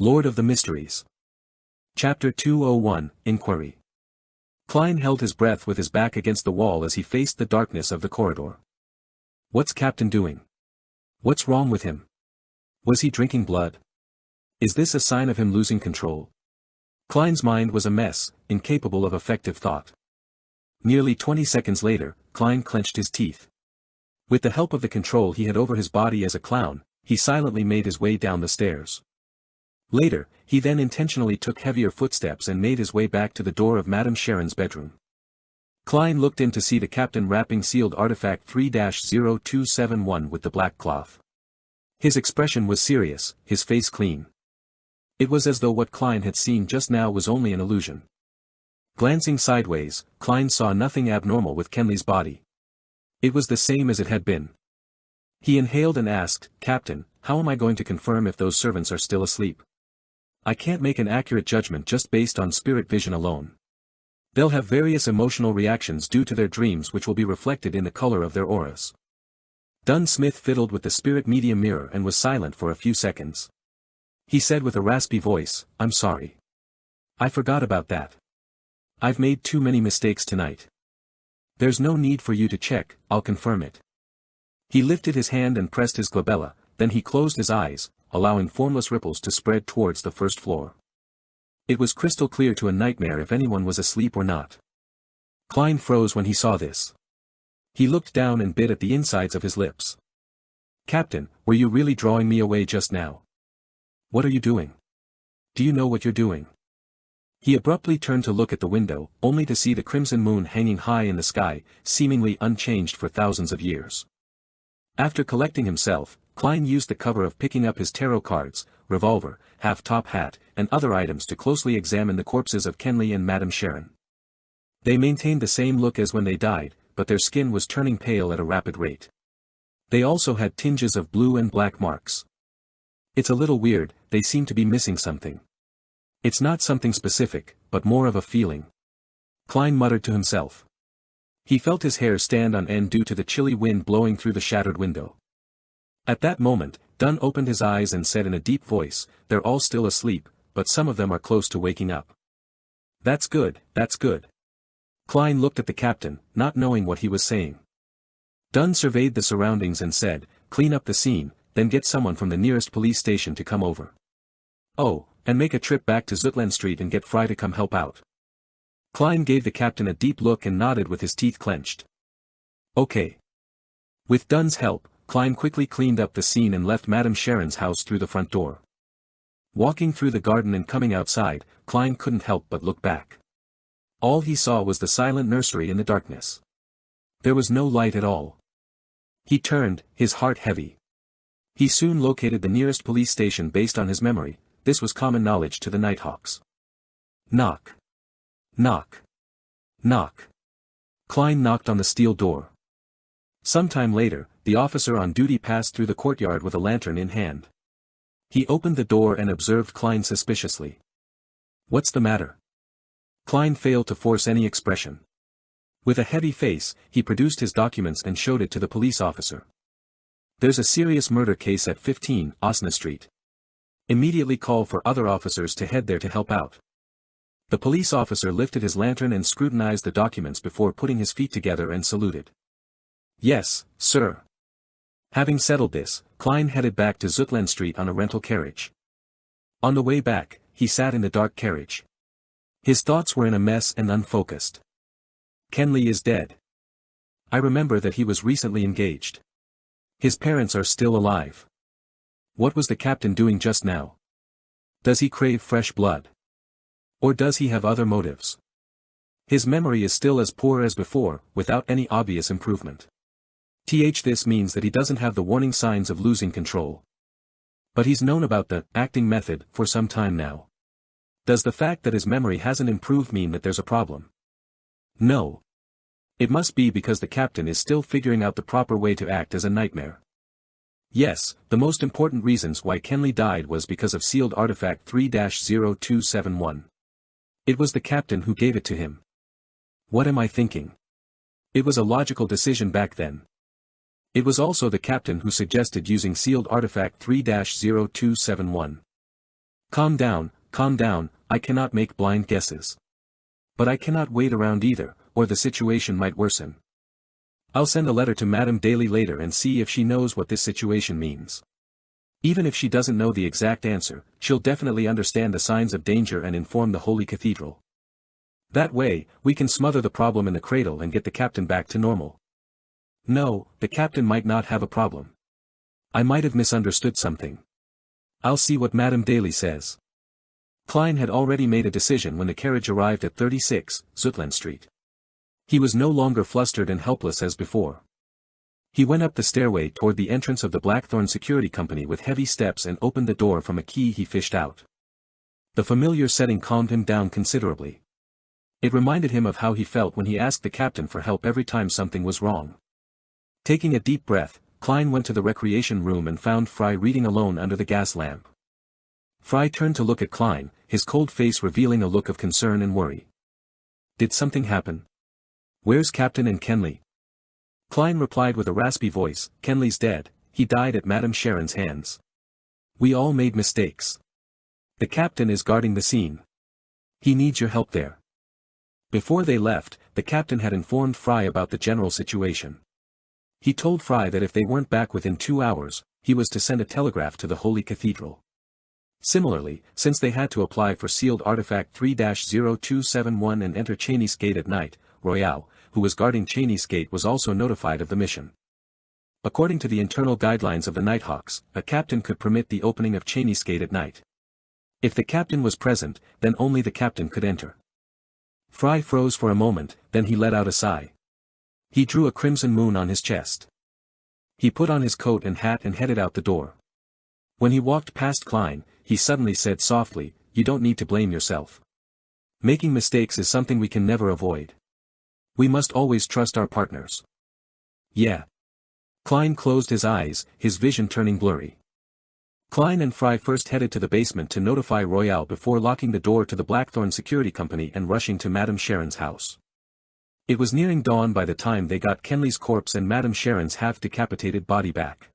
Lord of the Mysteries. Chapter 201, Inquiry. Klein held his breath with his back against the wall as he faced the darkness of the corridor. What's Captain doing? What's wrong with him? Was he drinking blood? Is this a sign of him losing control? Klein's mind was a mess, incapable of effective thought. Nearly 20 seconds later, Klein clenched his teeth. With the help of the control he had over his body as a clown, he silently made his way down the stairs. Later, he then intentionally took heavier footsteps and made his way back to the door of Madame Sharon's bedroom. Klein looked in to see the captain wrapping sealed artifact 3-0271 with the black cloth. His expression was serious, his face clean. It was as though what Klein had seen just now was only an illusion. Glancing sideways, Klein saw nothing abnormal with Kenley's body. It was the same as it had been. He inhaled and asked, "Captain, how am I going to confirm if those servants are still asleep? I can't make an accurate judgment just based on spirit vision alone. They'll have various emotional reactions due to their dreams which will be reflected in the color of their auras." Dunn Smith fiddled with the spirit medium mirror and was silent for a few seconds. He said with a raspy voice, "I'm sorry. I forgot about that. I've made too many mistakes tonight. There's no need for you to check, I'll confirm it." He lifted his hand and pressed his glabella, then he closed his eyes, allowing formless ripples to spread towards the first floor. It was crystal clear to a nightmare if anyone was asleep or not. Klein froze when he saw this. He looked down and bit at the insides of his lips. "Captain, were you really drawing me away just now? What are you doing? Do you know what you're doing?" He abruptly turned to look at the window, only to see the crimson moon hanging high in the sky, seemingly unchanged for thousands of years. After collecting himself, Klein used the cover of picking up his tarot cards, revolver, half-top hat, and other items to closely examine the corpses of Kenley and Madame Sharon. They maintained the same look as when they died, but their skin was turning pale at a rapid rate. They also had tinges of blue and black marks. "It's a little weird, they seem to be missing something. It's not something specific, but more of a feeling," Klein muttered to himself. He felt his hair stand on end due to the chilly wind blowing through the shattered window. At that moment, Dunn opened his eyes and said in a deep voice, "They're all still asleep, but some of them are close to waking up." That's good, that's good." Klein looked at the captain, not knowing what he was saying. Dunn surveyed the surroundings and said, "Clean up the scene, then get someone from the nearest police station to come over. Oh, and make a trip back to Zutland Street and get Fry to come help out." Klein gave the captain a deep look and nodded with his teeth clenched. "Okay." With Dunn's help, Klein quickly cleaned up the scene and left Madame Sharon's house through the front door. Walking through the garden and coming outside, Klein couldn't help but look back. All he saw was the silent nursery in the darkness. There was no light at all. He turned, his heart heavy. He soon located the nearest police station based on his memory. This was common knowledge to the Nighthawks. Knock. Knock. Knock. Klein knocked on the steel door. Sometime later, the officer on duty passed through the courtyard with a lantern in hand. He opened the door and observed Klein suspiciously. "What's the matter?" Klein failed to force any expression. With a heavy face, he produced his documents and showed it to the police officer. "There's a serious murder case at 15 Osna Street. Immediately call for other officers to head there to help out." The police officer lifted his lantern and scrutinized the documents before putting his feet together and saluted. "Yes, sir." Having settled this, Klein headed back to Zutland Street on a rental carriage. On the way back, he sat in the dark carriage. His thoughts were in a mess and unfocused. Kenley is dead. I remember that he was recently engaged. His parents are still alive. What was the captain doing just now? Does he crave fresh blood? Or does he have other motives? His memory is still as poor as before, without any obvious improvement. This means that he doesn't have the warning signs of losing control. But he's known about the acting method for some time now. Does the fact that his memory hasn't improved mean that there's a problem? No. It must be because the captain is still figuring out the proper way to act as a nightmare. Yes, the most important reasons why Kenley died was because of sealed artifact 3-0271. It was the captain who gave it to him. What am I thinking? It was a logical decision back then. It was also the captain who suggested using sealed artifact 3-0271. Calm down, I cannot make blind guesses. But I cannot wait around either, or the situation might worsen. I'll send a letter to Madame Daly later and see if she knows what this situation means. Even if she doesn't know the exact answer, she'll definitely understand the signs of danger and inform the Holy Cathedral. That way, we can smother the problem in the cradle and get the captain back to normal. No, the captain might not have a problem. I might have misunderstood something. I'll see what Madame Daly says. Klein had already made a decision when the carriage arrived at 36, Zutland Street. He was no longer flustered and helpless as before. He went up the stairway toward the entrance of the Blackthorn Security Company with heavy steps and opened the door from a key he fished out. The familiar setting calmed him down considerably. It reminded him of how he felt when he asked the captain for help every time something was wrong. Taking a deep breath, Klein went to the recreation room and found Fry reading alone under the gas lamp. Fry turned to look at Klein, his cold face revealing a look of concern and worry. Did something happen? Where's Captain and Kenley? Klein replied with a raspy voice, Kenley's dead, he died at Madame Sharon's hands. We all made mistakes. The captain is guarding the scene. He needs your help there. Before they left, the captain had informed Fry about the general situation. He told Fry that if they weren't back within 2 hours, he was to send a telegraph to the Holy Cathedral. Similarly, since they had to apply for sealed artifact 3-0271 and enter Cheney's Gate at night, Royale, who was guarding Cheney's Gate, was also notified of the mission. According to the internal guidelines of the Nighthawks, a captain could permit the opening of Cheney's Gate at night. If the captain was present, then only the captain could enter. Fry froze for a moment, then he let out a sigh. He drew a crimson moon on his chest. He put on his coat and hat and headed out the door. When he walked past Klein, he suddenly said softly, You don't need to blame yourself. Making mistakes is something we can never avoid. We must always trust our partners. Yeah. Klein closed his eyes, his vision turning blurry. Klein and Fry first headed to the basement to notify Royale before locking the door to the Blackthorn Security Company and rushing to Madame Sharon's house. It was nearing dawn by the time they got Kenley's corpse and Madame Sharon's half-decapitated body back.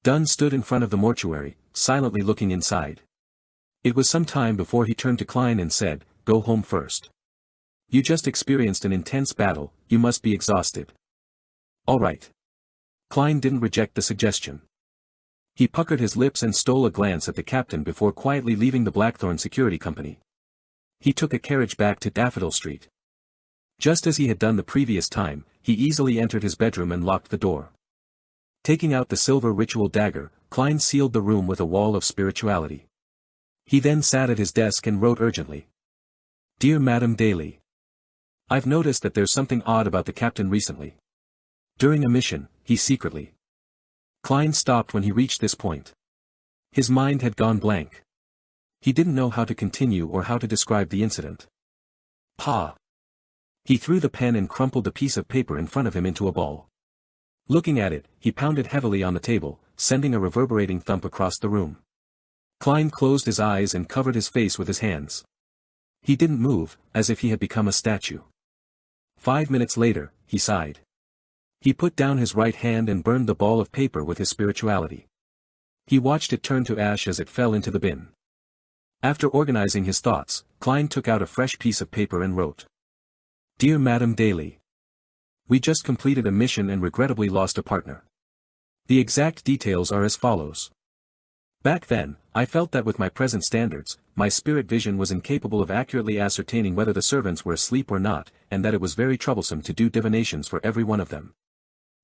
Dunn stood in front of the mortuary, silently looking inside. It was some time before he turned to Klein and said, Go home first. You just experienced an intense battle, you must be exhausted. All right. Klein didn't reject the suggestion. He puckered his lips and stole a glance at the captain before quietly leaving the Blackthorn Security Company. He took a carriage back to Daffodil Street. Just as he had done the previous time, he easily entered his bedroom and locked the door. Taking out the silver ritual dagger, Klein sealed the room with a wall of spirituality. He then sat at his desk and wrote urgently. Dear Madame Daly. I've noticed that there's something odd about the captain recently. During a mission, he secretly. Klein stopped when he reached this point. His mind had gone blank. He didn't know how to continue or how to describe the incident. Pa. He threw the pen and crumpled the piece of paper in front of him into a ball. Looking at it, he pounded heavily on the table, sending a reverberating thump across the room. Klein closed his eyes and covered his face with his hands. He didn't move, as if he had become a statue. 5 minutes later, he sighed. He put down his right hand and burned the ball of paper with his spirituality. He watched it turn to ash as it fell into the bin. After organizing his thoughts, Klein took out a fresh piece of paper and wrote. Dear Madame Daly. We just completed a mission and regrettably lost a partner. The exact details are as follows. Back then, I felt that with my present standards, my spirit vision was incapable of accurately ascertaining whether the servants were asleep or not, and that it was very troublesome to do divinations for every one of them.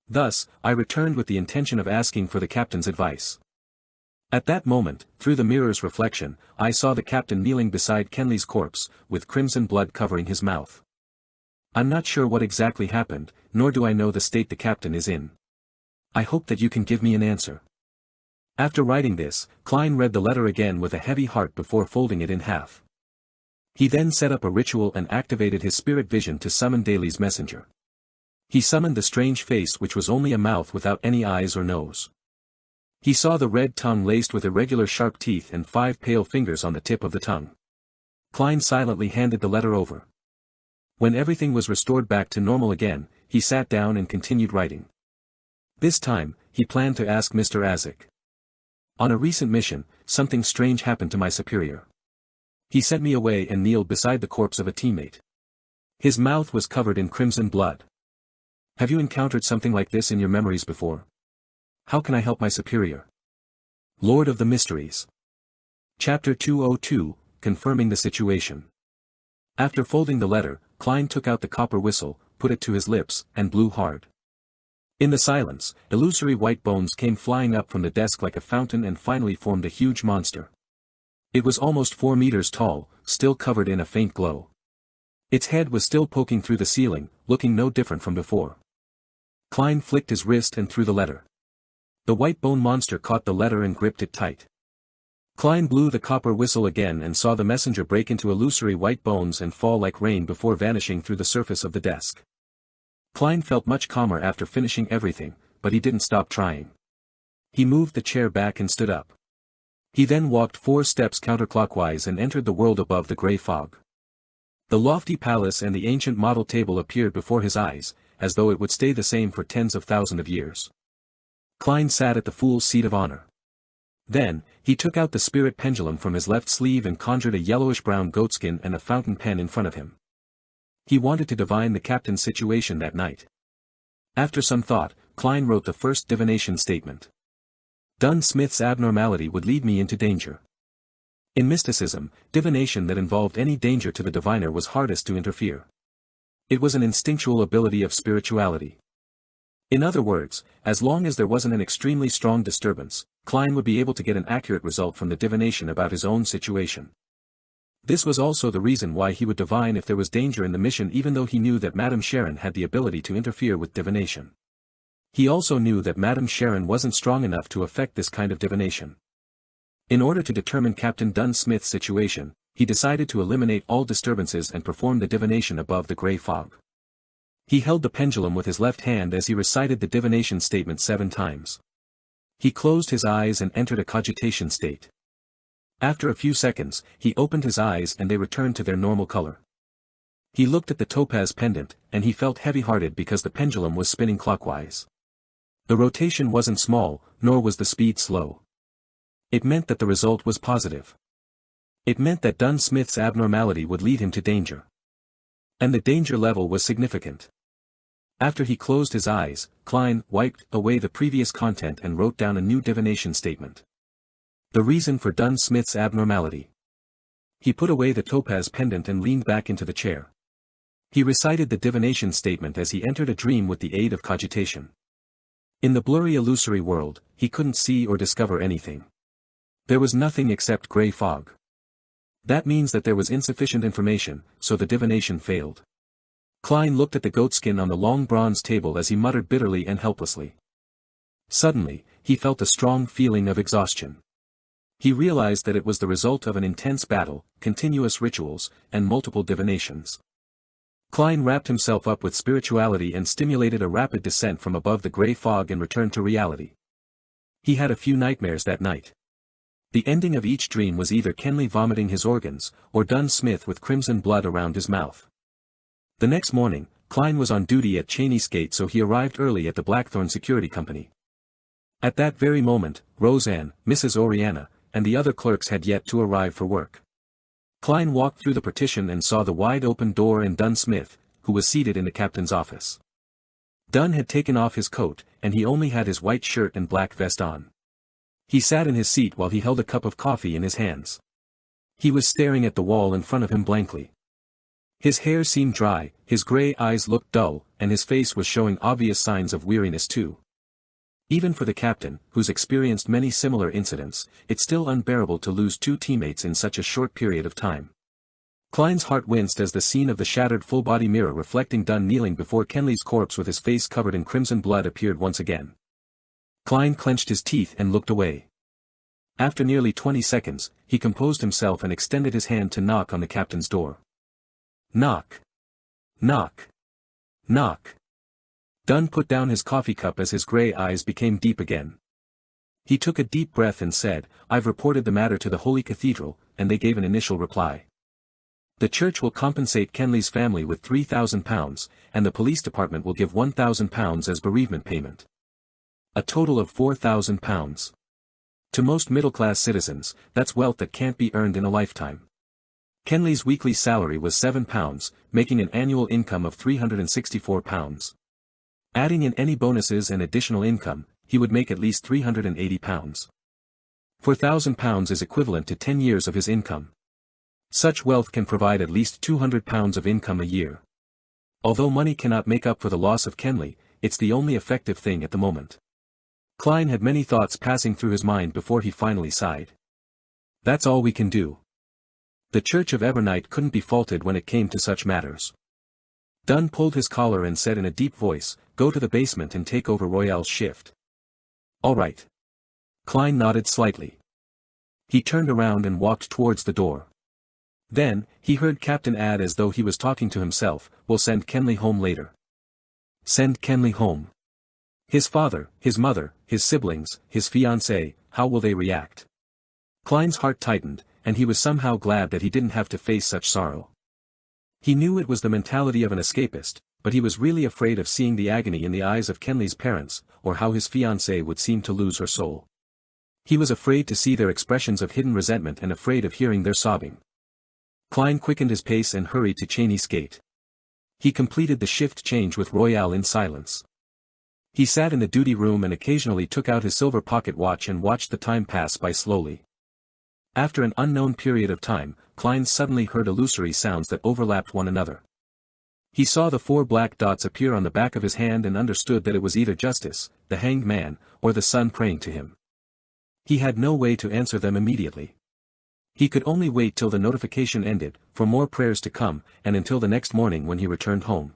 Thus, I returned with the intention of asking for the captain's advice. At that moment, through the mirror's reflection, I saw the captain kneeling beside Kenley's corpse, with crimson blood covering his mouth. I'm not sure what exactly happened, nor do I know the state the captain is in. I hope that you can give me an answer. After writing this, Klein read the letter again with a heavy heart before folding it in half. He then set up a ritual and activated his spirit vision to summon Daly's messenger. He summoned the strange face which was only a mouth without any eyes or nose. He saw the red tongue laced with irregular sharp teeth and 5 pale fingers on the tip of the tongue. Klein silently handed the letter over. When everything was restored back to normal again, he sat down and continued writing. This time, he planned to ask Mr. Azik. On a recent mission, something strange happened to my superior. He sent me away and kneeled beside the corpse of a teammate. His mouth was covered in crimson blood. Have you encountered something like this in your memories before? How can I help my superior? Lord of the Mysteries. Chapter 202, Confirming the Situation. After folding the letter, Klein took out the copper whistle, put it to his lips, and blew hard. In the silence, illusory white bones came flying up from the desk like a fountain and finally formed a huge monster. It was almost 4 meters tall, still covered in a faint glow. Its head was still poking through the ceiling, looking no different from before. Klein flicked his wrist and threw the letter. The white bone monster caught the letter and gripped it tight. Klein blew the copper whistle again and saw the messenger break into illusory white bones and fall like rain before vanishing through the surface of the desk. Klein felt much calmer after finishing everything, but he didn't stop trying. He moved the chair back and stood up. He then walked 4 steps counterclockwise and entered the world above the gray fog. The lofty palace and the ancient model table appeared before his eyes, as though it would stay the same for tens of thousands of years. Klein sat at the fool's seat of honor. Then, he took out the spirit pendulum from his left sleeve and conjured a yellowish-brown goatskin and a fountain pen in front of him. He wanted to divine the captain's situation that night. After some thought, Klein wrote the first divination statement. Dunn Smith's abnormality would lead me into danger. In mysticism, divination that involved any danger to the diviner was hardest to interfere. It was an instinctual ability of spirituality. In other words, as long as there wasn't an extremely strong disturbance, Klein would be able to get an accurate result from the divination about his own situation. This was also the reason why he would divine if there was danger in the mission, even though he knew that Madame Sharon had the ability to interfere with divination. He also knew that Madame Sharon wasn't strong enough to affect this kind of divination. In order to determine Captain Dunn Smith's situation, he decided to eliminate all disturbances and perform the divination above the gray fog. He held the pendulum with his left hand as he recited the divination statement 7 times. He closed his eyes and entered a cogitation state. After a few seconds, he opened his eyes and they returned to their normal color. He looked at the topaz pendant, and he felt heavy-hearted because the pendulum was spinning clockwise. The rotation wasn't small, nor was the speed slow. It meant that the result was positive. It meant that Dunn Smith's abnormality would lead him to danger. And the danger level was significant. After he closed his eyes, Klein wiped away the previous content and wrote down a new divination statement. The reason for Dunn Smith's abnormality. He put away the topaz pendant and leaned back into the chair. He recited the divination statement as he entered a dream with the aid of cogitation. In the blurry illusory world, he couldn't see or discover anything. There was nothing except gray fog. That means that there was insufficient information, so the divination failed. Klein looked at the goatskin on the long bronze table as he muttered bitterly and helplessly. Suddenly, he felt a strong feeling of exhaustion. He realized that it was the result of an intense battle, continuous rituals, and multiple divinations. Klein wrapped himself up with spirituality and stimulated a rapid descent from above the gray fog and returned to reality. He had a few nightmares that night. The ending of each dream was either Kenley vomiting his organs, or Dunn Smith with crimson blood around his mouth. The next morning, Klein was on duty at Cheney's Gate, so he arrived early at the Blackthorn Security Company. At that very moment, Roseanne, Mrs. Oriana, and the other clerks had yet to arrive for work. Klein walked through the partition and saw the wide-open door and Dunn Smith, who was seated in the captain's office. Dunn had taken off his coat, and he only had his white shirt and black vest on. He sat in his seat while he held a cup of coffee in his hands. He was staring at the wall in front of him blankly. His hair seemed dry, his gray eyes looked dull, and his face was showing obvious signs of weariness too. Even for the captain, who's experienced many similar incidents, it's still unbearable to lose 2 teammates in such a short period of time. Klein's heart winced as the scene of the shattered full-body mirror reflecting Dunn kneeling before Kenley's corpse with his face covered in crimson blood appeared once again. Klein clenched his teeth and looked away. After nearly 20 seconds, he composed himself and extended his hand to knock on the captain's door. Knock. Knock. Knock. Dunn put down his coffee cup as his gray eyes became deep again. He took a deep breath and said, "I've reported the matter to the Holy Cathedral," and they gave an initial reply. The church will compensate Kenley's family with £3,000, and the police department will give £1,000 as bereavement payment. A total of £4,000. To most middle-class citizens, that's wealth that can't be earned in a lifetime. Kenley's weekly salary was £7, making an annual income of £364. Adding in any bonuses and additional income, he would make at least £380. £4,000 is equivalent to 10 years of his income. Such wealth can provide at least £200 of income a year. Although money cannot make up for the loss of Kenley, it's the only effective thing at the moment. Klein had many thoughts passing through his mind before he finally sighed. That's all we can do. The Church of Evernight couldn't be faulted when it came to such matters. Dunn pulled his collar and said in a deep voice, "Go to the basement and take over Royale's shift." "All right." Klein nodded slightly. He turned around and walked towards the door. Then, he heard Captain add as though he was talking to himself, "We'll send Kenley home later." Send Kenley home. His father, his mother, his siblings, his fiancée, how will they react? Klein's heart tightened, and he was somehow glad that he didn't have to face such sorrow. He knew it was the mentality of an escapist, but he was really afraid of seeing the agony in the eyes of Kenley's parents, or how his fiancée would seem to lose her soul. He was afraid to see their expressions of hidden resentment and afraid of hearing their sobbing. Klein quickened his pace and hurried to Cheney's gate. He completed the shift change with Royale in silence. He sat in the duty room and occasionally took out his silver pocket watch and watched the time pass by slowly. After an unknown period of time, Klein suddenly heard illusory sounds that overlapped one another. He saw the 4 black dots appear on the back of his hand and understood that it was either Justice, the hanged man, or the sun praying to him. He had no way to answer them immediately. He could only wait till the notification ended, for more prayers to come, and until the next morning when he returned home.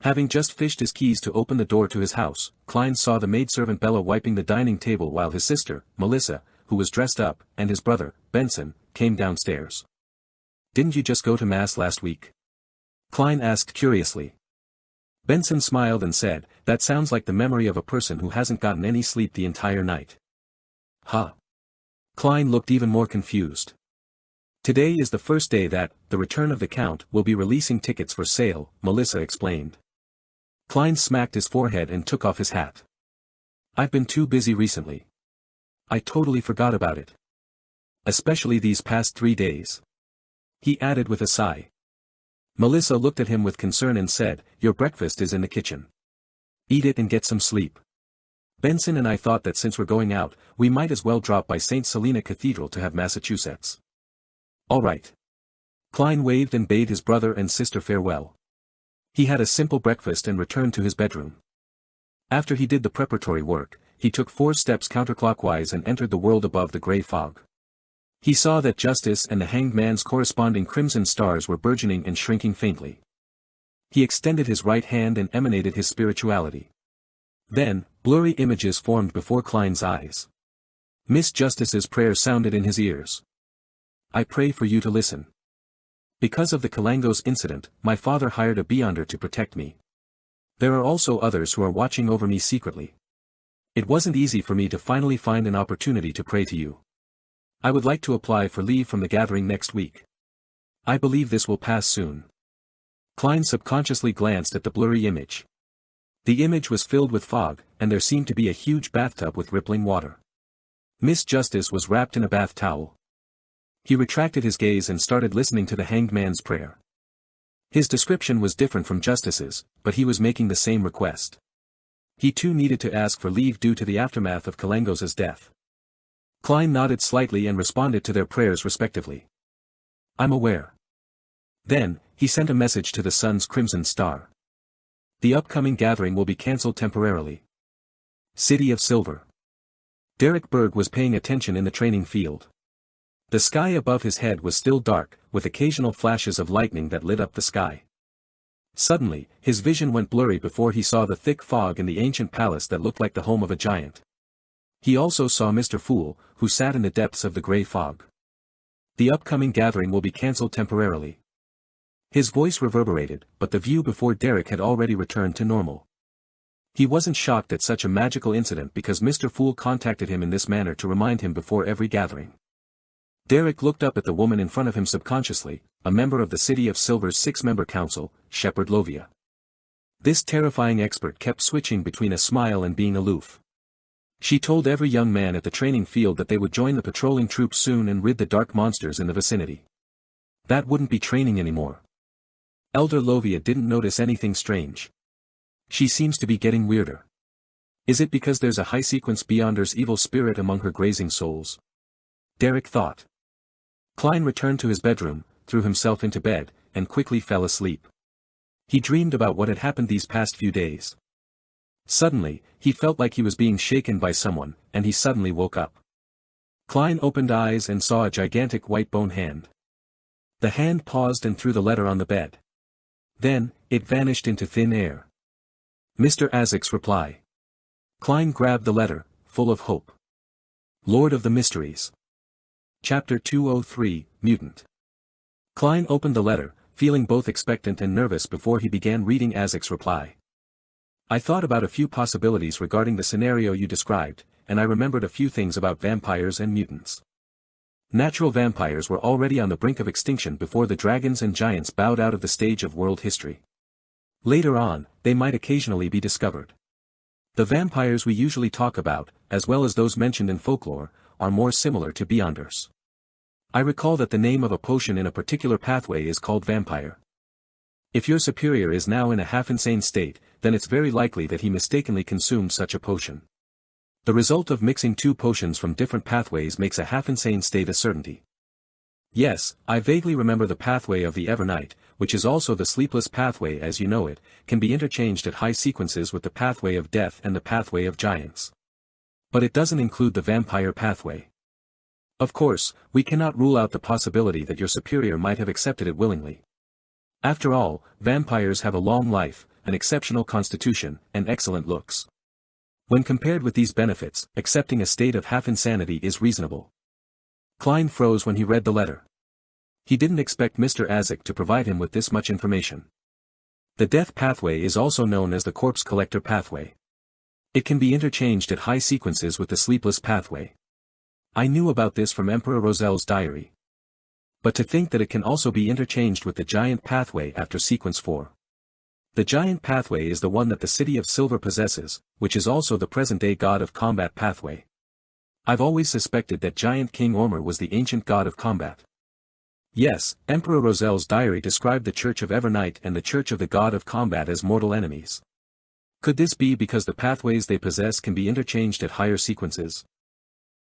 Having just fished his keys to open the door to his house, Klein saw the maidservant Bella wiping the dining table while his sister, Melissa, who was dressed up, and his brother, Benson, came downstairs. "Didn't you just go to Mass last week?" Klein asked curiously. Benson smiled and said, "That sounds like the memory of a person who hasn't gotten any sleep the entire night." Huh? Klein looked even more confused. "Today is the first day that, the Return of the Count, will be releasing tickets for sale," Melissa explained. Klein smacked his forehead and took off his hat. "I've been too busy recently. I totally forgot about it. Especially these past 3 days." He added with a sigh. Melissa looked at him with concern and said, "Your breakfast is in the kitchen. Eat it and get some sleep. Benson and I thought that since we're going out, we might as well drop by St. Selena Cathedral to have Massachusetts." "All right." Klein waved and bade his brother and sister farewell. He had a simple breakfast and returned to his bedroom. After he did the preparatory work, he took 4 steps counterclockwise and entered the world above the grey fog. He saw that Justice and the hanged man's corresponding crimson stars were burgeoning and shrinking faintly. He extended his right hand and emanated his spirituality. Then, blurry images formed before Klein's eyes. Miss Justice's prayer sounded in his ears. "I pray for you to listen. Because of the Kalangos incident, my father hired a beyonder to protect me. There are also others who are watching over me secretly. It wasn't easy for me to finally find an opportunity to pray to you. I would like to apply for leave from the gathering next week. I believe this will pass soon." Klein subconsciously glanced at the blurry image. The image was filled with fog, and there seemed to be a huge bathtub with rippling water. Miss Justice was wrapped in a bath towel. He retracted his gaze and started listening to the hanged man's prayer. His description was different from Justice's, but he was making the same request. He too needed to ask for leave due to the aftermath of Kalangos' death. Klein nodded slightly and responded to their prayers respectively. "I'm aware." Then, he sent a message to the sun's crimson star. "The upcoming gathering will be cancelled temporarily. City of Silver." Derek Berg was paying attention in the training field. The sky above his head was still dark, with occasional flashes of lightning that lit up the sky. Suddenly, his vision went blurry before he saw the thick fog in the ancient palace that looked like the home of a giant. He also saw Mr. Fool, who sat in the depths of the grey fog. "The upcoming gathering will be cancelled temporarily." His voice reverberated, but the view before Derek had already returned to normal. He wasn't shocked at such a magical incident because Mr. Fool contacted him in this manner to remind him before every gathering. Derek looked up at the woman in front of him subconsciously, a member of the City of Silver's 6-member council, Shepherd Lovia. This terrifying expert kept switching between a smile and being aloof. She told every young man at the training field that they would join the patrolling troops soon and rid the dark monsters in the vicinity. That wouldn't be training anymore. Elder Lovia didn't notice anything strange. She seems to be getting weirder. Is it because there's a high-sequence Beyonder's evil spirit among her grazing souls? Derek thought. Klein returned to his bedroom, threw himself into bed, and quickly fell asleep. He dreamed about what had happened these past few days. Suddenly, he felt like he was being shaken by someone, and he suddenly woke up. Klein opened eyes and saw a gigantic white bone hand. The hand paused and threw the letter on the bed. Then, it vanished into thin air. Mr. Azek's reply. Klein grabbed the letter, full of hope. Lord of the Mysteries. Chapter 203, Mutant. Klein opened the letter, feeling both expectant and nervous before he began reading Azek's reply. I thought about a few possibilities regarding the scenario you described, and I remembered a few things about vampires and mutants. Natural vampires were already on the brink of extinction before the dragons and giants bowed out of the stage of world history. Later on, they might occasionally be discovered. The vampires we usually talk about, as well as those mentioned in folklore, are more similar to Beyonders. I recall that the name of a potion in a particular pathway is called vampire. If your superior is now in a half-insane state, then it's very likely that he mistakenly consumed such a potion. The result of mixing two potions from different pathways makes a half-insane state a certainty. Yes, I vaguely remember the pathway of the Evernight, which is also the sleepless pathway as you know it, can be interchanged at high sequences with the pathway of death and the pathway of giants. But it doesn't include the vampire pathway. Of course, we cannot rule out the possibility that your superior might have accepted it willingly. After all, vampires have a long life, an exceptional constitution, and excellent looks. When compared with these benefits, accepting a state of half-insanity is reasonable. Klein froze when he read the letter. He didn't expect Mr. Azek to provide him with this much information. The death pathway is also known as the corpse collector pathway. It can be interchanged at high sequences with the sleepless pathway. I knew about this from Emperor Roselle's diary. But to think that it can also be interchanged with the giant pathway after sequence 4. The giant pathway is the one that the City of Silver possesses, which is also the present-day god of combat pathway. I've always suspected that giant King Ormer was the ancient god of combat. Yes, Emperor Roselle's diary described the Church of Evernight and the Church of the God of Combat as mortal enemies. Could this be because the pathways they possess can be interchanged at higher sequences?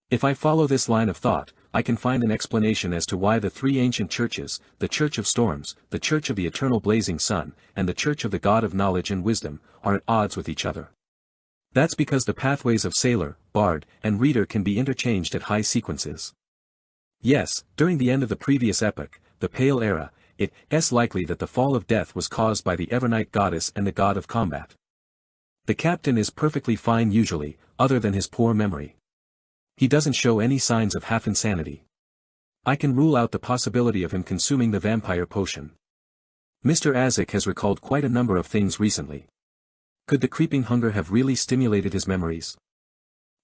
If I follow this line of thought, I can find an explanation as to why the three ancient churches, the Church of Storms, the Church of the Eternal Blazing Sun, and the Church of the God of Knowledge and Wisdom, are at odds with each other. That's because the pathways of Sailor, Bard, and Reader can be interchanged at high sequences. Yes, during the end of the previous epoch, the Pale Era, it's likely that the fall of death was caused by the Evernight goddess and the god of combat. The captain is perfectly fine usually, other than his poor memory. He doesn't show any signs of half-insanity. I can rule out the possibility of him consuming the vampire potion. Mr. Azek has recalled quite a number of things recently. Could the creeping hunger have really stimulated his memories?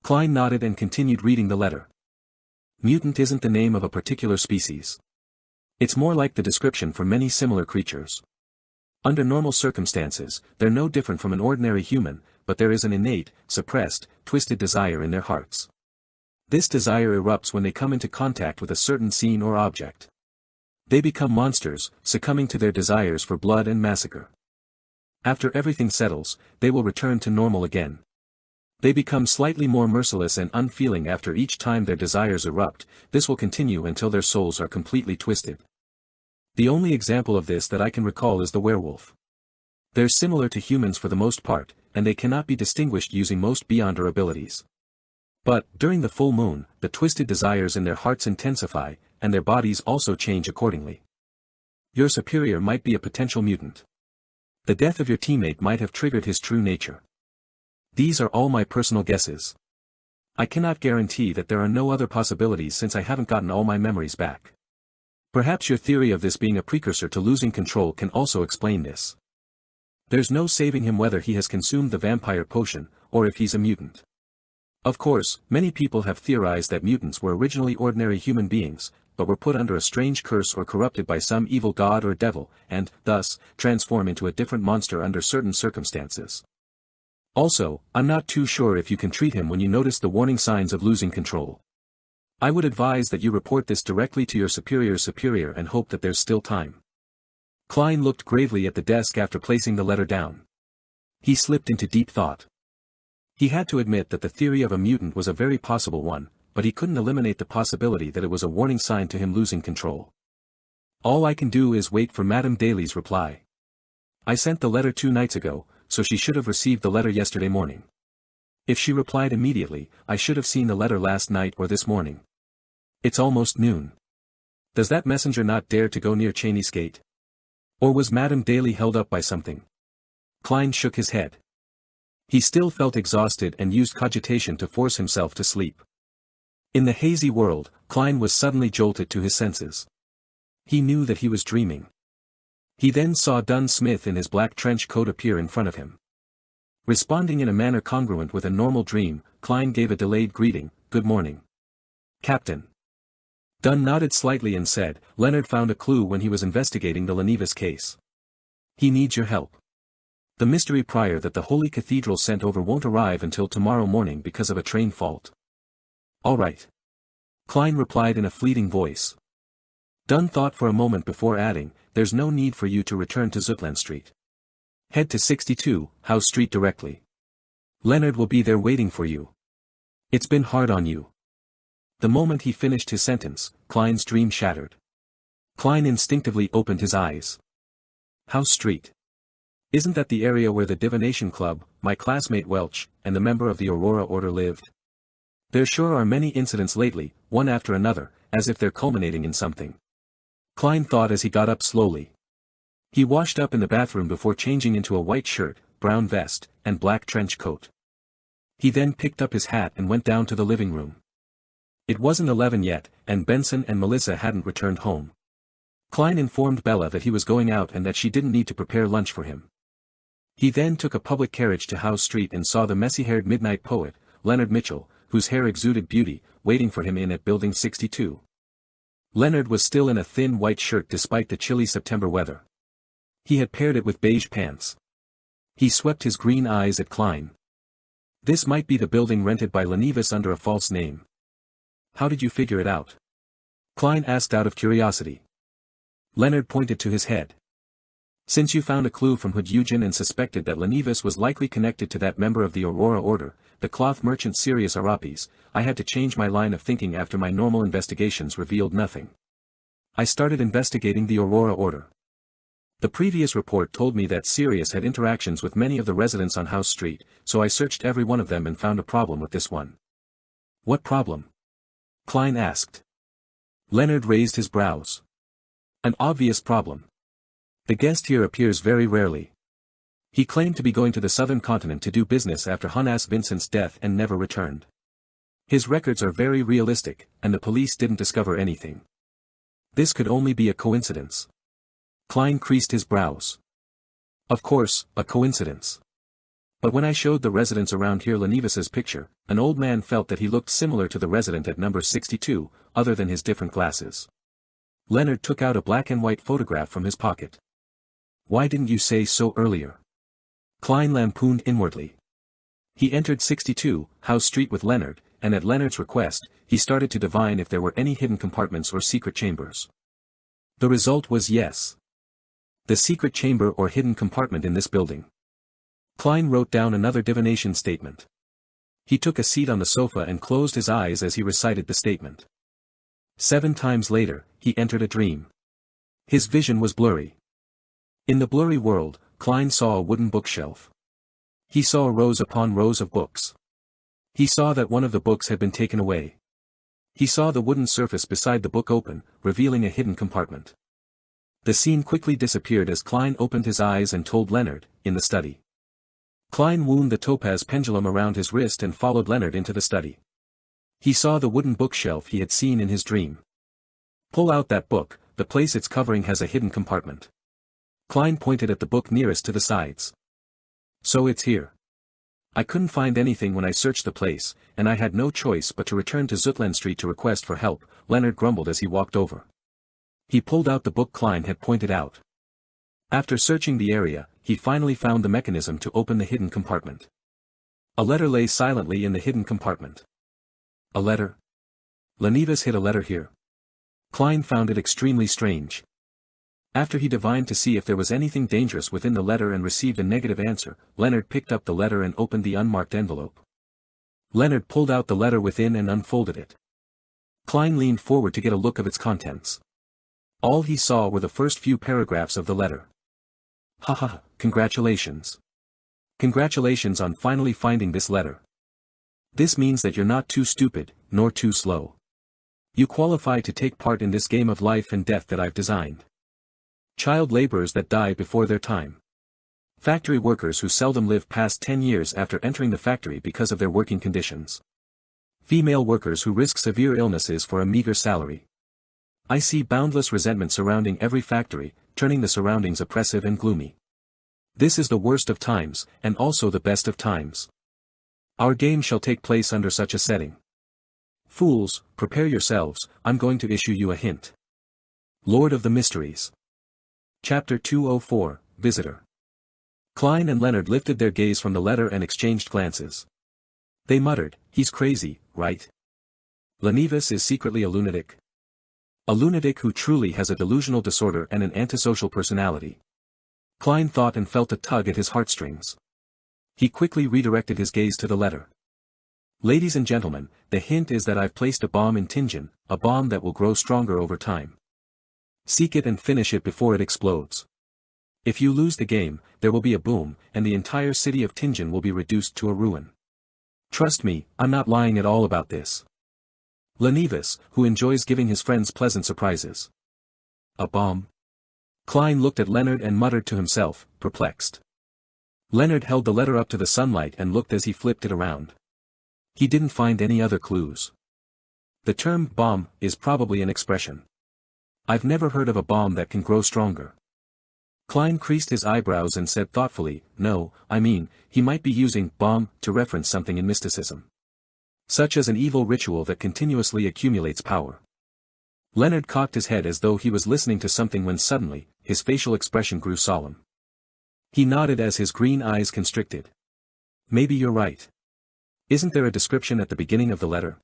Klein nodded and continued reading the letter. Mutant isn't the name of a particular species. It's more like the description for many similar creatures. Under normal circumstances, they're no different from an ordinary human, but there is an innate, suppressed, twisted desire in their hearts. This desire erupts when they come into contact with a certain scene or object. They become monsters, succumbing to their desires for blood and massacre. After everything settles, they will return to normal again. They become slightly more merciless and unfeeling after each time their desires erupt. This will continue until their souls are completely twisted. The only example of this that I can recall is the werewolf. They're similar to humans for the most part, and they cannot be distinguished using most Beyonder abilities. But, during the full moon, the twisted desires in their hearts intensify, and their bodies also change accordingly. Your superior might be a potential mutant. The death of your teammate might have triggered his true nature. These are all my personal guesses. I cannot guarantee that there are no other possibilities since I haven't gotten all my memories back. Perhaps your theory of this being a precursor to losing control can also explain this. There's no saving him whether he has consumed the vampire potion, or if he's a mutant. Of course, many people have theorized that mutants were originally ordinary human beings, but were put under a strange curse or corrupted by some evil god or devil, and, thus, transform into a different monster under certain circumstances. Also, I'm not too sure if you can treat him when you notice the warning signs of losing control. I would advise that you report this directly to your superior's superior and hope that there's still time. Klein looked gravely at the desk after placing the letter down. He slipped into deep thought. He had to admit that the theory of a mutant was a very possible one, but he couldn't eliminate the possibility that it was a warning sign to him losing control. All I can do is wait for Madame Daly's reply. I sent the letter 2 nights ago, so she should have received the letter yesterday morning. If she replied immediately, I should have seen the letter last night or this morning. It's almost noon. Does that messenger not dare to go near Cheney's gate? Or was Madame Daly held up by something? Klein shook his head. He still felt exhausted and used cogitation to force himself to sleep. In the hazy world, Klein was suddenly jolted to his senses. He knew that he was dreaming. He then saw Dunn Smith in his black trench coat appear in front of him. Responding in a manner congruent with a normal dream, Klein gave a delayed greeting, "Good morning, Captain." Dunn nodded slightly and said, "Leonard found a clue when he was investigating the Lenivas case. He needs your help. The mystery prior that the Holy Cathedral sent over won't arrive until tomorrow morning because of a train fault." "All right," Klein replied in a fleeting voice. Dunn thought for a moment before adding, "There's no need for you to return to Zutland Street. Head to 62, House Street directly. Leonard will be there waiting for you. It's been hard on you." The moment he finished his sentence, Klein's dream shattered. Klein instinctively opened his eyes. House Street. Isn't that the area where the Divination Club, my classmate Welch, and the member of the Aurora Order lived? There sure are many incidents lately, one after another, as if they're culminating in something. Klein thought as he got up slowly. He washed up in the bathroom before changing into a white shirt, brown vest, and black trench coat. He then picked up his hat and went down to the living room. It wasn't 11 yet, and Benson and Melissa hadn't returned home. Klein informed Bella that he was going out and that she didn't need to prepare lunch for him. He then took a public carriage to House Street and saw the messy-haired midnight poet, Leonard Mitchell, whose hair exuded beauty, waiting for him in at Building 62. Leonard was still in a thin white shirt despite the chilly September weather. He had paired it with beige pants. He swept his green eyes at Klein. This might be the building rented by Lenivas under a false name. How did you figure it out? Klein asked out of curiosity. Leonard pointed to his head. Since you found a clue from Hood Eugen and suspected that Lenivas was likely connected to that member of the Aurora Order, the cloth merchant Sirius Arapis, I had to change my line of thinking after my normal investigations revealed nothing. I started investigating the Aurora Order. The previous report told me that Sirius had interactions with many of the residents on House Street, so I searched every one of them and found a problem with this one. What problem? Klein asked. Leonard raised his brows. An obvious problem. The guest here appears very rarely. He claimed to be going to the southern continent to do business after Hunas Vincent's death and never returned. His records are very realistic, and the police didn't discover anything. This could only be a coincidence. Klein creased his brows. Of course, a coincidence. But when I showed the residents around here Lenivas's picture, an old man felt that he looked similar to the resident at number 62, other than his different glasses. Leonard took out a black and white photograph from his pocket. Why didn't you say so earlier? Klein lampooned inwardly. He entered 62, House Street with Leonard, and at Leonard's request, he started to divine if there were any hidden compartments or secret chambers. The result was yes. The secret chamber or hidden compartment in this building. Klein wrote down another divination statement. He took a seat on the sofa and closed his eyes as he recited the statement. 7 times later, he entered a dream. His vision was blurry. In the blurry world, Klein saw a wooden bookshelf. He saw rows upon rows of books. He saw that one of the books had been taken away. He saw the wooden surface beside the book open, revealing a hidden compartment. The scene quickly disappeared as Klein opened his eyes and told Leonard, in the study. Klein wound the topaz pendulum around his wrist and followed Leonard into the study. He saw the wooden bookshelf he had seen in his dream. Pull out that book, the place it's covering has a hidden compartment. Klein pointed at the book nearest to the sides. So it's here. I couldn't find anything when I searched the place, and I had no choice but to return to Zutland Street to request for help, Leonard grumbled as he walked over. He pulled out the book Klein had pointed out. After searching the area, he finally found the mechanism to open the hidden compartment. A letter lay silently in the hidden compartment. A letter? Lenevis hid a letter here. Klein found it extremely strange. After he divined to see if there was anything dangerous within the letter and received a negative answer, Leonard picked up the letter and opened the unmarked envelope. Leonard pulled out the letter within and unfolded it. Klein leaned forward to get a look of its contents. All he saw were the first few paragraphs of the letter. Haha, congratulations. Congratulations on finally finding this letter. This means that you're not too stupid, nor too slow. You qualify to take part in this game of life and death that I've designed. Child laborers that die before their time. Factory workers who seldom live past 10 years after entering the factory because of their working conditions. Female workers who risk severe illnesses for a meager salary. I see boundless resentment surrounding every factory, turning the surroundings oppressive and gloomy. This is the worst of times, and also the best of times. Our game shall take place under such a setting. Fools, prepare yourselves, I'm going to issue you a hint. Lord of the Mysteries. Chapter 204, Visitor. Klein and Leonard lifted their gaze from the letter and exchanged glances. They muttered, he's crazy, right? Lenevis is secretly a lunatic. A lunatic who truly has a delusional disorder and an antisocial personality. Klein thought and felt a tug at his heartstrings. He quickly redirected his gaze to the letter. Ladies and gentlemen, the hint is that I've placed a bomb in Tingen, a bomb that will grow stronger over time. Seek it and finish it before it explodes. If you lose the game, there will be a boom, and the entire city of Tingen will be reduced to a ruin. Trust me, I'm not lying at all about this. Lenevis, who enjoys giving his friends pleasant surprises. A bomb? Klein looked at Leonard and muttered to himself, perplexed. Leonard held the letter up to the sunlight and looked as he flipped it around. He didn't find any other clues. The term bomb is probably an expression. I've never heard of a bomb that can grow stronger. Klein creased his eyebrows and said thoughtfully, no, I mean, he might be using bomb to reference something in mysticism. Such as an evil ritual that continuously accumulates power. Leonard cocked his head as though he was listening to something when suddenly, his facial expression grew solemn. He nodded as his green eyes constricted. Maybe you're right. Isn't there a description at the beginning of the letter?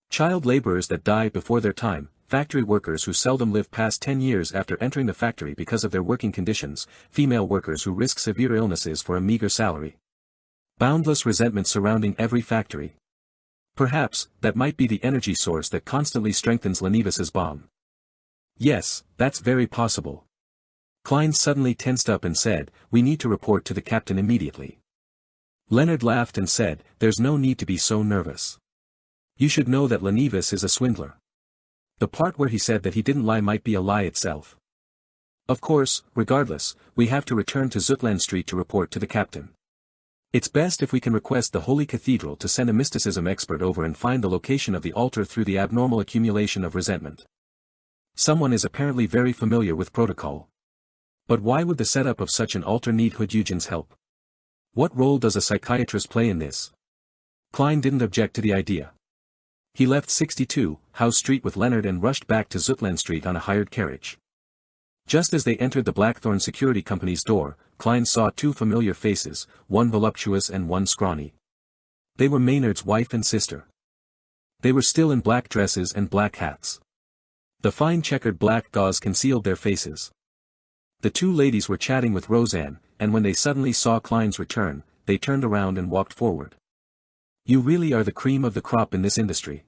Child laborers that die before their time, factory workers who seldom live past 10 years after entering the factory because of their working conditions, female workers who risk severe illnesses for a meager salary. Boundless resentment surrounding every factory. Perhaps, that might be the energy source that constantly strengthens Lenevis's bomb. Yes, that's very possible. Klein suddenly tensed up and said, we need to report to the captain immediately. Leonard laughed and said, there's no need to be so nervous. You should know that Lenevis is a swindler. The part where he said that he didn't lie might be a lie itself. Of course, regardless, we have to return to Zutland Street to report to the captain. It's best if we can request the Holy Cathedral to send a mysticism expert over and find the location of the altar through the abnormal accumulation of resentment. Someone is apparently very familiar with protocol. But why would the setup of such an altar need Eugen's help? What role does a psychiatrist play in this? Klein didn't object to the idea. He left 62, House Street with Leonard and rushed back to Zutland Street on a hired carriage. Just as they entered the Blackthorn Security Company's door, Klein saw two familiar faces, one voluptuous and one scrawny. They were Maynard's wife and sister. They were still in black dresses and black hats. The fine checkered black gauze concealed their faces. The two ladies were chatting with Roseanne, and when they suddenly saw Klein's return, they turned around and walked forward. You really are the cream of the crop in this industry.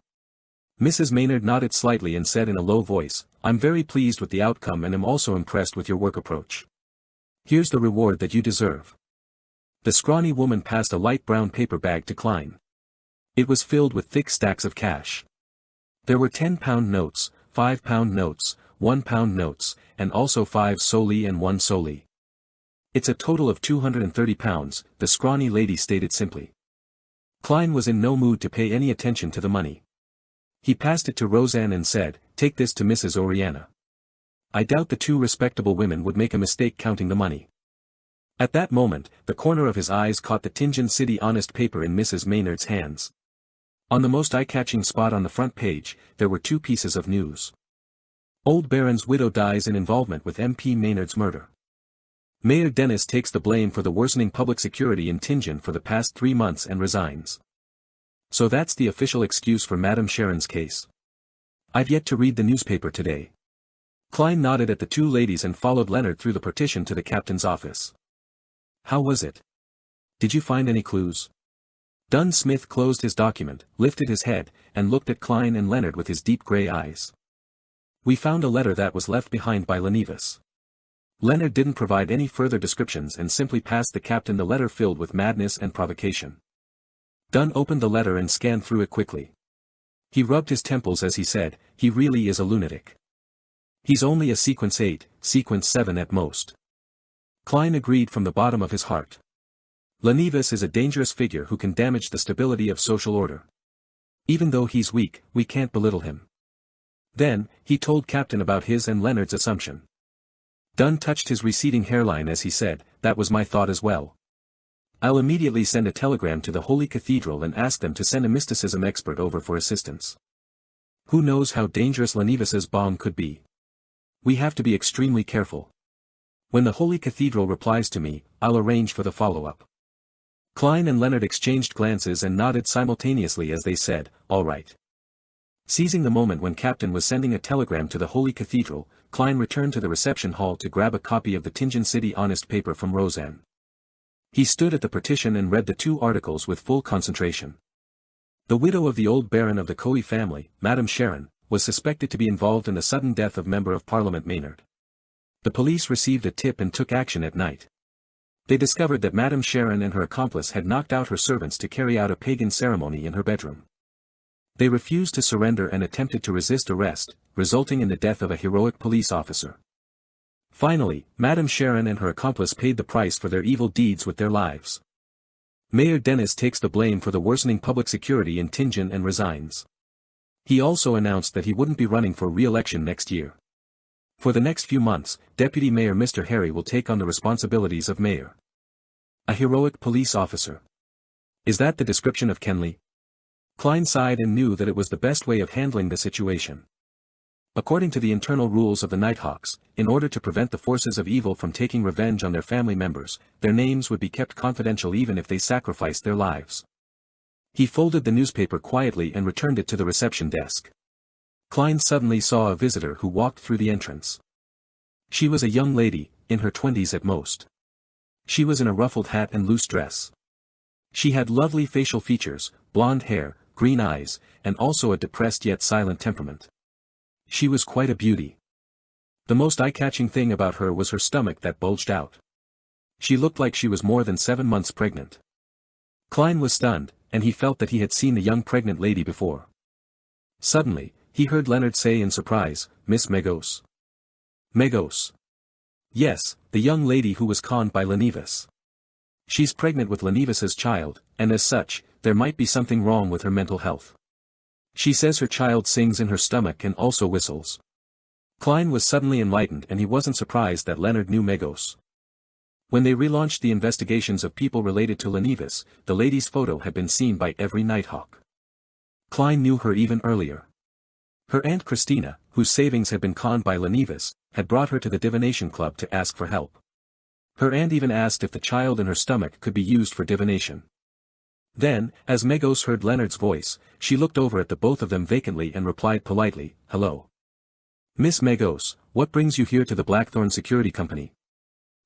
Mrs. Maynard nodded slightly and said in a low voice, I'm very pleased with the outcome and am also impressed with your work approach. Here's the reward that you deserve. The scrawny woman passed a light brown paper bag to Klein. It was filled with thick stacks of cash. There were 10-pound notes, 5-pound notes, 1-pound notes, and also 5 soldi and 1 soldi. It's a total of 230 pounds, the scrawny lady stated simply. Klein was in no mood to pay any attention to the money. He passed it to Roseanne and said, take this to Mrs. Oriana. I doubt the two respectable women would make a mistake counting the money. At that moment, the corner of his eyes caught the Tingen City Honest paper in Mrs. Maynard's hands. On the most eye-catching spot on the front page, there were two pieces of news. Old Baron's widow dies in involvement with MP Maynard's murder. Mayor Dennis takes the blame for the worsening public security in Tianjin for the past 3 months and resigns. So that's the official excuse for Madame Sharon's case. I've yet to read the newspaper today. Klein nodded at the two ladies and followed Leonard through the partition to the captain's office. How was it? Did you find any clues? Dunn Smith closed his document, lifted his head, and looked at Klein and Leonard with his deep gray eyes. We found a letter that was left behind by Lenevis. Leonard didn't provide any further descriptions and simply passed the captain the letter filled with madness and provocation. Dunn opened the letter and scanned through it quickly. He rubbed his temples as he said, "He really is a lunatic. He's only a sequence 8, sequence 7 at most." Klein agreed from the bottom of his heart. Lenevis is a dangerous figure who can damage the stability of social order. Even though he's weak, we can't belittle him. Then, he told Captain about his and Leonard's assumption. Dunn touched his receding hairline as he said, "That was my thought as well. I'll immediately send a telegram to the Holy Cathedral and ask them to send a mysticism expert over for assistance. Who knows how dangerous Lenevis's bomb could be? We have to be extremely careful. When the Holy Cathedral replies to me, I'll arrange for the follow-up." Klein and Leonard exchanged glances and nodded simultaneously as they said, "All right." Seizing the moment when Captain was sending a telegram to the Holy Cathedral, Klein returned to the reception hall to grab a copy of the Tianjin City Honest paper from Roseanne. He stood at the partition and read the 2 articles with full concentration. The widow of the old baron of the Coe family, Madame Sharon, was suspected to be involved in the sudden death of Member of Parliament Maynard. The police received a tip and took action at night. They discovered that Madame Sharon and her accomplice had knocked out her servants to carry out a pagan ceremony in her bedroom. They refused to surrender and attempted to resist arrest, resulting in the death of a heroic police officer. Finally, Madame Sharon and her accomplice paid the price for their evil deeds with their lives. Mayor Dennis takes the blame for the worsening public security in Tianjin and resigns. He also announced that he wouldn't be running for re-election next year. For the next few months, Deputy Mayor Mr. Harry will take on the responsibilities of mayor. A heroic police officer. Is that the description of Kenley? Klein sighed and knew that it was the best way of handling the situation. According to the internal rules of the Nighthawks, in order to prevent the forces of evil from taking revenge on their family members, their names would be kept confidential even if they sacrificed their lives. He folded the newspaper quietly and returned it to the reception desk. Klein suddenly saw a visitor who walked through the entrance. She was a young lady, in her 20s at most. She was in a ruffled hat and loose dress. She had lovely facial features, blonde hair, green eyes, and also a depressed yet silent temperament. She was quite a beauty. The most eye-catching thing about her was her stomach that bulged out. She looked like she was more than 7 months pregnant. Klein was stunned, and he felt that he had seen the young pregnant lady before. Suddenly, he heard Leonard say in surprise, "Miss Megos." Megos. Yes, the young lady who was conned by Lenevis. She's pregnant with Lenevis's child, and as such, there might be something wrong with her mental health. She says her child sings in her stomach and also whistles. Klein was suddenly enlightened and he wasn't surprised that Leonard knew Megos. When they relaunched the investigations of people related to Lenevis, the lady's photo had been seen by every Nighthawk. Klein knew her even earlier. Her Aunt Christina, whose savings had been conned by Lenevis, had brought her to the divination club to ask for help. Her aunt even asked if the child in her stomach could be used for divination. Then, as Megos heard Leonard's voice, she looked over at the both of them vacantly and replied politely, "Hello. Miss Megos, what brings you here to the Blackthorn Security Company?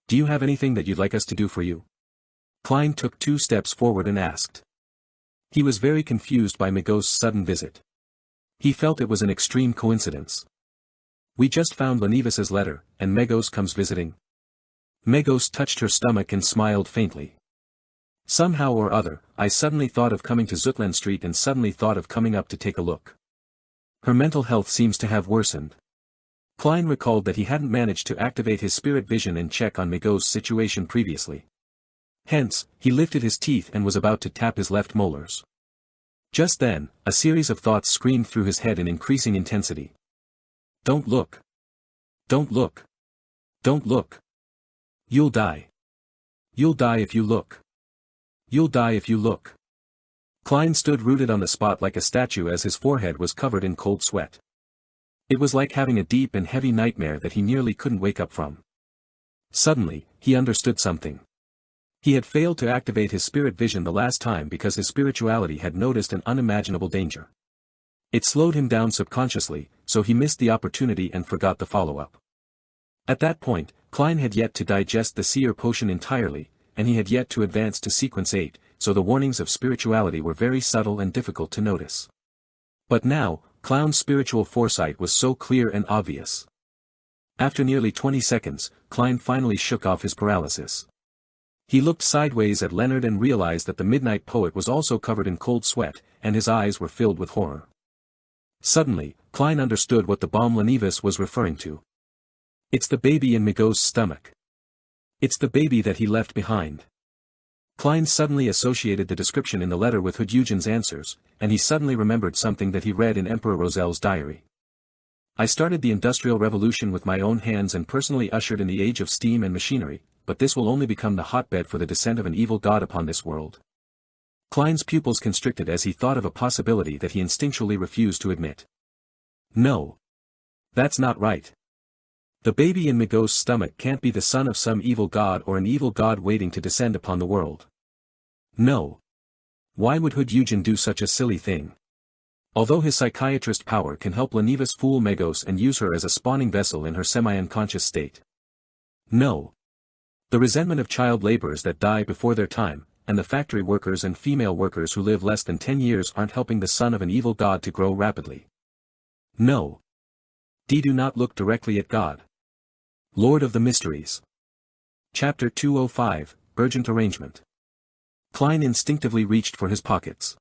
Do you have anything that you'd like us to do for you?" Klein took 2 steps forward and asked. He was very confused by Megos' sudden visit. He felt it was an extreme coincidence. "We just found Lenevis's letter, and Megos comes visiting." Megos touched her stomach and smiled faintly. "Somehow or other, I suddenly thought of coming to Zutland Street and suddenly thought of coming up to take a look. Her mental health seems to have worsened." Klein recalled that he hadn't managed to activate his spirit vision and check on Megos' situation previously. Hence, he lifted his teeth and was about to tap his left molars. Just then, a series of thoughts screamed through his head in increasing intensity. "Don't look. Don't look. Don't look. You'll die. You'll die if you look. You'll die if you look." Klein stood rooted on the spot like a statue as his forehead was covered in cold sweat. It was like having a deep and heavy nightmare that he nearly couldn't wake up from. Suddenly, he understood something. He had failed to activate his spirit vision the last time because his spirituality had noticed an unimaginable danger. It slowed him down subconsciously, so he missed the opportunity and forgot the follow-up. At that point, Klein had yet to digest the seer potion entirely, and he had yet to advance to sequence 8, so the warnings of spirituality were very subtle and difficult to notice. But now, Clown's spiritual foresight was so clear and obvious. After nearly 20 seconds, Klein finally shook off his paralysis. He looked sideways at Leonard and realized that the midnight poet was also covered in cold sweat, and his eyes were filled with horror. Suddenly, Klein understood what the bomb Lenivus was referring to. It's the baby in Migos' stomach. It's the baby that he left behind. Klein suddenly associated the description in the letter with Hudyugen's answers, and he suddenly remembered something that he read in Emperor Rosel's diary. I started the Industrial Revolution with my own hands and personally ushered in the age of steam and machinery, but this will only become the hotbed for the descent of an evil god upon this world. Klein's pupils constricted as he thought of a possibility that he instinctually refused to admit. No. That's not right. The baby in Migos' stomach can't be the son of some evil god or an evil god waiting to descend upon the world. No. Why would Hudyugen do such a silly thing? Although his psychiatrist power can help Lenivus fool Migos and use her as a spawning vessel in her semi-unconscious state. No. The resentment of child laborers that die before their time, and the factory workers and female workers who live less than 10 years aren't helping the son of an evil god to grow rapidly. No. Do not look directly at God. Lord of the Mysteries. Chapter 205, Urgent Arrangement. Klein instinctively reached for his pockets.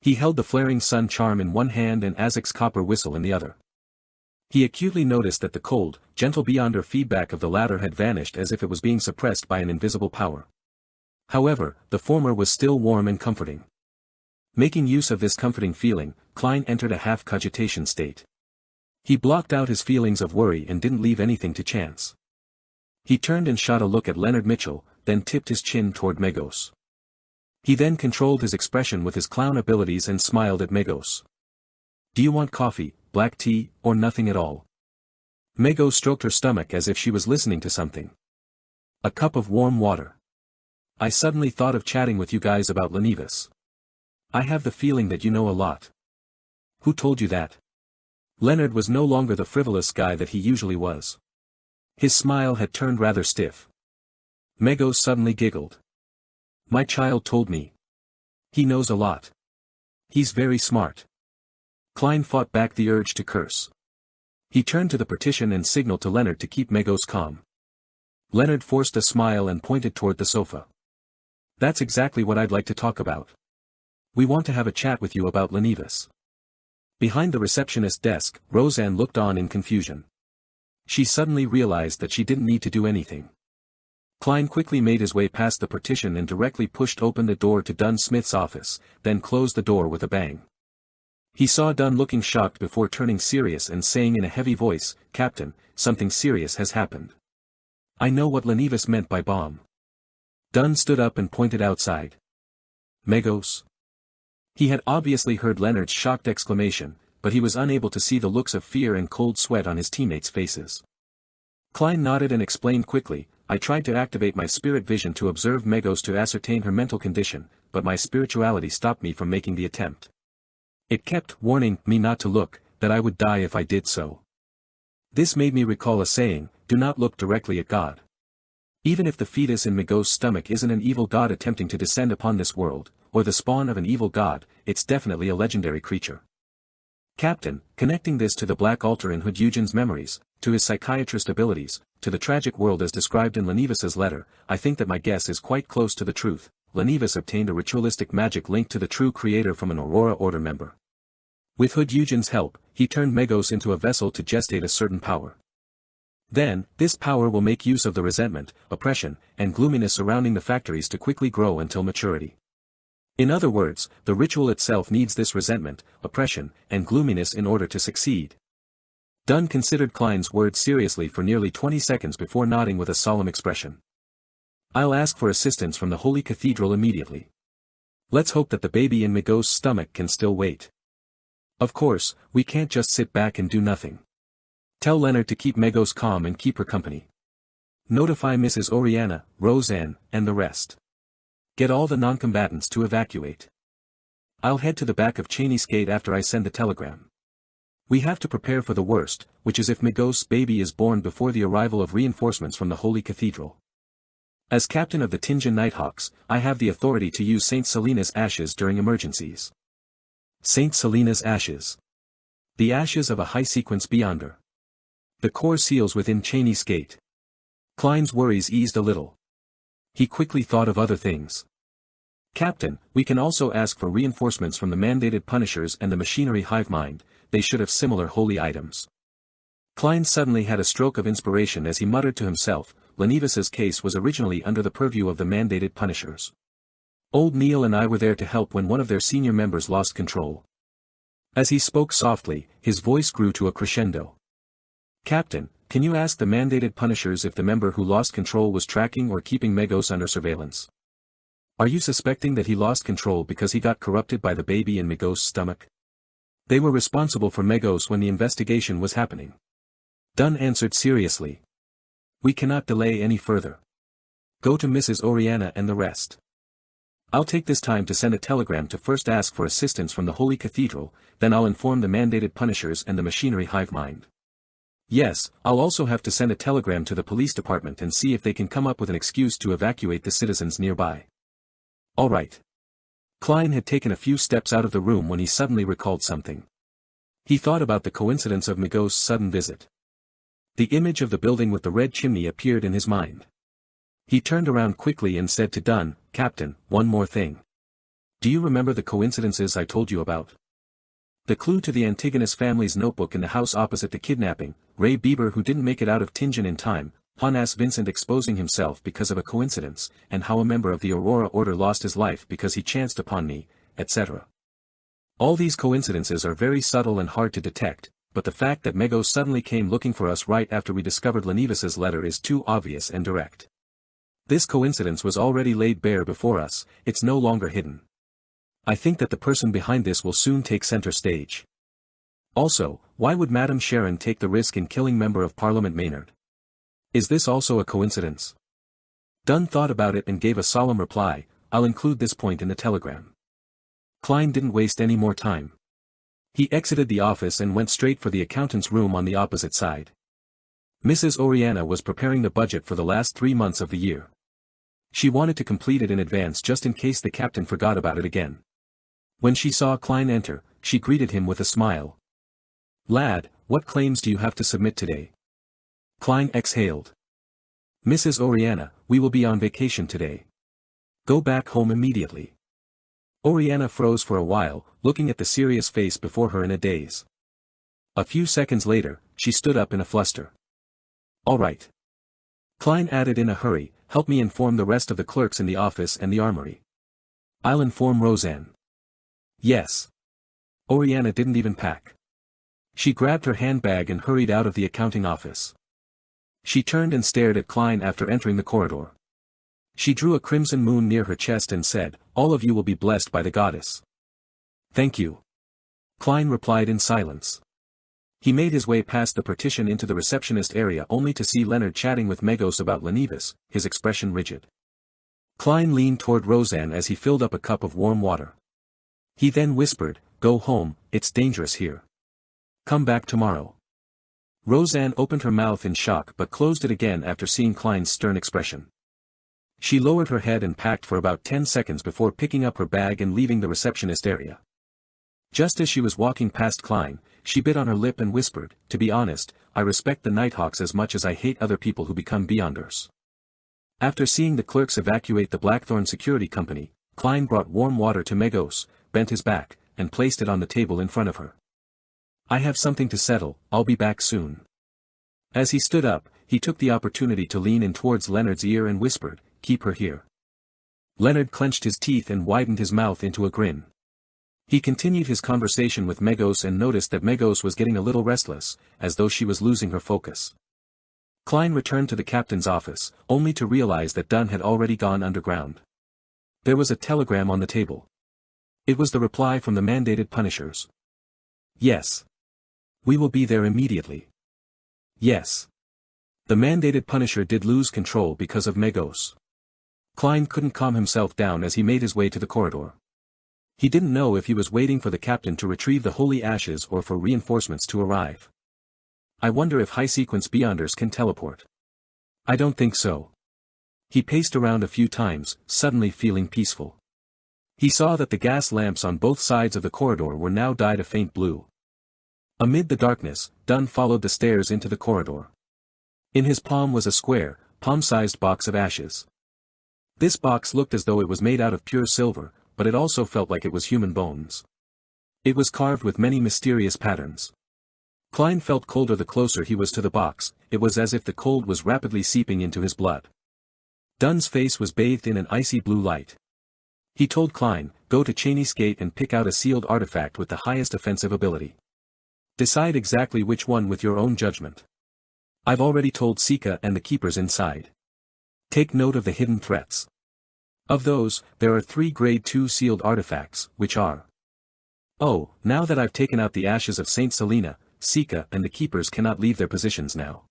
He held the flaring sun charm in one hand and Azek's copper whistle in the other. He acutely noticed that the cold, gentle beyonder feedback of the latter had vanished as if it was being suppressed by an invisible power. However, the former was still warm and comforting. Making use of this comforting feeling, Klein entered a half-cogitation state. He blocked out his feelings of worry and didn't leave anything to chance. He turned and shot a look at Leonard Mitchell, then tipped his chin toward Migos. He then controlled his expression with his clown abilities and smiled at Migos. Do you want coffee, black tea, or nothing at all? Migos stroked her stomach as if she was listening to something. A cup of warm water. I suddenly thought of chatting with you guys about Lenivus. I have the feeling that you know a lot. Who told you that? Leonard was no longer the frivolous guy that he usually was. His smile had turned rather stiff. Migos suddenly giggled. My child told me. He knows a lot. He's very smart. Klein fought back the urge to curse. He turned to the partition and signaled to Leonard to keep Migos calm. Leonard forced a smile and pointed toward the sofa. That's exactly what I'd like to talk about. We want to have a chat with you about Lenivus. Behind the receptionist's desk, Roseanne looked on in confusion. She suddenly realized that she didn't need to do anything. Klein quickly made his way past the partition and directly pushed open the door to Dunn Smith's office, then closed the door with a bang. He saw Dunn looking shocked before turning serious and saying in a heavy voice, Captain, something serious has happened. I know what Lenivus meant by bomb. Dunn stood up and pointed outside. Migos. He had obviously heard Leonard's shocked exclamation, but he was unable to see the looks of fear and cold sweat on his teammates' faces. Klein nodded and explained quickly, I tried to activate my spirit vision to observe Migos to ascertain her mental condition, but my spirituality stopped me from making the attempt. It kept warning me not to look, that I would die if I did so. This made me recall a saying, do not look directly at God. Even if the fetus in Migos' stomach isn't an evil god attempting to descend upon this world, or the spawn of an evil god, it's definitely a legendary creature. Captain, connecting this to the black altar in Hudyugen's memories, to his psychiatrist abilities, to the tragic world as described in Lenivus's letter, I think that my guess is quite close to the truth. Lenivus obtained a ritualistic magic link to the true creator from an Aurora Order member. With Hudyugen's help, he turned Migos into a vessel to gestate a certain power. Then, this power will make use of the resentment, oppression, and gloominess surrounding the factories to quickly grow until maturity. In other words, the ritual itself needs this resentment, oppression, and gloominess in order to succeed. Dunn considered Klein's words seriously for nearly 20 seconds before nodding with a solemn expression. I'll ask for assistance from the Holy Cathedral immediately. Let's hope that the baby in Migos' stomach can still wait. Of course, we can't just sit back and do nothing. Tell Leonard to keep Migos calm and keep her company. Notify Mrs. Oriana, Roseanne, and the rest. Get all the non-combatants to evacuate. I'll head to the back of Cheney's gate after I send the telegram. We have to prepare for the worst, which is if Migos' baby is born before the arrival of reinforcements from the Holy Cathedral. As captain of the Tinjan Nighthawks, I have the authority to use St. Selena's ashes during emergencies. St. Selena's ashes. The ashes of a high-sequence beyonder. The core seals within Cheney's gate. Klein's worries eased a little. He quickly thought of other things. Captain, we can also ask for reinforcements from the mandated Punishers and the machinery hive mind. They should have similar holy items. Klein suddenly had a stroke of inspiration as he muttered to himself, Lenivis's case was originally under the purview of the mandated Punishers. Old Neil and I were there to help when one of their senior members lost control. As he spoke softly, his voice grew to a crescendo. Captain, can you ask the mandated Punishers if the member who lost control was tracking or keeping Megos under surveillance? Are you suspecting that he lost control because he got corrupted by the baby in Megos' stomach? They were responsible for Megos when the investigation was happening. Dunn answered seriously. We cannot delay any further. Go to Mrs. Oriana and the rest. I'll take this time to send a telegram to first ask for assistance from the Holy Cathedral, then I'll inform the mandated Punishers and the machinery hive mind. Yes, I'll also have to send a telegram to the police department and see if they can come up with an excuse to evacuate the citizens nearby. All right. Klein had taken a few steps out of the room when he suddenly recalled something. He thought about the coincidence of Migos' sudden visit. The image of the building with the red chimney appeared in his mind. He turned around quickly and said to Dunn, Captain, one more thing. Do you remember the coincidences I told you about? The clue to the Antigonus family's notebook in the house opposite the kidnapping, Ray Bieber who didn't make it out of Tinjan in time, Hanas Vincent exposing himself because of a coincidence, and how a member of the Aurora Order lost his life because he chanced upon me, etc. All these coincidences are very subtle and hard to detect, but the fact that Megos suddenly came looking for us right after we discovered Lenivis's letter is too obvious and direct. This coincidence was already laid bare before us, it's no longer hidden. I think that the person behind this will soon take center stage. Also, why would Madame Sharon take the risk in killing Member of Parliament Maynard? Is this also a coincidence? Dunn thought about it and gave a solemn reply, I'll include this point in the telegram. Klein didn't waste any more time. He exited the office and went straight for the accountant's room on the opposite side. Mrs. Oriana was preparing the budget for the last 3 months of the year. She wanted to complete it in advance just in case the captain forgot about it again. When she saw Klein enter, she greeted him with a smile. Lad, what claims do you have to submit today? Klein exhaled. Mrs. Oriana, we will be on vacation today. Go back home immediately. Oriana froze for a while, looking at the serious face before her in a daze. A few seconds later, she stood up in a fluster. All right. Klein added in a hurry, help me inform the rest of the clerks in the office and the armory. I'll inform Roseanne. Yes. Oriana didn't even pack. She grabbed her handbag and hurried out of the accounting office. She turned and stared at Klein after entering the corridor. She drew a crimson moon near her chest and said, all of you will be blessed by the goddess. Thank you. Klein replied in silence. He made his way past the partition into the receptionist area only to see Leonard chatting with Megos about Lenivis, his expression rigid. Klein leaned toward Roseanne as he filled up a cup of warm water. He then whispered, go home, it's dangerous here. Come back tomorrow. Roseanne opened her mouth in shock but closed it again after seeing Klein's stern expression. She lowered her head and packed for about 10 seconds before picking up her bag and leaving the receptionist area. Just as she was walking past Klein, she bit on her lip and whispered, to be honest, I respect the Nighthawks as much as I hate other people who become Beyonders. After seeing the clerks evacuate the Blackthorn Security Company, Klein brought warm water to Megos, bent his back, and placed it on the table in front of her. I have something to settle, I'll be back soon. As he stood up, he took the opportunity to lean in towards Leonard's ear and whispered, keep her here. Leonard clenched his teeth and widened his mouth into a grin. He continued his conversation with Megos and noticed that Megos was getting a little restless, as though she was losing her focus. Klein returned to the captain's office, only to realize that Dunn had already gone underground. There was a telegram on the table. It was the reply from the mandated Punishers. Yes. We will be there immediately. Yes. The mandated Punisher did lose control because of Megos. Klein couldn't calm himself down as he made his way to the corridor. He didn't know if he was waiting for the captain to retrieve the holy ashes or for reinforcements to arrive. I wonder if high-sequence Beyonders can teleport. I don't think so. He paced around a few times, suddenly feeling peaceful. He saw that the gas lamps on both sides of the corridor were now dyed a faint blue. Amid the darkness, Dunn followed the stairs into the corridor. In his palm was a square, palm-sized box of ashes. This box looked as though it was made out of pure silver, but it also felt like it was human bones. It was carved with many mysterious patterns. Klein felt colder the closer he was to the box. It was as if the cold was rapidly seeping into his blood. Dunn's face was bathed in an icy blue light. He told Klein, "Go to Cheney's gate and pick out a sealed artifact with the highest offensive ability. Decide exactly which one with your own judgment. I've already told Sika and the keepers inside. Take note of the hidden threats. Of those, there are 3 grade 2 sealed artifacts, which are... Oh, now that I've taken out the ashes of Saint Selena, Sika and the keepers cannot leave their positions now."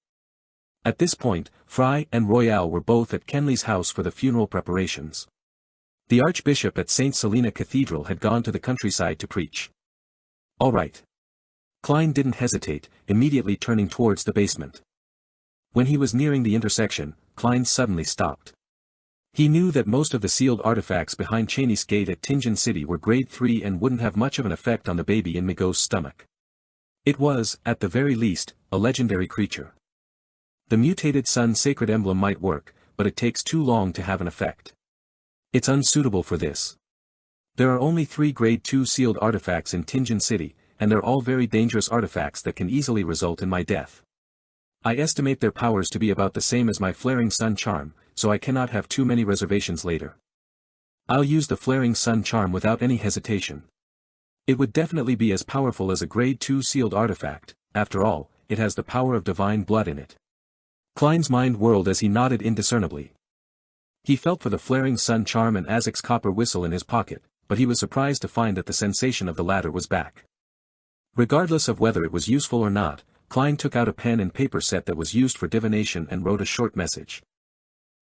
At this point, Fry and Royale were both at Kenley's house for the funeral preparations. The Archbishop at Saint Selena Cathedral had gone to the countryside to preach. "All right." Klein didn't hesitate, immediately turning towards the basement. When he was nearing the intersection, Klein suddenly stopped. He knew that most of the sealed artifacts behind Cheney's gate at Tingen City were grade 3 and wouldn't have much of an effect on the baby in Migos' stomach. It was, at the very least, a legendary creature. The mutated sun sacred emblem might work, but it takes too long to have an effect. It's unsuitable for this. There are only 3 grade 2 sealed artifacts in Tingen City, and they're all very dangerous artifacts that can easily result in my death. I estimate their powers to be about the same as my Flaring Sun charm, so I cannot have too many reservations later. I'll use the Flaring Sun charm without any hesitation. It would definitely be as powerful as a grade 2 sealed artifact. After all, it has the power of divine blood in it. Klein's mind whirled as he nodded indiscernibly. He felt for the Flaring Sun charm and Azek's copper whistle in his pocket, but he was surprised to find that the sensation of the latter was back. Regardless of whether it was useful or not, Klein took out a pen and paper set that was used for divination and wrote a short message.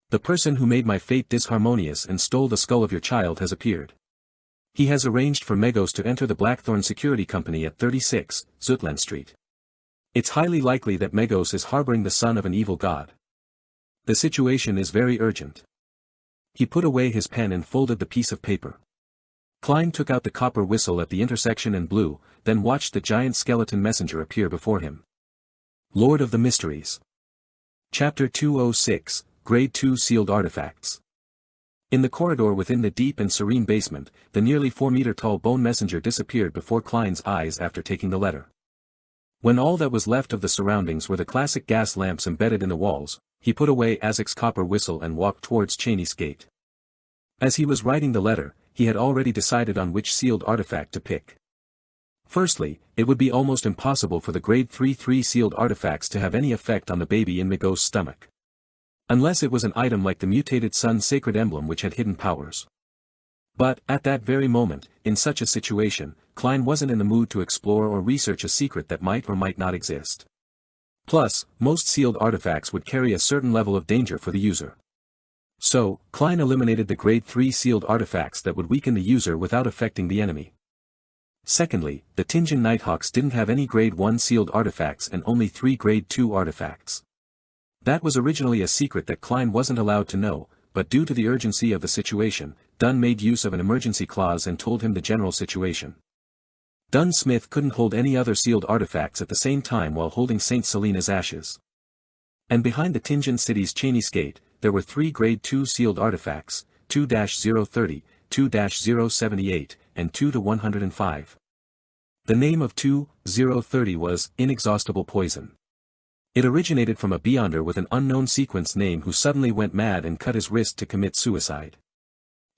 "The person who made my fate disharmonious and stole the skull of your child has appeared. He has arranged for Megos to enter the Blackthorn Security Company at 36, Zutland Street. It's highly likely that Megos is harboring the son of an evil god. The situation is very urgent." He put away his pen and folded the piece of paper. Klein took out the copper whistle at the intersection and blew, then watched the giant skeleton messenger appear before him. Lord of the Mysteries. Chapter 206, Grade 2 Sealed Artifacts. In the corridor within the deep and serene basement, the nearly 4-meter-tall bone messenger disappeared before Klein's eyes after taking the letter. When all that was left of the surroundings were the classic gas lamps embedded in the walls, he put away Azek's copper whistle and walked towards Cheney's gate. As he was writing the letter, he had already decided on which sealed artifact to pick. Firstly, it would be almost impossible for the grade 3 sealed artifacts to have any effect on the baby in Migos' stomach. Unless it was an item like the mutated sun sacred emblem which had hidden powers. But, at that very moment, in such a situation, Klein wasn't in the mood to explore or research a secret that might or might not exist. Plus, most sealed artifacts would carry a certain level of danger for the user. So, Klein eliminated the grade 3 sealed artifacts that would weaken the user without affecting the enemy. Secondly, the Tingen Nighthawks didn't have any grade 1 sealed artifacts and only 3 grade 2 artifacts. That was originally a secret that Klein wasn't allowed to know, but due to the urgency of the situation, Dunn made use of an emergency clause and told him the general situation. Dunn Smith couldn't hold any other sealed artifacts at the same time while holding St. Selena's ashes. And behind the Tingen City's Cheney's gate, there were 3 grade 2 sealed artifacts, 2-030, 2-078, and 2-105. The name of 2-030 was Inexhaustible Poison. It originated from a Beyonder with an unknown sequence name who suddenly went mad and cut his wrist to commit suicide.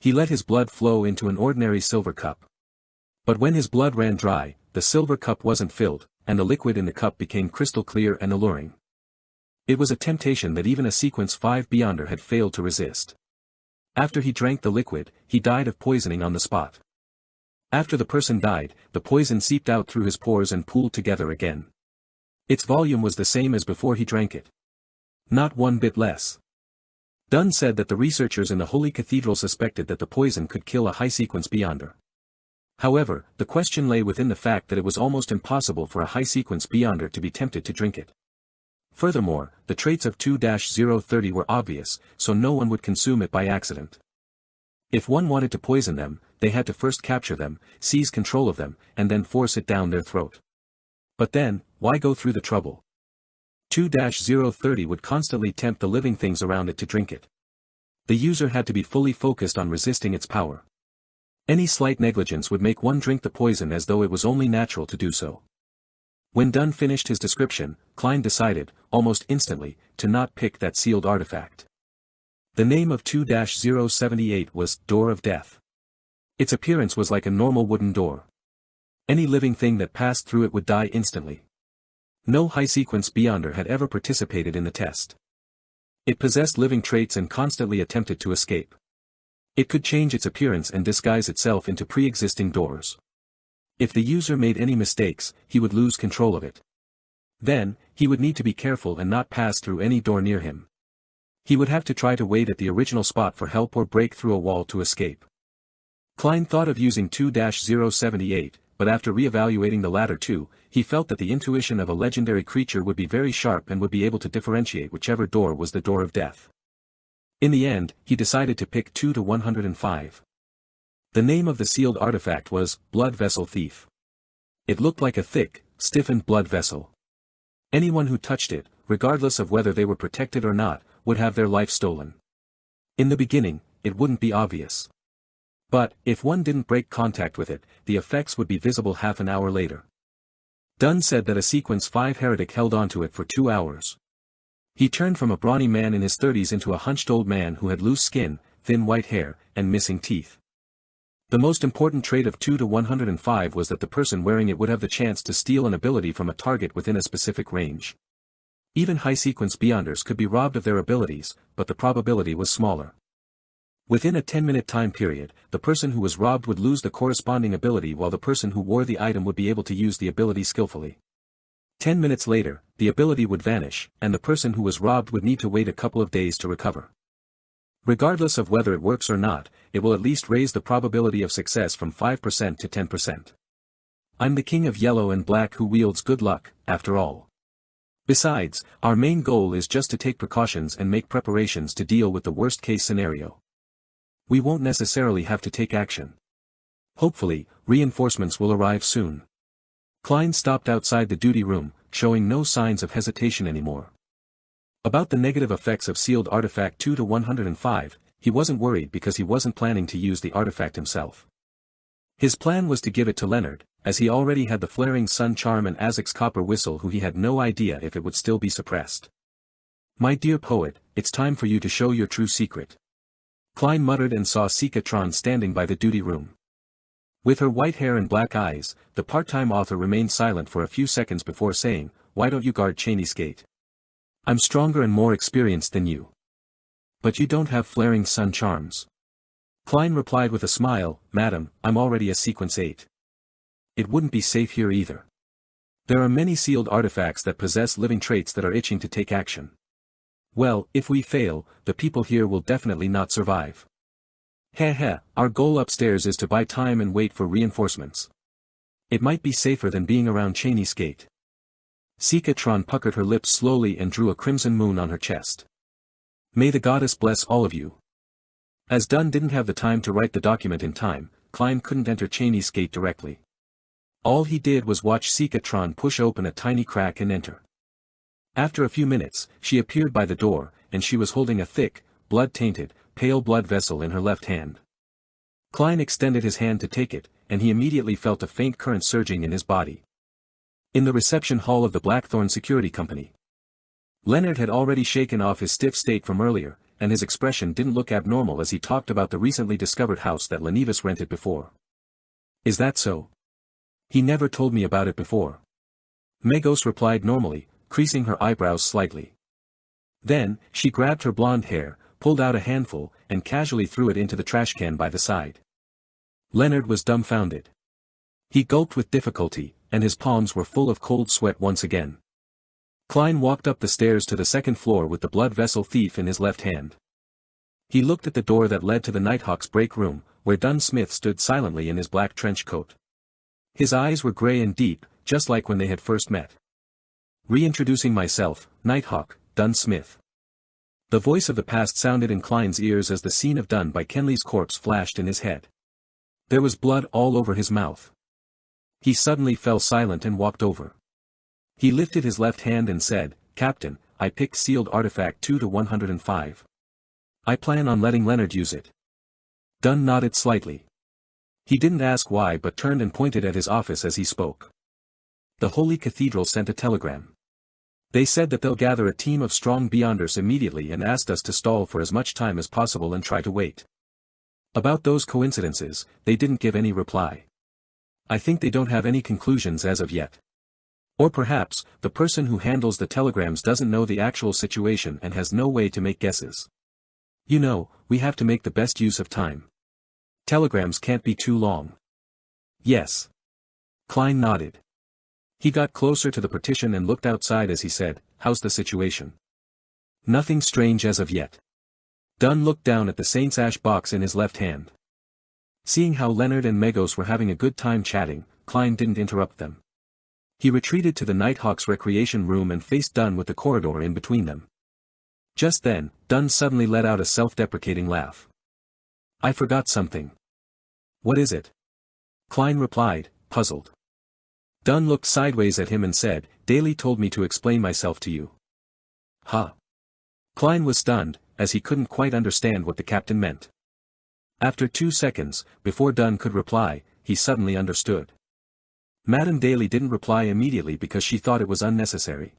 He let his blood flow into an ordinary silver cup. But when his blood ran dry, the silver cup wasn't filled, and the liquid in the cup became crystal clear and alluring. It was a temptation that even a sequence 5 Beyonder had failed to resist. After he drank the liquid, he died of poisoning on the spot. After the person died, the poison seeped out through his pores and pooled together again. Its volume was the same as before he drank it. Not one bit less. Dunn said that the researchers in the Holy Cathedral suspected that the poison could kill a high-sequence beyonder. However, the question lay within the fact that it was almost impossible for a high-sequence beyonder to be tempted to drink it. Furthermore, the traits of 2-030 were obvious, so no one would consume it by accident. If one wanted to poison them, they had to first capture them, seize control of them, and then force it down their throat. But then, why go through the trouble? 2-030 would constantly tempt the living things around it to drink it. The user had to be fully focused on resisting its power. Any slight negligence would make one drink the poison as though it was only natural to do so. When Dunn finished his description, Klein decided, almost instantly, to not pick that sealed artifact. The name of 2-078 was Door of Death. Its appearance was like a normal wooden door. Any living thing that passed through it would die instantly. No high-sequence beyonder had ever participated in the test. It possessed living traits and constantly attempted to escape. It could change its appearance and disguise itself into pre-existing doors. If the user made any mistakes, he would lose control of it. Then, he would need to be careful and not pass through any door near him. He would have to try to wait at the original spot for help or break through a wall to escape. Klein thought of using 2-078, but after re-evaluating the latter two, he felt that the intuition of a legendary creature would be very sharp and would be able to differentiate whichever door was the door of death. In the end, he decided to pick 2-105. The name of the sealed artifact was Blood Vessel Thief. It looked like a thick, stiffened blood vessel. Anyone who touched it, regardless of whether they were protected or not, would have their life stolen. In the beginning, it wouldn't be obvious. But, if one didn't break contact with it, the effects would be visible half an hour later. Dunn said that a Sequence 5 heretic held onto it for 2 hours. He turned from a brawny man in his 30s into a hunched old man who had loose skin, thin white hair, and missing teeth. The most important trait of 2-105 was that the person wearing it would have the chance to steal an ability from a target within a specific range. Even high-sequence beyonders could be robbed of their abilities, but the probability was smaller. Within a 10-minute time period, the person who was robbed would lose the corresponding ability while the person who wore the item would be able to use the ability skillfully. 10 minutes later, the ability would vanish, and the person who was robbed would need to wait a couple of days to recover. Regardless of whether it works or not, it will at least raise the probability of success from 5% to 10%. I'm the king of yellow and black who wields good luck, after all. Besides, our main goal is just to take precautions and make preparations to deal with the worst-case scenario. We won't necessarily have to take action. Hopefully, reinforcements will arrive soon. Klein stopped outside the duty room, showing no signs of hesitation anymore. About the negative effects of sealed artifact 2-105, he wasn't worried because he wasn't planning to use the artifact himself. His plan was to give it to Leonard, as he already had the flaring sun charm and Azek's copper whistle who he had no idea if it would still be suppressed. My dear poet, it's time for you to show your true secret. Klein muttered and saw Sikatron standing by the duty room. With her white hair and black eyes, the part-time author remained silent for a few seconds before saying, "Why don't you guard Cheney's gate? I'm stronger and more experienced than you. But you don't have flaring sun charms." Klein replied with a smile, "Madam, I'm already a Sequence 8. It wouldn't be safe here either. There are many sealed artifacts that possess living traits that are itching to take action. Well, if we fail, the people here will definitely not survive. Heh, our goal upstairs is to buy time and wait for reinforcements. It might be safer than being around Cheney's gate." Sikatron puckered her lips slowly and drew a crimson moon on her chest. "May the goddess bless all of you." As Dunn didn't have the time to write the document in time, Klein couldn't enter Cheney's gate directly. All he did was watch Sikatron push open a tiny crack and enter. After a few minutes, she appeared by the door, and she was holding a thick, blood-tainted, pale blood vessel in her left hand. Klein extended his hand to take it, and he immediately felt a faint current surging in his body. In the reception hall of the Blackthorn Security Company. Leonard had already shaken off his stiff state from earlier, and his expression didn't look abnormal as he talked about the recently discovered house that Lenivus rented before. "Is that so? He never told me about it before." Megos replied normally, creasing her eyebrows slightly. Then, she grabbed her blonde hair, pulled out a handful, and casually threw it into the trash can by the side. Leonard was dumbfounded. He gulped with difficulty, and his palms were full of cold sweat once again. Klein walked up the stairs to the second floor with the blood vessel thief in his left hand. He looked at the door that led to the Nighthawk's break room, where Dunn Smith stood silently in his black trench coat. His eyes were gray and deep, just like when they had first met. Reintroducing myself, Nighthawk, Dunn Smith. The voice of the past sounded in Klein's ears as the scene of Dunn by Kenley's corpse flashed in his head. There was blood all over his mouth. He suddenly fell silent and walked over. He lifted his left hand and said, "Captain, I picked sealed artifact 2-105. I plan on letting Leonard use it." Dunn nodded slightly. He didn't ask why but turned and pointed at his office as he spoke. "The Holy Cathedral sent a telegram. They said that they'll gather a team of strong Beyonders immediately and asked us to stall for as much time as possible and try to wait. About those coincidences, they didn't give any reply. I think they don't have any conclusions as of yet. Or perhaps, the person who handles the telegrams doesn't know the actual situation and has no way to make guesses. You know, we have to make the best use of time. Telegrams can't be too long." "Yes." Klein nodded. He got closer to the partition and looked outside as he said, "How's the situation?" "Nothing strange as of yet." Dunn looked down at the Saint's ash box in his left hand. Seeing how Leonard and Megos were having a good time chatting, Klein didn't interrupt them. He retreated to the Nighthawk's recreation room and faced Dunn with the corridor in between them. Just then, Dunn suddenly let out a self-deprecating laugh. "I forgot something." "What is it?" Klein replied, puzzled. Dunn looked sideways at him and said, "Daly told me to explain myself to you." "Huh?" Klein was stunned, as he couldn't quite understand what the captain meant. After 2 seconds, before Dunn could reply, he suddenly understood. Madame Daly didn't reply immediately because she thought it was unnecessary.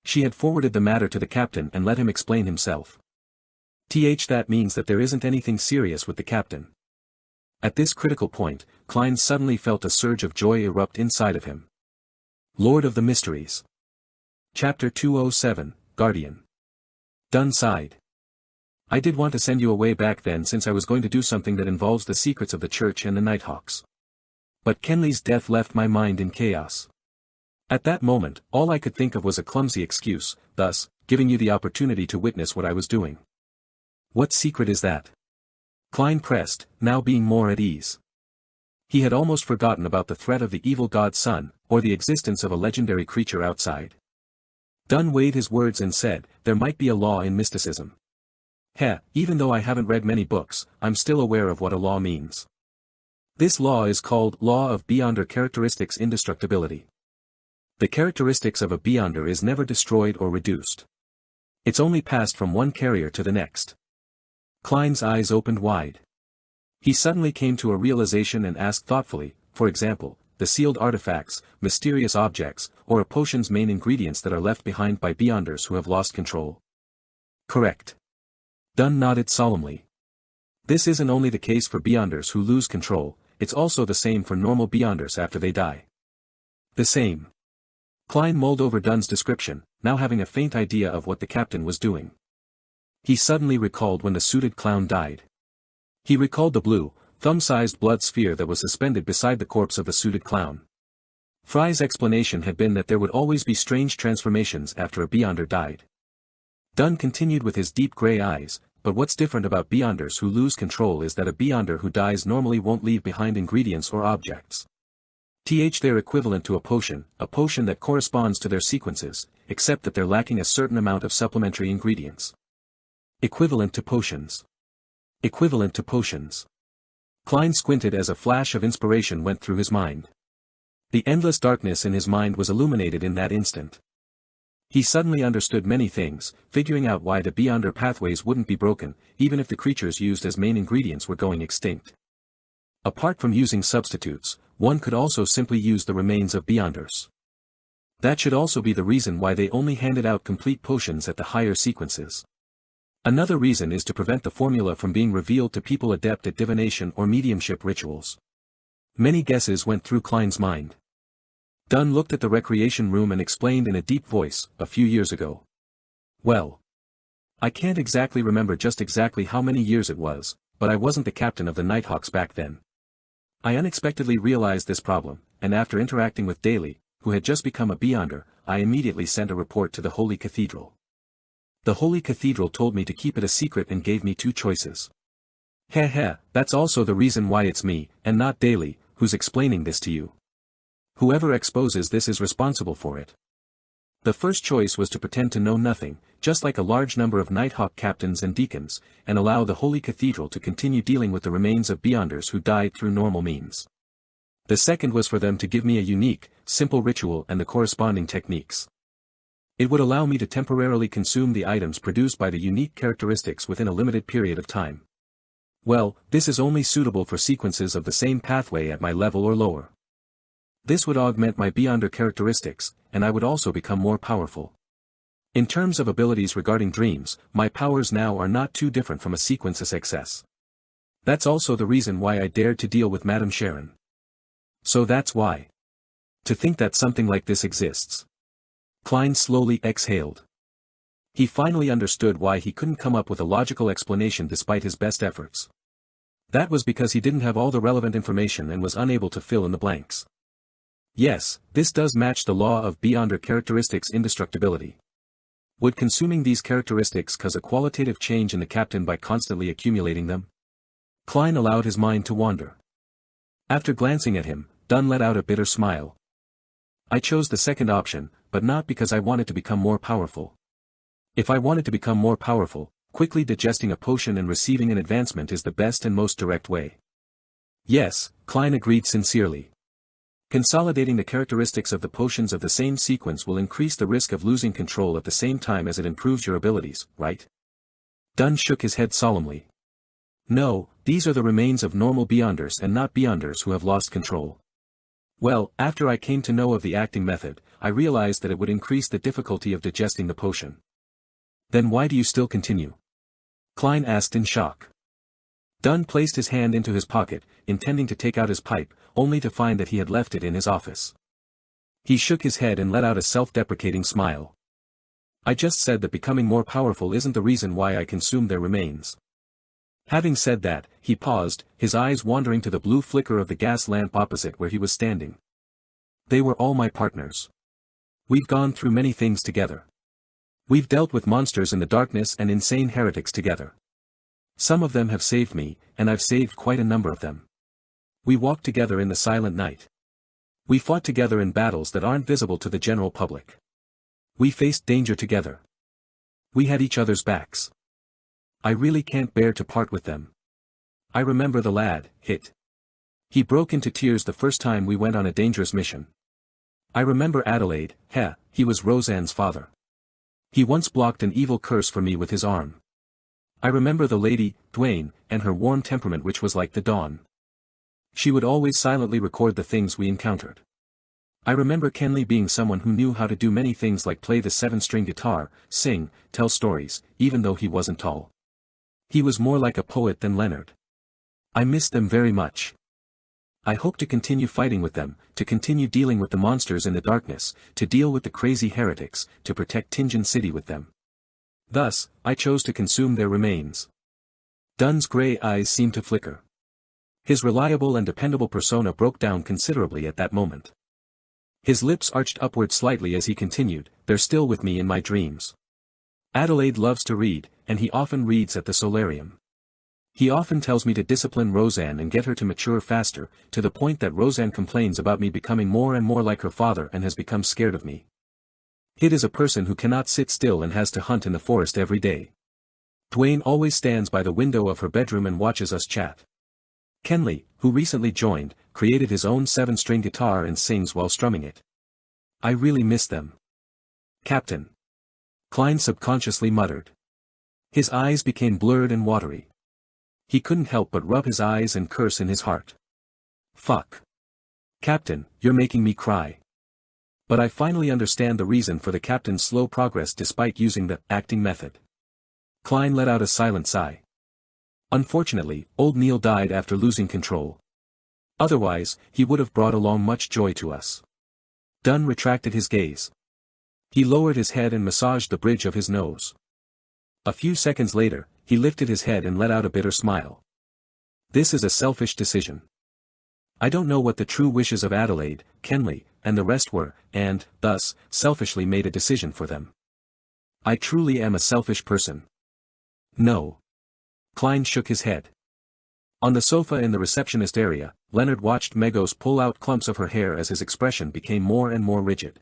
She had forwarded the matter to the captain and let him explain himself. That means that there isn't anything serious with the captain. At this critical point, Klein suddenly felt a surge of joy erupt inside of him. Lord of the Mysteries. Chapter 207, Guardian. Dunn sighed. "I did want to send you away back then since I was going to do something that involves the secrets of the church and the Nighthawks. But Kenley's death left my mind in chaos. At that moment, all I could think of was a clumsy excuse, thus, giving you the opportunity to witness what I was doing." "What secret is that?" Klein pressed, now being more at ease. He had almost forgotten about the threat of the evil god's son, or the existence of a legendary creature outside. Dunn weighed his words and said, "There might be a law in mysticism. Even though I haven't read many books, I'm still aware of what a law means. This law is called Law of Beyonder Characteristics Indestructibility. The characteristics of a Beyonder is never destroyed or reduced. It's only passed from one carrier to the next." Klein's eyes opened wide. He suddenly came to a realization and asked thoughtfully, "For example, the sealed artifacts, mysterious objects, or a potion's main ingredients that are left behind by Beyonders who have lost control?" "Correct." Dunn nodded solemnly. "This isn't only the case for Beyonders who lose control, it's also the same for normal Beyonders after they die." "The same." Klein mulled over Dunn's description, now having a faint idea of what the captain was doing. He suddenly recalled when the suited clown died. He recalled the blue, thumb-sized blood sphere that was suspended beside the corpse of the suited clown. Fry's explanation had been that there would always be strange transformations after a Beyonder died. Dunn continued with his deep gray eyes, "But what's different about Beyonders who lose control is that a Beyonder who dies normally won't leave behind ingredients or objects. They're equivalent to a potion that corresponds to their sequences, except that they're lacking a certain amount of supplementary ingredients." Equivalent to potions. Equivalent to potions. Klein squinted as a flash of inspiration went through his mind. The endless darkness in his mind was illuminated in that instant. He suddenly understood many things, figuring out why the Beyonder pathways wouldn't be broken, even if the creatures used as main ingredients were going extinct. Apart from using substitutes, one could also simply use the remains of Beyonders. That should also be the reason why they only handed out complete potions at the higher sequences. Another reason is to prevent the formula from being revealed to people adept at divination or mediumship rituals. Many guesses went through Klein's mind. Dunn looked at the recreation room and explained in a deep voice, "A few years ago. Well, I can't exactly remember just exactly how many years it was, but I wasn't the captain of the Nighthawks back then. I unexpectedly realized this problem, and after interacting with Daly, who had just become a Beyonder, I immediately sent a report to the Holy Cathedral. The Holy Cathedral told me to keep it a secret and gave me two choices. Heh, that's also the reason why it's me, and not Daly, who's explaining this to you. Whoever exposes this is responsible for it. The first choice was to pretend to know nothing, just like a large number of Nighthawk captains and deacons, and allow the Holy Cathedral to continue dealing with the remains of Beyonders who died through normal means. The second was for them to give me a unique, simple ritual and the corresponding techniques. It would allow me to temporarily consume the items produced by the unique characteristics within a limited period of time. Well, this is only suitable for sequences of the same pathway at my level or lower. This would augment my Beyonder characteristics, and I would also become more powerful. In terms of abilities regarding dreams, my powers now are not too different from a sequence SXS. That's also the reason why I dared to deal with Madame Sharon. So that's why. To think that something like this exists. Klein slowly exhaled. He finally understood why he couldn't come up with a logical explanation despite his best efforts. That was because he didn't have all the relevant information and was unable to fill in the blanks. Yes, this does match the law of Beyonder characteristics indestructibility. Would consuming these characteristics cause a qualitative change in the captain by constantly accumulating them? Klein allowed his mind to wander. After glancing at him, Dunn let out a bitter smile. I chose the second option, but not because I wanted to become more powerful. If I wanted to become more powerful, quickly digesting a potion and receiving an advancement is the best and most direct way. Yes, Klein agreed sincerely. Consolidating the characteristics of the potions of the same sequence will increase the risk of losing control at the same time as it improves your abilities, right? Dunn shook his head solemnly. No, these are the remains of normal Beyonders and not Beyonders who have lost control. Well, after I came to know of the acting method, I realized that it would increase the difficulty of digesting the potion. Then why do you still continue? Klein asked in shock. Dunn placed his hand into his pocket, intending to take out his pipe, only to find that he had left it in his office. He shook his head and let out a self-deprecating smile. I just said that becoming more powerful isn't the reason why I consume their remains. Having said that, he paused, his eyes wandering to the blue flicker of the gas lamp opposite where he was standing. They were all my partners. We've gone through many things together. We've dealt with monsters in the darkness and insane heretics together. Some of them have saved me, and I've saved quite a number of them. We walked together in the silent night. We fought together in battles that aren't visible to the general public. We faced danger together. We had each other's backs. I really can't bear to part with them. I remember the lad, Hit. He broke into tears the first time we went on a dangerous mission. I remember Adelaide, he was Roseanne's father. He once blocked an evil curse for me with his arm. I remember the lady, Dwayne, and her warm temperament which was like the dawn. She would always silently record the things we encountered. I remember Kenley being someone who knew how to do many things like play the 7-string guitar, sing, tell stories, even though he wasn't tall. He was more like a poet than Leonard. I missed them very much. I hope to continue fighting with them, to continue dealing with the monsters in the darkness, to deal with the crazy heretics, to protect Tinjin City with them. Thus, I chose to consume their remains. Dunn's gray eyes seemed to flicker. His reliable and dependable persona broke down considerably at that moment. His lips arched upward slightly as he continued, they're still with me in my dreams. Adelaide loves to read, and he often reads at the solarium. He often tells me to discipline Roseanne and get her to mature faster, to the point that Roseanne complains about me becoming more and more like her father and has become scared of me. Hit is a person who cannot sit still and has to hunt in the forest every day. Dwayne always stands by the window of her bedroom and watches us chat. Kenley, who recently joined, created his own 7-string guitar and sings while strumming it. I really miss them. Captain. Klein subconsciously muttered. His eyes became blurred and watery. He couldn't help but rub his eyes and curse in his heart. Fuck. Captain, you're making me cry. But I finally understand the reason for the captain's slow progress despite using the acting method. Klein let out a silent sigh. Unfortunately, old Neil died after losing control. Otherwise, he would have brought along much joy to us. Dunn retracted his gaze. He lowered his head and massaged the bridge of his nose. A few seconds later, he lifted his head and let out a bitter smile. This is a selfish decision. I don't know what the true wishes of Adelaide, Kenley, and the rest were, and, thus, selfishly made a decision for them. I truly am a selfish person. No. Klein shook his head. On the sofa in the receptionist area, Leonard watched Megos pull out clumps of her hair as his expression became more and more rigid.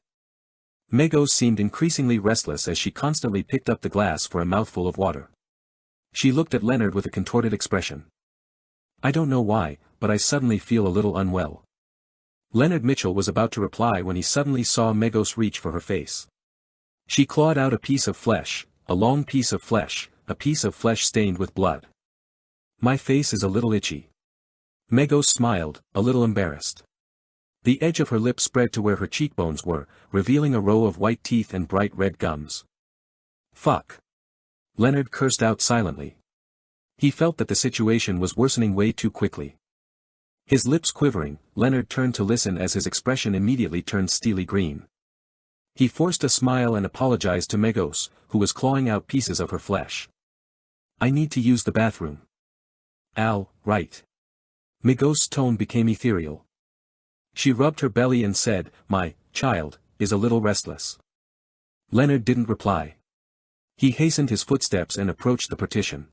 Megos seemed increasingly restless as she constantly picked up the glass for a mouthful of water. She looked at Leonard with a contorted expression. I don't know why, but I suddenly feel a little unwell. Leonard Mitchell was about to reply when he suddenly saw Megos reach for her face. She clawed out a piece of flesh, a long piece of flesh stained with blood. My face is a little itchy. Megos smiled, a little embarrassed. The edge of her lip spread to where her cheekbones were, revealing a row of white teeth and bright red gums. Fuck. Leonard cursed out silently. He felt that the situation was worsening way too quickly. His lips quivering, Leonard turned to listen as his expression immediately turned steely green. He forced a smile and apologized to Megos, who was clawing out pieces of her flesh. I need to use the bathroom. Right. Megos' tone became ethereal. She rubbed her belly and said, my child is a little restless. Leonard didn't reply. He hastened his footsteps and approached the partition.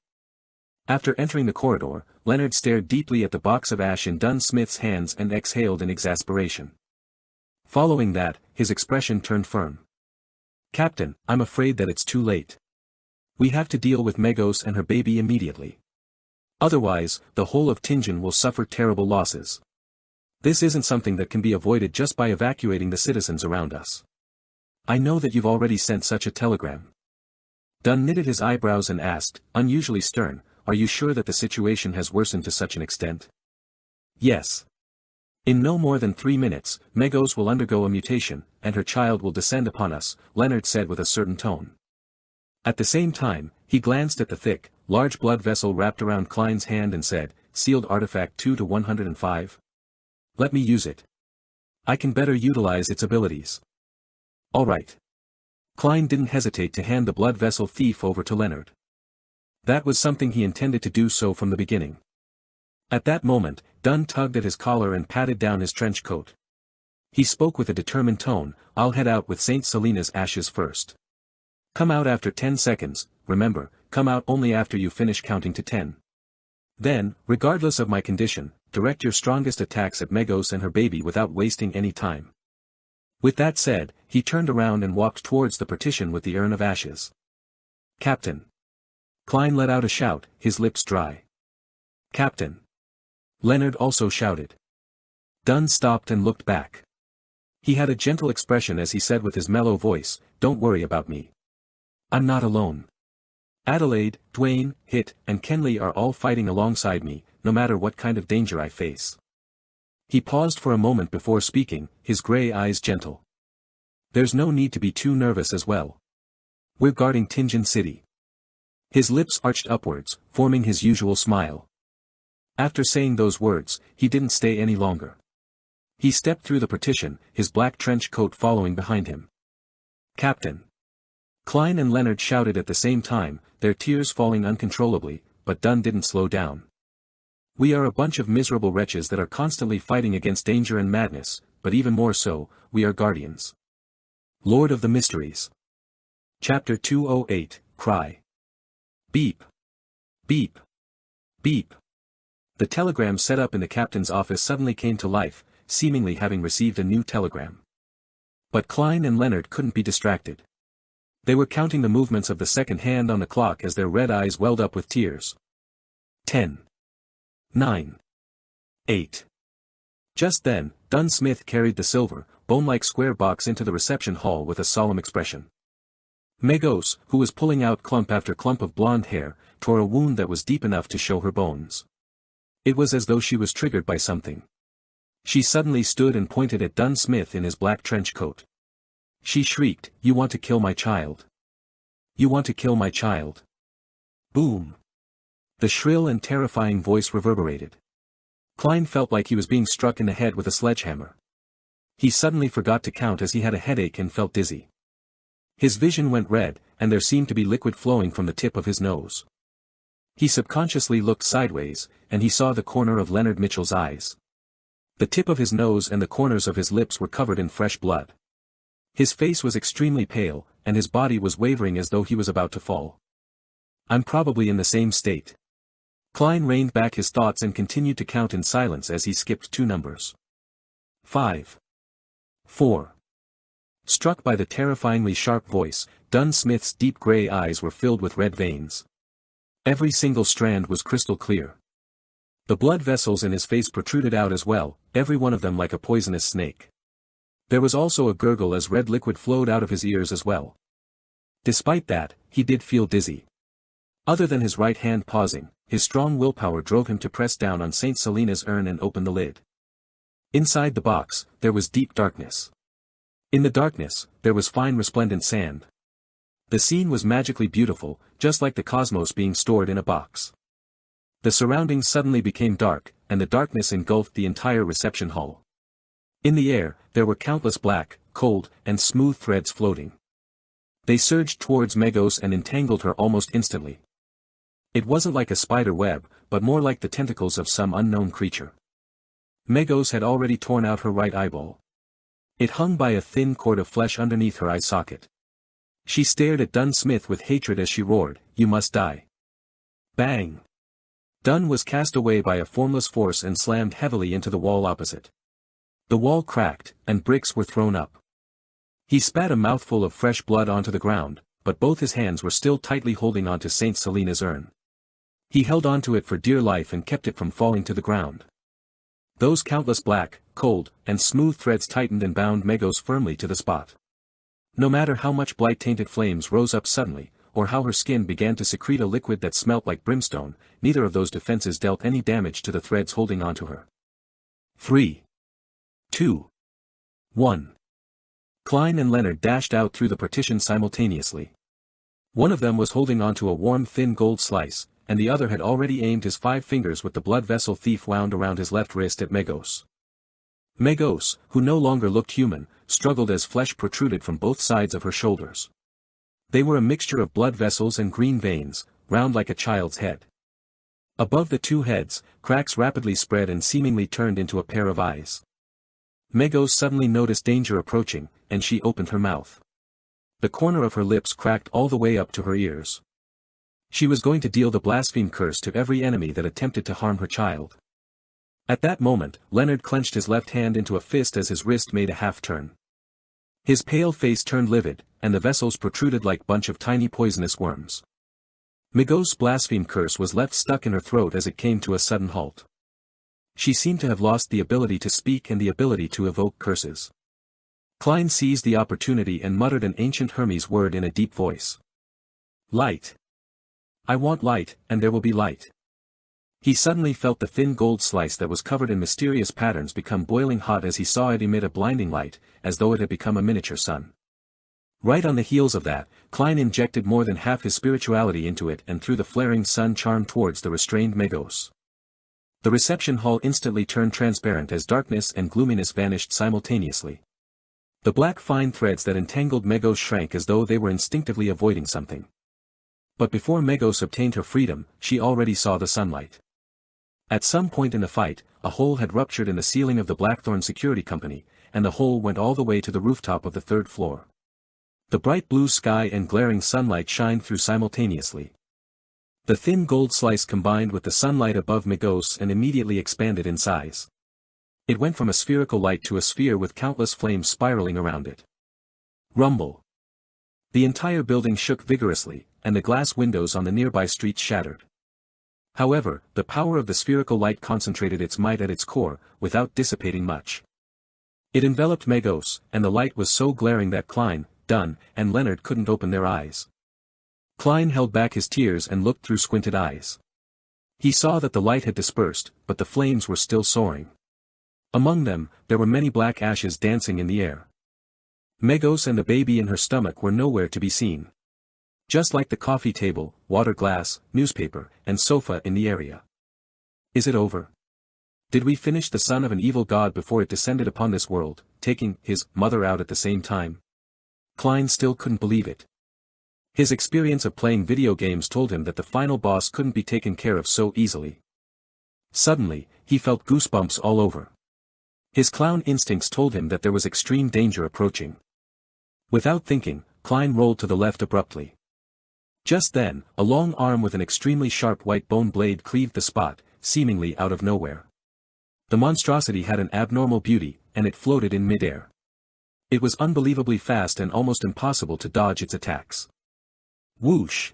After entering the corridor, Leonard stared deeply at the box of ash in Dunn Smith's hands and exhaled in exasperation. Following that, his expression turned firm. Captain, I'm afraid that it's too late. We have to deal with Megos and her baby immediately. Otherwise, the whole of Tingen will suffer terrible losses. This isn't something that can be avoided just by evacuating the citizens around us. I know that you've already sent such a telegram. Dunn knitted his eyebrows and asked, unusually stern, are you sure that the situation has worsened to such an extent? Yes. In no more than 3 minutes, Megos will undergo a mutation, and her child will descend upon us, Leonard said with a certain tone. At the same time, he glanced at the thick, large blood vessel wrapped around Klein's hand and said, sealed artifact 2-105? Let me use it. I can better utilize its abilities. All right. Klein didn't hesitate to hand the blood vessel thief over to Leonard. That was something he intended to do so from the beginning. At that moment, Dunn tugged at his collar and patted down his trench coat. He spoke with a determined tone, I'll head out with St. Selena's ashes first. Come out after 10 seconds, remember, come out only after you finish counting to 10. Then, regardless of my condition, direct your strongest attacks at Megos and her baby without wasting any time. With that said, he turned around and walked towards the partition with the urn of ashes. Captain. Klein let out a shout, his lips dry. Captain. Leonard also shouted. Dunn stopped and looked back. He had a gentle expression as he said with his mellow voice, don't worry about me. I'm not alone. Adelaide, Dwayne, Hit, and Kenley are all fighting alongside me, no matter what kind of danger I face. He paused for a moment before speaking, his gray eyes gentle. There's no need to be too nervous as well. We're guarding Tingen City. His lips arched upwards, forming his usual smile. After saying those words, he didn't stay any longer. He stepped through the partition, his black trench coat following behind him. Captain. Klein and Leonard shouted at the same time, their tears falling uncontrollably, but Dunn didn't slow down. We are a bunch of miserable wretches that are constantly fighting against danger and madness, but even more so, we are guardians. Lord of the Mysteries. Chapter 208, Cry. Beep. Beep. Beep. The telegram set up in the captain's office suddenly came to life, seemingly having received a new telegram. But Klein and Leonard couldn't be distracted. They were counting the movements of the second hand on the clock as their red eyes welled up with tears. 10. 9. 8. Just then, Dunn Smith carried the silver, bone-like square box into the reception hall with a solemn expression. Megos, who was pulling out clump after clump of blonde hair, tore a wound that was deep enough to show her bones. It was as though she was triggered by something. She suddenly stood and pointed at Dunn Smith in his black trench coat. She shrieked, You want to kill my child? You want to kill my child? Boom. The shrill and terrifying voice reverberated. Klein felt like he was being struck in the head with a sledgehammer. He suddenly forgot to count as he had a headache and felt dizzy. His vision went red, and there seemed to be liquid flowing from the tip of his nose. He subconsciously looked sideways, and he saw the corner of Leonard Mitchell's eyes. The tip of his nose and the corners of his lips were covered in fresh blood. His face was extremely pale, and his body was wavering as though he was about to fall. I'm probably in the same state. Klein reined back his thoughts and continued to count in silence as he skipped 2 numbers. 5. 4. Struck by the terrifyingly sharp voice, Dunn Smith's deep gray eyes were filled with red veins. Every single strand was crystal clear. The blood vessels in his face protruded out as well, every one of them like a poisonous snake. There was also a gurgle as red liquid flowed out of his ears as well. Despite that, he did feel dizzy. Other than his right hand pausing, his strong willpower drove him to press down on St. Selena's urn and open the lid. Inside the box, there was deep darkness. In the darkness, there was fine resplendent sand. The scene was magically beautiful, just like the cosmos being stored in a box. The surroundings suddenly became dark, and the darkness engulfed the entire reception hall. In the air, there were countless black, cold, and smooth threads floating. They surged towards Megos and entangled her almost instantly. It wasn't like a spider web, but more like the tentacles of some unknown creature. Megos had already torn out her right eyeball. It hung by a thin cord of flesh underneath her eye socket. She stared at Dunn Smith with hatred as she roared, "You must die." Bang! Dunn was cast away by a formless force and slammed heavily into the wall opposite. The wall cracked, and bricks were thrown up. He spat a mouthful of fresh blood onto the ground, but both his hands were still tightly holding onto St. Selena's urn. He held onto it for dear life and kept it from falling to the ground. Those countless black, cold, and smooth threads tightened and bound Megos firmly to the spot. No matter how much blight-tainted flames rose up suddenly, or how her skin began to secrete a liquid that smelt like brimstone, neither of those defenses dealt any damage to the threads holding onto her. 3. 2. 1. Klein and Leonard dashed out through the partition simultaneously. One of them was holding onto a warm thin gold slice, and the other had already aimed his 5 fingers with the blood vessel thief wound around his left wrist at Megos. Megos, who no longer looked human, struggled as flesh protruded from both sides of her shoulders. They were a mixture of blood vessels and green veins, round like a child's head. Above the 2 heads, cracks rapidly spread and seemingly turned into a pair of eyes. Megos suddenly noticed danger approaching, and she opened her mouth. The corner of her lips cracked all the way up to her ears. She was going to deal the blaspheme curse to every enemy that attempted to harm her child. At that moment, Leonard clenched his left hand into a fist as his wrist made a half-turn. His pale face turned livid, and the vessels protruded like bunch of tiny poisonous worms. Megos' blaspheme curse was left stuck in her throat as it came to a sudden halt. She seemed to have lost the ability to speak and the ability to evoke curses. Klein seized the opportunity and muttered an ancient Hermes word in a deep voice. Light. I want light, and there will be light. He suddenly felt the thin gold slice that was covered in mysterious patterns become boiling hot as he saw it emit a blinding light, as though it had become a miniature sun. Right on the heels of that, Klein injected more than half his spirituality into it and threw the flaring sun charm towards the restrained Megos. The reception hall instantly turned transparent as darkness and gloominess vanished simultaneously. The black fine threads that entangled Megos shrank as though they were instinctively avoiding something. But before Megos obtained her freedom, she already saw the sunlight. At some point in the fight, a hole had ruptured in the ceiling of the Blackthorn Security Company, and the hole went all the way to the rooftop of the 3rd floor. The bright blue sky and glaring sunlight shined through simultaneously. The thin gold slice combined with the sunlight above Megos and immediately expanded in size. It went from a spherical light to a sphere with countless flames spiraling around it. Rumble. The entire building shook vigorously, and the glass windows on the nearby streets shattered. However, the power of the spherical light concentrated its might at its core, without dissipating much. It enveloped Megos, and the light was so glaring that Klein, Dunn, and Leonard couldn't open their eyes. Klein held back his tears and looked through squinted eyes. He saw that the light had dispersed, but the flames were still soaring. Among them, there were many black ashes dancing in the air. Megos and the baby in her stomach were nowhere to be seen. Just like the coffee table, water glass, newspaper, and sofa in the area. Is it over? Did we finish the son of an evil god before it descended upon this world, taking his mother out at the same time? Klein still couldn't believe it. His experience of playing video games told him that the final boss couldn't be taken care of so easily. Suddenly, he felt goosebumps all over. His clown instincts told him that there was extreme danger approaching. Without thinking, Klein rolled to the left abruptly. Just then, a long arm with an extremely sharp white bone blade cleaved the spot, seemingly out of nowhere. The monstrosity had an abnormal beauty, and it floated in midair. It was unbelievably fast and almost impossible to dodge its attacks. Whoosh!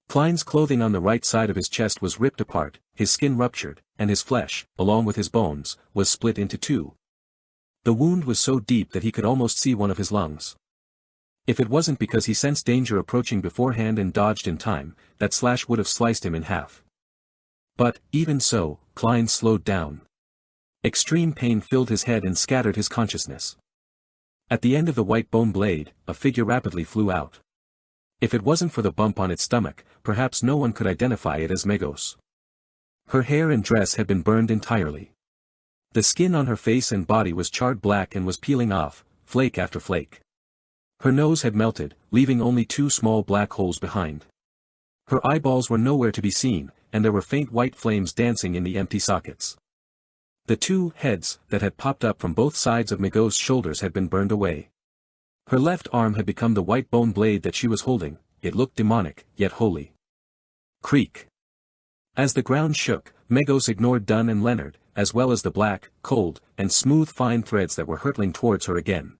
Klein's clothing on the right side of his chest was ripped apart, his skin ruptured, and his flesh, along with his bones, was split into two. The wound was so deep that he could almost see one of his lungs. If it wasn't because he sensed danger approaching beforehand and dodged in time, that slash would have sliced him in half. But, even so, Klein slowed down. Extreme pain filled his head and scattered his consciousness. At the end of the white bone blade, a figure rapidly flew out. If it wasn't for the bump on its stomach, perhaps no one could identify it as Megos. Her hair and dress had been burned entirely. The skin on her face and body was charred black and was peeling off, flake after flake. Her nose had melted, leaving only two small black holes behind. Her eyeballs were nowhere to be seen, and there were faint white flames dancing in the empty sockets. The two heads that had popped up from both sides of Megos' shoulders had been burned away. Her left arm had become the white bone blade that she was holding. It looked demonic, yet holy. Creak. As the ground shook, Megos ignored Dunn and Leonard, as well as the black, cold, and smooth fine threads that were hurtling towards her again.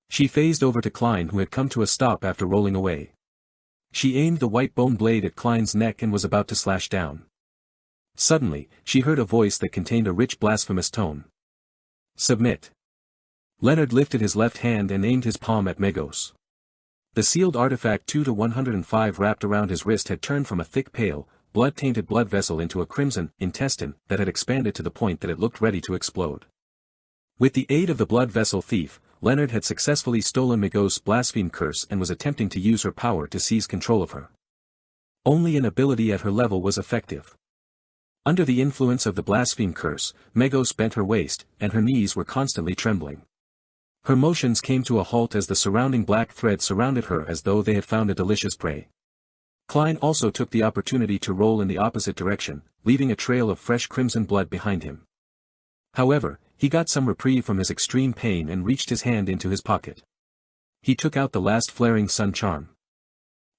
She phased over to Klein, who had come to a stop after rolling away. She aimed the white bone blade at Klein's neck and was about to slash down. Suddenly, she heard a voice that contained a rich blasphemous tone. Submit. Leonard lifted his left hand and aimed his palm at Megos. The sealed artifact 2-105 wrapped around his wrist had turned from a thick pale, blood-tainted blood vessel into a crimson intestine that had expanded to the point that it looked ready to explode. With the aid of the blood vessel thief, Leonard had successfully stolen Megos' blaspheme curse and was attempting to use her power to seize control of her. Only an ability at her level was effective. Under the influence of the blaspheme curse, Megos bent her waist, and her knees were constantly trembling. Her motions came to a halt as the surrounding black thread surrounded her as though they had found a delicious prey. Klein also took the opportunity to roll in the opposite direction, leaving a trail of fresh crimson blood behind him. However, he got some reprieve from his extreme pain and reached his hand into his pocket. He took out the last flaring sun charm.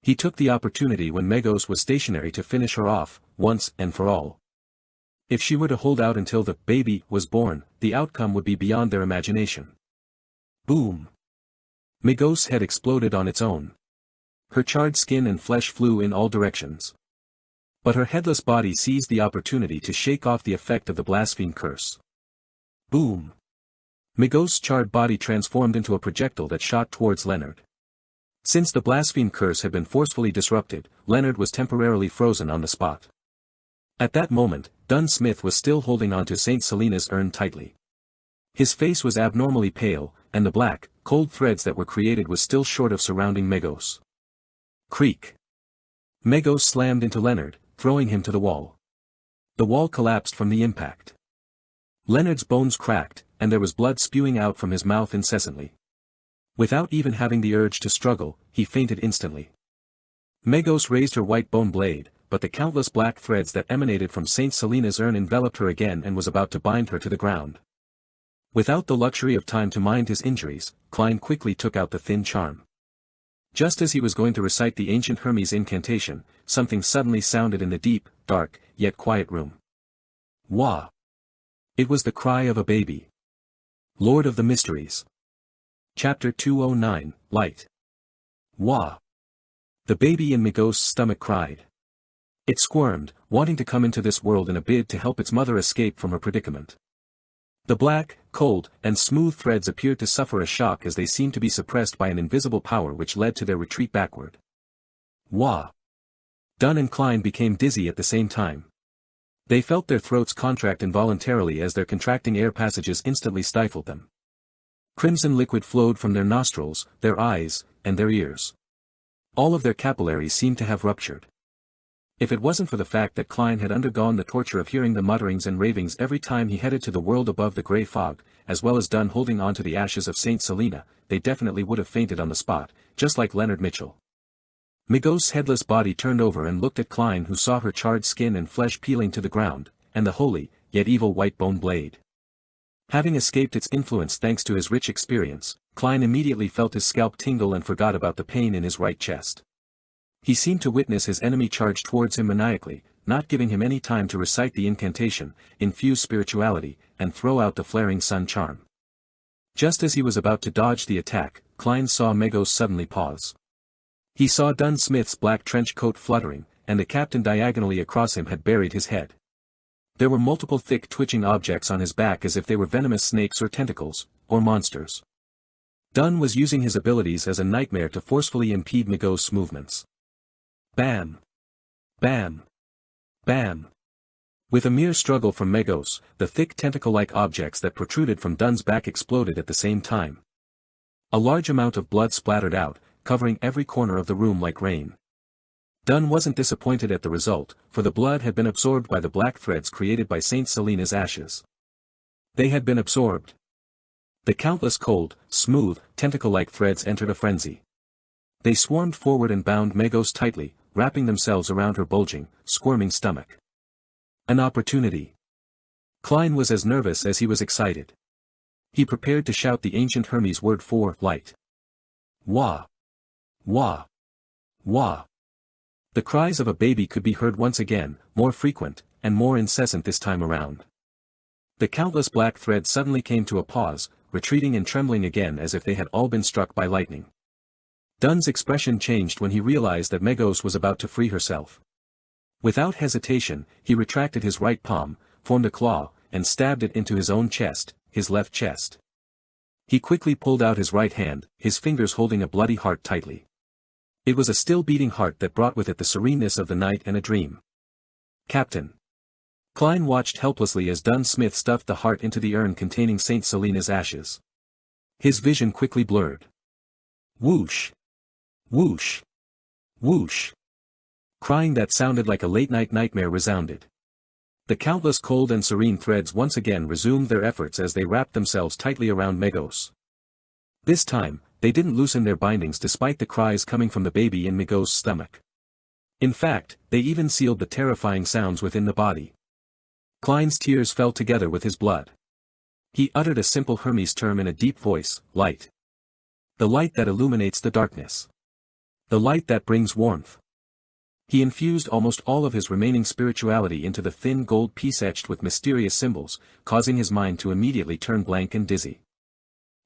He took the opportunity when Megos was stationary to finish her off, once and for all. If she were to hold out until the baby was born, the outcome would be beyond their imagination. Boom! Megos' head exploded on its own. Her charred skin and flesh flew in all directions. But her headless body seized the opportunity to shake off the effect of the blaspheme curse. Boom! Megos' charred body transformed into a projectile that shot towards Leonard. Since the blaspheme curse had been forcefully disrupted, Leonard was temporarily frozen on the spot. At that moment, Dunn Smith was still holding onto St. Selena's urn tightly. His face was abnormally pale, and the black, cold threads that were created was still short of surrounding Megos. Creak. Megos slammed into Leonard, throwing him to the wall. The wall collapsed from the impact. Leonard's bones cracked, and there was blood spewing out from his mouth incessantly. Without even having the urge to struggle, he fainted instantly. Megos raised her white bone blade, but the countless black threads that emanated from St. Selena's urn enveloped her again and was about to bind her to the ground. Without the luxury of time to mind his injuries, Klein quickly took out the thin charm. Just as he was going to recite the ancient Hermes incantation, something suddenly sounded in the deep, dark, yet quiet room. Wah! It was the cry of a baby. Lord of the Mysteries. Chapter 209, Light. Wah! The baby in Megos' stomach cried. It squirmed, wanting to come into this world in a bid to help its mother escape from her predicament. The black, cold, and smooth threads appeared to suffer a shock as they seemed to be suppressed by an invisible power which led to their retreat backward. Wah! Dunn and Klein became dizzy at the same time. They felt their throats contract involuntarily as their contracting air passages instantly stifled them. Crimson liquid flowed from their nostrils, their eyes, and their ears. All of their capillaries seemed to have ruptured. If it wasn't for the fact that Klein had undergone the torture of hearing the mutterings and ravings every time he headed to the world above the grey fog, as well as Dunn holding on to the ashes of St. Selena, they definitely would have fainted on the spot, just like Leonard Mitchell. Megos' headless body turned over and looked at Klein, who saw her charred skin and flesh peeling to the ground, and the holy, yet evil white bone blade. Having escaped its influence thanks to his rich experience, Klein immediately felt his scalp tingle and forgot about the pain in his right chest. He seemed to witness his enemy charge towards him maniacally, not giving him any time to recite the incantation, infuse spirituality, and throw out the flaring sun charm. Just as he was about to dodge the attack, Klein saw Megos suddenly pause. He saw Dunn Smith's black trench coat fluttering, and the captain diagonally across him had buried his head. There were multiple thick twitching objects on his back as if they were venomous snakes or tentacles, or monsters. Dunn was using his abilities as a nightmare to forcefully impede Megos' movements. Bam! Bam! Bam! With a mere struggle from Megos, the thick tentacle-like objects that protruded from Dunn's back exploded at the same time. A large amount of blood splattered out, covering every corner of the room like rain. Dunn wasn't disappointed at the result, for the blood had been absorbed by the black threads created by Saint Selena's ashes. They had been absorbed. The countless cold, smooth, tentacle-like threads entered a frenzy. They swarmed forward and bound Megos tightly, wrapping themselves around her bulging, squirming stomach. An opportunity. Klein was as nervous as he was excited. He prepared to shout the ancient Hermes word for light. Wah! Wah! Wah! The cries of a baby could be heard once again, more frequent, and more incessant this time around. The countless black threads suddenly came to a pause, retreating and trembling again as if they had all been struck by lightning. Dunn's expression changed when he realized that Megos was about to free herself. Without hesitation, he retracted his right palm, formed a claw, and stabbed it into his own chest, his left chest. He quickly pulled out his right hand, his fingers holding a bloody heart tightly. It was a still-beating heart that brought with it the sereneness of the night and a dream. Captain. Klein watched helplessly as Dunn Smith stuffed the heart into the urn containing Saint Selena's ashes. His vision quickly blurred. Whoosh! Whoosh! Whoosh! Crying that sounded like a late-night nightmare resounded. The countless cold and serene threads once again resumed their efforts as they wrapped themselves tightly around Megos. This time, they didn't loosen their bindings despite the cries coming from the baby in Megos' stomach. In fact, they even sealed the terrifying sounds within the body. Klein's tears fell together with his blood. He uttered a simple Hermes term in a deep voice, light. The light that illuminates the darkness. The light that brings warmth. He infused almost all of his remaining spirituality into the thin gold piece etched with mysterious symbols, causing his mind to immediately turn blank and dizzy.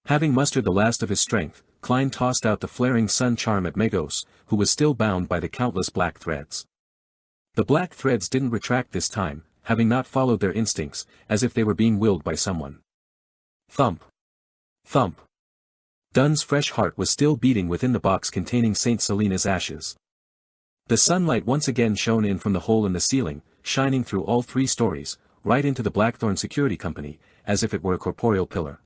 Having mustered the last of his strength, Klein tossed out the flaring sun charm at Megos, who was still bound by the countless black threads. The black threads didn't retract this time, having not followed their instincts, as if they were being willed by someone. Thump! Thump! Dunn's fresh heart was still beating within the box containing Saint Selena's ashes. The sunlight once again shone in from the hole in the ceiling, shining through all 3 stories, right into the Blackthorn Security Company, as if it were a corporeal pillar.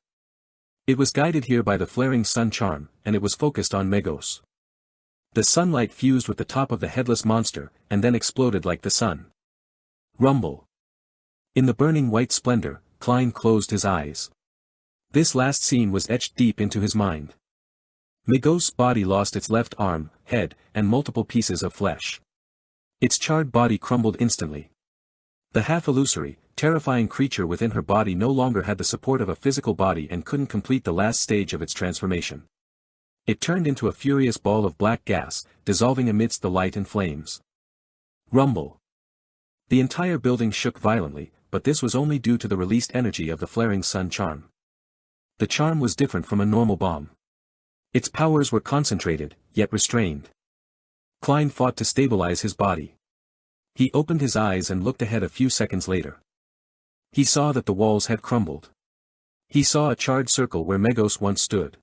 It was guided here by the flaring sun charm, and it was focused on Megos. The sunlight fused with the top of the headless monster, and then exploded like the sun. Rumble. In the burning white splendor, Klein closed his eyes. This last scene was etched deep into his mind. Megos' body lost its left arm, head, and multiple pieces of flesh. Its charred body crumbled instantly. The half-illusory, terrifying creature within her body no longer had the support of a physical body and couldn't complete the last stage of its transformation. It turned into a furious ball of black gas, dissolving amidst the light and flames. Rumble. The entire building shook violently, but this was only due to the released energy of the flaring sun charm. The charm was different from a normal bomb. Its powers were concentrated, yet restrained. Klein fought to stabilize his body. He opened his eyes and looked ahead a few seconds later. He saw that the walls had crumbled. He saw a charred circle where Megos once stood.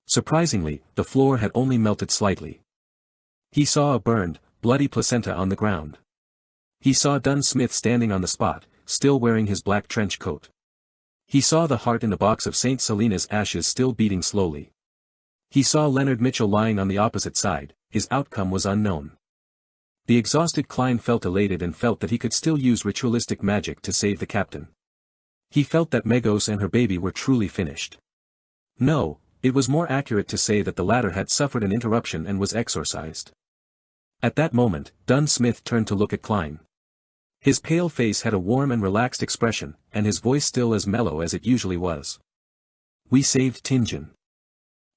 Surprisingly, the floor had only melted slightly. He saw a burned, bloody placenta on the ground. He saw Dunn Smith standing on the spot, still wearing his black trench coat. He saw the heart in the box of Saint Selena's ashes still beating slowly. He saw Leonard Mitchell lying on the opposite side. His outcome was unknown. The exhausted Klein felt elated and felt that he could still use ritualistic magic to save the captain. He felt that Megos and her baby were truly finished. No, it was more accurate to say that the latter had suffered an interruption and was exorcised. At that moment, Dunn Smith turned to look at Klein. His pale face had a warm and relaxed expression, and his voice still as mellow as it usually was. "We saved Tingen."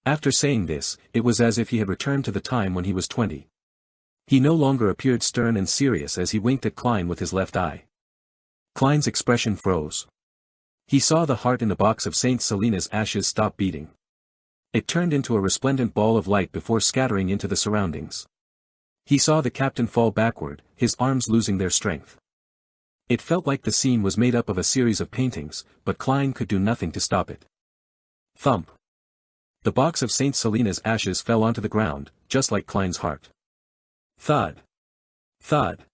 After saying this, it was as if he had returned to the time when he was 20. He no longer appeared stern and serious as he winked at Klein with his left eye. Klein's expression froze. He saw the heart in the box of St. Selena's ashes stop beating. It turned into a resplendent ball of light before scattering into the surroundings. He saw the captain fall backward, his arms losing their strength. It felt like the scene was made up of a series of paintings, but Klein could do nothing to stop it. Thump. The box of St. Selena's ashes fell onto the ground, just like Klein's heart. Thud. Thud.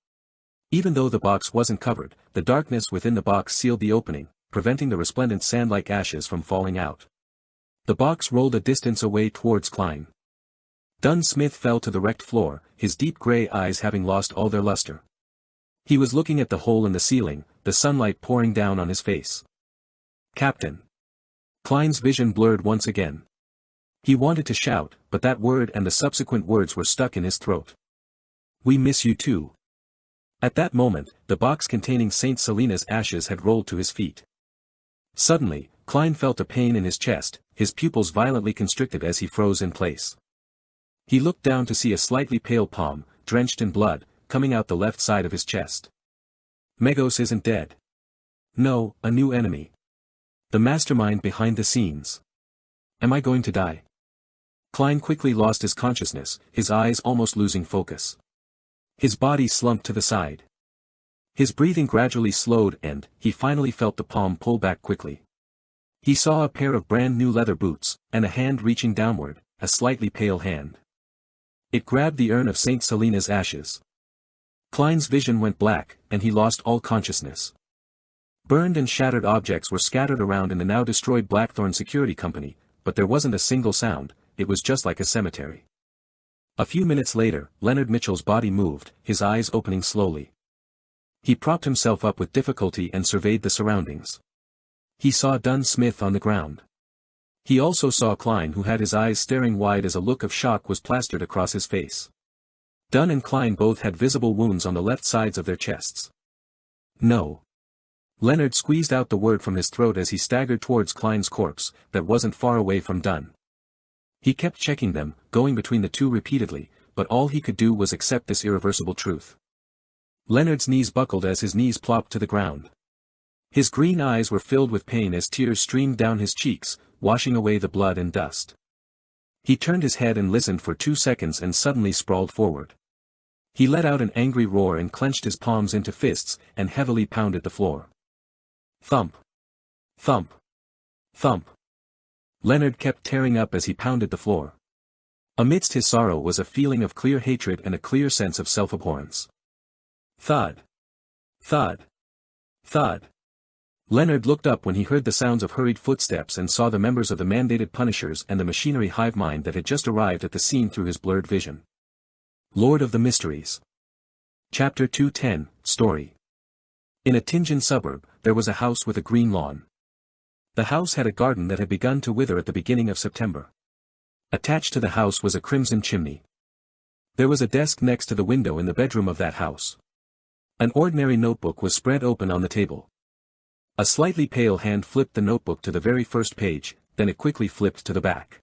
Even though the box wasn't covered, the darkness within the box sealed the opening, preventing the resplendent sand-like ashes from falling out. The box rolled a distance away towards Klein. Dunn Smith fell to the wrecked floor, his deep gray eyes having lost all their luster. He was looking at the hole in the ceiling, the sunlight pouring down on his face. "Captain." Klein's vision blurred once again. He wanted to shout, but that word and the subsequent words were stuck in his throat. "We miss you too." At that moment, the box containing St. Selena's ashes had rolled to his feet. Suddenly, Klein felt a pain in his chest, his pupils violently constricted as he froze in place. He looked down to see a slightly pale palm, drenched in blood, coming out the left side of his chest. Megos isn't dead. No, a new enemy. The mastermind behind the scenes. Am I going to die? Klein quickly lost his consciousness, his eyes almost losing focus. His body slumped to the side. His breathing gradually slowed and, he finally felt the palm pull back quickly. He saw a pair of brand new leather boots, and a hand reaching downward, a slightly pale hand. It grabbed the urn of St. Selena's ashes. Klein's vision went black, and he lost all consciousness. Burned and shattered objects were scattered around in the now destroyed Blackthorn Security Company, but there wasn't a single sound, it was just like a cemetery. A few minutes later, Leonard Mitchell's body moved, his eyes opening slowly. He propped himself up with difficulty and surveyed the surroundings. He saw Dunn Smith on the ground. He also saw Klein, who had his eyes staring wide as a look of shock was plastered across his face. Dunn and Klein both had visible wounds on the left sides of their chests. "No." Leonard squeezed out the word from his throat as he staggered towards Klein's corpse, that wasn't far away from Dunn. He kept checking them, going between the two repeatedly, but all he could do was accept this irreversible truth. Leonard's knees buckled as his knees plopped to the ground. His green eyes were filled with pain as tears streamed down his cheeks, washing away the blood and dust. He turned his head and listened for 2 seconds and suddenly sprawled forward. He let out an angry roar and clenched his palms into fists, and heavily pounded the floor. Thump. Thump. Thump. Leonard kept tearing up as he pounded the floor. Amidst his sorrow was a feeling of clear hatred and a clear sense of self-abhorrence. Thud. Thud. Thud. Leonard looked up when he heard the sounds of hurried footsteps and saw the members of the mandated Punishers and the machinery hive mind that had just arrived at the scene through his blurred vision. Lord of the Mysteries. Chapter 210, Story. In a Tingen suburb, there was a house with a green lawn. The house had a garden that had begun to wither at the beginning of September. Attached to the house was a crimson chimney. There was a desk next to the window in the bedroom of that house. An ordinary notebook was spread open on the table. A slightly pale hand flipped the notebook to the very first page, then it quickly flipped to the back.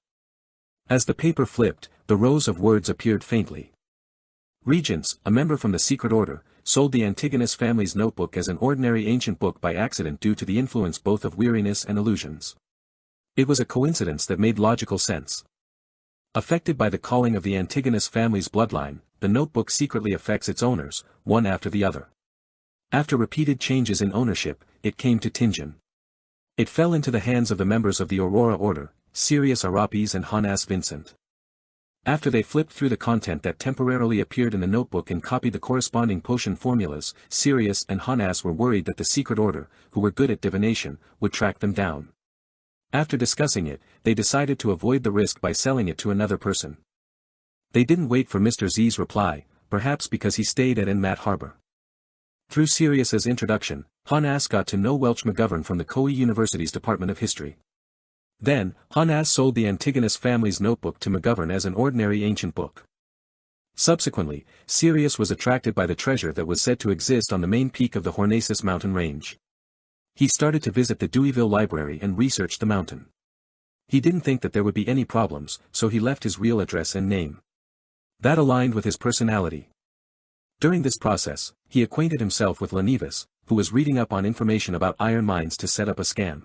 As the paper flipped, the rows of words appeared faintly. Regents, a member from the secret order, sold the Antigonus family's notebook as an ordinary ancient book by accident due to the influence both of weariness and illusions. It was a coincidence that made logical sense. Affected by the calling of the Antigonus family's bloodline, the notebook secretly affects its owners, one after the other. After repeated changes in ownership, it came to Tingen. It fell into the hands of the members of the Aurora Order, Sirius Arapes and Hanas Vincent. After they flipped through the content that temporarily appeared in the notebook and copied the corresponding potion formulas, Sirius and Hanas were worried that the secret order, who were good at divination, would track them down. After discussing it, they decided to avoid the risk by selling it to another person. They didn't wait for Mr. Z's reply, perhaps because he stayed at Enmat Harbor. Through Sirius's introduction, Hanas got to know Welch McGovern from the Koei University's Department of History. Then, Hanas sold the Antigonus family's notebook to McGovern as an ordinary ancient book. Subsequently, Sirius was attracted by the treasure that was said to exist on the main peak of the Hornacis mountain range. He started to visit the Deweyville Library and research the mountain. He didn't think that there would be any problems, so he left his real address and name. That aligned with his personality. During this process, he acquainted himself with Lenivas, who was reading up on information about iron mines to set up a scam.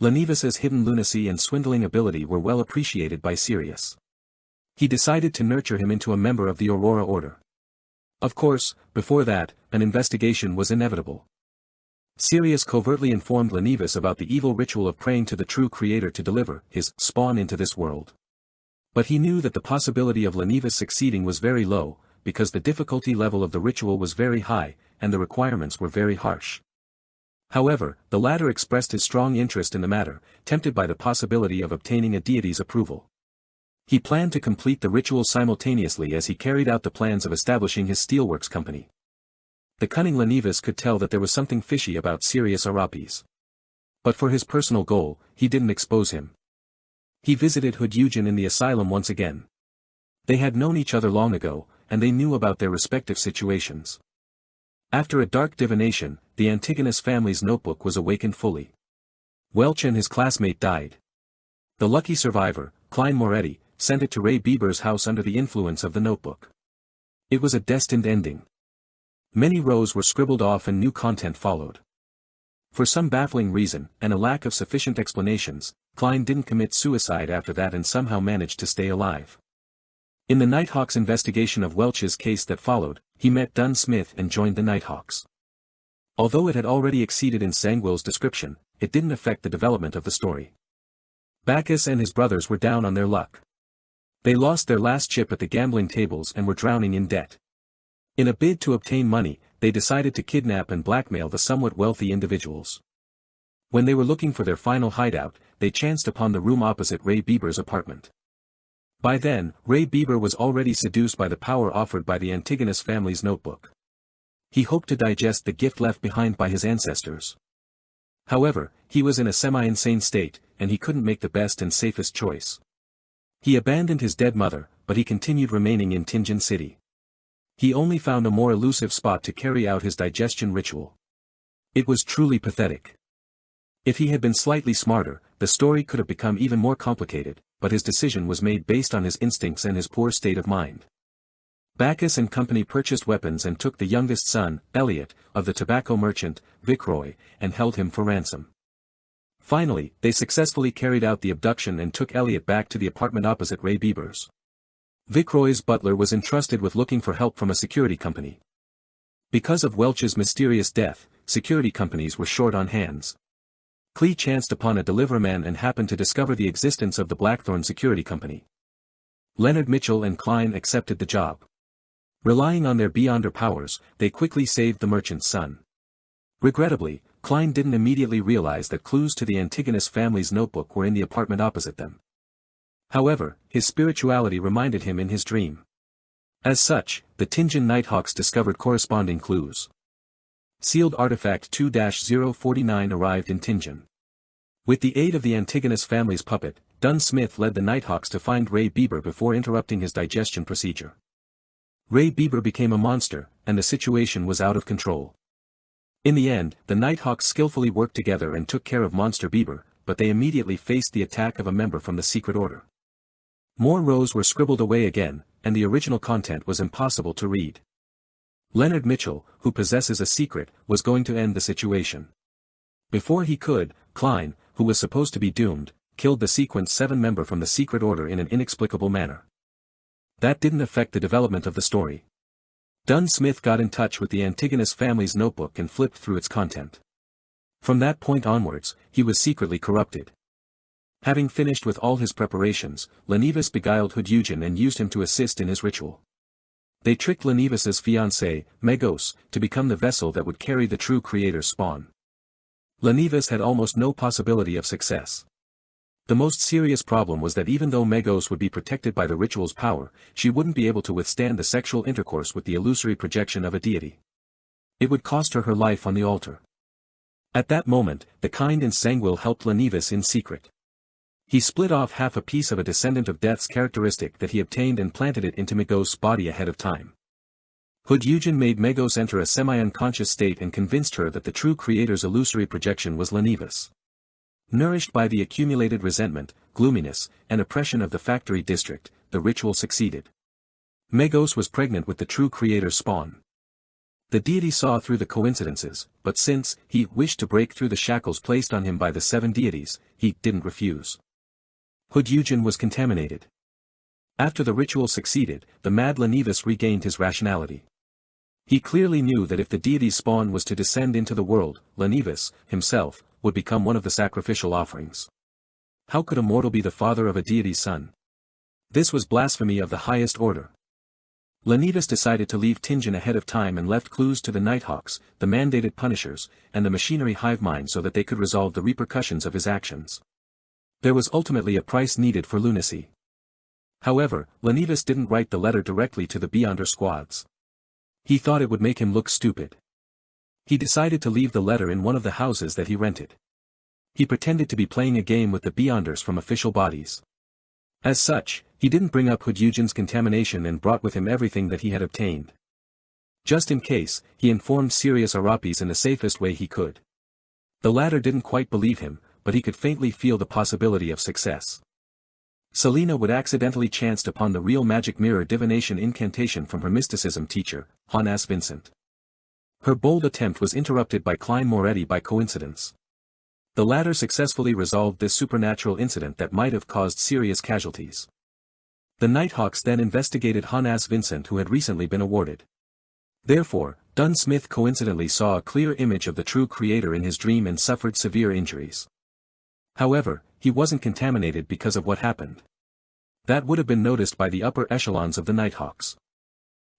Lenivas's hidden lunacy and swindling ability were well appreciated by Sirius. He decided to nurture him into a member of the Aurora Order. Of course, before that, an investigation was inevitable. Sirius covertly informed Lenivas about the evil ritual of praying to the true creator to deliver his spawn into this world. But he knew that the possibility of Lenivas succeeding was very low, because the difficulty level of the ritual was very high, and the requirements were very harsh. However, the latter expressed his strong interest in the matter, tempted by the possibility of obtaining a deity's approval. He planned to complete the ritual simultaneously as he carried out the plans of establishing his steelworks company. The cunning Lenivas could tell that there was something fishy about Sirius Arapes. But for his personal goal, he didn't expose him. He visited Hood Eugen in the asylum once again. They had known each other long ago, and they knew about their respective situations. After a dark divination, the Antigonus family's notebook was awakened fully. Welch and his classmate died. The lucky survivor, Klein Moretti, sent it to Ray Bieber's house under the influence of the notebook. It was a destined ending. Many rows were scribbled off and new content followed. For some baffling reason, and a lack of sufficient explanations, Klein didn't commit suicide after that and somehow managed to stay alive. In the Nighthawks investigation of Welch's case that followed, he met Dunn Smith and joined the Nighthawks. Although it had already exceeded in Sangwill's description, it didn't affect the development of the story. Bacchus and his brothers were down on their luck. They lost their last chip at the gambling tables and were drowning in debt. In a bid to obtain money, they decided to kidnap and blackmail the somewhat wealthy individuals. When they were looking for their final hideout, they chanced upon the room opposite Ray Bieber's apartment. By then, Ray Bieber was already seduced by the power offered by the Antigonus family's notebook. He hoped to digest the gift left behind by his ancestors. However, he was in a semi-insane state, and he couldn't make the best and safest choice. He abandoned his dead mother, but he continued remaining in Tingen City. He only found a more elusive spot to carry out his digestion ritual. It was truly pathetic. If he had been slightly smarter, the story could have become even more complicated, but his decision was made based on his instincts and his poor state of mind. Bacchus and company purchased weapons and took the youngest son, Elliot, of the tobacco merchant, Viceroy, and held him for ransom. Finally, they successfully carried out the abduction and took Elliot back to the apartment opposite Ray Bieber's. Viceroy's butler was entrusted with looking for help from a security company. Because of Welch's mysterious death, security companies were short on hands. Clee chanced upon a deliverman and happened to discover the existence of the Blackthorn Security Company. Leonard Mitchell and Klein accepted the job. Relying on their beyonder powers, they quickly saved the merchant's son. Regrettably, Klein didn't immediately realize that clues to the Antigonus family's notebook were in the apartment opposite them. However, his spirituality reminded him in his dream. As such, the Tingen Nighthawks discovered corresponding clues. Sealed artifact 2-049 arrived in Tingen. With the aid of the Antigonus family's puppet, Dunn Smith led the Nighthawks to find Ray Bieber before interrupting his digestion procedure. Ray Bieber became a monster, and the situation was out of control. In the end, the Nighthawks skillfully worked together and took care of Monster Bieber, but they immediately faced the attack of a member from the secret order. More rows were scribbled away again, and the original content was impossible to read. Leonard Mitchell, who possesses a secret, was going to end the situation. Before he could, Klein, who was supposed to be doomed, killed the Sequence 7 member from the secret order in an inexplicable manner. That didn't affect the development of the story. Dunn Smith got in touch with the Antigonus family's notebook and flipped through its content. From that point onwards, he was secretly corrupted. Having finished with all his preparations, Lenivas beguiled Hood Eugen and used him to assist in his ritual. They tricked Lenivas's fiancée, Megos, to become the vessel that would carry the true creator's spawn. Lenivas had almost no possibility of success. The most serious problem was that even though Megos would be protected by the ritual's power, she wouldn't be able to withstand the sexual intercourse with the illusory projection of a deity. It would cost her life on the altar. At that moment, the kind and Sangwill helped Lenivas in secret. He split off half a piece of a descendant of Death's characteristic that he obtained and planted it into Megos' body ahead of time. Hood-Eugen made Megos enter a semi-unconscious state and convinced her that the true creator's illusory projection was Lenivus. Nourished by the accumulated resentment, gloominess, and oppression of the factory district, the ritual succeeded. Megos was pregnant with the true creator's spawn. The deity saw through the coincidences, but since he wished to break through the shackles placed on him by the 7 deities, he didn't refuse. Hood-Eugen was contaminated. After the ritual succeeded, the mad Lenivus regained his rationality. He clearly knew that if the deity's spawn was to descend into the world, Lenivus, himself, would become one of the sacrificial offerings. How could a mortal be the father of a deity's son? This was blasphemy of the highest order. Lenivus decided to leave Tingen ahead of time and left clues to the Nighthawks, the mandated punishers, and the machinery hive mind so that they could resolve the repercussions of his actions. There was ultimately a price needed for lunacy. However, Lenivus didn't write the letter directly to the Beyonder squads. He thought it would make him look stupid. He decided to leave the letter in one of the houses that he rented. He pretended to be playing a game with the Beyonders from official bodies. As such, he didn't bring up Hood-Eugen's contamination and brought with him everything that he had obtained. Just in case, he informed Sirius Arapis in the safest way he could. The latter didn't quite believe him, but he could faintly feel the possibility of success. Selena would accidentally chanced upon the real magic mirror divination incantation from her mysticism teacher, Hannes Vincent. Her bold attempt was interrupted by Klein Moretti by coincidence. The latter successfully resolved this supernatural incident that might have caused serious casualties. The Nighthawks then investigated Hannes Vincent, who had recently been awarded. Therefore, Dunn Smith coincidentally saw a clear image of the true creator in his dream and suffered severe injuries. However, he wasn't contaminated because of what happened. That would have been noticed by the upper echelons of the Nighthawks.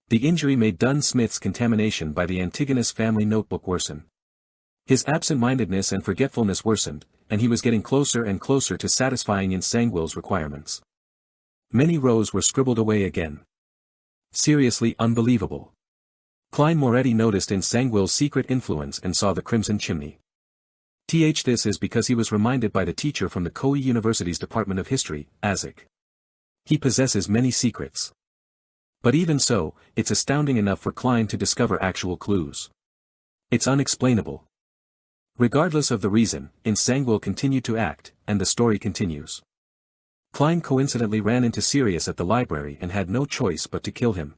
The injury made Dunn Smith's contamination by the Antigonus family notebook worsen. His absent-mindedness and forgetfulness worsened, and he was getting closer and closer to satisfying Insangwil's requirements. Many rows were scribbled away again. Seriously unbelievable. Klein Moretti noticed Insangwil's secret influence and saw the crimson chimney. This is because he was reminded by the teacher from the Koei University's Department of History, Isaac. He possesses many secrets. But even so, it's astounding enough for Klein to discover actual clues. It's unexplainable. Regardless of the reason, Insangwil continued to act, and the story continues. Klein coincidentally ran into Sirius at the library and had no choice but to kill him.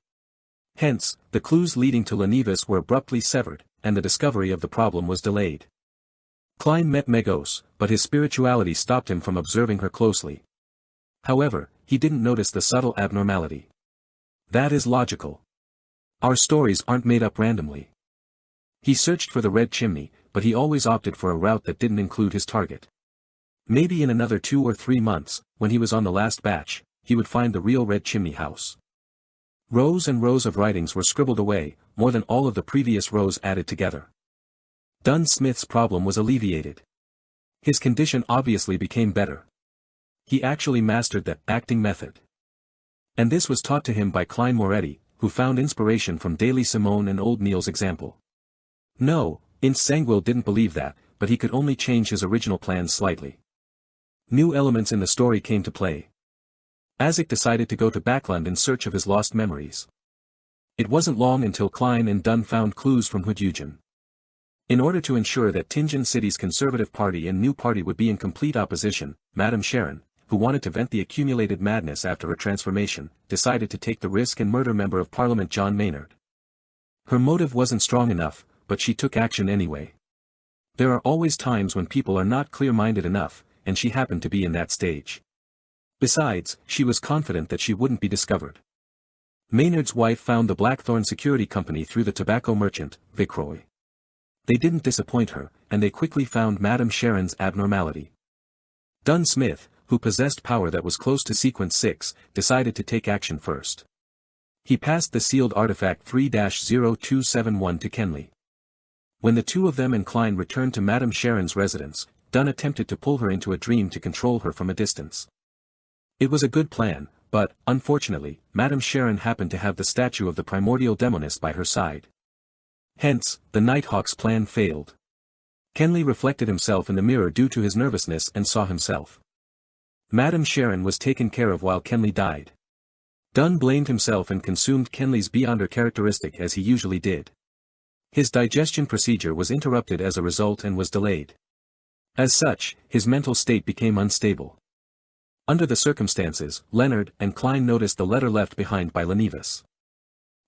Hence, the clues leading to Lenivus were abruptly severed, and the discovery of the problem was delayed. Klein met Megos, but his spirituality stopped him from observing her closely. However, he didn't notice the subtle abnormality. That is logical. Our stories aren't made up randomly. He searched for the red chimney, but he always opted for a route that didn't include his target. Maybe in another 2 or 3 months, when he was on the last batch, he would find the real red chimney house. Rows and rows of writings were scribbled away, more than all of the previous rows added together. Dunn Smith's problem was alleviated. His condition obviously became better. He actually mastered the acting method. And this was taught to him by Klein Moretti, who found inspiration from Daily Simone and Old Neil's example. No, Insangwil didn't believe that, but he could only change his original plans slightly. New elements in the story came to play. Isaac decided to go to Backland in search of his lost memories. It wasn't long until Klein and Dunn found clues from Hood-Eugen. In order to ensure that Tingen City's Conservative Party and New Party would be in complete opposition, Madame Sharon, who wanted to vent the accumulated madness after her transformation, decided to take the risk and murder Member of Parliament John Maynard. Her motive wasn't strong enough, but she took action anyway. There are always times when people are not clear-minded enough, and she happened to be in that stage. Besides, she was confident that she wouldn't be discovered. Maynard's wife found the Blackthorn Security Company through the tobacco merchant, Vicroy. They didn't disappoint her, and they quickly found Madame Sharon's abnormality. Dunn Smith, who possessed power that was close to Sequence 6, decided to take action first. He passed the sealed artifact 3-0271 to Kenley. When the two of them and Klein returned to Madame Sharon's residence, Dunn attempted to pull her into a dream to control her from a distance. It was a good plan, but, unfortunately, Madame Sharon happened to have the statue of the primordial demoness by her side. Hence, the Nighthawk's plan failed. Kenley reflected himself in the mirror due to his nervousness and saw himself. Madame Sharon was taken care of while Kenley died. Dunn blamed himself and consumed Kenley's beyonder characteristic as he usually did. His digestion procedure was interrupted as a result and was delayed. As such, his mental state became unstable. Under the circumstances, Leonard and Klein noticed the letter left behind by Lenivas.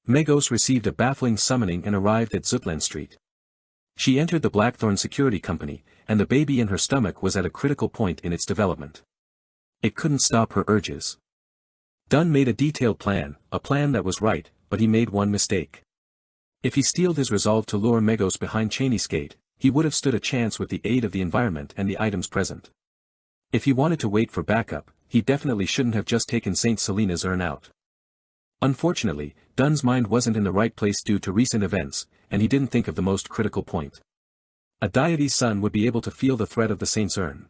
Megos received a baffling summoning and arrived at Zutland Street. She entered the Blackthorn Security Company, and the baby in her stomach was at a critical point in its development. It couldn't stop her urges. Dunn made a detailed plan, a plan that was right, but he made one mistake. If he steeled his resolve to lure Megos behind Cheney's gate, he would have stood a chance with the aid of the environment and the items present. If he wanted to wait for backup, he definitely shouldn't have just taken St. Selena's urn out. Unfortunately, Dunn's mind wasn't in the right place due to recent events, and he didn't think of the most critical point. A deity's son would be able to feel the threat of the saint's urn.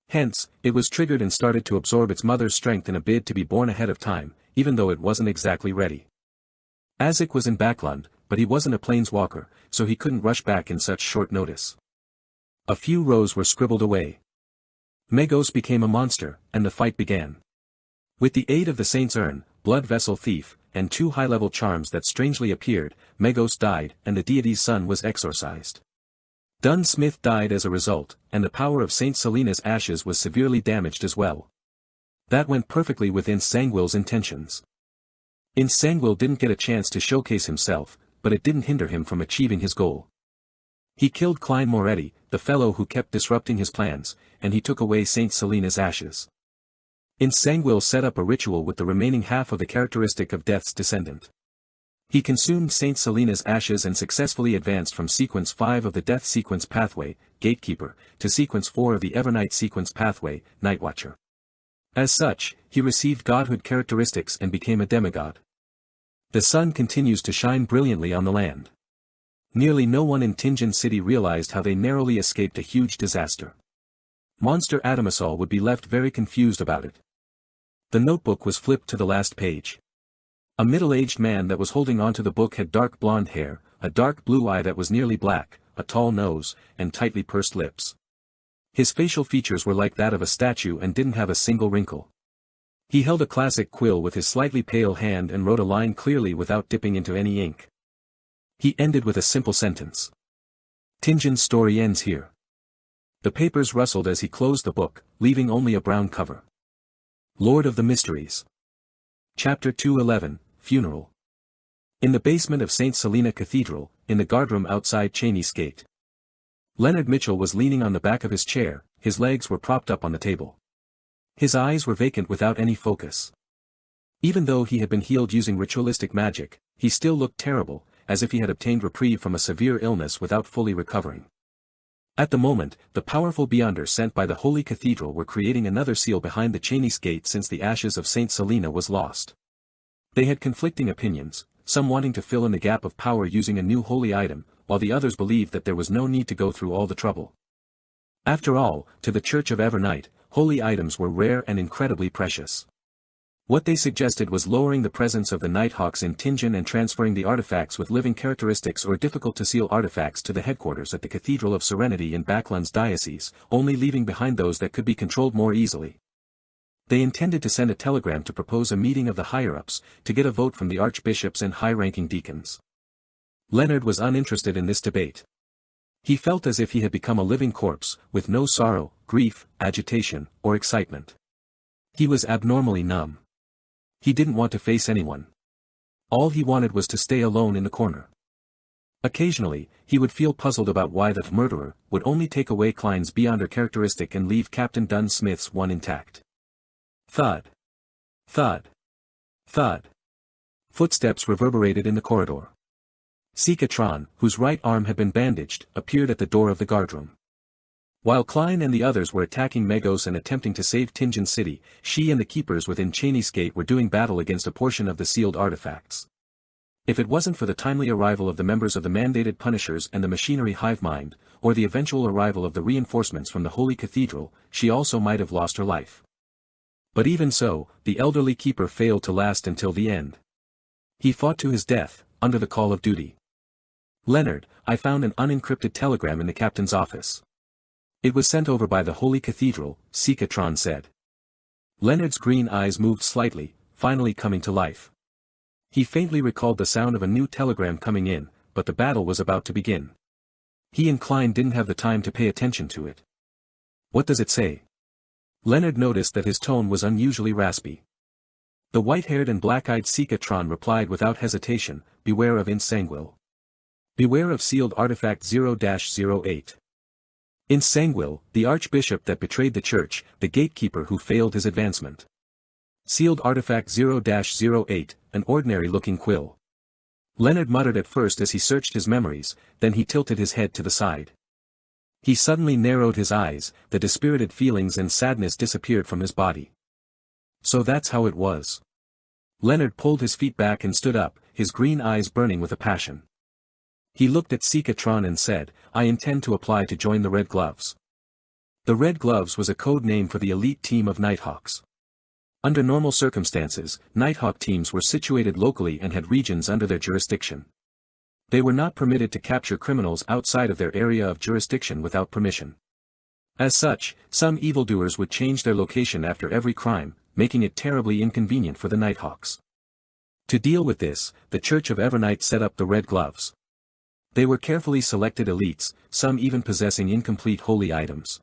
Hence, it was triggered and started to absorb its mother's strength in a bid to be born ahead of time, even though it wasn't exactly ready. Isaac was in Backlund, but he wasn't a planeswalker, so he couldn't rush back in such short notice. A few rows were scribbled away. Megos became a monster, and the fight began. With the aid of the saint's urn, blood vessel thief, and 2 high-level charms that strangely appeared, Megos died and the deity's son was exorcised. Dunn Smith died as a result, and the power of St. Selena's ashes was severely damaged as well. That went perfectly within Sangwill's intentions. Sangwill didn't get a chance to showcase himself, but it didn't hinder him from achieving his goal. He killed Klein Moretti, the fellow who kept disrupting his plans, and he took away St. Selena's ashes. Sangwill set up a ritual with the remaining half of the characteristic of Death's descendant. He consumed St. Selena's ashes and successfully advanced from Sequence 5 of the Death Sequence pathway, Gatekeeper, to Sequence 4 of the Evernight Sequence pathway, Nightwatcher. As such, he received godhood characteristics and became a demigod. The sun continues to shine brilliantly on the land. Nearly no one in Tingen City realized how they narrowly escaped a huge disaster. Monster Adamasol would be left very confused about it. The notebook was flipped to the last page. A middle-aged man that was holding onto the book had dark blonde hair, a dark blue eye that was nearly black, a tall nose, and tightly pursed lips. His facial features were like that of a statue and didn't have a single wrinkle. He held a classic quill with his slightly pale hand and wrote a line clearly without dipping into any ink. He ended with a simple sentence. Tingen's story ends here. The papers rustled as he closed the book, leaving only a brown cover. Lord of the Mysteries. Chapter 211, Funeral. In the basement of St. Selena Cathedral, in the guardroom outside Cheney's gate. Leonard Mitchell was leaning on the back of his chair, his legs were propped up on the table. His eyes were vacant without any focus. Even though he had been healed using ritualistic magic, he still looked terrible, as if he had obtained reprieve from a severe illness without fully recovering. At the moment, the powerful Beyonders sent by the Holy Cathedral were creating another seal behind the Cheney's gate since the ashes of St. Selena was lost. They had conflicting opinions, some wanting to fill in the gap of power using a new holy item, while the others believed that there was no need to go through all the trouble. After all, to the Church of Evernight, holy items were rare and incredibly precious. What they suggested was lowering the presence of the Nighthawks in Tingen and transferring the artifacts with living characteristics or difficult-to-seal artifacts to the headquarters at the Cathedral of Serenity in Backlund's diocese, only leaving behind those that could be controlled more easily. They intended to send a telegram to propose a meeting of the higher-ups, to get a vote from the archbishops and high-ranking deacons. Leonard was uninterested in this debate. He felt as if he had become a living corpse, with no sorrow, grief, agitation, or excitement. He was abnormally numb. He didn't want to face anyone. All he wanted was to stay alone in the corner. Occasionally, he would feel puzzled about why the murderer would only take away Klein's Beyonder characteristic and leave Captain Dunn Smith's one intact. Thud. Thud. Thud. Footsteps reverberated in the corridor. Sikatron, whose right arm had been bandaged, appeared at the door of the guardroom. While Klein and the others were attacking Megos and attempting to save Tingen City, she and the keepers within Cheney's gate were doing battle against a portion of the sealed artifacts. If it wasn't for the timely arrival of the members of the mandated Punishers and the machinery hive mind, or the eventual arrival of the reinforcements from the Holy Cathedral, she also might have lost her life. But even so, the elderly keeper failed to last until the end. He fought to his death, under the call of duty. Leonard, I found an unencrypted telegram in the captain's office. It was sent over by the Holy Cathedral, Sikatron said. Leonard's green eyes moved slightly, finally coming to life. He faintly recalled the sound of a new telegram coming in, but the battle was about to begin. He and Klein didn't have the time to pay attention to it. What does it say? Leonard noticed that his tone was unusually raspy. The white-haired and black-eyed Sikatron replied without hesitation, beware of Insanguil. Beware of sealed artifact 0-08. Insanguil, the archbishop that betrayed the church, the gatekeeper who failed his advancement. Sealed artifact 0-08, an ordinary-looking quill. Leonard muttered at first as he searched his memories, then he tilted his head to the side. He suddenly narrowed his eyes, the dispirited feelings and sadness disappeared from his body. So that's how it was. Leonard pulled his feet back and stood up, his green eyes burning with a passion. He looked at Sikatron and said, I intend to apply to join the Red Gloves. The Red Gloves was a code name for the elite team of Nighthawks. Under normal circumstances, Nighthawk teams were situated locally and had regions under their jurisdiction. They were not permitted to capture criminals outside of their area of jurisdiction without permission. As such, some evildoers would change their location after every crime, making it terribly inconvenient for the Nighthawks. To deal with this, the Church of Evernight set up the Red Gloves. They were carefully selected elites, some even possessing incomplete holy items.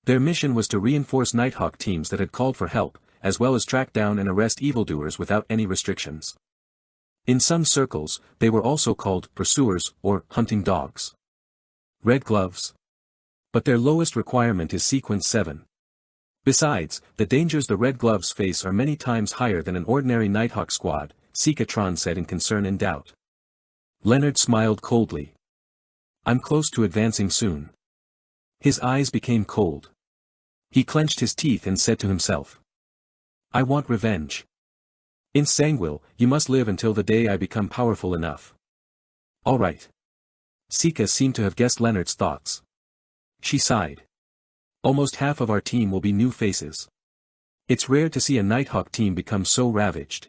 Their mission was to reinforce Nighthawk teams that had called for help, as well as track down and arrest evildoers without any restrictions. In some circles, they were also called pursuers or hunting dogs. Red Gloves. But their lowest requirement is sequence 7. Besides, the dangers the Red Gloves face are many times higher than an ordinary Nighthawk squad, Sikatron said in concern and doubt. Leonard smiled coldly. I'm close to advancing soon. His eyes became cold. He clenched his teeth and said to himself, I want revenge. In Sanguil, you must live until the day I become powerful enough. All right. Sika seemed to have guessed Leonard's thoughts. She sighed. Almost half of our team will be new faces. It's rare to see a Nighthawk team become so ravaged.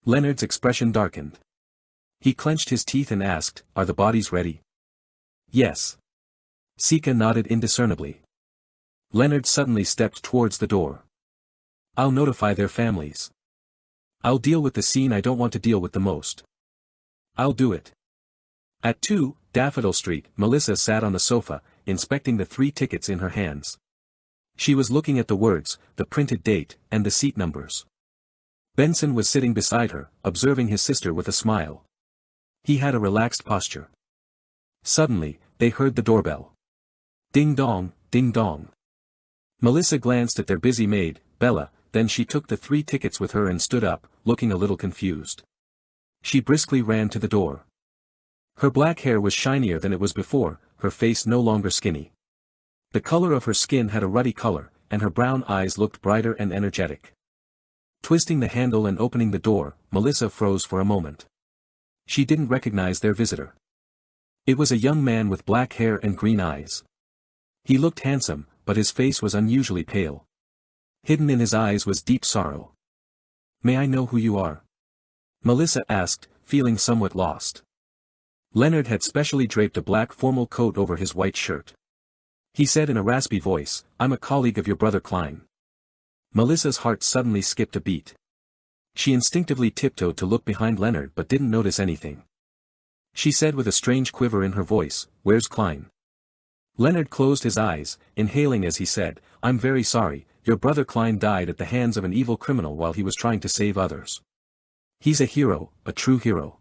Leonard's expression darkened. He clenched his teeth and asked, Are the bodies ready? Yes. Sika nodded indiscernibly. Leonard suddenly stepped towards the door. I'll notify their families. I'll deal with the scene I don't want to deal with the most. I'll do it. At 2, Daffodil Street, Melissa sat on the sofa, inspecting the 3 tickets in her hands. She was looking at the words, the printed date, and the seat numbers. Benson was sitting beside her, observing his sister with a smile. He had a relaxed posture. Suddenly, they heard the doorbell. Ding dong, ding dong. Melissa glanced at their busy maid, Bella, then she took the 3 tickets with her and stood up, looking a little confused. She briskly ran to the door. Her black hair was shinier than it was before, her face no longer skinny. The color of her skin had a ruddy color, and her brown eyes looked brighter and energetic. Twisting the handle and opening the door, Melissa froze for a moment. She didn't recognize their visitor. It was a young man with black hair and green eyes. He looked handsome, but his face was unusually pale. Hidden in his eyes was deep sorrow. May I know who you are? Melissa asked, feeling somewhat lost. Leonard had specially draped a black formal coat over his white shirt. He said in a raspy voice, I'm a colleague of your brother Klein. Melissa's heart suddenly skipped a beat. She instinctively tiptoed to look behind Leonard but didn't notice anything. She said with a strange quiver in her voice, Where's Klein? Leonard closed his eyes, inhaling as he said, I'm very sorry, your brother Klein died at the hands of an evil criminal while he was trying to save others. He's a hero, a true hero.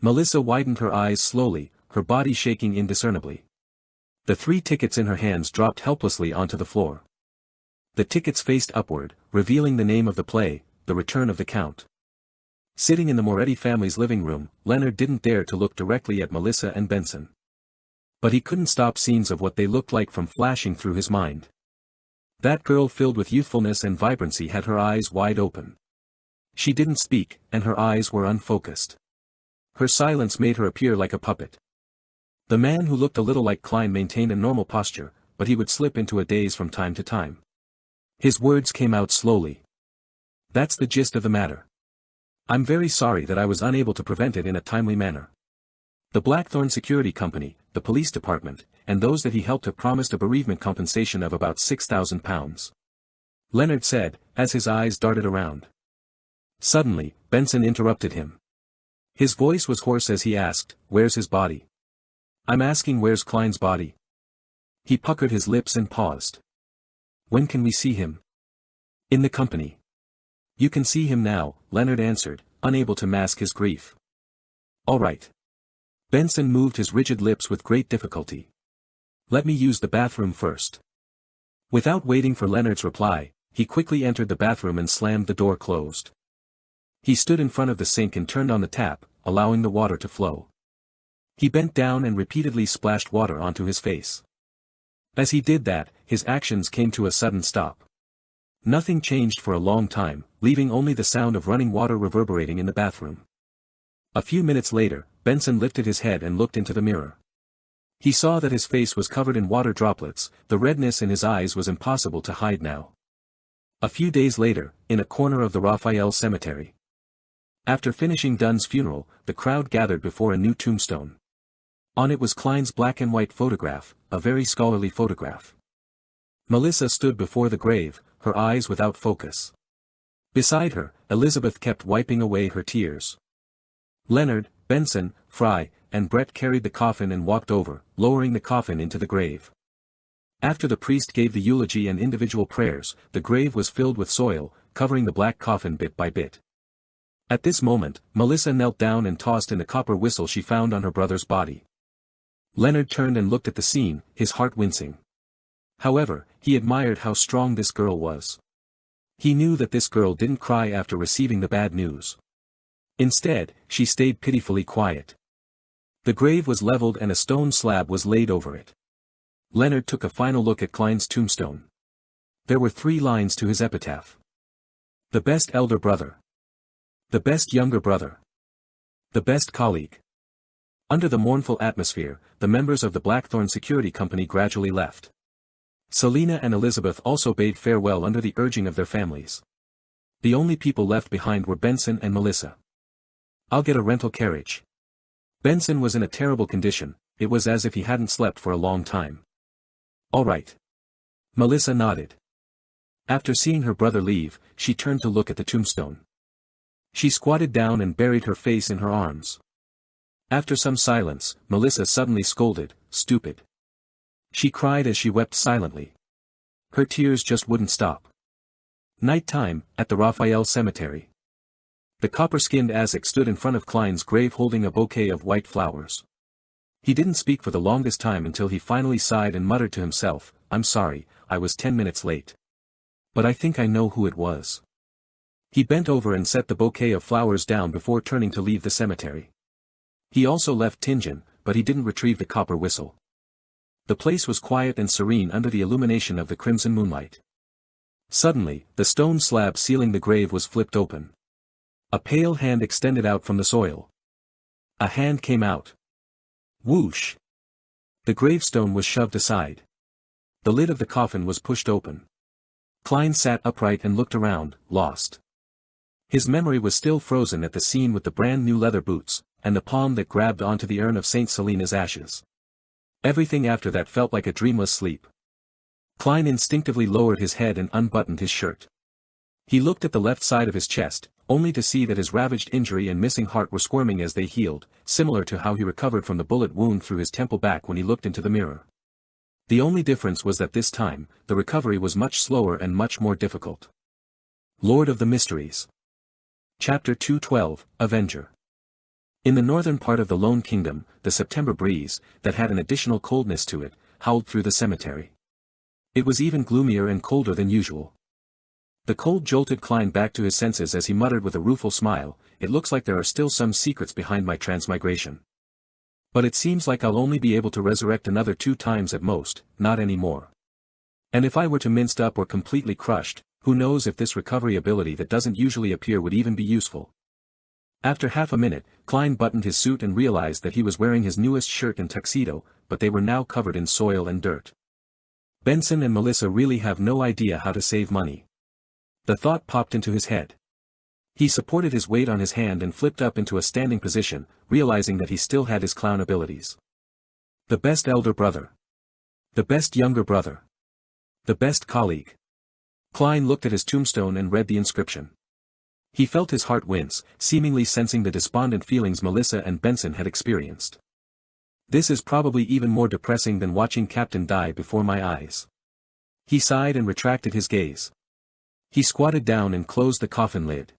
Melissa widened her eyes slowly, her body shaking indiscernibly. The 3 tickets in her hands dropped helplessly onto the floor. The tickets faced upward, revealing the name of the play, The Return of the Count. Sitting in the Moretti family's living room, Leonard didn't dare to look directly at Melissa and Benson. But he couldn't stop scenes of what they looked like from flashing through his mind. That girl filled with youthfulness and vibrancy had her eyes wide open. She didn't speak, and her eyes were unfocused. Her silence made her appear like a puppet. The man who looked a little like Klein maintained a normal posture, but he would slip into a daze from time to time. His words came out slowly. That's the gist of the matter. I'm very sorry that I was unable to prevent it in a timely manner. The Blackthorn Security Company, the police department, and those that he helped have promised a bereavement compensation of about £6,000. Leonard said, as his eyes darted around. Suddenly, Benson interrupted him. His voice was hoarse as he asked, "Where's his body?" "I'm asking where's Klein's body?" He puckered his lips and paused. "When can we see him?" "In the company." "You can see him now," Leonard answered, unable to mask his grief. "All right." Benson moved his rigid lips with great difficulty. "Let me use the bathroom first." Without waiting for Leonard's reply, he quickly entered the bathroom and slammed the door closed. He stood in front of the sink and turned on the tap, allowing the water to flow. He bent down and repeatedly splashed water onto his face. As he did that, his actions came to a sudden stop. Nothing changed for a long time, leaving only the sound of running water reverberating in the bathroom. A few minutes later, Benson lifted his head and looked into the mirror. He saw that his face was covered in water droplets, the redness in his eyes was impossible to hide now. A few days later, in a corner of the Raphael cemetery. After finishing Dunn's funeral, the crowd gathered before a new tombstone. On it was Klein's black and white photograph, a very scholarly photograph. Melissa stood before the grave, her eyes without focus. Beside her, Elizabeth kept wiping away her tears. Leonard, Benson, Fry, and Brett carried the coffin and walked over, lowering the coffin into the grave. After the priest gave the eulogy and individual prayers, the grave was filled with soil, covering the black coffin bit by bit. At this moment, Melissa knelt down and tossed in the copper whistle she found on her brother's body. Leonard turned and looked at the scene, his heart wincing. However, he admired how strong this girl was. He knew that this girl didn't cry after receiving the bad news. Instead, she stayed pitifully quiet. The grave was leveled and a stone slab was laid over it. Leonard took a final look at Klein's tombstone. There were 3 lines to his epitaph. The best elder brother. The best younger brother. The best colleague. Under the mournful atmosphere, the members of the Blackthorn Security Company gradually left. Selina and Elizabeth also bade farewell under the urging of their families. The only people left behind were Benson and Melissa. "I'll get a rental carriage." Benson was in a terrible condition, it was as if he hadn't slept for a long time. "All right." Melissa nodded. After seeing her brother leave, she turned to look at the tombstone. She squatted down and buried her face in her arms. After some silence, Melissa suddenly scolded, "Stupid." She cried as she wept silently. Her tears just wouldn't stop. Night time, at the Raphael cemetery. The copper-skinned Azek stood in front of Klein's grave holding a bouquet of white flowers. He didn't speak for the longest time until he finally sighed and muttered to himself, "I'm sorry, I was 10 minutes late. But I think I know who it was." He bent over and set the bouquet of flowers down before turning to leave the cemetery. He also left Tingen, but he didn't retrieve the copper whistle. The place was quiet and serene under the illumination of the crimson moonlight. Suddenly, the stone slab sealing the grave was flipped open. A pale hand extended out from the soil. A hand came out. Whoosh! The gravestone was shoved aside. The lid of the coffin was pushed open. Klein sat upright and looked around, lost. His memory was still frozen at the scene with the brand new leather boots, and the palm that grabbed onto the urn of St. Selena's ashes. Everything after that felt like a dreamless sleep. Klein instinctively lowered his head and unbuttoned his shirt. He looked at the left side of his chest, only to see that his ravaged injury and missing heart were squirming as they healed, similar to how he recovered from the bullet wound through his temple back when he looked into the mirror. The only difference was that this time, the recovery was much slower and much more difficult. Lord of the Mysteries. Chapter 212, Avenger. In the northern part of the Lone Kingdom, the September breeze, that had an additional coldness to it, howled through the cemetery. It was even gloomier and colder than usual. The cold jolted Klein back to his senses as he muttered with a rueful smile, "It looks like there are still some secrets behind my transmigration. But it seems like I'll only be able to resurrect another 2 times at most, not any more. And if I were to minced up or completely crushed, who knows if this recovery ability that doesn't usually appear would even be useful." After half a minute, Klein buttoned his suit and realized that he was wearing his newest shirt and tuxedo, but they were now covered in soil and dirt. Benson and Melissa really have no idea how to save money. The thought popped into his head. He supported his weight on his hand and flipped up into a standing position, realizing that he still had his clown abilities. The best elder brother. The best younger brother. The best colleague. Klein looked at his tombstone and read the inscription. He felt his heart wince, seemingly sensing the despondent feelings Melissa and Benson had experienced. This is probably even more depressing than watching Captain die before my eyes. He sighed and retracted his gaze. He squatted down and closed the coffin lid.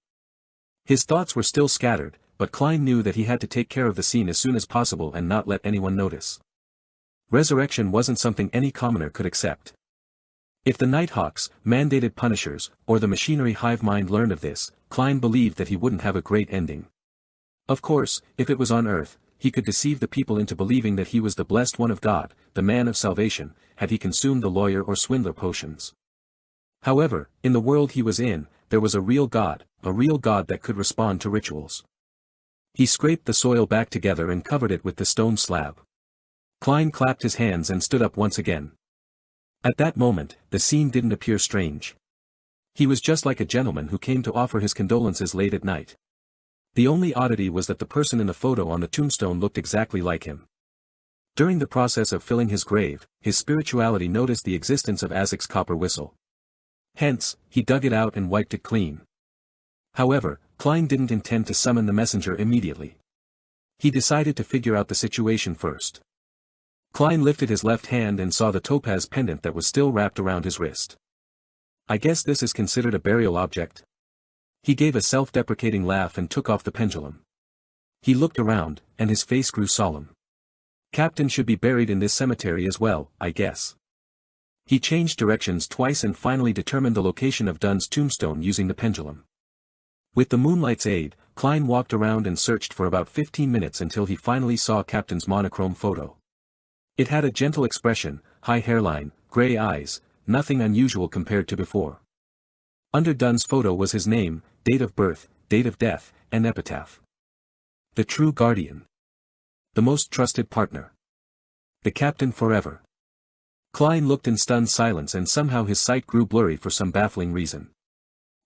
His thoughts were still scattered, but Klein knew that he had to take care of the scene as soon as possible and not let anyone notice. Resurrection wasn't something any commoner could accept. If the Nighthawks, mandated Punishers, or the machinery hive mind learned of this, Klein believed that he wouldn't have a great ending. Of course, if it was on Earth, he could deceive the people into believing that he was the blessed one of God, the man of salvation, had he consumed the lawyer or swindler potions. However, in the world he was in, there was a real God that could respond to rituals. He scraped the soil back together and covered it with the stone slab. Klein clapped his hands and stood up once again. At that moment, the scene didn't appear strange. He was just like a gentleman who came to offer his condolences late at night. The only oddity was that the person in the photo on the tombstone looked exactly like him. During the process of filling his grave, his spirituality noticed the existence of Isaac's copper whistle. Hence, he dug it out and wiped it clean. However, Klein didn't intend to summon the messenger immediately. He decided to figure out the situation first. Klein lifted his left hand and saw the topaz pendant that was still wrapped around his wrist. I guess this is considered a burial object. He gave a self-deprecating laugh and took off the pendulum. He looked around, and his face grew solemn. Captain should be buried in this cemetery as well, I guess. He changed directions twice and finally determined the location of Dunn's tombstone using the pendulum. With the moonlight's aid, Klein walked around and searched for about 15 minutes until he finally saw Captain's monochrome photo. It had a gentle expression, high hairline, gray eyes, nothing unusual compared to before. Under Dunn's photo was his name, date of birth, date of death, and epitaph. The true guardian. The most trusted partner. The captain forever. Klein looked in stunned silence and somehow his sight grew blurry for some baffling reason.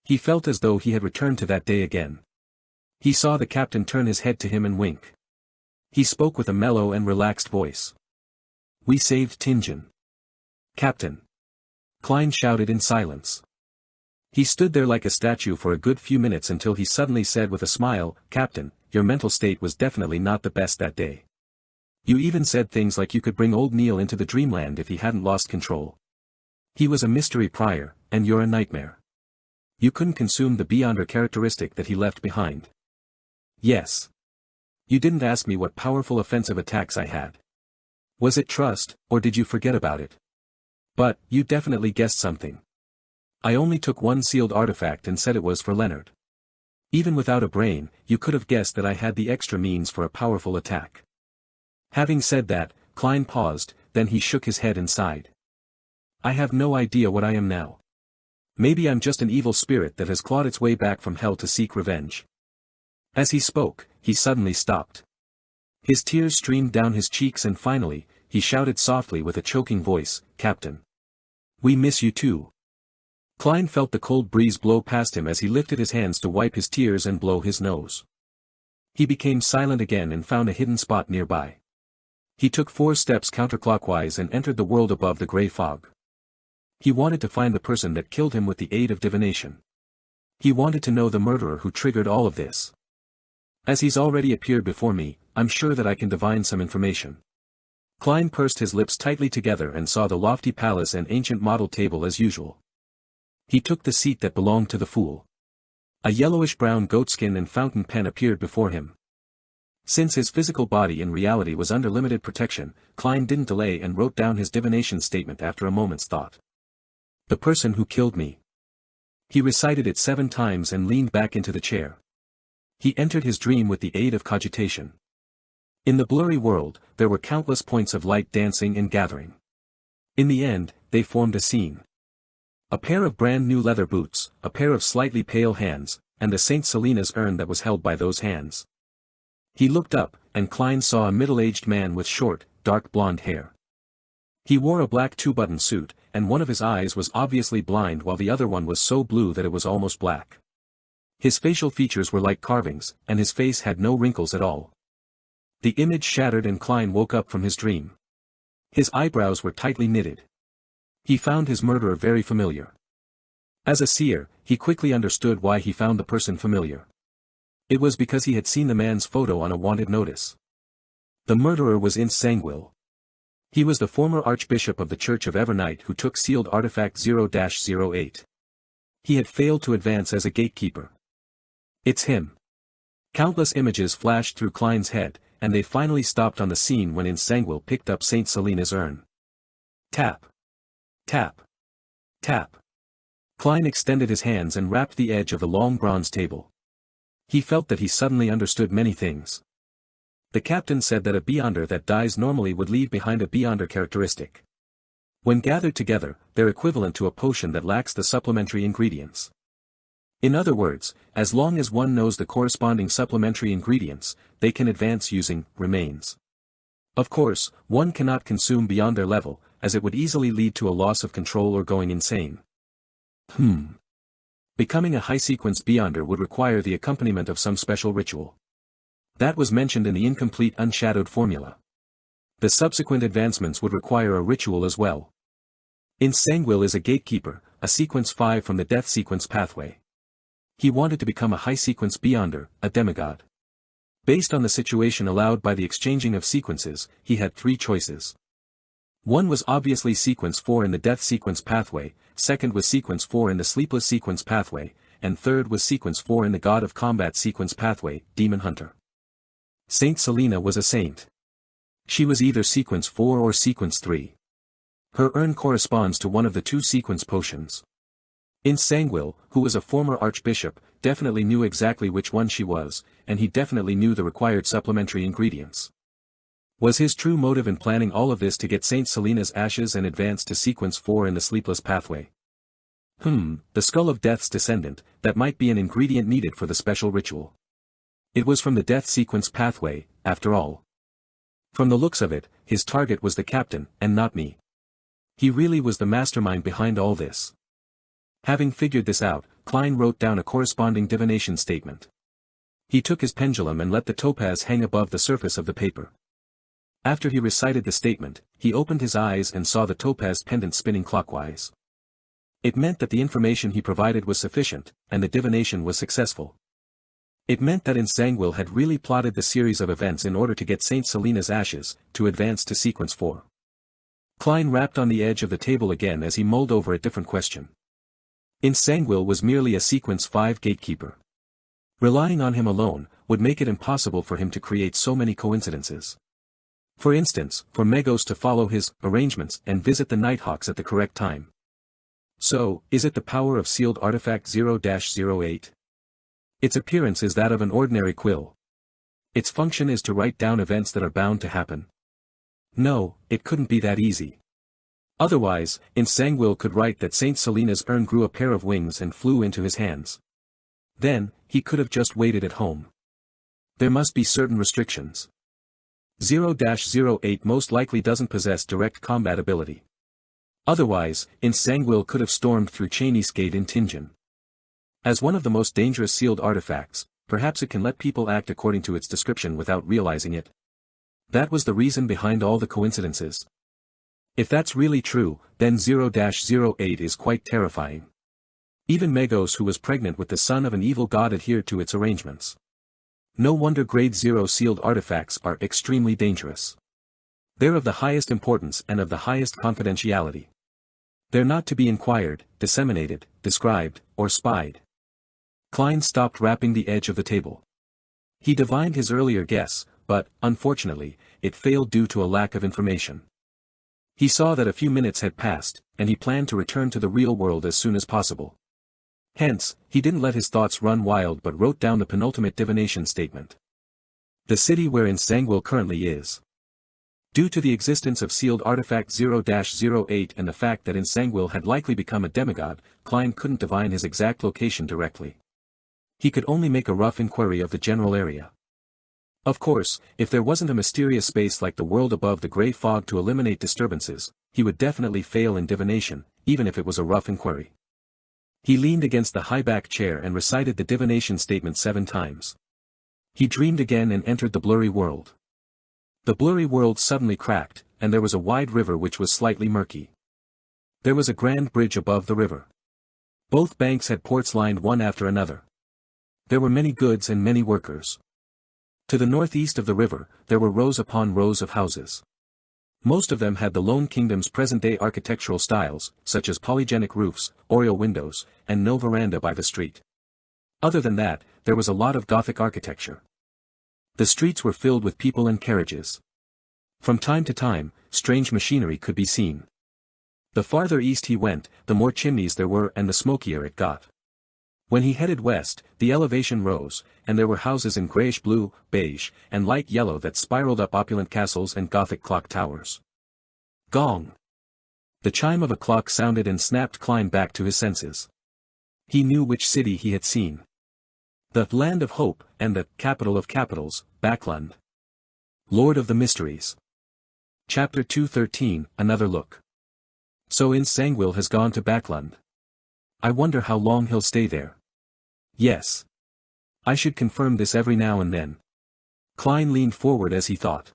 He felt as though he had returned to that day again. He saw the captain turn his head to him and wink. He spoke with a mellow and relaxed voice. We saved Tingen. Captain. Klein shouted in silence. He stood there like a statue for a good few minutes until he suddenly said with a smile, Captain, your mental state was definitely not the best that day. You even said things like you could bring old Neil into the dreamland if he hadn't lost control. He was a mystery prior, and you're a nightmare. You couldn't consume the beyonder characteristic that he left behind. Yes. You didn't ask me what powerful offensive attacks I had. Was it trust, or did you forget about it? But, you definitely guessed something. I only took one sealed artifact and said it was for Leonard. Even without a brain, you could have guessed that I had the extra means for a powerful attack. Having said that, Klein paused, then he shook his head and sighed. I have no idea what I am now. Maybe I'm just an evil spirit that has clawed its way back from hell to seek revenge. As he spoke, he suddenly stopped. His tears streamed down his cheeks and finally, he shouted softly with a choking voice, Captain. We miss you too. Klein felt the cold breeze blow past him as he lifted his hands to wipe his tears and blow his nose. He became silent again and found a hidden spot nearby. He took 4 steps counterclockwise and entered the world above the gray fog. He wanted to find the person that killed him with the aid of divination. He wanted to know the murderer who triggered all of this. As he's already appeared before me, I'm sure that I can divine some information. Klein pursed his lips tightly together and saw the lofty palace and ancient model table as usual. He took the seat that belonged to the fool. A yellowish-brown goatskin and fountain pen appeared before him. Since his physical body in reality was under limited protection, Klein didn't delay and wrote down his divination statement after a moment's thought. The person who killed me. He recited it 7 times and leaned back into the chair. He entered his dream with the aid of cogitation. In the blurry world, there were countless points of light dancing and gathering. In the end, they formed a scene. A pair of brand new leather boots, a pair of slightly pale hands, and the St. Selena's urn that was held by those hands. He looked up, and Klein saw a middle-aged man with short, dark blonde hair. He wore a black 2-button suit, and one of his eyes was obviously blind while the other one was so blue that it was almost black. His facial features were like carvings, and his face had no wrinkles at all. The image shattered and Klein woke up from his dream. His eyebrows were tightly knitted. He found his murderer very familiar. As a seer, he quickly understood why he found the person familiar. It was because he had seen the man's photo on a wanted notice. The murderer was Ince Sanguil. He was the former Archbishop of the Church of Evernight who took sealed artifact 0-08. He had failed to advance as a gatekeeper. It's him. Countless images flashed through Klein's head, and they finally stopped on the scene when Ince Sanguil picked up Saint Selena's urn. Tap. Tap. Tap. Klein extended his hands and rapped the edge of the long bronze table. He felt that he suddenly understood many things. The captain said that a beyonder that dies normally would leave behind a beyonder characteristic. When gathered together, they're equivalent to a potion that lacks the supplementary ingredients. In other words, as long as one knows the corresponding supplementary ingredients, they can advance using remains. Of course, one cannot consume beyond their level, as it would easily lead to a loss of control or going insane. Becoming a high-sequence beyonder would require the accompaniment of some special ritual. That was mentioned in the incomplete unshadowed formula. The subsequent advancements would require a ritual as well. Ince Sanguil is a gatekeeper, a sequence 5 from the death sequence pathway. He wanted to become a high-sequence beyonder, a demigod. Based on the situation allowed by the exchanging of sequences, he had 3 choices. One was obviously sequence 4 in the death sequence pathway, second was sequence 4 in the sleepless sequence pathway, and third was sequence 4 in the god of combat sequence pathway, demon hunter. Saint Selena was a saint. She was either sequence 4 or sequence 3. Her urn corresponds to one of the 2 sequence potions. Ince Sanguil, who was a former archbishop, definitely knew exactly which one she was, and he definitely knew the required supplementary ingredients. Was his true motive in planning all of this to get Saint Selena's ashes and advance to sequence 4 in the sleepless pathway? The skull of death's descendant, that might be an ingredient needed for the special ritual. It was from the death sequence pathway, after all. From the looks of it, his target was the captain, and not me. He really was the mastermind behind all this. Having figured this out, Klein wrote down a corresponding divination statement. He took his pendulum and let the topaz hang above the surface of the paper. After he recited the statement, he opened his eyes and saw the topaz pendant spinning clockwise. It meant that the information he provided was sufficient, and the divination was successful. It meant that Ince Sanguil had really plotted the series of events in order to get Saint Selena's ashes, to advance to sequence 4. Klein rapped on the edge of the table again as he mulled over a different question. Ince Sanguil was merely a sequence 5 gatekeeper. Relying on him alone, would make it impossible for him to create so many coincidences. For instance, for Megos to follow his arrangements and visit the Nighthawks at the correct time. So, is it the power of sealed artifact 0-08? Its appearance is that of an ordinary quill. Its function is to write down events that are bound to happen. No, it couldn't be that easy. Otherwise, Ince Sanguil could write that Saint Selena's urn grew a pair of wings and flew into his hands. Then, he could have just waited at home. There must be certain restrictions. 0-08 most likely doesn't possess direct combat ability. Otherwise, Ince Sanguil could have stormed through Cheney's Gate in Tingen. As one of the most dangerous sealed artifacts, perhaps it can let people act according to its description without realizing it. That was the reason behind all the coincidences. If that's really true, then 0-08 is quite terrifying. Even Megos, who was pregnant with the son of an evil god, adhered to its arrangements. No wonder grade 0 sealed artifacts are extremely dangerous. They're of the highest importance and of the highest confidentiality. They're not to be inquired, disseminated, described, or spied. Klein stopped rapping the edge of the table. He divined his earlier guess, but, unfortunately, it failed due to a lack of information. He saw that a few minutes had passed, and he planned to return to the real world as soon as possible. Hence, he didn't let his thoughts run wild but wrote down the penultimate divination statement. The city where Ince Sanguil currently is. Due to the existence of sealed artifact 0-08 and the fact that Ince Sanguil had likely become a demigod, Klein couldn't divine his exact location directly. He could only make a rough inquiry of the general area. Of course, if there wasn't a mysterious space like the world above the grey fog to eliminate disturbances, he would definitely fail in divination, even if it was a rough inquiry. He leaned against the high-back chair and recited the divination statement 7 times. He dreamed again and entered the blurry world. The blurry world suddenly cracked, and there was a wide river which was slightly murky. There was a grand bridge above the river. Both banks had ports lined one after another. There were many goods and many workers. To the northeast of the river, there were rows upon rows of houses. Most of them had the Lone Kingdom's present-day architectural styles, such as polygenic roofs, oriel windows, and no veranda by the street. Other than that, there was a lot of Gothic architecture. The streets were filled with people and carriages. From time to time, strange machinery could be seen. The farther east he went, the more chimneys there were and the smokier it got. When he headed west, the elevation rose, and there were houses in grayish-blue, beige, and light yellow that spiraled up opulent castles and Gothic clock towers. Gong! The chime of a clock sounded and snapped Klein back to his senses. He knew which city he had seen. The Land of Hope, and the Capital of Capitals, Backlund. Lord of the Mysteries. Chapter 213, Another Look. So Insangwil has gone to Backlund. I wonder how long he'll stay there. Yes. I should confirm this every now and then. Klein leaned forward as he thought.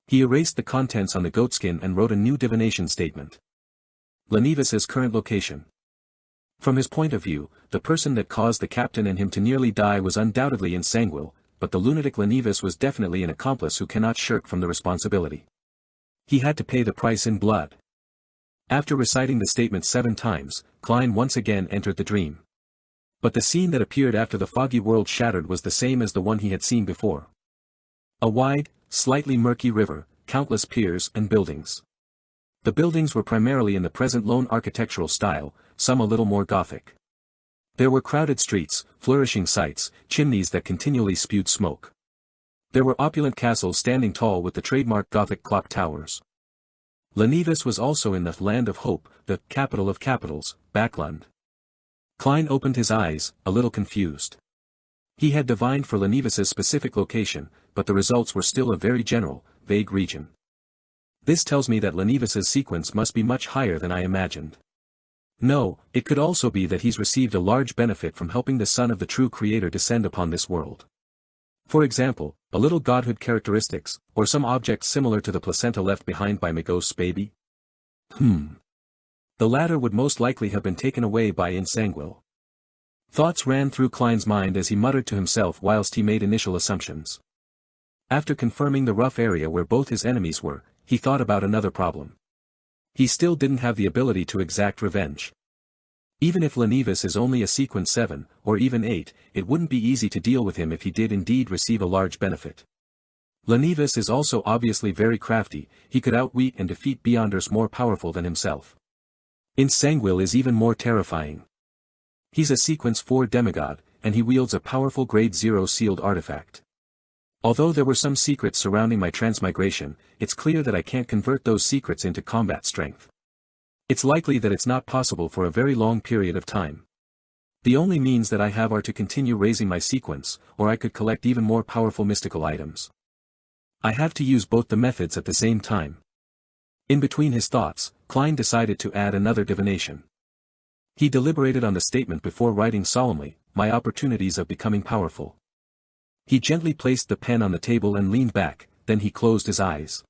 He erased the contents on the goatskin and wrote a new divination statement. Lenivus's current location. From his point of view, the person that caused the captain and him to nearly die was undoubtedly Insangwil, but the lunatic Lenivus was definitely an accomplice who cannot shirk from the responsibility. He had to pay the price in blood. After reciting the statement 7 times, Klein once again entered the dream. But the scene that appeared after the foggy world shattered was the same as the one he had seen before. A wide, slightly murky river, countless piers and buildings. The buildings were primarily in the present lone architectural style, some a little more Gothic. There were crowded streets, flourishing sites, chimneys that continually spewed smoke. There were opulent castles standing tall with the trademark Gothic clock towers. Lenivus was also in the Land of Hope, the Capital of Capitals, Backlund. Klein opened his eyes, a little confused. He had divined for Lenivus's specific location, but the results were still a very general, vague region. This tells me that Lenivus's sequence must be much higher than I imagined. No, it could also be that he's received a large benefit from helping the son of the true creator descend upon this world. For example, a little godhood characteristics, or some object similar to the placenta left behind by Magos's baby? The latter would most likely have been taken away by Insangwil. Thoughts ran through Klein's mind as he muttered to himself whilst he made initial assumptions. After confirming the rough area where both his enemies were, he thought about another problem. He still didn't have the ability to exact revenge. Even if Lenivus is only a sequence 7, or even 8, it wouldn't be easy to deal with him if he did indeed receive a large benefit. Lenivus is also obviously very crafty, he could outwit and defeat Beyonders more powerful than himself. Insangwil is even more terrifying. He's a sequence 4 demigod, and he wields a powerful grade 0 sealed artifact. Although there were some secrets surrounding my transmigration, it's clear that I can't convert those secrets into combat strength. It's likely that it's not possible for a very long period of time. The only means that I have are to continue raising my sequence, or I could collect even more powerful mystical items. I have to use both the methods at the same time. In between his thoughts, Klein decided to add another divination. He deliberated on the statement before writing solemnly, "My opportunities of becoming powerful." He gently placed the pen on the table and leaned back, then he closed his eyes.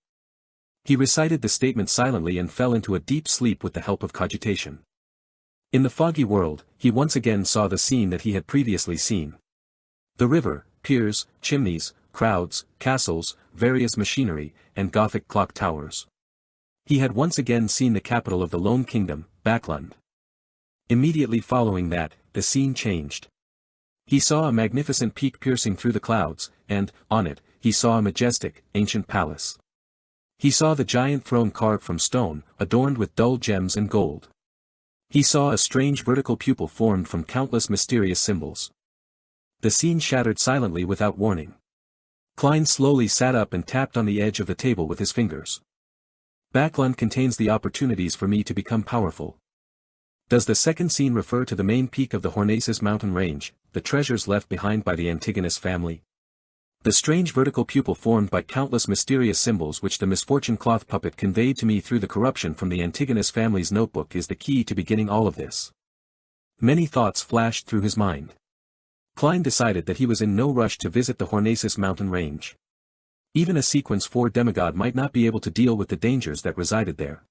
He recited the statement silently and fell into a deep sleep with the help of cogitation. In the foggy world, he once again saw the scene that he had previously seen. The river, piers, chimneys, crowds, castles, various machinery, and Gothic clock towers. He had once again seen the capital of the Lone Kingdom, Backlund. Immediately following that, the scene changed. He saw a magnificent peak piercing through the clouds, and, on it, he saw a majestic, ancient palace. He saw the giant throne carved from stone, adorned with dull gems and gold. He saw a strange vertical pupil formed from countless mysterious symbols. The scene shattered silently without warning. Klein slowly sat up and tapped on the edge of the table with his fingers. Backlund contains the opportunities for me to become powerful. Does the second scene refer to the main peak of the Hornaces mountain range, the treasures left behind by the Antigonus family? The strange vertical pupil formed by countless mysterious symbols which the misfortune cloth puppet conveyed to me through the corruption from the Antigonus family's notebook is the key to beginning all of this. Many thoughts flashed through his mind. Klein decided that he was in no rush to visit the Hornaces mountain range. Even a sequence 4 demigod might not be able to deal with the dangers that resided there.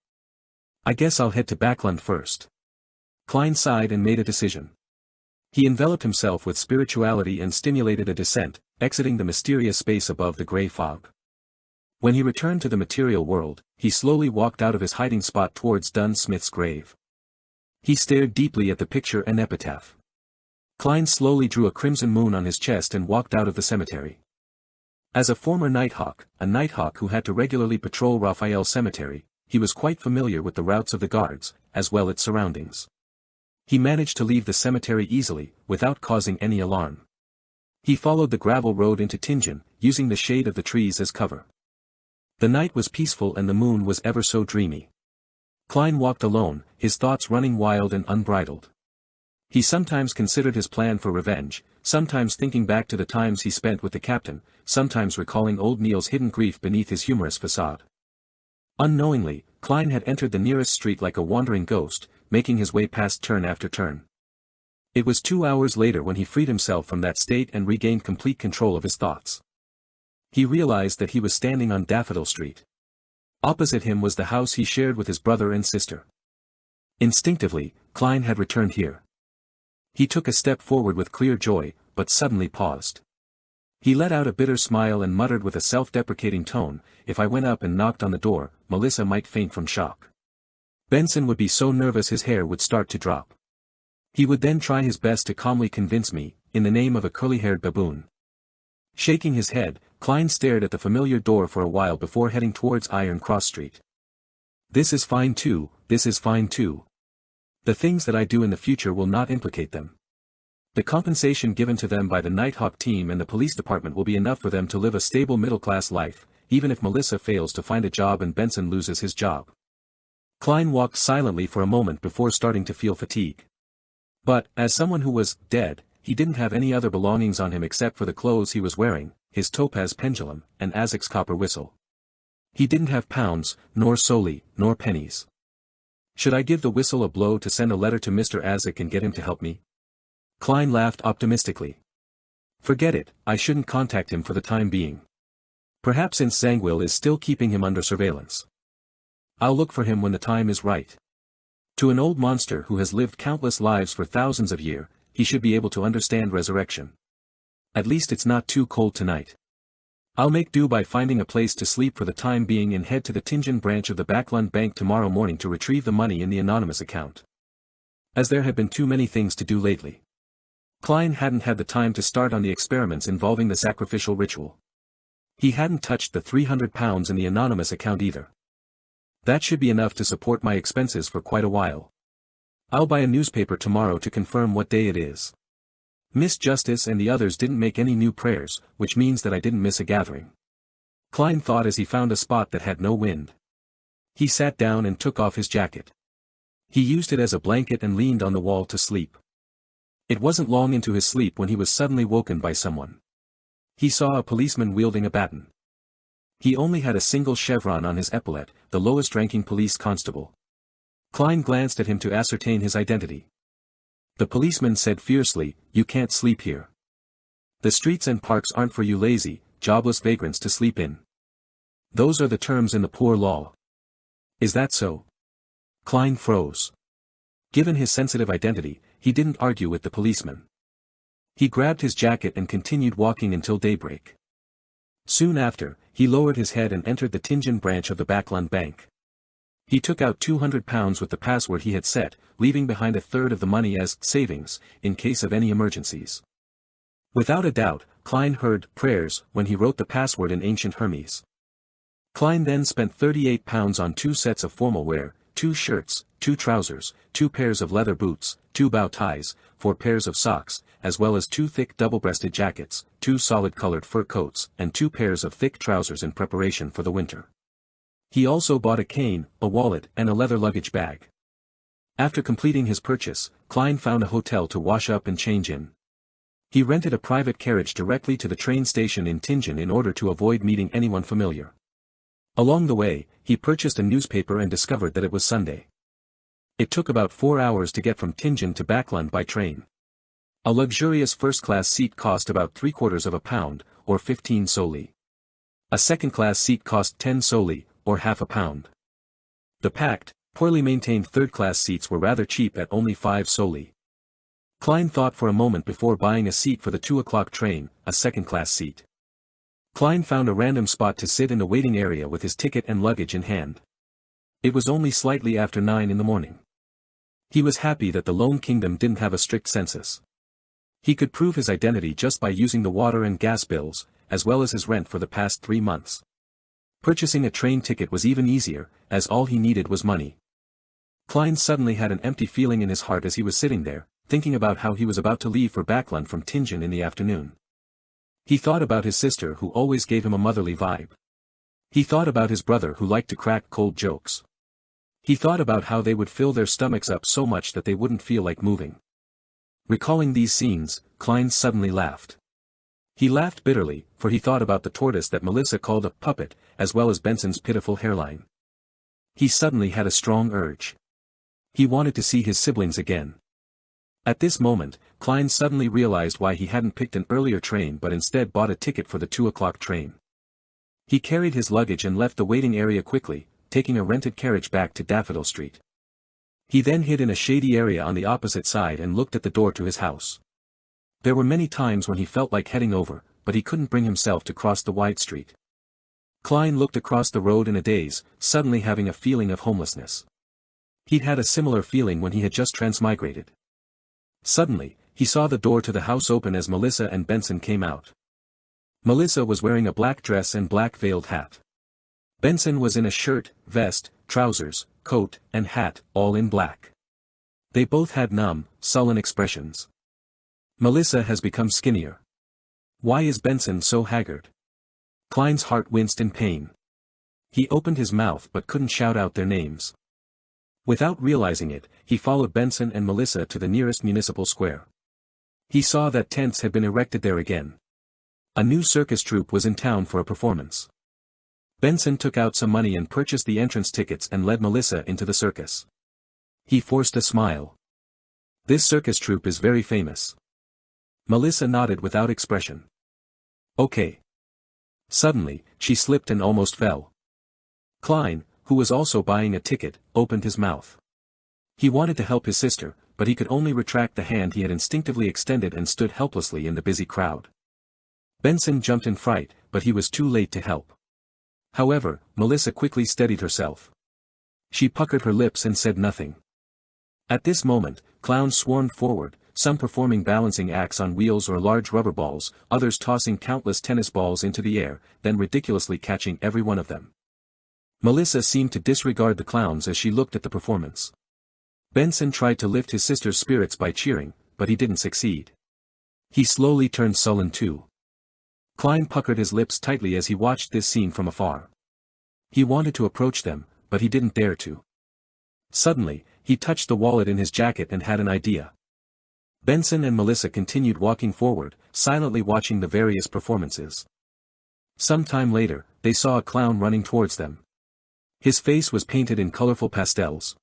I guess I'll head to Backlund first. Klein sighed and made a decision. He enveloped himself with spirituality and stimulated a descent, exiting the mysterious space above the grey fog. When he returned to the material world, he slowly walked out of his hiding spot towards Dunn Smith's grave. He stared deeply at the picture and epitaph. Klein slowly drew a crimson moon on his chest and walked out of the cemetery. As a former Nighthawk, a Nighthawk who had to regularly patrol Raphael's cemetery, he was quite familiar with the routes of the guards, as well as its surroundings. He managed to leave the cemetery easily, without causing any alarm. He followed the gravel road into Tingen, using the shade of the trees as cover. The night was peaceful and the moon was ever so dreamy. Klein walked alone, his thoughts running wild and unbridled. He sometimes considered his plan for revenge, sometimes thinking back to the times he spent with the captain, sometimes recalling old Neil's hidden grief beneath his humorous facade. Unknowingly, Klein had entered the nearest street like a wandering ghost, making his way past turn after turn. It was 2 hours later when he freed himself from that state and regained complete control of his thoughts. He realized that he was standing on Daffodil Street. Opposite him was the house he shared with his brother and sister. Instinctively, Klein had returned here. He took a step forward with clear joy, but suddenly paused. He let out a bitter smile and muttered with a self-deprecating tone, "If I went up and knocked on the door, Melissa might faint from shock. Benson would be so nervous his hair would start to drop. He would then try his best to calmly convince me, in the name of a curly-haired baboon." Shaking his head, Klein stared at the familiar door for a while before heading towards Iron Cross Street. "This is fine too, this is fine too. The things that I do in the future will not implicate them. The compensation given to them by the Nighthawk team and the police department will be enough for them to live a stable middle-class life, even if Melissa fails to find a job and Benson loses his job." Klein walked silently for a moment before starting to feel fatigue. But, as someone who was dead, he didn't have any other belongings on him except for the clothes he was wearing, his topaz pendulum, and Azek's copper whistle. He didn't have pounds, nor soldi, nor pennies. Should I give the whistle a blow to send a letter to Mr. Azek and get him to help me? Klein laughed optimistically. Forget it, I shouldn't contact him for the time being. Perhaps since Zangwill is still keeping him under surveillance. I'll look for him when the time is right. To an old monster who has lived countless lives for thousands of years, he should be able to understand resurrection. At least it's not too cold tonight. I'll make do by finding a place to sleep for the time being and head to the Tingen branch of the Backlund Bank tomorrow morning to retrieve the money in the anonymous account. As there had been too many things to do lately. Klein hadn't had the time to start on the experiments involving the sacrificial ritual. He hadn't touched the £300 in the anonymous account either. That should be enough to support my expenses for quite a while. I'll buy a newspaper tomorrow to confirm what day it is. Miss Justice and the others didn't make any new prayers, which means that I didn't miss a gathering. Klein thought as he found a spot that had no wind. He sat down and took off his jacket. He used it as a blanket and leaned on the wall to sleep. It wasn't long into his sleep when he was suddenly woken by someone. He saw a policeman wielding a baton. He only had a single chevron on his epaulette, the lowest-ranking police constable. Klein glanced at him to ascertain his identity. The policeman said fiercely, "You can't sleep here. The streets and parks aren't for you lazy, jobless vagrants to sleep in. Those are the terms in the poor law." "Is that so?" Klein froze. Given his sensitive identity, he didn't argue with the policeman. He grabbed his jacket and continued walking until daybreak. Soon after, he lowered his head and entered the Tingen branch of the Backlund Bank. He took out £200 with the password he had set, leaving behind a third of the money as savings, in case of any emergencies. Without a doubt, Klein heard prayers when he wrote the password in ancient Hermes. Klein then spent £38 on 2 sets of formal wear, 2 shirts, 2 trousers, 2 pairs of leather boots, 2 bow ties, 4 pairs of socks, as well as 2 thick double-breasted jackets, 2 solid-colored fur coats, and 2 pairs of thick trousers in preparation for the winter. He also bought a cane, a wallet, and a leather luggage bag. After completing his purchase, Klein found a hotel to wash up and change in. He rented a private carriage directly to the train station in Tingen in order to avoid meeting anyone familiar. Along the way, he purchased a newspaper and discovered that it was Sunday. It took about 4 hours to get from Tingen to Backlund by train. A luxurious first-class seat cost about £0.75, or 15 soldi. A second-class seat cost 10 soldi, or half a pound. The packed, Poorly maintained third-class seats were rather cheap at only 5 soldi. Klein thought for a moment before buying a seat for the 2 o'clock train, a second-class seat. Klein found a random spot to sit in the waiting area with his ticket and luggage in hand. It was only slightly after 9 in the morning. He was happy that the Lone Kingdom didn't have a strict census. He could prove his identity just by using the water and gas bills, as well as his rent for the past 3 months. Purchasing a train ticket was even easier, as all he needed was money. Klein suddenly had an empty feeling in his heart as he was sitting there, thinking about how he was about to leave for Backlund from Tingen in the afternoon. He thought about his sister who always gave him a motherly vibe. He thought about his brother who liked to crack cold jokes. He thought about how they would fill their stomachs up so much that they wouldn't feel like moving. Recalling these scenes, Klein suddenly laughed. He laughed bitterly, for he thought about the tortoise that Melissa called a puppet, as well as Benson's pitiful hairline. He suddenly had a strong urge. He wanted to see his siblings again. At this moment, Klein suddenly realized why he hadn't picked an earlier train but instead bought a ticket for the 2 o'clock train. He carried his luggage and left the waiting area quickly, taking a rented carriage back to Daffodil Street. He then hid in a shady area on the opposite side and looked at the door to his house. There were many times when he felt like heading over, but he couldn't bring himself to cross the wide street. Klein looked across the road in a daze, suddenly having a feeling of homelessness. He'd had a similar feeling when he had just transmigrated. Suddenly, he saw the door to the house open as Melissa and Benson came out. Melissa was wearing a black dress and black veiled hat. Benson was in a shirt, vest, trousers, coat, and hat, all in black. They both had numb, sullen expressions. Melissa has become skinnier. Why is Benson so haggard? Klein's heart winced in pain. He opened his mouth but couldn't shout out their names. Without realizing it, he followed Benson and Melissa to the nearest municipal square. He saw that tents had been erected there again. A new circus troupe was in town for a performance. Benson took out some money and purchased the entrance tickets and led Melissa into the circus. He forced a smile. This circus troupe is very famous. Melissa nodded without expression. Okay. Suddenly, she slipped and almost fell. Klein, who was also buying a ticket, opened his mouth. He wanted to help his sister, but he could only retract the hand he had instinctively extended and stood helplessly in the busy crowd. Benson jumped in fright, but he was too late to help. However, Melissa quickly steadied herself. She puckered her lips and said nothing. At this moment, clowns swarmed forward, some performing balancing acts on wheels or large rubber balls, others tossing countless tennis balls into the air, then ridiculously catching every one of them. Melissa seemed to disregard the clowns as she looked at the performance. Benson tried to lift his sister's spirits by cheering, but he didn't succeed. He slowly turned sullen too. Klein puckered his lips tightly as he watched this scene from afar. He wanted to approach them, but he didn't dare to. Suddenly, he touched the wallet in his jacket and had an idea. Benson and Melissa continued walking forward, silently watching the various performances. Some time later, they saw a clown running towards them. His face was painted in colorful pastels.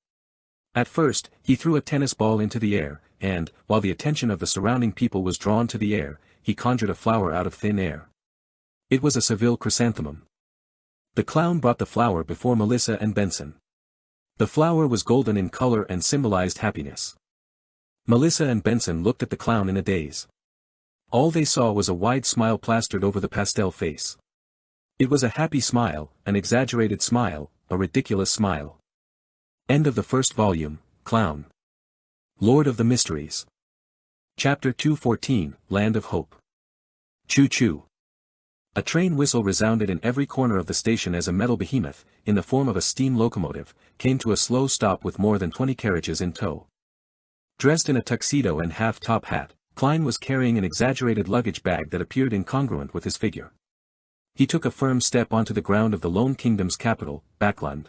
At first, he threw a tennis ball into the air, and, while the attention of the surrounding people was drawn to the air, he conjured a flower out of thin air. It was a Seville chrysanthemum. The clown brought the flower before Melissa and Benson. The flower was golden in color and symbolized happiness. Melissa and Benson looked at the clown in a daze. All they saw was a wide smile plastered over the pastel face. It was a happy smile, an exaggerated smile, a ridiculous smile. End of the first volume, Clown. Lord of the Mysteries. Chapter 214, Land of Hope. Choo-choo. A train whistle resounded in every corner of the station as a metal behemoth, in the form of a steam locomotive, came to a slow stop with more than 20 carriages in tow. Dressed in a tuxedo and half-top hat, Klein was carrying an exaggerated luggage bag that appeared incongruent with his figure. He took a firm step onto the ground of the Lone Kingdom's capital, Backlund.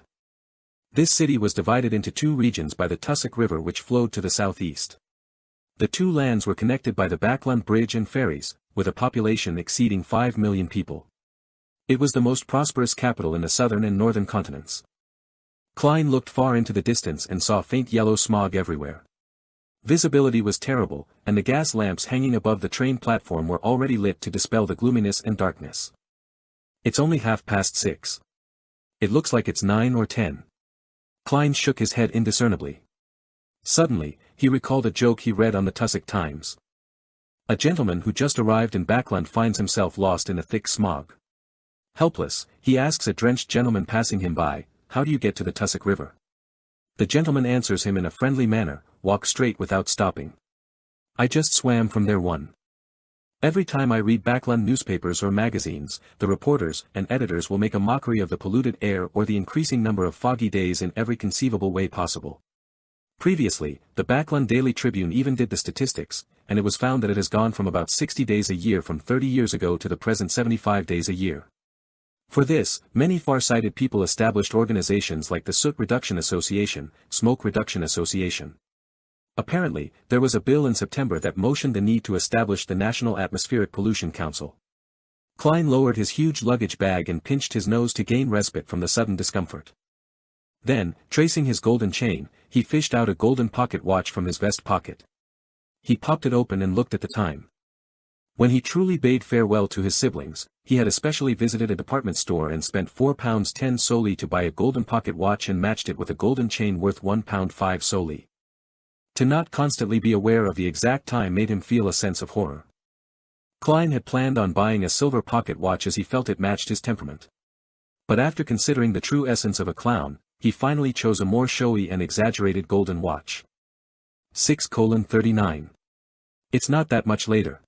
This city was divided into 2 regions by the Tussock River which flowed to the southeast. The 2 lands were connected by the Backlund Bridge and ferries, with a population exceeding 5 million people. It was the most prosperous capital in the southern and northern continents. Klein looked far into the distance and saw faint yellow smog everywhere. Visibility was terrible, and the gas lamps hanging above the train platform were already lit to dispel the gloominess and darkness. It's only 6:30. It looks like it's 9 or 10. Klein shook his head indiscernibly. Suddenly, he recalled a joke he read on the Tussock Times. A gentleman who just arrived in Backland finds himself lost in a thick smog. Helpless, he asks a drenched gentleman passing him by, "How do you get to the Tussock River?" The gentleman answers him in a friendly manner, "Walk straight without stopping. I just swam from there one." Every time I read Backland newspapers or magazines, the reporters and editors will make a mockery of the polluted air or the increasing number of foggy days in every conceivable way possible. Previously, the Backland Daily Tribune even did the statistics, and it was found that it has gone from about 60 days a year from 30 years ago to the present 75 days a year. For this, many far-sighted people established organizations like the Soot Reduction Association, Smoke Reduction Association. Apparently, there was a bill in September that motioned the need to establish the National Atmospheric Pollution Council. Klein lowered his huge luggage bag and pinched his nose to gain respite from the sudden discomfort. Then, tracing his golden chain, he fished out a golden pocket watch from his vest pocket. He popped it open and looked at the time. When he truly bade farewell to his siblings, he had especially visited a department store and spent £4.10 solely to buy a golden pocket watch and matched it with a golden chain worth £1.05 solely. To not constantly be aware of the exact time made him feel a sense of horror. Klein had planned on buying a silver pocket watch as he felt it matched his temperament. But after considering the true essence of a clown, he finally chose a more showy and exaggerated golden watch. 6:39. It's not that much later.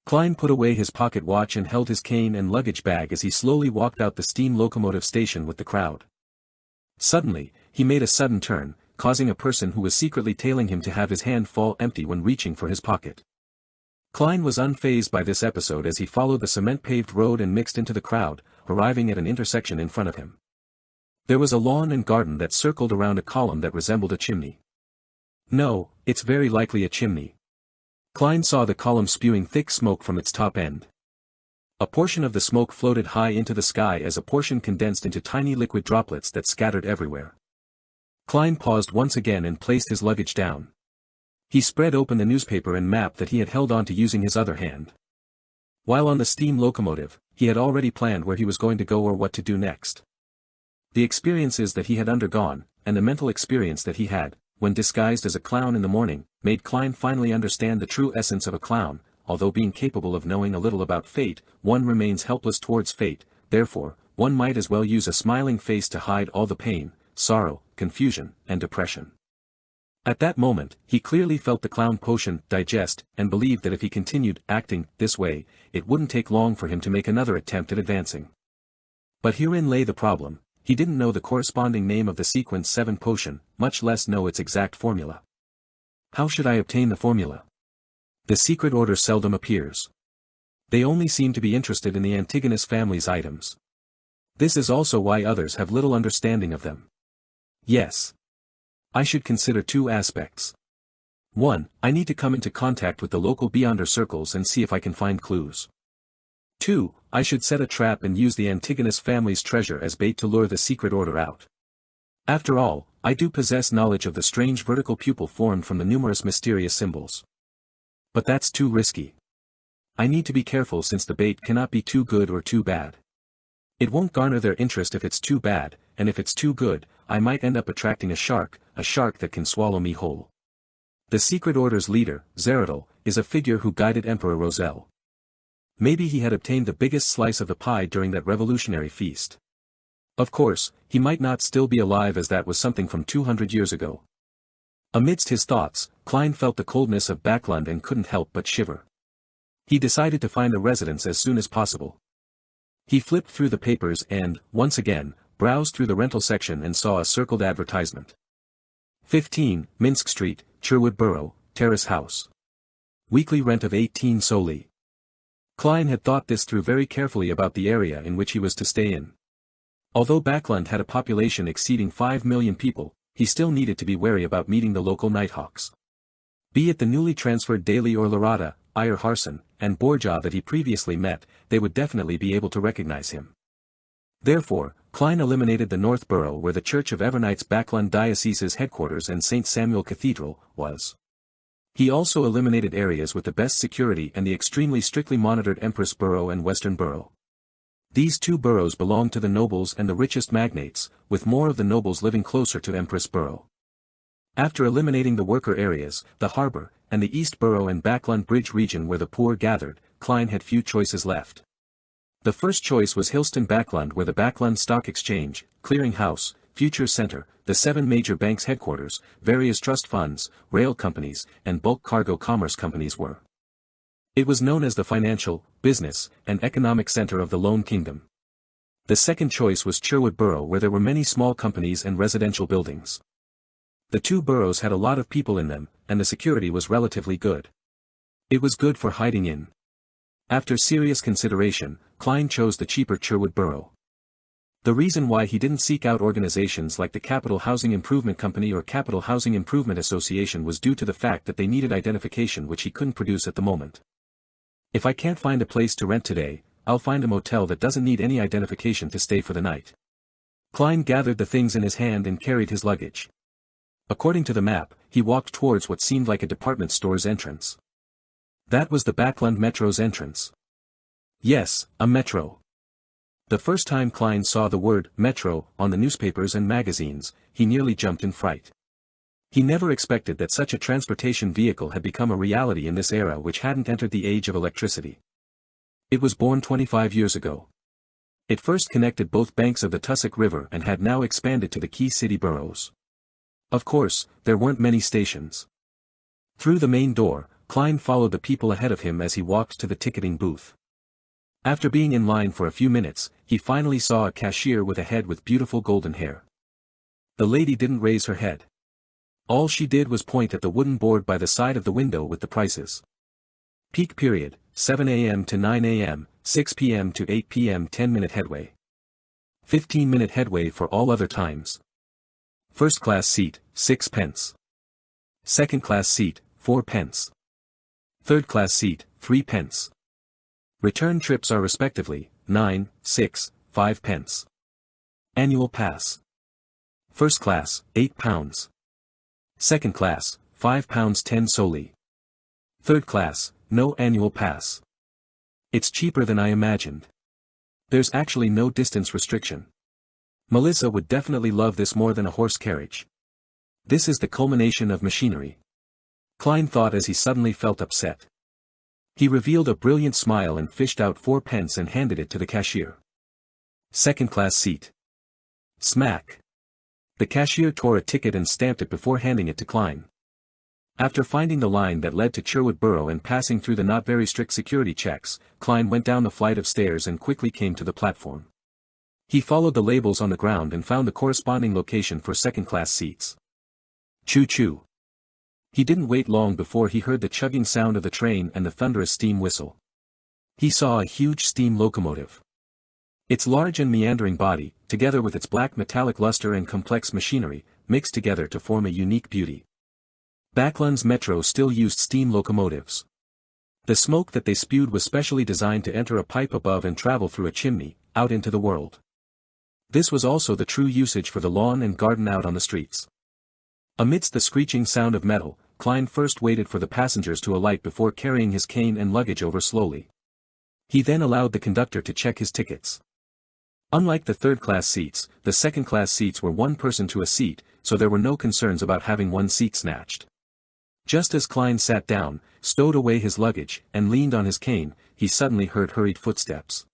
Klein put away his pocket watch and held his cane and luggage bag as he slowly walked out the steam locomotive station with the crowd. Suddenly, he made a sudden turn, causing a person who was secretly tailing him to have his hand fall empty when reaching for his pocket. Klein was unfazed by this episode as he followed the cement-paved road and mixed into the crowd, arriving at an intersection in front of him. There was a lawn and garden that circled around a column that resembled a chimney. No, it's very likely a chimney. Klein saw the column spewing thick smoke from its top end. A portion of the smoke floated high into the sky as a portion condensed into tiny liquid droplets that scattered everywhere. Klein paused once again and placed his luggage down. He spread open the newspaper and map that he had held onto using his other hand. While on the steam locomotive, he had already planned where he was going to go or what to do next. The experiences that he had undergone, and the mental experience that he had, when disguised as a clown in the morning, made Klein finally understand the true essence of a clown. Although being capable of knowing a little about fate, one remains helpless towards fate, therefore, one might as well use a smiling face to hide all the pain, sorrow, confusion, and depression. At that moment, he clearly felt the clown potion digest, and believed that if he continued acting this way, it wouldn't take long for him to make another attempt at advancing. But herein lay the problem. He didn't know the corresponding name of the Sequence 7 potion, much less know its exact formula. How should I obtain the formula? The secret order seldom appears. They only seem to be interested in the Antigonus family's items. This is also why others have little understanding of them. Yes. I should consider two aspects. 1. I need to come into contact with the local Beyonder circles and see if I can find clues. 2. I should set a trap and use the Antigonus family's treasure as bait to lure the secret order out. After all, I do possess knowledge of the strange vertical pupil formed from the numerous mysterious symbols. But that's too risky. I need to be careful since the bait cannot be too good or too bad. It won't garner their interest if it's too bad, and if it's too good, I might end up attracting a shark that can swallow me whole. The secret order's leader, Zeradol, is a figure who guided Emperor Roselle. Maybe he had obtained the biggest slice of the pie during that revolutionary feast. Of course, he might not still be alive as that was something from 200 years ago. Amidst his thoughts, Klein felt the coldness of Backland and couldn't help but shiver. He decided to find a residence as soon as possible. He flipped through the papers and, once again, browsed through the rental section and saw a circled advertisement. 15, Minsk Street, Sherwood Borough, Terrace House. Weekly rent of 18 solely. Klein had thought this through very carefully about the area in which he was to stay in. Although Backland had a population exceeding 5 million people, he still needed to be wary about meeting the local Nighthawks. Be it the newly transferred Daly or Larada, Iyer Harson, and Borja that he previously met, they would definitely be able to recognize him. Therefore, Klein eliminated the North Borough where the Church of Evernights Backland Diocese's headquarters and St. Samuel Cathedral was. He also eliminated areas with the best security and the extremely strictly monitored Empress Borough and Western Borough. These two boroughs belonged to the nobles and the richest magnates, with more of the nobles living closer to Empress Borough. After eliminating the worker areas, the harbor, and the East Borough and Backland Bridge region where the poor gathered, Klein had few choices left. The first choice was Hillston Backland, where the Backland Stock Exchange, Clearing House, Futures Center, the 7 major banks' headquarters, various trust funds, rail companies, and bulk cargo commerce companies were. It was known as the financial, business, and economic center of the Lone Kingdom. The second choice was Sherwood Borough, where there were many small companies and residential buildings. The two boroughs had a lot of people in them, and the security was relatively good. It was good for hiding in. After serious consideration, Klein chose the cheaper Sherwood Borough. The reason why he didn't seek out organizations like the Capital Housing Improvement Company or Capital Housing Improvement Association was due to the fact that they needed identification which he couldn't produce at the moment. If I can't find a place to rent today, I'll find a motel that doesn't need any identification to stay for the night. Klein gathered the things in his hand and carried his luggage. According to the map, he walked towards what seemed like a department store's entrance. That was the Backland Metro's entrance. Yes, a metro. The first time Klein saw the word metro on the newspapers and magazines, he nearly jumped in fright. He never expected that such a transportation vehicle had become a reality in this era which hadn't entered the age of electricity. It was born 25 years ago. It first connected both banks of the Tussock River and had now expanded to the key city boroughs. Of course, there weren't many stations. Through the main door, Klein followed the people ahead of him as he walked to the ticketing booth. After being in line for a few minutes, he finally saw a cashier with a head with beautiful golden hair. The lady didn't raise her head. All she did was point at the wooden board by the side of the window with the prices. Peak period, 7 a.m. to 9 a.m., 6 p.m. to 8 p.m. 10-minute headway. 15-minute headway for all other times. First class seat, 6 pence. Second class seat, 4 pence. Third class seat, 3 pence. Return trips are respectively, 9, 6, 5 pence. Annual pass. First class, £8. Second class, £5.10 solely. Third class, no annual pass. It's cheaper than I imagined. There's actually no distance restriction. Melissa would definitely love this more than a horse carriage. This is the culmination of machinery. Klein thought as he suddenly felt upset. He revealed a brilliant smile and fished out 4 pence and handed it to the cashier. Second class seat. Smack. The cashier tore a ticket and stamped it before handing it to Klein. After finding the line that led to Sherwood Borough and passing through the not very strict security checks, Klein went down the flight of stairs and quickly came to the platform. He followed the labels on the ground and found the corresponding location for second-class seats. Choo-choo. He didn't wait long before he heard the chugging sound of the train and the thunderous steam whistle. He saw a huge steam locomotive. Its large and meandering body, together with its black metallic luster and complex machinery, mixed together to form a unique beauty. Backland's metro still used steam locomotives. The smoke that they spewed was specially designed to enter a pipe above and travel through a chimney, out into the world. This was also the true usage for the lawn and garden out on the streets. Amidst the screeching sound of metal, Klein first waited for the passengers to alight before carrying his cane and luggage over slowly. He then allowed the conductor to check his tickets. Unlike the third-class seats, the second-class seats were one person to a seat, so there were no concerns about having one seat snatched. Just as Klein sat down, stowed away his luggage, and leaned on his cane, he suddenly heard hurried footsteps.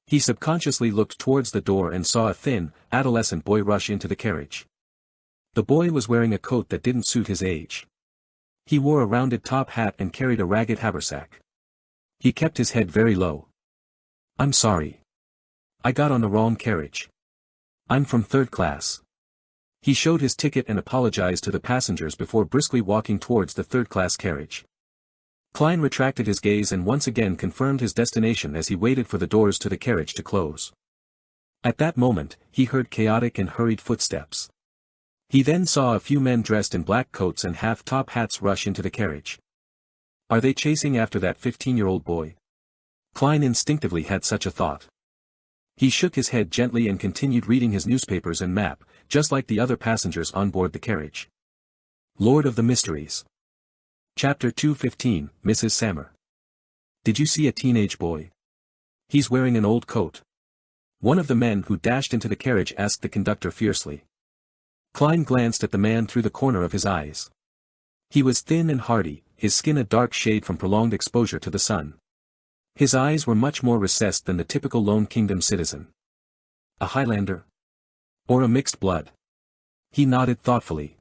He subconsciously looked towards the door and saw a thin, adolescent boy rush into the carriage. The boy was wearing a coat that didn't suit his age. He wore a rounded top hat and carried a ragged haversack. He kept his head very low. "I'm sorry. I got on the wrong carriage. I'm from third class." He showed his ticket and apologized to the passengers before briskly walking towards the third-class carriage. Klein retracted his gaze and once again confirmed his destination as he waited for the doors to the carriage to close. At that moment, he heard chaotic and hurried footsteps. He then saw a few men dressed in black coats and half-top hats rush into the carriage. Are they chasing after that 15-year-old boy? Klein instinctively had such a thought. He shook his head gently and continued reading his newspapers and map, just like the other passengers on board the carriage. Lord of the Mysteries. Chapter 215, Mrs. Sammer. Did you see a teenage boy? He's wearing an old coat. One of the men who dashed into the carriage asked the conductor fiercely. Klein glanced at the man through the corner of his eyes. He was thin and hardy, his skin a dark shade from prolonged exposure to the sun. His eyes were much more recessed than the typical Lone Kingdom citizen. A Highlander? Or a mixed blood? He nodded thoughtfully.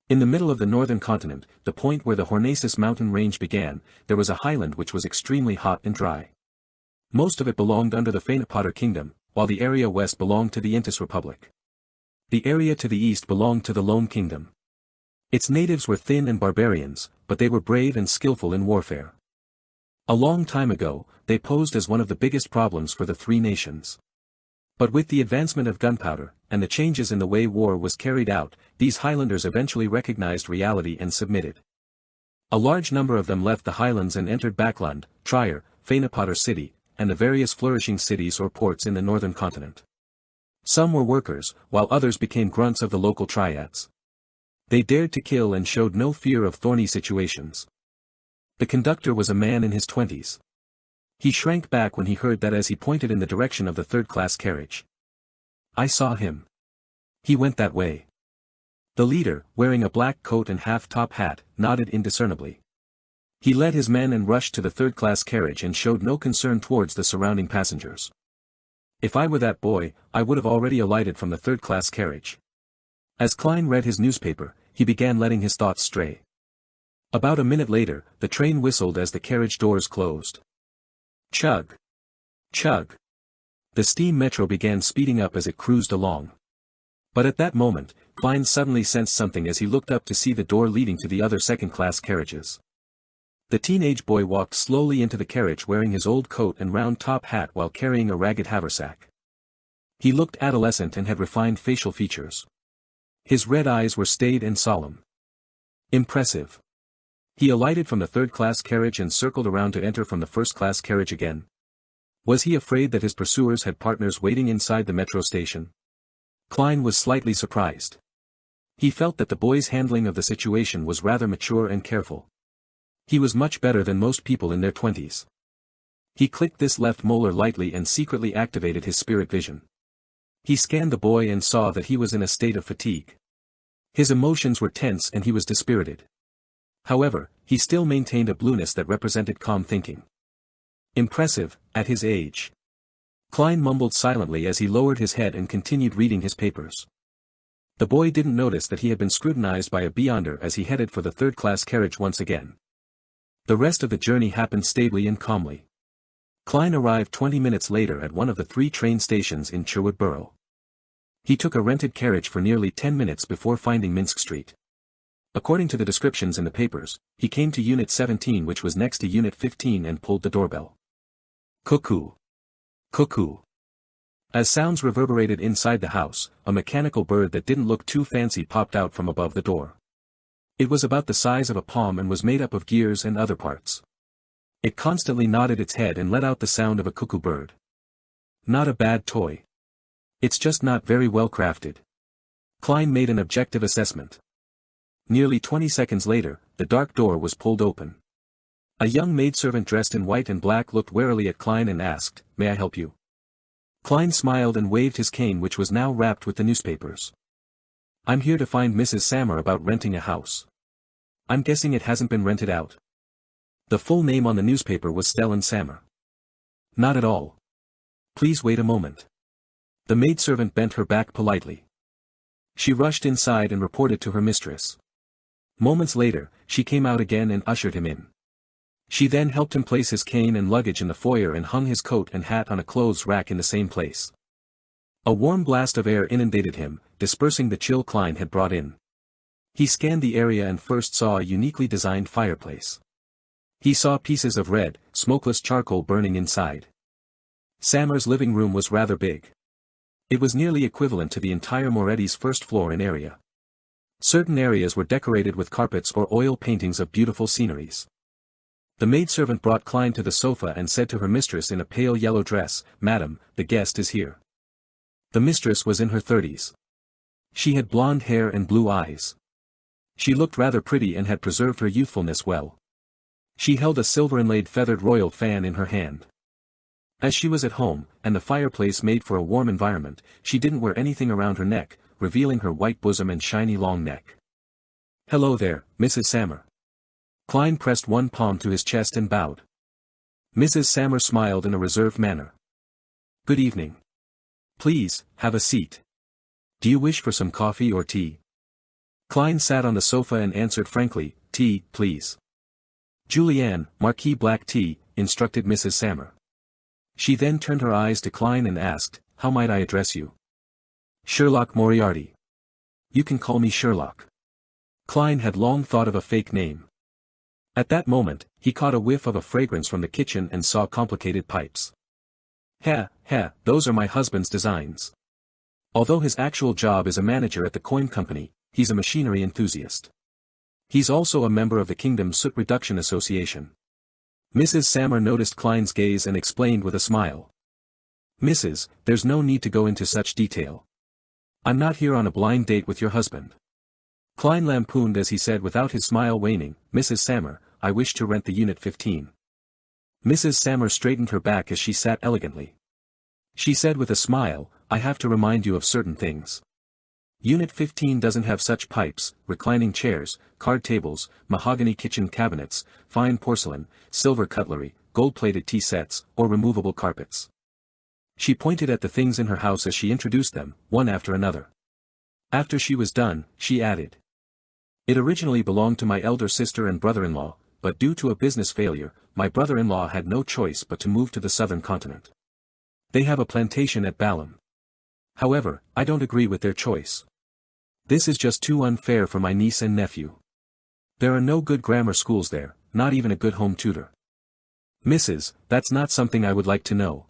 In the middle of the northern continent, the point where the Hornacis mountain range began, there was a highland which was extremely hot and dry. Most of it belonged under the Fanapotter kingdom, while the area west belonged to the Intis Republic. The area to the east belonged to the Lone Kingdom. Its natives were thin and barbarians, but they were brave and skillful in warfare. A long time ago, they posed as one of the biggest problems for the three nations. But with the advancement of gunpowder, and the changes in the way war was carried out, these Highlanders eventually recognized reality and submitted. A large number of them left the highlands and entered Backland, Trier, Fanapotter City, and the various flourishing cities or ports in the northern continent. Some were workers, while others became grunts of the local triads. They dared to kill and showed no fear of thorny situations. The conductor was a man in his 20s. He shrank back when he heard that as he pointed in the direction of the third-class carriage. I saw him. He went that way. The leader, wearing a black coat and half-top hat, nodded indiscernibly. He led his men and rushed to the third-class carriage and showed no concern towards the surrounding passengers. If I were that boy, I would have already alighted from the third-class carriage. As Klein read his newspaper, he began letting his thoughts stray. About a minute later, the train whistled as the carriage doors closed. Chug! Chug! The steam metro began speeding up as it cruised along. But at that moment, Klein suddenly sensed something as he looked up to see the door leading to the other second-class carriages. The teenage boy walked slowly into the carriage wearing his old coat and round top hat while carrying a ragged haversack. He looked adolescent and had refined facial features. His red eyes were staid and solemn. Impressive. He alighted from the third-class carriage and circled around to enter from the first-class carriage again. Was he afraid that his pursuers had partners waiting inside the metro station? Klein was slightly surprised. He felt that the boy's handling of the situation was rather mature and careful. He was much better than most people in their 20s. He clicked this left molar lightly and secretly activated his spirit vision. He scanned the boy and saw that he was in a state of fatigue. His emotions were tense and he was dispirited. However, he still maintained a blueness that represented calm thinking. Impressive, at his age. Klein mumbled silently as he lowered his head and continued reading his papers. The boy didn't notice that he had been scrutinized by a beyonder as he headed for the third-class carriage once again. The rest of the journey happened stably and calmly. Klein arrived 20 minutes later at one of the 3 train stations in Sherwood Borough. He took a rented carriage for nearly 10 minutes before finding Minsk Street. According to the descriptions in the papers, he came to Unit 17 which was next to Unit 15 and pulled the doorbell. Cuckoo! Cuckoo! As sounds reverberated inside the house, a mechanical bird that didn't look too fancy popped out from above the door. It was about the size of a palm and was made up of gears and other parts. It constantly nodded its head and let out the sound of a cuckoo bird. Not a bad toy. It's just not very well crafted. Klein made an objective assessment. Nearly 20 seconds later, the dark door was pulled open. A young maidservant dressed in white and black looked warily at Klein and asked, "May I help you?" Klein smiled and waved his cane which was now wrapped with the newspapers. "I'm here to find Mrs. Sammer about renting a house. I'm guessing it hasn't been rented out." The full name on the newspaper was Stellan Sammer. "Not at all. Please wait a moment." The maidservant bent her back politely. She rushed inside and reported to her mistress. Moments later, she came out again and ushered him in. She then helped him place his cane and luggage in the foyer and hung his coat and hat on a clothes rack in the same place. A warm blast of air inundated him, dispersing the chill Klein had brought in. He scanned the area and first saw a uniquely designed fireplace. He saw pieces of red, smokeless charcoal burning inside. Sammer's living room was rather big. It was nearly equivalent to the entire Moretti's first floor in area. Certain areas were decorated with carpets or oil paintings of beautiful sceneries. The maidservant brought Klein to the sofa and said to her mistress in a pale yellow dress, "Madam, the guest is here." The mistress was in her 30s. She had blonde hair and blue eyes. She looked rather pretty and had preserved her youthfulness well. She held a silver-inlaid feathered royal fan in her hand. As she was at home, and the fireplace made for a warm environment, she didn't wear anything around her neck, revealing her white bosom and shiny long neck. "Hello there, Mrs. Sammer." Klein pressed one palm to his chest and bowed. Mrs. Sammer smiled in a reserved manner. "Good evening. Please, have a seat. Do you wish for some coffee or tea?" Klein sat on the sofa and answered frankly, "Tea, please." "Julianne, Marquis black tea," instructed Mrs. Sammer. She then turned her eyes to Klein and asked, "How might I address you?" "Sherlock Moriarty." "You can call me Sherlock." Klein had long thought of a fake name. At that moment, he caught a whiff of a fragrance from the kitchen and saw complicated pipes. Those are my husband's designs. Although his actual job is a manager at the coin company, he's a machinery enthusiast. He's also a member of the Kingdom's Soot Reduction Association. Mrs. Sammer noticed Klein's gaze and explained with a smile. "Mrs., there's no need to go into such detail. I'm not here on a blind date with your husband." Klein lampooned as he said without his smile waning, "Mrs. Sammer, I wish to rent the Unit 15. Mrs. Sammer straightened her back as she sat elegantly. She said with a smile, "I have to remind you of certain things. Unit 15 doesn't have such pipes, reclining chairs, card tables, mahogany kitchen cabinets, fine porcelain, silver cutlery, gold-plated tea sets, or removable carpets." She pointed at the things in her house as she introduced them, one after another. After she was done, she added, "It originally belonged to my elder sister and brother-in-law, but due to a business failure, my brother-in-law had no choice but to move to the southern continent. They have a plantation at Balham. However, I don't agree with their choice. This is just too unfair for my niece and nephew. There are no good grammar schools there, not even a good home tutor." "Mrs., that's not something I would like to know."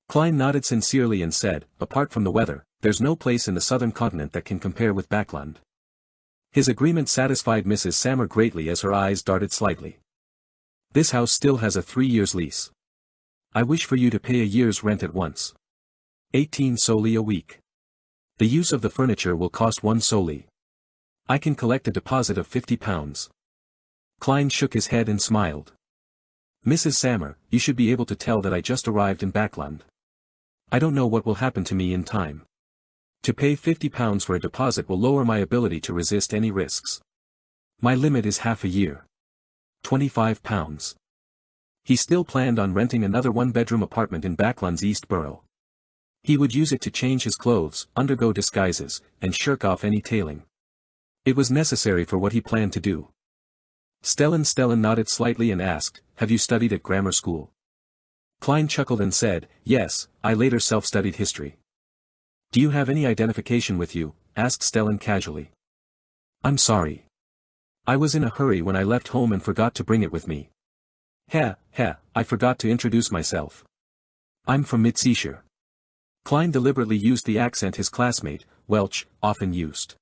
Klein nodded sincerely and said, "Apart from the weather, there's no place in the southern continent that can compare with Backland." His agreement satisfied Mrs. Sammer greatly as her eyes darted slightly. "This house still has a 3-year lease. I wish for you to pay a year's rent at once. 18 soldi a week. The use of the furniture will cost 1 soldi. I can collect a deposit of £50. Klein shook his head and smiled. "Mrs. Sammer, you should be able to tell that I just arrived in Backland. I don't know what will happen to me in time. To pay £50 for a deposit will lower my ability to resist any risks. My limit is half a year. £25. He still planned on renting another one-bedroom apartment in Backland's East Borough. He would use it to change his clothes, undergo disguises, and shirk off any tailing. It was necessary for what he planned to do. Stellan nodded slightly and asked, "Have you studied at grammar school?" Klein chuckled and said, "Yes, I later self-studied history." "Do you have any identification with you?" asked Stellan casually. "I'm sorry. I was in a hurry when I left home and forgot to bring it with me. I forgot to introduce myself. I'm from Midseashire." Klein deliberately used the accent his classmate, Welch, often used.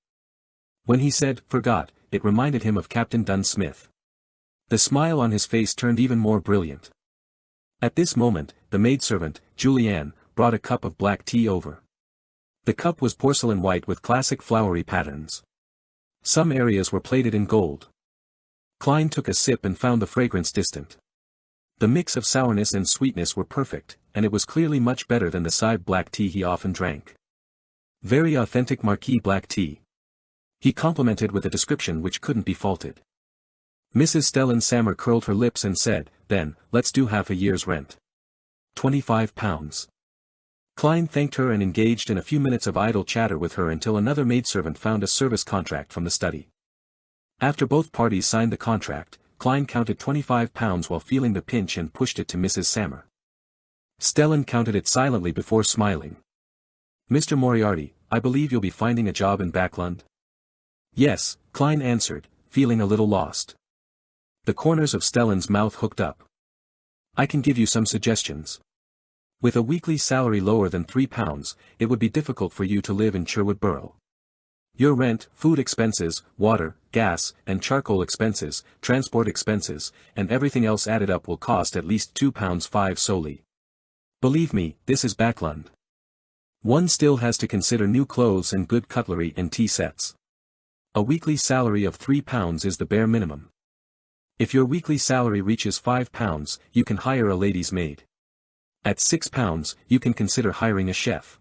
When he said, "forgot," it reminded him of Captain Dunn Smith. The smile on his face turned even more brilliant. At this moment, the maidservant, Julianne, brought a cup of black tea over. The cup was porcelain white with classic flowery patterns. Some areas were plated in gold. Klein took a sip and found the fragrance distant. The mix of sourness and sweetness were perfect, and it was clearly much better than the side black tea he often drank. "Very authentic Marquis black tea," he complimented with a description which couldn't be faulted. Mrs. Stellan Sammer curled her lips and said, "Then, let's do half a year's rent. £25. Klein thanked her and engaged in a few minutes of idle chatter with her until another maidservant found a service contract from the study. After both parties signed the contract, Klein counted £25 while feeling the pinch and pushed it to Mrs. Sammer. Stellan counted it silently before smiling. "Mr. Moriarty, I believe you'll be finding a job in Backland?" "Yes," Klein answered, feeling a little lost. The corners of Stellan's mouth hooked up. "I can give you some suggestions. With a weekly salary lower than £3, it would be difficult for you to live in Sherwood Borough. Your rent, food expenses, water, gas, and charcoal expenses, transport expenses, and everything else added up will cost at least £2.5 soldi. Believe me, this is Backland. One still has to consider new clothes and good cutlery and tea sets. A weekly salary of £3 is the bare minimum. If your weekly salary reaches £5, you can hire a lady's maid. At £6, you can consider hiring a chef.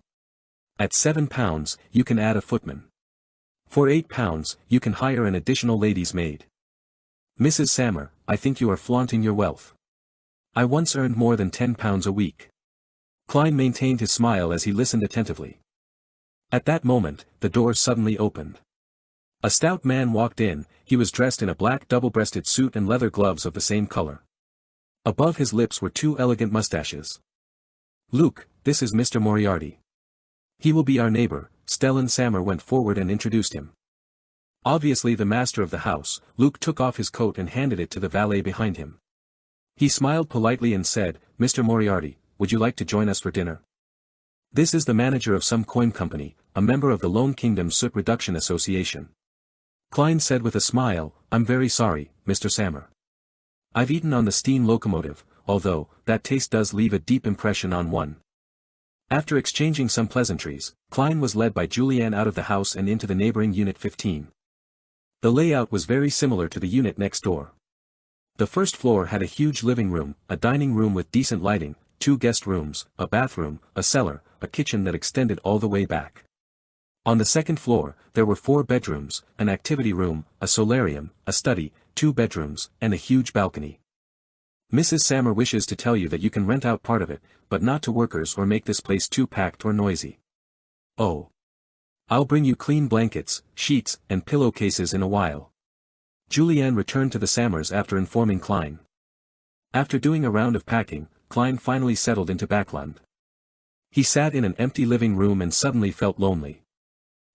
At £7, you can add a footman. For £8, you can hire an additional lady's maid. Mrs. Sammer, I think you are flaunting your wealth. I once earned more than £10 a week. Klein maintained his smile as he listened attentively. At that moment, the door suddenly opened. A stout man walked in. He was dressed in a black double-breasted suit and leather gloves of the same color. Above his lips were two elegant mustaches. "Luke, this is Mr. Moriarty. He will be our neighbor." Stellan Sammer went forward and introduced him. Obviously the master of the house, Luke took off his coat and handed it to the valet behind him. He smiled politely and said, "Mr. Moriarty, would you like to join us for dinner? This is the manager of some coin company, a member of the Lone Kingdom Soot Reduction Association." Klein said with a smile, "I'm very sorry, Mr. Sammer. I've eaten on the steam locomotive, although, that taste does leave a deep impression on one." After exchanging some pleasantries, Klein was led by Julianne out of the house and into the neighboring Unit 15. The layout was very similar to the unit next door. The first floor had a huge living room, a dining room with decent lighting, 2 guest rooms, a bathroom, a cellar, a kitchen that extended all the way back. On the second floor, there were 4 bedrooms, an activity room, a solarium, a study, 2 bedrooms, and a huge balcony. Mrs. Sammer wishes to tell you that you can rent out part of it, but not to workers or make this place too packed or noisy. Oh. I'll bring you clean blankets, sheets, and pillowcases in a while. Julianne returned to the Sammers after informing Klein. After doing a round of packing, Klein finally settled into Backland. He sat in an empty living room and suddenly felt lonely.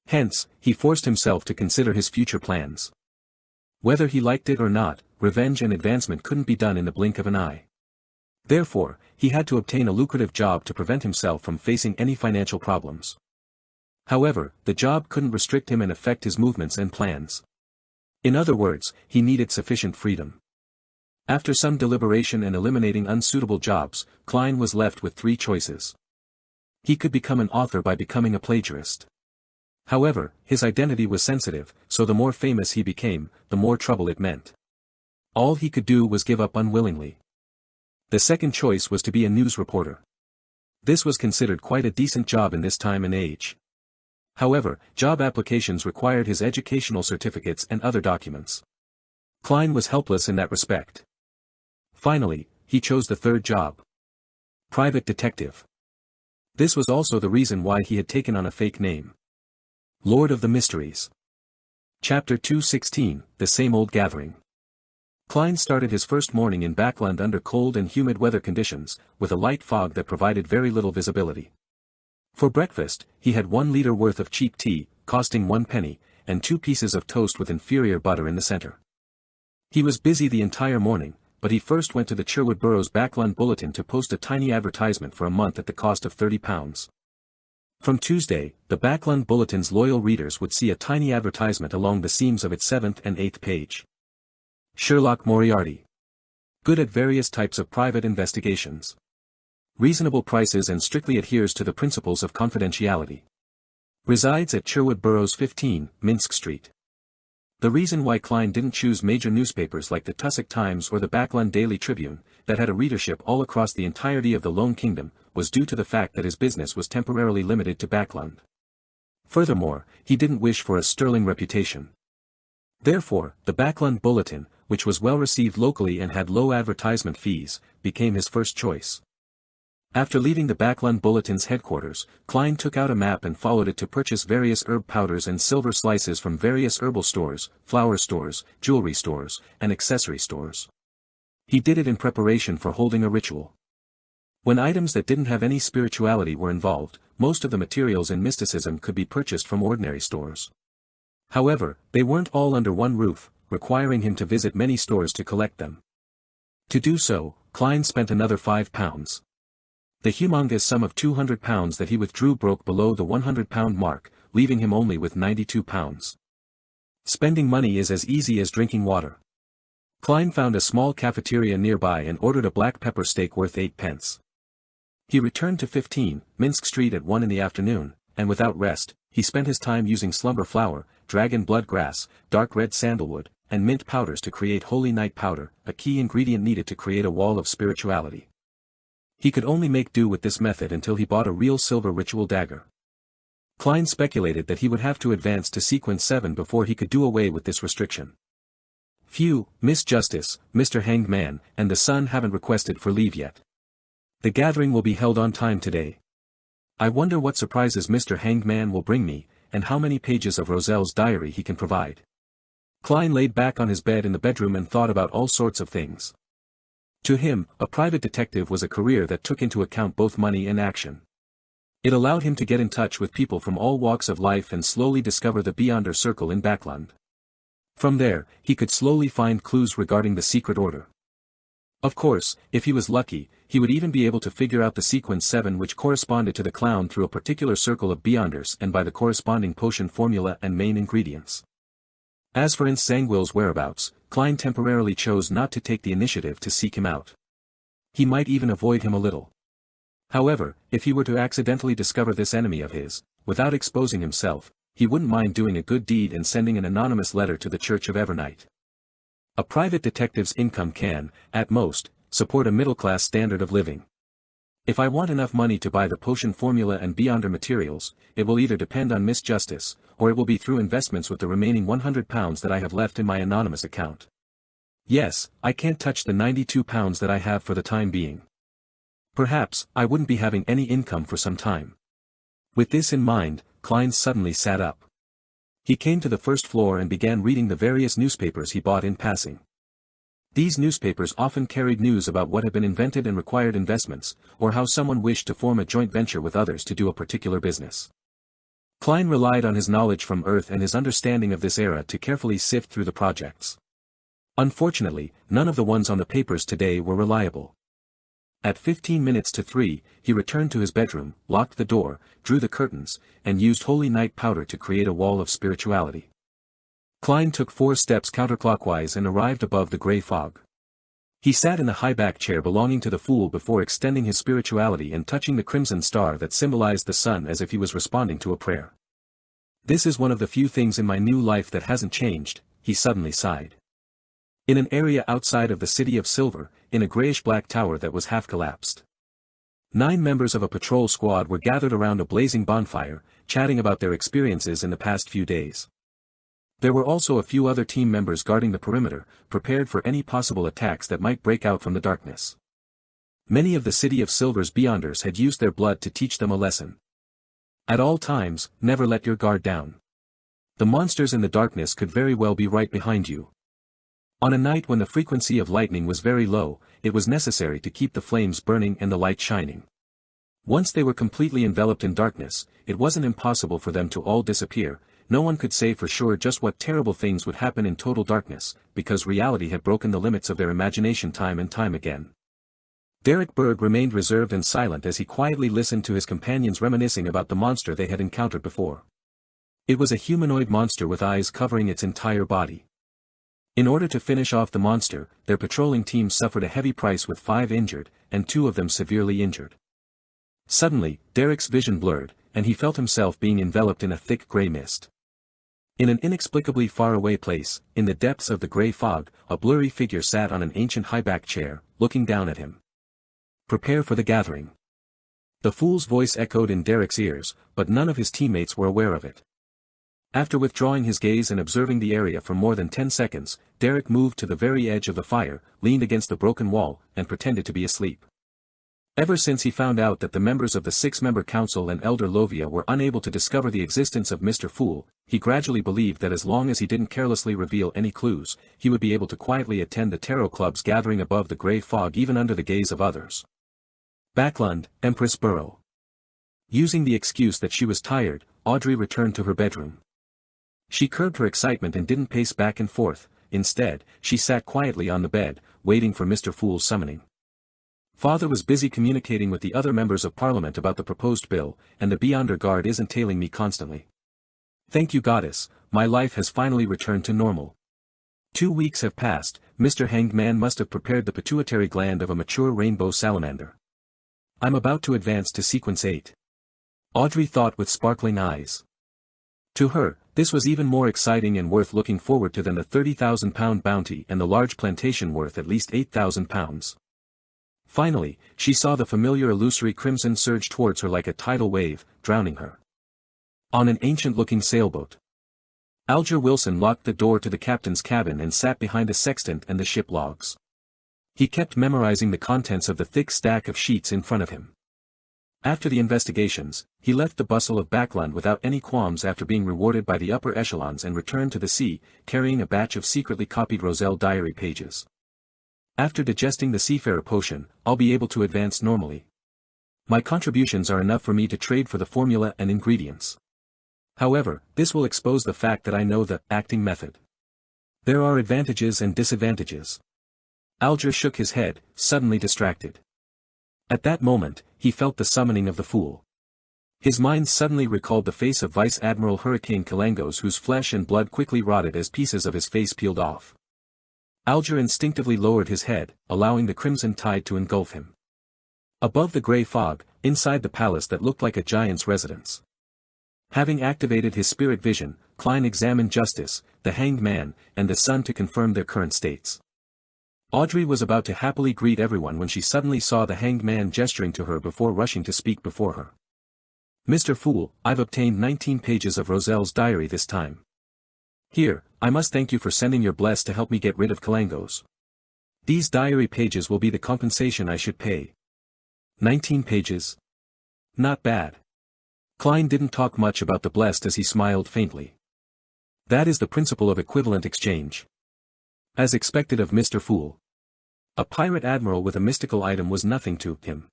Hence, he forced himself to consider his future plans. Whether he liked it or not, revenge and advancement couldn't be done in the blink of an eye. Therefore, he had to obtain a lucrative job to prevent himself from facing any financial problems. However, the job couldn't restrict him and affect his movements and plans. In other words, he needed sufficient freedom. After some deliberation and eliminating unsuitable jobs, Klein was left with 3 choices. He could become an author by becoming a plagiarist. However, his identity was sensitive, so the more famous he became, the more trouble it meant. All he could do was give up unwillingly. The second choice was to be a news reporter. This was considered quite a decent job in this time and age. However, job applications required his educational certificates and other documents. Klein was helpless in that respect. Finally, he chose the third job. Private detective. This was also the reason why he had taken on a fake name. Lord of the Mysteries. Chapter 216, The Same Old Gathering. Klein started his first morning in Backland under cold and humid weather conditions, with a light fog that provided very little visibility. For breakfast, he had 1 liter worth of cheap tea, costing 1 penny, and 2 pieces of toast with inferior butter in the center. He was busy the entire morning, but he first went to the Sherwood Borough's Backland Bulletin to post a tiny advertisement for a month at the cost of £30. From Tuesday, the Backland Bulletin's loyal readers would see a tiny advertisement along the seams of its 7th and 8th page. Sherlock Moriarty. Good at various types of private investigations. Reasonable prices and strictly adheres to the principles of confidentiality. Resides at Sherwood Boroughs 15, Minsk Street. The reason why Klein didn't choose major newspapers like the Tussock Times or the Backland Daily Tribune, that had a readership all across the entirety of the Lone Kingdom, was due to the fact that his business was temporarily limited to Backland. Furthermore, he didn't wish for a sterling reputation. Therefore, the Backland Bulletin, which was well received locally and had low advertisement fees, became his first choice. After leaving the Backland Bulletin's headquarters, Klein took out a map and followed it to purchase various herb powders and silver slices from various herbal stores, flower stores, jewelry stores, and accessory stores. He did it in preparation for holding a ritual. When items that didn't have any spirituality were involved, most of the materials in mysticism could be purchased from ordinary stores. However, they weren't all under one roof, requiring him to visit many stores to collect them. To do so, Klein spent another £5. The humongous sum of £200 that he withdrew broke below the £100 mark, leaving him only with £92. Spending money is as easy as drinking water. Klein found a small cafeteria nearby and ordered a black pepper steak worth 8 pence. He returned to 15, Minsk Street at 1 in the afternoon, and without rest, he spent his time using slumber flower, dragon blood grass, dark red sandalwood, and mint powders to create holy night powder, a key ingredient needed to create a wall of spirituality. He could only make do with this method until he bought a real silver ritual dagger. Klein speculated that he would have to advance to sequence 7 before he could do away with this restriction. Phew, Miss Justice, Mr. Hanged Man, and the Sun haven't requested for leave yet. The gathering will be held on time today. I wonder what surprises Mr. Hanged Man will bring me, and how many pages of Roselle's diary he can provide. Klein laid back on his bed in the bedroom and thought about all sorts of things. To him, a private detective was a career that took into account both money and action. It allowed him to get in touch with people from all walks of life and slowly discover the Beyonder circle in Backland. From there, he could slowly find clues regarding the secret order. Of course, if he was lucky, he would even be able to figure out the sequence 7 which corresponded to the clown through a particular circle of Beyonders and by the corresponding potion formula and main ingredients. As for Zangwill's whereabouts, Klein temporarily chose not to take the initiative to seek him out. He might even avoid him a little. However, if he were to accidentally discover this enemy of his, without exposing himself, he wouldn't mind doing a good deed and sending an anonymous letter to the Church of Evernight. A private detective's income can, at most, support a middle-class standard of living. If I want enough money to buy the potion formula and Beyonder materials, it will either depend on Miss Justice, or it will be through investments with the remaining £100 that I have left in my anonymous account. Yes, I can't touch the £92 that I have for the time being. Perhaps, I wouldn't be having any income for some time. With this in mind, Klein suddenly sat up. He came to the first floor and began reading the various newspapers he bought in passing. These newspapers often carried news about what had been invented and required investments, or how someone wished to form a joint venture with others to do a particular business. Klein relied on his knowledge from Earth and his understanding of this era to carefully sift through the projects. Unfortunately, none of the ones on the papers today were reliable. At 15 minutes to 3, he returned to his bedroom, locked the door, drew the curtains, and used holy night powder to create a wall of spirituality. Klein took 4 steps counterclockwise and arrived above the grey fog. He sat in the high-back chair belonging to the Fool before extending his spirituality and touching the crimson star that symbolized the sun as if he was responding to a prayer. This is one of the few things in my new life that hasn't changed, he suddenly sighed. In an area outside of the City of Silver, in a grayish-black tower that was half-collapsed. 9 members of a patrol squad were gathered around a blazing bonfire, chatting about their experiences in the past few days. There were also a few other team members guarding the perimeter, prepared for any possible attacks that might break out from the darkness. Many of the City of Silver's Beyonders had used their blood to teach them a lesson. At all times, never let your guard down. The monsters in the darkness could very well be right behind you. On a night when the frequency of lightning was very low, it was necessary to keep the flames burning and the light shining. Once they were completely enveloped in darkness, it wasn't impossible for them to all disappear. No one could say for sure just what terrible things would happen in total darkness, because reality had broken the limits of their imagination time and time again. Derek Berg remained reserved and silent as he quietly listened to his companions reminiscing about the monster they had encountered before. It was a humanoid monster with eyes covering its entire body. In order to finish off the monster, their patrolling team suffered a heavy price with 5 injured, and 2 of them severely injured. Suddenly, Derek's vision blurred, and he felt himself being enveloped in a thick grey mist. In an inexplicably far-away place, in the depths of the grey fog, a blurry figure sat on an ancient high-backed chair, looking down at him. Prepare for the gathering. The Fool's voice echoed in Derek's ears, but none of his teammates were aware of it. After withdrawing his gaze and observing the area for more than 10 seconds, Derek moved to the very edge of the fire, leaned against the broken wall, and pretended to be asleep. Ever since he found out that the members of the 6-member council and Elder Lovia were unable to discover the existence of Mr. Fool, he gradually believed that as long as he didn't carelessly reveal any clues, he would be able to quietly attend the tarot club's gathering above the grey fog even under the gaze of others. Backlund, Empress Borough. Using the excuse that she was tired, Audrey returned to her bedroom. She curbed her excitement and didn't pace back and forth. Instead, she sat quietly on the bed, waiting for Mr. Fool's summoning. Father was busy communicating with the other members of Parliament about the proposed bill, and the Beyonder Guard isn't tailing me constantly. Thank you, Goddess, my life has finally returned to normal. 2 weeks have passed. Mr. Hanged Man must have prepared the pituitary gland of a mature rainbow salamander. I'm about to advance to sequence 8. Audrey thought with sparkling eyes. To her, this was even more exciting and worth looking forward to than the £30,000 bounty and the large plantation worth at least £8,000. Finally, she saw the familiar illusory crimson surge towards her like a tidal wave, drowning her. On an ancient-looking sailboat. Alger Wilson locked the door to the captain's cabin and sat behind a sextant and the ship logs. He kept memorizing the contents of the thick stack of sheets in front of him. After the investigations, he left the bustle of Backland without any qualms after being rewarded by the upper echelons and returned to the sea, carrying a batch of secretly copied Roselle diary pages. After digesting the seafarer potion, I'll be able to advance normally. My contributions are enough for me to trade for the formula and ingredients. However, this will expose the fact that I know the acting method. There are advantages and disadvantages. Alger shook his head, suddenly distracted. At that moment, he felt the summoning of the fool. His mind suddenly recalled the face of Vice Admiral Hurricane Kalangos, whose flesh and blood quickly rotted as pieces of his face peeled off. Alger instinctively lowered his head, allowing the crimson tide to engulf him. Above the grey fog, inside the palace that looked like a giant's residence. Having activated his spirit vision, Klein examined Justice, the Hanged Man, and the Sun to confirm their current states. Audrey was about to happily greet everyone when she suddenly saw the Hanged Man gesturing to her before rushing to speak before her. "Mr. Fool, I've obtained 19 pages of Roselle's diary this time. Here, I must thank you for sending your bless to help me get rid of Kalangos. These diary pages will be the compensation I should pay." 19 pages? Not bad. Klein didn't talk much about the blessed as he smiled faintly. That is the principle of equivalent exchange. As expected of Mr. Fool. A pirate admiral with a mystical item was nothing to him.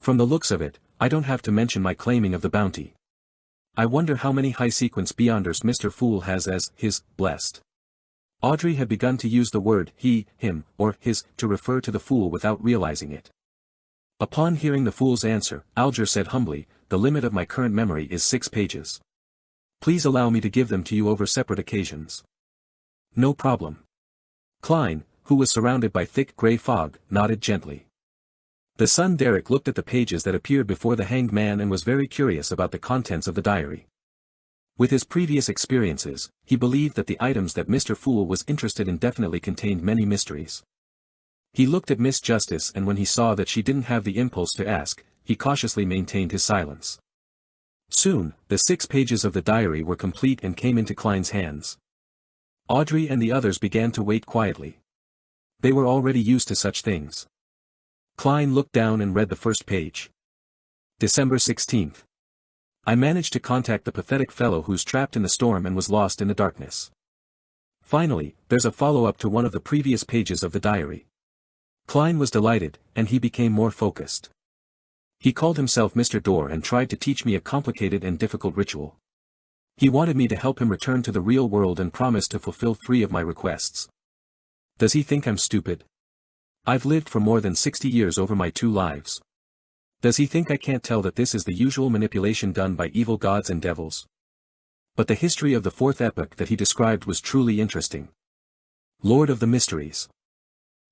From the looks of it, I don't have to mention my claiming of the bounty. I wonder how many high-sequence beyonders Mr. Fool has as his blessed. Audrey had begun to use the word he, him, or his to refer to the fool without realizing it. Upon hearing the fool's answer, Alger said humbly, "The limit of my current memory is 6 pages. Please allow me to give them to you over separate occasions." "No problem." Klein, who was surrounded by thick grey fog, nodded gently. The son Derek looked at the pages that appeared before the Hanged Man and was very curious about the contents of the diary. With his previous experiences, he believed that the items that Mr. Fool was interested in definitely contained many mysteries. He looked at Miss Justice, and when he saw that she didn't have the impulse to ask, he cautiously maintained his silence. Soon, the 6 pages of the diary were complete and came into Klein's hands. Audrey and the others began to wait quietly. They were already used to such things. Klein looked down and read the first page. December 16th. I managed to contact the pathetic fellow who's trapped in the storm and was lost in the darkness. Finally, there's a follow-up to one of the previous pages of the diary. Klein was delighted, and he became more focused. He called himself Mr. Dorr and tried to teach me a complicated and difficult ritual. He wanted me to help him return to the real world and promised to fulfill 3 of my requests. Does he think I'm stupid? I've lived for more than 60 years over my 2 lives. Does he think I can't tell that this is the usual manipulation done by evil gods and devils? But the history of the 4th epoch that he described was truly interesting. Lord of the Mysteries.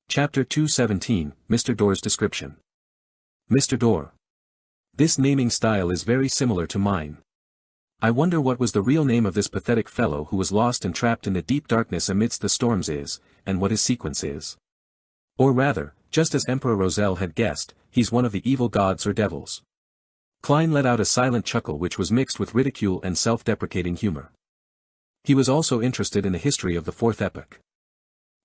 Chapter 217, Mr. Dorr's description. Mr. Dorr. This naming style is very similar to mine. I wonder what was the real name of this pathetic fellow who was lost and trapped in the deep darkness amidst the storms is, and what his sequence is. Or rather, just as Emperor Roselle had guessed, he's one of the evil gods or devils. Klein let out a silent chuckle which was mixed with ridicule and self-deprecating humor. He was also interested in the history of the 4th epoch.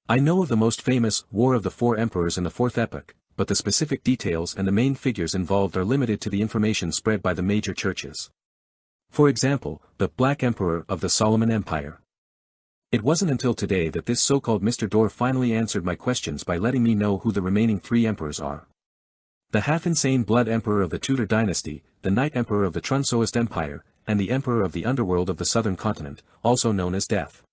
I know of the most famous War of the 4 Emperors in the 4th epoch, but the specific details and the main figures involved are limited to the information spread by the major churches. For example, the Black Emperor of the Solomon Empire. It wasn't until today that this so-called Mr. Dorr finally answered my questions by letting me know who the remaining 3 emperors are. The half-insane Blood Emperor of the Tudor dynasty, the Night Emperor of the Trunsoist Empire, and the Emperor of the Underworld of the Southern Continent, also known as Death.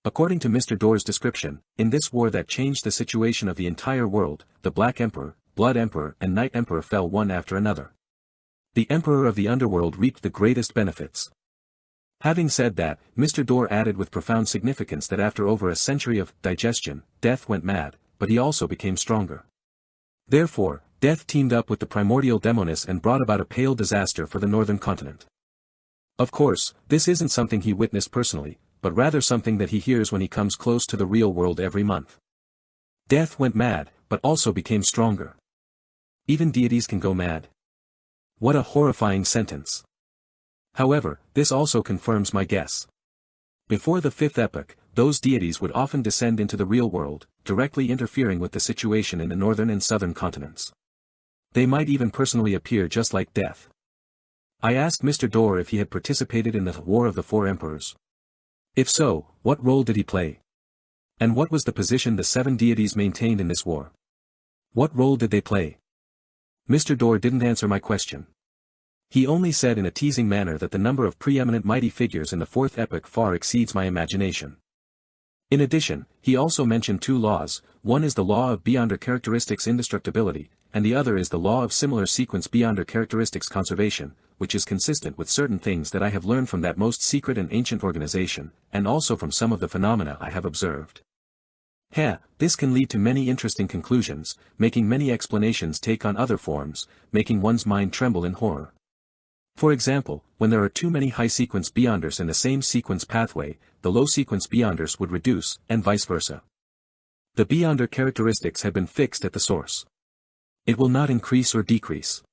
According to Mr. Dorr's description, in this war that changed the situation of the entire world, the Black Emperor, Blood Emperor and Night Emperor fell one after another. The Emperor of the Underworld reaped the greatest benefits. Having said that, Mr. Dorr added with profound significance that after over a century of digestion, Death went mad, but he also became stronger. Therefore, Death teamed up with the primordial Demonis and brought about a pale disaster for the northern continent. Of course, this isn't something he witnessed personally, but rather something that he hears when he comes close to the real world every month. Death went mad, but also became stronger. Even deities can go mad. What a horrifying sentence. However, this also confirms my guess. Before the fifth epoch, those deities would often descend into the real world, directly interfering with the situation in the northern and southern continents. They might even personally appear just like death. I asked Mr. Dorr if he had participated in the War of the Four Emperors. If so, what role did he play? And what was the position the seven deities maintained in this war? What role did they play? Mr. Dorr didn't answer my question. He only said in a teasing manner that the number of preeminent mighty figures in the fourth epoch far exceeds my imagination. In addition, he also mentioned two laws, one is the law of beyonder characteristics indestructibility, and the other is the law of similar sequence beyonder characteristics conservation, which is consistent with certain things that I have learned from that most secret and ancient organization, and also from some of the phenomena I have observed. This can lead to many interesting conclusions, making many explanations take on other forms, making one's mind tremble in horror. For example, when there are too many high-sequence beyonders in the same sequence pathway, the low-sequence beyonders would reduce, and vice versa. The beyonder characteristics have been fixed at the source. It will not increase or decrease.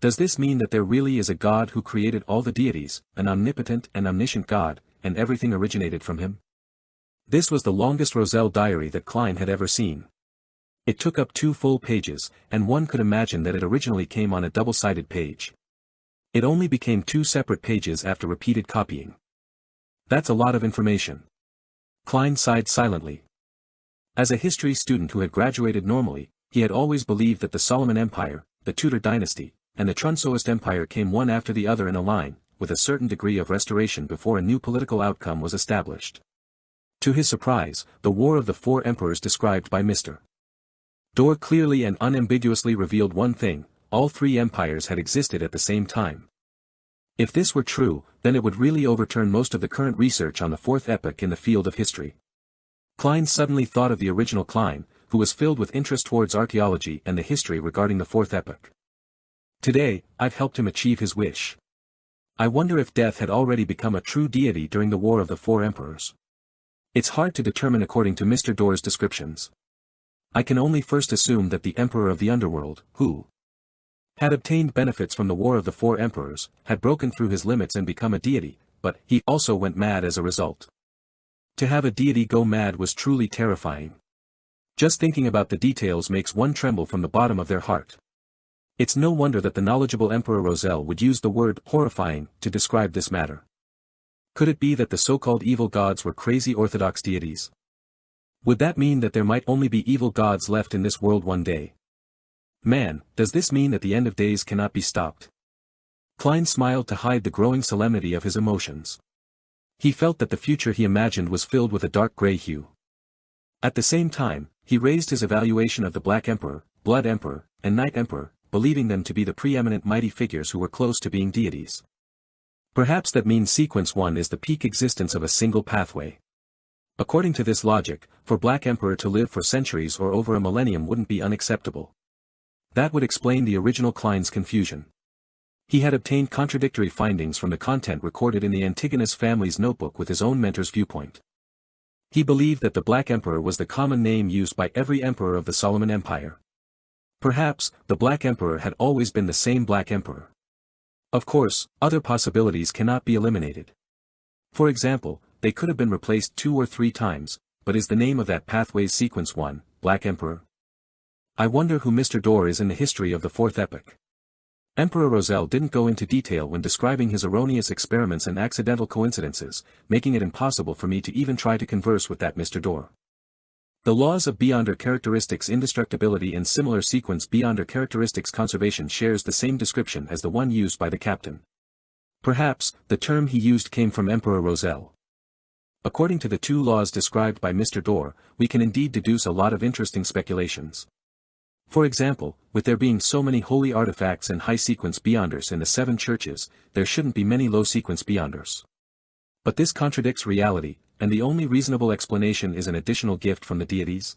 Does this mean that there really is a God who created all the deities, an omnipotent and omniscient God, and everything originated from him? This was the longest Roselle diary that Klein had ever seen. It took up 2 full pages, and one could imagine that it originally came on a double-sided page. It only became 2 separate pages after repeated copying. That's a lot of information. Klein sighed silently. As a history student who had graduated normally, he had always believed that the Solomon Empire, the Tudor dynasty, and the Trunsoist Empire came one after the other in a line, with a certain degree of restoration before a new political outcome was established. To his surprise, the War of the Four Emperors described by Mr. Dorr clearly and unambiguously revealed one thing: all 3 empires had existed at the same time. If this were true, then it would really overturn most of the current research on the fourth epoch in the field of history. Klein suddenly thought of the original Klein, who was filled with interest towards archaeology and the history regarding the fourth epoch. Today, I've helped him achieve his wish. I wonder if Death had already become a true deity during the War of the Four Emperors. It's hard to determine according to Mr. Dorr's descriptions. I can only first assume that the Emperor of the Underworld, who had obtained benefits from the War of the Four Emperors, had broken through his limits and become a deity, but he also went mad as a result. To have a deity go mad was truly terrifying. Just thinking about the details makes one tremble from the bottom of their heart. It's no wonder that the knowledgeable Emperor Roselle would use the word horrifying to describe this matter. Could it be that the so-called evil gods were crazy orthodox deities? Would that mean that there might only be evil gods left in this world one day? Man, does this mean that the end of days cannot be stopped? Klein smiled to hide the growing solemnity of his emotions. He felt that the future he imagined was filled with a dark gray hue. At the same time, he raised his evaluation of the Black Emperor, Blood Emperor, and Night Emperor, believing them to be the preeminent mighty figures who were close to being deities. Perhaps that means sequence 1 is the peak existence of a single pathway. According to this logic, for Black Emperor to live for centuries or over a millennium wouldn't be unacceptable. That would explain the original Klein's confusion. He had obtained contradictory findings from the content recorded in the Antigonus family's notebook with his own mentor's viewpoint. He believed that the Black Emperor was the common name used by every emperor of the Solomon Empire. Perhaps, the Black Emperor had always been the same Black Emperor. Of course, other possibilities cannot be eliminated. For example, they could have been replaced 2 or 3 times, but is the name of that pathway's sequence 1, Black Emperor? I wonder who Mr. Dorr is in the history of the fourth epoch. Emperor Roselle didn't go into detail when describing his erroneous experiments and accidental coincidences, making it impossible for me to even try to converse with that Mr. Dorr. The laws of beyonder characteristics indestructibility and similar sequence beyonder characteristics conservation shares the same description as the one used by the captain. Perhaps, the term he used came from Emperor Roselle. According to the 2 laws described by Mr. Dorr, we can indeed deduce a lot of interesting speculations. For example, with there being so many holy artifacts and high-sequence beyonders in the 7 churches, there shouldn't be many low-sequence beyonders. But this contradicts reality, and the only reasonable explanation is an additional gift from the deities.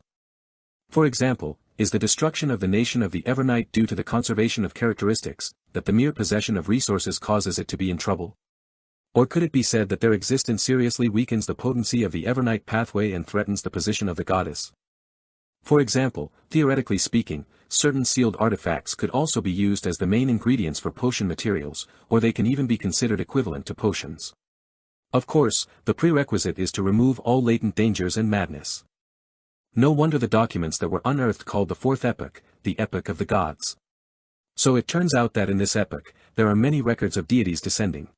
For example, is the destruction of the nation of the Evernight due to the conservation of characteristics, that the mere possession of resources causes it to be in trouble? Or could it be said that their existence seriously weakens the potency of the Evernight pathway and threatens the position of the goddess? For example, theoretically speaking, certain sealed artifacts could also be used as the main ingredients for potion materials, or they can even be considered equivalent to potions. Of course, the prerequisite is to remove all latent dangers and madness. No wonder the documents that were unearthed called the Fourth Epoch, the Epoch of the Gods. So it turns out that in this epoch, there are many records of deities descending.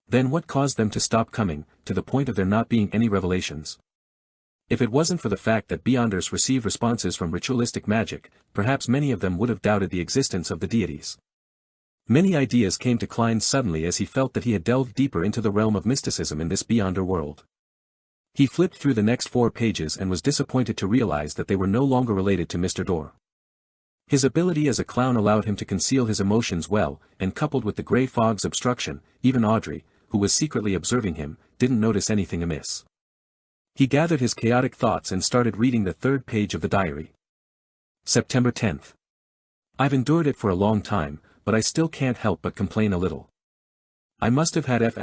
Then what caused them to stop coming, to the point of there not being any revelations? If it wasn't for the fact that Beyonders receive responses from ritualistic magic, perhaps many of them would have doubted the existence of the deities. Many ideas came to Klein suddenly as he felt that he had delved deeper into the realm of mysticism in this Beyonder world. He flipped through the next 4 pages and was disappointed to realize that they were no longer related to Mr. Dorr. His ability as a clown allowed him to conceal his emotions well, and coupled with the grey fog's obstruction, even Audrey, who was secretly observing him, didn't notice anything amiss. He gathered his chaotic thoughts and started reading the 3rd page of the diary. September 10th. I've endured it for a long time, but I still can't help but complain a little. I must have had F***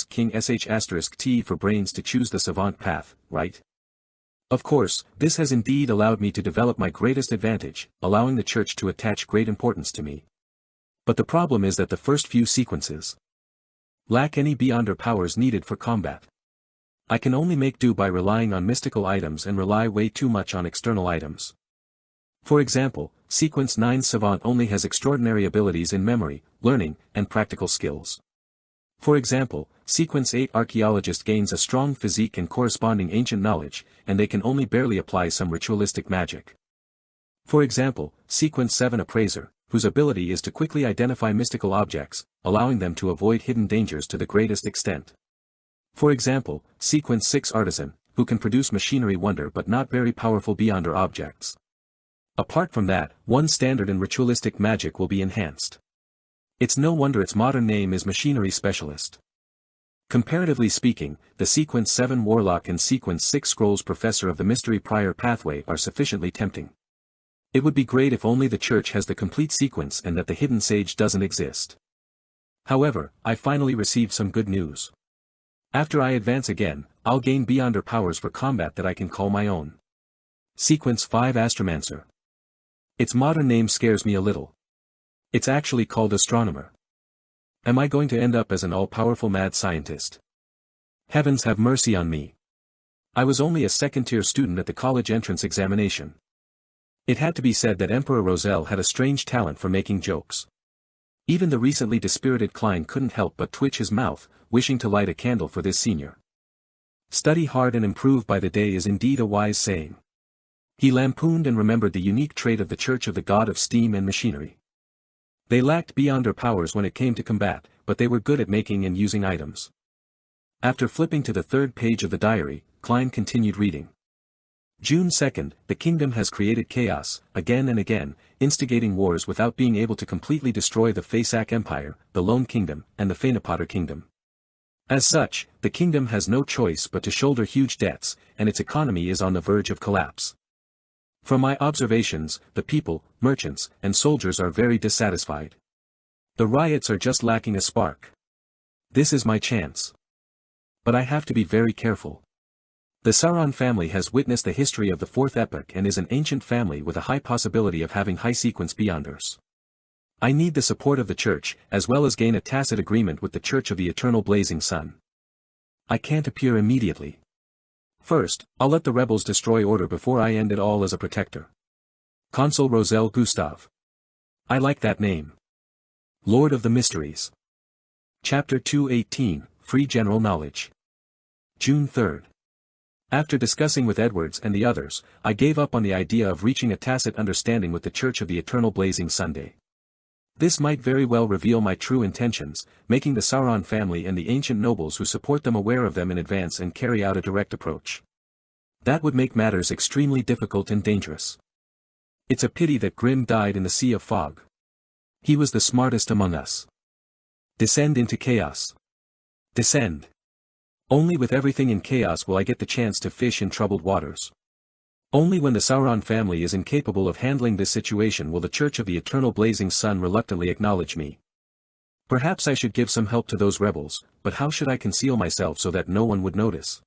King *T for brains to choose the savant path, right? Of course, this has indeed allowed me to develop my greatest advantage, allowing the church to attach great importance to me. But the problem is that the first few sequences lack any Beyonder powers needed for combat. I can only make do by relying on mystical items and rely way too much on external items. For example, Sequence 9 Savant only has extraordinary abilities in memory, learning, and practical skills. For example, Sequence 8 Archaeologist gains a strong physique and corresponding ancient knowledge, and they can only barely apply some ritualistic magic. For example, Sequence 7 Appraiser, whose ability is to quickly identify mystical objects, allowing them to avoid hidden dangers to the greatest extent. For example, Sequence 6 Artisan, who can produce machinery wonder but not very powerful Beyonder objects. Apart from that, one standard in ritualistic magic will be enhanced. It's no wonder its modern name is Machinery Specialist. Comparatively speaking, the Sequence 7 Warlock and Sequence 6 Scrolls Professor of the Mystery Prior pathway are sufficiently tempting. It would be great if only the church has the complete sequence and that the hidden sage doesn't exist. However, I finally received some good news. After I advance again, I'll gain Beyonder powers for combat that I can call my own. Sequence 5 Astromancer. Its modern name scares me a little. It's actually called Astronomer. Am I going to end up as an all-powerful mad scientist? Heavens have mercy on me. I was only a second-tier student at the college entrance examination. It had to be said that Emperor Roselle had a strange talent for making jokes. Even the recently dispirited Klein couldn't help but twitch his mouth, wishing to light a candle for this senior. Study hard and improve by the day is indeed a wise saying. He lampooned and remembered the unique trait of the Church of the God of Steam and Machinery. They lacked Beyonder powers when it came to combat, but they were good at making and using items. After flipping to the 3rd page of the diary, Klein continued reading. June 2nd, the kingdom has created chaos, again and again, instigating wars without being able to completely destroy the Fasak Empire, the Lone Kingdom, and the Fenapotter Kingdom. As such, the kingdom has no choice but to shoulder huge debts, and its economy is on the verge of collapse. From my observations, the people, merchants, and soldiers are very dissatisfied. The riots are just lacking a spark. This is my chance. But I have to be very careful. The Sauron family has witnessed the history of the Fourth Epoch and is an ancient family with a high possibility of having high-sequence Beyonders. I need the support of the Church, as well as gain a tacit agreement with the Church of the Eternal Blazing Sun. I can't appear immediately. First, I'll let the rebels destroy order before I end it all as a protector. Consul Roselle Gustave. I like that name. Lord of the Mysteries. Chapter 218, Free General Knowledge. June 3rd. After discussing with Edwards and the others, I gave up on the idea of reaching a tacit understanding with the Church of the Eternal Blazing Sunday. This might very well reveal my true intentions, making the Sauron family and the ancient nobles who support them aware of them in advance and carry out a direct approach. That would make matters extremely difficult and dangerous. It's a pity that Grimm died in the Sea of Fog. He was the smartest among us. Descend into chaos. Descend. Only with everything in chaos will I get the chance to fish in troubled waters. Only when the Sauron family is incapable of handling this situation will the Church of the Eternal Blazing Sun reluctantly acknowledge me. Perhaps I should give some help to those rebels, but how should I conceal myself so that no one would notice?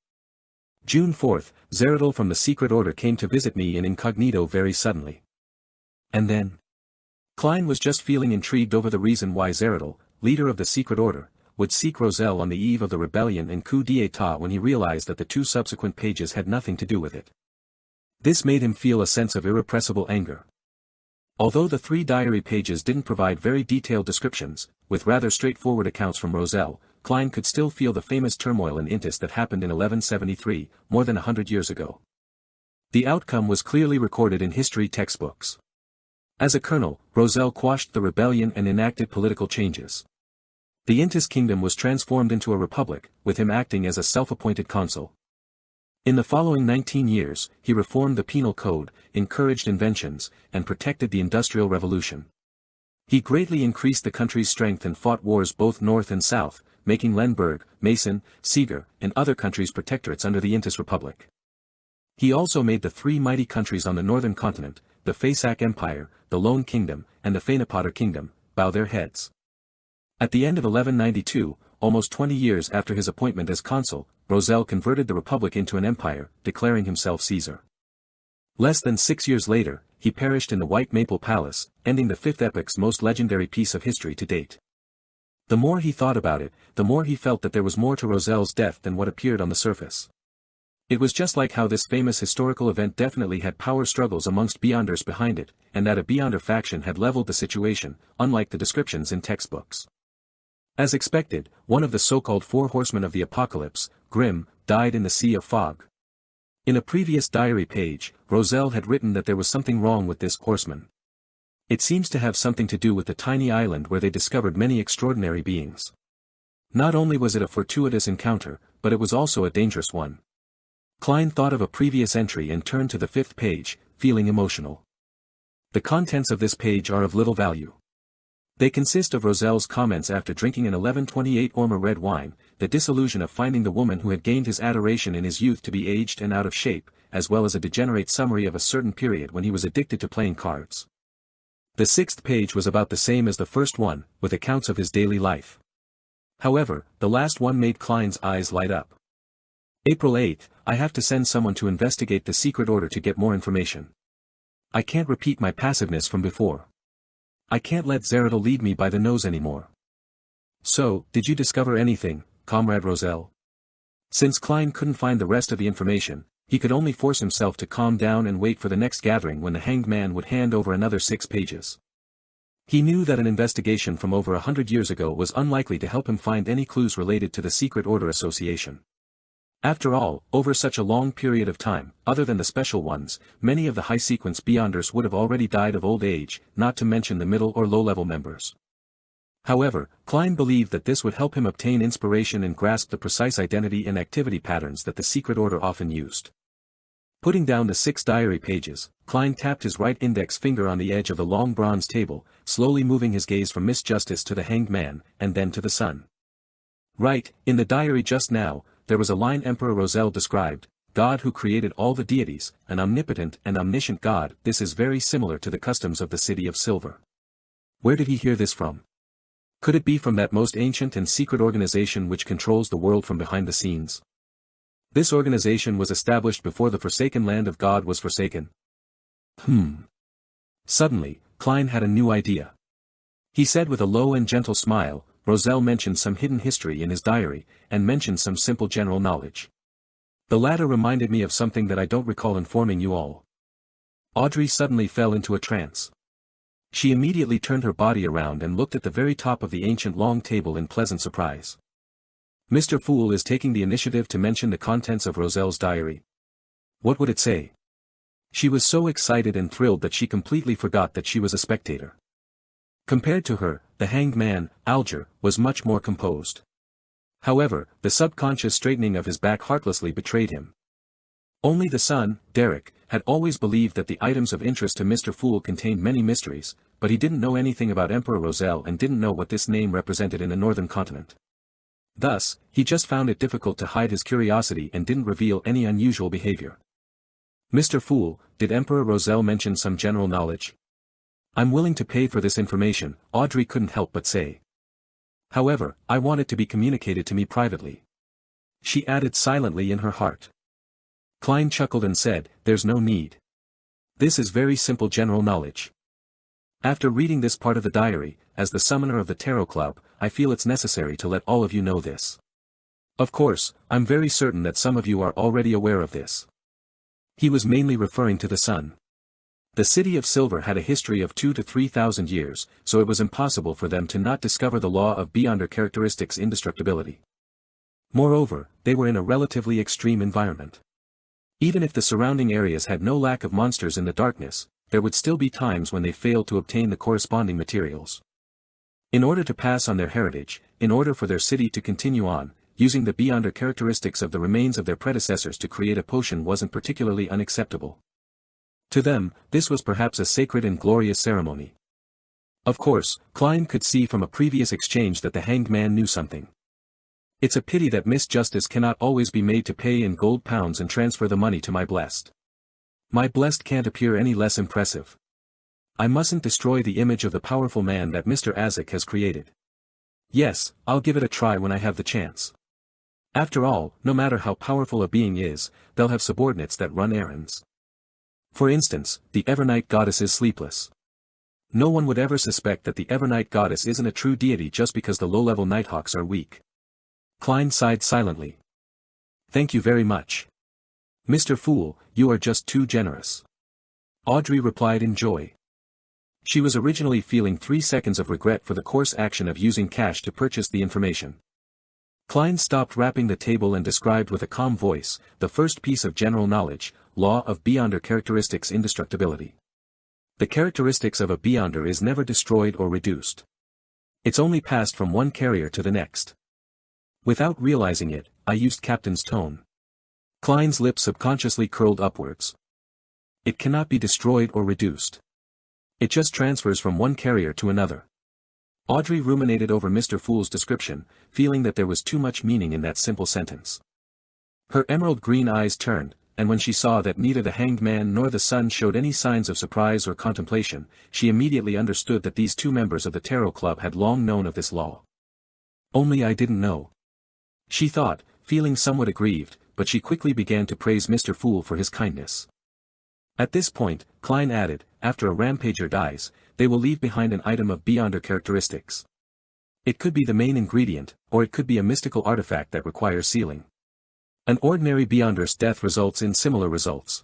June 4th, Zeradal from the Secret Order came to visit me in incognito very suddenly. And then? Klein was just feeling intrigued over the reason why Zeradal, leader of the Secret Order, would seek Roselle on the eve of the rebellion and coup d'état when he realized that the two subsequent pages had nothing to do with it. This made him feel a sense of irrepressible anger. Although the 3 diary pages didn't provide very detailed descriptions, with rather straightforward accounts from Roselle, Klein could still feel the famous turmoil in Intis that happened in 1173, more than 100 years ago. The outcome was clearly recorded in history textbooks. As a colonel, Roselle quashed the rebellion and enacted political changes. The Intis kingdom was transformed into a republic, with him acting as a self-appointed consul. In the following 19 years, he reformed the penal code, encouraged inventions, and protected the Industrial Revolution. He greatly increased the country's strength and fought wars both north and south, making Lemberg, Meissen, Seeger, and other countries protectorates under the Intis Republic. He also made the 3 mighty countries on the northern continent, the Faisak Empire, the Lone Kingdom, and the Feinapater Kingdom, bow their heads. At the end of 1192, almost 20 years after his appointment as consul, Roselle converted the republic into an empire, declaring himself Caesar. Less than 6 years later, he perished in the White Maple Palace, ending the 5th epoch's most legendary piece of history to date. The more he thought about it, the more he felt that there was more to Roselle's death than what appeared on the surface. It was just like how this famous historical event definitely had power struggles amongst Beyonders behind it, and that a Beyonder faction had leveled the situation, unlike the descriptions in textbooks. As expected, one of the so-called 4 horsemen of the apocalypse, Grimm, died in the Sea of Fog. In a previous diary page, Roselle had written that there was something wrong with this horseman. It seems to have something to do with the tiny island where they discovered many extraordinary beings. Not only was it a fortuitous encounter, but it was also a dangerous one. Klein thought of a previous entry and turned to the 5th page, feeling emotional. The contents of this page are of little value. They consist of Roselle's comments after drinking an 1128 Ormer red wine, the disillusion of finding the woman who had gained his adoration in his youth to be aged and out of shape, as well as a degenerate summary of a certain period when he was addicted to playing cards. The 6th page was about the same as the first one, with accounts of his daily life. However, the last one made Klein's eyes light up. April 8th, I have to send someone to investigate the Secret Order to get more information. I can't repeat my passiveness from before. I can't let Zeradal lead me by the nose anymore. So, did you discover anything, Comrade Roselle? Since Klein couldn't find the rest of the information, he could only force himself to calm down and wait for the next gathering when the hanged man would hand over another 6 pages. He knew that an investigation from over 100 years ago was unlikely to help him find any clues related to the Secret Order Association. After all, over such a long period of time, other than the special ones, many of the high-sequence Beyonders would have already died of old age, not to mention the middle or low-level members. However, Klein believed that this would help him obtain inspiration and grasp the precise identity and activity patterns that the Secret Order often used. Putting down the 6 diary pages, Klein tapped his right index finger on the edge of the long bronze table, slowly moving his gaze from Miss Justice to the hanged man, and then to the sun. Right, in the diary just now, there was a line Emperor Roselle described, God who created all the deities, an omnipotent and omniscient God. This is very similar to the customs of the City of Silver. Where did he hear this from? Could it be from that most ancient and secret organization which controls the world from behind the scenes? This organization was established before the forsaken land of God was forsaken. Suddenly, Klein had a new idea. He said with a low and gentle smile, Roselle mentioned some hidden history in his diary, and mentioned some simple general knowledge. The latter reminded me of something that I don't recall informing you all. Audrey suddenly fell into a trance. She immediately turned her body around and looked at the very top of the ancient long table in pleasant surprise. Mr. Fool is taking the initiative to mention the contents of Roselle's diary. What would it say? She was so excited and thrilled that she completely forgot that she was a spectator. Compared to her, the hanged man, Alger, was much more composed. However, the subconscious straightening of his back heartlessly betrayed him. Only the son, Derek, had always believed that the items of interest to Mr. Fool contained many mysteries, but he didn't know anything about Emperor Roselle and didn't know what this name represented in the northern continent. Thus, he just found it difficult to hide his curiosity and didn't reveal any unusual behavior. Mr. Fool, did Emperor Roselle mention some general knowledge? I'm willing to pay for this information, Audrey couldn't help but say. However, I want it to be communicated to me privately. She added silently in her heart. Klein chuckled and said, "There's no need. This is very simple general knowledge. After reading this part of the diary, as the summoner of the Tarot Club, I feel it's necessary to let all of you know this. Of course, I'm very certain that some of you are already aware of this." He was mainly referring to the sun. The City of Silver had a history of 2,000 to 3,000 years, so it was impossible for them to not discover the law of Beyonder characteristics indestructibility. Moreover, they were in a relatively extreme environment. Even if the surrounding areas had no lack of monsters in the darkness, there would still be times when they failed to obtain the corresponding materials. In order to pass on their heritage, in order for their city to continue on, using the Beyonder characteristics of the remains of their predecessors to create a potion wasn't particularly unacceptable. To them, this was perhaps a sacred and glorious ceremony. Of course, Klein could see from a previous exchange that the hanged man knew something. It's a pity that Miss Justice cannot always be made to pay in gold pounds and transfer the money to my blessed. My blessed can't appear any less impressive. I mustn't destroy the image of the powerful man that Mr. Azek has created. Yes, I'll give it a try when I have the chance. After all, no matter how powerful a being is, they'll have subordinates that run errands. For instance, the Evernight goddess is sleepless. No one would ever suspect that the Evernight goddess isn't a true deity just because the low-level Nighthawks are weak. Klein sighed silently. "Thank you very much. Mr. Fool, you are just too generous." Audrey replied in joy. She was originally feeling 3 seconds of regret for the coarse action of using cash to purchase the information. Klein stopped rapping the table and described with a calm voice, the first piece of general knowledge, law of Beyonder characteristics indestructibility. The characteristics of a Beyonder is never destroyed or reduced. It's only passed from one carrier to the next. Without realizing it, I used Captain's tone. Klein's lips subconsciously curled upwards. It cannot be destroyed or reduced. It just transfers from one carrier to another. Audrey ruminated over Mr. Fool's description, feeling that there was too much meaning in that simple sentence. Her emerald green eyes turned, and when she saw that neither the hanged man nor the sun showed any signs of surprise or contemplation, she immediately understood that these two members of the Tarot Club had long known of this law. Only I didn't know. She thought, feeling somewhat aggrieved, but she quickly began to praise Mr. Fool for his kindness. At this point, Klein added, after a rampager dies, they will leave behind an item of Beyonder characteristics. It could be the main ingredient, or it could be a mystical artifact that requires sealing. An ordinary Beyonder's death results in similar results.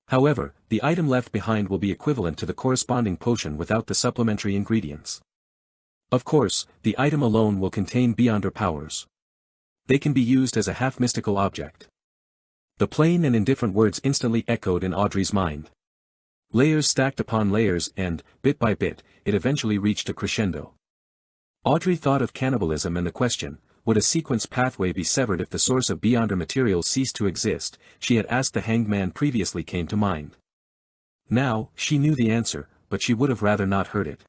However, the item left behind will be equivalent to the corresponding potion without the supplementary ingredients. Of course, the item alone will contain Beyonder powers. They can be used as a half-mystical object. The plain and indifferent words instantly echoed in Audrey's mind. Layers stacked upon layers and, bit by bit, it eventually reached a crescendo. Audrey thought of cannibalism and the question, would a sequence pathway be severed if the source of Beyonder material ceased to exist, she had asked the hanged man previously came to mind. Now, she knew the answer, but she would have rather not heard it.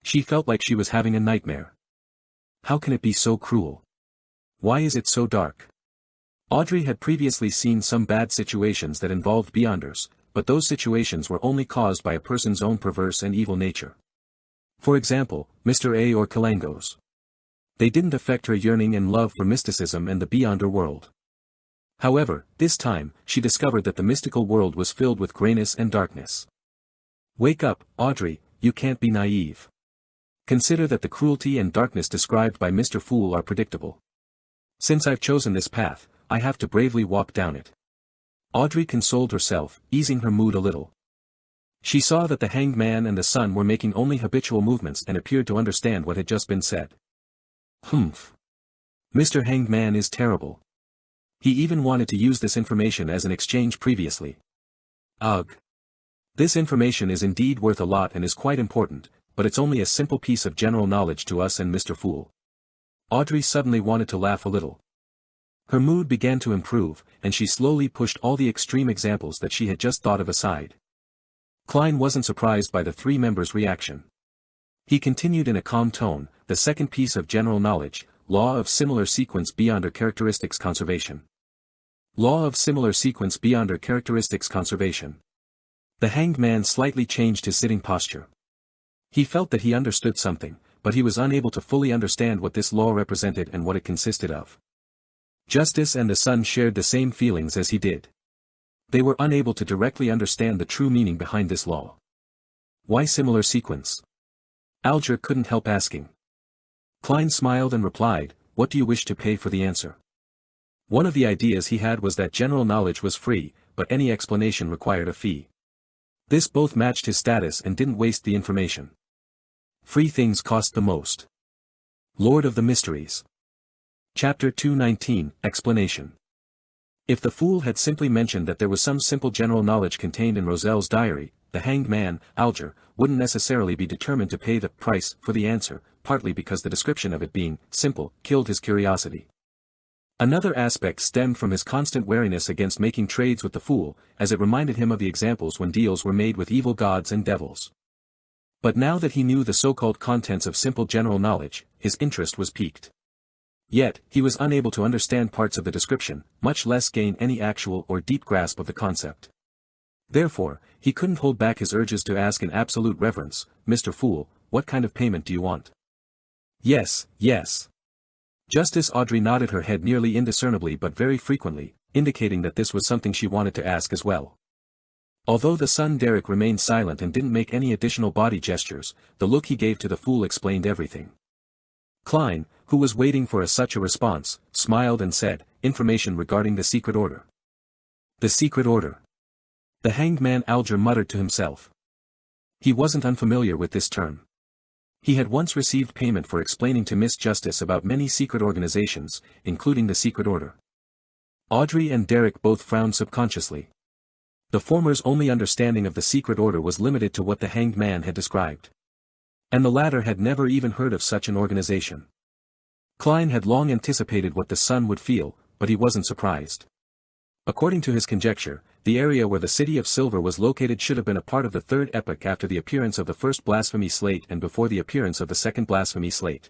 She felt like she was having a nightmare. How can it be so cruel? Why is it so dark? Audrey had previously seen some bad situations that involved Beyonders, but those situations were only caused by a person's own perverse and evil nature. For example, Mr. A or Kalangos. They didn't affect her yearning and love for mysticism and the Beyonder world. However, this time, she discovered that the mystical world was filled with grayness and darkness. Wake up, Audrey, you can't be naive. Consider that the cruelty and darkness described by Mr. Fool are predictable. Since I've chosen this path, I have to bravely walk down it. Audrey consoled herself, easing her mood a little. She saw that the hanged man and the sun were making only habitual movements and appeared to understand what had just been said. Humph. Mr. Hanged Man is terrible. He even wanted to use this information as an exchange previously. Ugh. This information is indeed worth a lot and is quite important, but it's only a simple piece of general knowledge to us and Mr. Fool. Audrey suddenly wanted to laugh a little. Her mood began to improve, and she slowly pushed all the extreme examples that she had just thought of aside. Klein wasn't surprised by the three members' reaction. He continued in a calm tone, the second piece of general knowledge, law of similar sequence Beyonder characteristics conservation. Law of similar sequence Beyonder characteristics conservation. The hanged man slightly changed his sitting posture. He felt that he understood something, but he was unable to fully understand what this law represented and what it consisted of. Justice and the sun shared the same feelings as he did. They were unable to directly understand the true meaning behind this law. Why similar sequence? Alger couldn't help asking. Klein smiled and replied, what do you wish to pay for the answer? One of the ideas he had was that general knowledge was free, but any explanation required a fee. This both matched his status and didn't waste the information. Free things cost the most. Lord of the Mysteries. Chapter 219, Explanation. If the fool had simply mentioned that there was some simple general knowledge contained in Roselle's diary, the hanged man, Alger, wouldn't necessarily be determined to pay the price for the answer, partly because the description of it being simple killed his curiosity. Another aspect stemmed from his constant wariness against making trades with the fool, as it reminded him of the examples when deals were made with evil gods and devils. But now that he knew the so-called contents of simple general knowledge, his interest was piqued. Yet, he was unable to understand parts of the description, much less gain any actual or deep grasp of the concept. Therefore, he couldn't hold back his urges to ask in absolute reverence, Mr. Fool, what kind of payment do you want? Yes, yes. Justice Audrey nodded her head nearly indiscernibly but very frequently, indicating that this was something she wanted to ask as well. Although the son Derek remained silent and didn't make any additional body gestures, the look he gave to the fool explained everything. Klein, who was waiting for such a response, smiled and said, information regarding the secret order. The secret order. The hanged man Alger muttered to himself. He wasn't unfamiliar with this term. He had once received payment for explaining to Miss Justice about many secret organizations, including the secret order. Audrey and Derek both frowned subconsciously. The former's only understanding of the secret order was limited to what the hanged man had described. And the latter had never even heard of such an organization. Klein had long anticipated what the son would feel, but he wasn't surprised. According to his conjecture, the area where the City of Silver was located should have been a part of the third epoch after the appearance of the first blasphemy slate and before the appearance of the second blasphemy slate.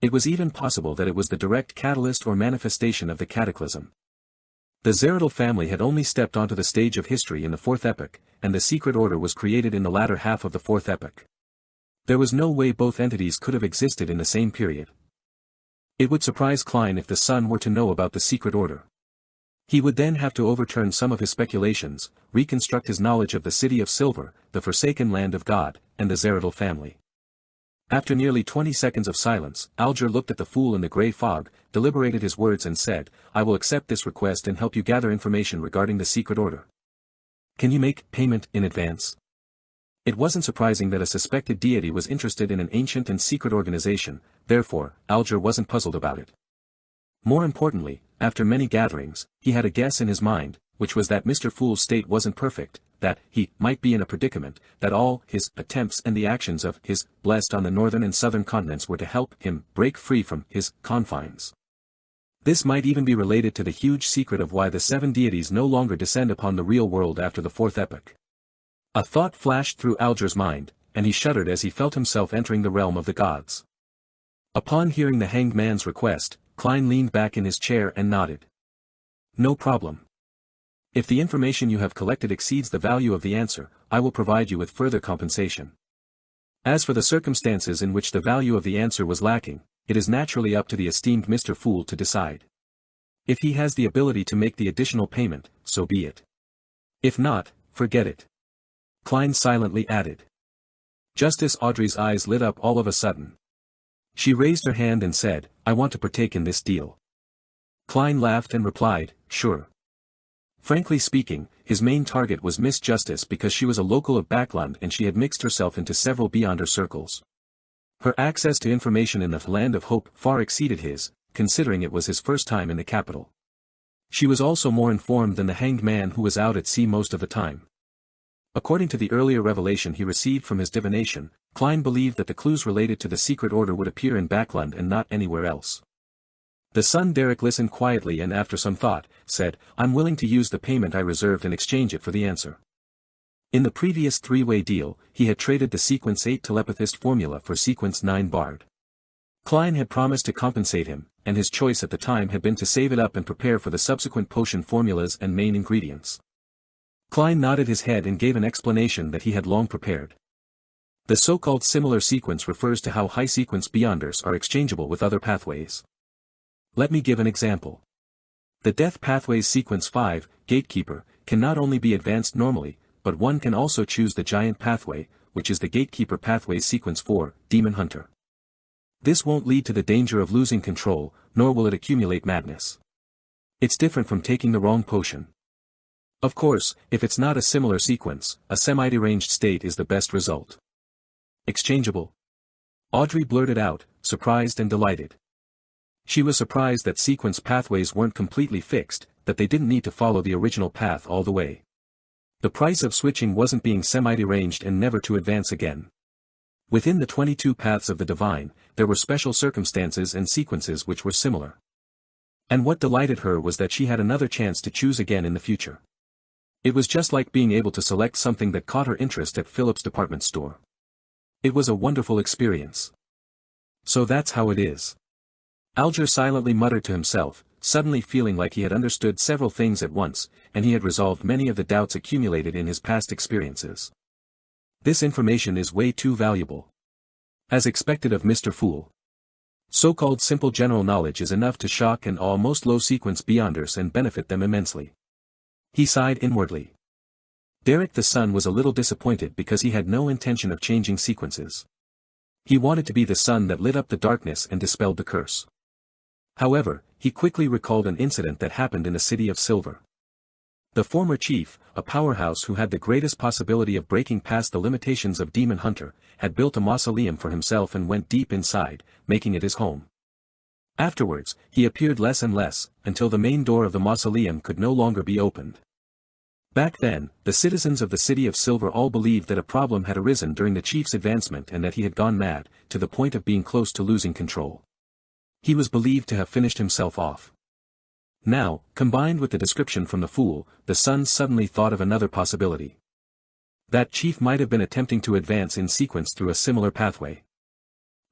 It was even possible that it was the direct catalyst or manifestation of the cataclysm. The Zeradal family had only stepped onto the stage of history in the fourth epoch, and the secret order was created in the latter half of the fourth epoch. There was no way both entities could have existed in the same period. It would surprise Klein if the son were to know about the secret order. He would then have to overturn some of his speculations, reconstruct his knowledge of the City of Silver, the forsaken land of God, and the Zeradal family. After nearly 20 seconds of silence, Alger looked at the fool in the grey fog, deliberated his words and said, I will accept this request and help you gather information regarding the secret order. Can you make payment in advance? It wasn't surprising that a suspected deity was interested in an ancient and secret organization, therefore, Alger wasn't puzzled about it. More importantly, after many gatherings, he had a guess in his mind, which was that Mr. Fool's state wasn't perfect, that he might be in a predicament, that all his attempts and the actions of his blessed on the northern and southern continents were to help him break free from his confines. This might even be related to the huge secret of why the seven deities no longer descend upon the real world after the fourth epoch. A thought flashed through Alger's mind, and he shuddered as he felt himself entering the realm of the gods. Upon hearing the hanged man's request, Klein leaned back in his chair and nodded. No problem. If the information you have collected exceeds the value of the answer, I will provide you with further compensation. As for the circumstances in which the value of the answer was lacking, it is naturally up to the esteemed Mr. Fool to decide. If he has the ability to make the additional payment, so be it. If not, forget it. Klein silently added. Justice Audrey's eyes lit up all of a sudden. She raised her hand and said, I want to partake in this deal. Klein laughed and replied, sure. Frankly speaking, his main target was Miss Justice because she was a local of Backland and she had mixed herself into several Beyonder circles. Her access to information in the Land of Hope far exceeded his, considering it was his first time in the capital. She was also more informed than the hanged man who was out at sea most of the time. According to the earlier revelation he received from his divination, Klein believed that the clues related to the secret order would appear in Backland and not anywhere else. The son Derek listened quietly and after some thought, said, I'm willing to use the payment I reserved and exchange it for the answer. In the previous three-way deal, he had traded the Sequence 8 telepathist formula for Sequence 9 Bard. Klein had promised to compensate him, and his choice at the time had been to save it up and prepare for the subsequent potion formulas and main ingredients. Klein nodded his head and gave an explanation that he had long prepared. The so-called similar sequence refers to how high-sequence Beyonders are exchangeable with other pathways. Let me give an example. The Death Pathway's Sequence 5, Gatekeeper, can not only be advanced normally, but one can also choose the giant pathway, which is the gatekeeper pathway sequence 4, Demon Hunter. This won't lead to the danger of losing control, nor will it accumulate madness. It's different from taking the wrong potion. Of course, if it's not a similar sequence, a semi-deranged state is the best result. Exchangeable? Audrey blurted out, surprised and delighted. She was surprised that sequence pathways weren't completely fixed, that they didn't need to follow the original path all the way. The price of switching wasn't being semi-deranged and never to advance again. Within the 22 paths of the divine, there were special circumstances and sequences which were similar. And what delighted her was that she had another chance to choose again in the future. It was just like being able to select something that caught her interest at Philip's department store. It was a wonderful experience. So that's how it is. Alger silently muttered to himself, suddenly feeling like he had understood several things at once, and he had resolved many of the doubts accumulated in his past experiences. This information is way too valuable. As expected of Mr. Fool. So-called simple general knowledge is enough to shock and awe most low-sequence beyonders and benefit them immensely. He sighed inwardly. Derek the son was a little disappointed because he had no intention of changing sequences. He wanted to be the sun that lit up the darkness and dispelled the curse. However, he quickly recalled an incident that happened in the City of Silver. The former chief, a powerhouse who had the greatest possibility of breaking past the limitations of Demon Hunter, had built a mausoleum for himself and went deep inside, making it his home. Afterwards, he appeared less and less, until the main door of the mausoleum could no longer be opened. Back then, the citizens of the City of Silver all believed that a problem had arisen during the chief's advancement and that he had gone mad, to the point of being close to losing control. He was believed to have finished himself off. Now, combined with the description from the fool, the son suddenly thought of another possibility. That chief might have been attempting to advance in sequence through a similar pathway.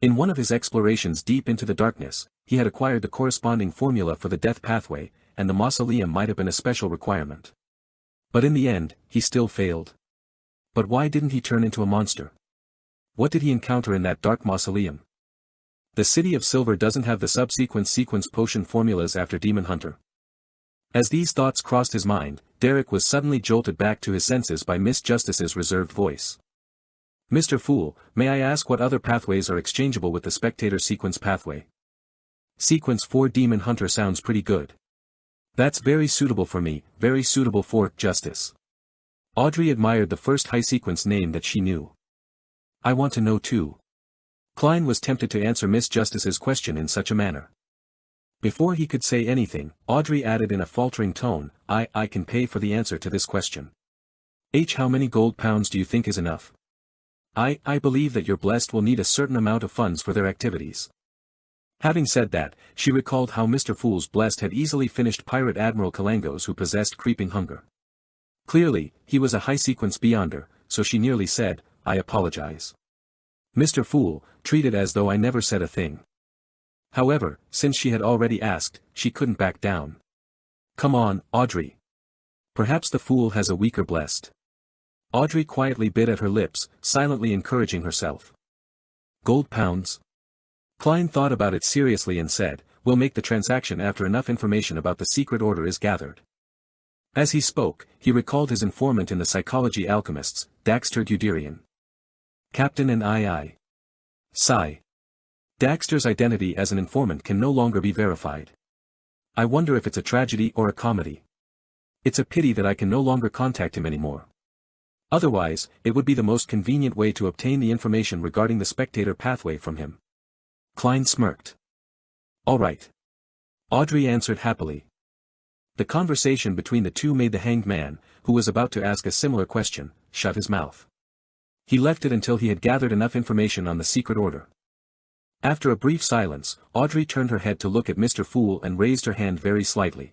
In one of his explorations deep into the darkness, he had acquired the corresponding formula for the death pathway, and the mausoleum might have been a special requirement. But in the end, he still failed. But why didn't he turn into a monster? What did he encounter in that dark mausoleum? The City of Silver doesn't have the subsequent sequence potion formulas after Demon Hunter. As these thoughts crossed his mind, Derek was suddenly jolted back to his senses by Miss Justice's reserved voice. Mr. Fool, may I ask what other pathways are exchangeable with the spectator sequence pathway? Sequence 4 Demon Hunter sounds pretty good. That's very suitable for me, very suitable for Justice. Audrey admired the first high sequence name that she knew. I want to know too. Klein was tempted to answer Miss Justice's question in such a manner. Before he could say anything, Audrey added in a faltering tone, I can pay for the answer to this question. How many gold pounds do you think is enough? I believe that your blessed will need a certain amount of funds for their activities. Having said that, she recalled how Mr. Fool's blessed had easily finished Pirate Admiral Kalangos who possessed creeping hunger. Clearly, he was a high-sequence beyonder, so she nearly said, I apologize. Mr. Fool, treat it as though I never said a thing. However, since she had already asked, she couldn't back down. Come on, Audrey. Perhaps the fool has a weaker blessed. Audrey quietly bit at her lips, silently encouraging herself. Gold pounds? Klein thought about it seriously and said, we'll make the transaction after enough information about the secret order is gathered. As he spoke, he recalled his informant in the Psychology Alchemists, Daxter Guderian. Captain and I. Sigh. Daxter's identity as an informant can no longer be verified. I wonder if it's a tragedy or a comedy. It's a pity that I can no longer contact him anymore. Otherwise, it would be the most convenient way to obtain the information regarding the spectator pathway from him. Klein smirked. All right. Audrey answered happily. The conversation between the two made the hanged man, who was about to ask a similar question, shut his mouth. He left it until he had gathered enough information on the secret order. After a brief silence, Audrey turned her head to look at Mr. Fool and raised her hand very slightly.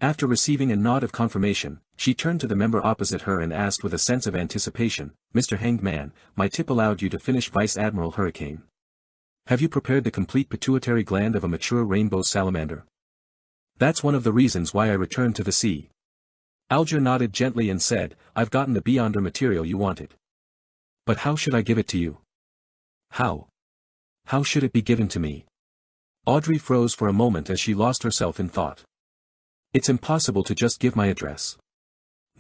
After receiving a nod of confirmation, she turned to the member opposite her and asked with a sense of anticipation, Mr. Hanged Man, my tip allowed you to finish Vice Admiral Hurricane. Have you prepared the complete pituitary gland of a mature rainbow salamander? That's one of the reasons why I returned to the sea. Alger nodded gently and said, I've gotten the Beyonder material you wanted. But how should I give it to you? How? How should it be given to me? Audrey froze for a moment as she lost herself in thought. It's impossible to just give my address.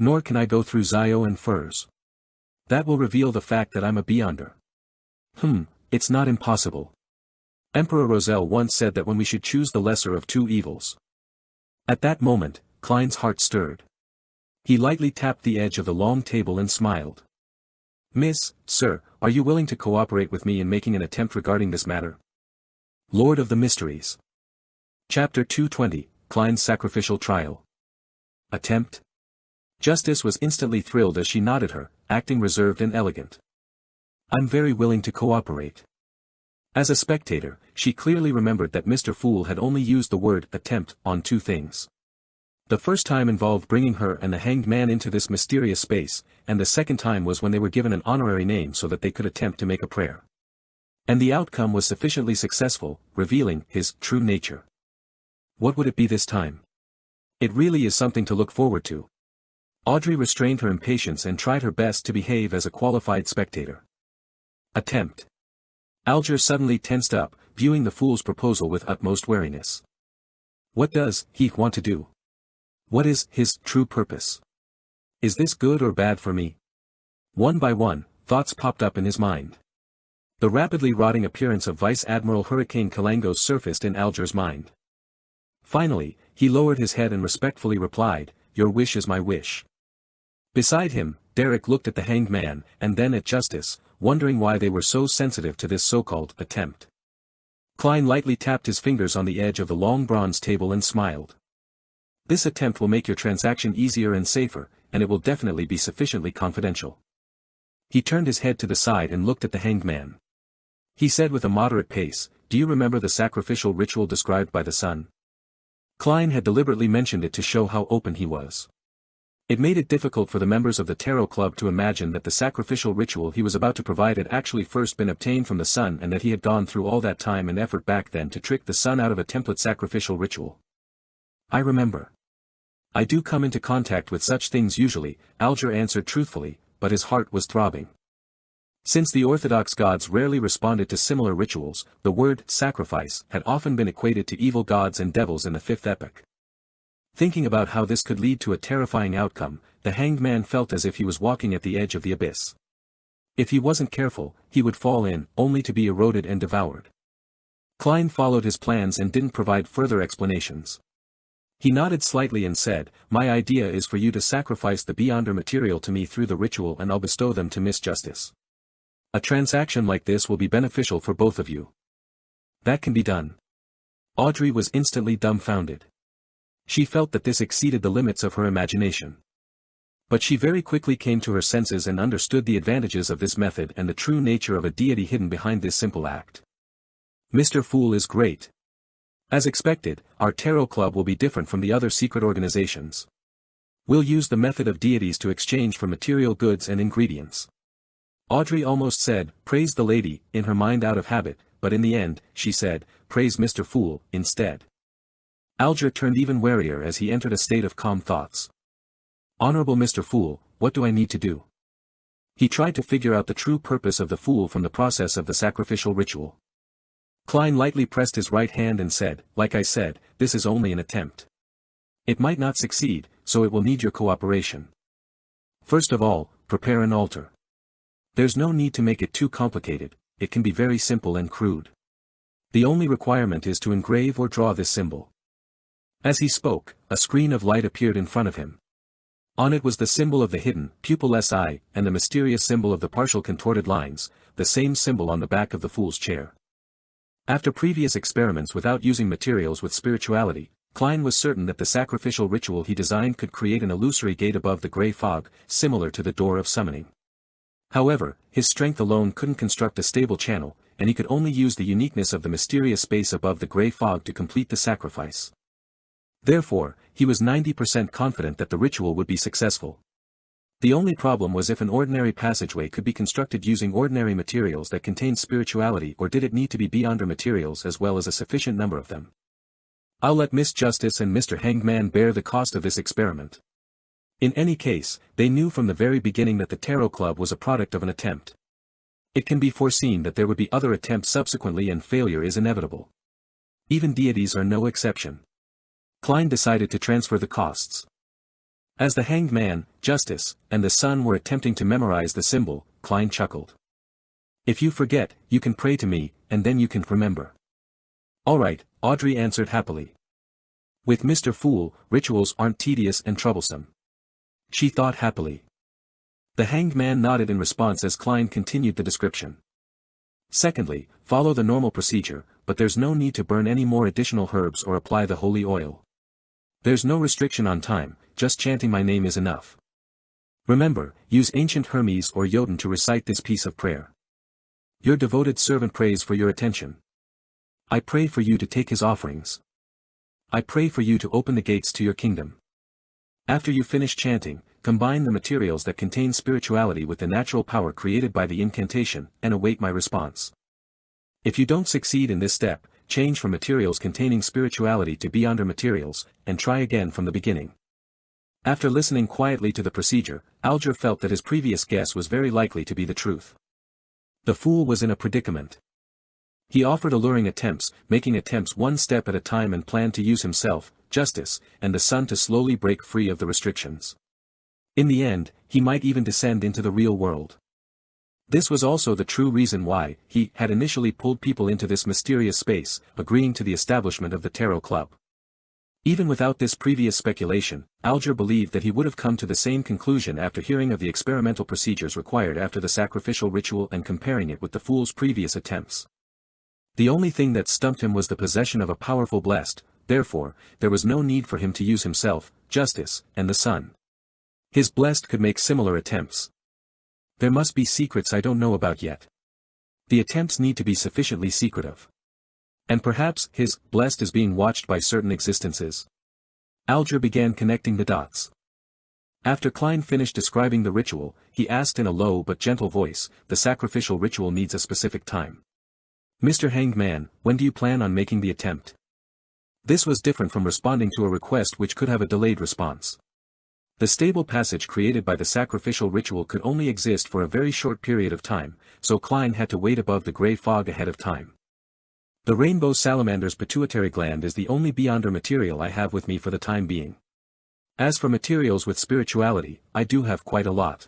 Nor can I go through Zio and Furs. That will reveal the fact that I'm a Beyonder. It's not impossible. Emperor Roselle once said that when we should choose the lesser of two evils. At that moment, Klein's heart stirred. He lightly tapped the edge of the long table and smiled. Sir, are you willing to cooperate with me in making an attempt regarding this matter? Lord of the Mysteries. Chapter 220, Klein's Sacrificial Trial. Attempt? Justice was instantly thrilled as she nodded her, acting reserved and elegant. I'm very willing to cooperate. As a spectator, she clearly remembered that Mr. Fool had only used the word attempt on two things. The first time involved bringing her and the hanged man into this mysterious space, and the second time was when they were given an honorary name so that they could attempt to make a prayer. And the outcome was sufficiently successful, revealing his true nature. What would it be this time? It really is something to look forward to. Audrey restrained her impatience and tried her best to behave as a qualified spectator. Attempt. Alger suddenly tensed up, viewing the fool's proposal with utmost wariness. What does he want to do? What is his true purpose? Is this good or bad for me? One by one, thoughts popped up in his mind. The rapidly rotting appearance of Vice Admiral Hurricane Kalangos surfaced in Alger's mind. Finally, he lowered his head and respectfully replied, "Your wish is my wish." Beside him, Derek looked at the hanged man, and then at Justice, wondering why they were so sensitive to this so-called attempt. Klein lightly tapped his fingers on the edge of the long bronze table and smiled. This attempt will make your transaction easier and safer, and it will definitely be sufficiently confidential. He turned his head to the side and looked at the hanged man. He said with a moderate pace, "Do you remember the sacrificial ritual described by the sun?" Klein had deliberately mentioned it to show how open he was. It made it difficult for the members of the Tarot Club to imagine that the sacrificial ritual he was about to provide had actually first been obtained from the sun and that he had gone through all that time and effort back then to trick the sun out of a template sacrificial ritual. "I remember. I do come into contact with such things usually," Alger answered truthfully, but his heart was throbbing. Since the Orthodox gods rarely responded to similar rituals, the word sacrifice had often been equated to evil gods and devils in the fifth epoch. Thinking about how this could lead to a terrifying outcome, the hanged man felt as if he was walking at the edge of the abyss. If he wasn't careful, he would fall in, only to be eroded and devoured. Klein followed his plans and didn't provide further explanations. He nodded slightly and said, "My idea is for you to sacrifice the Beyonder material to me through the ritual and I'll bestow them to Miss Justice. A transaction like this will be beneficial for both of you." "That can be done." Audrey was instantly dumbfounded. She felt that this exceeded the limits of her imagination. But she very quickly came to her senses and understood the advantages of this method and the true nature of a deity hidden behind this simple act. Mr. Fool is great. As expected, our Tarot Club will be different from the other secret organizations. We'll use the method of deities to exchange for material goods and ingredients. Audrey almost said, "Praise the lady," in her mind out of habit, but in the end, she said, "Praise Mr. Fool," instead. Alger turned even warier as he entered a state of calm thoughts. "Honorable Mr. Fool, what do I need to do?" He tried to figure out the true purpose of the fool from the process of the sacrificial ritual. Klein lightly pressed his right hand and said, "Like I said, this is only an attempt. It might not succeed, so it will need your cooperation. First of all, prepare an altar. There's no need to make it too complicated, it can be very simple and crude. The only requirement is to engrave or draw this symbol." As he spoke, a screen of light appeared in front of him. On it was the symbol of the hidden, pupilless eye, and the mysterious symbol of the partial contorted lines, the same symbol on the back of the fool's chair. After previous experiments without using materials with spirituality, Klein was certain that the sacrificial ritual he designed could create an illusory gate above the grey fog, similar to the door of summoning. However, his strength alone couldn't construct a stable channel, and he could only use the uniqueness of the mysterious space above the grey fog to complete the sacrifice. Therefore, he was 90% confident that the ritual would be successful. The only problem was if an ordinary passageway could be constructed using ordinary materials that contained spirituality, or did it need to be Beyonder materials as well as a sufficient number of them. "I'll let Miss Justice and Mr. Hangman bear the cost of this experiment." In any case, they knew from the very beginning that the Tarot Club was a product of an attempt. It can be foreseen that there would be other attempts subsequently, and failure is inevitable. Even deities are no exception. Klein decided to transfer the costs. As the Hanged Man, Justice, and the Sun were attempting to memorize the symbol, Klein chuckled. If you forget, you can pray to me, and then you can remember. All right, Audrey answered happily. With Mr. Fool, rituals aren't tedious and troublesome. She thought happily. The Hanged Man nodded in response as Klein continued the description. Secondly, follow the normal procedure, but there's no need to burn any more additional herbs or apply the holy oil. There's no restriction on time, just chanting my name is enough. Remember, use ancient Hermes or Jotun to recite this piece of prayer. Your devoted servant prays for your attention. I pray for you to take his offerings. I pray for you to open the gates to your kingdom. After you finish chanting, combine the materials that contain spirituality with the natural power created by the incantation, and await my response. If you don't succeed in this step, change from materials containing spirituality to beyonder materials, and try again from the beginning. After listening quietly to the procedure, Alger felt that his previous guess was very likely to be the truth. The Fool was in a predicament. He offered alluring attempts, making attempts one step at a time and planned to use himself, Justice, and the Sun to slowly break free of the restrictions. In the end, he might even descend into the real world. This was also the true reason why he had initially pulled people into this mysterious space, agreeing to the establishment of the Tarot Club. Even without this previous speculation, Alger believed that he would have come to the same conclusion after hearing of the experimental procedures required after the sacrificial ritual and comparing it with the Fool's previous attempts. The only thing that stumped him was the possession of a powerful blessed, therefore, there was no need for him to use himself, Justice, and the Sun. His blessed could make similar attempts. There must be secrets I don't know about yet. The attempts need to be sufficiently secretive. And perhaps his blessed is being watched by certain existences. Alger began connecting the dots. After Klein finished describing the ritual, he asked in a low but gentle voice, the sacrificial ritual needs a specific time. Mr. Hanged Man, when do you plan on making the attempt? This was different from responding to a request which could have a delayed response. The stable passage created by the sacrificial ritual could only exist for a very short period of time, so Klein had to wait above the gray fog ahead of time. The rainbow salamander's pituitary gland is the only beyonder material I have with me for the time being. As for materials with spirituality, I do have quite a lot.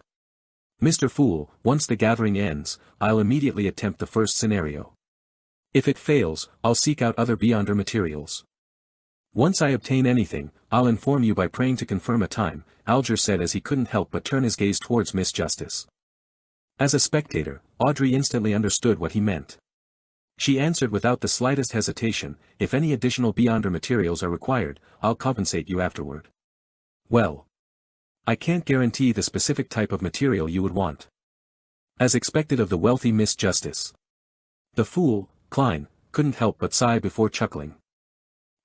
Mr. Fool, once the gathering ends, I'll immediately attempt the first scenario. If it fails, I'll seek out other beyonder materials. Once I obtain anything, I'll inform you by praying to confirm a time, Alger said as he couldn't help but turn his gaze towards Miss Justice. As a spectator, Audrey instantly understood what he meant. She answered without the slightest hesitation, if any additional beyonder materials are required, I'll compensate you afterward. Well, I can't guarantee the specific type of material you would want. As expected of the wealthy Miss Justice. The Fool, Klein, couldn't help but sigh before chuckling.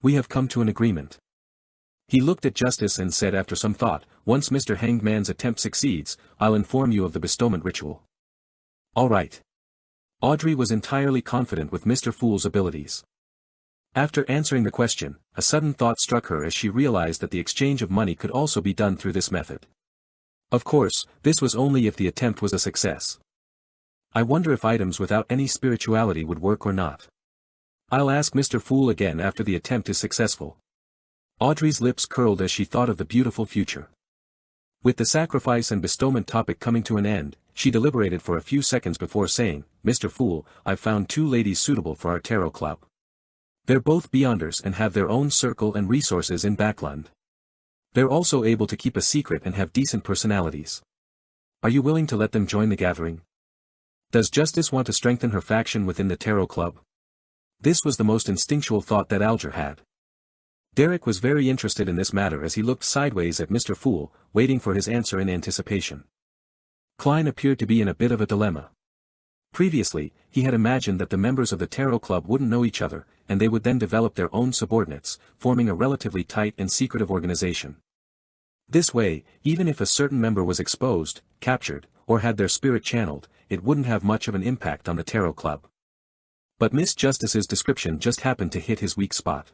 We have come to an agreement. He looked at Justice and said after some thought, once Mr. Hanged Man's attempt succeeds, I'll inform you of the bestowment ritual. All right. Audrey was entirely confident with Mr. Fool's abilities. After answering the question, a sudden thought struck her as she realized that the exchange of money could also be done through this method. Of course, this was only if the attempt was a success. I wonder if items without any spirituality would work or not. I'll ask Mr. Fool again after the attempt is successful. Audrey's lips curled as she thought of the beautiful future. With the sacrifice and bestowment topic coming to an end, she deliberated for a few seconds before saying, Mr. Fool, I've found 2 ladies suitable for our tarot club. They're both beyonders and have their own circle and resources in Backland. They're also able to keep a secret and have decent personalities. Are you willing to let them join the gathering? Does Justice want to strengthen her faction within the tarot club? This was the most instinctual thought that Alger had. Derek was very interested in this matter as he looked sideways at Mr. Fool, waiting for his answer in anticipation. Klein appeared to be in a bit of a dilemma. Previously, he had imagined that the members of the Tarot Club wouldn't know each other, and they would then develop their own subordinates, forming a relatively tight and secretive organization. This way, even if a certain member was exposed, captured, or had their spirit channeled, it wouldn't have much of an impact on the Tarot Club. But Miss Justice's description just happened to hit his weak spot.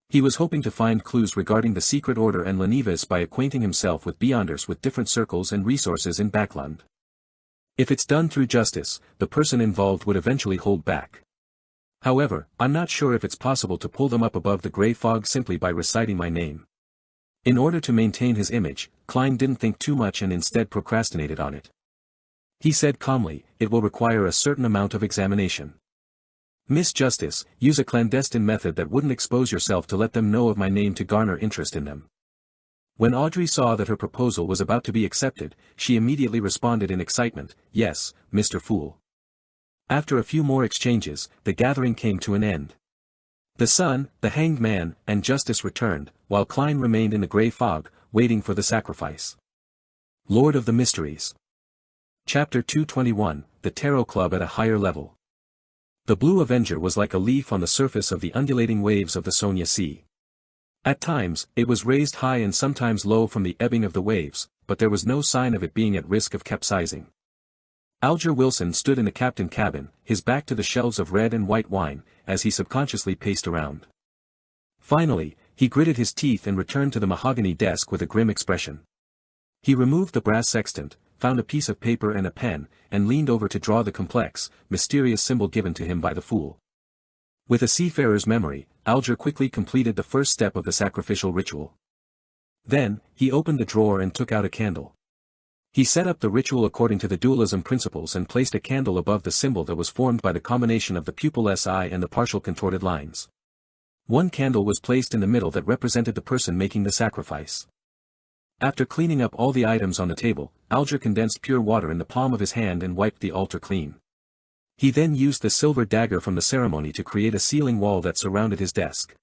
He was hoping to find clues regarding the secret order and Lenivas by acquainting himself with beyonders with different circles and resources in Backland. If it's done through justice, the person involved would eventually hold back. However, I'm not sure if it's possible to pull them up above the gray fog simply by reciting my name. In order to maintain his image, Klein didn't think too much and instead procrastinated on it. He said calmly, "It will require a certain amount of examination. Miss Justice, use a clandestine method that wouldn't expose yourself to let them know of my name to garner interest in them." When Audrey saw that her proposal was about to be accepted, she immediately responded in excitement, "Yes, Mr. Fool." After a few more exchanges, the gathering came to an end. The sun, the hanged man, and Justice returned, while Klein remained in the grey fog, waiting for the sacrifice. Lord of the Mysteries. Chapter 221, The Tarot Club at a Higher Level. The Blue Avenger was like a leaf on the surface of the undulating waves of the Sonia Sea. At times, it was raised high and sometimes low from the ebbing of the waves, but there was no sign of it being at risk of capsizing. Alger Wilson stood in the captain cabin, his back to the shelves of red and white wine, as he subconsciously paced around. Finally, he gritted his teeth and returned to the mahogany desk with a grim expression. He removed the brass sextant, found a piece of paper and a pen, and leaned over to draw the complex, mysterious symbol given to him by the fool. With a seafarer's memory, Alger quickly completed the first step of the sacrificial ritual. Then, he opened the drawer and took out a candle. He set up the ritual according to the dualism principles and placed a candle above the symbol that was formed by the combination of the pupilless eye and the partial contorted lines. One candle was placed in the middle that represented the person making the sacrifice. After cleaning up all the items on the table, Alger condensed pure water in the palm of his hand and wiped the altar clean. He then used the silver dagger from the ceremony to create a ceiling wall that surrounded his desk.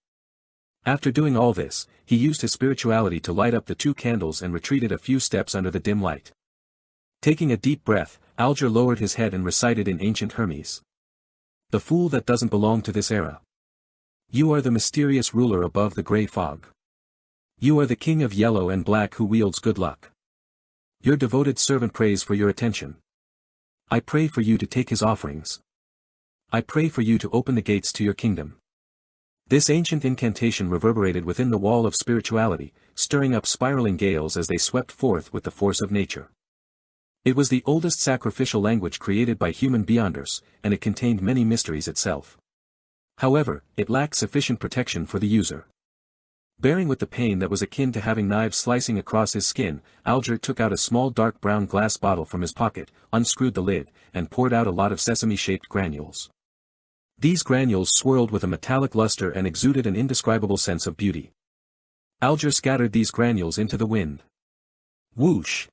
After doing all this, he used his spirituality to light up the two candles and retreated a few steps under the dim light. Taking a deep breath, Alger lowered his head and recited in ancient Hermes. "The fool that doesn't belong to this era. You are the mysterious ruler above the grey fog. You are the king of yellow and black who wields good luck. Your devoted servant prays for your attention. I pray for you to take his offerings. I pray for you to open the gates to your kingdom." This ancient incantation reverberated within the wall of spirituality, stirring up spiraling gales as they swept forth with the force of nature. It was the oldest sacrificial language created by human beyonders, and it contained many mysteries itself. However, it lacked sufficient protection for the user. Bearing with the pain that was akin to having knives slicing across his skin, Alger took out a small dark brown glass bottle from his pocket, unscrewed the lid, and poured out a lot of sesame-shaped granules. These granules swirled with a metallic luster and exuded an indescribable sense of beauty. Alger scattered these granules into the wind. Whoosh!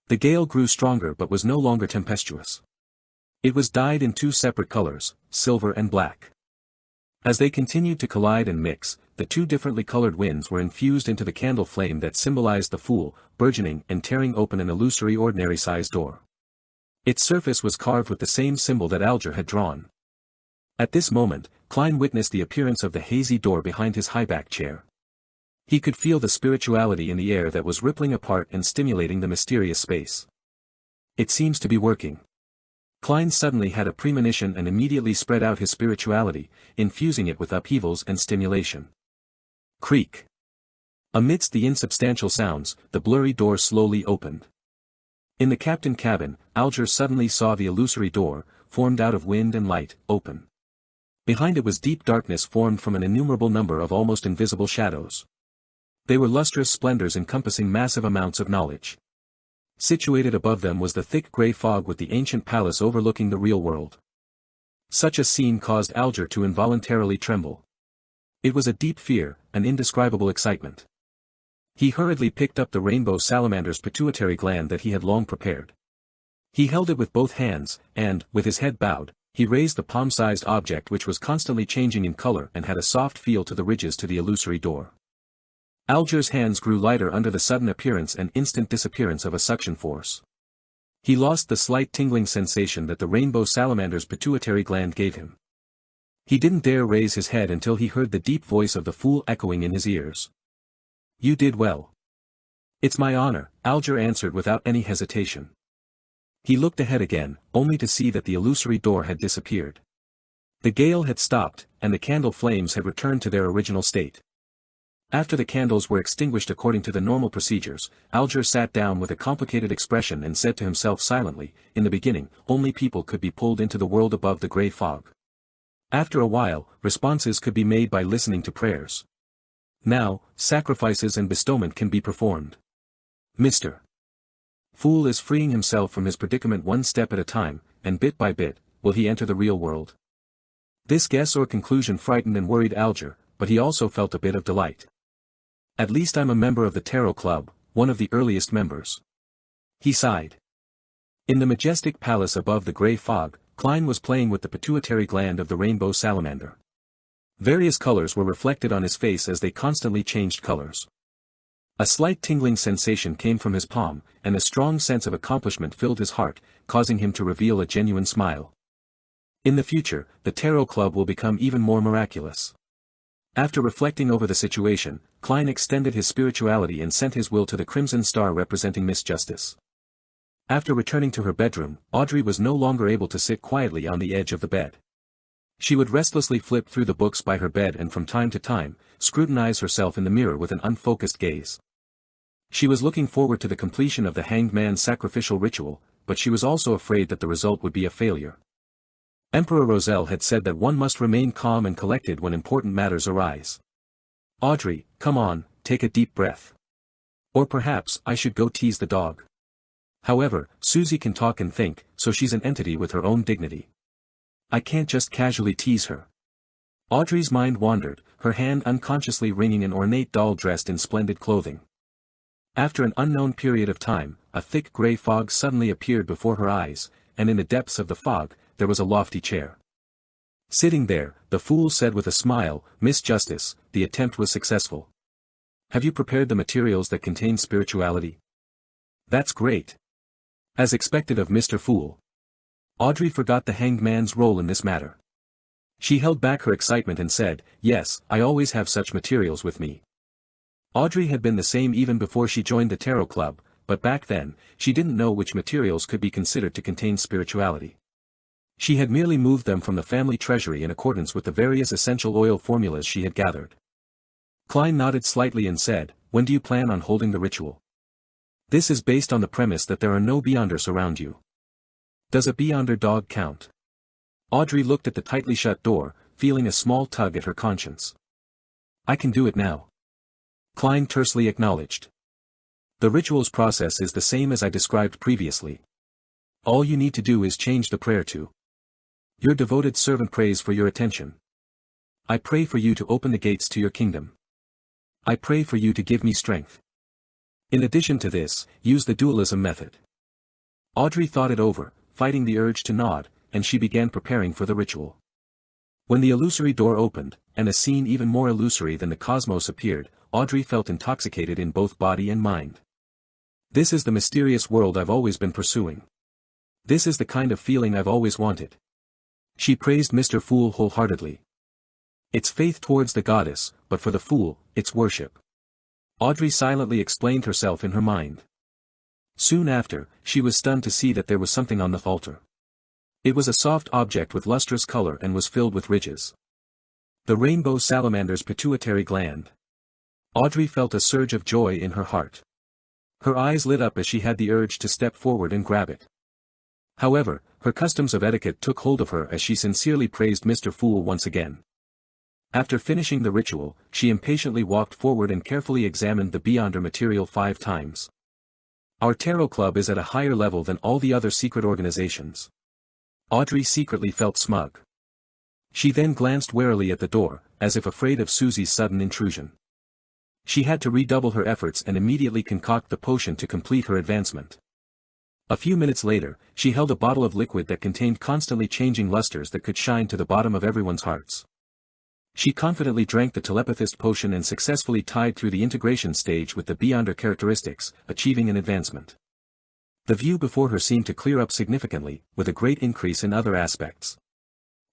The gale grew stronger but was no longer tempestuous. It was dyed in two separate colors, silver and black. As they continued to collide and mix, the two differently colored winds were infused into the candle flame that symbolized the fool, burgeoning and tearing open an illusory ordinary-sized door. Its surface was carved with the same symbol that Alger had drawn. At this moment, Klein witnessed the appearance of the hazy door behind his high-backed chair. He could feel the spirituality in the air that was rippling apart and stimulating the mysterious space. It seems to be working. Klein suddenly had a premonition and immediately spread out his spirituality, infusing it with upheavals and stimulation. Creak. Amidst the insubstantial sounds, the blurry door slowly opened. In the captain cabin, Alger suddenly saw the illusory door, formed out of wind and light, open. Behind it was deep darkness formed from an innumerable number of almost invisible shadows. They were lustrous splendors encompassing massive amounts of knowledge. Situated above them was the thick grey fog with the ancient palace overlooking the real world. Such a scene caused Alger to involuntarily tremble. It was a deep fear, an indescribable excitement. He hurriedly picked up the rainbow salamander's pituitary gland that he had long prepared. He held it with both hands, and, with his head bowed, he raised the palm-sized object which was constantly changing in color and had a soft feel to the ridges to the illusory door. Alger's hands grew lighter under the sudden appearance and instant disappearance of a suction force. He lost the slight tingling sensation that the rainbow salamander's pituitary gland gave him. He didn't dare raise his head until he heard the deep voice of the fool echoing in his ears. "You did well." "It's my honor," Alger answered without any hesitation. He looked ahead again, only to see that the illusory door had disappeared. The gale had stopped, and the candle flames had returned to their original state. After the candles were extinguished according to the normal procedures, Alger sat down with a complicated expression and said to himself silently, "In the beginning, only people could be pulled into the world above the grey fog. After a while, responses could be made by listening to prayers. Now, sacrifices and bestowment can be performed. Mr. Fool is freeing himself from his predicament one step at a time, and bit by bit, will he enter the real world? This guess or conclusion frightened and worried Alger, but he also felt a bit of delight. At least I'm a member of the Tarot Club, one of the earliest members. He sighed. In the majestic palace above the grey fog, Klein was playing with the pituitary gland of the rainbow salamander. Various colors were reflected on his face as they constantly changed colors. A slight tingling sensation came from his palm, and a strong sense of accomplishment filled his heart, causing him to reveal a genuine smile. In the future, the Tarot Club will become even more miraculous. After reflecting over the situation, Klein extended his spirituality and sent his will to the crimson star representing Miss Justice. After returning to her bedroom, Audrey was no longer able to sit quietly on the edge of the bed. She would restlessly flip through the books by her bed and from time to time, scrutinize herself in the mirror with an unfocused gaze. She was looking forward to the completion of the hanged man's sacrificial ritual, but she was also afraid that the result would be a failure. Emperor Roselle had said that one must remain calm and collected when important matters arise. Audrey, come on, take a deep breath. Or perhaps I should go tease the dog. However, Susie can talk and think, so she's an entity with her own dignity. I can't just casually tease her. Audrey's mind wandered, her hand unconsciously wringing an ornate doll dressed in splendid clothing. After an unknown period of time, a thick grey fog suddenly appeared before her eyes, and in the depths of the fog, there was a lofty chair. Sitting there, the fool said with a smile, Miss Justice, the attempt was successful. Have you prepared the materials that contain spirituality? That's great. As expected of Mr. Fool. Audrey forgot the hanged man's role in this matter. She held back her excitement and said, yes, I always have such materials with me. Audrey had been the same even before she joined the Tarot Club, but back then, she didn't know which materials could be considered to contain spirituality. She had merely moved them from the family treasury in accordance with the various essential oil formulas she had gathered. Klein nodded slightly and said, when do you plan on holding the ritual? This is based on the premise that there are no Beyonders around you. Does a Beyonder dog count? Audrey looked at the tightly shut door, feeling a small tug at her conscience. I can do it now. Klein tersely acknowledged. The ritual's process is the same as I described previously. All you need to do is change the prayer to. Your devoted servant prays for your attention. I pray for you to open the gates to your kingdom. I pray for you to give me strength. In addition to this, use the dualism method. Audrey thought it over, fighting the urge to nod, and she began preparing for the ritual. When the illusory door opened, and a scene even more illusory than the cosmos appeared, Audrey felt intoxicated in both body and mind. This is the mysterious world I've always been pursuing. This is the kind of feeling I've always wanted. She praised Mr. Fool wholeheartedly. It's faith towards the goddess, but for the fool, it's worship. Audrey silently explained herself in her mind. Soon after, she was stunned to see that there was something on the altar. It was a soft object with lustrous color and was filled with ridges. The rainbow salamander's pituitary gland. Audrey felt a surge of joy in her heart. Her eyes lit up as she had the urge to step forward and grab it. However, her customs of etiquette took hold of her as she sincerely praised Mr. Fool once again. After finishing the ritual, she impatiently walked forward and carefully examined the Beyonder material 5 times. Our Tarot Club is at a higher level than all the other secret organizations. Audrey secretly felt smug. She then glanced warily at the door, as if afraid of Susie's sudden intrusion. She had to redouble her efforts and immediately concoct the potion to complete her advancement. A few minutes later, she held a bottle of liquid that contained constantly changing lusters that could shine to the bottom of everyone's hearts. She confidently drank the telepathist potion and successfully tied through the integration stage with the Beyonder characteristics, achieving an advancement. The view before her seemed to clear up significantly, with a great increase in other aspects.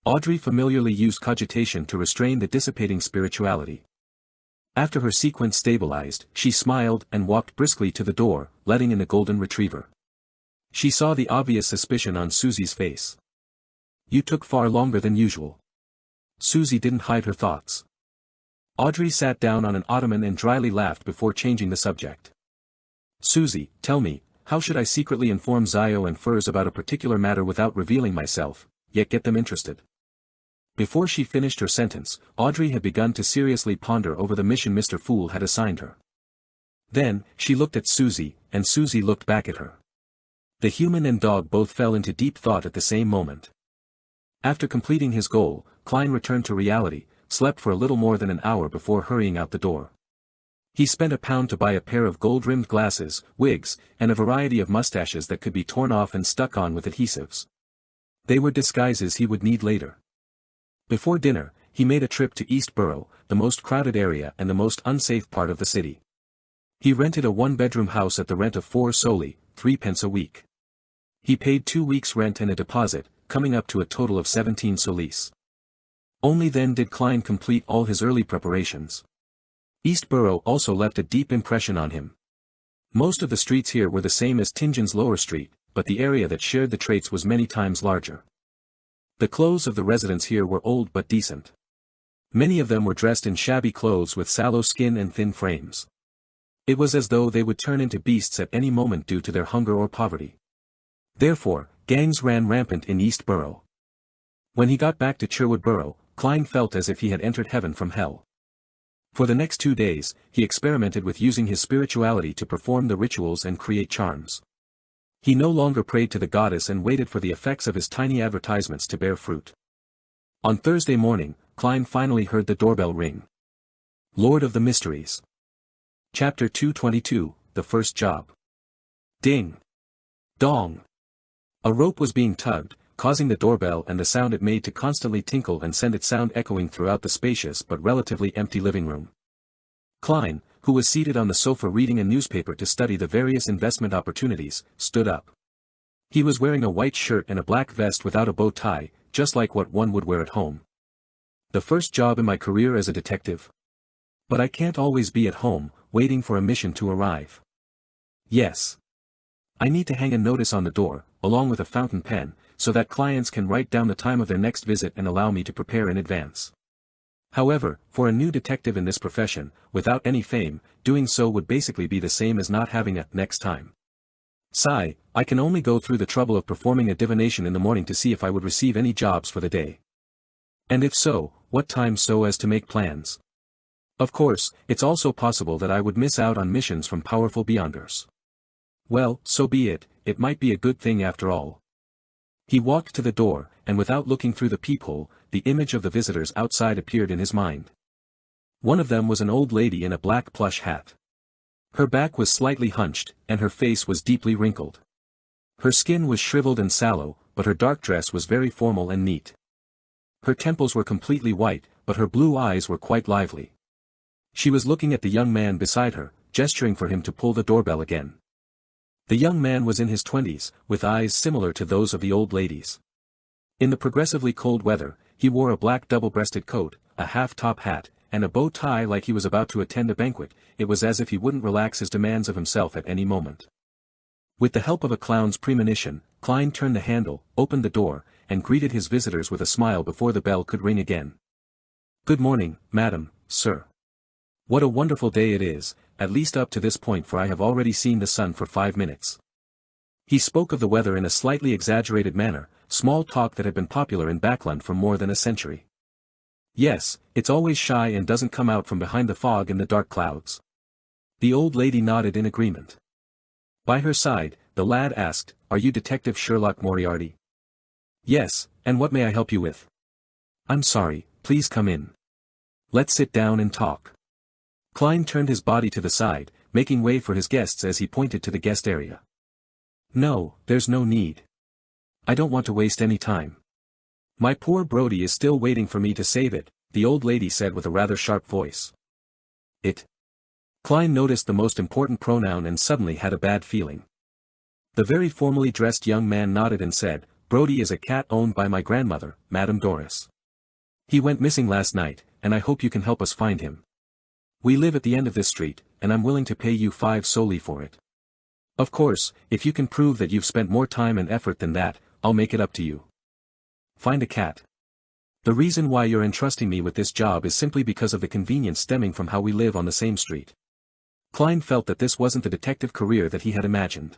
Audrey familiarly used cogitation to restrain the dissipating spirituality. After her sequence stabilized, she smiled and walked briskly to the door, letting in the golden retriever. She saw the obvious suspicion on Susie's face. You took far longer than usual. Susie didn't hide her thoughts. Audrey sat down on an ottoman and dryly laughed before changing the subject. Susie, tell me, how should I secretly inform Zio and Furs about a particular matter without revealing myself, yet get them interested? Before she finished her sentence, Audrey had begun to seriously ponder over the mission Mr. Fool had assigned her. Then, she looked at Susie, and Susie looked back at her. The human and dog both fell into deep thought at the same moment. After completing his goal, Klein returned to reality, slept for a little more than an hour before hurrying out the door. He spent £1 to buy a pair of gold-rimmed glasses, wigs, and a variety of mustaches that could be torn off and stuck on with adhesives. They were disguises he would need later. Before dinner, he made a trip to East Borough, the most crowded area and the most unsafe part of the city. He rented a one-bedroom house at the rent of 4 soldi, 3 pence a week. He paid 2 weeks' rent and a deposit, coming up to a total of 17 solis. Only then did Klein complete all his early preparations. East Borough also left a deep impression on him. Most of the streets here were the same as Tingin's Lower Street, but the area that shared the traits was many times larger. The clothes of the residents here were old but decent. Many of them were dressed in shabby clothes with sallow skin and thin frames. It was as though they would turn into beasts at any moment due to their hunger or poverty. Therefore, gangs ran rampant in East Borough. When he got back to Cherwood Borough, Klein felt as if he had entered heaven from hell. For the next 2 days, he experimented with using his spirituality to perform the rituals and create charms. He no longer prayed to the goddess and waited for the effects of his tiny advertisements to bear fruit. On Thursday morning, Klein finally heard the doorbell ring. Lord of the Mysteries. Chapter 222, The First Job. Ding! Dong! A rope was being tugged, causing the doorbell and the sound it made to constantly tinkle and send its sound echoing throughout the spacious but relatively empty living room. Klein, who was seated on the sofa reading a newspaper to study the various investment opportunities, stood up. He was wearing a white shirt and a black vest without a bow tie, just like what one would wear at home. The first job in my career as a detective. But I can't always be at home, waiting for a mission to arrive. Yes. I need to hang a notice on the door, along with a fountain pen, so that clients can write down the time of their next visit and allow me to prepare in advance. However, for a new detective in this profession, without any fame, doing so would basically be the same as not having a next time. Sigh, I can only go through the trouble of performing a divination in the morning to see if I would receive any jobs for the day. And if so, what time so as to make plans. Of course, it's also possible that I would miss out on missions from powerful beyonders. Well, so be it, it might be a good thing after all. He walked to the door, and without looking through the peephole, the image of the visitors outside appeared in his mind. One of them was an old lady in a black plush hat. Her back was slightly hunched, and her face was deeply wrinkled. Her skin was shriveled and sallow, but her dark dress was very formal and neat. Her temples were completely white, but her blue eyes were quite lively. She was looking at the young man beside her, gesturing for him to pull the doorbell again. The young man was in his 20s, with eyes similar to those of the old ladies. In the progressively cold weather, he wore a black double-breasted coat, a half-top hat, and a bow tie like he was about to attend a banquet. It was as if he wouldn't relax his demands of himself at any moment. With the help of a clown's premonition, Klein turned the handle, opened the door, and greeted his visitors with a smile before the bell could ring again. "Good morning, madam, sir. What a wonderful day it is, at least up to this point, for I have already seen the sun for 5 minutes." He spoke of the weather in a slightly exaggerated manner, small talk that had been popular in Backland for more than a century. "Yes, it's always shy and doesn't come out from behind the fog and the dark clouds." The old lady nodded in agreement. By her side, the lad asked, "Are you Detective Sherlock Moriarty?" "Yes, and what may I help you with?" "I'm sorry, please come in. Let's sit down and talk." Klein turned his body to the side, making way for his guests as he pointed to the guest area. "No, there's no need. I don't want to waste any time. My poor Brody is still waiting for me to save it," the old lady said with a rather sharp voice. "It?" Klein noticed the most important pronoun and suddenly had a bad feeling. The very formally dressed young man nodded and said, "Brody is a cat owned by my grandmother, Madame Doris. He went missing last night, and I hope you can help us find him. We live at the end of this street, and I'm willing to pay you 5 soldi for it. Of course, if you can prove that you've spent more time and effort than that, I'll make it up to you." "Find a cat. The reason why you're entrusting me with this job is simply because of the convenience stemming from how we live on the same street." Klein felt that this wasn't the detective career that he had imagined.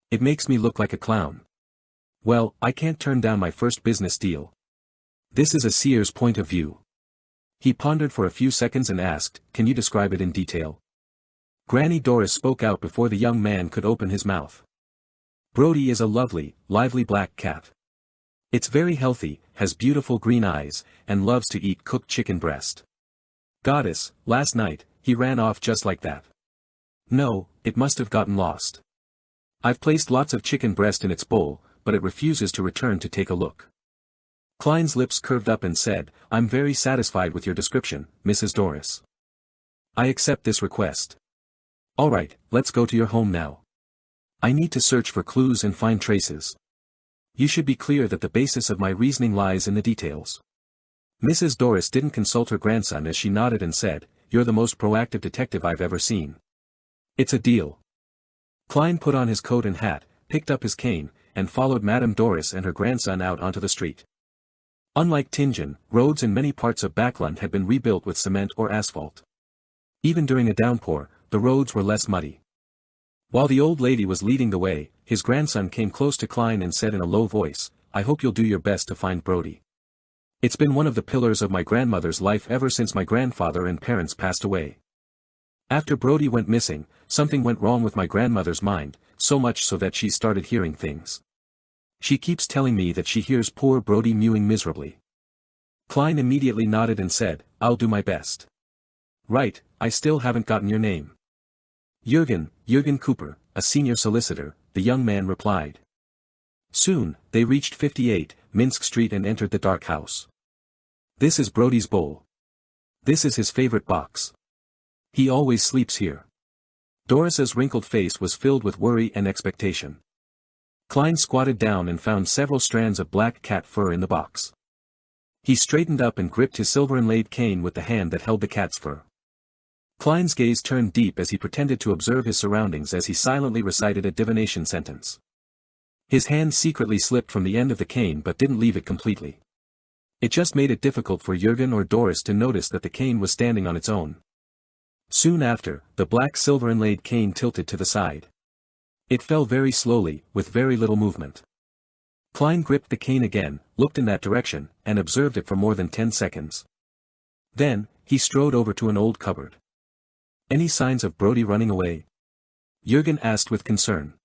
"It makes me look like a clown. Well, I can't turn down my first business deal. This is a seer's point of view." He pondered for a few seconds and asked, "Can you describe it in detail?" Granny Doris spoke out before the young man could open his mouth. Brody is a lovely, lively black cat. It's very healthy, has beautiful green eyes, and loves to eat cooked chicken breast. Goddess, last night, he ran off just like that. No, it must have gotten lost. I've placed lots of chicken breast in its bowl, but it refuses to return to take a look. Klein's lips curved up and said, I'm very satisfied with your description, Mrs. Doris. I accept this request. All right, let's go to your home now. I need to search for clues and find traces. You should be clear that the basis of my reasoning lies in the details. Mrs. Doris didn't consult her grandson as she nodded and said, You're the most proactive detective I've ever seen. It's a deal. Klein put on his coat and hat, picked up his cane, and followed Madame Doris and her grandson out onto the street. Unlike Tingen, roads in many parts of Backland had been rebuilt with cement or asphalt. Even during a downpour, the roads were less muddy. While the old lady was leading the way, his grandson came close to Klein and said in a low voice, I hope you'll do your best to find Brody. It's been one of the pillars of my grandmother's life ever since my grandfather and parents passed away. After Brody went missing, something went wrong with my grandmother's mind, so much so that she started hearing things. She keeps telling me that she hears poor Brody mewing miserably. Klein immediately nodded and said, I'll do my best. Right, I still haven't gotten your name. Jürgen Cooper, a senior solicitor, the young man replied. Soon, they reached 58, Minsk Street and entered the dark house. This is Brody's bowl. This is his favorite box. He always sleeps here. Doris's wrinkled face was filled with worry and expectation. Klein squatted down and found several strands of black cat fur in the box. He straightened up and gripped his silver-inlaid cane with the hand that held the cat's fur. Klein's gaze turned deep as he pretended to observe his surroundings as he silently recited a divination sentence. His hand secretly slipped from the end of the cane but didn't leave it completely. It just made it difficult for Jürgen or Doris to notice that the cane was standing on its own. Soon after, the black silver-inlaid cane tilted to the side. It fell very slowly, with very little movement. Klein gripped the cane again, looked in that direction, and observed it for more than 10 seconds. Then, he strode over to an old cupboard. Any signs of Brody running away? Jürgen asked with concern.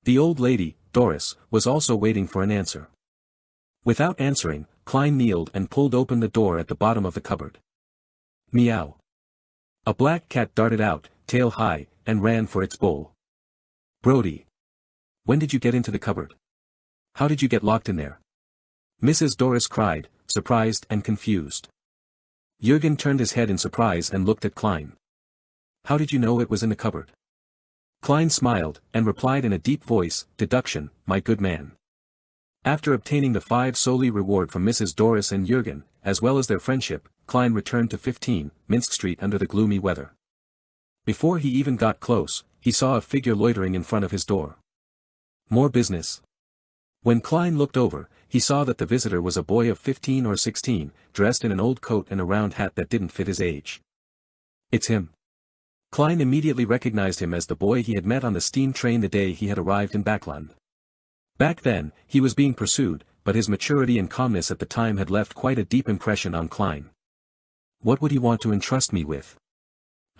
The old lady, Doris, was also waiting for an answer. Without answering, Klein kneeled and pulled open the door at the bottom of the cupboard. Meow. A black cat darted out, tail high, and ran for its bowl. Brody. When did you get into the cupboard? How did you get locked in there? Mrs. Doris cried, surprised and confused. Jürgen turned his head in surprise and looked at Klein. How did you know it was in the cupboard? Klein smiled, and replied in a deep voice, deduction, my good man. After obtaining the 5 solely reward from Mrs. Doris and Jürgen, as well as their friendship, Klein returned to 15, Minsk Street under the gloomy weather. Before he even got close, he saw a figure loitering in front of his door. More business. When Klein looked over, he saw that the visitor was a boy of 15 or 16, dressed in an old coat and a round hat that didn't fit his age. It's him. Klein immediately recognized him as the boy he had met on the steam train the day he had arrived in Backland. Back then, he was being pursued, but his maturity and calmness at the time had left quite a deep impression on Klein. What would he want to entrust me with?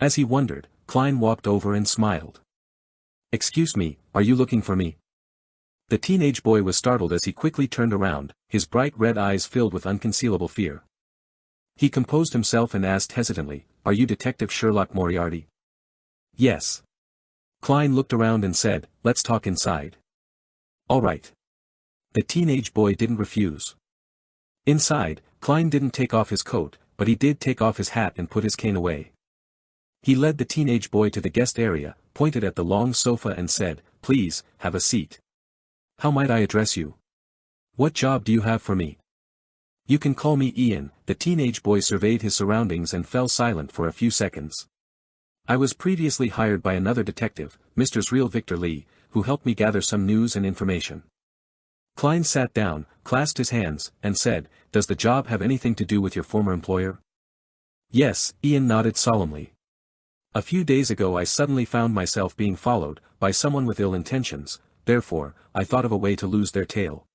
As he wondered, Klein walked over and smiled. Excuse me, are you looking for me? The teenage boy was startled as he quickly turned around, his bright red eyes filled with unconcealable fear. He composed himself and asked hesitantly, Are you Detective Sherlock Moriarty? Yes. Klein looked around and said, Let's talk inside. All right. The teenage boy didn't refuse. Inside, Klein didn't take off his coat, but he did take off his hat and put his cane away. He led the teenage boy to the guest area, pointed at the long sofa and said, Please, have a seat. How might I address you? What job do you have for me? You can call me Ian. The teenage boy surveyed his surroundings and fell silent for a few seconds. I was previously hired by another detective, Mr. Real Victor Lee, who helped me gather some news and information. Klein sat down, clasped his hands, and said, Does the job have anything to do with your former employer? Yes, Ian nodded solemnly. A few days ago I suddenly found myself being followed, by someone with ill intentions, therefore, I thought of a way to lose their tail.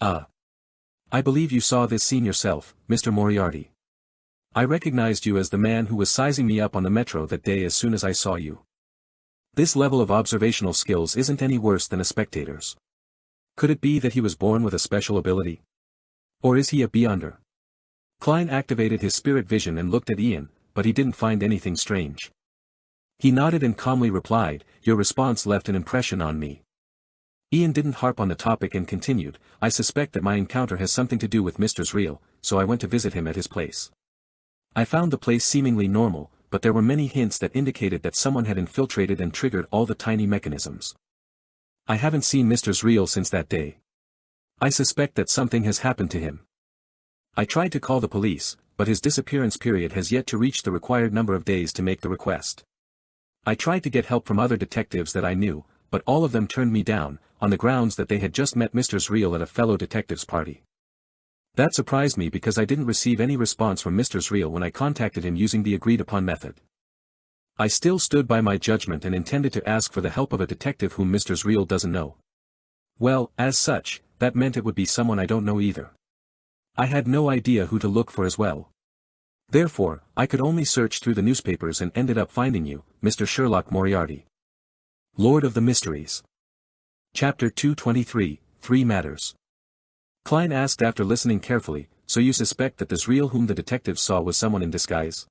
I believe you saw this scene yourself, Mr. Moriarty. I recognized you as the man who was sizing me up on the metro that day as soon as I saw you. This level of observational skills isn't any worse than a spectator's. Could it be that he was born with a special ability? Or is he a beyonder? Klein activated his spirit vision and looked at Ian, but he didn't find anything strange. He nodded and calmly replied, "Your response left an impression on me." Ian didn't harp on the topic and continued, "I suspect that my encounter has something to do with Mr. Zreal, so I went to visit him at his place. I found the place seemingly normal, but there were many hints that indicated that someone had infiltrated and triggered all the tiny mechanisms. I haven't seen Mr. Zreal since that day. I suspect that something has happened to him. I tried to call the police, but his disappearance period has yet to reach the required number of days to make the request. I tried to get help from other detectives that I knew, but all of them turned me down, on the grounds that they had just met Mr. Zreal at a fellow detectives party. That surprised me because I didn't receive any response from Mr. Zreal when I contacted him using the agreed-upon method. I still stood by my judgment and intended to ask for the help of a detective whom Mr. Zreal doesn't know. Well, as such, that meant it would be someone I don't know either. I had no idea who to look for as well. Therefore, I could only search through the newspapers and ended up finding you, Mr. Sherlock Moriarty. Lord of the Mysteries. Chapter 223, 3 Matters. Klein asked after listening carefully, "So you suspect that the Zreal whom the detectives saw was someone in disguise?"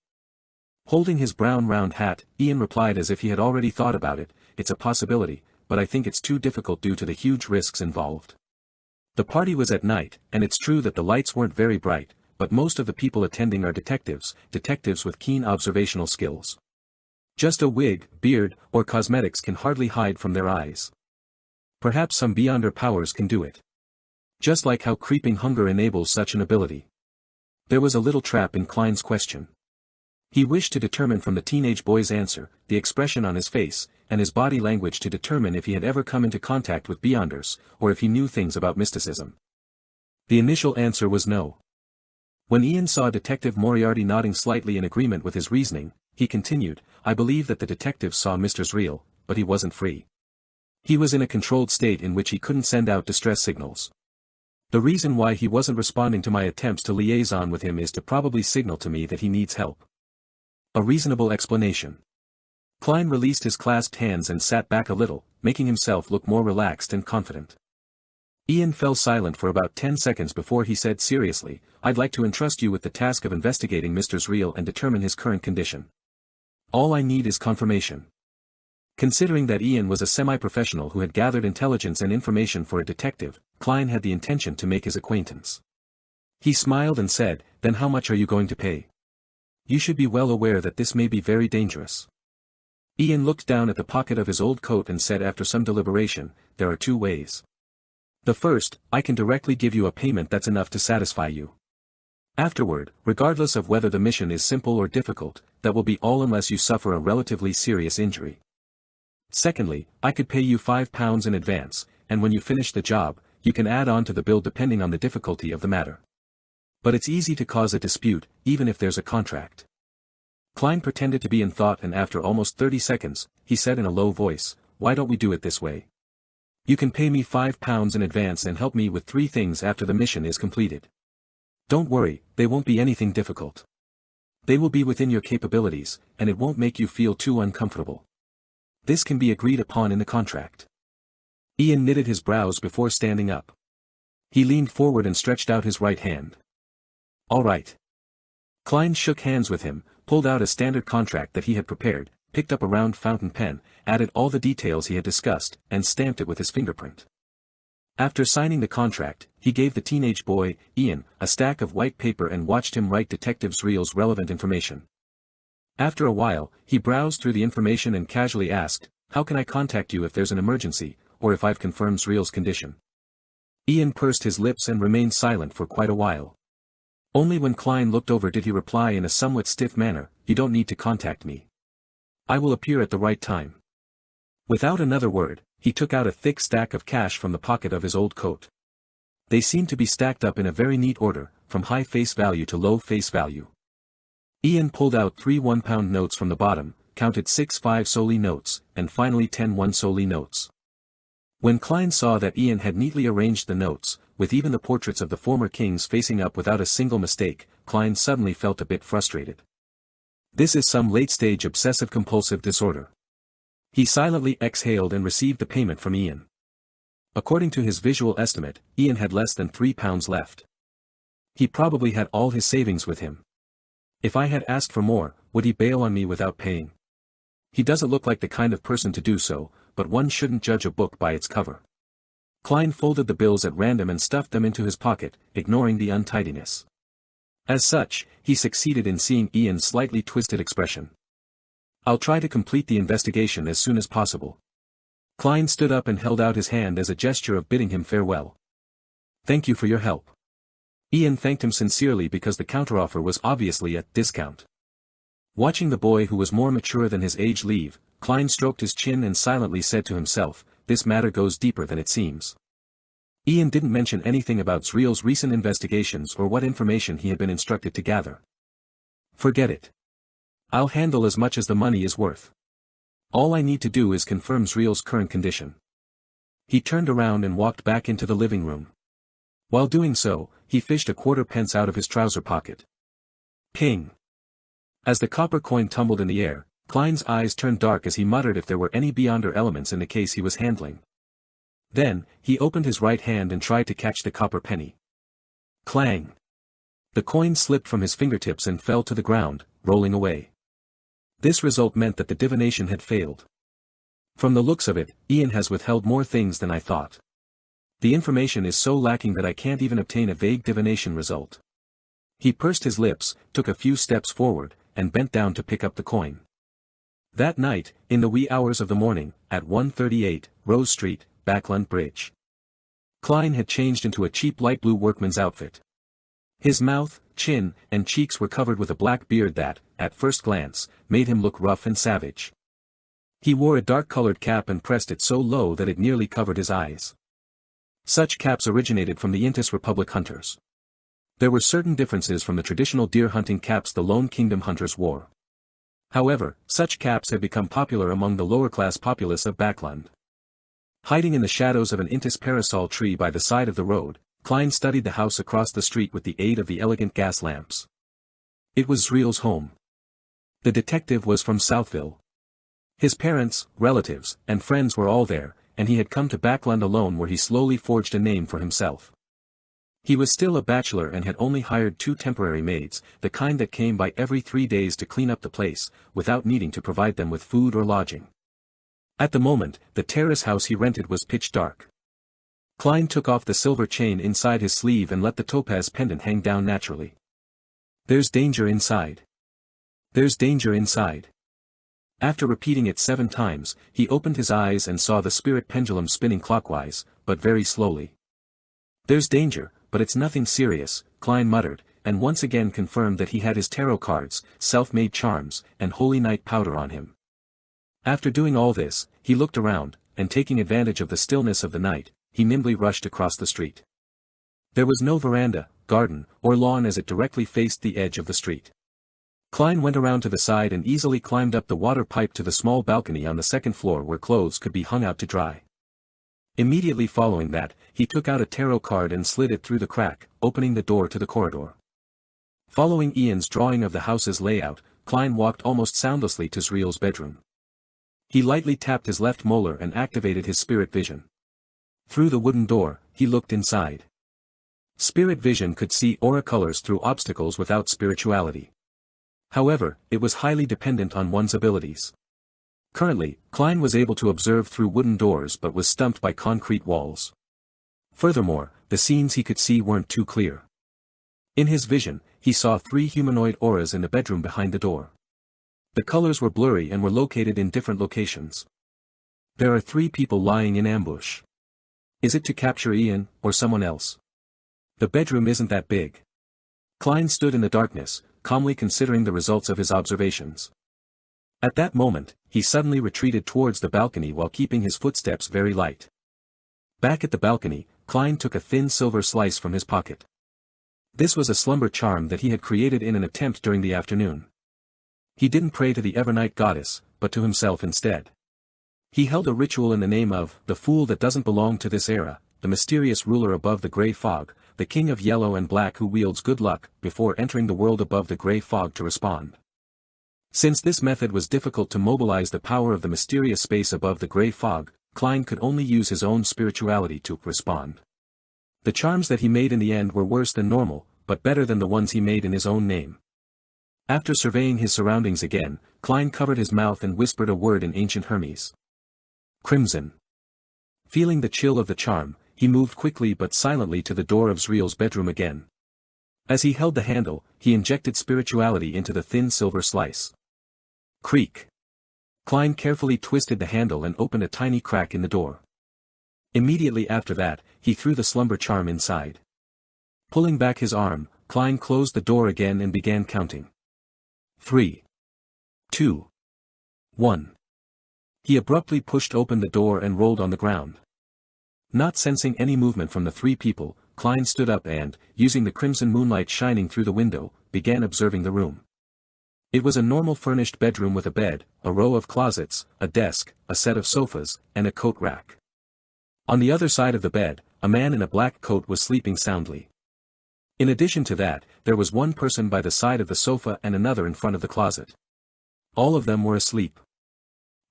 Holding his brown round hat, Ian replied as if he had already thought about it, "It's a possibility, but I think it's too difficult due to the huge risks involved. The party was at night, and it's true that the lights weren't very bright, but most of the people attending are detectives with keen observational skills. Just a wig, beard, or cosmetics can hardly hide from their eyes. Perhaps some beyonder powers can do it. Just like how creeping hunger enables such an ability." There was a little trap in Klein's question. He wished to determine from the teenage boy's answer, the expression on his face, and his body language to determine if he had ever come into contact with beyonders, or if he knew things about mysticism. The initial answer was no. When Ian saw Detective Moriarty nodding slightly in agreement with his reasoning, he continued, "I believe that the detective saw Mr. Zreal, but he wasn't free. He was in a controlled state in which he couldn't send out distress signals. The reason why he wasn't responding to my attempts to liaison with him is to probably signal to me that he needs help. A reasonable explanation." Klein released his clasped hands and sat back a little, making himself look more relaxed and confident. Ian fell silent for about 10 seconds before he said seriously, "I'd like to entrust you with the task of investigating Mr. Zreal and determine his current condition. All I need is confirmation." Considering that Ian was a semi-professional who had gathered intelligence and information for a detective, Klein had the intention to make his acquaintance. He smiled and said, "Then how much are you going to pay? You should be well aware that this may be very dangerous." Ian looked down at the pocket of his old coat and said after some deliberation, "There are 2 ways. The first, I can directly give you a payment that's enough to satisfy you. Afterward, regardless of whether the mission is simple or difficult, that will be all unless you suffer a relatively serious injury. Secondly, I could pay you £5 in advance, and when you finish the job, you can add on to the bill depending on the difficulty of the matter. But it's easy to cause a dispute, even if there's a contract." Klein pretended to be in thought and after almost 30 seconds, he said in a low voice, "Why don't we do it this way? You can pay me £5 in advance and help me with 3 things after the mission is completed. Don't worry, they won't be anything difficult. They will be within your capabilities, and it won't make you feel too uncomfortable. This can be agreed upon in the contract." Ian knitted his brows before standing up. He leaned forward and stretched out his right hand. "All right." Klein shook hands with him, pulled out a standard contract that he had prepared, picked up a round fountain pen, added all the details he had discussed, and stamped it with his fingerprint. After signing the contract, he gave the teenage boy, Ian, a stack of white paper and watched him write Detective Zreal's relevant information. After a while, he browsed through the information and casually asked, "How can I contact you if there's an emergency, or if I've confirmed Zreal's condition?" Ian pursed his lips and remained silent for quite a while. Only when Klein looked over did he reply in a somewhat stiff manner, "You don't need to contact me. I will appear at the right time." Without another word, he took out a thick stack of cash from the pocket of his old coat. They seemed to be stacked up in a very neat order, from high face value to low face value. Ian pulled out 3 £1 notes from the bottom, counted 6 5-soldi notes, and finally 10 1-soldi notes. When Klein saw that Ian had neatly arranged the notes, with even the portraits of the former kings facing up without a single mistake, Klein suddenly felt a bit frustrated. This is some late-stage obsessive-compulsive disorder. He silently exhaled and received the payment from Ian. According to his visual estimate, Ian had less than £3 left. He probably had all his savings with him. If I had asked for more, would he bail on me without paying? He doesn't look like the kind of person to do so, but one shouldn't judge a book by its cover. Klein folded the bills at random and stuffed them into his pocket, ignoring the untidiness. As such, he succeeded in seeing Ian's slightly twisted expression. I'll try to complete the investigation as soon as possible. Klein stood up and held out his hand as a gesture of bidding him farewell. Thank you for your help. Ian thanked him sincerely because the counteroffer was obviously at discount. Watching the boy who was more mature than his age leave, Klein stroked his chin and silently said to himself, this matter goes deeper than it seems. Ian didn't mention anything about Zreal's recent investigations or what information he had been instructed to gather. Forget it. I'll handle as much as the money is worth. All I need to do is confirm Zreal's current condition. He turned around and walked back into the living room. While doing so, he fished a quarter-pence out of his trouser pocket. Ping! As the copper coin tumbled in the air, Klein's eyes turned dark as he muttered if there were any beyonder elements in the case he was handling. Then, he opened his right hand and tried to catch the copper penny. Clang! The coin slipped from his fingertips and fell to the ground, rolling away. This result meant that the divination had failed. From the looks of it, Ian has withheld more things than I thought. The information is so lacking that I can't even obtain a vague divination result. He pursed his lips, took a few steps forward, and bent down to pick up the coin. That night, in the wee hours of the morning, at 138, Rose Street, Backland Bridge. Klein had changed into a cheap light blue workman's outfit. His mouth, chin, and cheeks were covered with a black beard that, at first glance, made him look rough and savage. He wore a dark-colored cap and pressed it so low that it nearly covered his eyes. Such caps originated from the Intis Republic hunters. There were certain differences from the traditional deer hunting caps the Lone Kingdom hunters wore. However, such caps had become popular among the lower-class populace of Backland. Hiding in the shadows of an Intis parasol tree by the side of the road, Klein studied the house across the street with the aid of the elegant gas lamps. It was Zreal's home. The detective was from Southville. His parents, relatives, and friends were all there, and he had come to Backland alone where he slowly forged a name for himself. He was still a bachelor and had only hired 2 temporary maids, the kind that came by every 3 days to clean up the place, without needing to provide them with food or lodging. At the moment, the terrace house he rented was pitch dark. Klein took off the silver chain inside his sleeve and let the topaz pendant hang down naturally. There's danger inside. There's danger inside. After repeating it 7 times, he opened his eyes and saw the spirit pendulum spinning clockwise, but very slowly. There's danger, but it's nothing serious, Klein muttered, and once again confirmed that he had his tarot cards, self-made charms, and holy night powder on him. After doing all this, he looked around, and taking advantage of the stillness of the night, he nimbly rushed across the street. There was no veranda, garden, or lawn as it directly faced the edge of the street. Klein went around to the side and easily climbed up the water pipe to the small balcony on the 2nd floor where clothes could be hung out to dry. Immediately following that, he took out a tarot card and slid it through the crack, opening the door to the corridor. Following Ian's drawing of the house's layout, Klein walked almost soundlessly to Zreal's bedroom. He lightly tapped his left molar and activated his spirit vision. Through the wooden door, he looked inside. Spirit vision could see aura colors through obstacles without spirituality. However, it was highly dependent on one's abilities. Currently, Klein was able to observe through wooden doors but was stumped by concrete walls. Furthermore, the scenes he could see weren't too clear. In his vision, he saw 3 humanoid auras in the bedroom behind the door. The colors were blurry and were located in different locations. There are 3 people lying in ambush. Is it to capture Ian, or someone else? The bedroom isn't that big. Klein stood in the darkness, calmly considering the results of his observations. At that moment, he suddenly retreated towards the balcony while keeping his footsteps very light. Back at the balcony, Klein took a thin silver slice from his pocket. This was a slumber charm that he had created in an attempt during the afternoon. He didn't pray to the Evernight goddess, but to himself instead. He held a ritual in the name of the fool that doesn't belong to this era, the mysterious ruler above the grey fog, the king of yellow and black who wields good luck, before entering the world above the grey fog to respond. Since this method was difficult to mobilize the power of the mysterious space above the gray fog, Klein could only use his own spirituality to respond. The charms that he made in the end were worse than normal, but better than the ones he made in his own name. After surveying his surroundings again, Klein covered his mouth and whispered a word in ancient Hermes. Crimson. Feeling the chill of the charm, he moved quickly but silently to the door of Zriel's bedroom again. As he held the handle, he injected spirituality into the thin silver slice. Creak. Klein carefully twisted the handle and opened a tiny crack in the door. Immediately after that, he threw the slumber charm inside. Pulling back his arm, Klein closed the door again and began counting. 3. 2. 1. He abruptly pushed open the door and rolled on the ground. Not sensing any movement from the three people, Klein stood up and, using the crimson moonlight shining through the window, began observing the room. It was a normal furnished bedroom with a bed, a row of closets, a desk, a set of sofas, and a coat rack. On the other side of the bed, a man in a black coat was sleeping soundly. In addition to that, there was one person by the side of the sofa and another in front of the closet. All of them were asleep.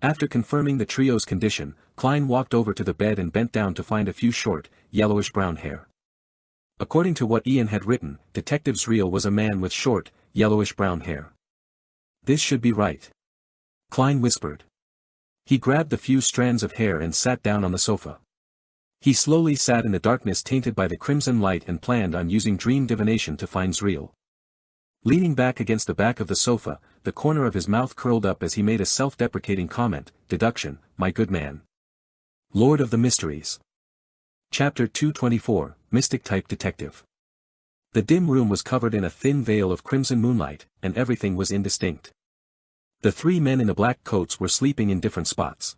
After confirming the trio's condition, Klein walked over to the bed and bent down to find a few short, yellowish-brown hair. According to what Ian had written, Detective Zriel was a man with short, yellowish-brown hair. This should be right. Klein whispered. He grabbed the few strands of hair and sat down on the sofa. He slowly sat in the darkness tainted by the crimson light and planned on using dream divination to find Zriel. Leaning back against the back of the sofa, the corner of his mouth curled up as he made a self-deprecating comment, "Deduction, my good man. Lord of the Mysteries." Chapter 224, Mystic-Type Detective. The dim room was covered in a thin veil of crimson moonlight, and everything was indistinct. The three men in the black coats were sleeping in different spots.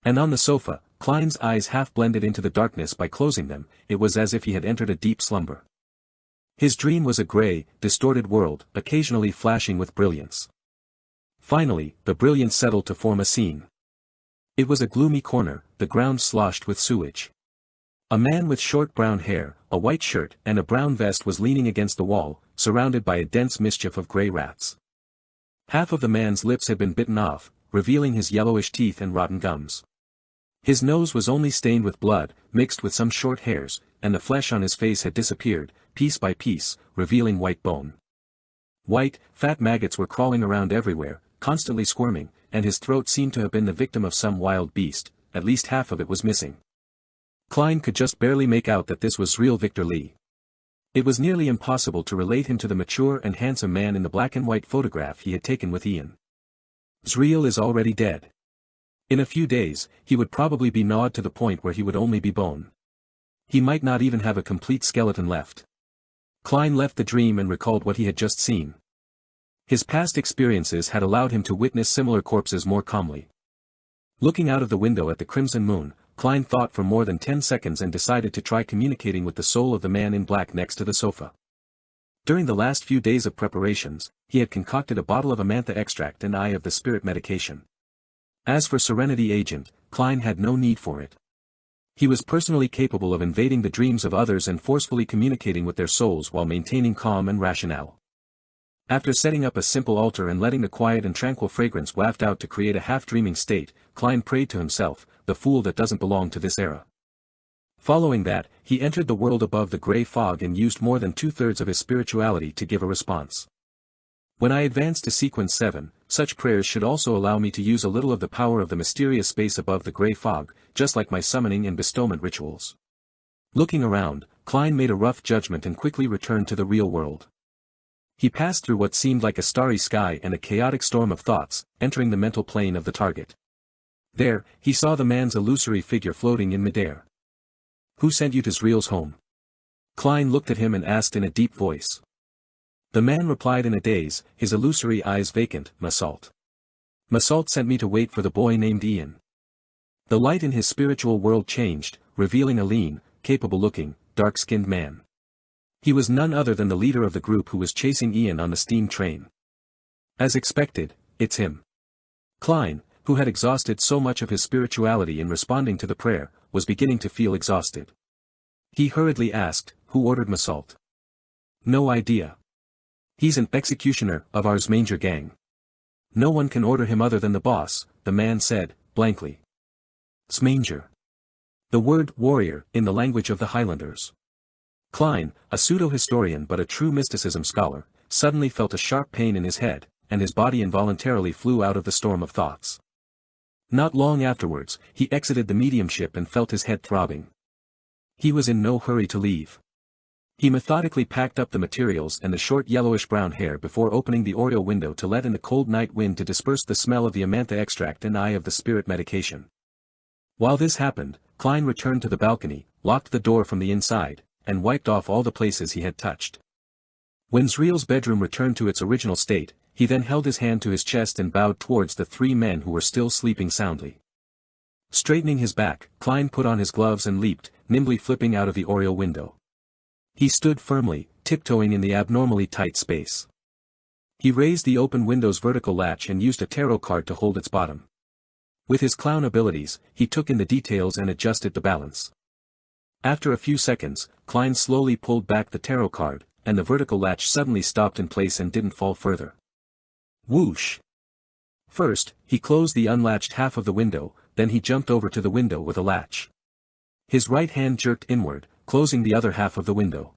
And on the sofa, Klein's eyes half blended into the darkness by closing them, it was as if he had entered a deep slumber. His dream was a gray, distorted world, occasionally flashing with brilliance. Finally, the brilliance settled to form a scene. It was a gloomy corner, the ground sloshed with sewage. A man with short brown hair, a white shirt, and a brown vest was leaning against the wall, surrounded by a dense mischief of gray rats. Half of the man's lips had been bitten off, revealing his yellowish teeth and rotten gums. His nose was only stained with blood, mixed with some short hairs, and the flesh on his face had disappeared, piece by piece, revealing white bone. White, fat maggots were crawling around everywhere, constantly squirming, and his throat seemed to have been the victim of some wild beast, at least half of it was missing. Klein could just barely make out that this was real Victor Lee. It was nearly impossible to relate him to the mature and handsome man in the black and white photograph he had taken with Ian. Zriel is already dead. In a few days, he would probably be gnawed to the point where he would only be bone. He might not even have a complete skeleton left. Klein left the dream and recalled what he had just seen. His past experiences had allowed him to witness similar corpses more calmly. Looking out of the window at the crimson moon, Klein thought for more than 10 seconds and decided to try communicating with the soul of the man in black next to the sofa. During the last few days of preparations, he had concocted a bottle of Amantha extract and eye of the spirit medication. As for Serenity Agent, Klein had no need for it. He was personally capable of invading the dreams of others and forcefully communicating with their souls while maintaining calm and rationale. After setting up a simple altar and letting the quiet and tranquil fragrance waft out to create a half-dreaming state, Klein prayed to himself, "The fool that doesn't belong to this era." Following that, he entered the world above the gray fog and used more than 2/3 of his spirituality to give a response. When I advance to sequence 7, such prayers should also allow me to use a little of the power of the mysterious space above the gray fog, just like my summoning and bestowment rituals. Looking around, Klein made a rough judgment and quickly returned to the real world. He passed through what seemed like a starry sky and a chaotic storm of thoughts, entering the mental plane of the target. There, he saw the man's illusory figure floating in midair. "Who sent you to Zriel's home?" Klein looked at him and asked in a deep voice. The man replied in a daze, his illusory eyes vacant, "Massault. Massault sent me to wait for the boy named Ian." The light in his spiritual world changed, revealing a lean, capable-looking, dark-skinned man. He was none other than the leader of the group who was chasing Ian on the steam train. As expected, it's him. Klein, who had exhausted so much of his spirituality in responding to the prayer, was beginning to feel exhausted. He hurriedly asked, "Who ordered Massault?" "No idea. He's an executioner of ours Manger gang." No one can order him other than the boss, the man said, blankly. Smanger. The word warrior in the language of the Highlanders. Klein, a pseudo-historian but a true mysticism scholar, suddenly felt a sharp pain in his head, and his body involuntarily flew out of the storm of thoughts. Not long afterwards, he exited the mediumship and felt his head throbbing. He was in no hurry to leave. He methodically packed up the materials and the short yellowish-brown hair before opening the oriel window to let in the cold night wind to disperse the smell of the amantha extract and of the spirit medication. While this happened, Klein returned to the balcony, locked the door from the inside, and wiped off all the places he had touched. When Zriel's bedroom returned to its original state, he then held his hand to his chest and bowed towards the three men who were still sleeping soundly. Straightening his back, Klein put on his gloves and leaped, nimbly flipping out of the oriel window. He stood firmly, tiptoeing in the abnormally tight space. He raised the open window's vertical latch and used a tarot card to hold its bottom. With his clown abilities, he took in the details and adjusted the balance. After a few seconds, Klein slowly pulled back the tarot card, and the vertical latch suddenly stopped in place and didn't fall further. Whoosh! First, he closed the unlatched half of the window, then he jumped over to the window with a latch. His right hand jerked inward, closing the other half of the window.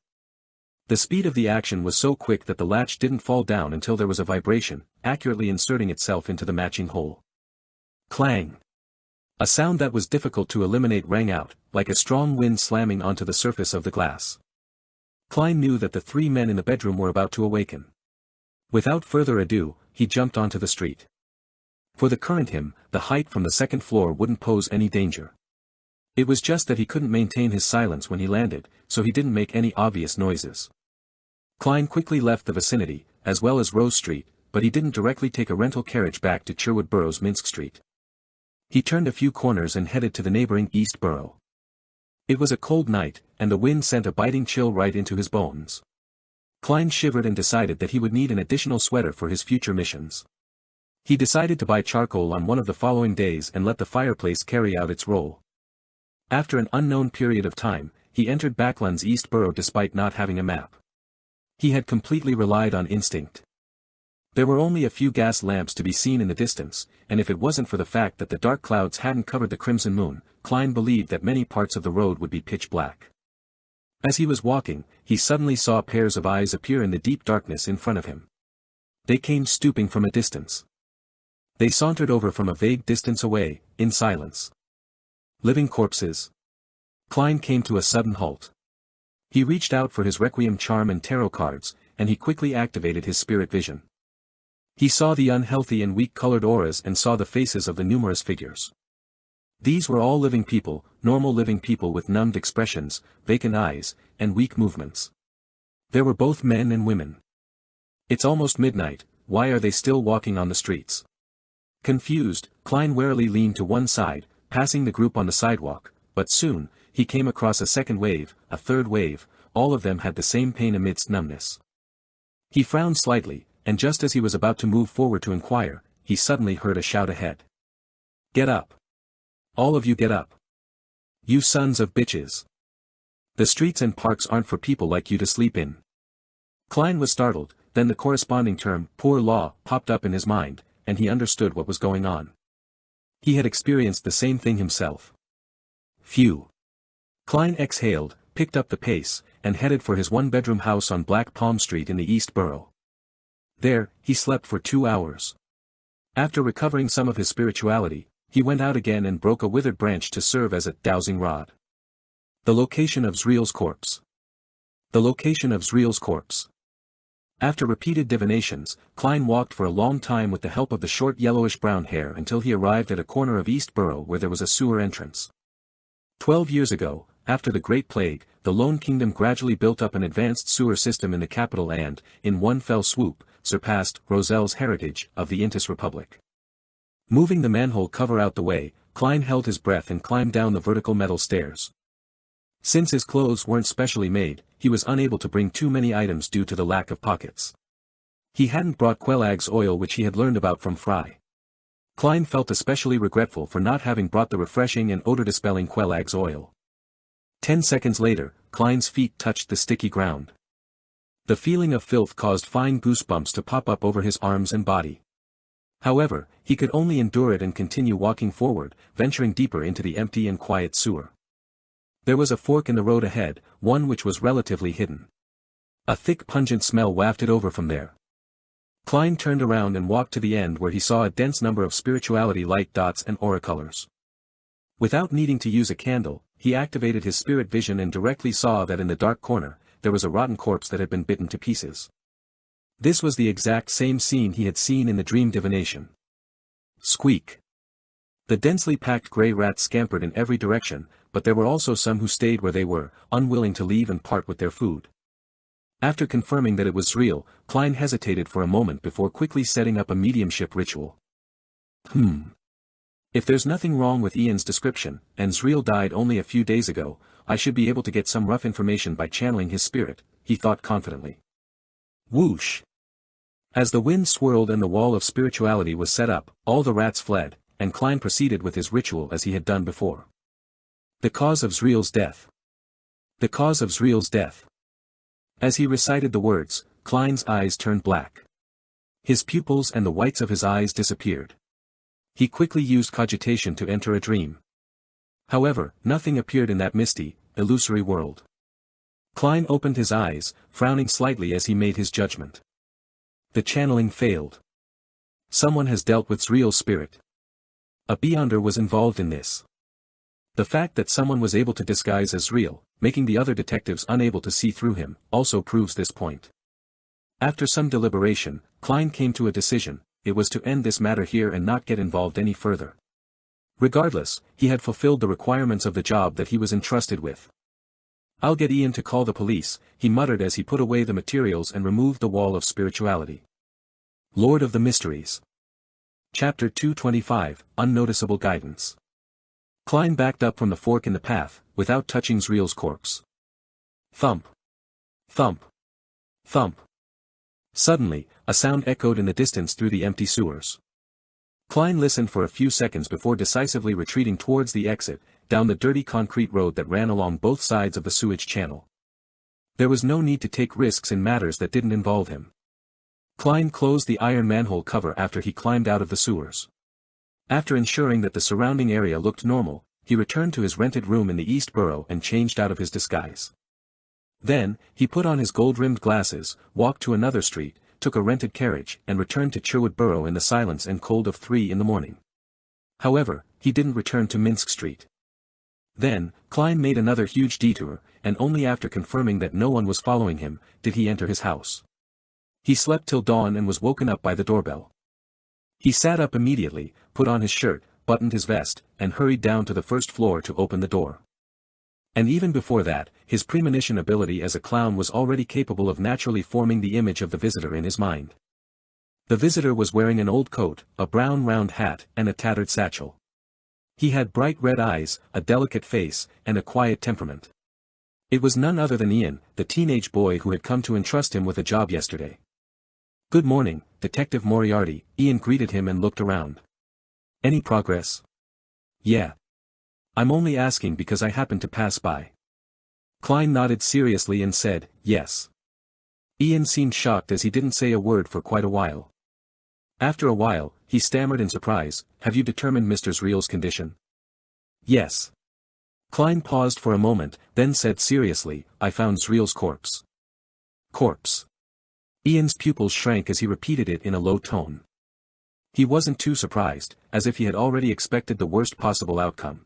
The speed of the action was so quick that the latch didn't fall down until there was a vibration, accurately inserting itself into the matching hole. Clang! A sound that was difficult to eliminate rang out, like a strong wind slamming onto the surface of the glass. Klein knew that the three men in the bedroom were about to awaken. Without further ado, he jumped onto the street. For the current him, the height from the second floor wouldn't pose any danger. It was just that he couldn't maintain his silence when he landed, so he didn't make any obvious noises. Klein quickly left the vicinity, as well as Rose Street, but he didn't directly take a rental carriage back to Cherwood Borough's Minsk Street. He turned a few corners and headed to the neighboring East Borough. It was a cold night, and the wind sent a biting chill right into his bones. Klein shivered and decided that he would need an additional sweater for his future missions. He decided to buy charcoal on one of the following days and let the fireplace carry out its role. After an unknown period of time, he entered Backlund's East Borough despite not having a map. He had completely relied on instinct. There were only a few gas lamps to be seen in the distance, and if it wasn't for the fact that the dark clouds hadn't covered the crimson moon, Klein believed that many parts of the road would be pitch black. As he was walking, he suddenly saw pairs of eyes appear in the deep darkness in front of him. They came stooping from a distance. They sauntered over from a vague distance away, in silence. Living corpses. Klein came to a sudden halt. He reached out for his requiem charm and tarot cards, and he quickly activated his spirit vision. He saw the unhealthy and weak-colored auras and saw the faces of the numerous figures. These were all living people, normal living people with numbed expressions, vacant eyes, and weak movements. There were both men and women. It's almost midnight, why are they still walking on the streets? Confused, Klein warily leaned to one side, passing the group on the sidewalk, but soon, he came across a second wave, a third wave, all of them had the same pain amidst numbness. He frowned slightly, and just as he was about to move forward to inquire, he suddenly heard a shout ahead. Get up! All of you get up! You sons of bitches! The streets and parks aren't for people like you to sleep in. Klein was startled, then the corresponding term, poor law, popped up in his mind, and he understood what was going on. He had experienced the same thing himself. Phew. Klein exhaled, picked up the pace, and headed for his one-bedroom house on Black Palm Street in the East Borough. There, he slept for 2 hours. After recovering some of his spirituality, he went out again and broke a withered branch to serve as a dowsing rod. The location of Zriel's corpse. The location of Zriel's corpse. After repeated divinations, Klein walked for a long time with the help of the short yellowish-brown hair until he arrived at a corner of East Borough where there was a sewer entrance. 12 years ago, after the Great Plague, the Lone Kingdom gradually built up an advanced sewer system in the capital and, in one fell swoop, surpassed Roselle's heritage of the Intis Republic. Moving the manhole cover out the way, Klein held his breath and climbed down the vertical metal stairs. Since his clothes weren't specially made, he was unable to bring too many items due to the lack of pockets. He hadn't brought Quelag's oil which he had learned about from Fry. Klein felt especially regretful for not having brought the refreshing and odor-dispelling Quelag's oil. 10 seconds later, Klein's feet touched the sticky ground. The feeling of filth caused fine goosebumps to pop up over his arms and body. However, he could only endure it and continue walking forward, venturing deeper into the empty and quiet sewer. There was a fork in the road ahead, one which was relatively hidden. A thick pungent smell wafted over from there. Klein turned around and walked to the end where he saw a dense number of spirituality light dots and aura colors. Without needing to use a candle, he activated his spirit vision and directly saw that in the dark corner, there was a rotten corpse that had been bitten to pieces. This was the exact same scene he had seen in the dream divination. Squeak. The densely packed grey rats scampered in every direction, but there were also some who stayed where they were, unwilling to leave and part with their food. After confirming that it was real, Klein hesitated for a moment before quickly setting up a mediumship ritual. If there's nothing wrong with Ian's description, and Zriel died only a few days ago, I should be able to get some rough information by channeling his spirit, he thought confidently. Whoosh! As the wind swirled and the wall of spirituality was set up, all the rats fled, and Klein proceeded with his ritual as he had done before. The cause of Zriel's death. The cause of Zriel's death. As he recited the words, Klein's eyes turned black. His pupils and the whites of his eyes disappeared. He quickly used cogitation to enter a dream. However, nothing appeared in that misty, illusory world. Klein opened his eyes, frowning slightly as he made his judgment. The channeling failed. Someone has dealt with Zriel's spirit. A Beyonder was involved in this. The fact that someone was able to disguise as Zriel, making the other detectives unable to see through him, also proves this point. After some deliberation, Klein came to a decision: it was to end this matter here and not get involved any further. Regardless, he had fulfilled the requirements of the job that he was entrusted with. I'll get Ian to call the police, he muttered as he put away the materials and removed the wall of spirituality. Lord of the Mysteries. Chapter 225, Unnoticeable Guidance. Klein backed up from the fork in the path, without touching Zriel's corpse. Thump. Thump. Thump. Suddenly, a sound echoed in the distance through the empty sewers. Klein listened for a few seconds before decisively retreating towards the exit, down the dirty concrete road that ran along both sides of the sewage channel. There was no need to take risks in matters that didn't involve him. Klein closed the iron manhole cover after he climbed out of the sewers. After ensuring that the surrounding area looked normal, he returned to his rented room in the East Borough and changed out of his disguise. Then, he put on his gold-rimmed glasses, walked to another street, took a rented carriage, and returned to Sherwood Borough in the silence and cold of 3 in the morning. However, he didn't return to Minsk Street. Then, Klein made another huge detour, and only after confirming that no one was following him, did he enter his house. He slept till dawn and was woken up by the doorbell. He sat up immediately, put on his shirt, buttoned his vest, and hurried down to the first floor to open the door. And even before that, his premonition ability as a clown was already capable of naturally forming the image of the visitor in his mind. The visitor was wearing an old coat, a brown round hat, and a tattered satchel. He had bright red eyes, a delicate face, and a quiet temperament. It was none other than Ian, the teenage boy who had come to entrust him with a job yesterday. "Good morning, Detective Moriarty," Ian greeted him and looked around. "Any progress?" "Yeah. I'm only asking because I happened to pass by." Klein nodded seriously and said, "Yes." Ian seemed shocked as he didn't say a word for quite a while. After a while, he stammered in surprise, "Have you determined Mr. Zriel's condition?" "Yes." Klein paused for a moment, then said seriously, "I found Zriel's corpse." "Corpse." Ian's pupils shrank as he repeated it in a low tone. He wasn't too surprised, as if he had already expected the worst possible outcome.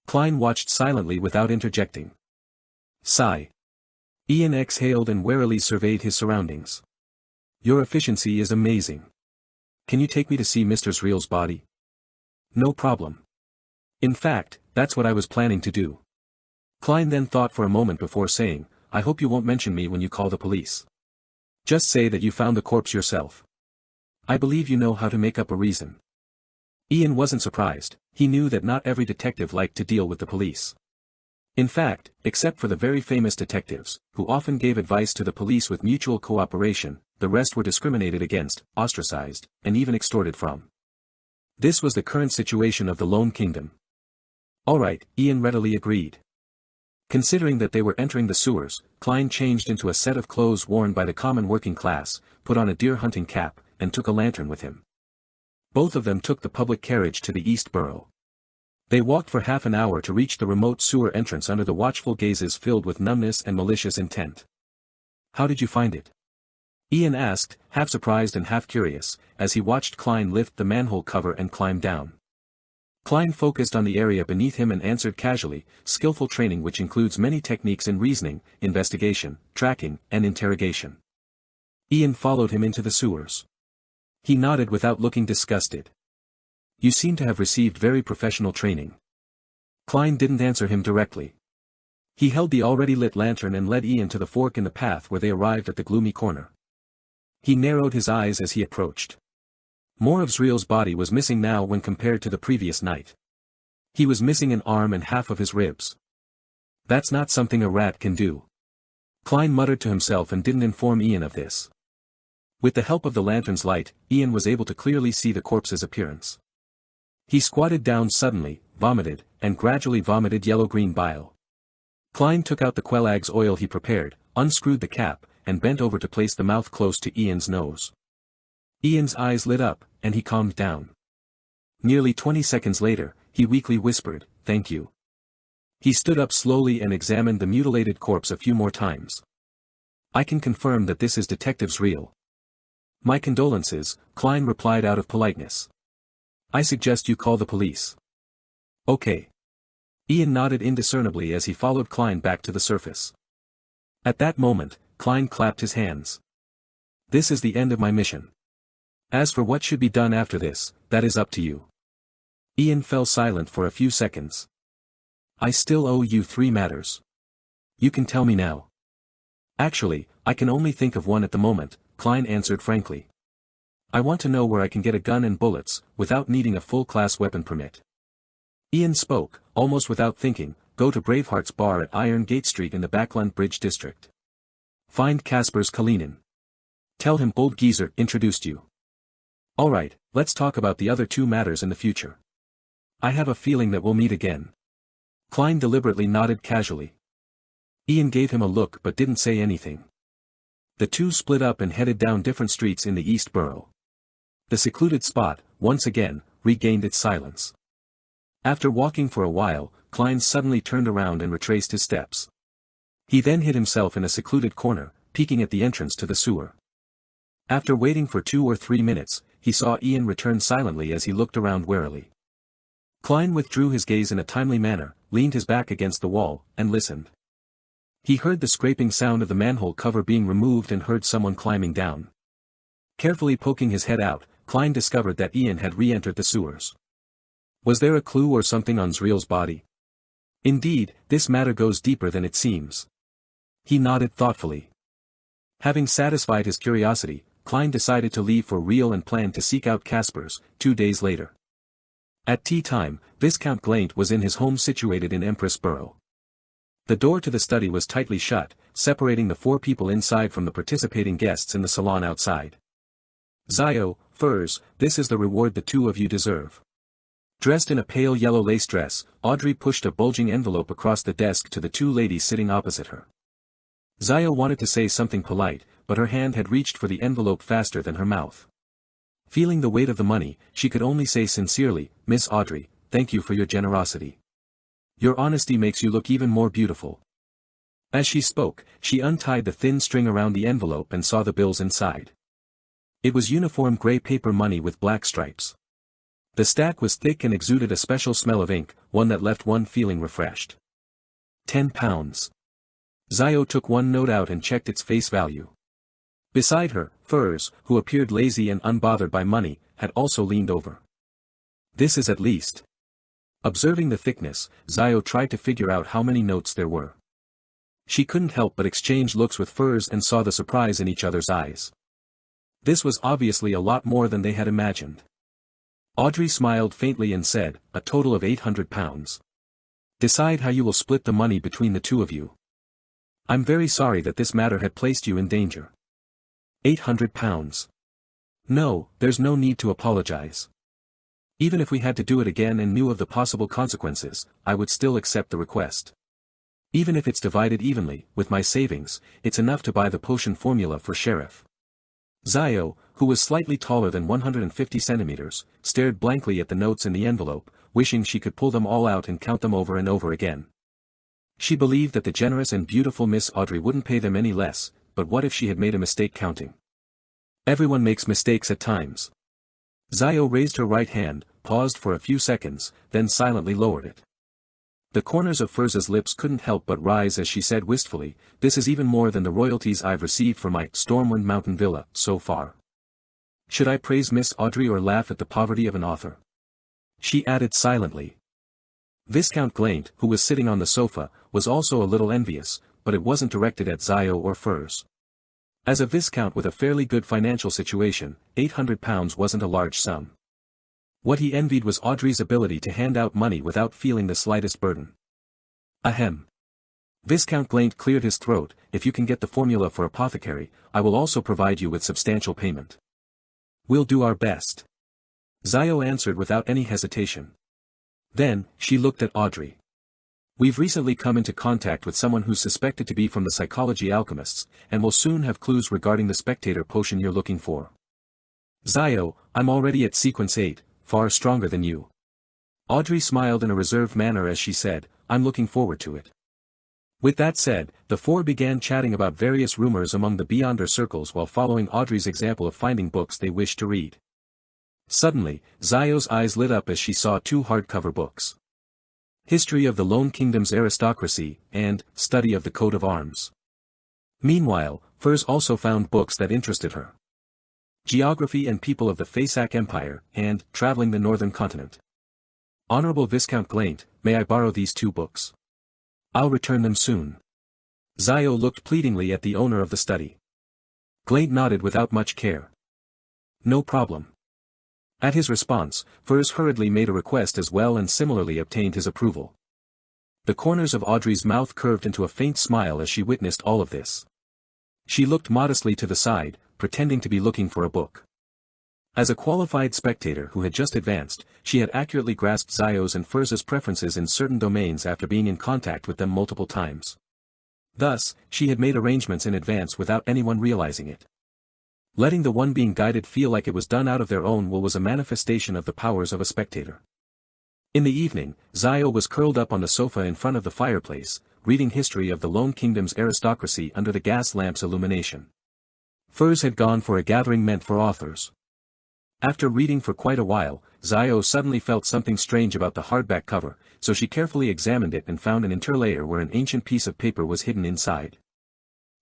Klein watched silently without interjecting. Sigh. Ian exhaled and warily surveyed his surroundings. "Your efficiency is amazing. Can you take me to see Mr. Zriel's body?" "No problem. In fact, that's what I was planning to do." Klein then thought for a moment before saying, "I hope you won't mention me when you call the police. Just say that you found the corpse yourself. I believe you know how to make up a reason." Ian wasn't surprised. He knew that not every detective liked to deal with the police. In fact, except for the very famous detectives, who often gave advice to the police with mutual cooperation, the rest were discriminated against, ostracized, and even extorted from. This was the current situation of the Lone Kingdom. "All right," Ian readily agreed. Considering that they were entering the sewers, Klein changed into a set of clothes worn by the common working class, put on a deer hunting cap, and took a lantern with him. Both of them took the public carriage to the East Borough. They walked for half an hour to reach the remote sewer entrance under the watchful gazes filled with numbness and malicious intent. "How did you find it?" Ian asked, half surprised and half curious, as he watched Klein lift the manhole cover and climb down. Klein focused on the area beneath him and answered casually, "Skillful training which includes many techniques in reasoning, investigation, tracking, and interrogation." Ian followed him into the sewers. He nodded without looking disgusted. "You seem to have received very professional training." Klein didn't answer him directly. He held the already lit lantern and led Ian to the fork in the path where they arrived at the gloomy corner. He narrowed his eyes as he approached. More of Zreel's body was missing now when compared to the previous night. He was missing an arm and half of his ribs. "That's not something a rat can do." Klein muttered to himself and didn't inform Ian of this. With the help of the lantern's light, Ian was able to clearly see the corpse's appearance. He squatted down suddenly, vomited, and gradually vomited yellow-green bile. Klein took out the Quelaag's oil he prepared, unscrewed the cap, and bent over to place the mouth close to Ian's nose. Ian's eyes lit up, and he calmed down. Nearly 20 seconds later, he weakly whispered, "Thank you." He stood up slowly and examined the mutilated corpse a few more times. "I can confirm that this is Detective Zreel." "My condolences," Klein replied out of politeness. "I suggest you call the police." "Okay." Ian nodded indiscernibly as he followed Klein back to the surface. At that moment, Klein clapped his hands. "This is the end of my mission. As for what should be done after this, that is up to you." Ian fell silent for a few seconds. "I still owe you 3 matters. You can tell me now." "Actually, I can only think of one at the moment," Klein answered frankly. "I want to know where I can get a gun and bullets, without needing a full-class weapon permit." Ian spoke, almost without thinking, "Go to Braveheart's bar at Iron Gate Street in the Backland Bridge district. Find Kasper's Kalinin. Tell him old geezer introduced you. Alright, let's talk about the other 2 matters in the future. I have a feeling that we'll meet again." Klein deliberately nodded casually. Ian gave him a look but didn't say anything. The two split up and headed down different streets in the East Borough. The secluded spot, once again, regained its silence. After walking for a while, Klein suddenly turned around and retraced his steps. He then hid himself in a secluded corner, peeking at the entrance to the sewer. After waiting for 2 or 3 minutes, he saw Ian return silently as he looked around warily. Klein withdrew his gaze in a timely manner, leaned his back against the wall, and listened. He heard the scraping sound of the manhole cover being removed and heard someone climbing down. Carefully poking his head out, Klein discovered that Ian had re-entered the sewers. Was there a clue or something on Zreel's body? Indeed, this matter goes deeper than it seems. He nodded thoughtfully. Having satisfied his curiosity, Klein decided to leave for real and planned to seek out Kasper's, 2 days later. At tea time, Viscount Glaint was in his home situated in Empress Borough. The door to the study was tightly shut, separating the 4 people inside from the participating guests in the salon outside. "Zio, Furs, this is the reward the 2 of you deserve." Dressed in a pale yellow lace dress, Audrey pushed a bulging envelope across the desk to the 2 ladies sitting opposite her. Zio wanted to say something polite, but her hand had reached for the envelope faster than her mouth. Feeling the weight of the money, she could only say sincerely, "Miss Audrey, thank you for your generosity. Your honesty makes you look even more beautiful." As she spoke, she untied the thin string around the envelope and saw the bills inside. It was uniform gray paper money with black stripes. The stack was thick and exuded a special smell of ink, one that left one feeling refreshed. £10. Zio took one note out and checked its face value. Beside her, Furs, who appeared lazy and unbothered by money, had also leaned over. "This is at least." Observing the thickness, Zio tried to figure out how many notes there were. She couldn't help but exchange looks with Furs and saw the surprise in each other's eyes. This was obviously a lot more than they had imagined. Audrey smiled faintly and said, "A total of £800. Decide how you will split the money between the 2 of you. I'm very sorry that this matter had placed you in danger." £800. "No, there's no need to apologize. Even if we had to do it again and knew of the possible consequences, I would still accept the request. Even if it's divided evenly, with my savings, it's enough to buy the potion formula for Sheriff Zio, who was slightly taller than 150 centimeters, stared blankly at the notes in the envelope, wishing she could pull them all out and count them over and over again. She believed that the generous and beautiful Miss Audrey wouldn't pay them any less, but what if she had made a mistake counting? Everyone makes mistakes at times. Zio raised her right hand, paused for a few seconds, then silently lowered it. The corners of Furz's lips couldn't help but rise as she said wistfully, "This is even more than the royalties I've received for my Stormwind Mountain Villa, so far." Should I praise Miss Audrey or laugh at the poverty of an author? She added silently. Viscount Glaint, who was sitting on the sofa, was also a little envious, but it wasn't directed at Zio or Furz. As a viscount with a fairly good financial situation, £800 wasn't a large sum. What he envied was Audrey's ability to hand out money without feeling the slightest burden. Ahem. Viscount Glaint cleared his throat. "If you can get the formula for apothecary, I will also provide you with substantial payment." "We'll do our best," Zio answered without any hesitation. Then, she looked at Audrey. "We've recently come into contact with someone who's suspected to be from the Psychology Alchemists, and will soon have clues regarding the spectator potion you're looking for." "Zio, I'm already at sequence 8, far stronger than you." Audrey smiled in a reserved manner as she said, "I'm looking forward to it." With that said, the four began chatting about various rumors among the Beyonder circles while following Audrey's example of finding books they wished to read. Suddenly, Zio's eyes lit up as she saw two hardcover books. History of the Lone Kingdom's Aristocracy, and Study of the Coat of Arms. Meanwhile, Furz also found books that interested her. Geography and People of the Faesac Empire, and Traveling the Northern Continent. "Honorable Viscount Glaint, may I borrow these two books? I'll return them soon." Zio looked pleadingly at the owner of the study. Glaint nodded without much care. "No problem." At his response, Furz hurriedly made a request as well and similarly obtained his approval. The corners of Audrey's mouth curved into a faint smile as she witnessed all of this. She looked modestly to the side, pretending to be looking for a book. As a qualified spectator who had just advanced, she had accurately grasped Zio's and Furz's preferences in certain domains after being in contact with them multiple times. Thus, she had made arrangements in advance without anyone realizing it. Letting the one being guided feel like it was done out of their own will was a manifestation of the powers of a spectator. In the evening, Zio was curled up on the sofa in front of the fireplace, reading History of the Lone Kingdom's Aristocracy under the gas lamp's illumination. Furz had gone for a gathering meant for authors. After reading for quite a while, Zio suddenly felt something strange about the hardback cover, so she carefully examined it and found an interlayer where an ancient piece of paper was hidden inside.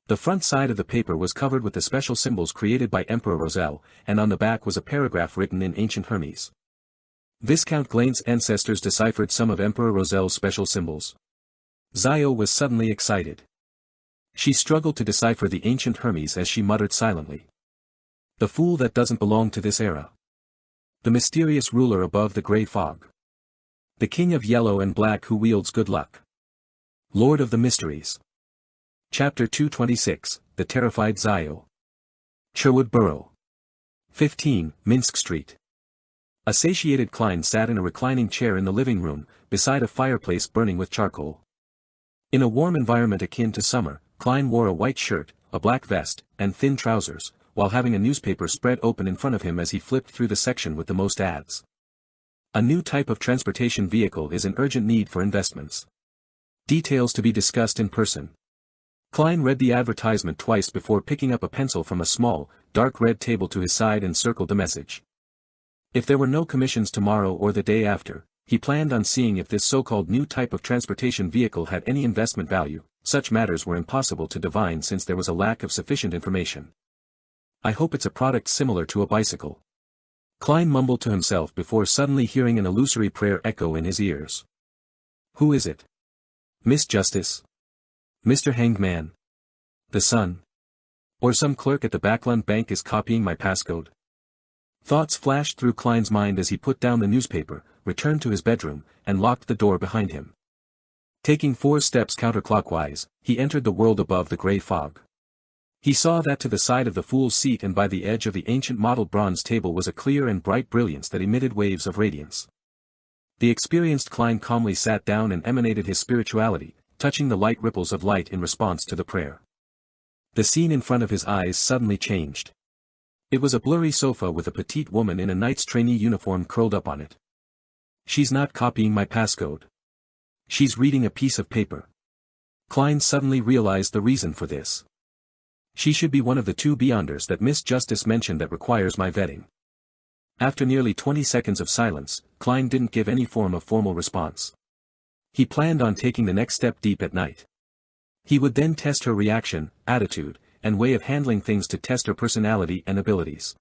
The front side of the paper was covered with the special symbols created by Emperor Roselle, and on the back was a paragraph written in ancient Hermes. Viscount Glaint's ancestors deciphered some of Emperor Roselle's special symbols. Zio was suddenly excited. She struggled to decipher the ancient Hermes as she muttered silently. "The fool that doesn't belong to this era. The mysterious ruler above the grey fog. The king of yellow and black who wields good luck. Lord of the mysteries." Chapter 226, The Terrified Zio. Sherwood Borough. 15, Minsk Street. A satiated Klein sat in a reclining chair in the living room, beside a fireplace burning with charcoal. In a warm environment akin to summer, Klein wore a white shirt, a black vest, and thin trousers, while having a newspaper spread open in front of him as he flipped through the section with the most ads. A new type of transportation vehicle is in urgent need for investments. Details to be discussed in person. Klein read the advertisement twice before picking up a pencil from a small, dark red table to his side and circled the message. If there were no commissions tomorrow or the day after, he planned on seeing if this so-called new type of transportation vehicle had any investment value. Such matters were impossible to divine since there was a lack of sufficient information. "I hope it's a product similar to a bicycle," Klein mumbled to himself before suddenly hearing an illusory prayer echo in his ears. "Who is it? Miss Justice? Mr. Hanged Man? The Sun? Or some clerk at the Backlund Bank is copying my passcode?" Thoughts flashed through Klein's mind as he put down the newspaper, returned to his bedroom, and locked the door behind him. Taking 4 steps counterclockwise, he entered the world above the grey fog. He saw that to the side of the fool's seat and by the edge of the ancient model bronze table was a clear and bright brilliance that emitted waves of radiance. The experienced Klein calmly sat down and emanated his spirituality, touching the light ripples of light in response to the prayer. The scene in front of his eyes suddenly changed. It was a blurry sofa with a petite woman in a knight's trainee uniform curled up on it. She's not copying my passcode. She's reading a piece of paper. Klein suddenly realized the reason for this. She should be one of the 2 Beyonders that Miss Justice mentioned that requires my vetting. After nearly 20 seconds of silence, Klein didn't give any form of formal response. He planned on taking the next step deep at night. He would then test her reaction, attitude, and way of handling things to test her personality and abilities.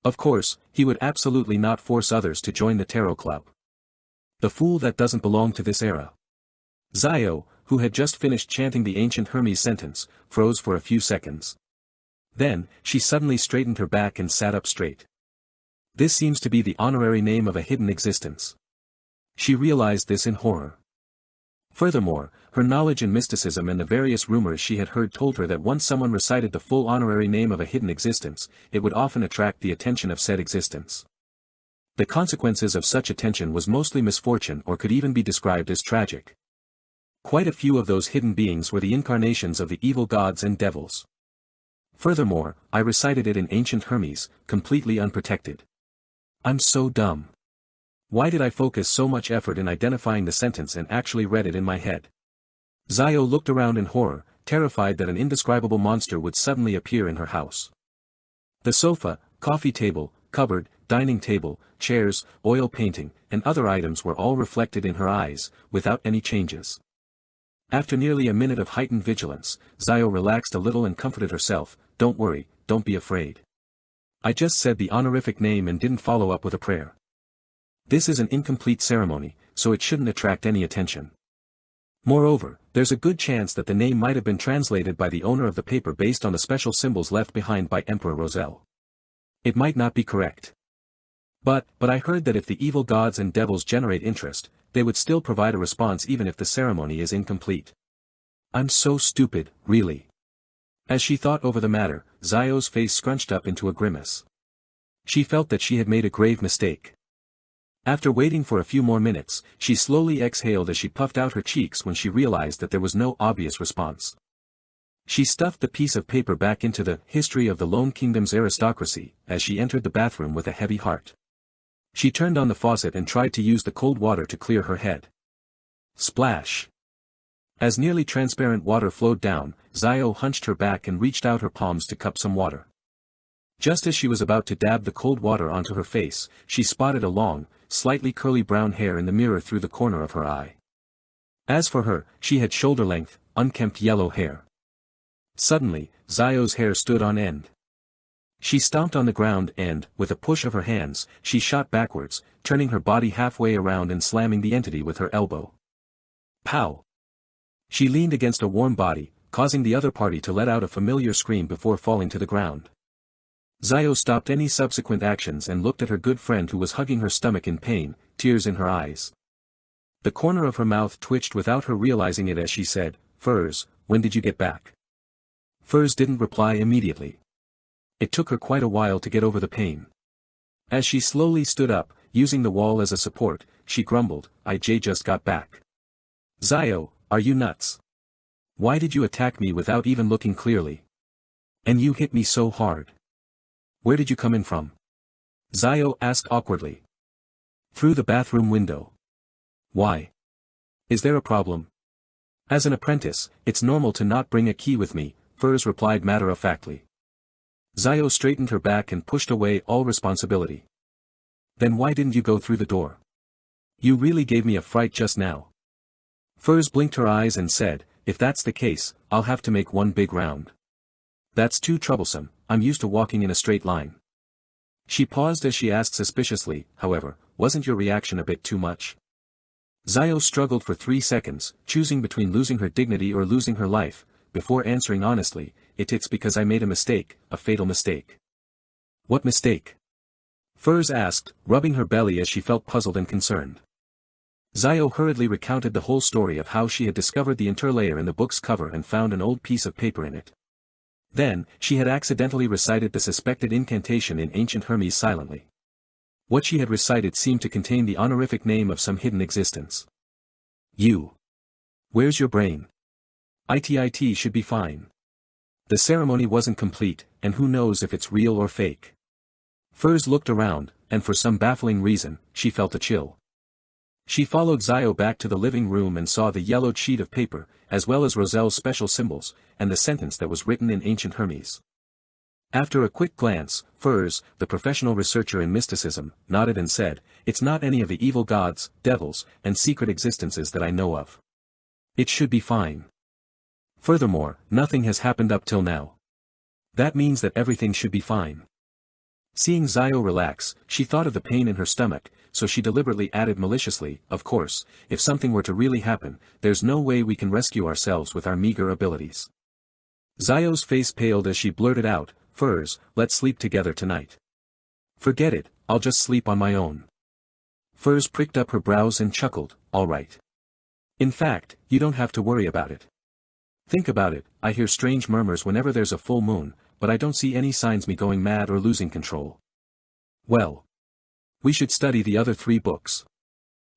Of course, he would absolutely not force others to join the tarot club. The fool that doesn't belong to this era. Zio, who had just finished chanting the ancient Hermes sentence, froze for a few seconds. Then, she suddenly straightened her back and sat up straight. This seems to be the honorary name of a hidden existence. She realized this in horror. Furthermore, her knowledge in mysticism and the various rumors she had heard told her that once someone recited the full honorary name of a hidden existence, it would often attract the attention of said existence. The consequences of such attention was mostly misfortune or could even be described as tragic. Quite a few of those hidden beings were the incarnations of the evil gods and devils. Furthermore, I recited it in ancient Hermes, completely unprotected. I'm so dumb. Why did I focus so much effort in identifying the sentence and actually read it in my head? Zio looked around in horror, terrified that an indescribable monster would suddenly appear in her house. The sofa, coffee table, cupboard, dining table, chairs, oil painting, and other items were all reflected in her eyes, without any changes. After nearly a minute of heightened vigilance, Zio relaxed a little and comforted herself. Don't worry, don't be afraid. I just said the honorific name and didn't follow up with a prayer. This is an incomplete ceremony, so it shouldn't attract any attention. Moreover, there's a good chance that the name might have been translated by the owner of the paper based on the special symbols left behind by Emperor Roselle. It might not be correct. But I heard that if the evil gods and devils generate interest, they would still provide a response even if the ceremony is incomplete. I'm so stupid, really. As she thought over the matter, Zio's face scrunched up into a grimace. She felt that she had made a grave mistake. After waiting for a few more minutes, she slowly exhaled as she puffed out her cheeks when she realized that there was no obvious response. She stuffed the piece of paper back into the History of the Lone Kingdom's Aristocracy, as she entered the bathroom with a heavy heart. She turned on the faucet and tried to use the cold water to clear her head. Splash! As nearly transparent water flowed down, Zio hunched her back and reached out her palms to cup some water. Just as she was about to dab the cold water onto her face, she spotted a long, slightly curly brown hair in the mirror through the corner of her eye. As for her, she had shoulder-length, unkempt yellow hair. Suddenly, Zio's hair stood on end. She stomped on the ground and, with a push of her hands, she shot backwards, turning her body halfway around and slamming the entity with her elbow. Pow! She leaned against a warm body, causing the other party to let out a familiar scream before falling to the ground. Zio stopped any subsequent actions and looked at her good friend who was hugging her stomach in pain, tears in her eyes. The corner of her mouth twitched without her realizing it as she said, "Furs, when did you get back?" Furs didn't reply immediately. It took her quite a while to get over the pain. As she slowly stood up, using the wall as a support, she grumbled, "I just got back." "Zio, are you nuts? Why did you attack me without even looking clearly? And you hit me so hard. Where did you come in from?" Zio asked awkwardly. "Through the bathroom window." "Why? Is there a problem?" "As an apprentice, it's normal to not bring a key with me," Furs replied matter-of-factly. Zio straightened her back and pushed away all responsibility. "Then why didn't you go through the door? You really gave me a fright just now." Furs blinked her eyes and said, "If that's the case, I'll have to make one big round. That's too troublesome, I'm used to walking in a straight line." She paused as she asked suspiciously, "However, wasn't your reaction a bit too much?" Zio struggled for 3 seconds, choosing between losing her dignity or losing her life, before answering honestly, It's because I made a mistake, a fatal mistake." "What mistake?" Furs asked, rubbing her belly as she felt puzzled and concerned. Zio hurriedly recounted the whole story of how she had discovered the interlayer in the book's cover and found an old piece of paper in it. Then, she had accidentally recited the suspected incantation in ancient Hermes silently. What she had recited seemed to contain the honorific name of some hidden existence. "You. Where's your brain? IT should be fine." The ceremony wasn't complete, and who knows if it's real or fake. Furs looked around, and for some baffling reason, she felt a chill. She followed Zio back to the living room and saw the yellowed sheet of paper, as well as Roselle's special symbols, and the sentence that was written in ancient Hermes. After a quick glance, Furs, the professional researcher in mysticism, nodded and said, "It's not any of the evil gods, devils, and secret existences that I know of. It should be fine. Furthermore, nothing has happened up till now. That means that everything should be fine." Seeing Zio relax, she thought of the pain in her stomach, so she deliberately added maliciously, "Of course, if something were to really happen, there's no way we can rescue ourselves with our meager abilities." Zio's face paled as she blurted out, "Furs, let's sleep together tonight." "Forget it, I'll just sleep on my own." Furs pricked up her brows and chuckled, "All right. In fact, you don't have to worry about it. Think about it, I hear strange murmurs whenever there's a full moon, but I don't see any signs me going mad or losing control. Well, we should study the other 3 books.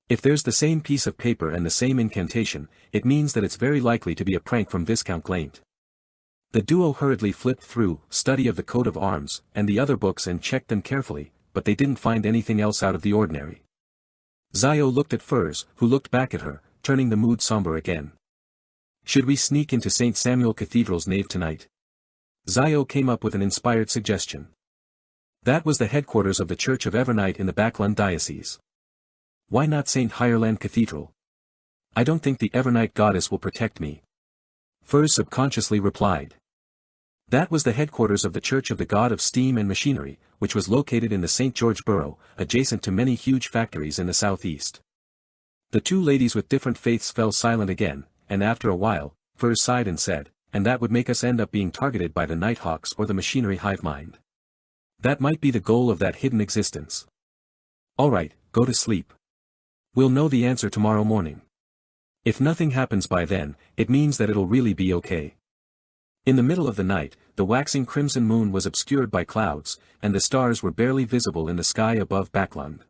If there's the same piece of paper and the same incantation, it means that it's very likely to be a prank from Viscount Glaint." The duo hurriedly flipped through Study of the Coat of Arms and the other books and checked them carefully, but they didn't find anything else out of the ordinary. Zio looked at Furs, who looked back at her, turning the mood somber again. "Should we sneak into St. Samuel Cathedral's nave tonight?" Zio came up with an inspired suggestion. That was the headquarters of the Church of Evernight in the Backlund Diocese. "Why not St. Hireland Cathedral? I don't think the Evernight goddess will protect me." Furs subconsciously replied. That was the headquarters of the Church of the God of Steam and Machinery, which was located in the St. George Borough, adjacent to many huge factories in the southeast. The 2 ladies with different faiths fell silent again, and after a while, Furs sighed and said, "And that would make us end up being targeted by the Nighthawks or the machinery hive mind. That might be the goal of that hidden existence." "All right, go to sleep. We'll know the answer tomorrow morning. If nothing happens by then, it means that it'll really be okay." In the middle of the night, the waxing crimson moon was obscured by clouds, and the stars were barely visible in the sky above Backlund.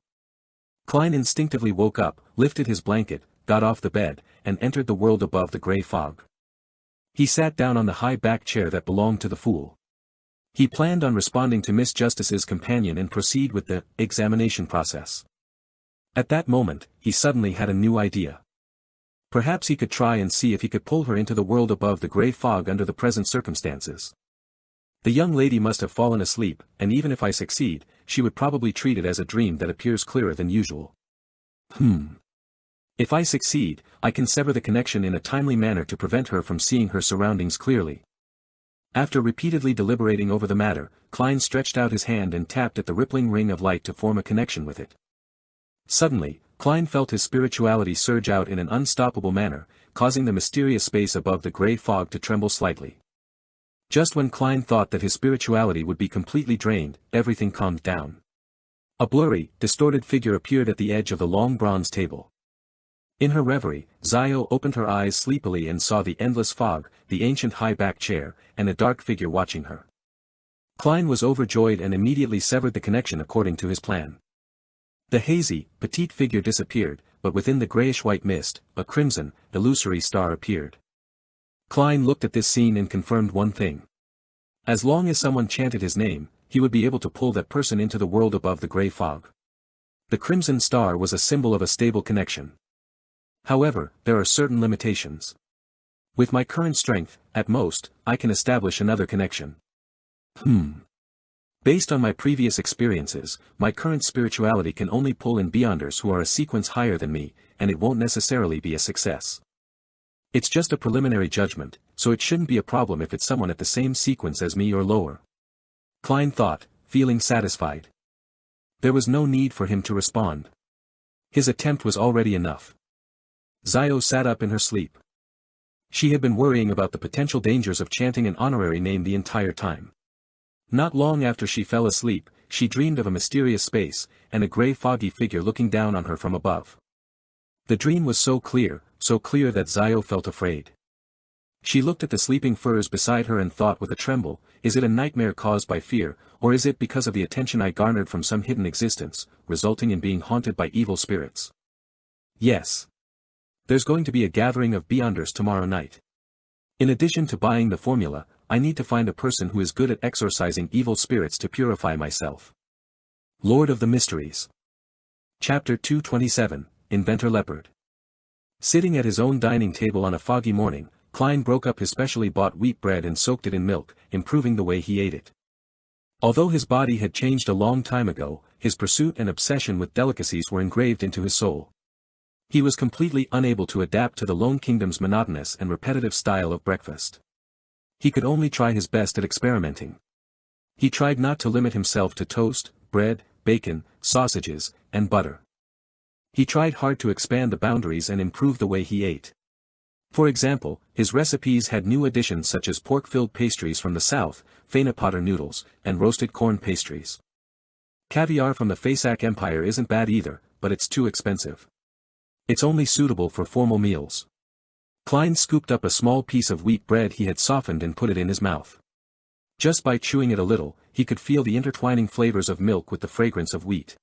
Klein instinctively woke up, lifted his blanket, got off the bed, and entered the world above the grey fog. He sat down on the high back chair that belonged to the fool. He planned on responding to Miss Justice's companion and proceed with the examination process. At that moment, he suddenly had a new idea. Perhaps he could try and see if he could pull her into the world above the grey fog under the present circumstances. The young lady must have fallen asleep, and even if I succeed, she would probably treat it as a dream that appears clearer than usual. If I succeed, I can sever the connection in a timely manner to prevent her from seeing her surroundings clearly. After repeatedly deliberating over the matter, Klein stretched out his hand and tapped at the rippling ring of light to form a connection with it. Suddenly, Klein felt his spirituality surge out in an unstoppable manner, causing the mysterious space above the grey fog to tremble slightly. Just when Klein thought that his spirituality would be completely drained, everything calmed down. A blurry, distorted figure appeared at the edge of the long bronze table. In her reverie, Zio opened her eyes sleepily and saw the endless fog, the ancient high-back chair, and a dark figure watching her. Klein was overjoyed and immediately severed the connection according to his plan. The hazy, petite figure disappeared, but within the grayish-white mist, a crimson, illusory star appeared. Klein looked at this scene and confirmed one thing. As long as someone chanted his name, he would be able to pull that person into the world above the grey fog. The crimson star was a symbol of a stable connection. However, there are certain limitations. With my current strength, at most, I can establish another connection. Based on my previous experiences, my current spirituality can only pull in beyonders who are a sequence higher than me, and it won't necessarily be a success. It's just a preliminary judgment, so it shouldn't be a problem if it's someone at the same sequence as me or lower. Klein thought, feeling satisfied. There was no need for him to respond. His attempt was already enough. Zio sat up in her sleep. She had been worrying about the potential dangers of chanting an honorary name the entire time. Not long after she fell asleep, she dreamed of a mysterious space, and a grey foggy figure looking down on her from above. The dream was so clear that Zio felt afraid. She looked at the sleeping Furs beside her and thought with a tremble, is it a nightmare caused by fear, or is it because of the attention I garnered from some hidden existence, resulting in being haunted by evil spirits? Yes. There's going to be a gathering of beyonders tomorrow night. In addition to buying the formula, I need to find a person who is good at exorcising evil spirits to purify myself. Lord of the Mysteries. Chapter 227, Inventor Leopard. Sitting at his own dining table on a foggy morning, Klein broke up his specially bought wheat bread and soaked it in milk, improving the way he ate it. Although his body had changed a long time ago, his pursuit and obsession with delicacies were engraved into his soul. He was completely unable to adapt to the Lone Kingdom's monotonous and repetitive style of breakfast. He could only try his best at experimenting. He tried not to limit himself to toast, bread, bacon, sausages, and butter. He tried hard to expand the boundaries and improve the way he ate. For example, his recipes had new additions such as pork-filled pastries from the south, Potter noodles, and roasted corn pastries. Caviar from the Fasak Empire isn't bad either, but it's too expensive. It's only suitable for formal meals. Klein scooped up a small piece of wheat bread he had softened and put it in his mouth. Just by chewing it a little, he could feel the intertwining flavors of milk with the fragrance of wheat.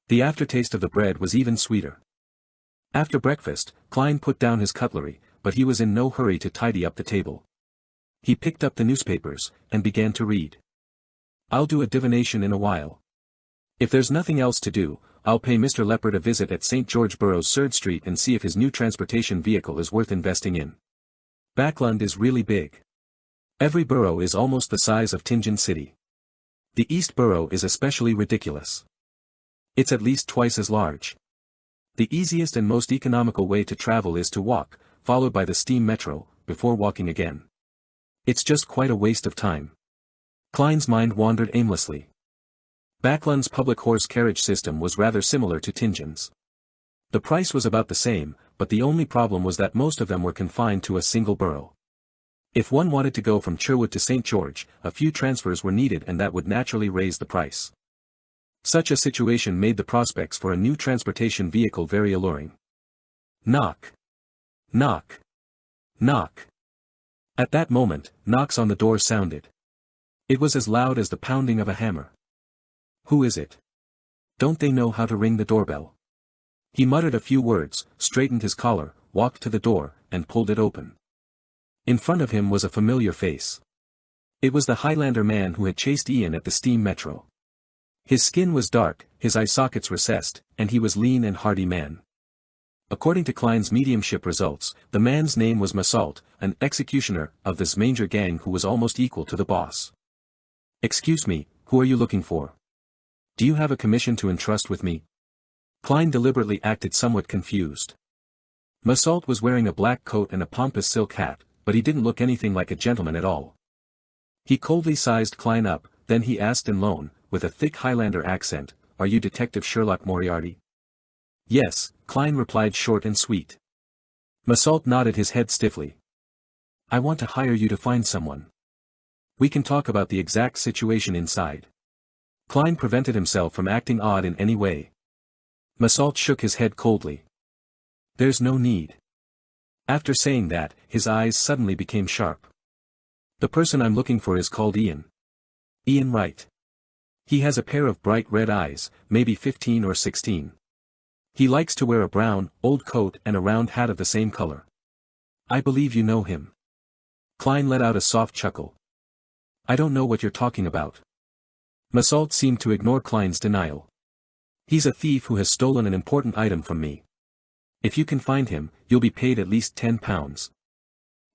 The aftertaste of the bread was even sweeter. After breakfast, Klein put down his cutlery, but he was in no hurry to tidy up the table. He picked up the newspapers, and began to read. I'll do a divination in a while. If there's nothing else to do, I'll pay Mr. Leopard a visit at St. George Borough's 3rd Street and see if his new transportation vehicle is worth investing in. Backlund is really big. Every borough is almost the size of Tingen City. The East Borough is especially ridiculous. It's at least twice as large. The easiest and most economical way to travel is to walk, followed by the steam metro, before walking again. It's just quite a waste of time. Klein's mind wandered aimlessly. Backlund's public horse carriage system was rather similar to Tingen's. The price was about the same, but the only problem was that most of them were confined to a single borough. If one wanted to go from Sherwood to St. George, a few transfers were needed and that would naturally raise the price. Such a situation made the prospects for a new transportation vehicle very alluring. Knock. Knock. Knock. At that moment, knocks on the door sounded. It was as loud as the pounding of a hammer. Who is it? Don't they know how to ring the doorbell? He muttered a few words, straightened his collar, walked to the door, and pulled it open. In front of him was a familiar face. It was the Highlander man who had chased Ian at the steam metro. His skin was dark, his eye sockets recessed, and he was lean and hearty man. According to Klein's mediumship results, the man's name was Massault, an executioner of this Manger gang who was almost equal to the boss. Excuse me, who are you looking for? Do you have a commission to entrust with me? Klein deliberately acted somewhat confused. Massault was wearing a black coat and a pompous silk hat, but he didn't look anything like a gentleman at all. He coldly sized Klein up, then he asked in Lone, with a thick Highlander accent, "Are you Detective Sherlock Moriarty?" "Yes," Klein replied short and sweet. Massault nodded his head stiffly. "I want to hire you to find someone. We can talk about the exact situation inside." Klein prevented himself from acting odd in any way. Massault shook his head coldly. "There's no need." After saying that, his eyes suddenly became sharp. "The person I'm looking for is called Ian. Ian Wright. He has a pair of bright red eyes, maybe 15 or 16. He likes to wear a brown, old coat and a round hat of the same color. I believe you know him." Klein let out a soft chuckle. "I don't know what you're talking about." Massault seemed to ignore Klein's denial. "He's a thief who has stolen an important item from me. If you can find him, you'll be paid at least £10.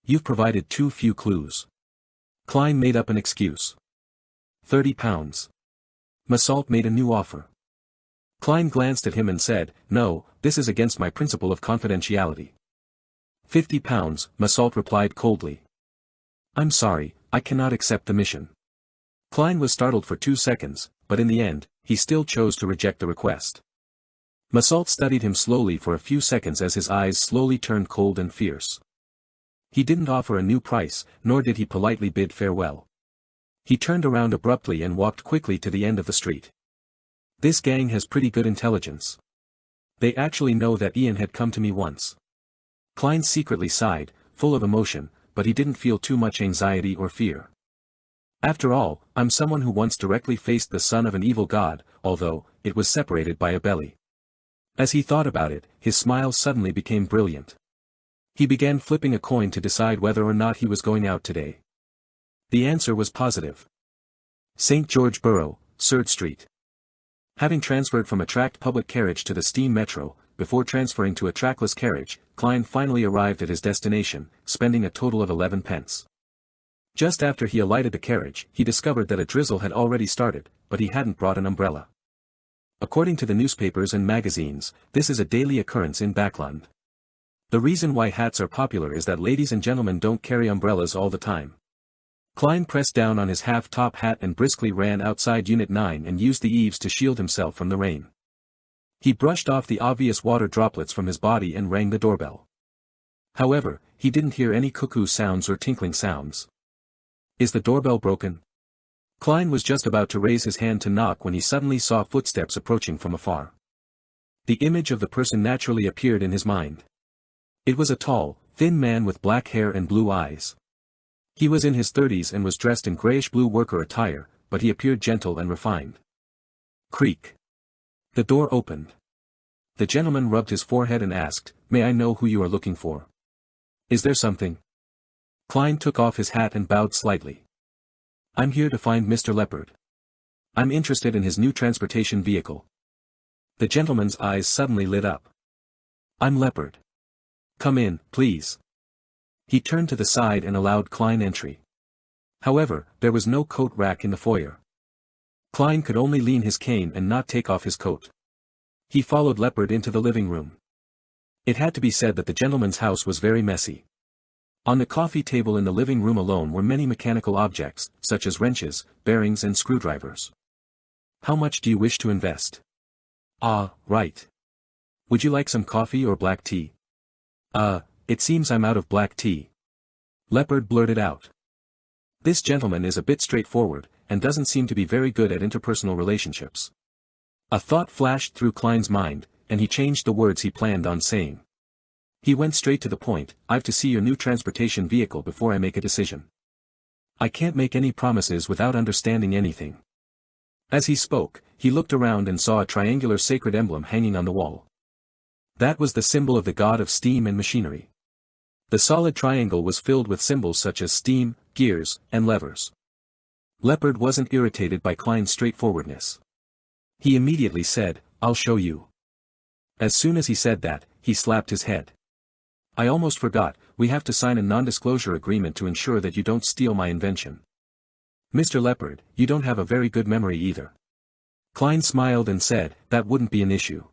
You've provided too few clues." Klein made up an excuse. £30. Massault made a new offer. Klein glanced at him and said, "No, this is against my principle of confidentiality." £50, Massault replied coldly. "I'm sorry, I cannot accept the mission." Klein was startled for 2 seconds, but in the end, he still chose to reject the request. Massault studied him slowly for a few seconds as his eyes slowly turned cold and fierce. He didn't offer a new price, nor did he politely bid farewell. He turned around abruptly and walked quickly to the end of the street. "This gang has pretty good intelligence. They actually know that Ian had come to me once." Klein secretly sighed, full of emotion, but he didn't feel too much anxiety or fear. "After all, I'm someone who once directly faced the son of an evil god, although it was separated by a belly." As he thought about it, his smile suddenly became brilliant. He began flipping a coin to decide whether or not he was going out today. The answer was positive. St. George Borough, Surrey Street. Having transferred from a tracked public carriage to the steam metro, before transferring to a trackless carriage, Klein finally arrived at his destination, spending a total of 11 pence. Just after he alighted the carriage, he discovered that a drizzle had already started, but he hadn't brought an umbrella. According to the newspapers and magazines, this is a daily occurrence in Backland. The reason why hats are popular is that ladies and gentlemen don't carry umbrellas all the time. Klein pressed down on his half-top hat and briskly ran outside Unit 9 and used the eaves to shield himself from the rain. He brushed off the obvious water droplets from his body and rang the doorbell. However, he didn't hear any cuckoo sounds or tinkling sounds. Is the doorbell broken? Klein was just about to raise his hand to knock when he suddenly saw footsteps approaching from afar. The image of the person naturally appeared in his mind. It was a tall, thin man with black hair and blue eyes. He was in his 30s and was dressed in grayish-blue worker attire, but he appeared gentle and refined. Creak. The door opened. The gentleman rubbed his forehead and asked, "May I know who you are looking for? Is there something?" Klein took off his hat and bowed slightly. "I'm here to find Mr. Leopard. I'm interested in his new transportation vehicle." The gentleman's eyes suddenly lit up. "I'm Leopard. Come in, please." He turned to the side and allowed Klein entry. However, there was no coat rack in the foyer. Klein could only lean his cane and not take off his coat. He followed Leopard into the living room. It had to be said that the gentleman's house was very messy. On the coffee table in the living room alone were many mechanical objects, such as wrenches, bearings and screwdrivers. "How much do you wish to invest?" "Ah, right. Would you like some coffee or black tea?" It seems I'm out of black tea." Leopard blurted out. This gentleman is a bit straightforward, and doesn't seem to be very good at interpersonal relationships. A thought flashed through Klein's mind, and he changed the words he planned on saying. He went straight to the point. "I've to see your new transportation vehicle before I make a decision. I can't make any promises without understanding anything." As he spoke, he looked around and saw a triangular sacred emblem hanging on the wall. That was the symbol of the god of steam and machinery. The solid triangle was filled with symbols such as steam, gears, and levers. Leopard wasn't irritated by Klein's straightforwardness. He immediately said, "I'll show you." As soon as he said that, he slapped his head. "I almost forgot, we have to sign a non-disclosure agreement to ensure that you don't steal my invention." "Mr. Leopard, you don't have a very good memory either." Klein smiled and said, "That wouldn't be an issue."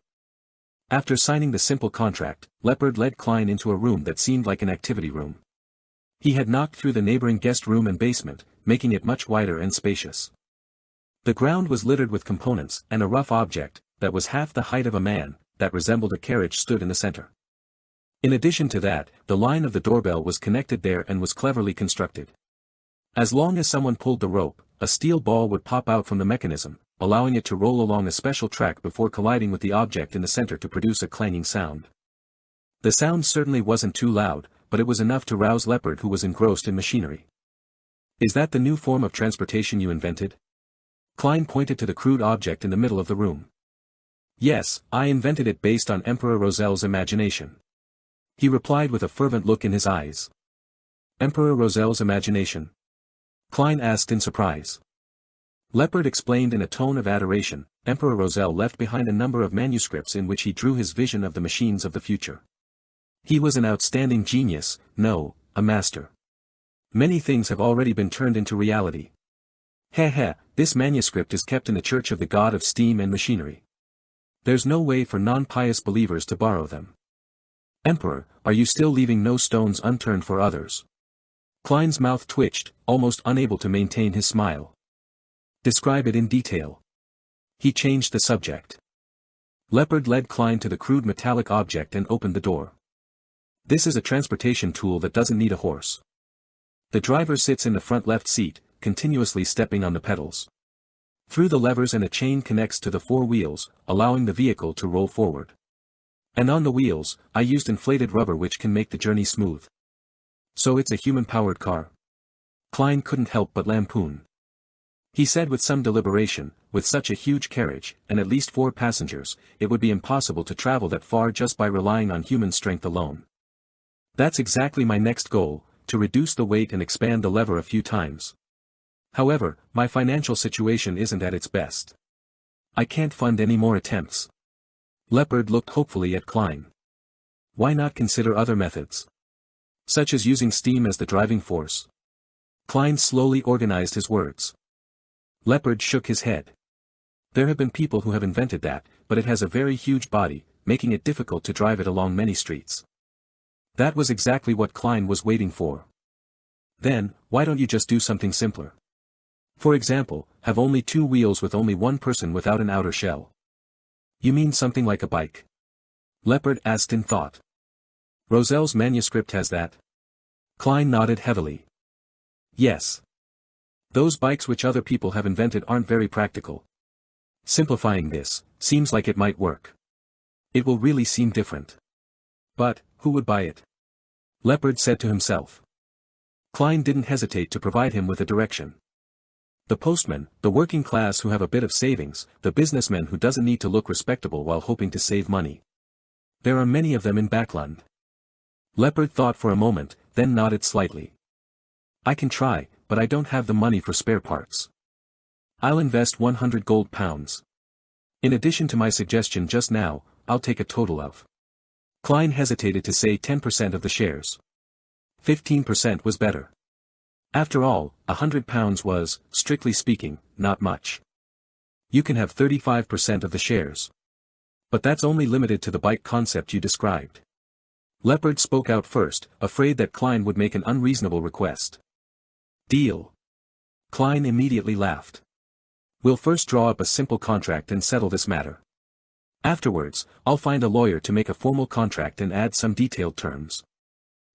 After signing the simple contract, Leopard led Klein into a room that seemed like an activity room. He had knocked through the neighboring guest room and basement, making it much wider and spacious. The ground was littered with components, and a rough object, that was half the height of a man, that resembled a carriage stood in the center. In addition to that, the line of the doorbell was connected there and was cleverly constructed. As long as someone pulled the rope, a steel ball would pop out from the mechanism, allowing it to roll along a special track before colliding with the object in the center to produce a clanging sound. The sound certainly wasn't too loud, but it was enough to rouse Leopard, who was engrossed in machinery. "Is that the new form of transportation you invented?" Klein pointed to the crude object in the middle of the room. "Yes, I invented it based on Emperor Rozel's imagination," he replied with a fervent look in his eyes. "Emperor Rozel's imagination?" Klein asked in surprise. Leopard explained in a tone of adoration. Emperor Rozel left behind a number of manuscripts in which he drew his vision of the machines of the future. He was an outstanding genius, no, a master. Many things have already been turned into reality. This manuscript is kept in the church of the god of steam and machinery. There's no way for non-pious believers to borrow them. Emperor, are you still leaving no stones unturned for others? Klein's mouth twitched, almost unable to maintain his smile. Describe it in detail. He changed the subject. Leopard led Klein to the crude metallic object and opened the door. This is a transportation tool that doesn't need a horse. The driver sits in the front left seat, continuously stepping on the pedals. Through the levers and a chain connects to the four wheels, allowing the vehicle to roll forward. And on the wheels, I used inflated rubber which can make the journey smooth. So it's a human-powered car? Klein couldn't help but lampoon. He said with some deliberation, with such a huge carriage, and at least 4 passengers, it would be impossible to travel that far just by relying on human strength alone. That's exactly my next goal, to reduce the weight and expand the lever a few times. However, my financial situation isn't at its best. I can't fund any more attempts. Leopard looked hopefully at Klein. Why not consider other methods? Such as using steam as the driving force. Klein slowly organized his words. Leopard shook his head. There have been people who have invented that, but it has a very huge body, making it difficult to drive it along many streets. That was exactly what Klein was waiting for. Then, why don't you just do something simpler? For example, have only 2 wheels with only one person without an outer shell. You mean something like a bike? Leopard asked in thought. Roselle's manuscript has that. Klein nodded heavily. Yes. Those bikes which other people have invented aren't very practical. Simplifying this, seems like it might work. It will really seem different. But, who would buy it? Leopard said to himself. Klein didn't hesitate to provide him with a direction. The postmen, the working class who have a bit of savings, the businessman who doesn't need to look respectable while hoping to save money. There are many of them in Backlund. Leopard thought for a moment, then nodded slightly. I can try, but I don't have the money for spare parts. I'll invest 100 gold pounds. In addition to my suggestion just now, I'll take a total of. Klein hesitated to say 10% of the shares. 15% was better. After all, £100 was, strictly speaking, not much. You can have 35% of the shares. But that's only limited to the bike concept you described. Leopard spoke out first, afraid that Klein would make an unreasonable request. Deal. Klein immediately laughed. We'll first draw up a simple contract and settle this matter. Afterwards, I'll find a lawyer to make a formal contract and add some detailed terms.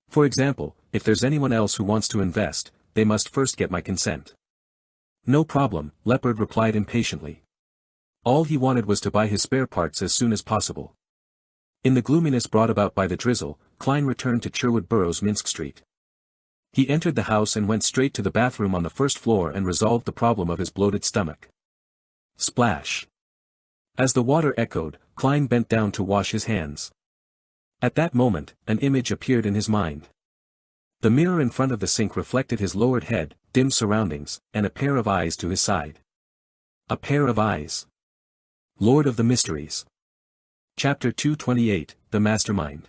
For example, if there's anyone else who wants to invest, they must first get my consent. No problem, Leopard replied impatiently. All he wanted was to buy his spare parts as soon as possible. In the gloominess brought about by the drizzle, Klein returned to Sherwood Burrows Minsk Street. He entered the house and went straight to the bathroom on the first floor and resolved the problem of his bloated stomach. Splash. As the water echoed, Klein bent down to wash his hands. At that moment, an image appeared in his mind. The mirror in front of the sink reflected his lowered head, dim surroundings, and a pair of eyes to his side. A pair of eyes. Lord of the Mysteries. Chapter 228, The Mastermind.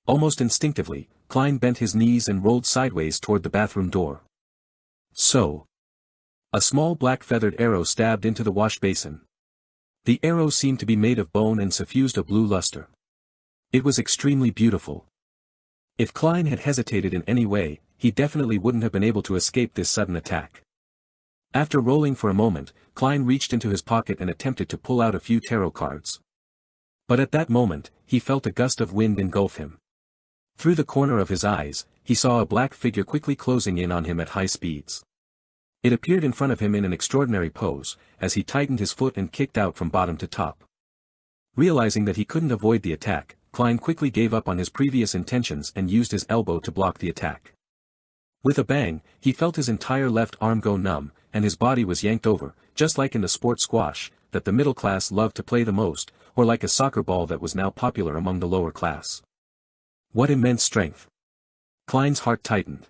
Almost instinctively, Klein bent his knees and rolled sideways toward the bathroom door. So. A small black feathered arrow stabbed into the wash basin. The arrow seemed to be made of bone and suffused a blue luster. It was extremely beautiful. If Klein had hesitated in any way, he definitely wouldn't have been able to escape this sudden attack. After rolling for a moment, Klein reached into his pocket and attempted to pull out a few tarot cards. But at that moment, he felt a gust of wind engulf him. Through the corner of his eyes, he saw a black figure quickly closing in on him at high speeds. It appeared in front of him in an extraordinary pose, as he tightened his foot and kicked out from bottom to top. Realizing that he couldn't avoid the attack, Klein quickly gave up on his previous intentions and used his elbow to block the attack. With a bang, he felt his entire left arm go numb, and his body was yanked over, just like in the sport squash, that the middle class loved to play the most, or like a soccer ball that was now popular among the lower class. What immense strength! Klein's heart tightened.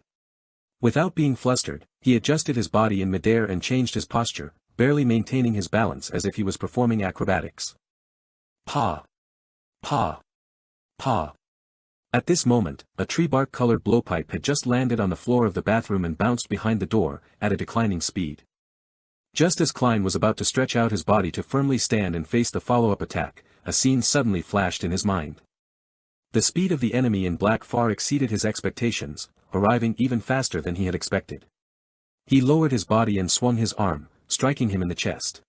Without being flustered, he adjusted his body in midair and changed his posture, barely maintaining his balance as if he was performing acrobatics. Pa! Pa! Pa! At this moment, a tree-bark-colored blowpipe had just landed on the floor of the bathroom and bounced behind the door, at a declining speed. Just as Klein was about to stretch out his body to firmly stand and face the follow-up attack, a scene suddenly flashed in his mind. The speed of the enemy in black far exceeded his expectations, arriving even faster than he had expected. He lowered his body and swung his arm, striking him in the chest.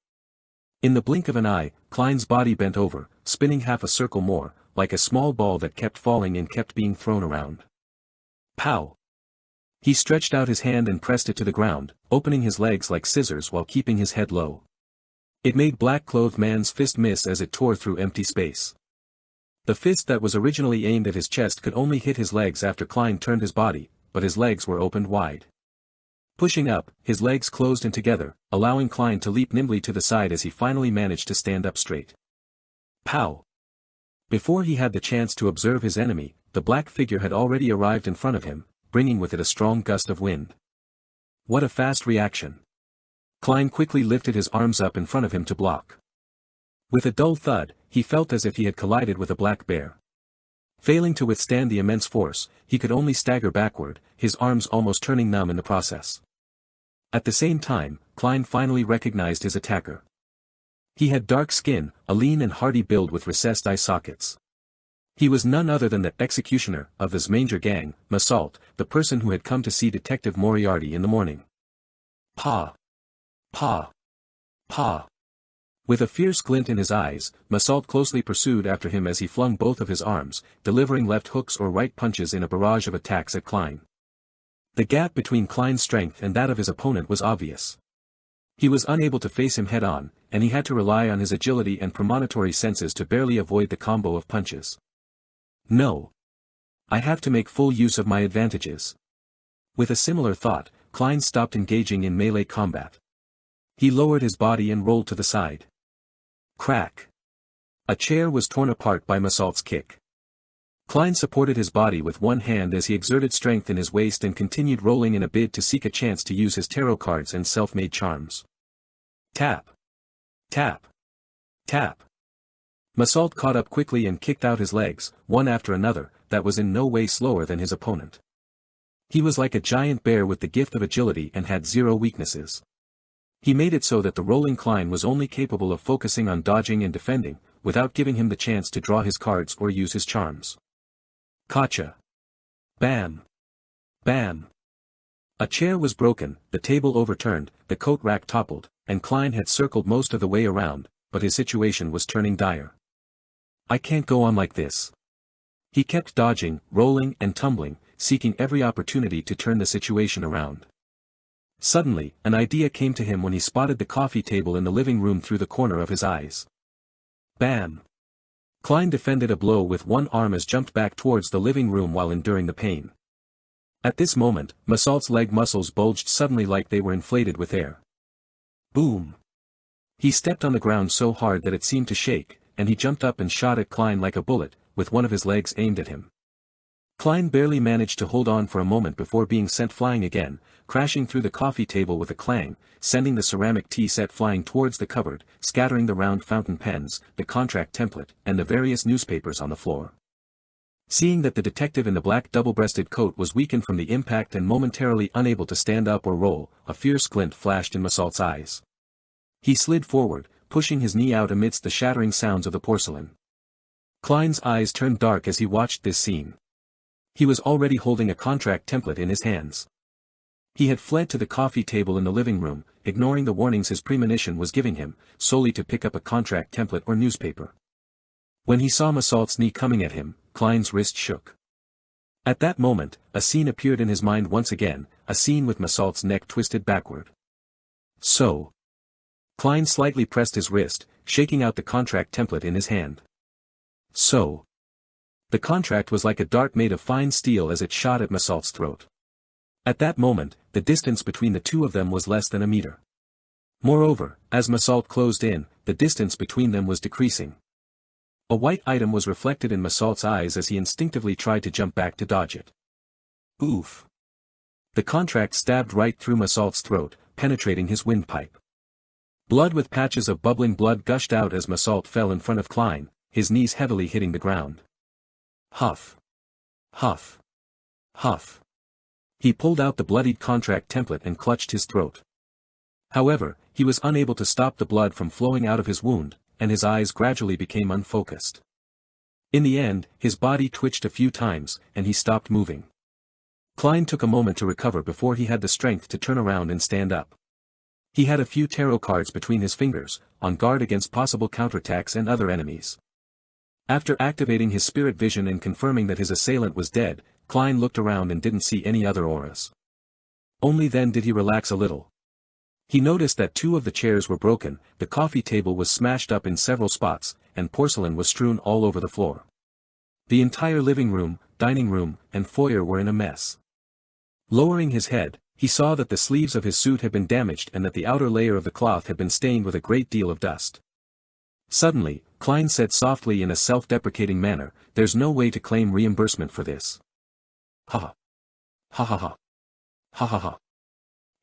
In the blink of an eye, Klein's body bent over, spinning half a circle more, like a small ball that kept falling and kept being thrown around. Pow! He stretched out his hand and pressed it to the ground, opening his legs like scissors while keeping his head low. It made black-clothed man's fist miss as it tore through empty space. The fist that was originally aimed at his chest could only hit his legs after Klein turned his body, but his legs were opened wide. Pushing up, his legs closed in together, allowing Klein to leap nimbly to the side as he finally managed to stand up straight. Pow! Before he had the chance to observe his enemy, the black figure had already arrived in front of him, bringing with it a strong gust of wind. What a fast reaction! Klein quickly lifted his arms up in front of him to block. With a dull thud, he felt as if he had collided with a black bear. Failing to withstand the immense force, he could only stagger backward, his arms almost turning numb in the process. At the same time, Klein finally recognized his attacker. He had dark skin, a lean and hardy build with recessed eye sockets. He was none other than the executioner of the Zmanger gang, Massault, the person who had come to see Detective Moriarty in the morning. Pa! Pa! Pa! With a fierce glint in his eyes, Massault closely pursued after him as he flung both of his arms, delivering left hooks or right punches in a barrage of attacks at Klein. The gap between Klein's strength and that of his opponent was obvious. He was unable to face him head-on, and he had to rely on his agility and premonitory senses to barely avoid the combo of punches. No. I have to make full use of my advantages. With a similar thought, Klein stopped engaging in melee combat. He lowered his body and rolled to the side. Crack! A chair was torn apart by Massault's kick. Klein supported his body with one hand as he exerted strength in his waist and continued rolling in a bid to seek a chance to use his tarot cards and self-made charms. Tap! Tap! Tap! Massault caught up quickly and kicked out his legs, one after another, that was in no way slower than his opponent. He was like a giant bear with the gift of agility and had zero weaknesses. He made it so that the rolling Klein was only capable of focusing on dodging and defending, without giving him the chance to draw his cards or use his charms. Gotcha! Bam! Bam! A chair was broken, the table overturned, the coat rack toppled, and Klein had circled most of the way around, but his situation was turning dire. I can't go on like this. He kept dodging, rolling and tumbling, seeking every opportunity to turn the situation around. Suddenly, an idea came to him when he spotted the coffee table in the living room through the corner of his eyes. Bam! Klein defended a blow with one arm as jumped back towards the living room while enduring the pain. At this moment, Massault's leg muscles bulged suddenly like they were inflated with air. Boom! He stepped on the ground so hard that it seemed to shake, and he jumped up and shot at Klein like a bullet, with one of his legs aimed at him. Klein barely managed to hold on for a moment before being sent flying again, crashing through the coffee table with a clang, sending the ceramic tea set flying towards the cupboard, scattering the round fountain pens, the contract template, and the various newspapers on the floor. Seeing that the detective in the black double-breasted coat was weakened from the impact and momentarily unable to stand up or roll, a fierce glint flashed in Massault's eyes. He slid forward, pushing his knee out amidst the shattering sounds of the porcelain. Klein's eyes turned dark as he watched this scene. He was already holding a contract template in his hands. He had fled to the coffee table in the living room, ignoring the warnings his premonition was giving him, solely to pick up a contract template or newspaper. When he saw Massault's knee coming at him, Klein's wrist shook. At that moment, a scene appeared in his mind once again, a scene with Massault's neck twisted backward. So. Klein slightly pressed his wrist, shaking out the contract template in his hand. So. The contract was like a dart made of fine steel as it shot at Massault's throat. At that moment, the distance between the two of them was less than a meter. Moreover, as Massault closed in, the distance between them was decreasing. A white item was reflected in Massault's eyes as he instinctively tried to jump back to dodge it. Oof! The contract stabbed right through Massault's throat, penetrating his windpipe. Blood with patches of bubbling blood gushed out as Massault fell in front of Klein, his knees heavily hitting the ground. Huff! Huff! Huff! He pulled out the bloodied contract template and clutched his throat. However, he was unable to stop the blood from flowing out of his wound, and his eyes gradually became unfocused. In the end, his body twitched a few times, and he stopped moving. Klein took a moment to recover before he had the strength to turn around and stand up. He had a few tarot cards between his fingers, on guard against possible counterattacks and other enemies. After activating his spirit vision and confirming that his assailant was dead, Klein looked around and didn't see any other auras. Only then did he relax a little. He noticed that two of the chairs were broken, the coffee table was smashed up in several spots, and porcelain was strewn all over the floor. The entire living room, dining room, and foyer were in a mess. Lowering his head, he saw that the sleeves of his suit had been damaged and that the outer layer of the cloth had been stained with a great deal of dust. Suddenly, Klein said softly in a self-deprecating manner, "There's no way to claim reimbursement for this." Ha ha. Ha ha ha. Ha ha ha.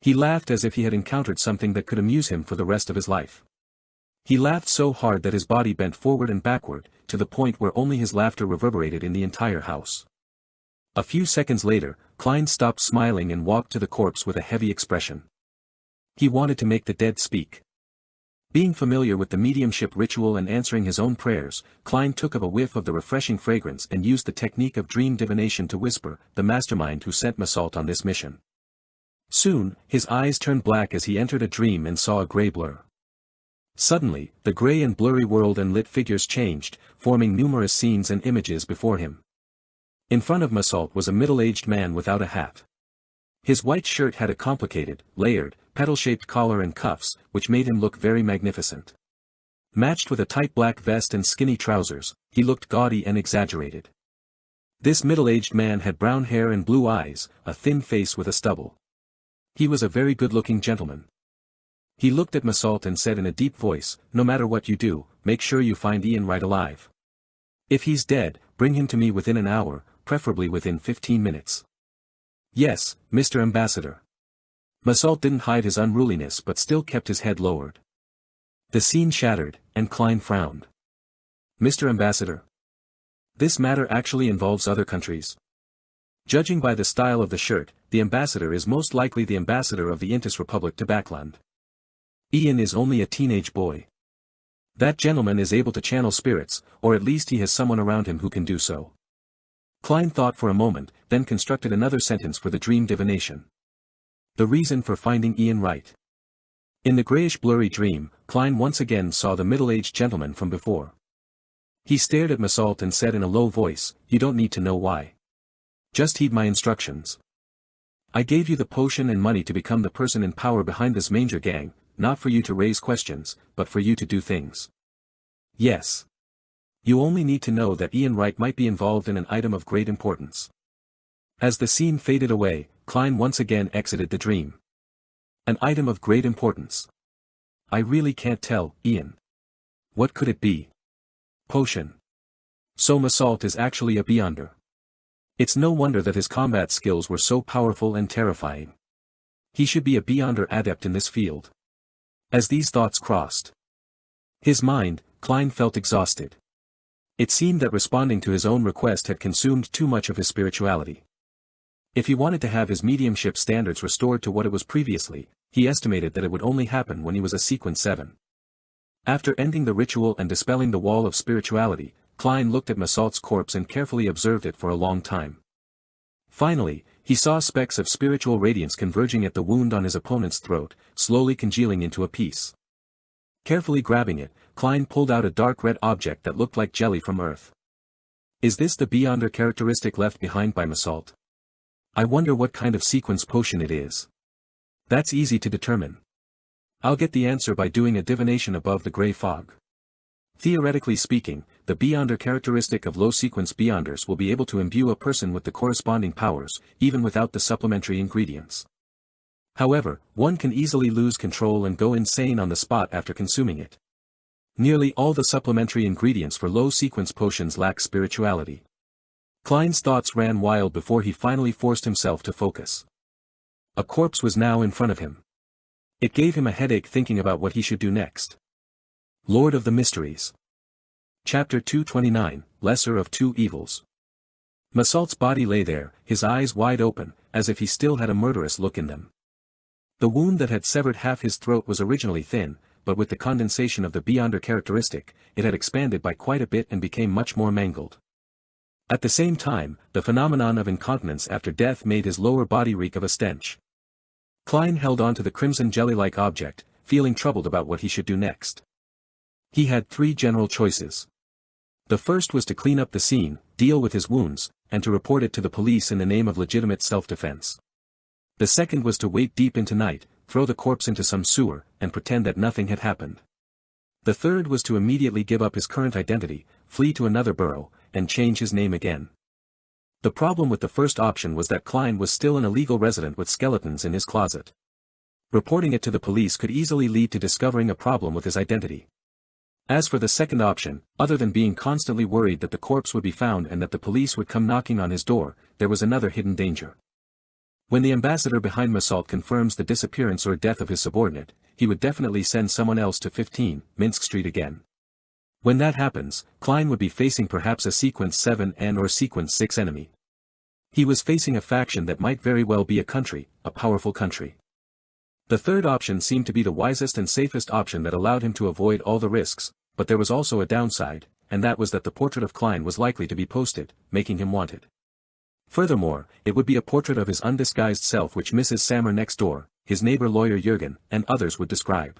He laughed as if he had encountered something that could amuse him for the rest of his life. He laughed so hard that his body bent forward and backward, to the point where only his laughter reverberated in the entire house. A few seconds later, Klein stopped smiling and walked to the corpse with a heavy expression. He wanted to make the dead speak. Being familiar with the mediumship ritual and answering his own prayers, Klein took up a whiff of the refreshing fragrance and used the technique of dream divination to whisper, "The mastermind who sent Massault on this mission." Soon, his eyes turned black as he entered a dream and saw a gray blur. Suddenly, the gray and blurry world and lit figures changed, forming numerous scenes and images before him. In front of Massault was a middle-aged man without a hat. His white shirt had a complicated, layered, petal-shaped collar and cuffs, which made him look very magnificent. Matched with a tight black vest and skinny trousers, he looked gaudy and exaggerated. This middle-aged man had brown hair and blue eyes, a thin face with a stubble. He was a very good-looking gentleman. He looked at Massault and said in a deep voice, "No matter what you do, make sure you find Ian Wright alive. If he's dead, bring him to me within an hour, preferably within 15 minutes. Yes, Mr. Ambassador." Massault didn't hide his unruliness but still kept his head lowered. The scene shattered, and Klein frowned. "Mr. Ambassador? This matter actually involves other countries. Judging by the style of the shirt, the ambassador is most likely the ambassador of the Intis Republic to Backland. Ian is only a teenage boy. That gentleman is able to channel spirits, or at least he has someone around him who can do so." Klein thought for a moment, then constructed another sentence for the dream divination. "The reason for finding Ian Wright." In the grayish blurry dream, Klein once again saw the middle-aged gentleman from before. He stared at Massault and said in a low voice, "You don't need to know why. Just heed my instructions. I gave you the potion and money to become the person in power behind this Manger gang, not for you to raise questions, but for you to do things. Yes. You only need to know that Ian Wright might be involved in an item of great importance." As the scene faded away, Klein once again exited the dream. An item of great importance. I really can't tell, Ian. What could it be? Potion. So Massault is actually a Beyonder. It's no wonder that his combat skills were so powerful and terrifying. He should be a Beyonder adept in this field. As these thoughts crossed his mind, Klein felt exhausted. It seemed that responding to his own request had consumed too much of his spirituality. If he wanted to have his mediumship standards restored to what it was previously, he estimated that it would only happen when he was a Sequence 7. After ending the ritual and dispelling the wall of spirituality, Klein looked at Massault's corpse and carefully observed it for a long time. Finally, he saw specks of spiritual radiance converging at the wound on his opponent's throat, slowly congealing into a piece. Carefully grabbing it, Klein pulled out a dark red object that looked like jelly from Earth. Is this the Beyonder characteristic left behind by Massault? I wonder what kind of sequence potion it is. That's easy to determine. I'll get the answer by doing a divination above the gray fog. Theoretically speaking, the Beyonder characteristic of low-sequence Beyonders will be able to imbue a person with the corresponding powers, even without the supplementary ingredients. However, one can easily lose control and go insane on the spot after consuming it. Nearly all the supplementary ingredients for low-sequence potions lack spirituality. Klein's thoughts ran wild before he finally forced himself to focus. A corpse was now in front of him. It gave him a headache thinking about what he should do next. Lord of the Mysteries. Chapter 229, Lesser of Two Evils. Massault's body lay there, his eyes wide open, as if he still had a murderous look in them. The wound that had severed half his throat was originally thin, but with the condensation of the Beyonder characteristic, it had expanded by quite a bit and became much more mangled. At the same time, the phenomenon of incontinence after death made his lower body reek of a stench. Klein held on to the crimson jelly-like object, feeling troubled about what he should do next. He had three general choices. The first was to clean up the scene, deal with his wounds, and to report it to the police in the name of legitimate self-defense. The second was to wait deep into night, throw the corpse into some sewer, and pretend that nothing had happened. The third was to immediately give up his current identity, flee to another borough, and change his name again. The problem with the first option was that Klein was still an illegal resident with skeletons in his closet. Reporting it to the police could easily lead to discovering a problem with his identity. As for the second option, other than being constantly worried that the corpse would be found and that the police would come knocking on his door, there was another hidden danger. When the ambassador behind Massault confirms the disappearance or death of his subordinate, he would definitely send someone else to 15, Minsk Street again. When that happens, Klein would be facing perhaps a Sequence 7 and or Sequence 6 enemy. He was facing a faction that might very well be a country, a powerful country. The third option seemed to be the wisest and safest option that allowed him to avoid all the risks, but there was also a downside, and that was that the portrait of Klein was likely to be posted, making him wanted. Furthermore, it would be a portrait of his undisguised self which Mrs. Sammer next door, his neighbor lawyer Jürgen, and others would describe.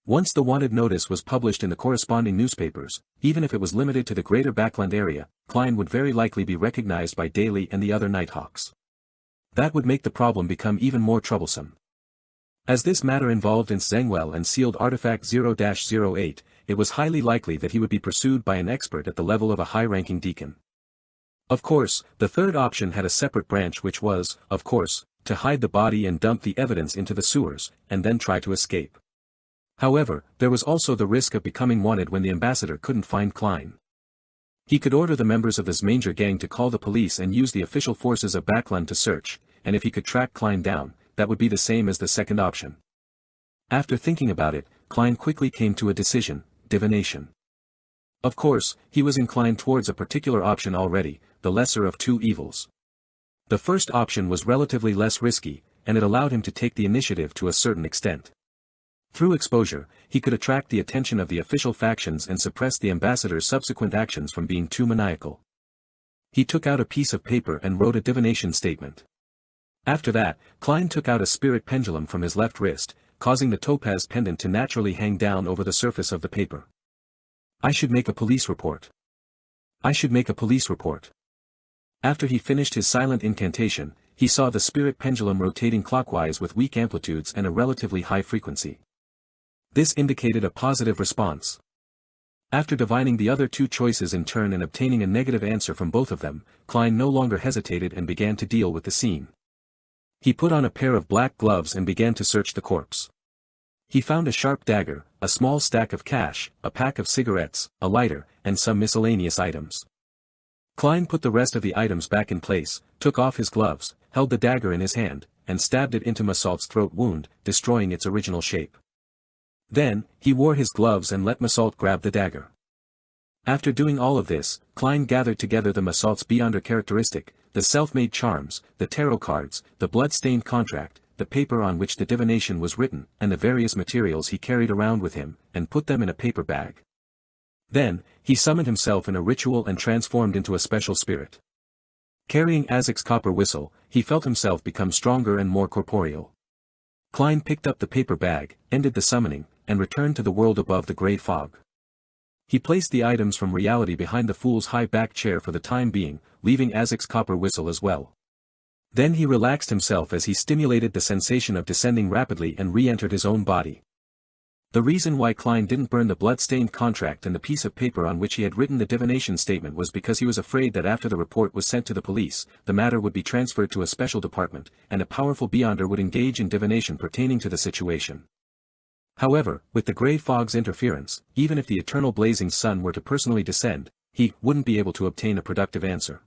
Once the wanted notice was published in the corresponding newspapers, even if it was limited to the greater Backland area, Klein would very likely be recognized by Daly and the other Nighthawks. That would make the problem become even more troublesome. As this matter involved in Zengwell and sealed Artifact 0-08, it was highly likely that he would be pursued by an expert at the level of a high-ranking deacon. Of course, the third option had a separate branch which was, of course, to hide the body and dump the evidence into the sewers, and then try to escape. However, there was also the risk of becoming wanted when the ambassador couldn't find Klein. He could order the members of the Zmanger gang to call the police and use the official forces of Backland to search, and if he could track Klein down, that would be the same as the second option. After thinking about it, Klein quickly came to a decision: divination. Of course, he was inclined towards a particular option already, the lesser of two evils. The first option was relatively less risky, and it allowed him to take the initiative to a certain extent. Through exposure, he could attract the attention of the official factions and suppress the ambassador's subsequent actions from being too maniacal. He took out a piece of paper and wrote a divination statement. After that, Klein took out a spirit pendulum from his left wrist, causing the topaz pendant to naturally hang down over the surface of the paper. I should make a police report. I should make a police report. After he finished his silent incantation, he saw the spirit pendulum rotating clockwise with weak amplitudes and a relatively high frequency. This indicated a positive response. After divining the other two choices in turn and obtaining a negative answer from both of them, Klein no longer hesitated and began to deal with the scene. He put on a pair of black gloves and began to search the corpse. He found a sharp dagger, a small stack of cash, a pack of cigarettes, a lighter, and some miscellaneous items. Klein put the rest of the items back in place, took off his gloves, held the dagger in his hand, and stabbed it into Massault's throat wound, destroying its original shape. Then, he wore his gloves and let Massault grab the dagger. After doing all of this, Klein gathered together the Massault's Beyonder characteristic, the self-made charms, the tarot cards, the blood-stained contract, the paper on which the divination was written, and the various materials he carried around with him, and put them in a paper bag. Then, he summoned himself in a ritual and transformed into a special spirit. Carrying Azek's copper whistle, he felt himself become stronger and more corporeal. Klein picked up the paper bag, ended the summoning, and returned to the world above the grey fog. He placed the items from reality behind the fool's high back chair for the time being, leaving Azek's copper whistle as well. Then he relaxed himself as he stimulated the sensation of descending rapidly and re-entered his own body. The reason why Klein didn't burn the blood-stained contract and the piece of paper on which he had written the divination statement was because he was afraid that after the report was sent to the police, the matter would be transferred to a special department, and a powerful Beyonder would engage in divination pertaining to the situation. However, with the grey fog's interference, even if the eternal blazing sun were to personally descend, he wouldn't be able to obtain a productive answer.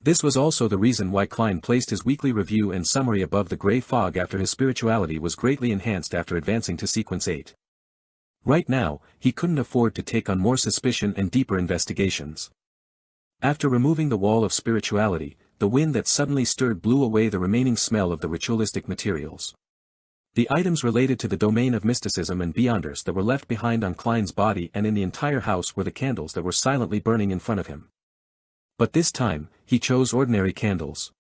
This was also the reason why Klein placed his weekly review and summary above the grey fog after his spirituality was greatly enhanced after advancing to Sequence 8. Right now, he couldn't afford to take on more suspicion and deeper investigations. After removing the wall of spirituality, the wind that suddenly stirred blew away the remaining smell of the ritualistic materials. The items related to the domain of mysticism and Beyonders that were left behind on Klein's body and in the entire house were the candles that were silently burning in front of him. But this time, he chose ordinary candles.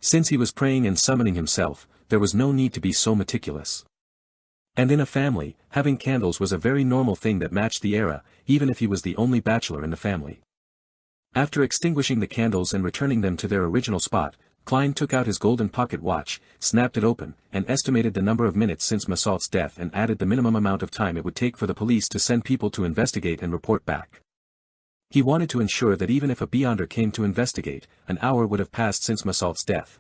Since he was praying and summoning himself, there was no need to be so meticulous. And in a family, having candles was a very normal thing that matched the era, even if he was the only bachelor in the family. After extinguishing the candles and returning them to their original spot, Klein took out his golden pocket watch, snapped it open, and estimated the number of minutes since Massault's death and added the minimum amount of time it would take for the police to send people to investigate and report back. He wanted to ensure that even if a Beyonder came to investigate, an hour would have passed since Massault's death.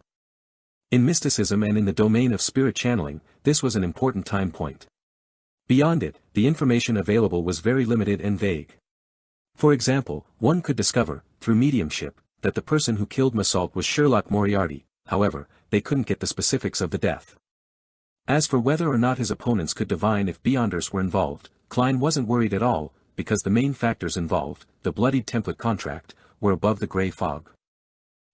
In mysticism and in the domain of spirit channeling, this was an important time point. Beyond it, the information available was very limited and vague. For example, one could discover, through mediumship, that the person who killed Massault was Sherlock Moriarty. However, they couldn't get the specifics of the death. As for whether or not his opponents could divine if Beyonders were involved, Klein wasn't worried at all, because the main factors involved, the bloodied template contract, were above the grey fog.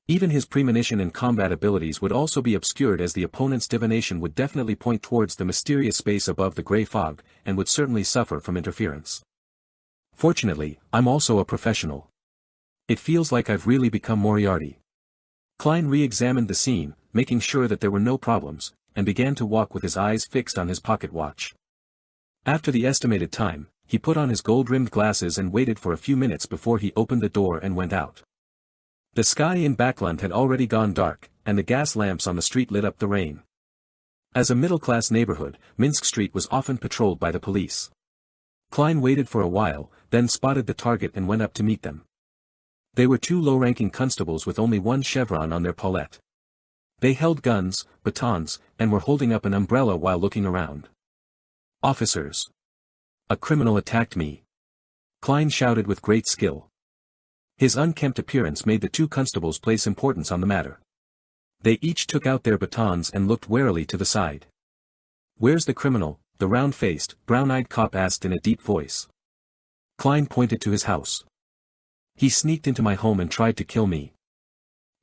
Even his premonition and combat abilities would also be obscured, as the opponent's divination would definitely point towards the mysterious space above the grey fog, and would certainly suffer from interference. Fortunately, I'm also a professional. It feels like I've really become Moriarty. Klein re-examined the scene, making sure that there were no problems, and began to walk with his eyes fixed on his pocket watch. After the estimated time, he put on his gold-rimmed glasses and waited for a few minutes before he opened the door and went out. The sky in Backland had already gone dark, and the gas lamps on the street lit up the rain. As a middle-class neighborhood, Minsk Street was often patrolled by the police. Klein waited for a while, then spotted the target and went up to meet them. They were two low-ranking constables with only one chevron on their paulette. They held guns, batons, and were holding up an umbrella while looking around. "Officers! A criminal attacked me!" Klein shouted with great skill. His unkempt appearance made the two constables place importance on the matter. They each took out their batons and looked warily to the side. "Where's the criminal?" the round-faced, brown-eyed cop asked in a deep voice. Klein pointed to his house. "He sneaked into my home and tried to kill me.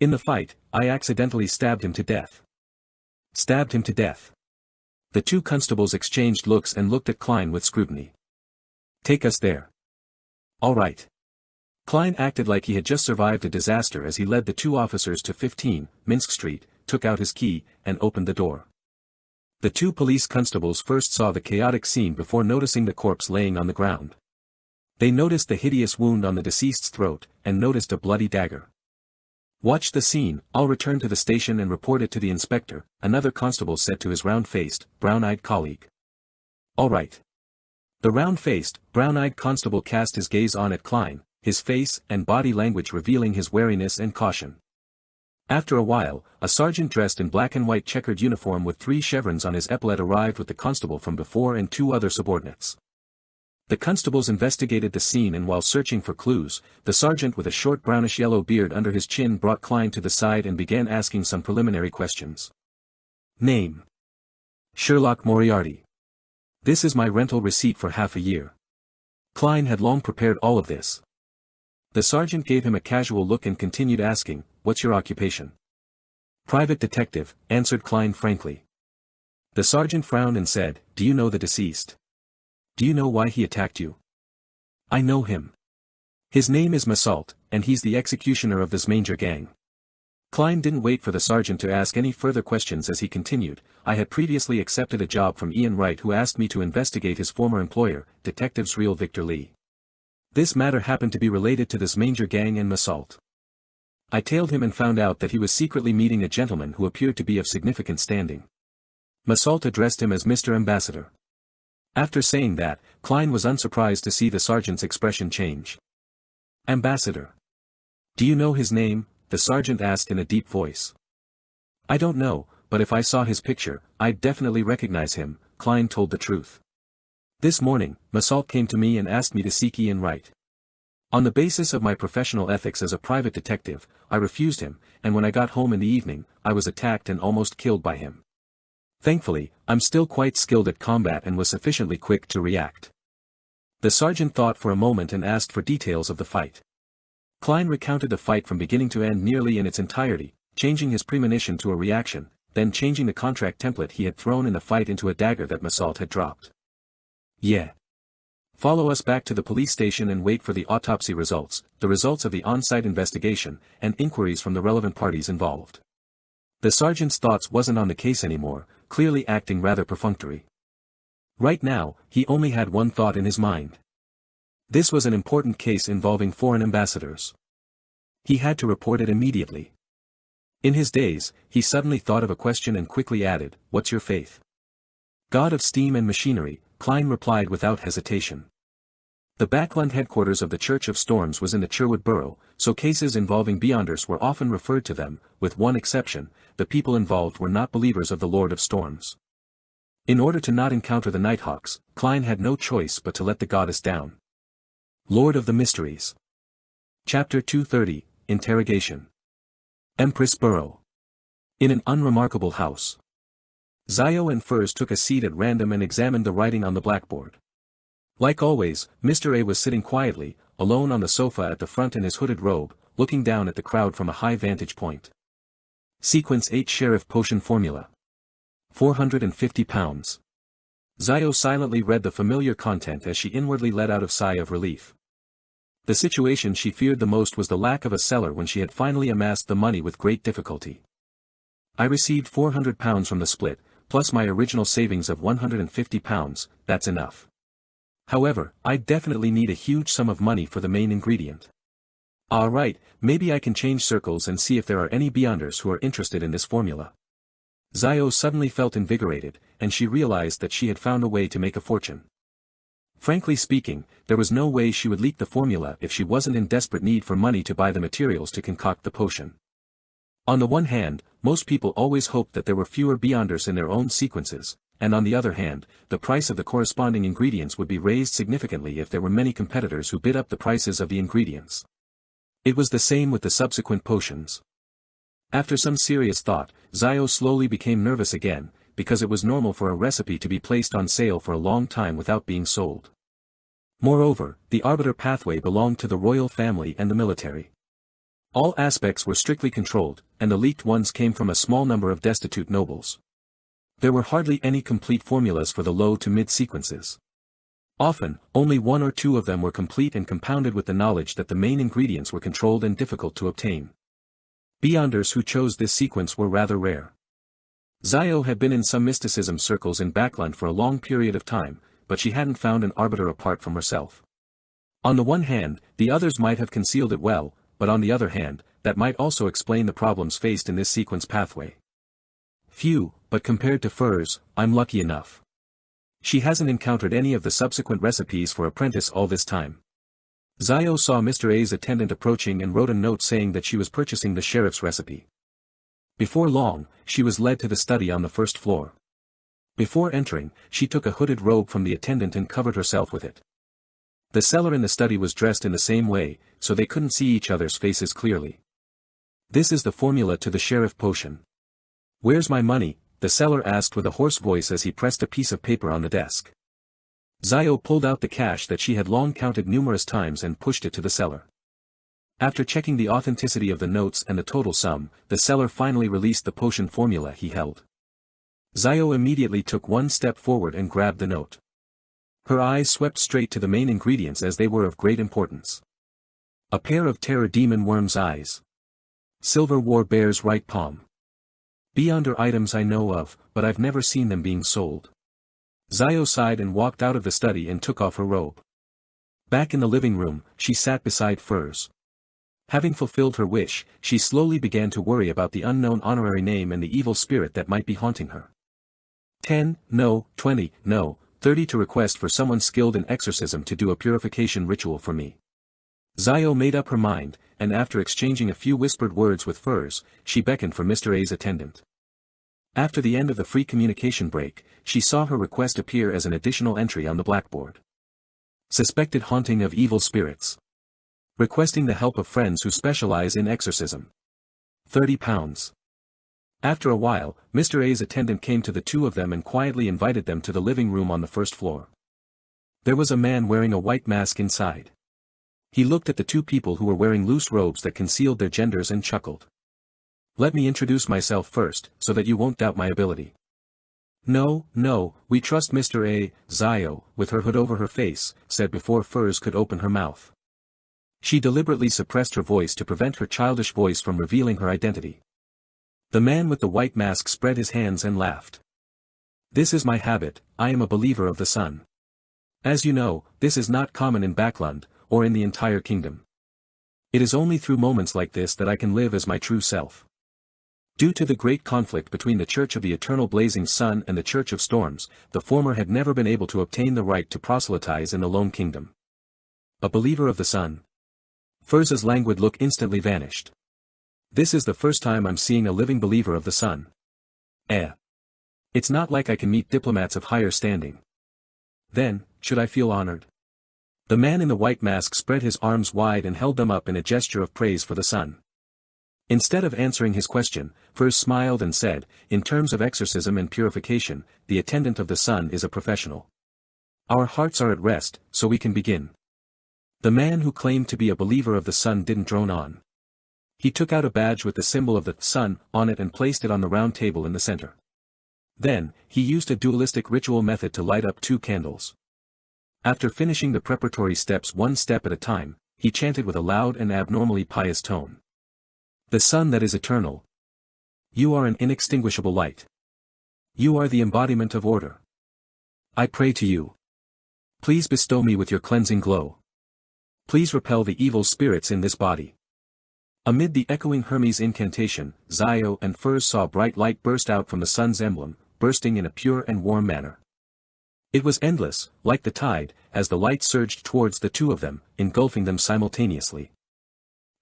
In the fight, I accidentally stabbed him to death." "Stabbed him to death?" The two constables exchanged looks and looked at Klein with scrutiny. "Take us there." "All right." Klein acted like he had just survived a disaster as he led the two officers to 15, Minsk Street, took out his key, and opened the door. The two police constables first saw the chaotic scene before noticing the corpse laying on the ground. They noticed the hideous wound on the deceased's throat, and noticed a bloody dagger. "Watch the scene, I'll return to the station and report it to the inspector," another constable said to his round-faced, brown-eyed colleague. "All right." The round-faced, brown-eyed constable cast his gaze on at Klein, his face and body language revealing his wariness and caution. After a while, a sergeant dressed in black and white checkered uniform with 3 chevrons on his epaulette arrived with the constable from before and 2 other subordinates. The constables investigated the scene, and while searching for clues, the sergeant with a short brownish-yellow beard under his chin brought Klein to the side and began asking some preliminary questions. "Name?" "Sherlock Moriarty. This is my rental receipt for half a year." Klein had long prepared all of this. The sergeant gave him a casual look and continued asking, "What's your occupation?" "Private detective," answered Klein frankly. The sergeant frowned and said, "Do you know the deceased? Do you know why he attacked you?" "I know him. His name is Massault, and he's the executioner of this Manger gang." Klein didn't wait for the sergeant to ask any further questions as he continued, "I had previously accepted a job from Ian Wright, who asked me to investigate his former employer, Detectives Real Victor Lee. This matter happened to be related to this Manger gang and Massault. I tailed him and found out that he was secretly meeting a gentleman who appeared to be of significant standing. Massault addressed him as Mr. Ambassador." After saying that, Klein was unsurprised to see the sergeant's expression change. "Ambassador. Do you know his name?" the sergeant asked in a deep voice. "I don't know, but if I saw his picture, I'd definitely recognize him," Klein told the truth. "This morning, Massault came to me and asked me to seek Ian Wright. On the basis of my professional ethics as a private detective, I refused him, and when I got home in the evening, I was attacked and almost killed by him. Thankfully, I'm still quite skilled at combat and was sufficiently quick to react." The sergeant thought for a moment and asked for details of the fight. Klein recounted the fight from beginning to end nearly in its entirety, changing his premonition to a reaction, then changing the contract template he had thrown in the fight into a dagger that Massault had dropped. "Yeah. Follow us back to the police station and wait for the autopsy results, the results of the on-site investigation, and inquiries from the relevant parties involved." The sergeant's thoughts wasn't on the case anymore, clearly acting rather perfunctory. Right now, he only had one thought in his mind. This was an important case involving foreign ambassadors. He had to report it immediately. In his daze, he suddenly thought of a question and quickly added, "What's your faith?" "God of steam and machinery," Klein replied without hesitation. The Backland headquarters of the Church of Storms was in the Sherwood borough, so cases involving Beyonders were often referred to them, with one exception: the people involved were not believers of the Lord of Storms. In order to not encounter the Nighthawks, Klein had no choice but to let the goddess down. Lord of the Mysteries. Chapter 230, Interrogation. Empress Burrow. In an unremarkable house. Zio and Furs took a seat at random and examined the writing on the blackboard. Like always, Mr. A was sitting quietly, alone on the sofa at the front in his hooded robe, looking down at the crowd from a high vantage point. Sequence 8 Sheriff Potion Formula. 450 pounds. Zio silently read the familiar content as she inwardly let out a sigh of relief. The situation she feared the most was the lack of a seller when she had finally amassed the money with great difficulty. I received 400 pounds from the split, plus my original savings of 150 pounds, that's enough. However, I definitely need a huge sum of money for the main ingredient. Alright, maybe I can change circles and see if there are any Beyonders who are interested in this formula. Zio suddenly felt invigorated, and she realized that she had found a way to make a fortune. Frankly speaking, there was no way she would leak the formula if she wasn't in desperate need for money to buy the materials to concoct the potion. On the one hand, most people always hoped that there were fewer Beyonders in their own sequences, and on the other hand, the price of the corresponding ingredients would be raised significantly if there were many competitors who bid up the prices of the ingredients. It was the same with the subsequent potions. After some serious thought, Zio slowly became nervous again, because it was normal for a recipe to be placed on sale for a long time without being sold. Moreover, the arbiter pathway belonged to the royal family and the military. All aspects were strictly controlled, and the leaked ones came from a small number of destitute nobles. There were hardly any complete formulas for the low to mid sequences. Often, only one or two of them were complete and compounded with the knowledge that the main ingredients were controlled and difficult to obtain. Beyonders who chose this sequence were rather rare. Zio had been in some mysticism circles in Backland for a long period of time, but she hadn't found an arbiter apart from herself. On the one hand, the others might have concealed it well, but on the other hand, that might also explain the problems faced in this sequence pathway. Phew, but compared to Furs, I'm lucky enough. She hasn't encountered any of the subsequent recipes for apprentice all this time. Zio saw Mr. A's attendant approaching and wrote a note saying that she was purchasing the sheriff's recipe. Before long, she was led to the study on the first floor. Before entering, she took a hooded robe from the attendant and covered herself with it. The seller in the study was dressed in the same way, so they couldn't see each other's faces clearly. This is the formula to the sheriff potion. Where's my money? The seller asked with a hoarse voice as he pressed a piece of paper on the desk. Zio pulled out the cash that she had long counted numerous times and pushed it to the seller. After checking the authenticity of the notes and the total sum, the seller finally released the potion formula he held. Zio immediately took one step forward and grabbed the note. Her eyes swept straight to the main ingredients as they were of great importance. A pair of terror demon worm's eyes. Silver war bear's right palm. Beyonder items I know of, but I've never seen them being sold. Zio sighed and walked out of the study and took off her robe. Back in the living room, she sat beside Furs. Having fulfilled her wish, she slowly began to worry about the unknown honorary name and the evil spirit that might be haunting her. 10, no, 20, no, 30 to request for someone skilled in exorcism to do a purification ritual for me. Zio made up her mind, and after exchanging a few whispered words with Furs, she beckoned for Mr. A's attendant. After the end of the free communication break, she saw her request appear as an additional entry on the blackboard. Suspected haunting of evil spirits. Requesting the help of friends who specialize in exorcism. 30 pounds. After a while, Mr. A's attendant came to the two of them and quietly invited them to the living room on the first floor. There was a man wearing a white mask inside. He looked at the two people who were wearing loose robes that concealed their genders and chuckled. Let me introduce myself first, so that you won't doubt my ability. No, no, we trust Mr. A, Zio, with her hood over her face, said before Furs could open her mouth. She deliberately suppressed her voice to prevent her childish voice from revealing her identity. The man with the white mask spread his hands and laughed. This is my habit, I am a believer of the sun. As you know, this is not common in Backland, or in the entire kingdom. It is only through moments like this that I can live as my true self. Due to the great conflict between the Church of the Eternal Blazing Sun and the Church of Storms, the former had never been able to obtain the right to proselytize in the Lone Kingdom. A believer of the sun. Furz's languid look instantly vanished. This is the first time I'm seeing a living believer of the sun. Eh. It's not like I can meet diplomats of higher standing. Then, should I feel honored? The man in the white mask spread his arms wide and held them up in a gesture of praise for the sun. Instead of answering his question, Furs smiled and said, in terms of exorcism and purification, the attendant of the sun is a professional. Our hearts are at rest, so we can begin. The man who claimed to be a believer of the sun didn't drone on. He took out a badge with the symbol of the sun on it and placed it on the round table in the center. Then, he used a dualistic ritual method to light up 2 candles. After finishing the preparatory steps one step at a time, he chanted with a loud and abnormally pious tone. The sun that is eternal. You are an inextinguishable light. You are the embodiment of order. I pray to you. Please bestow me with your cleansing glow. Please repel the evil spirits in this body. Amid the echoing Hermes incantation, Zio and Furs saw bright light burst out from the sun's emblem, bursting in a pure and warm manner. It was endless, like the tide, as the light surged towards the 2 of them, engulfing them simultaneously.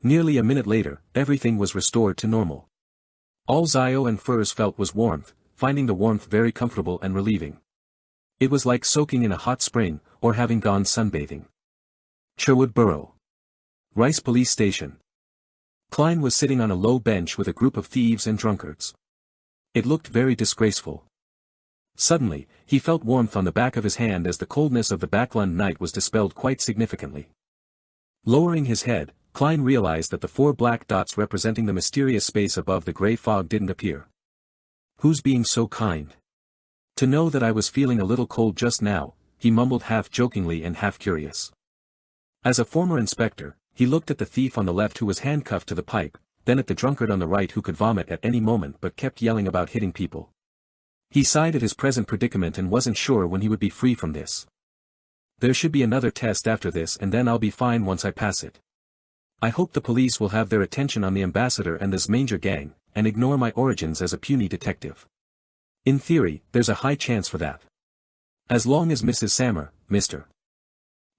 Nearly a minute later, everything was restored to normal. All Zio and Furs felt was warmth, finding the warmth very comfortable and relieving. It was like soaking in a hot spring, or having gone sunbathing. Sherwood Borough. Rice Police Station. Klein was sitting on a low bench with a group of thieves and drunkards. It looked very disgraceful. Suddenly, he felt warmth on the back of his hand as the coldness of the Backlund night was dispelled quite significantly. Lowering his head, Klein realized that the 4 black dots representing the mysterious space above the gray fog didn't appear. Who's being so kind? To know that I was feeling a little cold just now, he mumbled half jokingly and half curious. As a former inspector, he looked at the thief on the left who was handcuffed to the pipe, then at the drunkard on the right who could vomit at any moment but kept yelling about hitting people. He sighed at his present predicament and wasn't sure when he would be free from this. There should be another test after this and then I'll be fine once I pass it. I hope the police will have their attention on the ambassador and this Manger gang, and ignore my origins as a puny detective. In theory, there's a high chance for that. As long as Mrs. Sammer, Mr.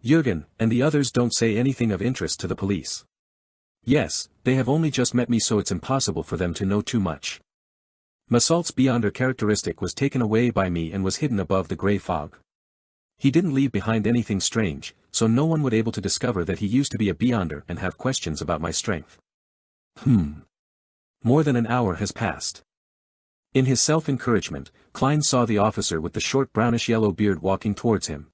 Jürgen, and the others don't say anything of interest to the police. Yes, they have only just met me, so it's impossible for them to know too much. Massault's Beyonder characteristic was taken away by me and was hidden above the gray fog. He didn't leave behind anything strange, so no one would able to discover that he used to be a Beyonder and have questions about my strength. More than an hour has passed. In his self-encouragement, Klein saw the officer with the short brownish-yellow beard walking towards him.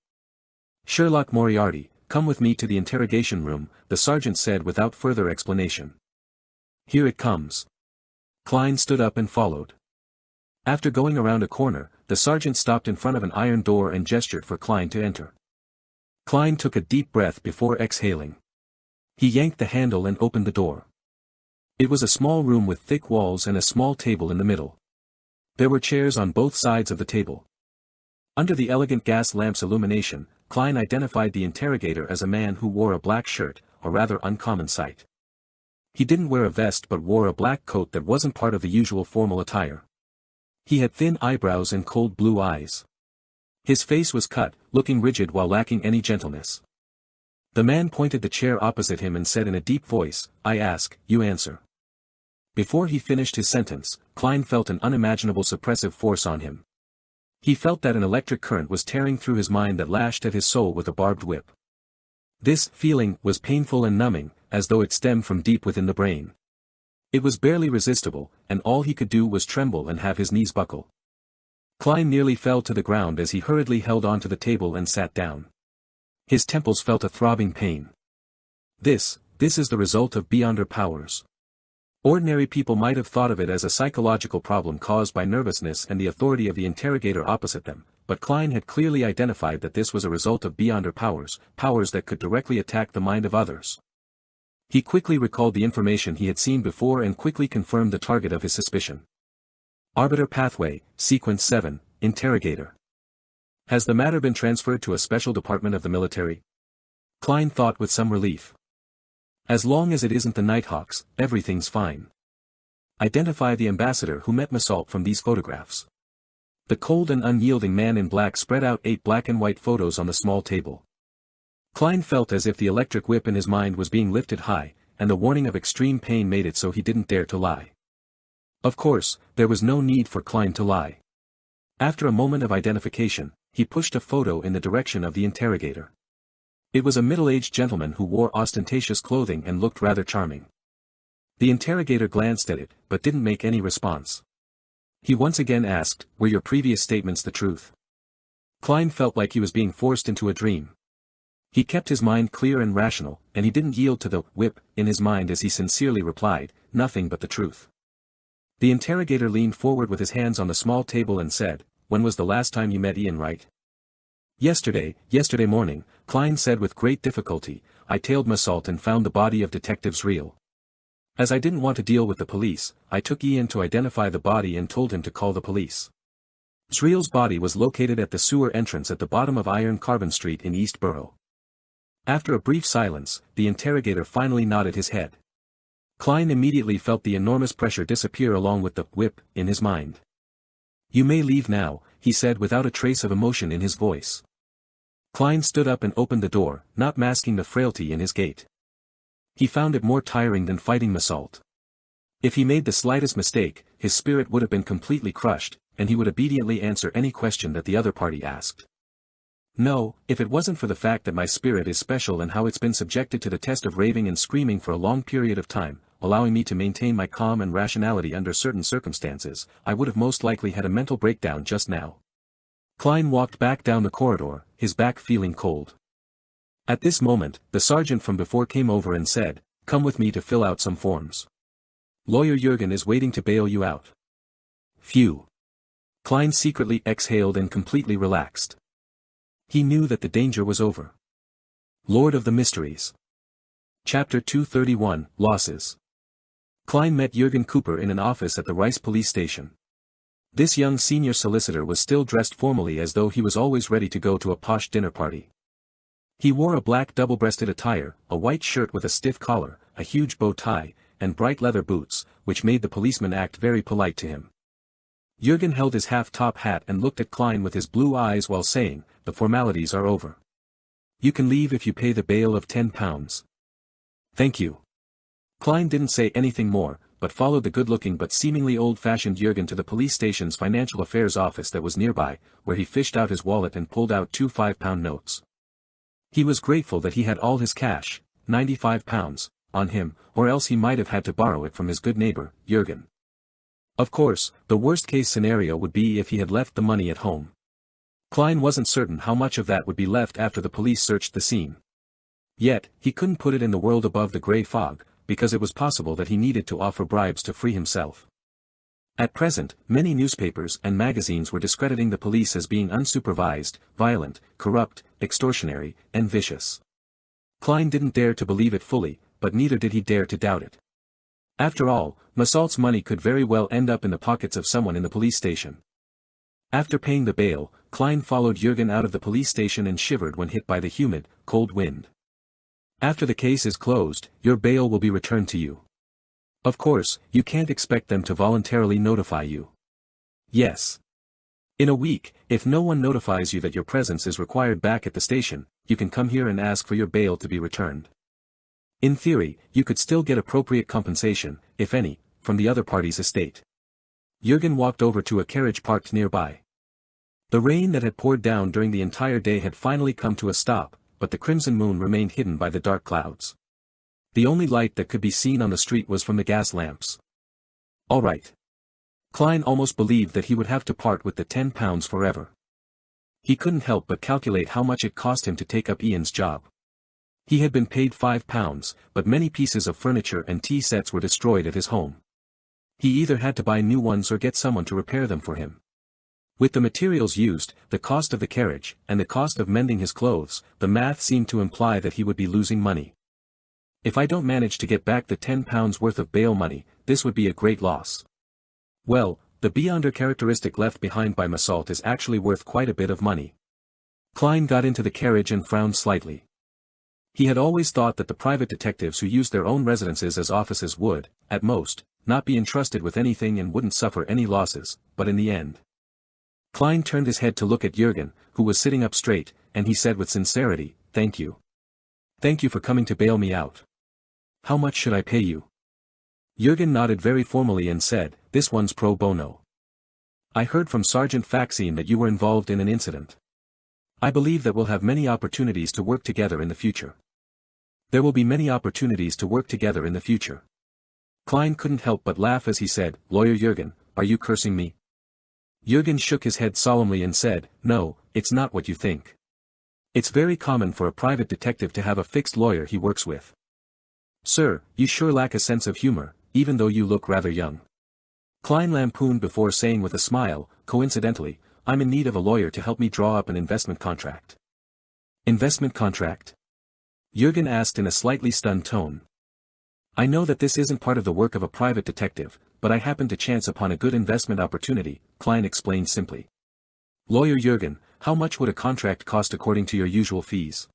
Sherlock Moriarty, come with me to the interrogation room, the sergeant said without further explanation. Here it comes. Klein stood up and followed. After going around a corner, the sergeant stopped in front of an iron door and gestured for Klein to enter. Klein took a deep breath before exhaling. He yanked the handle and opened the door. It was a small room with thick walls and a small table in the middle. There were chairs on both sides of the table. Under the elegant gas lamp's illumination, Klein identified the interrogator as a man who wore a black shirt, a rather uncommon sight. He didn't wear a vest but wore a black coat that wasn't part of the usual formal attire. He had thin eyebrows and cold blue eyes. His face was cut, looking rigid while lacking any gentleness. The man pointed the chair opposite him and said in a deep voice, I ask, you answer. Before he finished his sentence, Klein felt an unimaginable suppressive force on him. He felt that an electric current was tearing through his mind that lashed at his soul with a barbed whip. This feeling was painful and numbing, as though it stemmed from deep within the brain. It was barely resistible, and all he could do was tremble and have his knees buckle. Klein nearly fell to the ground as he hurriedly held onto the table and sat down. His temples felt a throbbing pain. This is the result of Beyonder powers. Ordinary people might have thought of it as a psychological problem caused by nervousness and the authority of the interrogator opposite them, but Klein had clearly identified that this was a result of Beyonder powers, powers that could directly attack the mind of others. He quickly recalled the information he had seen before and quickly confirmed the target of his suspicion. Arbiter Pathway, Sequence 7, Interrogator. Has the matter been transferred to a special department of the military? Klein thought with some relief. As long as it isn't the Nighthawks, everything's fine. Identify the ambassador who met Massault from these photographs. The cold and unyielding man in black spread out 8 black and white photos on the small table. Klein felt as if the electric whip in his mind was being lifted high, and the warning of extreme pain made it so he didn't dare to lie. Of course, there was no need for Klein to lie. After a moment of identification, he pushed a photo in the direction of the interrogator. It was a middle-aged gentleman who wore ostentatious clothing and looked rather charming. The interrogator glanced at it, but didn't make any response. He once again asked, "Were your previous statements the truth?" Klein felt like he was being forced into a dream. He kept his mind clear and rational, and he didn't yield to the whip in his mind as he sincerely replied, "Nothing but the truth." The interrogator leaned forward with his hands on the small table and said, "When was the last time you met Ian Wright?" Yesterday morning," Klein said with great difficulty. "I tailed Massault and found the body of Detectives Real. As I didn't want to deal with the police, I took Ian to identify the body and told him to call the police." Sreel's body was located at the sewer entrance at the bottom of Iron Carbon Street in East Borough. After a brief silence, the interrogator finally nodded his head. Klein immediately felt the enormous pressure disappear along with the whip in his mind. "You may leave now," he said without a trace of emotion in his voice. Klein stood up and opened the door, not masking the frailty in his gait. He found it more tiring than fighting Massault. If he made the slightest mistake, his spirit would have been completely crushed, and he would obediently answer any question that the other party asked. "No, if it wasn't for the fact that my spirit is special and how it's been subjected to the test of raving and screaming for a long period of time, allowing me to maintain my calm and rationality under certain circumstances, I would have most likely had a mental breakdown just now." Klein walked back down the corridor, his back feeling cold. At this moment, the sergeant from before came over and said, "Come with me to fill out some forms. Lawyer Jürgen is waiting to bail you out." Phew. Klein secretly exhaled and completely relaxed. He knew that the danger was over. Lord of the Mysteries. Chapter 231, Losses. Klein met Jürgen Cooper in an office at the Rice police station. This young senior solicitor was still dressed formally as though he was always ready to go to a posh dinner party. He wore a black double-breasted attire, a white shirt with a stiff collar, a huge bow tie, and bright leather boots, which made the policeman act very polite to him. Jürgen held his half-top hat and looked at Klein with his blue eyes while saying, "The formalities are over. You can leave if you pay the bail of £10. Thank you." Klein didn't say anything more, but followed the good-looking but seemingly old-fashioned Jürgen to the police station's financial affairs office that was nearby, where he fished out his wallet and pulled out 2 5-pound notes. He was grateful that he had all his cash, £95, on him, or else he might have had to borrow it from his good neighbor, Jürgen. Of course, the worst-case scenario would be if he had left the money at home. Klein wasn't certain how much of that would be left after the police searched the scene. Yet, he couldn't put it in the world above the grey fog, because it was possible that he needed to offer bribes to free himself. At present, many newspapers and magazines were discrediting the police as being unsupervised, violent, corrupt, extortionary, and vicious. Klein didn't dare to believe it fully, but neither did he dare to doubt it. After all, Massault's money could very well end up in the pockets of someone in the police station. After paying the bail, Klein followed Jürgen out of the police station and shivered when hit by the humid, cold wind. "After the case is closed, your bail will be returned to you. Of course, you can't expect them to voluntarily notify you." "Yes. In a week, if no one notifies you that your presence is required back at the station, you can come here and ask for your bail to be returned. In theory, you could still get appropriate compensation, if any, from the other party's estate." Jürgen walked over to a carriage parked nearby. The rain that had poured down during the entire day had finally come to a stop, but the crimson moon remained hidden by the dark clouds. The only light that could be seen on the street was from the gas lamps. All right. Klein almost believed that he would have to part with the £10 forever. He couldn't help but calculate how much it cost him to take up Ian's job. He had been paid £5, but many pieces of furniture and tea sets were destroyed at his home. He either had to buy new ones or get someone to repair them for him. With the materials used, the cost of the carriage, and the cost of mending his clothes, the math seemed to imply that he would be losing money. "If I don't manage to get back the £10 worth of bail money, this would be a great loss." Well, the beyonder characteristic left behind by Massault is actually worth quite a bit of money. Klein got into the carriage and frowned slightly. He had always thought that the private detectives who used their own residences as offices would, at most, not be entrusted with anything and wouldn't suffer any losses, but in the end. Klein turned his head to look at Jürgen, who was sitting up straight, and he said with sincerity, "Thank you. Thank you for coming to bail me out. How much should I pay you?" Jürgen nodded very formally and said, "This one's pro bono. I heard from Sergeant Faxine that you were involved in an incident. I believe that we'll have many opportunities to work together in the future. There will be many opportunities to work together in the future. Klein couldn't help but laugh as he said, Lawyer Jürgen, are you cursing me? Jürgen shook his head solemnly and said, no, it's not what you think. It's very common for a private detective to have a fixed lawyer he works with. Sir, you sure lack a sense of humor, even though you look rather young. Klein lampooned before saying with a smile, coincidentally, I'm in need of a lawyer to help me draw up an investment contract. Investment contract? Jürgen asked in a slightly stunned tone. I know that this isn't part of the work of a private detective, but I happened to chance upon a good investment opportunity, Klein explained simply. Lawyer Jürgen, how much would a contract cost according to your usual fees?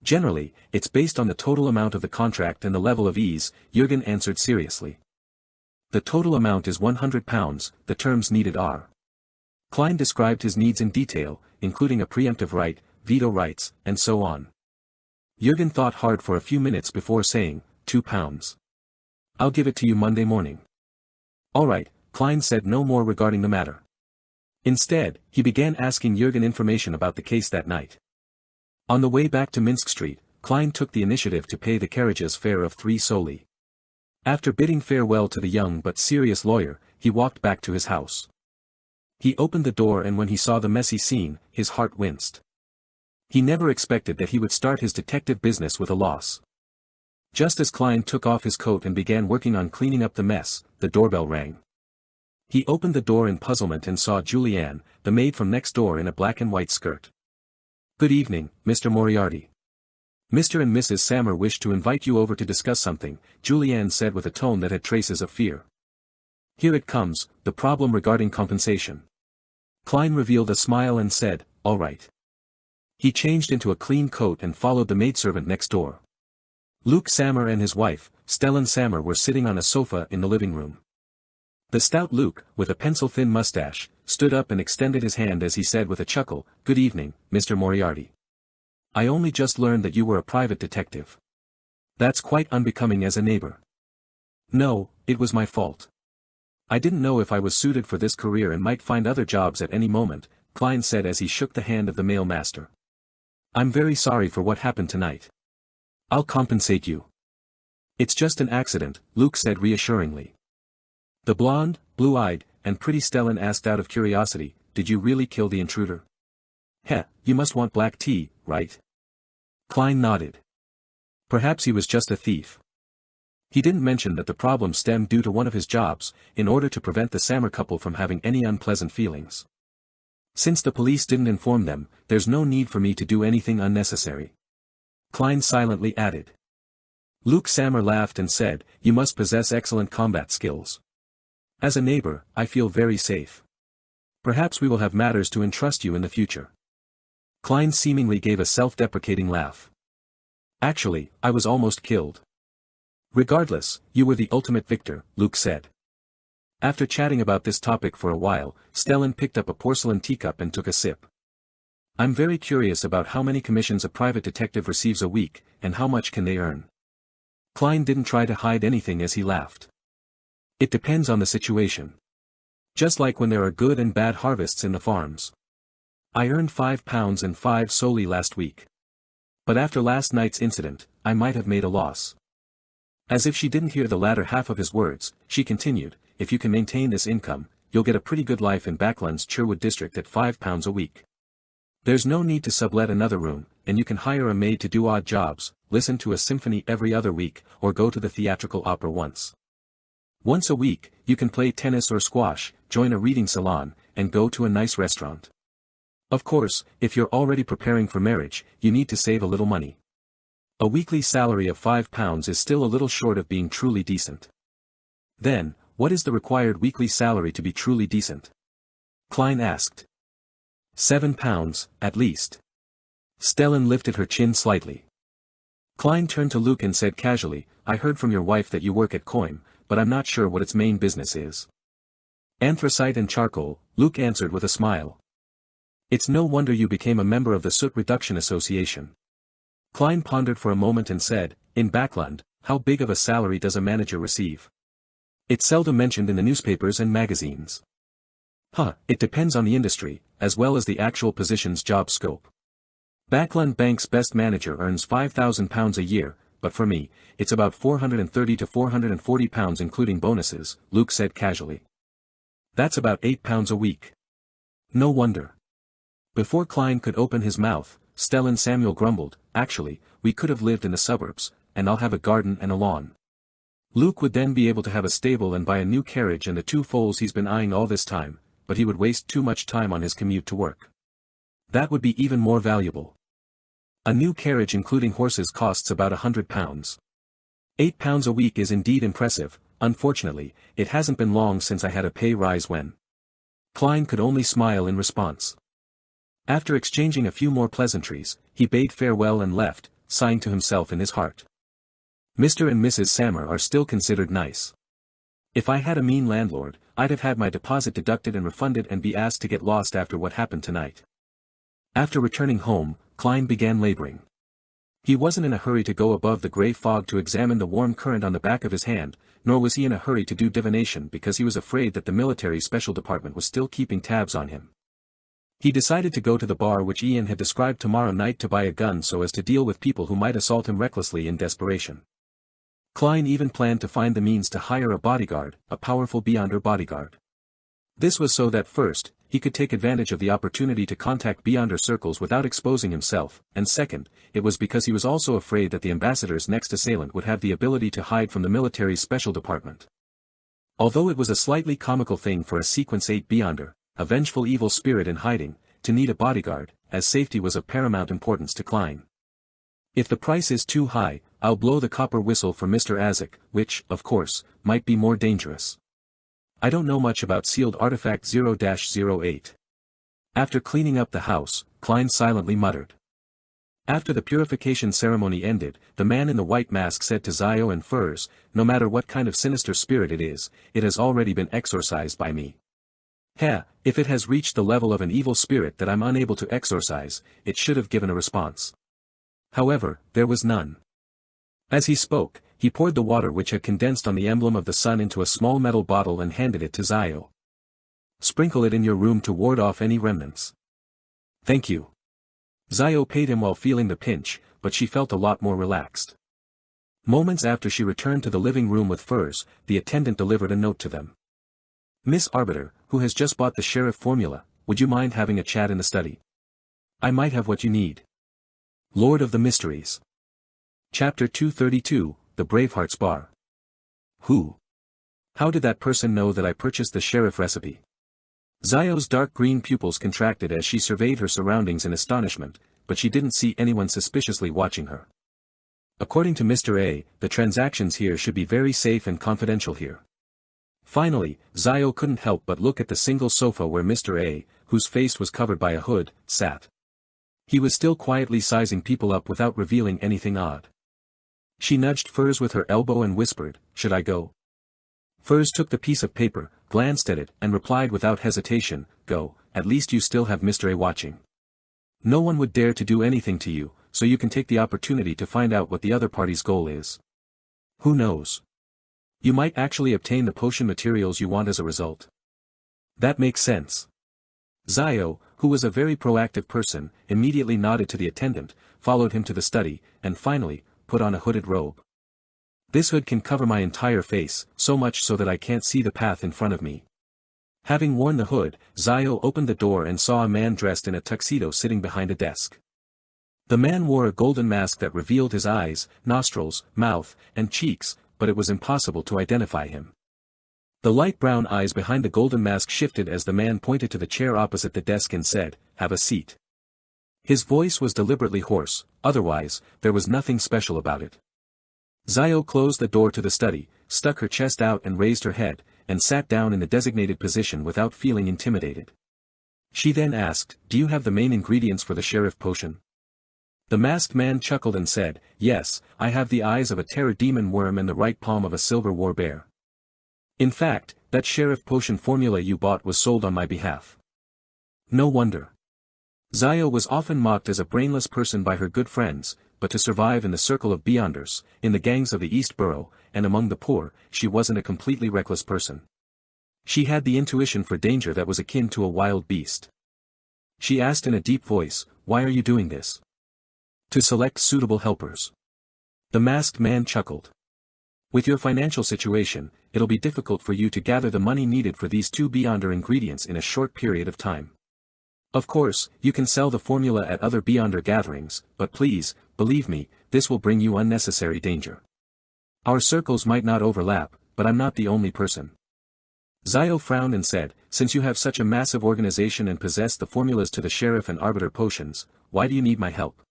Generally, it's based on the total amount of the contract and the level of ease, Jürgen answered seriously. The total amount is £100, the terms needed are. Klein described his needs in detail, including a preemptive right, veto rights, and so on. Jürgen thought hard for a few minutes before saying, £2. I'll give it to you Monday morning. All right, Klein said no more regarding the matter. Instead, he began asking Jürgen information about the case that night. On the way back to Minsk Street, Klein took the initiative to pay the carriage's fare of 3 soldi. After bidding farewell to the young but serious lawyer, he walked back to his house. He opened the door and when he saw the messy scene, his heart winced. He never expected that he would start his detective business with a loss. Just as Klein took off his coat and began working on cleaning up the mess, the doorbell rang. He opened the door in puzzlement and saw Julianne, the maid from next door in a black and white skirt. Good evening, Mr. Moriarty. Mr. and Mrs. Sammer wish to invite you over to discuss something, Julianne said with a tone that had traces of fear. Here it comes, the problem regarding compensation. Klein revealed a smile and said, all right. He changed into a clean coat and followed the maidservant next door. Luke Sammer and his wife, Stellan Sammer were sitting on a sofa in the living room. The stout Luke, with a pencil-thin mustache, stood up and extended his hand as he said with a chuckle, Good evening, Mr. Moriarty. I only just learned that you were a private detective. That's quite unbecoming as a neighbor. No, it was my fault. I didn't know if I was suited for this career and might find other jobs at any moment, Klein said as he shook the hand of the mail master. I'm very sorry for what happened tonight. I'll compensate you. It's just an accident, Luke said reassuringly. The blonde, blue-eyed, and pretty Stellan asked out of curiosity, did you really kill the intruder? Heh, you must want black tea, right? Klein nodded. Perhaps he was just a thief. He didn't mention that the problem stemmed due to one of his jobs, in order to prevent the Sammer couple from having any unpleasant feelings. Since the police didn't inform them, there's no need for me to do anything unnecessary. Klein silently added. Luke Sammer laughed and said, you must possess excellent combat skills. As a neighbor, I feel very safe. Perhaps we will have matters to entrust you in the future. Klein seemingly gave a self-deprecating laugh. Actually, I was almost killed. Regardless, you were the ultimate victor, Luke said. After chatting about this topic for a while, Stellan picked up a porcelain teacup and took a sip. I'm very curious about how many commissions a private detective receives a week, and how much can they earn. Klein didn't try to hide anything as he laughed. It depends on the situation. Just like when there are good and bad harvests in the farms. I earned £5 and 5 soldi last week. But after last night's incident, I might have made a loss. As if she didn't hear the latter half of his words, she continued, if you can maintain this income, you'll get a pretty good life in Backlund's Sherwood district at £5 a week. There's no need to sublet another room, and you can hire a maid to do odd jobs, listen to a symphony every other week, or go to the theatrical opera once. Once a week, you can play tennis or squash, join a reading salon, and go to a nice restaurant. Of course, if you're already preparing for marriage, you need to save a little money. A weekly salary of £5 is still a little short of being truly decent. Then, what is the required weekly salary to be truly decent? Klein asked. £7, at least. Stellan lifted her chin slightly. Klein turned to Luke and said casually, I heard from your wife that you work at Coim, but I'm not sure what its main business is. Anthracite and charcoal, Luke answered with a smile. It's no wonder you became a member of the Soot Reduction Association. Klein pondered for a moment and said, in Backlund, how big of a salary does a manager receive? It's seldom mentioned in the newspapers and magazines. It depends on the industry, as well as the actual position's job scope. Backlund Bank's best manager earns £5,000 a year, but for me, it's about £430 to £440 including bonuses, Luke said casually. That's about £8 a week. No wonder. Before Klein could open his mouth, Stellan Samuel grumbled, actually, we could have lived in the suburbs, and I'll have a garden and a lawn. Luke would then be able to have a stable and buy a new carriage and the 2 foals he's been eyeing all this time, but he would waste too much time on his commute to work. That would be even more valuable. A new carriage including horses costs about £100. £8 a week is indeed impressive. Unfortunately, it hasn't been long since I had a pay rise when. Klein could only smile in response. After exchanging a few more pleasantries, he bade farewell and left, sighing to himself in his heart. Mr. and Mrs. Sammer are still considered nice. If I had a mean landlord, I'd have had my deposit deducted and refunded and be asked to get lost after what happened tonight. After returning home, Klein began laboring. He wasn't in a hurry to go above the grey fog to examine the warm current on the back of his hand, nor was he in a hurry to do divination because he was afraid that the military special department was still keeping tabs on him. He decided to go to the bar which Ian had described tomorrow night to buy a gun so as to deal with people who might assault him recklessly in desperation. Klein even planned to find the means to hire a bodyguard, a powerful Beyonder bodyguard. This was so that first, he could take advantage of the opportunity to contact Beyonder circles without exposing himself, and second, it was because he was also afraid that the ambassador's next assailant would have the ability to hide from the military's special department. Although it was a slightly comical thing for a Sequence 8 Beyonder, a vengeful evil spirit in hiding, to need a bodyguard, as safety was of paramount importance to Klein. If the price is too high, I'll blow the copper whistle for Mr. Azek, which, of course, might be more dangerous. I don't know much about sealed artifact 0-08. After cleaning up the house, Klein silently muttered. After the purification ceremony ended, the man in the white mask said to Zio and Furs, no matter what kind of sinister spirit it is, it has already been exorcised by me. If it has reached the level of an evil spirit that I'm unable to exorcise, it should have given a response. However, there was none. As he spoke, he poured the water which had condensed on the emblem of the sun into a small metal bottle and handed it to Zio. Sprinkle it in your room to ward off any remnants. Thank you. Zio paid him while feeling the pinch, but she felt a lot more relaxed. Moments after she returned to the living room with Furs, the attendant delivered a note to them. Miss Arbiter, who has just bought the sheriff formula, would you mind having a chat in the study? I might have what you need. Lord of the Mysteries. Chapter 232, The Braveheart's Bar. Who? How did that person know that I purchased the sheriff recipe? Zio's dark green pupils contracted as she surveyed her surroundings in astonishment, but she didn't see anyone suspiciously watching her. According to Mr. A, the transactions here should be very safe and confidential here. Finally, Zio couldn't help but look at the single sofa where Mr. A, whose face was covered by a hood, sat. He was still quietly sizing people up without revealing anything odd. She nudged Furs with her elbow and whispered, "Should I go?" Furs took the piece of paper, glanced at it, and replied without hesitation, "Go, at least you still have Mr. A watching. No one would dare to do anything to you, so you can take the opportunity to find out what the other party's goal is. Who knows? You might actually obtain the potion materials you want as a result." That makes sense. Zio, who was a very proactive person, immediately nodded to the attendant, followed him to the study, and finally, put on a hooded robe. This hood can cover my entire face, so much so that I can't see the path in front of me. Having worn the hood, Zio opened the door and saw a man dressed in a tuxedo sitting behind a desk. The man wore a golden mask that revealed his eyes, nostrils, mouth, and cheeks, but it was impossible to identify him. The light brown eyes behind the golden mask shifted as the man pointed to the chair opposite the desk and said, "Have a seat." His voice was deliberately hoarse, otherwise, there was nothing special about it. Zio closed the door to the study, stuck her chest out and raised her head, and sat down in the designated position without feeling intimidated. She then asked, "Do you have the main ingredients for the sheriff potion?" The masked man chuckled and said, "Yes, I have the eyes of a terror demon worm and the right palm of a silver war bear. In fact, that sheriff potion formula you bought was sold on my behalf." No wonder. Zio was often mocked as a brainless person by her good friends, but to survive in the circle of Beyonders, in the gangs of the East Borough, and among the poor, she wasn't a completely reckless person. She had the intuition for danger that was akin to a wild beast. She asked in a deep voice, "Why are you doing this?" "To select suitable helpers." The masked man chuckled. "With your financial situation, it'll be difficult for you to gather the money needed for these two Beyonder ingredients in a short period of time. Of course, you can sell the formula at other Beyonder gatherings, but please, believe me, this will bring you unnecessary danger. Our circles might not overlap, but I'm not the only person." Zio frowned and said, "Since you have such a massive organization and possess the formulas to the sheriff and arbiter potions, why do you need my help?"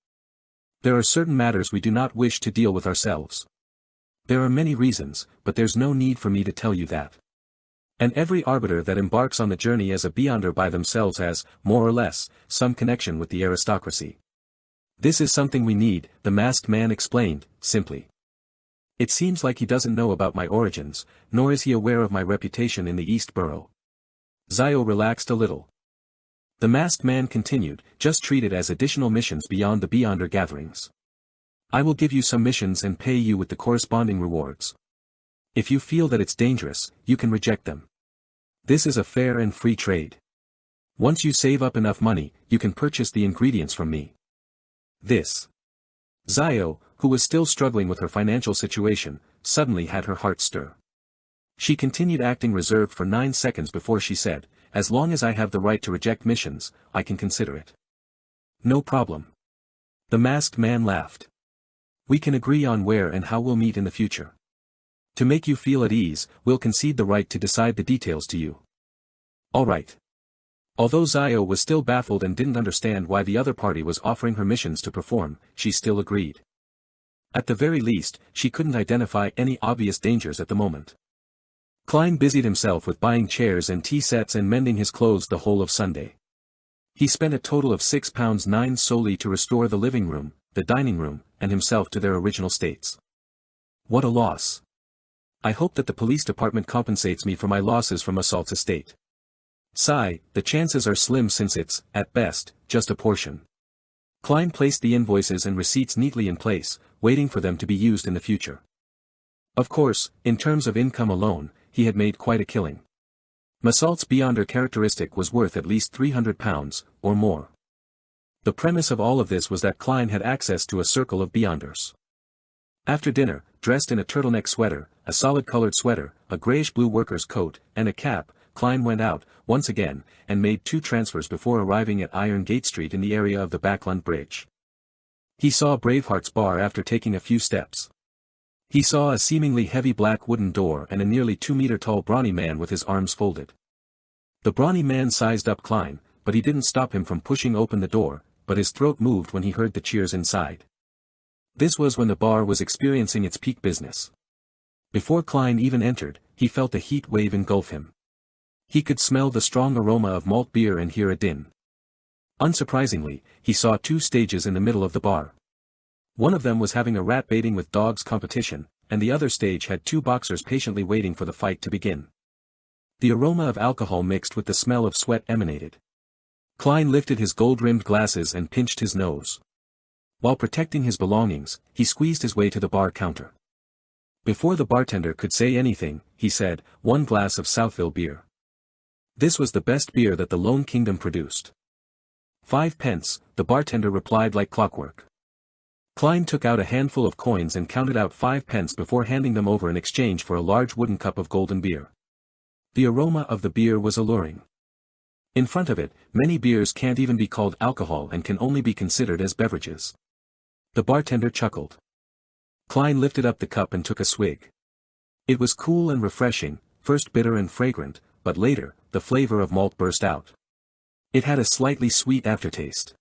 "There are certain matters we do not wish to deal with ourselves." "There are many reasons, but there's no need for me to tell you that. And every arbiter that embarks on the journey as a Beyonder by themselves has, more or less, some connection with the aristocracy. This is something we need," the masked man explained, simply. "It seems like he doesn't know about my origins, nor is he aware of my reputation in the East Borough." Zio relaxed a little. The masked man continued, "Just treat it as additional missions beyond the Beyonder gatherings. I will give you some missions and pay you with the corresponding rewards. If you feel that it's dangerous, you can reject them. This is a fair and free trade. Once you save up enough money, you can purchase the ingredients from me." This. Zio, who was still struggling with her financial situation, suddenly had her heart stir. She continued acting reserved for 9 seconds before she said, "As long as I have the right to reject missions, I can consider it." "No problem." The masked man laughed. "We can agree on where and how we'll meet in the future. To make you feel at ease, we'll concede the right to decide the details to you." "All right." Although Zio was still baffled and didn't understand why the other party was offering her missions to perform, she still agreed. At the very least, she couldn't identify any obvious dangers at the moment. Klein busied himself with buying chairs and tea sets and mending his clothes the whole of Sunday. He spent a total of £6.9 solely to restore the living room, the dining room, and himself to their original states. What a loss. I hope that the police department compensates me for my losses from Assault's estate. Sigh, the chances are slim since it's, at best, just a portion. Klein placed the invoices and receipts neatly in place, waiting for them to be used in the future. Of course, in terms of income alone, he had made quite a killing. Massault's Beyonder characteristic was worth at least £300, or more. The premise of all of this was that Klein had access to a circle of Beyonders. After dinner, dressed in a turtleneck sweater, a solid-colored sweater, a grayish-blue worker's coat, and a cap, Klein went out, once again, and made 2 transfers before arriving at Iron Gate Street in the area of the Backland Bridge. He saw Braveheart's bar after taking a few steps. He saw a seemingly heavy black wooden door and a nearly 2-meter-tall brawny man with his arms folded. The brawny man sized up Klein, but he didn't stop him from pushing open the door, but his throat moved when he heard the cheers inside. This was when the bar was experiencing its peak business. Before Klein even entered, he felt a heat wave engulf him. He could smell the strong aroma of malt beer and hear a din. Unsurprisingly, he saw 2 stages in the middle of the bar. One of them was having a rat baiting with dogs competition, and the other stage had 2 boxers patiently waiting for the fight to begin. The aroma of alcohol mixed with the smell of sweat emanated. Klein lifted his gold-rimmed glasses and pinched his nose. While protecting his belongings, he squeezed his way to the bar counter. Before the bartender could say anything, he said, "1 glass of Southville beer." This was the best beer that the Lone Kingdom produced. 5 pence, the bartender replied like clockwork. Klein took out a handful of coins and counted out 5 pence before handing them over in exchange for a large wooden cup of golden beer. The aroma of the beer was alluring. In front of it, many beers can't even be called alcohol and can only be considered as beverages. The bartender chuckled. Klein lifted up the cup and took a swig. It was cool and refreshing, first bitter and fragrant, but later, the flavor of malt burst out. It had a slightly sweet aftertaste.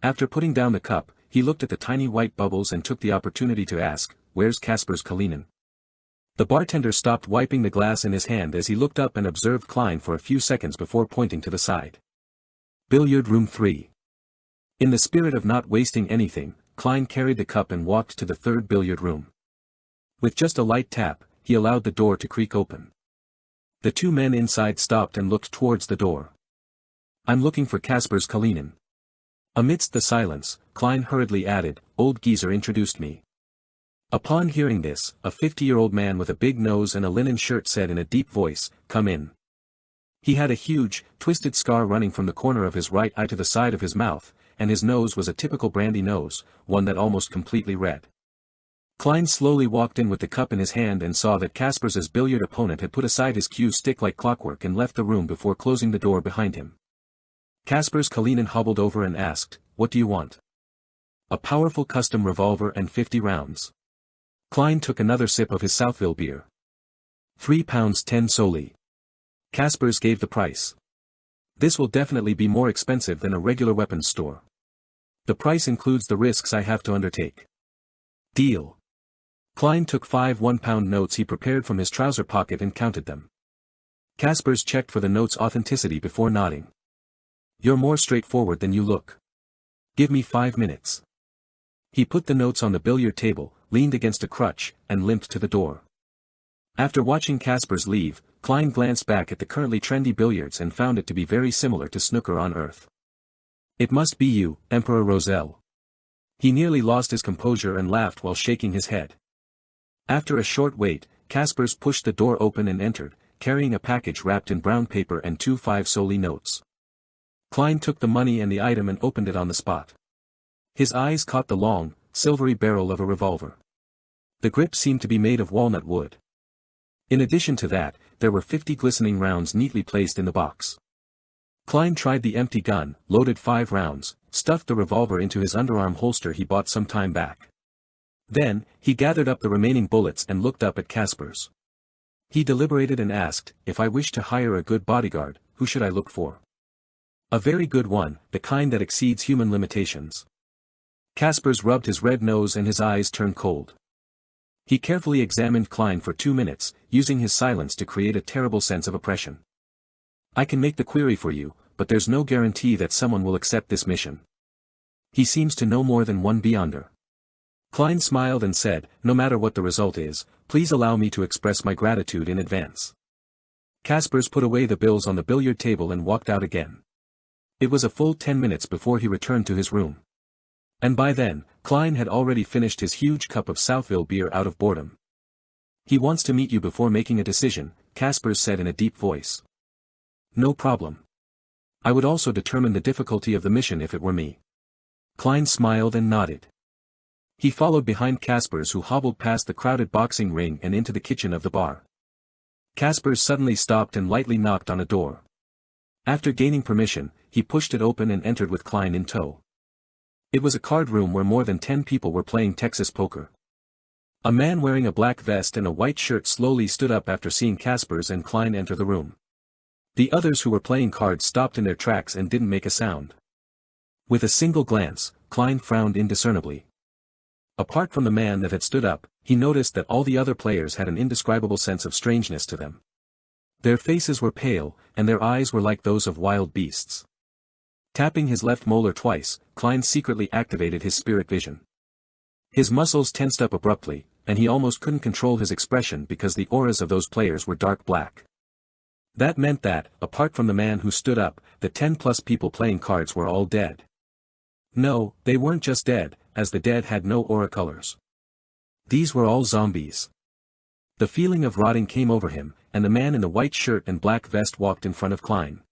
After putting down the cup, he looked at the tiny white bubbles and took the opportunity to ask, "Where's Kasper's Kalinin?" The bartender stopped wiping the glass in his hand as he looked up and observed Klein for a few seconds before pointing to the side. "Billiard room 3. In the spirit of not wasting anything, Klein carried the cup and walked to the 3rd billiard room. With just a light tap, he allowed the door to creak open. The 2 men inside stopped and looked towards the door. "I'm looking for Kasper's Kalinin." Amidst the silence, Klein hurriedly added, "Old geezer introduced me." Upon hearing this, a 50-year-old man with a big nose and a linen shirt said in a deep voice, "Come in." He had a huge, twisted scar running from the corner of his right eye to the side of his mouth, and his nose was a typical brandy nose, one that almost completely red. Klein slowly walked in with the cup in his hand and saw that Kaspers's billiard opponent had put aside his cue stick like clockwork and left the room before closing the door behind him. Kaspers Kalinin hobbled over and asked, "What do you want?" "A powerful custom revolver and 50 rounds. Klein took another sip of his Southville beer. £3 10 solely. Kaspers gave the price. "This will definitely be more expensive than a regular weapons store. The price includes the risks I have to undertake." "Deal." Klein took 5 £1 notes he prepared from his trouser pocket and counted them. Kaspers checked for the notes' authenticity before nodding. "You're more straightforward than you look. Give me 5 minutes." He put the notes on the billiard table, leaned against a crutch, and limped to the door. After watching Kaspers leave, Klein glanced back at the currently trendy billiards and found it to be very similar to snooker on Earth. "It must be you, Emperor Roselle." He nearly lost his composure and laughed while shaking his head. After a short wait, Kaspers pushed the door open and entered, carrying a package wrapped in brown paper and 2 5 solely notes. Klein took the money and the item and opened it on the spot. His eyes caught the long, silvery barrel of a revolver. The grip seemed to be made of walnut wood. In addition to that, there were 50 glistening rounds neatly placed in the box. Klein tried the empty gun, loaded 5 rounds, stuffed the revolver into his underarm holster he bought some time back. Then, he gathered up the remaining bullets and looked up at Kaspers. He deliberated and asked, "If I wish to hire a good bodyguard, who should I look for?" "A very good one, the kind that exceeds human limitations." Kaspers rubbed his red nose and his eyes turned cold. He carefully examined Klein for 2 minutes, using his silence to create a terrible sense of oppression. "I can make the query for you, but there's no guarantee that someone will accept this mission. He seems to know more than one beyonder." Klein smiled and said, "No matter what the result is, please allow me to express my gratitude in advance." Kaspers put away the bills on the billiard table and walked out again. It was a full 10 minutes before he returned to his room. And by then, Klein had already finished his huge cup of Southville beer out of boredom. "He wants to meet you before making a decision," Kaspers said in a deep voice. "No problem. I would also determine the difficulty of the mission if it were me." Klein smiled and nodded. He followed behind Kaspers, who hobbled past the crowded boxing ring and into the kitchen of the bar. Kaspers suddenly stopped and lightly knocked on a door. After gaining permission, he pushed it open and entered with Klein in tow. It was a card room where more than 10 people were playing Texas poker. A man wearing a black vest and a white shirt slowly stood up after seeing Kaspers and Klein enter the room. The others who were playing cards stopped in their tracks and didn't make a sound. With a single glance, Klein frowned indiscernibly. Apart from the man that had stood up, he noticed that all the other players had an indescribable sense of strangeness to them. Their faces were pale, and their eyes were like those of wild beasts. Tapping his left molar twice, Klein secretly activated his spirit vision. His muscles tensed up abruptly, and he almost couldn't control his expression because the auras of those players were dark black. That meant that, apart from the man who stood up, the 10+ people playing cards were all dead. No, they weren't just dead, as the dead had no aura colors. These were all zombies. The feeling of rotting came over him, and the man in the white shirt and black vest walked in front of Klein.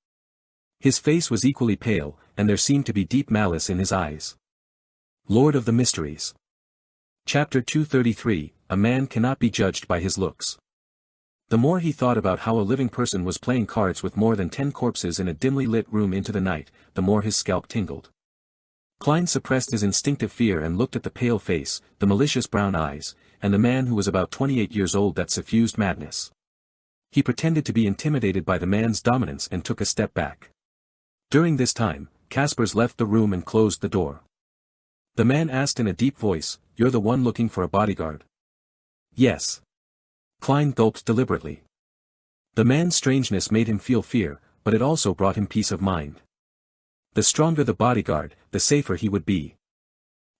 His face was equally pale, and there seemed to be deep malice in his eyes. Lord of the Mysteries. Chapter 233, A Man Cannot Be Judged by His Looks. The more he thought about how a living person was playing cards with more than 10 corpses in a dimly lit room into the night, the more his scalp tingled. Klein suppressed his instinctive fear and looked at the pale face, the malicious brown eyes, and the man who was about 28 years old that suffused madness. He pretended to be intimidated by the man's dominance and took a step back. During this time, Kaspers left the room and closed the door. The man asked in a deep voice, "You're the one looking for a bodyguard?" "Yes." Klein gulped deliberately. The man's strangeness made him feel fear, but it also brought him peace of mind. The stronger the bodyguard, the safer he would be.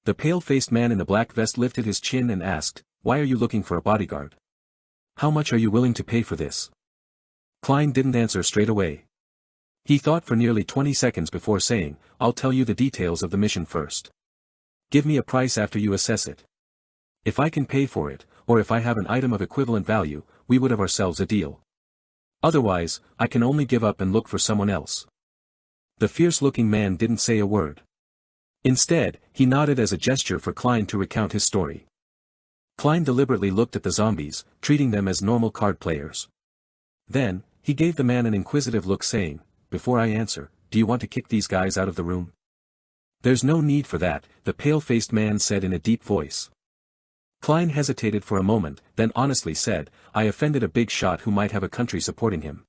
The pale-faced man in the black vest lifted his chin and asked, "Why are you looking for a bodyguard? How much are you willing to pay for this?" Klein didn't answer straight away. He thought for nearly 20 seconds before saying, "I'll tell you the details of the mission first. Give me a price after you assess it. If I can pay for it, or if I have an item of equivalent value, we would have ourselves a deal." Otherwise, I can only give up and look for someone else. The fierce-looking man didn't say a word. Instead, he nodded as a gesture for Klein to recount his story. Klein deliberately looked at the zombies, treating them as normal card players. Then, he gave the man an inquisitive look saying, "Before I answer, do you want to kick these guys out of the room?" "There's no need for that," the pale-faced man said in a deep voice. Klein hesitated for a moment, then honestly said, "I offended a big shot who might have a country supporting him."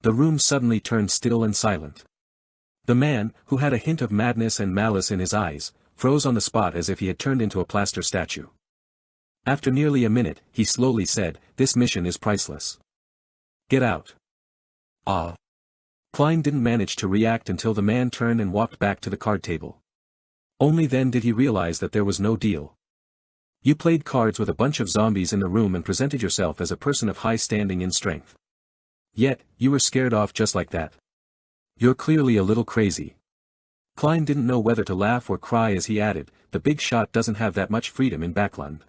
The room suddenly turned still and silent. The man, who had a hint of madness and malice in his eyes, froze on the spot as if he had turned into a plaster statue. After nearly a minute, he slowly said, "This mission is priceless. Get out." Ah. Klein didn't manage to react until the man turned and walked back to the card table. Only then did he realize that there was no deal. You played cards with a bunch of zombies in the room and presented yourself as a person of high standing in strength. Yet, you were scared off just like that. You're clearly a little crazy. Klein didn't know whether to laugh or cry as he added, "The big shot doesn't have that much freedom in Backland."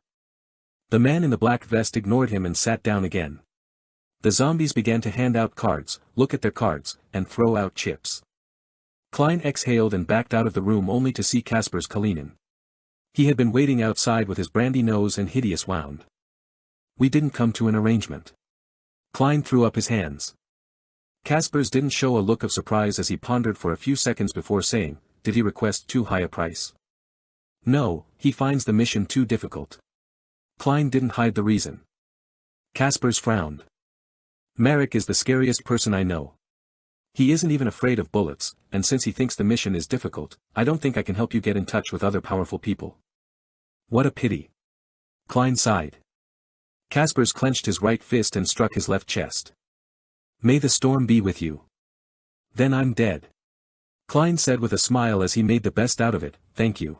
The man in the black vest ignored him and sat down again. The zombies began to hand out cards, look at their cards, and throw out chips. Klein exhaled and backed out of the room only to see Kasper's Kalinin. He had been waiting outside with his brandy nose and hideous wound. "We didn't come to an arrangement." Klein threw up his hands. Kaspers didn't show a look of surprise as he pondered for a few seconds before saying, "Did he request too high a price?" "No, he finds the mission too difficult." Klein didn't hide the reason. Kaspers frowned. "Marek is the scariest person I know. He isn't even afraid of bullets, and since he thinks the mission is difficult, I don't think I can help you get in touch with other powerful people." "What a pity." Klein sighed. Kaspers clenched his right fist and struck his left chest. "May the storm be with you." "Then I'm dead." Klein said with a smile as he made the best out of it, "Thank you.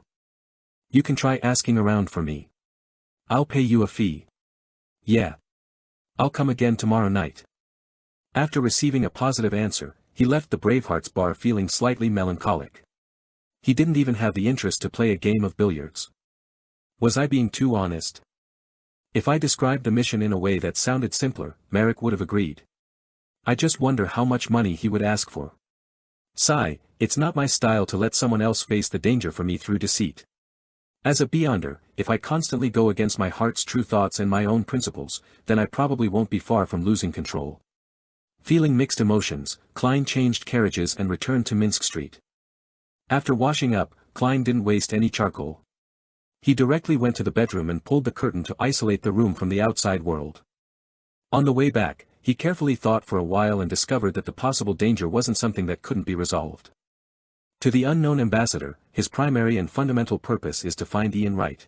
You can try asking around for me. I'll pay you a fee." "Yeah. I'll come again tomorrow night." After receiving a positive answer, he left the Bravehearts bar feeling slightly melancholic. He didn't even have the interest to play a game of billiards. Was I being too honest? If I described the mission in a way that sounded simpler, Marek would have agreed. I just wonder how much money he would ask for. Sigh, it's not my style to let someone else face the danger for me through deceit. As a Beyonder, if I constantly go against my heart's true thoughts and my own principles, then I probably won't be far from losing control. Feeling mixed emotions, Klein changed carriages and returned to Minsk Street. After washing up, Klein didn't waste any charcoal. He directly went to the bedroom and pulled the curtain to isolate the room from the outside world. On the way back, he carefully thought for a while and discovered that the possible danger wasn't something that couldn't be resolved. To the unknown ambassador, his primary and fundamental purpose is to find Ian Wright.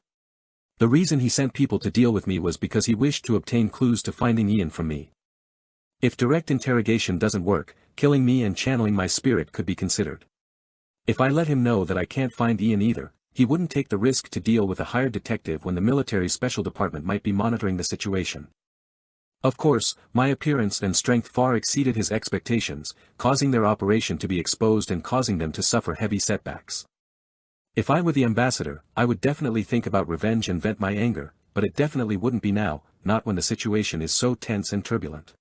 The reason he sent people to deal with me was because he wished to obtain clues to finding Ian from me. If direct interrogation doesn't work, killing me and channeling my spirit could be considered. If I let him know that I can't find Ian either, he wouldn't take the risk to deal with a hired detective when the military special department might be monitoring the situation. Of course, my appearance and strength far exceeded his expectations, causing their operation to be exposed and causing them to suffer heavy setbacks. If I were the ambassador, I would definitely think about revenge and vent my anger, but it definitely wouldn't be now, not when the situation is so tense and turbulent.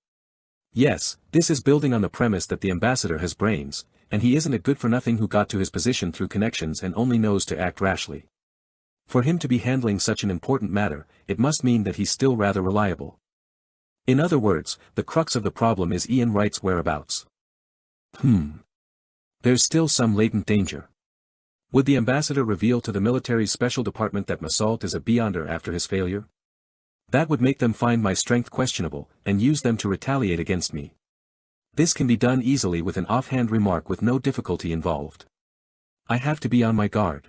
Yes, this is building on the premise that the ambassador has brains, and he isn't a good-for-nothing who got to his position through connections and only knows to act rashly. For him to be handling such an important matter, it must mean that he's still rather reliable. In other words, the crux of the problem is Ian Wright's whereabouts. There's still some latent danger. Would the ambassador reveal to the military special department that Massault is a Beyonder after his failure? That would make them find my strength questionable, and use them to retaliate against me. This can be done easily with an offhand remark with no difficulty involved. I have to be on my guard.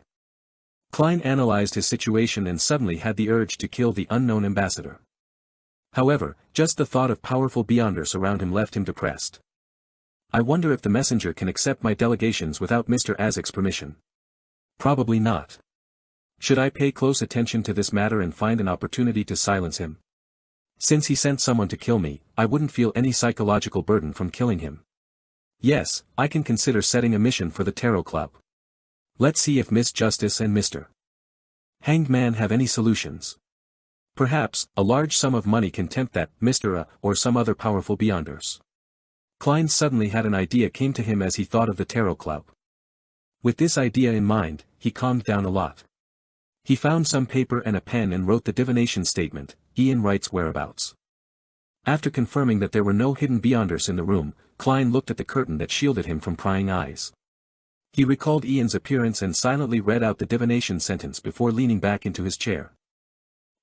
Klein analyzed his situation and suddenly had the urge to kill the unknown ambassador. However, just the thought of powerful Beyonders around him left him depressed. I wonder if the messenger can accept my delegations without Mr. Azek's permission. Probably not. Should I pay close attention to this matter and find an opportunity to silence him? Since he sent someone to kill me, I wouldn't feel any psychological burden from killing him. Yes, I can consider setting a mission for the Tarot Club. Let's see if Miss Justice and Mr. Hanged Man have any solutions. Perhaps, a large sum of money can tempt that Mr. Or some other powerful beyonders. Klein suddenly had an idea came to him as he thought of the tarot club. With this idea in mind, he calmed down a lot. He found some paper and a pen and wrote the divination statement, Ian Wright's whereabouts. After confirming that there were no hidden beyonders in the room, Klein looked at the curtain that shielded him from prying eyes. He recalled Ian's appearance and silently read out the divination sentence before leaning back into his chair.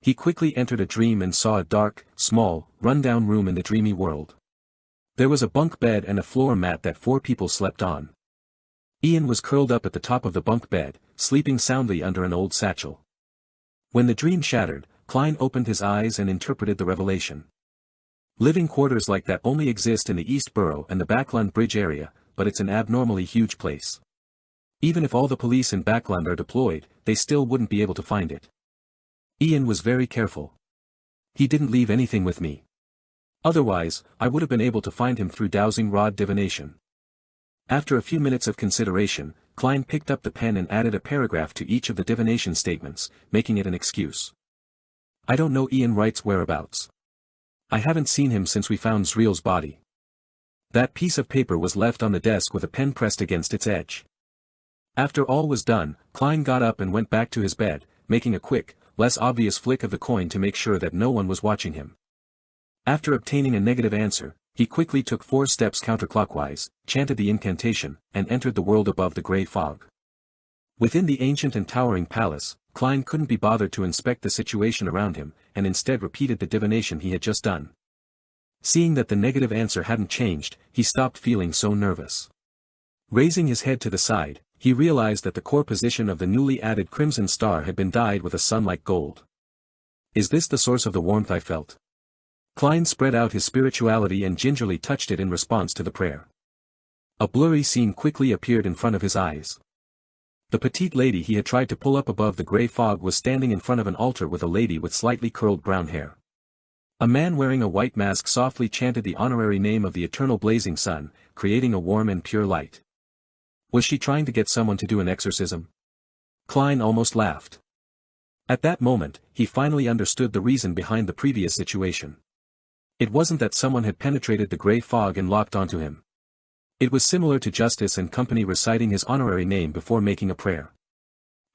He quickly entered a dream and saw a dark, small, run-down room in the dreamy world. There was a bunk bed and a floor mat that 4 people slept on. Ian was curled up at the top of the bunk bed, sleeping soundly under an old satchel. When the dream shattered, Klein opened his eyes and interpreted the revelation. Living quarters like that only exist in the East Borough and the Backland Bridge area, but it's an abnormally huge place. Even if all the police in Backland are deployed, they still wouldn't be able to find it. Ian was very careful. He didn't leave anything with me. Otherwise, I would have been able to find him through dowsing rod divination. After a few minutes of consideration, Klein picked up the pen and added a paragraph to each of the divination statements, making it an excuse. I don't know Ian Wright's whereabouts. I haven't seen him since we found Zreel's body. That piece of paper was left on the desk with a pen pressed against its edge. After all was done, Klein got up and went back to his bed, making a quick, less obvious flick of the coin to make sure that no one was watching him. After obtaining a negative answer, he quickly took 4 steps counterclockwise, chanted the incantation, and entered the world above the grey fog. Within the ancient and towering palace, Klein couldn't be bothered to inspect the situation around him, and instead repeated the divination he had just done. Seeing that the negative answer hadn't changed, he stopped feeling so nervous. Raising his head to the side, he realized that the core position of the newly added crimson star had been dyed with a sun-like gold. Is this the source of the warmth I felt? Klein spread out his spirituality and gingerly touched it in response to the prayer. A blurry scene quickly appeared in front of his eyes. The petite lady he had tried to pull up above the grey fog was standing in front of an altar with a lady with slightly curled brown hair. A man wearing a white mask softly chanted the honorary name of the eternal blazing sun, creating a warm and pure light. Was she trying to get someone to do an exorcism? Klein almost laughed. At that moment, he finally understood the reason behind the previous situation. It wasn't that someone had penetrated the grey fog and locked onto him. It was similar to Justice and company reciting his honorary name before making a prayer.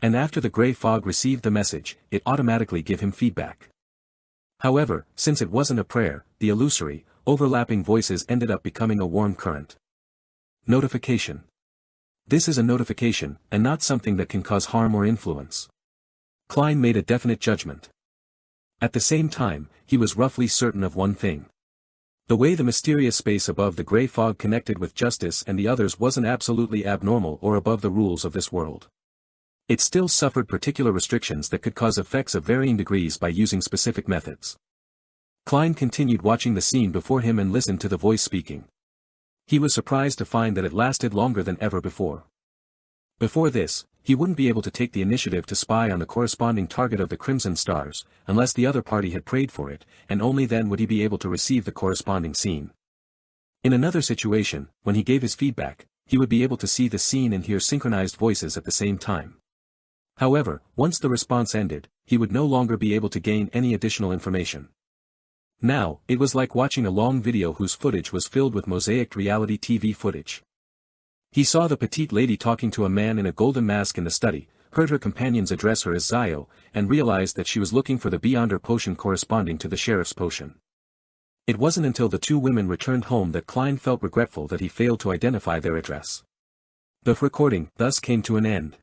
And after the grey fog received the message, it automatically gave him feedback. However, since it wasn't a prayer, the illusory, overlapping voices ended up becoming a warm current. Notification. This is a notification, and not something that can cause harm or influence. Klein made a definite judgment. At the same time, he was roughly certain of one thing. The way the mysterious space above the grey fog connected with Justice and the others wasn't absolutely abnormal or above the rules of this world. It still suffered particular restrictions that could cause effects of varying degrees by using specific methods. Klein continued watching the scene before him and listened to the voice speaking. He was surprised to find that it lasted longer than ever before. Before this, he wouldn't be able to take the initiative to spy on the corresponding target of the Crimson Stars, unless the other party had prayed for it, and only then would he be able to receive the corresponding scene. In another situation, when he gave his feedback, he would be able to see the scene and hear synchronized voices at the same time. However, once the response ended, he would no longer be able to gain any additional information. Now, it was like watching a long video whose footage was filled with mosaicked reality TV footage. He saw the petite lady talking to a man in a golden mask in the study, heard her companions address her as Zio, and realized that she was looking for the Beyonder potion corresponding to the sheriff's potion. It wasn't until the 2 women returned home that Klein felt regretful that he failed to identify their address. The recording thus came to an end.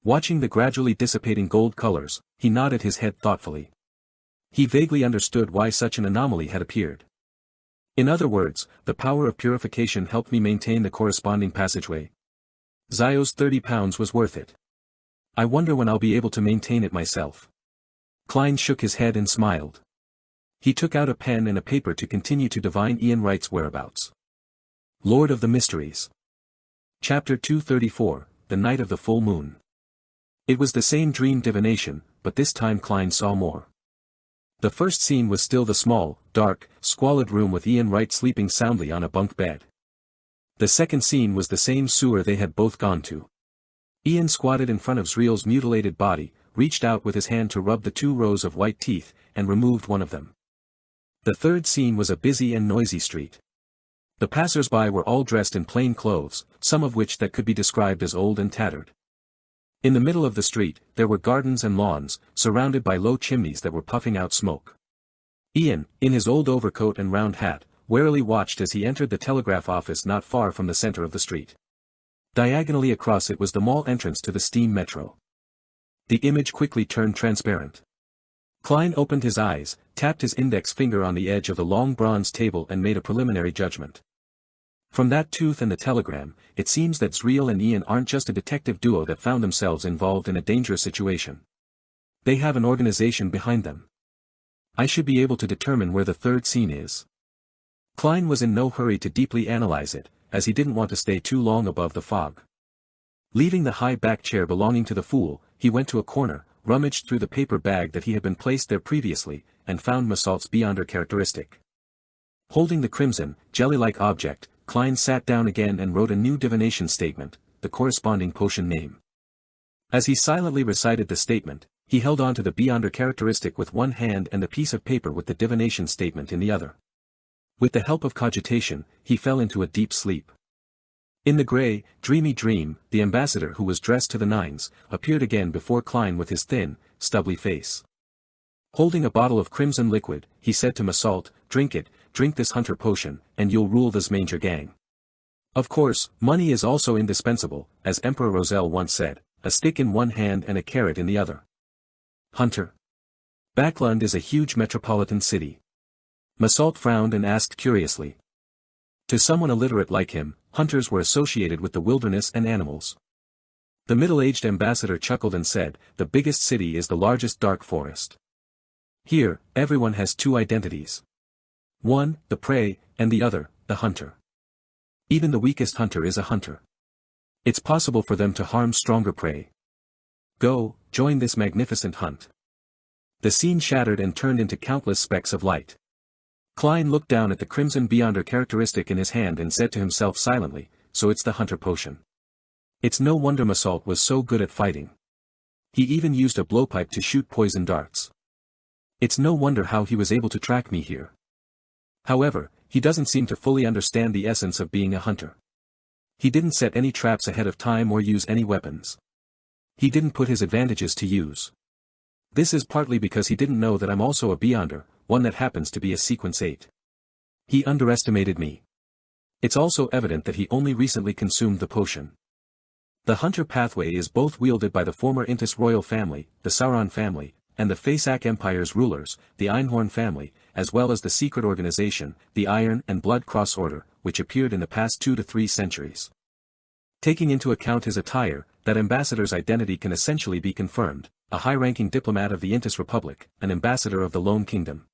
Watching the gradually dissipating gold colors, he nodded his head thoughtfully. He vaguely understood why such an anomaly had appeared. In other words, the power of purification helped me maintain the corresponding passageway. Zio's £30 was worth it. I wonder when I'll be able to maintain it myself. Klein shook his head and smiled. He took out a pen and a paper to continue to divine Ian Wright's whereabouts. Lord of the Mysteries. Chapter 234, The Night of the Full Moon. It was the same dream divination, but this time Klein saw more. The first scene was still the small, dark, squalid room with Ian Wright sleeping soundly on a bunk bed. The second scene was the same sewer they had both gone to. Ian squatted in front of Zreel's mutilated body, reached out with his hand to rub the 2 rows of white teeth, and removed one of them. The third scene was a busy and noisy street. The passers-by were all dressed in plain clothes, some of which that could be described as old and tattered. In the middle of the street, there were gardens and lawns, surrounded by low chimneys that were puffing out smoke. Ian, in his old overcoat and round hat, warily watched as he entered the telegraph office not far from the center of the street. Diagonally across it was the mall entrance to the steam metro. The image quickly turned transparent. Klein opened his eyes, tapped his index finger on the edge of the long bronze table and made a preliminary judgment. From that tooth and the telegram, it seems that Zriel and Ian aren't just a detective duo that found themselves involved in a dangerous situation. They have an organization behind them. I should be able to determine where the third scene is. Klein was in no hurry to deeply analyze it, as he didn't want to stay too long above the fog. Leaving the high-back chair belonging to the fool, he went to a corner, rummaged through the paper bag that he had been placed there previously, and found Massalt's Beyonder characteristic. Holding the crimson, jelly-like object, Klein sat down again and wrote a new divination statement, the corresponding potion name. As he silently recited the statement, he held on to the Beyonder characteristic with one hand and the piece of paper with the divination statement in the other. With the help of cogitation, he fell into a deep sleep. In the grey, dreamy dream, the ambassador who was dressed to the nines, appeared again before Klein with his thin, stubbly face. Holding a bottle of crimson liquid, he said to Massault, "Drink it, drink this hunter potion, and you'll rule this manger gang." Of course, money is also indispensable, as Emperor Roselle once said, a stick in one hand and a carrot in the other. Hunter. Backlund is a huge metropolitan city. Massault frowned and asked curiously. To someone illiterate like him, hunters were associated with the wilderness and animals. The middle-aged ambassador chuckled and said, "The biggest city is the largest dark forest. Here, everyone has 2 identities. One, the prey, and the other, the hunter. Even the weakest hunter is a hunter. It's possible for them to harm stronger prey. Go, join this magnificent hunt." The scene shattered and turned into countless specks of light. Klein looked down at the crimson Beyonder characteristic in his hand and said to himself silently, "So it's the hunter potion. It's no wonder Massault was so good at fighting. He even used a blowpipe to shoot poison darts. It's no wonder how he was able to track me here. However, he doesn't seem to fully understand the essence of being a hunter. He didn't set any traps ahead of time or use any weapons. He didn't put his advantages to use. This is partly because he didn't know that I'm also a Beyonder, one that happens to be a sequence 8. He underestimated me. It's also evident that he only recently consumed the potion. The hunter pathway is both wielded by the former Intis royal family, the Sauron family, and the Faesak Empire's rulers, the Einhorn family, as well as the secret organization, the Iron and Blood Cross Order, which appeared in the past 2 to 3 centuries. Taking into account his attire, that ambassador's identity can essentially be confirmed, a high-ranking diplomat of the Intis Republic, an ambassador of the Lone Kingdom.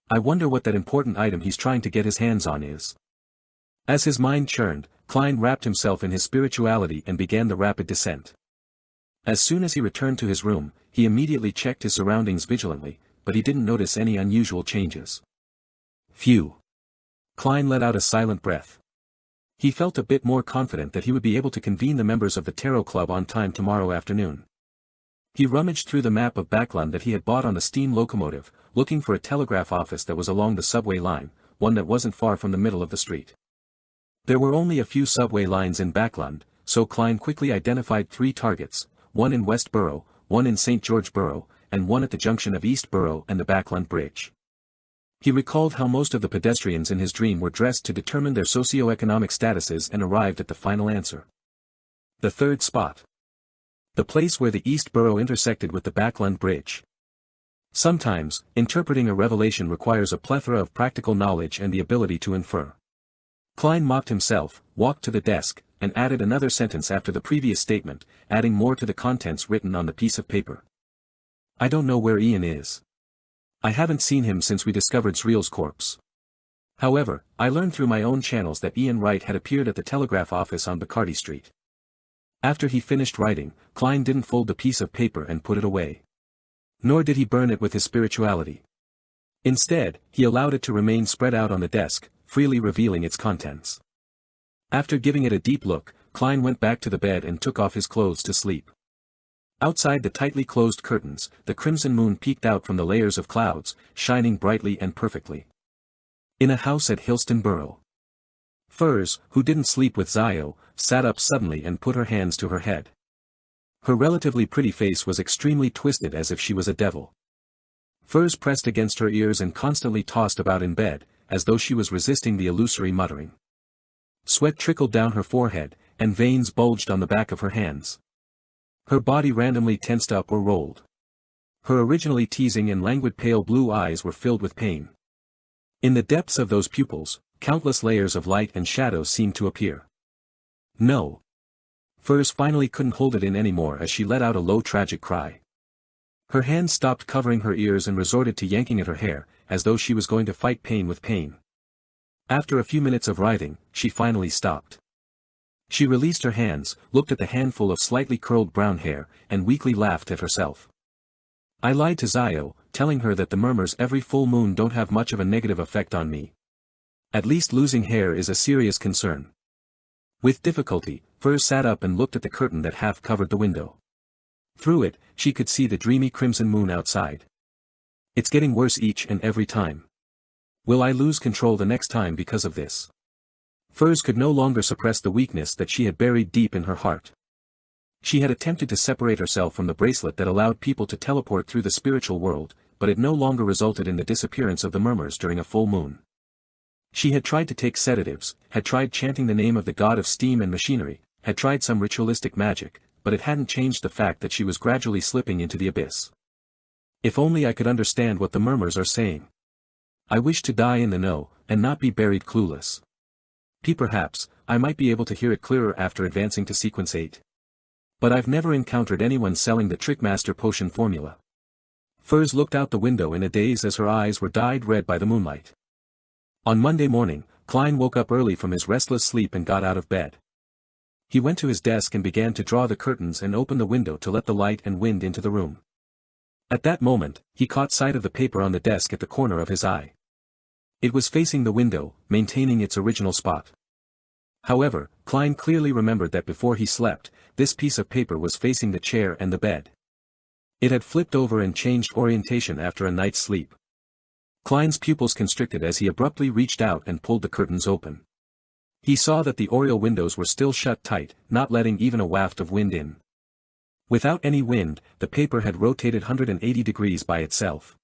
I wonder what that important item he's trying to get his hands on is. As his mind churned, Klein wrapped himself in his spirituality and began the rapid descent. As soon as he returned to his room, he immediately checked his surroundings vigilantly, but he didn't notice any unusual changes. Phew. Klein let out a silent breath. He felt a bit more confident that he would be able to convene the members of the Tarot Club on time tomorrow afternoon. He rummaged through the map of Backlund that he had bought on the steam locomotive, looking for a telegraph office that was along the subway line, one that wasn't far from the middle of the street. There were only a few subway lines in Backlund, so Klein quickly identified 3 targets, one in West Borough, one in St. George Borough, and one at the junction of East Borough and the Backlund Bridge. He recalled how most of the pedestrians in his dream were dressed to determine their socio-economic statuses and arrived at the final answer. The third spot. The place where the East Borough intersected with the Backlund Bridge. Sometimes, interpreting a revelation requires a plethora of practical knowledge and the ability to infer. Klein mocked himself, walked to the desk, and added another sentence after the previous statement, adding more to the contents written on the piece of paper. I don't know where Ian is. I haven't seen him since we discovered Zriel's corpse. However, I learned through my own channels that Ian Wright had appeared at the telegraph office on Bacardi Street. After he finished writing, Klein didn't fold the piece of paper and put it away. Nor did he burn it with his spirituality. Instead, he allowed it to remain spread out on the desk, freely revealing its contents. After giving it a deep look, Klein went back to the bed and took off his clothes to sleep. Outside the tightly closed curtains, the crimson moon peeked out from the layers of clouds, shining brightly and perfectly. In a house at Hillston Borough. Furs, who didn't sleep with Zio, sat up suddenly and put her hands to her head. Her relatively pretty face was extremely twisted as if she was a devil. Furs pressed against her ears and constantly tossed about in bed, as though she was resisting the illusory muttering. Sweat trickled down her forehead, and veins bulged on the back of her hands. Her body randomly tensed up or rolled. Her originally teasing and languid pale blue eyes were filled with pain. In the depths of those pupils, countless layers of light and shadow seemed to appear. No. Furs finally couldn't hold it in anymore as she let out a low tragic cry. Her hands stopped covering her ears and resorted to yanking at her hair, as though she was going to fight pain with pain. After a few minutes of writhing, she finally stopped. She released her hands, looked at the handful of slightly curled brown hair, and weakly laughed at herself. I lied to Zio, telling her that the murmurs every full moon don't have much of a negative effect on me. At least losing hair is a serious concern. With difficulty, Furs sat up and looked at the curtain that half covered the window. Through it, she could see the dreamy crimson moon outside. It's getting worse each and every time. Will I lose control the next time because of this? Furs could no longer suppress the weakness that she had buried deep in her heart. She had attempted to separate herself from the bracelet that allowed people to teleport through the spiritual world, but it no longer resulted in the disappearance of the murmurs during a full moon. She had tried to take sedatives, had tried chanting the name of the god of steam and machinery, had tried some ritualistic magic, but it hadn't changed the fact that she was gradually slipping into the abyss. If only I could understand what the murmurs are saying. I wish to die in the know, and not be buried clueless. Perhaps, I might be able to hear it clearer after advancing to sequence 8. But I've never encountered anyone selling the Trickmaster potion formula. Furs looked out the window in a daze as her eyes were dyed red by the moonlight. On Monday morning, Klein woke up early from his restless sleep and got out of bed. He went to his desk and began to draw the curtains and open the window to let the light and wind into the room. At that moment, he caught sight of the paper on the desk at the corner of his eye. It was facing the window, maintaining its original spot. However, Klein clearly remembered that before he slept, this piece of paper was facing the chair and the bed. It had flipped over and changed orientation after a night's sleep. Klein's pupils constricted as he abruptly reached out and pulled the curtains open. He saw that the oriel windows were still shut tight, not letting even a waft of wind in. Without any wind, the paper had rotated 180 degrees by itself.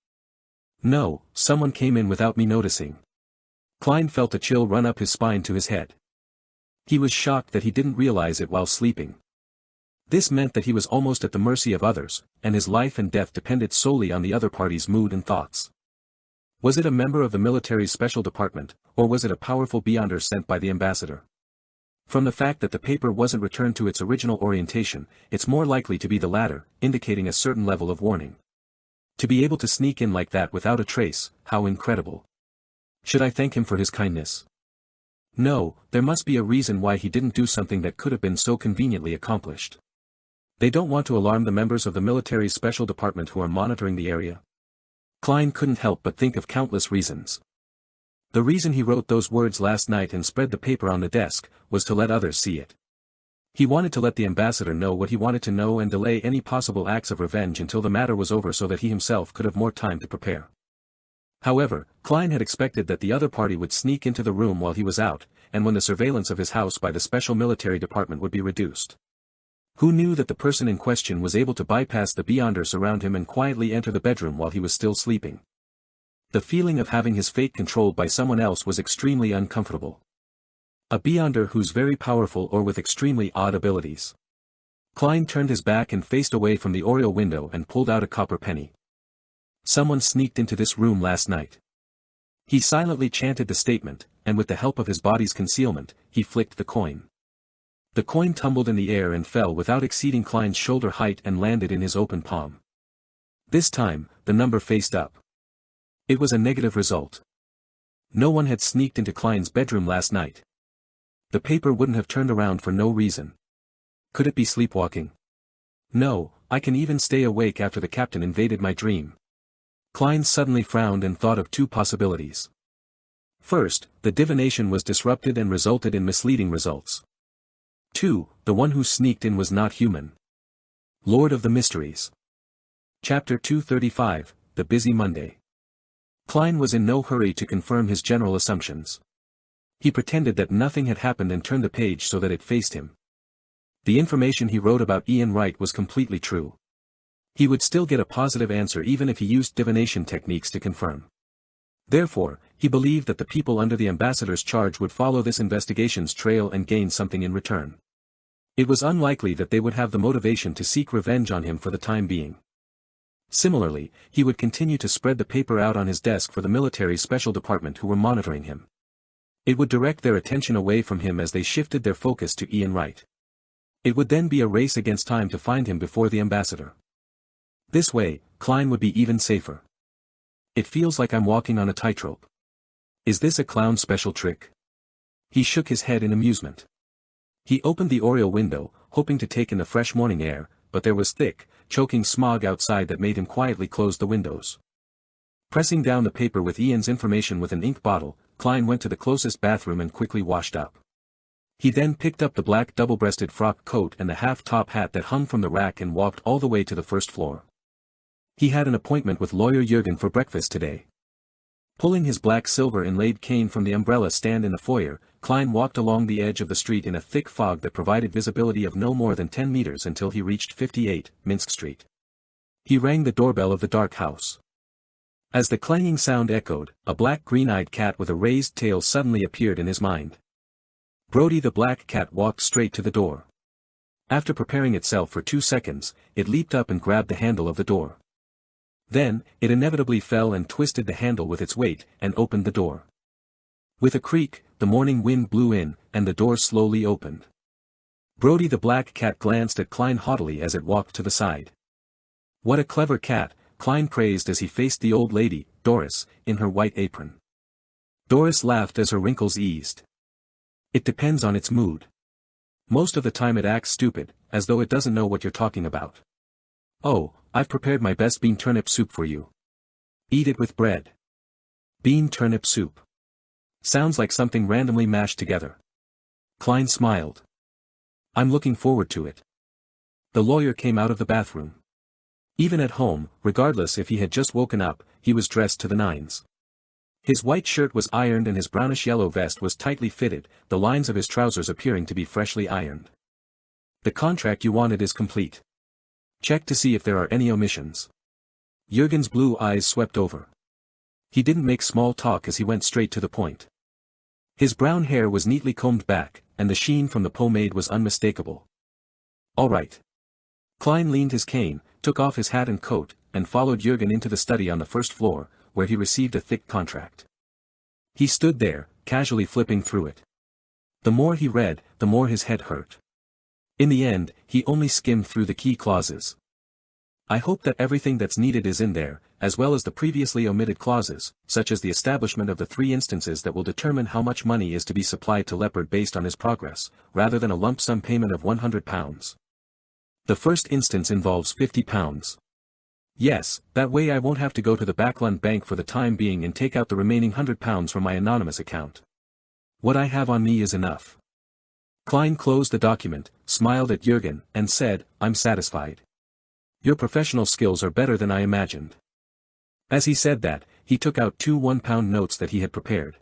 No, someone came in without me noticing. Klein felt a chill run up his spine to his head. He was shocked that he didn't realize it while sleeping. This meant that he was almost at the mercy of others, and his life and death depended solely on the other party's mood and thoughts. Was it a member of the military's special department, or was it a powerful beyonder sent by the ambassador? From the fact that the paper wasn't returned to its original orientation, it's more likely to be the latter, indicating a certain level of warning. To be able to sneak in like that without a trace, how incredible. Should I thank him for his kindness? No, there must be a reason why he didn't do something that could have been so conveniently accomplished. They don't want to alarm the members of the military's special department who are monitoring the area. Klein couldn't help but think of countless reasons. The reason he wrote those words last night and spread the paper on the desk, was to let others see it. He wanted to let the ambassador know what he wanted to know and delay any possible acts of revenge until the matter was over so that he himself could have more time to prepare. However, Klein had expected that the other party would sneak into the room while he was out, and when the surveillance of his house by the special military department would be reduced. Who knew that the person in question was able to bypass the beyonders around him and quietly enter the bedroom while he was still sleeping? The feeling of having his fate controlled by someone else was extremely uncomfortable. A beyonder who's very powerful or with extremely odd abilities. Klein turned his back and faced away from the oriel window and pulled out a copper penny. Someone sneaked into this room last night. He silently chanted the statement, and with the help of his body's concealment, he flicked the coin. The coin tumbled in the air and fell without exceeding Klein's shoulder height and landed in his open palm. This time, the number faced up. It was a negative result. No one had sneaked into Klein's bedroom last night. The paper wouldn't have turned around for no reason. Could it be sleepwalking? No, I can even stay awake after the captain invaded my dream. Klein suddenly frowned and thought of two possibilities. First, the divination was disrupted and resulted in misleading results. 2, the one who sneaked in was not human. Lord of the Mysteries. Chapter 235, The Busy Monday. Klein was in no hurry to confirm his general assumptions. He pretended that nothing had happened and turned the page so that it faced him. The information he wrote about Ian Wright was completely true. He would still get a positive answer even if he used divination techniques to confirm. Therefore, he believed that the people under the ambassador's charge would follow this investigation's trail and gain something in return. It was unlikely that they would have the motivation to seek revenge on him for the time being. Similarly, he would continue to spread the paper out on his desk for the military special department who were monitoring him. It would direct their attention away from him as they shifted their focus to Ian Wright. It would then be a race against time to find him before the ambassador. This way, Klein would be even safer. It feels like I'm walking on a tightrope. Is this a clown special trick? He shook his head in amusement. He opened the oriel window, hoping to take in the fresh morning air, but there was thick, choking smog outside that made him quietly close the windows. Pressing down the paper with Ian's information with an ink bottle, Klein went to the closest bathroom and quickly washed up. He then picked up the black double-breasted frock coat and the half-top hat that hung from the rack and walked all the way to the first floor. He had an appointment with lawyer Jürgen for breakfast today. Pulling his black silver inlaid cane from the umbrella stand in the foyer, Klein walked along the edge of the street in a thick fog that provided visibility of no more than 10 meters until he reached 58, Minsk Street. He rang the doorbell of the dark house. As the clanging sound echoed, a black green-eyed cat with a raised tail suddenly appeared in his mind. Brody the black cat walked straight to the door. After preparing itself for 2 seconds, it leaped up and grabbed the handle of the door. Then, it inevitably fell and twisted the handle with its weight, and opened the door. With a creak, the morning wind blew in, and the door slowly opened. Brody the black cat glanced at Klein haughtily as it walked to the side. What a clever cat, Klein praised as he faced the old lady, Doris, in her white apron. Doris laughed as her wrinkles eased. It depends on its mood. Most of the time it acts stupid, as though it doesn't know what you're talking about. Oh, I've prepared my best bean turnip soup for you. Eat it with bread. Bean turnip soup. Sounds like something randomly mashed together. Klein smiled. I'm looking forward to it. The lawyer came out of the bathroom. Even at home, regardless if he had just woken up, he was dressed to the nines. His white shirt was ironed and his brownish-yellow vest was tightly fitted, the lines of his trousers appearing to be freshly ironed. The contract you wanted is complete. Check to see if there are any omissions. Jürgen's blue eyes swept over. He didn't make small talk as he went straight to the point. His brown hair was neatly combed back, and the sheen from the pomade was unmistakable. All right. Klein leaned his cane, took off his hat and coat, and followed Jürgen into the study on the first floor, where he received a thick contract. He stood there, casually flipping through it. The more he read, the more his head hurt. In the end, he only skimmed through the key clauses. I hope that everything that's needed is in there, as well as the previously omitted clauses, such as the establishment of the 3 instances that will determine how much money is to be supplied to Leopard based on his progress, rather than a lump sum payment of £100. The first instance involves £50. Yes, that way I won't have to go to the Backlund Bank for the time being and take out the remaining £100 from my anonymous account. What I have on me is enough. Klein closed the document, smiled at Jürgen, and said, I'm satisfied. Your professional skills are better than I imagined. As he said that, he took out 2 £1 notes that he had prepared.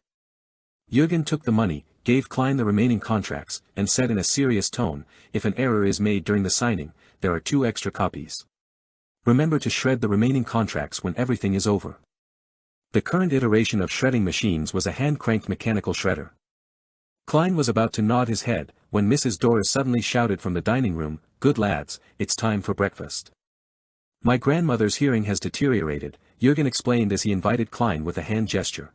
Jürgen took the money, gave Klein the remaining contracts, and said in a serious tone, if an error is made during the signing, there are 2 extra copies. Remember to shred the remaining contracts when everything is over. The current iteration of shredding machines was a hand-cranked mechanical shredder. Klein was about to nod his head, when Mrs. Doris suddenly shouted from the dining room, Good lads, it's time for breakfast. My grandmother's hearing has deteriorated, Jürgen explained as he invited Klein with a hand gesture.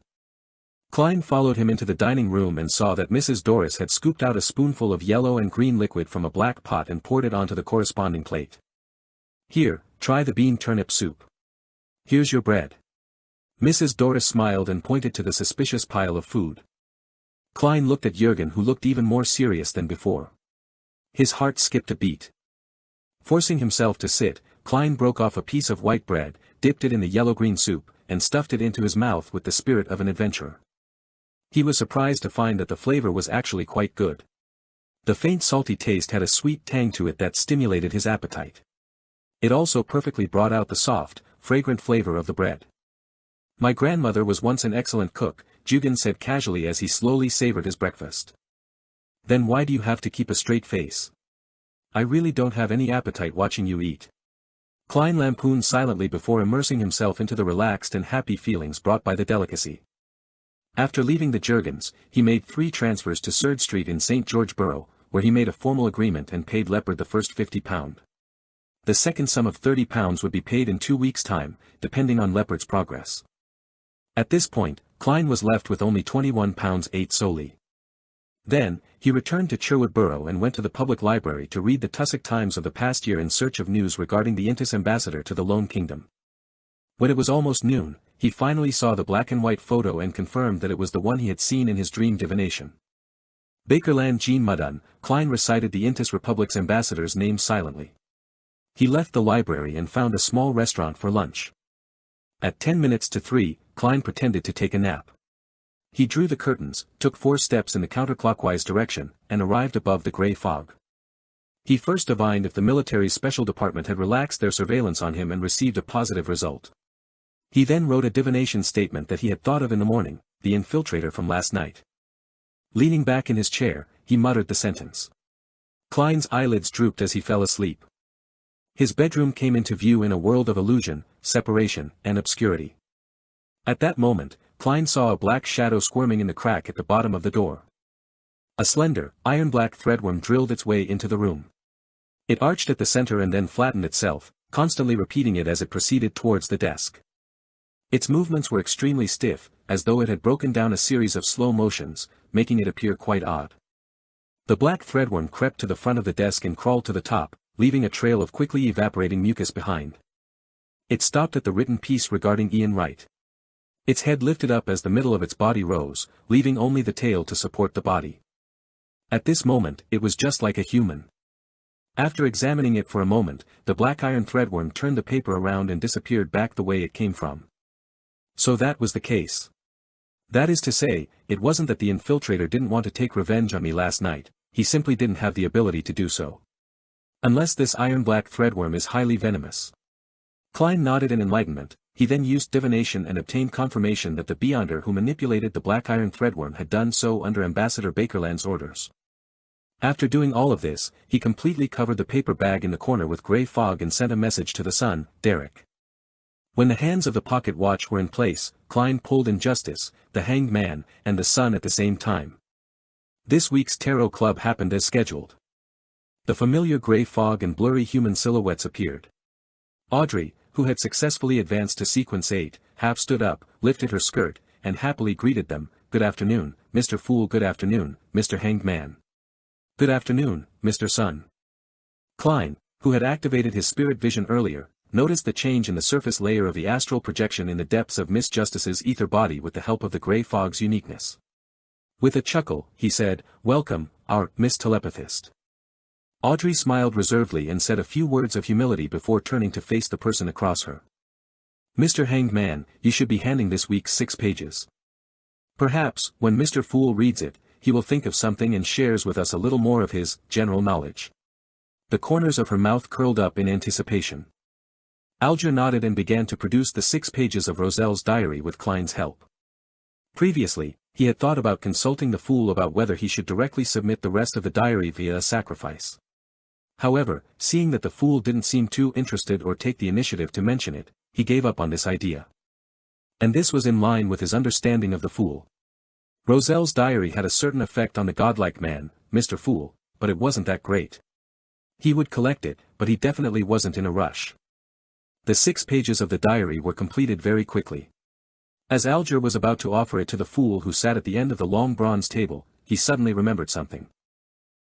Klein followed him into the dining room and saw that Mrs. Doris had scooped out a spoonful of yellow and green liquid from a black pot and poured it onto the corresponding plate. Here, try the bean turnip soup. Here's your bread. Mrs. Doris smiled and pointed to the suspicious pile of food. Klein looked at Jürgen, who looked even more serious than before. His heart skipped a beat. Forcing himself to sit, Klein broke off a piece of white bread, dipped it in the yellow-green soup, and stuffed it into his mouth with the spirit of an adventurer. He was surprised to find that the flavor was actually quite good. The faint salty taste had a sweet tang to it that stimulated his appetite. It also perfectly brought out the soft, fragrant flavor of the bread. My grandmother was once an excellent cook, Jugan said casually as he slowly savored his breakfast. Then why do you have to keep a straight face? I really don't have any appetite watching you eat. Klein lampooned silently before immersing himself into the relaxed and happy feelings brought by the delicacy. After leaving the Jurgens, he made 3 transfers to Surd Street in St. George Borough, where he made a formal agreement and paid Leopard the first £50. The second sum of £30 would be paid in 2 weeks' time, depending on Leopard's progress. At this point, Klein was left with only £21.08 solely. Then, he returned to Sherwood Borough and went to the public library to read the Tussock Times of the past year in search of news regarding the Intis ambassador to the Lone Kingdom. When it was almost noon, he finally saw the black and white photo and confirmed that it was the one he had seen in his dream divination. Bakerland Jean Mudun, Klein recited the Intis Republic's ambassador's name silently. He left the library and found a small restaurant for lunch. At 10 minutes to 3, Klein pretended to take a nap. He drew the curtains, took 4 steps in the counterclockwise direction, and arrived above the grey fog. He first divined if the military's special department had relaxed their surveillance on him and received a positive result. He then wrote a divination statement that he had thought of in the morning, the infiltrator from last night. Leaning back in his chair, he muttered the sentence. Klein's eyelids drooped as he fell asleep. His bedroom came into view in a world of illusion, separation, and obscurity. At that moment, Klein saw a black shadow squirming in the crack at the bottom of the door. A slender, iron-black threadworm drilled its way into the room. It arched at the center and then flattened itself, constantly repeating it as it proceeded towards the desk. Its movements were extremely stiff, as though it had broken down a series of slow motions, making it appear quite odd. The black threadworm crept to the front of the desk and crawled to the top, leaving a trail of quickly evaporating mucus behind. It stopped at the written piece regarding Ian Wright. Its head lifted up as the middle of its body rose, leaving only the tail to support the body. At this moment, it was just like a human. After examining it for a moment, the black iron threadworm turned the paper around and disappeared back the way it came from. So that was the case. That is to say, it wasn't that the infiltrator didn't want to take revenge on me last night, he simply didn't have the ability to do so. Unless this iron-black threadworm is highly venomous. Klein nodded in enlightenment. He then used divination and obtained confirmation that the Beyonder who manipulated the black iron threadworm had done so under Ambassador Bakerland's orders. After doing all of this, he completely covered the paper bag in the corner with grey fog and sent a message to the son, Derek. When the hands of the pocket watch were in place, Klein pulled in Justice, the Hanged Man, and the Sun at the same time. This week's Tarot Club happened as scheduled. The familiar grey fog and blurry human silhouettes appeared. Audrey, who had successfully advanced to sequence 8, half stood up, lifted her skirt, and happily greeted them. "Good afternoon, Mr. Fool. Good afternoon, Mr. Hanged Man. Good afternoon, Mr. Sun." Klein, who had activated his spirit vision earlier, noticed the change in the surface layer of the astral projection in the depths of Miss Justice's ether body with the help of the grey fog's uniqueness. With a chuckle, he said, "Welcome, our Miss Telepathist." Audrey smiled reservedly and said a few words of humility before turning to face the person across her. "Mr. Hanged Man, you should be handing this week's 6 pages. Perhaps, when Mr. Fool reads it, he will think of something and shares with us a little more of his general knowledge." The corners of her mouth curled up in anticipation. Alger nodded and began to produce the 6 pages of Roselle's diary with Klein's help. Previously, he had thought about consulting the Fool about whether he should directly submit the rest of the diary via a sacrifice. However, seeing that the Fool didn't seem too interested or take the initiative to mention it, he gave up on this idea. And this was in line with his understanding of the Fool. Roselle's diary had a certain effect on the godlike man, Mr. Fool, but it wasn't that great. He would collect it, but he definitely wasn't in a rush. The 6 pages of the diary were completed very quickly. As Alger was about to offer it to the Fool who sat at the end of the long bronze table, he suddenly remembered something.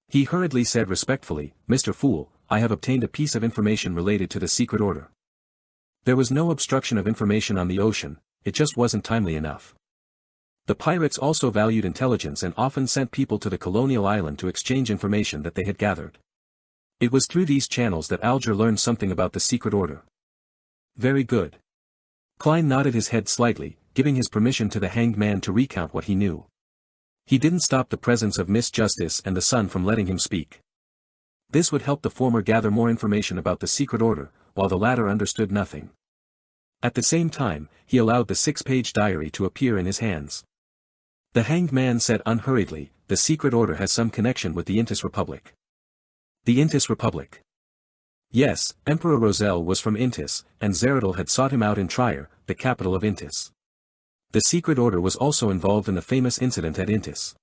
He hurriedly said respectfully, "Mr. Fool, I have obtained a piece of information related to the secret order." There was no obstruction of information on the ocean, it just wasn't timely enough. The pirates also valued intelligence and often sent people to the colonial island to exchange information that they had gathered. It was through these channels that Alger learned something about the secret order. Very good. Klein nodded his head slightly, giving his permission to the Hanged Man to recount what he knew. He didn't stop the presence of Miss Justice and the Sun from letting him speak. This would help the former gather more information about the secret order, while the latter understood nothing. At the same time, he allowed the 6-page diary to appear in his hands. The hanged man said unhurriedly, "The secret order has some connection with the Intis Republic." The Intis Republic. Yes, Emperor Roselle was from Intis, and Zeradal had sought him out in Trier, the capital of Intis. The secret order was also involved in the famous incident at Intis.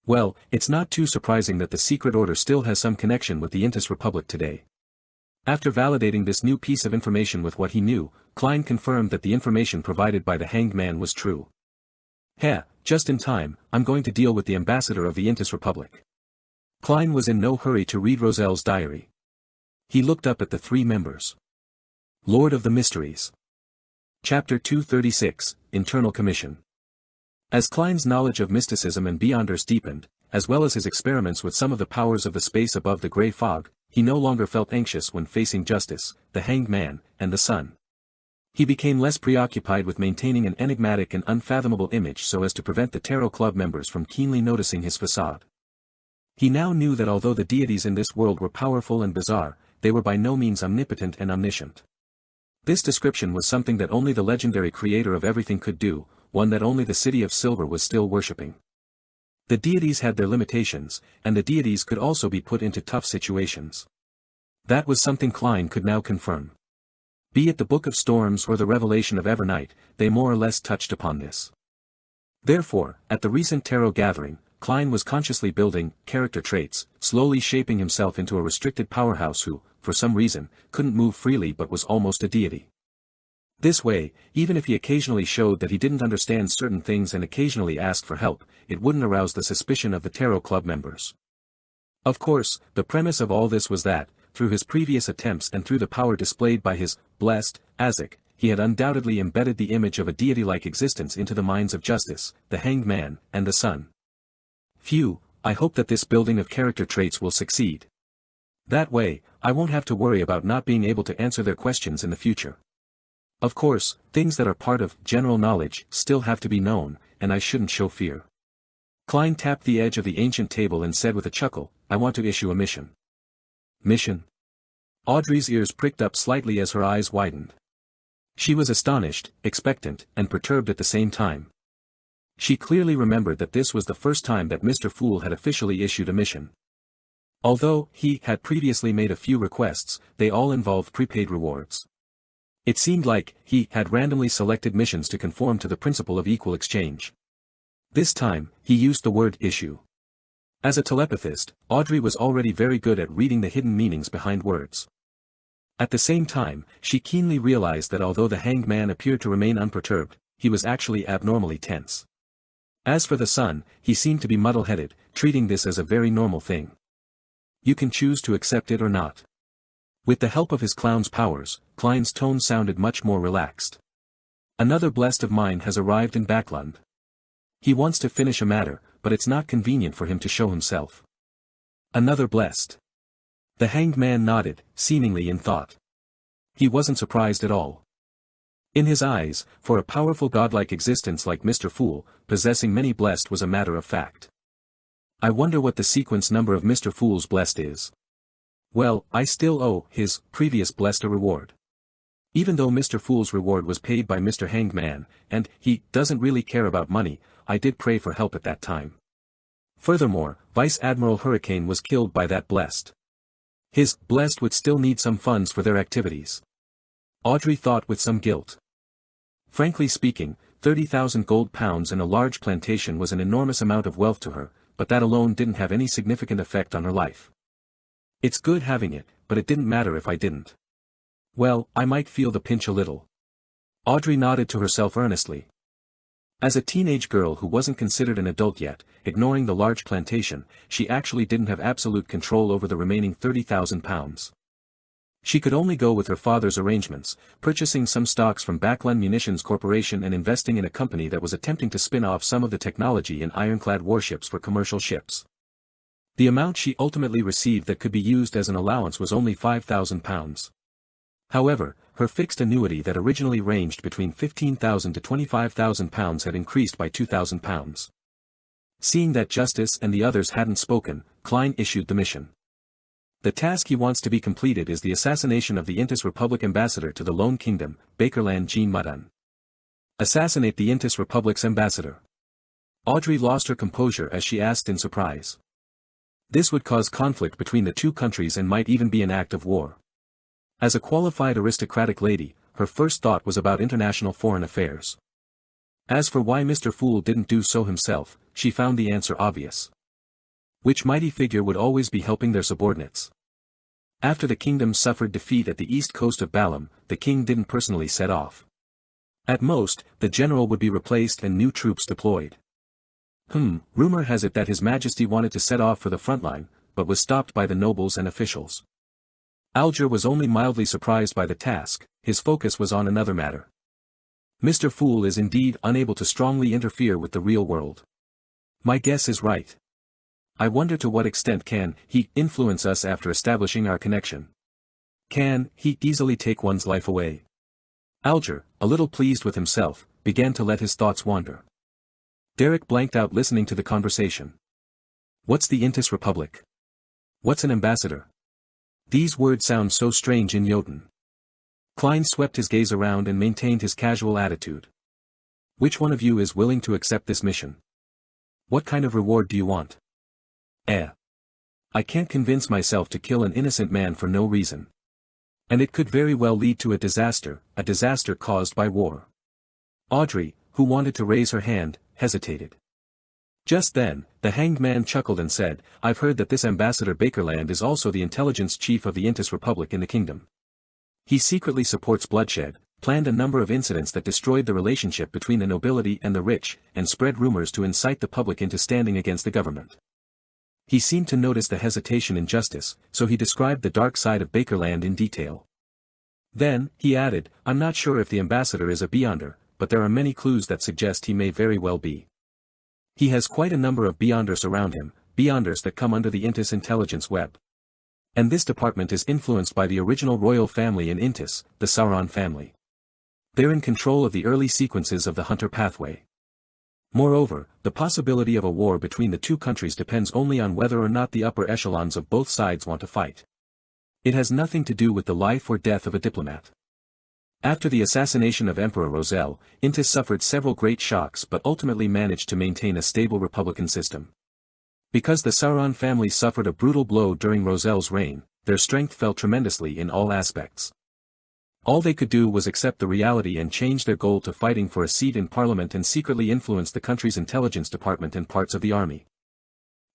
Well, it's not too surprising that the secret order still has some connection with the Intis Republic today. After validating this new piece of information with what he knew, Klein confirmed that the information provided by the hanged man was true. Just in time, I'm going to deal with the ambassador of the Intis Republic. Klein was in no hurry to read Roselle's diary. He looked up at the three members. Lord of the Mysteries. Chapter 236, Internal Commission. As Klein's knowledge of mysticism and beyonders deepened, as well as his experiments with some of the powers of the space above the grey fog, he no longer felt anxious when facing justice, the hanged man, and the sun. He became less preoccupied with maintaining an enigmatic and unfathomable image so as to prevent the Tarot Club members from keenly noticing his facade. He now knew that although the deities in this world were powerful and bizarre, they were by no means omnipotent and omniscient. This description was something that only the legendary creator of everything could do, one that only the City of Silver was still worshipping. The deities had their limitations, and the deities could also be put into tough situations. That was something Klein could now confirm. Be it the Book of Storms or the Revelation of Evernight, they more or less touched upon this. Therefore, at the recent tarot gathering, Klein was consciously building character traits, slowly shaping himself into a restricted powerhouse who, for some reason, couldn't move freely but was almost a deity. This way, even if he occasionally showed that he didn't understand certain things and occasionally asked for help, it wouldn't arouse the suspicion of the Tarot Club members. Of course, the premise of all this was that, through his previous attempts and through the power displayed by his blessed Azek, he had undoubtedly embedded the image of a deity-like existence into the minds of Justice, the Hanged Man, and the Sun. Phew, I hope that this building of character traits will succeed. That way, I won't have to worry about not being able to answer their questions in the future. Of course, things that are part of general knowledge still have to be known, and I shouldn't show fear. Klein tapped the edge of the ancient table and said with a chuckle, "I want to issue a mission." Mission? Audrey's ears pricked up slightly as her eyes widened. She was astonished, expectant, and perturbed at the same time. She clearly remembered that this was the first time that Mr. Fool had officially issued a mission. Although he had previously made a few requests, they all involved prepaid rewards. It seemed like he had randomly selected missions to conform to the principle of equal exchange. This time, he used the word issue. As a telepathist, Audrey was already very good at reading the hidden meanings behind words. At the same time, she keenly realized that although the hanged man appeared to remain unperturbed, he was actually abnormally tense. As for the Sun, he seemed to be muddle-headed, treating this as a very normal thing. You can choose to accept it or not. With the help of his clown's powers, Klein's tone sounded much more relaxed. Another blessed of mine has arrived in Backlund. He wants to finish a matter, but it's not convenient for him to show himself. Another blessed. The hanged man nodded, seemingly in thought. He wasn't surprised at all. In his eyes, for a powerful godlike existence like Mr. Fool, possessing many blessed was a matter of fact. I wonder what the sequence number of Mr. Fool's blessed is. Well, I still owe his previous blessed a reward. Even though Mr. Fool's reward was paid by Mr. Hanged Man, and he doesn't really care about money, I did pray for help at that time. Furthermore, Vice Admiral Hurricane was killed by that blessed. His blessed would still need some funds for their activities. Audrey thought with some guilt. Frankly speaking, 30,000 gold pounds and a large plantation was an enormous amount of wealth to her, but that alone didn't have any significant effect on her life. It's good having it, but it didn't matter if I didn't. Well, I might feel the pinch a little. Audrey nodded to herself earnestly. As a teenage girl who wasn't considered an adult yet, ignoring the large plantation, she actually didn't have absolute control over the remaining 30,000 pounds. She could only go with her father's arrangements, purchasing some stocks from Backlund Munitions Corporation and investing in a company that was attempting to spin off some of the technology in ironclad warships for commercial ships. The amount she ultimately received that could be used as an allowance was only 5,000 pounds. However, her fixed annuity that originally ranged between 15,000 to 25,000 pounds had increased by 2,000 pounds. Seeing that Justice and the others hadn't spoken, Klein issued the mission. The task he wants to be completed is the assassination of the Intis Republic ambassador to the Lone Kingdom, Bakerland Jean Madan. Assassinate the Intis Republic's ambassador. Audrey lost her composure as she asked in surprise. This would cause conflict between the two countries and might even be an act of war. As a qualified aristocratic lady, her first thought was about international foreign affairs. As for why Mr. Fool didn't do so himself, she found the answer obvious. Which mighty figure would always be helping their subordinates? After the kingdom suffered defeat at the east coast of Balam, the king didn't personally set off. At most, the general would be replaced and new troops deployed. Rumor has it that His Majesty wanted to set off for the front line, but was stopped by the nobles and officials. Alger was only mildly surprised by the task, his focus was on another matter. Mr. Fool is indeed unable to strongly interfere with the real world. My guess is right. I wonder to what extent can he influence us after establishing our connection. Can he easily take one's life away? Alger, a little pleased with himself, began to let his thoughts wander. Derek blanked out listening to the conversation. What's the Intis Republic? What's an ambassador? These words sound so strange in Jotun. Klein swept his gaze around and maintained his casual attitude. Which one of you is willing to accept this mission? What kind of reward do you want? I can't convince myself to kill an innocent man for no reason. And it could very well lead to a disaster caused by war. Audrey, who wanted to raise her hand, hesitated. Just then, the hanged man chuckled and said, I've heard that this Ambassador Bakerland is also the intelligence chief of the Intis Republic in the kingdom. He secretly supports bloodshed, planned a number of incidents that destroyed the relationship between the nobility and the rich, and spread rumors to incite the public into standing against the government. He seemed to notice the hesitation in justice, so he described the dark side of Bakerland in detail. Then, he added, I'm not sure if the ambassador is a Beyonder, but there are many clues that suggest he may very well be. He has quite a number of Beyonders around him, Beyonders that come under the Intis intelligence web. And this department is influenced by the original royal family in Intis, the Sauron family. They're in control of the early sequences of the Hunter pathway. Moreover, the possibility of a war between the two countries depends only on whether or not the upper echelons of both sides want to fight. It has nothing to do with the life or death of a diplomat. After the assassination of Emperor Roselle, Intis suffered several great shocks but ultimately managed to maintain a stable republican system. Because the Sauron family suffered a brutal blow during Roselle's reign, their strength fell tremendously in all aspects. All they could do was accept the reality and change their goal to fighting for a seat in parliament and secretly influence the country's intelligence department and parts of the army.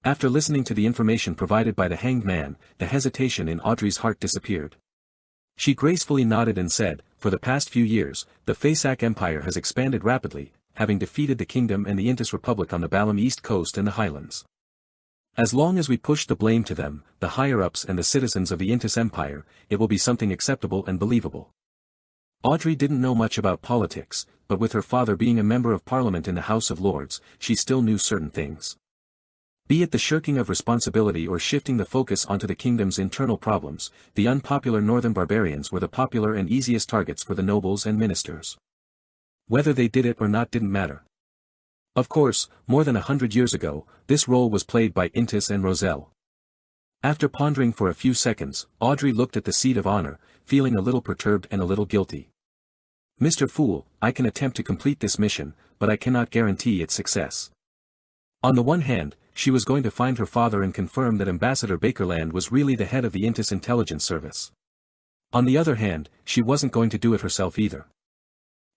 After listening to the information provided by the hanged man, the hesitation in Audrey's heart disappeared. She gracefully nodded and said, for the past few years, the Faesak Empire has expanded rapidly, having defeated the kingdom and the Intis Republic on the Balam East Coast and the Highlands. As long as we push the blame to them, the higher-ups and the citizens of the Intis Empire, it will be something acceptable and believable. Audrey didn't know much about politics, but with her father being a member of parliament in the House of Lords, she still knew certain things. Be it the shirking of responsibility or shifting the focus onto the kingdom's internal problems, the unpopular northern barbarians were the popular and easiest targets for the nobles and ministers. Whether they did it or not didn't matter. Of course, more than 100 years ago, this role was played by Intis and Roselle. After pondering for a few seconds, Audrey looked at the seat of honor, feeling a little perturbed and a little guilty. Mr. Fool, I can attempt to complete this mission, but I cannot guarantee its success. On the one hand, she was going to find her father and confirm that Ambassador Bakerland was really the head of the Intis intelligence service. On the other hand, she wasn't going to do it herself either.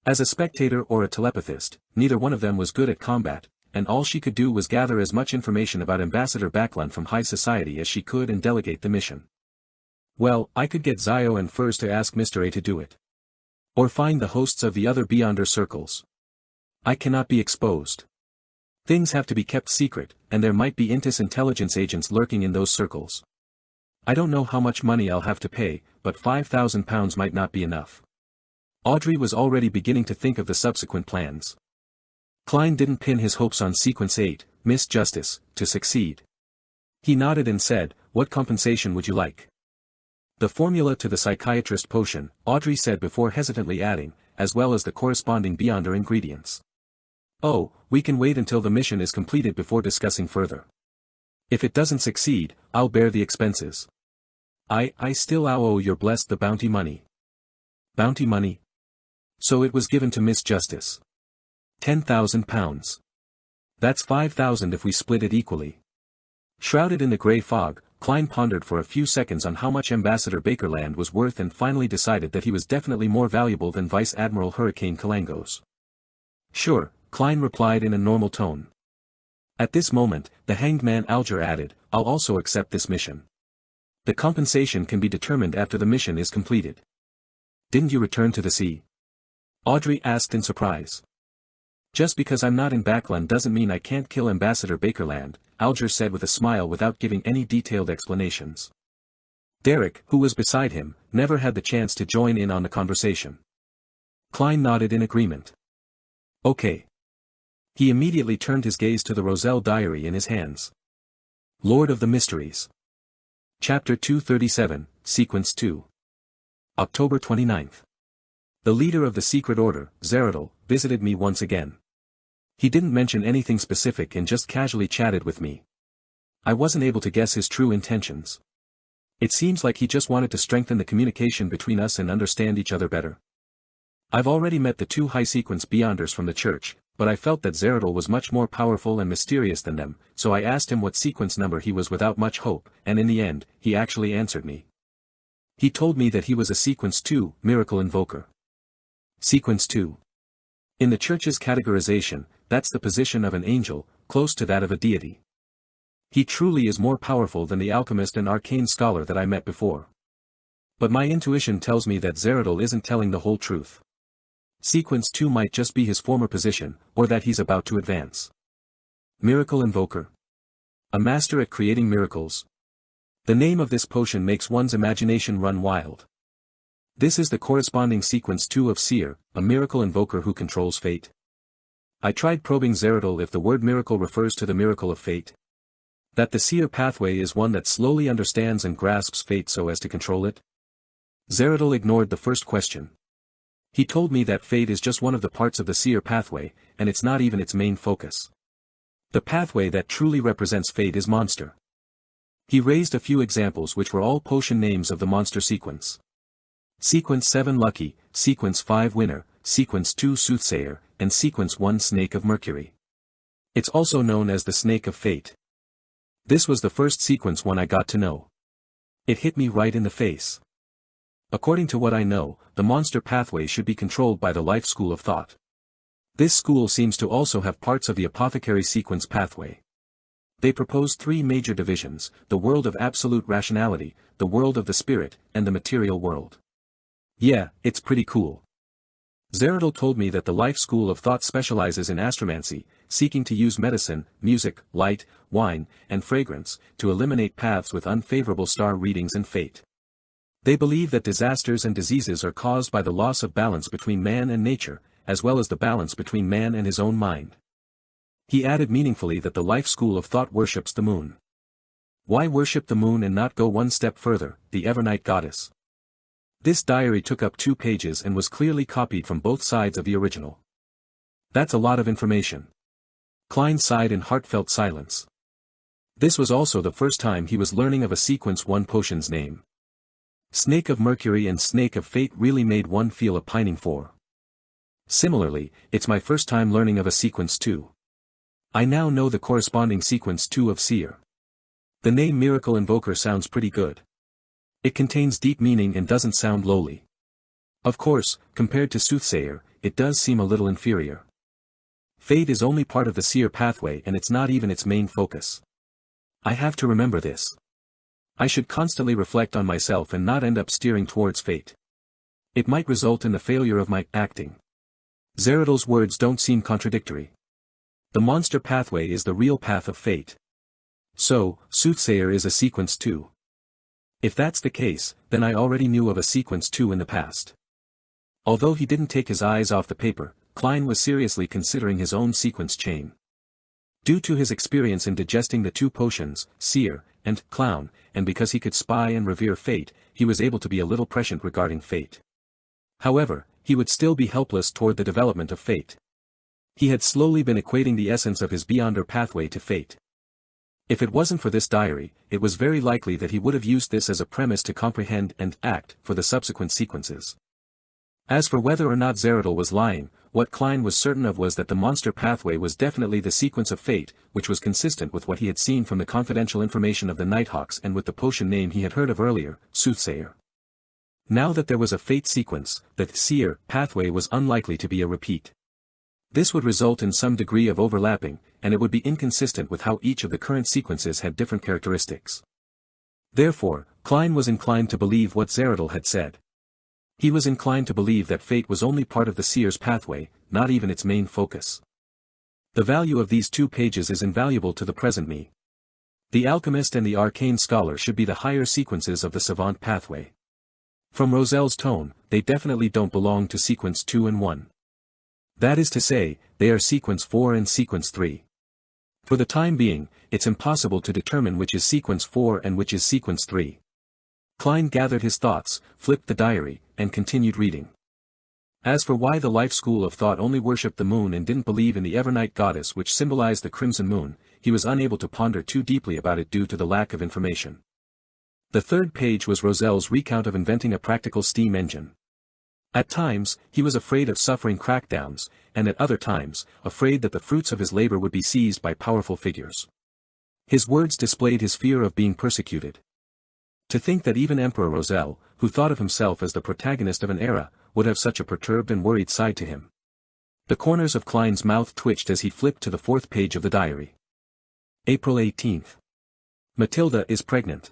As a spectator or a telepathist, neither one of them was good at combat, and all she could do was gather as much information about Ambassador Bakerland from high society as she could and delegate the mission. Well, I could get Zio and Furs to ask Mr. A to do it. Or find the hosts of the other Beyonder circles. I cannot be exposed. Things have to be kept secret, and there might be Intis intelligence agents lurking in those circles. I don't know how much money I'll have to pay, but £5,000 might not be enough. Audrey was already beginning to think of the subsequent plans. Klein didn't pin his hopes on Sequence 8, Miss Justice, to succeed. He nodded and said, what compensation would you like? The formula to the psychiatrist potion, Audrey said before hesitantly adding, as well as the corresponding Beyonder ingredients. Oh, we can wait until the mission is completed before discussing further. If it doesn't succeed, I'll bear the expenses. I still owe your blessed the bounty money. Bounty money? So it was given to Miss Justice. £10,000. That's 5,000 if we split it equally. Shrouded in the grey fog, Klein pondered for a few seconds on how much Ambassador Bakerland was worth and finally decided that he was definitely more valuable than Vice Admiral Hurricane Kalangos. Sure, Klein replied in a normal tone. At this moment, the hanged man Alger added, I'll also accept this mission. The compensation can be determined after the mission is completed. Didn't you return to the sea? Audrey asked in surprise. Just because I'm not in Backland doesn't mean I can't kill Ambassador Bakerland, Alger said with a smile without giving any detailed explanations. Derek, who was beside him, never had the chance to join in on the conversation. Klein nodded in agreement. Okay. He immediately turned his gaze to the Roselle diary in his hands. Lord of the Mysteries. Chapter 237, Sequence 2. October 29th. The leader of the secret order, Zeradol, visited me once again. He didn't mention anything specific and just casually chatted with me. I wasn't able to guess his true intentions. It seems like he just wanted to strengthen the communication between us and understand each other better. I've already met the two high-sequence Beyonders from the church, but I felt that Zeradol was much more powerful and mysterious than them, so I asked him what sequence number he was without much hope, and in the end, he actually answered me. He told me that he was a Sequence 2, Miracle Invoker. Sequence 2. In the church's categorization, that's the position of an angel, close to that of a deity. He truly is more powerful than the alchemist and arcane scholar that I met before. But my intuition tells me that Zeradol isn't telling the whole truth. Sequence 2 might just be his former position, or that he's about to advance. Miracle Invoker. A master at creating miracles. The name of this potion makes one's imagination run wild. This is the corresponding Sequence 2 of Seer, a miracle invoker who controls fate. I tried probing Zeradol if the word miracle refers to the miracle of fate. That the Seer pathway is one that slowly understands and grasps fate so as to control it. Zeradol ignored the first question. He told me that fate is just one of the parts of the Seer pathway, and it's not even its main focus. The pathway that truly represents fate is Monster. He raised a few examples which were all potion names of the Monster sequence. Sequence 7 Lucky, Sequence 5 Winner, Sequence 2 Soothsayer, and Sequence 1 Snake of Mercury. It's also known as the Snake of Fate. This was the first Sequence 1 I got to know. It hit me right in the face. According to what I know, the Monster pathway should be controlled by the Life School of Thought. This school seems to also have parts of the Apothecary sequence pathway. They propose 3 major divisions: the world of absolute rationality, the world of the spirit, and the material world. Yeah, it's pretty cool. Zeradol told me that the Life School of Thought specializes in astromancy, seeking to use medicine, music, light, wine, and fragrance, to eliminate paths with unfavorable star readings and fate. They believe that disasters and diseases are caused by the loss of balance between man and nature, as well as the balance between man and his own mind. He added meaningfully that the Life School of Thought worships the moon. Why worship the moon and not go one step further, the Evernight goddess? This diary took up 2 pages and was clearly copied from both sides of the original. That's a lot of information. Klein sighed in heartfelt silence. This was also the first time he was learning of a Sequence 1 potion's name. Snake of Mercury and Snake of Fate really made one feel a pining for. Similarly, it's my first time learning of a Sequence 2. I now know the corresponding Sequence 2 of Seer. The name Miracle Invoker sounds pretty good. It contains deep meaning and doesn't sound lowly. Of course, compared to Soothsayer, it does seem a little inferior. Fate is only part of the Seer pathway and it's not even its main focus. I have to remember this. I should constantly reflect on myself and not end up steering towards fate. It might result in the failure of my acting. Zeradol's words don't seem contradictory. The Monster pathway is the real path of fate. So, Soothsayer is a Sequence 2. If that's the case, then I already knew of a Sequence 2 in the past. Although he didn't take his eyes off the paper, Klein was seriously considering his own sequence chain. Due to his experience in digesting the 2 potions, Seer, and Clown, and because he could spy and revere fate, he was able to be a little prescient regarding fate. However, he would still be helpless toward the development of fate. He had slowly been equating the essence of his Beyonder pathway to fate. If it wasn't for this diary, it was very likely that he would have used this as a premise to comprehend and act for the subsequent sequences. As for whether or not Zeradol was lying, what Klein was certain of was that the monster pathway was definitely the sequence of fate, which was consistent with what he had seen from the confidential information of the Nighthawks and with the potion name he had heard of earlier, Soothsayer. Now that there was a fate sequence, the Seer pathway was unlikely to be a repeat. This would result in some degree of overlapping, and it would be inconsistent with how each of the current sequences had different characteristics. Therefore, Klein was inclined to believe what Zeradol had said. He was inclined to believe that fate was only part of the Seer's pathway, not even its main focus. The value of these 2 pages is invaluable to the present me. The Alchemist and the Arcane Scholar should be the higher sequences of the Savant pathway. From Roselle's tone, they definitely don't belong to sequence 2 and 1. That is to say, they are sequence 4 and sequence 3. For the time being, it's impossible to determine which is sequence 4 and which is sequence 3. Klein gathered his thoughts, flipped the diary, and continued reading. As for why the Life School of Thought only worshipped the moon and didn't believe in the Evernight goddess which symbolized the crimson moon, he was unable to ponder too deeply about it due to the lack of information. The 3rd page was Roselle's recount of inventing a practical steam engine. At times, he was afraid of suffering crackdowns, and at other times, afraid that the fruits of his labor would be seized by powerful figures. His words displayed his fear of being persecuted. To think that even Emperor Roselle, who thought of himself as the protagonist of an era, would have such a perturbed and worried side to him. The corners of Klein's mouth twitched as he flipped to the 4th page of the diary. April 18th. Matilda is pregnant.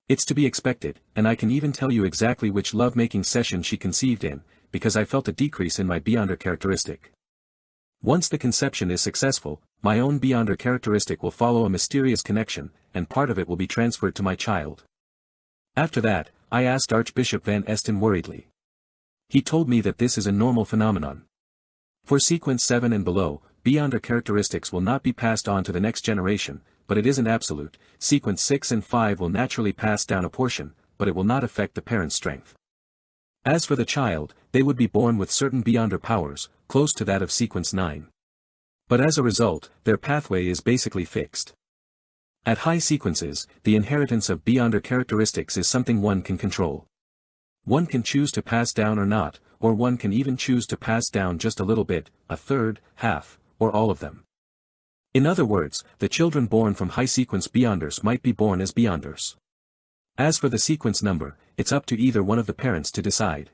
It's to be expected, and I can even tell you exactly which love-making session she conceived in, because I felt a decrease in my Beyonder characteristic. Once the conception is successful, my own Beyonder characteristic will follow a mysterious connection, and part of it will be transferred to my child. After that, I asked Archbishop Van Esten worriedly. He told me that this is a normal phenomenon. For sequence 7 and below, Beyonder characteristics will not be passed on to the next generation, but it isn't absolute. Sequence 6 and 5 will naturally pass down a portion, but it will not affect the parent's strength. As for the child, they would be born with certain Beyonder powers, close to that of sequence 9. But as a result, their pathway is basically fixed. At high sequences, the inheritance of Beyonder characteristics is something one can control. One can choose to pass down or not, or one can even choose to pass down just a little bit, a third, half, or all of them. In other words, the children born from high-sequence Beyonders might be born as Beyonders. As for the sequence number, it's up to either one of the parents to decide.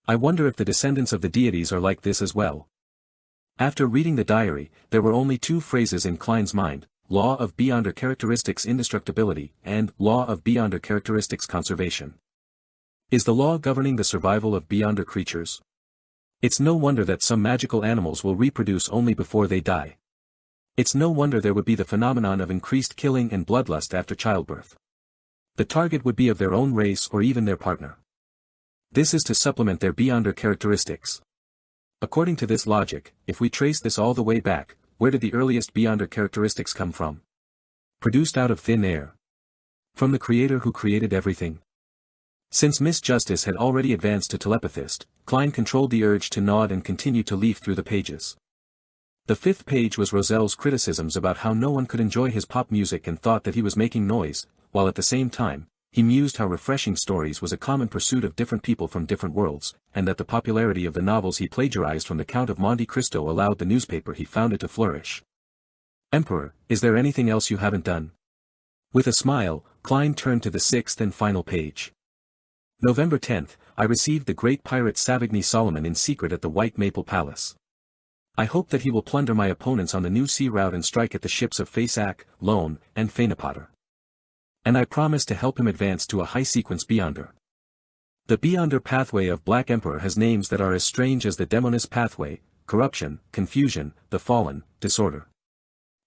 I wonder if the descendants of the deities are like this as well. After reading the diary, there were only 2 phrases in Klein's mind: Law of Beyonder Characteristics Indestructibility, and Law of Beyonder Characteristics Conservation. Is the law governing the survival of Beyonder creatures? It's no wonder that some magical animals will reproduce only before they die. It's no wonder there would be the phenomenon of increased killing and bloodlust after childbirth. The target would be of their own race or even their partner. This is to supplement their Beyonder characteristics. According to this logic, if we trace this all the way back, where did the earliest Beyonder characteristics come from? Produced out of thin air. From the Creator who created everything. Since Miss Justice had already advanced to telepathist, Klein controlled the urge to nod and continued to leaf through the pages. The 5th page was Roselle's criticisms about how no one could enjoy his pop music and thought that he was making noise, while at the same time, he mused how refreshing stories was a common pursuit of different people from different worlds, and that the popularity of the novels he plagiarized from the Count of Monte Cristo allowed the newspaper he founded to flourish. Emperor, is there anything else you haven't done? With a smile, Klein turned to the 6th and final page. November 10th, I received the great pirate Savigny Solomon in secret at the White Maple Palace. I hope that he will plunder my opponents on the new sea route and strike at the ships of Faceac, Lone, and Fainapotter. And I promise to help him advance to a high-sequence Beyonder. The Beyonder pathway of Black Emperor has names that are as strange as the Demoness pathway: corruption, confusion, the fallen, disorder.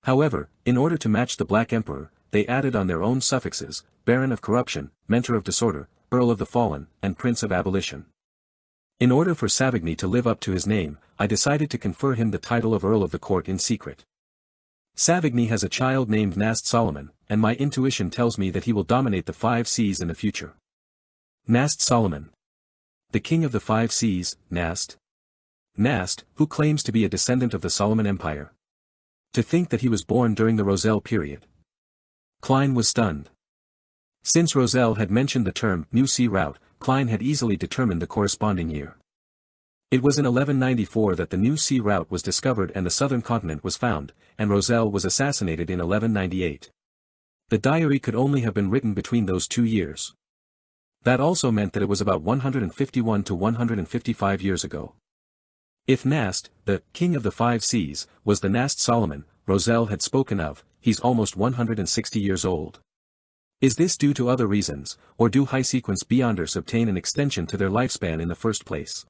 However, in order to match the Black Emperor, they added on their own suffixes: Baron of Corruption, Mentor of Disorder, Earl of the Fallen, and Prince of Abolition. In order for Savigny to live up to his name, I decided to confer him the title of Earl of the Court in secret. Savigny has a child named Nast Solomon, and my intuition tells me that he will dominate the 5 seas in the future. Nast Solomon. The king of the 5 seas, Nast. Nast, who claims to be a descendant of the Solomon Empire. To think that he was born during the Roselle period, Klein was stunned. Since Roselle had mentioned the term New Sea Route, Klein had easily determined the corresponding year. It was in 1194 that the New Sea Route was discovered and the southern continent was found, and Roselle was assassinated in 1198. The diary could only have been written between those 2 years. That also meant that it was about 151 to 155 years ago. If Nast, the King of the Five Seas, was the Nast Solomon Roselle had spoken of, he's almost 160 years old. Is this due to other reasons, or do high-sequence beyonders obtain an extension to their lifespan in the first place?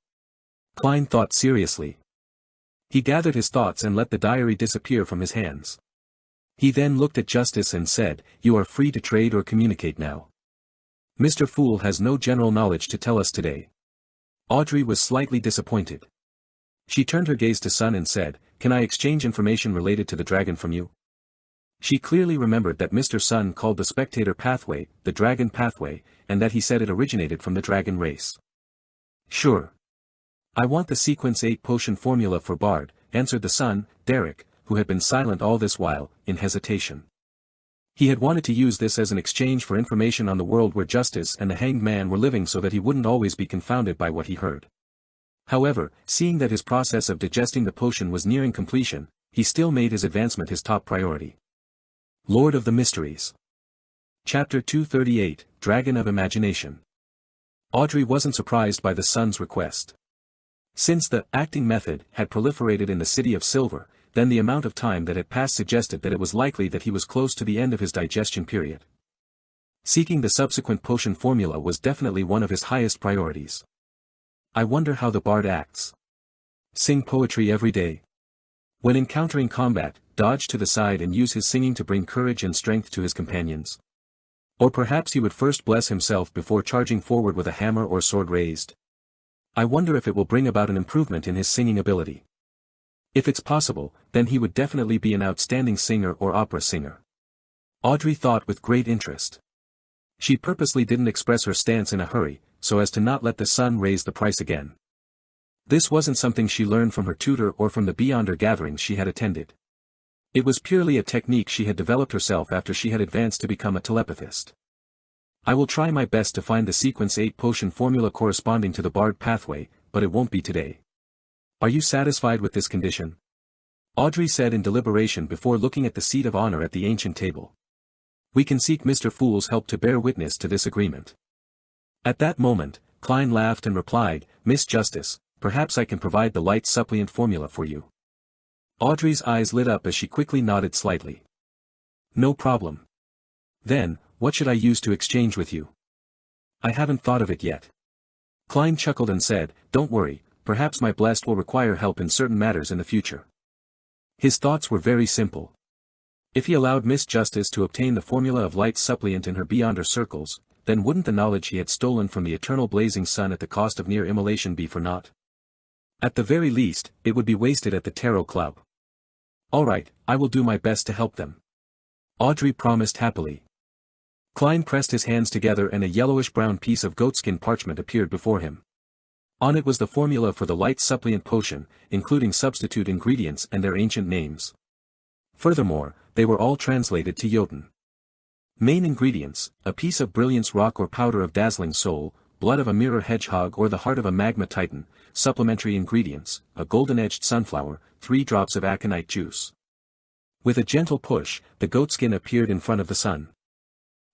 Klein thought seriously. He gathered his thoughts and let the diary disappear from his hands. He then looked at Justice and said, "You are free to trade or communicate now. Mr. Fool has no general knowledge to tell us today." Audrey was slightly disappointed. She turned her gaze to Sun and said, "Can I exchange information related to the dragon from you?" She clearly remembered that Mr. Sun called the spectator pathway, the dragon pathway, and that he said it originated from the dragon race. "Sure. I want the sequence 8 potion formula for Bard," answered the Sun, Derek, who had been silent all this while, in hesitation. He had wanted to use this as an exchange for information on the world where Justice and the Hanged Man were living so that he wouldn't always be confounded by what he heard. However, seeing that his process of digesting the potion was nearing completion, he still made his advancement his top priority. Lord of the Mysteries. Chapter 238, Dragon of Imagination. Audrey wasn't surprised by the Sun's request. Since the acting method had proliferated in the City of Silver, then the amount of time that had passed suggested that it was likely that he was close to the end of his digestion period. Seeking the subsequent potion formula was definitely one of his highest priorities. I wonder how the Bard acts. Sing poetry every day. When encountering combat, dodge to the side and use his singing to bring courage and strength to his companions. Or perhaps he would first bless himself before charging forward with a hammer or sword raised. I wonder if it will bring about an improvement in his singing ability. If it's possible, then he would definitely be an outstanding singer or opera singer. Audrey thought with great interest. She purposely didn't express her stance in a hurry, so as to not let the Sun raise the price again. This wasn't something she learned from her tutor or from the Beyonder gatherings she had attended. It was purely a technique she had developed herself after she had advanced to become a telepathist. I will try my best to find the sequence 8 potion formula corresponding to the Bard pathway, but it won't be today. Are you satisfied with this condition? Audrey said in deliberation before looking at the seat of honor at the ancient table. We can seek Mr. Fool's help to bear witness to this agreement. At that moment, Klein laughed and replied, Miss Justice, perhaps I can provide the light supplement formula for you. Audrey's eyes lit up as she quickly nodded slightly. No problem. Then, what should I use to exchange with you? I haven't thought of it yet. Klein chuckled and said, Don't worry, perhaps my blessed will require help in certain matters in the future. His thoughts were very simple. If he allowed Miss Justice to obtain the formula of light supplement in her Beyonder circles, then wouldn't the knowledge he had stolen from the eternal blazing sun at the cost of near immolation be for naught? At the very least, it would be wasted at the Tarot Club. All right, I will do my best to help them. Audrey promised happily. Klein pressed his hands together and a yellowish-brown piece of goatskin parchment appeared before him. On it was the formula for the light supplement potion, including substitute ingredients and their ancient names. Furthermore, they were all translated to Jotun. Main ingredients, a piece of brilliance rock or powder of dazzling soul, blood of a mirror hedgehog or the heart of a magma titan. Supplementary ingredients, a golden-edged sunflower, 3 drops of aconite juice. With a gentle push, the goatskin appeared in front of the sun.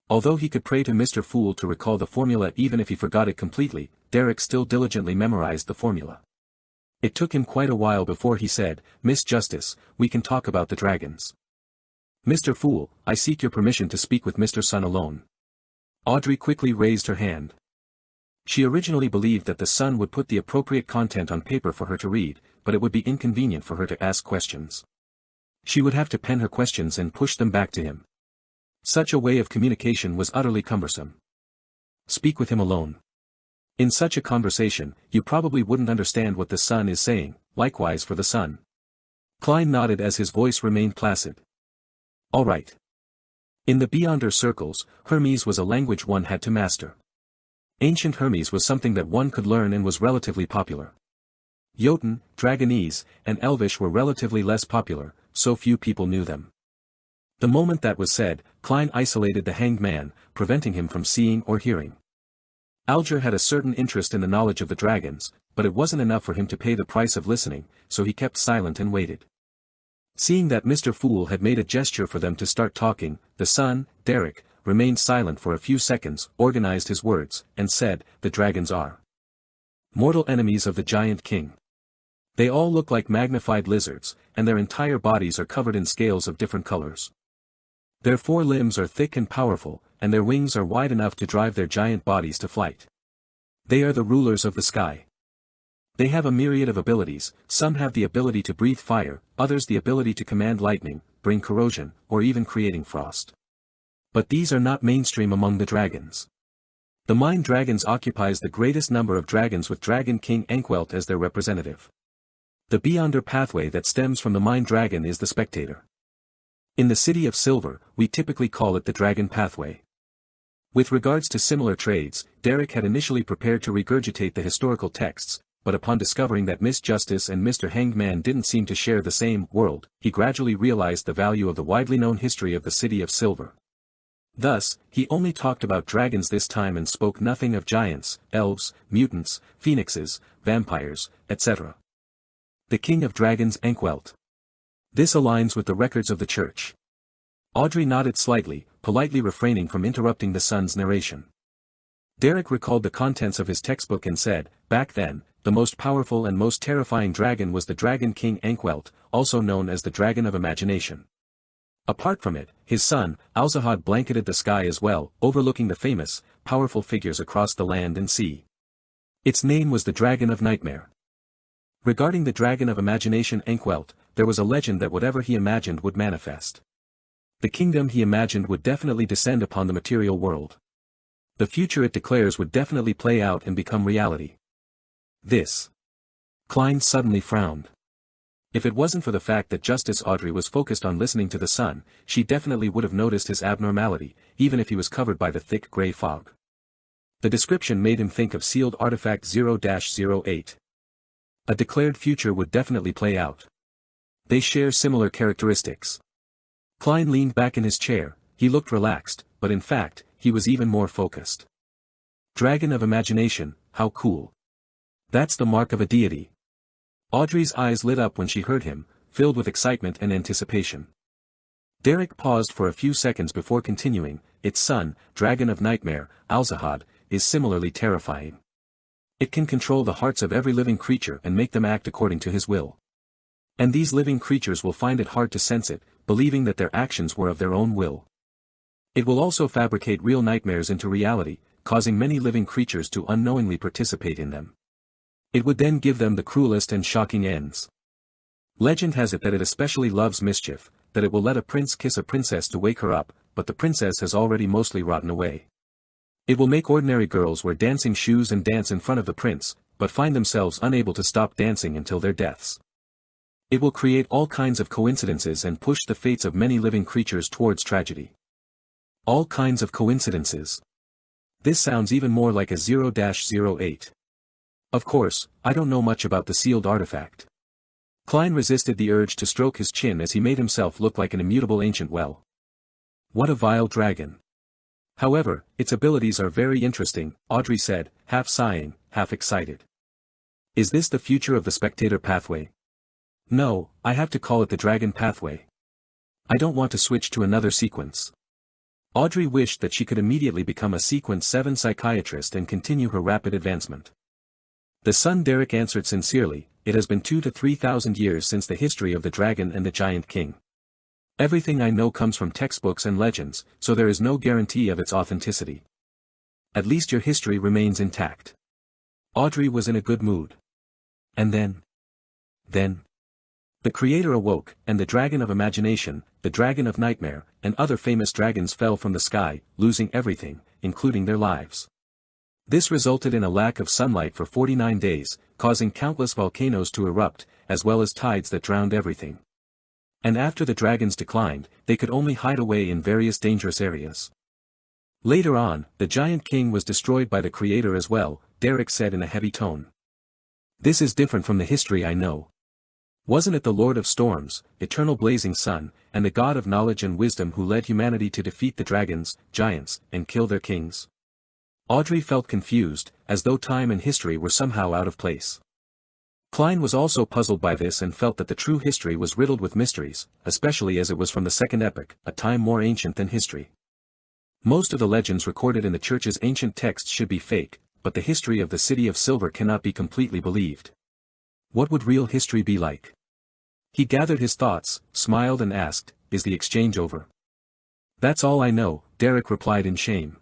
Although he could pray to Mr. Fool to recall the formula even if he forgot it completely, Derek still diligently memorized the formula. It took him quite a while before he said, Miss Justice, we can talk about the dragons. Mr. Fool, I seek your permission to speak with Mr. Sun alone. Audrey quickly raised her hand. She originally believed that the Sun would put the appropriate content on paper for her to read, but it would be inconvenient for her to ask questions. She would have to pen her questions and push them back to him. Such a way of communication was utterly cumbersome. Speak with him alone. In such a conversation, you probably wouldn't understand what the Sun is saying, likewise for the Sun. Klein nodded as his voice remained placid. All right. In the Beyonder circles, Hermes was a language one had to master. Ancient Hermes was something that one could learn and was relatively popular. Jotun, Dragonese, and Elvish were relatively less popular, so few people knew them. The moment that was said, Klein isolated the hanged man, preventing him from seeing or hearing. Alger had a certain interest in the knowledge of the dragons, but it wasn't enough for him to pay the price of listening, so he kept silent and waited. Seeing that Mr. Fool had made a gesture for them to start talking, the son, Derek, remained silent for a few seconds, organized his words, and said, "The dragons are mortal enemies of the giant king. They all look like magnified lizards, and their entire bodies are covered in scales of different colors. Their 4 limbs are thick and powerful, and their wings are wide enough to drive their giant bodies to flight. They are the rulers of the sky. They have a myriad of abilities, some have the ability to breathe fire, others the ability to command lightning, bring corrosion, or even creating frost. But these are not mainstream among the dragons. The Mind Dragons occupies the greatest number of dragons with Dragon King Ankwelt as their representative. The Beyonder pathway that stems from the Mind Dragon is the Spectator. In the City of Silver, we typically call it the Dragon Pathway. With regards to similar trades, Derek had initially prepared to regurgitate the historical texts, but upon discovering that Miss Justice and Mr. Hanged Man didn't seem to share the same world, he gradually realized the value of the widely known history of the City of Silver. Thus, he only talked about dragons this time and spoke nothing of giants, elves, mutants, phoenixes, vampires, etc. The King of Dragons Ankwelt. This aligns with the records of the church. Audrey nodded slightly, politely refraining from interrupting the son's narration. Derek recalled the contents of his textbook and said, "Back then, the most powerful and most terrifying dragon was the Dragon King Ankwelt, also known as the Dragon of Imagination. Apart from it, his son, Alzahad blanketed the sky as well, overlooking the famous, powerful figures across the land and sea. Its name was the Dragon of Nightmare. Regarding the Dragon of Imagination Ankwelt, there was a legend that whatever he imagined would manifest. The kingdom he imagined would definitely descend upon the material world. The future it declares would definitely play out and become reality. This." Klein suddenly frowned. If it wasn't for the fact that Justice Audrey was focused on listening to the son, she definitely would have noticed his abnormality, even if he was covered by the thick gray fog. The description made him think of sealed artifact 0-08. A declared future would definitely play out. They share similar characteristics. Klein leaned back in his chair, he looked relaxed, but in fact, he was even more focused. Dragon of Imagination, how cool. That's the mark of a deity. Audrey's eyes lit up when she heard him, filled with excitement and anticipation. Derek paused for a few seconds before continuing, "Its son, Dragon of Nightmare, Alzahad, is similarly terrifying. It can control the hearts of every living creature and make them act according to his will. And these living creatures will find it hard to sense it, believing that their actions were of their own will. It will also fabricate real nightmares into reality, causing many living creatures to unknowingly participate in them. It would then give them the cruelest and shocking ends. Legend has it that it especially loves mischief, that it will let a prince kiss a princess to wake her up, but the princess has already mostly rotten away. It will make ordinary girls wear dancing shoes and dance in front of the prince, but find themselves unable to stop dancing until their deaths. It will create all kinds of coincidences and push the fates of many living creatures towards tragedy. All kinds of coincidences. This sounds even more like a 0-08. Of course, I don't know much about the sealed artifact." Klein resisted the urge to stroke his chin as he made himself look like an immutable ancient well. What a vile dragon. However, its abilities are very interesting, Audrey said, half sighing, half excited. Is this the future of the Spectator pathway? No, I have to call it the Dragon pathway. I don't want to switch to another sequence. Audrey wished that she could immediately become a Sequence 7 psychiatrist and continue her rapid advancement. The son Derek answered sincerely, "It has been 2,000 to 3,000 years since the history of the dragon and the giant king. Everything I know comes from textbooks and legends, so there is no guarantee of its authenticity. At least your history remains intact." Audrey was in a good mood. And then, the creator awoke, and the Dragon of Imagination, the Dragon of Nightmare, and other famous dragons fell from the sky, losing everything, including their lives. This resulted in a lack of sunlight for 49 days, causing countless volcanoes to erupt, as well as tides that drowned everything. And after the dragons declined, they could only hide away in various dangerous areas. Later on, the Giant King was destroyed by the Creator as well, Derek said in a heavy tone. This is different from the history I know. Wasn't it the Lord of Storms, eternal blazing sun, and the God of knowledge and wisdom who led humanity to defeat the dragons, giants, and kill their kings? Audrey felt confused, as though time and history were somehow out of place. Klein was also puzzled by this and felt that the true history was riddled with mysteries, especially as it was from the Second Epoch, a time more ancient than history. Most of the legends recorded in the Church's ancient texts should be fake, but the history of the City of Silver cannot be completely believed. What would real history be like? He gathered his thoughts, smiled and asked, "Is the exchange over?" "That's all I know," Derek replied in shame.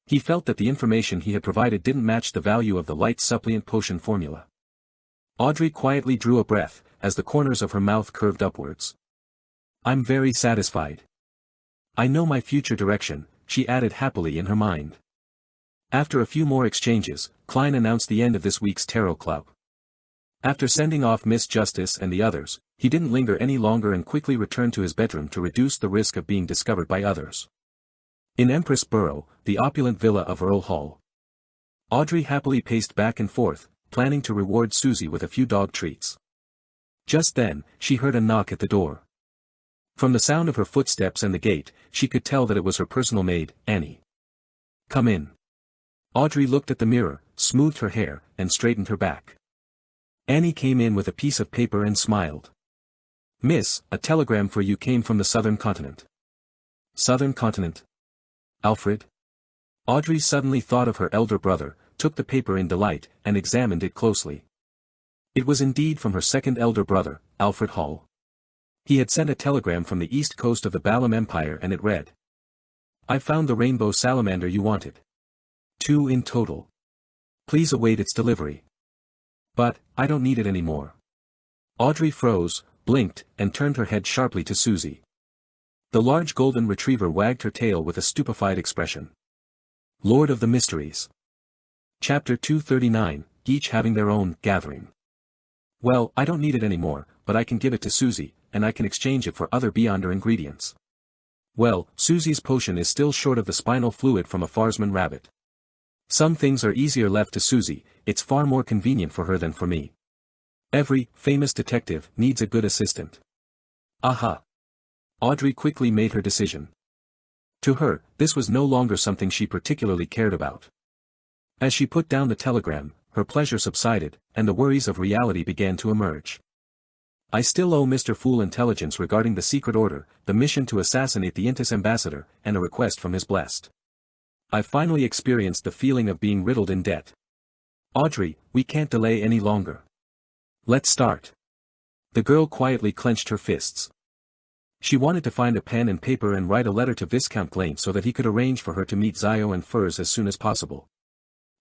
He felt that the information he had provided didn't match the value of the light supplement potion formula. Audrey quietly drew a breath, as the corners of her mouth curved upwards. "I'm very satisfied. I know my future direction," she added happily in her mind. After a few more exchanges, Klein announced the end of this week's Tarot Club. After sending off Miss Justice and the others, he didn't linger any longer and quickly returned to his bedroom to reduce the risk of being discovered by others. In Empress Borough, the opulent villa of Earl Hall, Audrey happily paced back and forth, planning to reward Susie with a few dog treats. Just then, she heard a knock at the door. From the sound of her footsteps and the gate, she could tell that it was her personal maid, Annie. "Come in." Audrey looked at the mirror, smoothed her hair, and straightened her back. Annie came in with a piece of paper and smiled. "Miss, a telegram for you came from the southern continent." "Southern continent? Alfred?" Audrey suddenly thought of her elder brother, took the paper in delight, and examined it closely. It was indeed from her second elder brother, Alfred Hall. He had sent a telegram from the east coast of the Balam Empire and it read, "I found the rainbow salamander you wanted. 2 in total. Please await its delivery. But, I don't need it anymore." Audrey froze, blinked, and turned her head sharply to Susie. The large golden retriever wagged her tail with a stupefied expression. Lord of the Mysteries. Chapter 239, each having their own gathering. "Well, I don't need it anymore, but I can give it to Susie, and I can exchange it for other Beyonder ingredients." Well, Susie's potion is still short of the spinal fluid from a Farsman rabbit. Some things are easier left to Susie, it's far more convenient for her than for me. Every famous detective needs a good assistant. Aha! Audrey quickly made her decision. To her, this was no longer something she particularly cared about. As she put down the telegram, her pleasure subsided, and the worries of reality began to emerge. "I still owe Mr. Fool intelligence regarding the secret order, the mission to assassinate the Intis ambassador, and a request from his blessed. I've finally experienced the feeling of being riddled in debt. Audrey, we can't delay any longer. Let's start." The girl quietly clenched her fists. She wanted to find a pen and paper and write a letter to Viscount Glain so that he could arrange for her to meet Zio and Furs as soon as possible.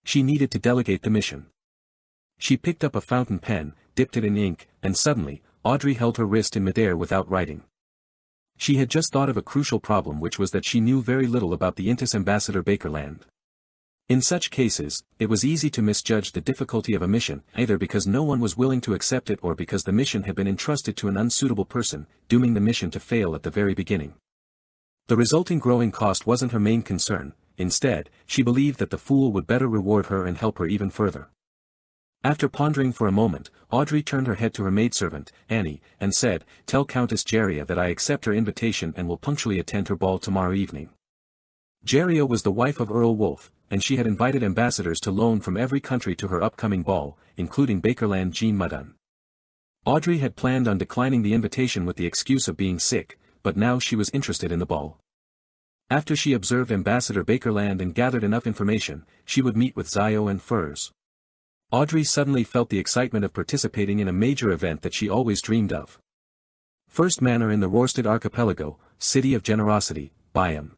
She needed to delegate the mission. She picked up a fountain pen, dipped it in ink, and suddenly, Audrey held her wrist in midair without writing. She had just thought of a crucial problem, which was that she knew very little about the Intis ambassador Bakerland. In such cases, it was easy to misjudge the difficulty of a mission, either because no one was willing to accept it or because the mission had been entrusted to an unsuitable person, dooming the mission to fail at the very beginning. The resulting growing cost wasn't her main concern. Instead, she believed that the Fool would better reward her and help her even further. After pondering for a moment, Audrey turned her head to her maidservant, Annie, and said, "Tell Countess Jeria that I accept her invitation and will punctually attend her ball tomorrow evening." Jeria was the wife of Earl Wolf, and she had invited ambassadors to loan from every country to her upcoming ball, including Bakerland Jean Madun. Audrey had planned on declining the invitation with the excuse of being sick, but now she was interested in the ball. After she observed Ambassador Bakerland and gathered enough information, she would meet with Zio and Furs. Audrey suddenly felt the excitement of participating in a major event that she always dreamed of. First manor in the Rorstad Archipelago, City of Generosity, Byam.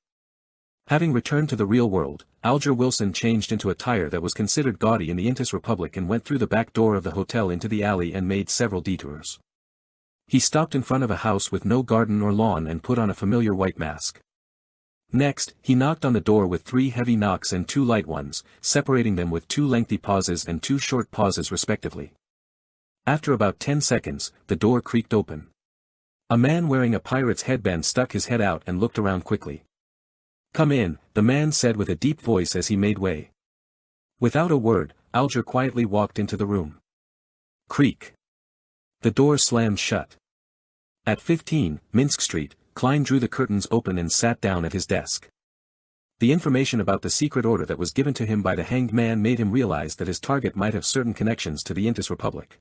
Having returned to the real world, Alger Wilson changed into attire that was considered gaudy in the Intis Republic and went through the back door of the hotel into the alley and made several detours. He stopped in front of a house with no garden or lawn and put on a familiar white mask. Next, he knocked on the door with 3 heavy knocks and 2 light ones, separating them with 2 lengthy pauses and 2 short pauses respectively. After about 10 seconds, the door creaked open. A man wearing a pirate's headband stuck his head out and looked around quickly. "Come in," the man said with a deep voice as he made way. Without a word, Alger quietly walked into the room. Creak. The door slammed shut. At 15, Minsk Street, Klein drew the curtains open and sat down at his desk. The information about the secret order that was given to him by the hanged man made him realize that his target might have certain connections to the Intis Republic.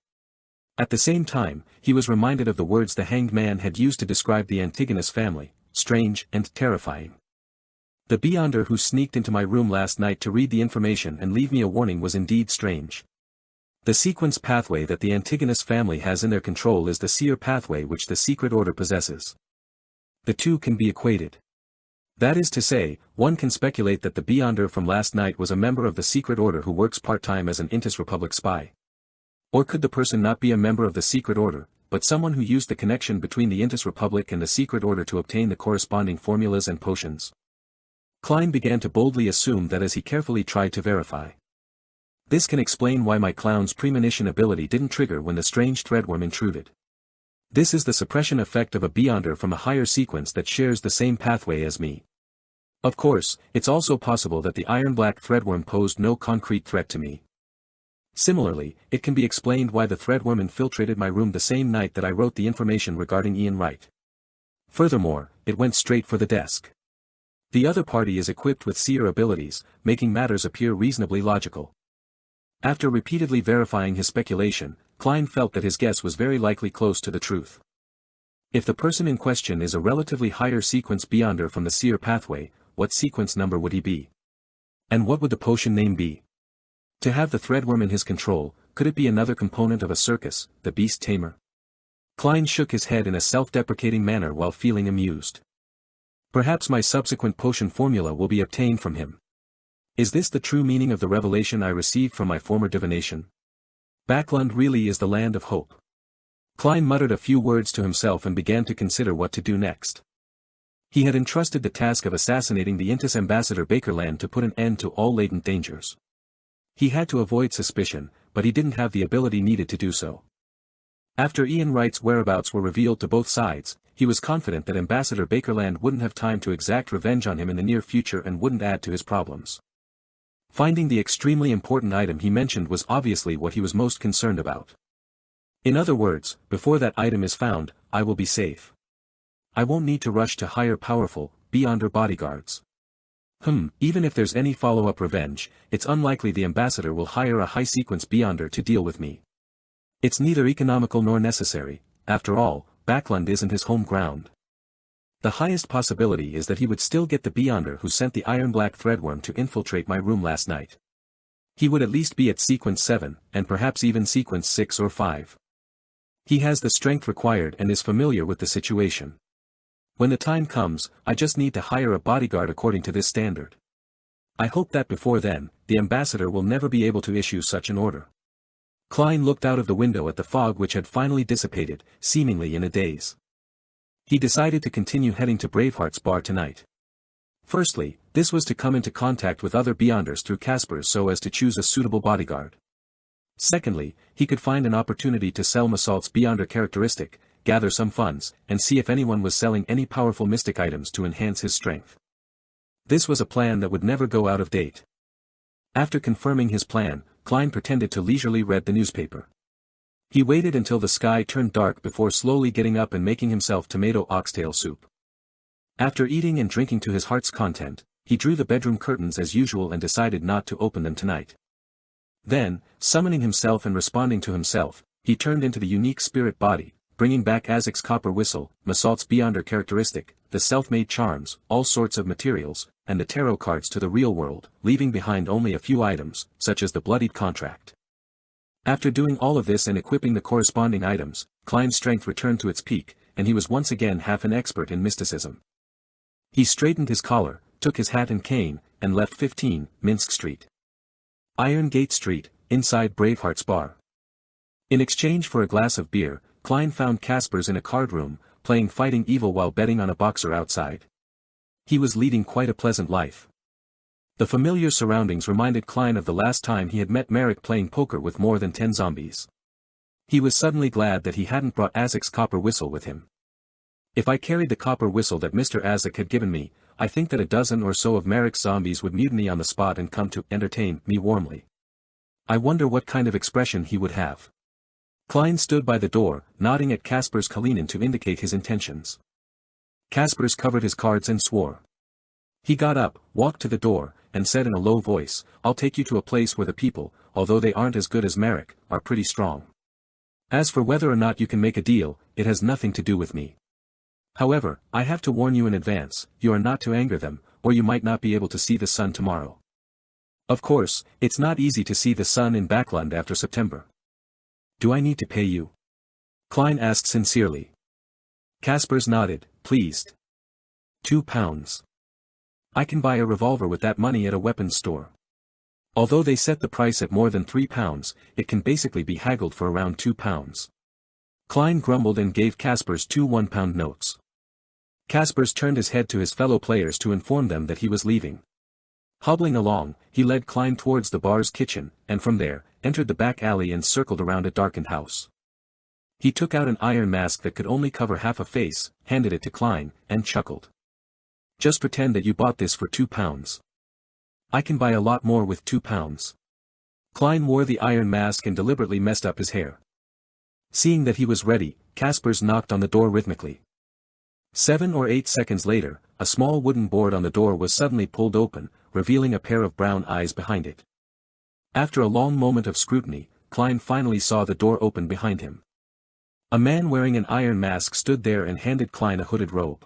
At the same time, he was reminded of the words the hanged man had used to describe the Antigonus family, strange and terrifying. The beyonder who sneaked into my room last night to read the information and leave me a warning was indeed strange. The sequence pathway that the Antigonus family has in their control is the seer pathway which the secret order possesses. The two can be equated. That is to say, one can speculate that the beyonder from last night was a member of the secret order who works part-time as an Intis Republic spy. Or could the person not be a member of the secret order, but someone who used the connection between the Intis Republic and the secret order to obtain the corresponding formulas and potions? Klein began to boldly assume that as he carefully tried to verify. This can explain why my clown's premonition ability didn't trigger when the strange threadworm intruded. This is the suppression effect of a beyonder from a higher sequence that shares the same pathway as me. Of course, it's also possible that the iron-black threadworm posed no concrete threat to me. Similarly, it can be explained why the threadworm infiltrated my room the same night that I wrote the information regarding Ian Wright. Furthermore, it went straight for the desk. The other party is equipped with seer abilities, making matters appear reasonably logical. After repeatedly verifying his speculation, Klein felt that his guess was very likely close to the truth. If the person in question is a relatively higher sequence beyonder from the seer pathway, what sequence number would he be? And what would the potion name be? To have the threadworm in his control, could it be another component of a circus, the beast tamer? Klein shook his head in a self-deprecating manner while feeling amused. Perhaps my subsequent potion formula will be obtained from him. Is this the true meaning of the revelation I received from my former divination? Backlund really is the land of hope. Klein muttered a few words to himself and began to consider what to do next. He had entrusted the task of assassinating the Intis ambassador Bakerland to put an end to all latent dangers. He had to avoid suspicion, but he didn't have the ability needed to do so. After Ian Wright's whereabouts were revealed to both sides, he was confident that Ambassador Bakerland wouldn't have time to exact revenge on him in the near future and wouldn't add to his problems. Finding the extremely important item he mentioned was obviously what he was most concerned about. In other words, before that item is found, I will be safe. I won't need to rush to hire powerful, beyonder bodyguards. Even if there's any follow-up revenge, it's unlikely the ambassador will hire a high-sequence beyonder to deal with me. It's neither economical nor necessary. After all, Backlund isn't his home ground. The highest possibility is that he would still get the beyonder who sent the iron-black threadworm to infiltrate my room last night. He would at least be at sequence 7, and perhaps even sequence 6 or 5. He has the strength required and is familiar with the situation. When the time comes, I just need to hire a bodyguard according to this standard. I hope that before then, the ambassador will never be able to issue such an order. Klein looked out of the window at the fog which had finally dissipated, seemingly in a daze. He decided to continue heading to Braveheart's bar tonight. Firstly, this was to come into contact with other beyonders through Casper's so as to choose a suitable bodyguard. Secondly, he could find an opportunity to sell Massault's beyonder characteristic, gather some funds, and see if anyone was selling any powerful mystic items to enhance his strength. This was a plan that would never go out of date. After confirming his plan, Klein pretended to leisurely read the newspaper. He waited until the sky turned dark before slowly getting up and making himself tomato oxtail soup. After eating and drinking to his heart's content, he drew the bedroom curtains as usual and decided not to open them tonight. Then, summoning himself and responding to himself, he turned into the unique spirit body, bringing back Azek's copper whistle, Massault's beyonder characteristic, the self-made charms, all sorts of materials, and the tarot cards to the real world, leaving behind only a few items, such as the bloodied contract. After doing all of this and equipping the corresponding items, Klein's strength returned to its peak, and he was once again half an expert in mysticism. He straightened his collar, took his hat and cane, and left 15, Minsk Street. Iron Gate Street, inside Braveheart's bar. In exchange for a glass of beer, Klein found Casper's in a card room, playing Fighting Evil while betting on a boxer outside. He was leading quite a pleasant life. The familiar surroundings reminded Klein of the last time he had met Merrick playing poker with more than 10 zombies. He was suddenly glad that he hadn't brought Azek's copper whistle with him. If I carried the copper whistle that Mr. Azek had given me, I think that a dozen or so of Merrick's zombies would mutiny on the spot and come to entertain me warmly. I wonder what kind of expression he would have. Klein stood by the door, nodding at Casper's Kalinin to indicate his intentions. Caspers covered his cards and swore. He got up, walked to the door, and said in a low voice, "I'll take you to a place where the people, although they aren't as good as Marek, are pretty strong. As for whether or not you can make a deal, it has nothing to do with me. However, I have to warn you in advance, you are not to anger them, or you might not be able to see the sun tomorrow. Of course, it's not easy to see the sun in Backlund after September." "Do I need to pay you?" Klein asked sincerely. Caspers nodded, pleased. £2. I can buy a revolver with that money at a weapons store. Although they set the price at more than £3, it can basically be haggled for around £2. Klein grumbled and gave Caspers two £1 notes. Caspers turned his head to his fellow players to inform them that he was leaving. Hobbling along, he led Klein towards the bar's kitchen, and from there, entered the back alley and circled around a darkened house. He took out an iron mask that could only cover half a face, handed it to Klein, and chuckled. "Just pretend that you bought this for £2. I can buy a lot more with £2. Klein wore the iron mask and deliberately messed up his hair. Seeing that he was ready, Caspers knocked on the door rhythmically. 7 or 8 seconds later, a small wooden board on the door was suddenly pulled open, revealing a pair of brown eyes behind it. After a long moment of scrutiny, Klein finally saw the door open behind him. A man wearing an iron mask stood there and handed Klein a hooded robe.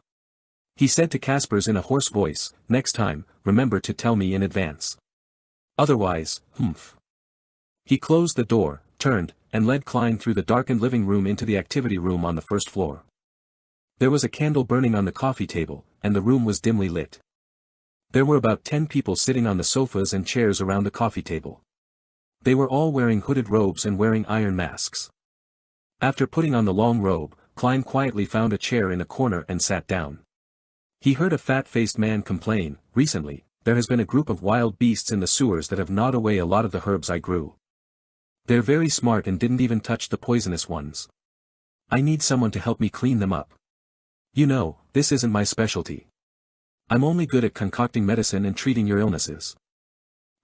He said to Caspers in a hoarse voice, "Next time, remember to tell me in advance. Otherwise, humph." He closed the door, turned, and led Klein through the darkened living room into the activity room on the first floor. There was a candle burning on the coffee table, and the room was dimly lit. There were about 10 people sitting on the sofas and chairs around the coffee table. They were all wearing hooded robes and wearing iron masks. After putting on the long robe, Klein quietly found a chair in a corner and sat down. He heard a fat-faced man complain, "Recently, there has been a group of wild beasts in the sewers that have gnawed away a lot of the herbs I grew. They're very smart and didn't even touch the poisonous ones. I need someone to help me clean them up. You know, this isn't my specialty. I'm only good at concocting medicine and treating your illnesses."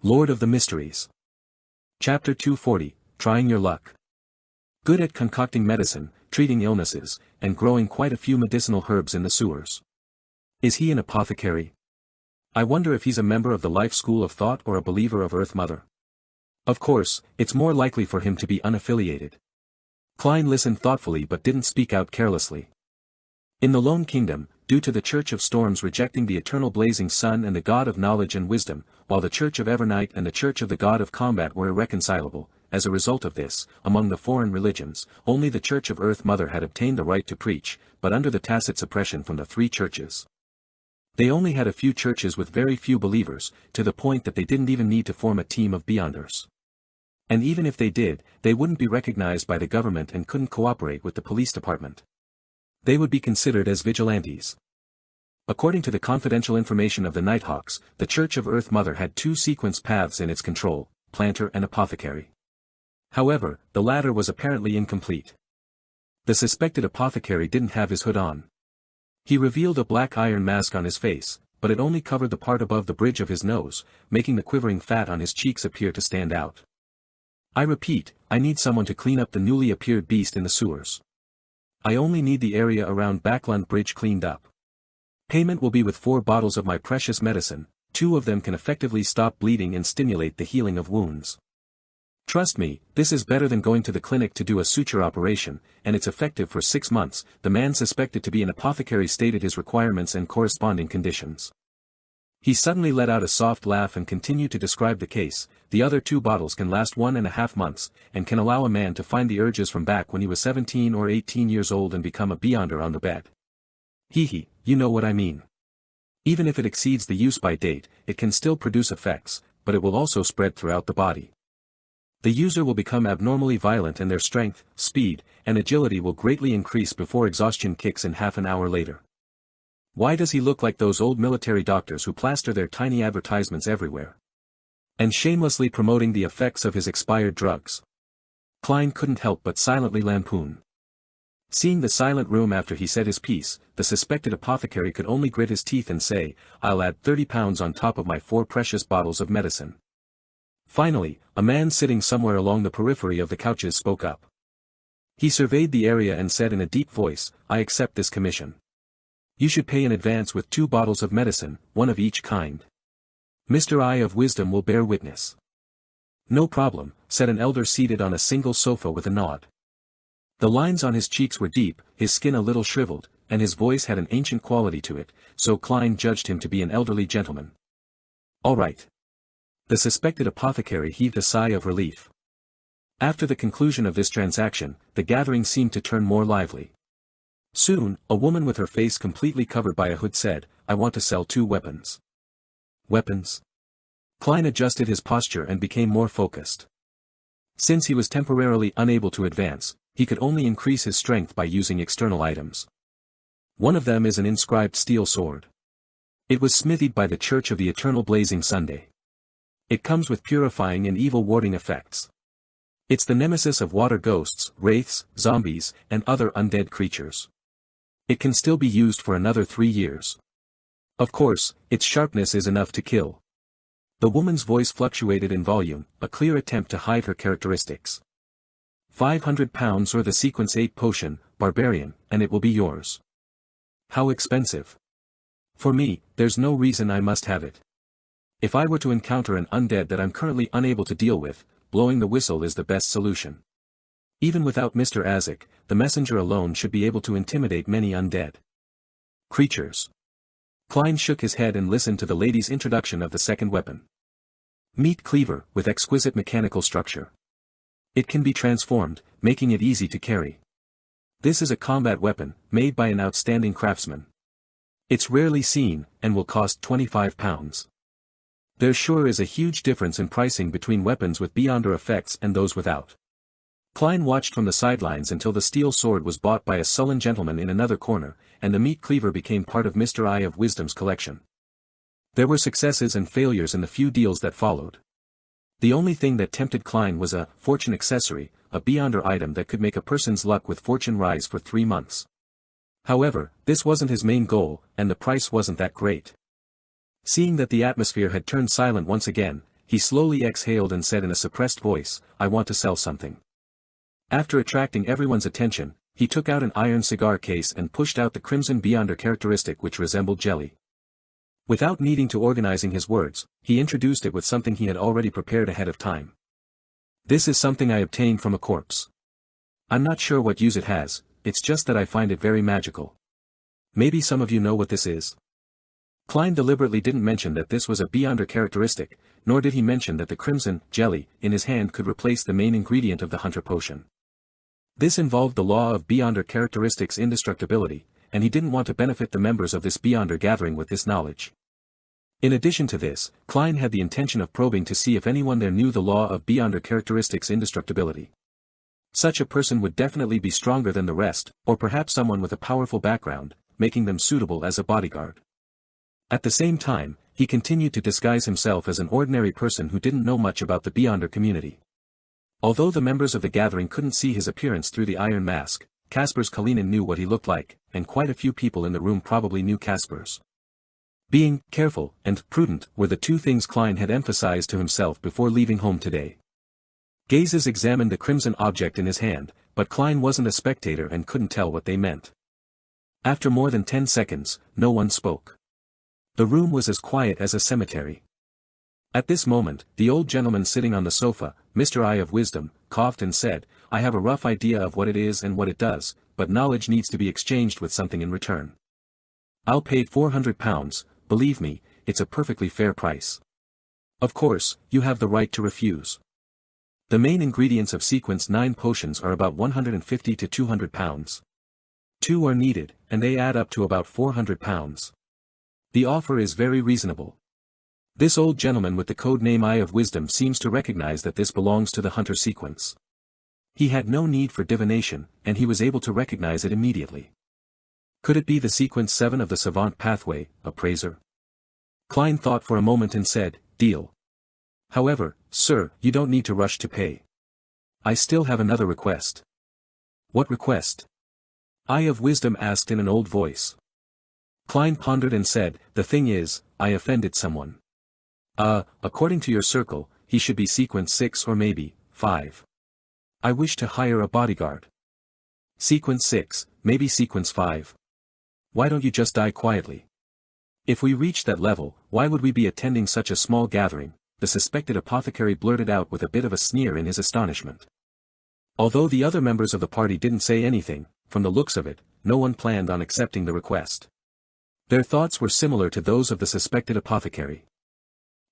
Lord of the Mysteries. Chapter 240, Trying Your Luck. Good at concocting medicine, treating illnesses, and growing quite a few medicinal herbs in the sewers. Is he an apothecary? I wonder if he's a member of the Life School of Thought or a believer of Earth Mother. Of course, it's more likely for him to be unaffiliated. Klein listened thoughtfully but didn't speak out carelessly. In the Lone Kingdom, due to the Church of Storms rejecting the eternal blazing sun and the God of knowledge and wisdom, while the Church of Evernight and the Church of the God of Combat were irreconcilable, as a result of this, among the foreign religions, only the Church of Earth Mother had obtained the right to preach, but under the tacit suppression from the 3 churches. They only had a few churches with very few believers, to the point that they didn't even need to form a team of Beyonders. And even if they did, they wouldn't be recognized by the government and couldn't cooperate with the police department. They would be considered as vigilantes. According to the confidential information of the Nighthawks, the Church of Earth Mother had 2 sequence paths in its control, planter and apothecary. However, the latter was apparently incomplete. The suspected apothecary didn't have his hood on. He revealed a black iron mask on his face, but it only covered the part above the bridge of his nose, making the quivering fat on his cheeks appear to stand out. I repeat, I need someone to clean up the newly appeared beast in the sewers. I only need the area around Backlund Bridge cleaned up. Payment will be with 4 bottles of my precious medicine, 2 of them can effectively stop bleeding and stimulate the healing of wounds. Trust me, this is better than going to the clinic to do a suture operation, and it's effective for 6 months. The man suspected to be an apothecary stated his requirements and corresponding conditions. He suddenly let out a soft laugh and continued to describe the case. The other 2 bottles can last 1.5 months, and can allow a man to find the urges from back when he was 17 or 18 years old and become a Beyonder on the bed. Hee, you know what I mean. Even if it exceeds the use-by date, it can still produce effects, but it will also spread throughout the body. The user will become abnormally violent and their strength, speed, and agility will greatly increase before exhaustion kicks in half an hour later. Why does he look like those old military doctors who plaster their tiny advertisements everywhere? And shamelessly promoting the effects of his expired drugs. Klein couldn't help but silently lampoon. Seeing the silent room after he said his piece, the suspected apothecary could only grit his teeth and say, "I'll add £30 on top of my 4 precious bottles of medicine." Finally, a man sitting somewhere along the periphery of the couches spoke up. He surveyed the area and said in a deep voice, I accept this commission. You should pay in advance with 2 bottles of medicine, one of each kind. Mr. Eye of Wisdom will bear witness. No problem, said an elder seated on a single sofa with a nod. The lines on his cheeks were deep, his skin a little shriveled, and his voice had an ancient quality to it, so Klein judged him to be an elderly gentleman. All right. The suspected apothecary heaved a sigh of relief. After the conclusion of this transaction, the gathering seemed to turn more lively. Soon, a woman with her face completely covered by a hood said, I want to sell 2 weapons. Weapons? Klein adjusted his posture and became more focused. Since he was temporarily unable to advance, he could only increase his strength by using external items. One of them is an inscribed steel sword. It was smithied by the Church of the Eternal Blazing Sunday. It comes with purifying and evil-warding effects. It's the nemesis of water ghosts, wraiths, zombies, and other undead creatures. It can still be used for another 3 years. Of course, its sharpness is enough to kill. The woman's voice fluctuated in volume, a clear attempt to hide her characteristics. 500 pounds or the sequence 8 potion, barbarian, and it will be yours. How expensive? For me, there's no reason I must have it. If I were to encounter an undead that I'm currently unable to deal with, blowing the whistle is the best solution. Even without Mr. Azek, the messenger alone should be able to intimidate many undead creatures. Klein shook his head and listened to the lady's introduction of the second weapon. Meat cleaver, with exquisite mechanical structure. It can be transformed, making it easy to carry. This is a combat weapon, made by an outstanding craftsman. It's rarely seen, and will cost 25 pounds. There sure is a huge difference in pricing between weapons with Beyonder effects and those without. Klein watched from the sidelines until the steel sword was bought by a sullen gentleman in another corner, and the meat cleaver became part of Mr. Eye of Wisdom's collection. There were successes and failures in the few deals that followed. The only thing that tempted Klein was a fortune accessory, a Beyonder item that could make a person's luck with fortune rise for 3 months. However, this wasn't his main goal, and the price wasn't that great. Seeing that the atmosphere had turned silent once again, he slowly exhaled and said in a suppressed voice, I want to sell something. After attracting everyone's attention, he took out an iron cigar case and pushed out the crimson Beyonder characteristic which resembled jelly. Without needing to organizing his words, he introduced it with something he had already prepared ahead of time. This is something I obtained from a corpse. I'm not sure what use it has, it's just that I find it very magical. Maybe some of you know what this is. Klein deliberately didn't mention that this was a Beyonder characteristic, nor did he mention that the crimson jelly in his hand could replace the main ingredient of the hunter potion. This involved the law of Beyonder characteristics' indestructibility, and he didn't want to benefit the members of this Beyonder gathering with this knowledge. In addition to this, Klein had the intention of probing to see if anyone there knew the law of Beyonder characteristics' indestructibility. Such a person would definitely be stronger than the rest, or perhaps someone with a powerful background, making them suitable as a bodyguard. At the same time, he continued to disguise himself as an ordinary person who didn't know much about the Beyonder community. Although the members of the gathering couldn't see his appearance through the iron mask, Kasper's Kalinin knew what he looked like, and quite a few people in the room probably knew Kasper's. Being careful and prudent were the 2 things Klein had emphasized to himself before leaving home today. Gazes examined the crimson object in his hand, but Klein wasn't a spectator and couldn't tell what they meant. After more than 10 seconds, no one spoke. The room was as quiet as a cemetery. At this moment, the old gentleman sitting on the sofa, Mr. Eye of Wisdom, coughed and said, I have a rough idea of what it is and what it does, but knowledge needs to be exchanged with something in return. I'll pay 400 pounds, believe me, it's a perfectly fair price. Of course, you have the right to refuse. The main ingredients of sequence 9 potions are about 150 to 200 pounds. 2 are needed, and they add up to about 400 pounds. The offer is very reasonable. This old gentleman with the code name Eye of Wisdom seems to recognize that this belongs to the hunter sequence. He had no need for divination, and he was able to recognize it immediately. Could it be the sequence 7 of the Savant Pathway, Appraiser? Klein thought for a moment and said, deal. However, sir, you don't need to rush to pay. I still have another request. What request? Eye of Wisdom asked in an old voice. Klein pondered and said, the thing is, I offended someone. According to your circle, he should be sequence 6 or maybe 5. I wish to hire a bodyguard. Sequence 6, maybe sequence 5. Why don't you just die quietly? If we reached that level, why would we be attending such a small gathering? The suspected apothecary blurted out with a bit of a sneer in his astonishment. Although the other members of the party didn't say anything, from the looks of it, no one planned on accepting the request. Their thoughts were similar to those of the suspected apothecary.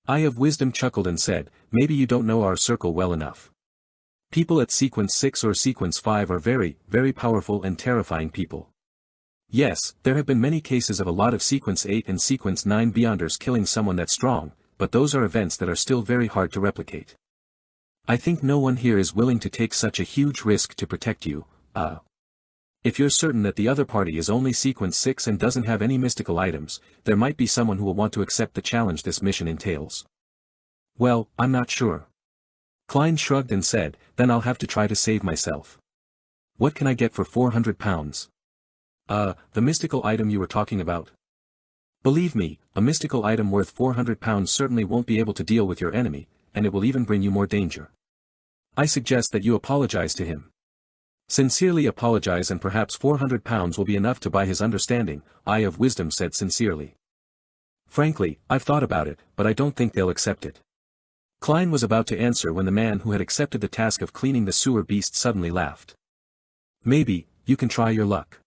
Eye of Wisdom chuckled and said, maybe you don't know our circle well enough. People at sequence 6 or sequence 5 are very, very powerful and terrifying people. Yes, there have been many cases of a lot of sequence 8 and sequence 9 beyonders killing someone that strong, but those are events that are still very hard to replicate. I think no one here is willing to take such a huge risk to protect you. If you're certain that the other party is only sequence 6 and doesn't have any mystical items, there might be someone who will want to accept the challenge this mission entails. Well, I'm not sure. Klein shrugged and said, then I'll have to try to save myself. What can I get for 400 pounds? The mystical item you were talking about? Believe me, a mystical item worth 400 pounds certainly won't be able to deal with your enemy, and it will even bring you more danger. I suggest that you apologize to him. Sincerely apologize and perhaps 400 pounds will be enough to buy his understanding, Eye of Wisdom said sincerely. Frankly, I've thought about it, but I don't think they'll accept it. Klein was about to answer when the man who had accepted the task of cleaning the sewer beast suddenly laughed. Maybe, you can try your luck.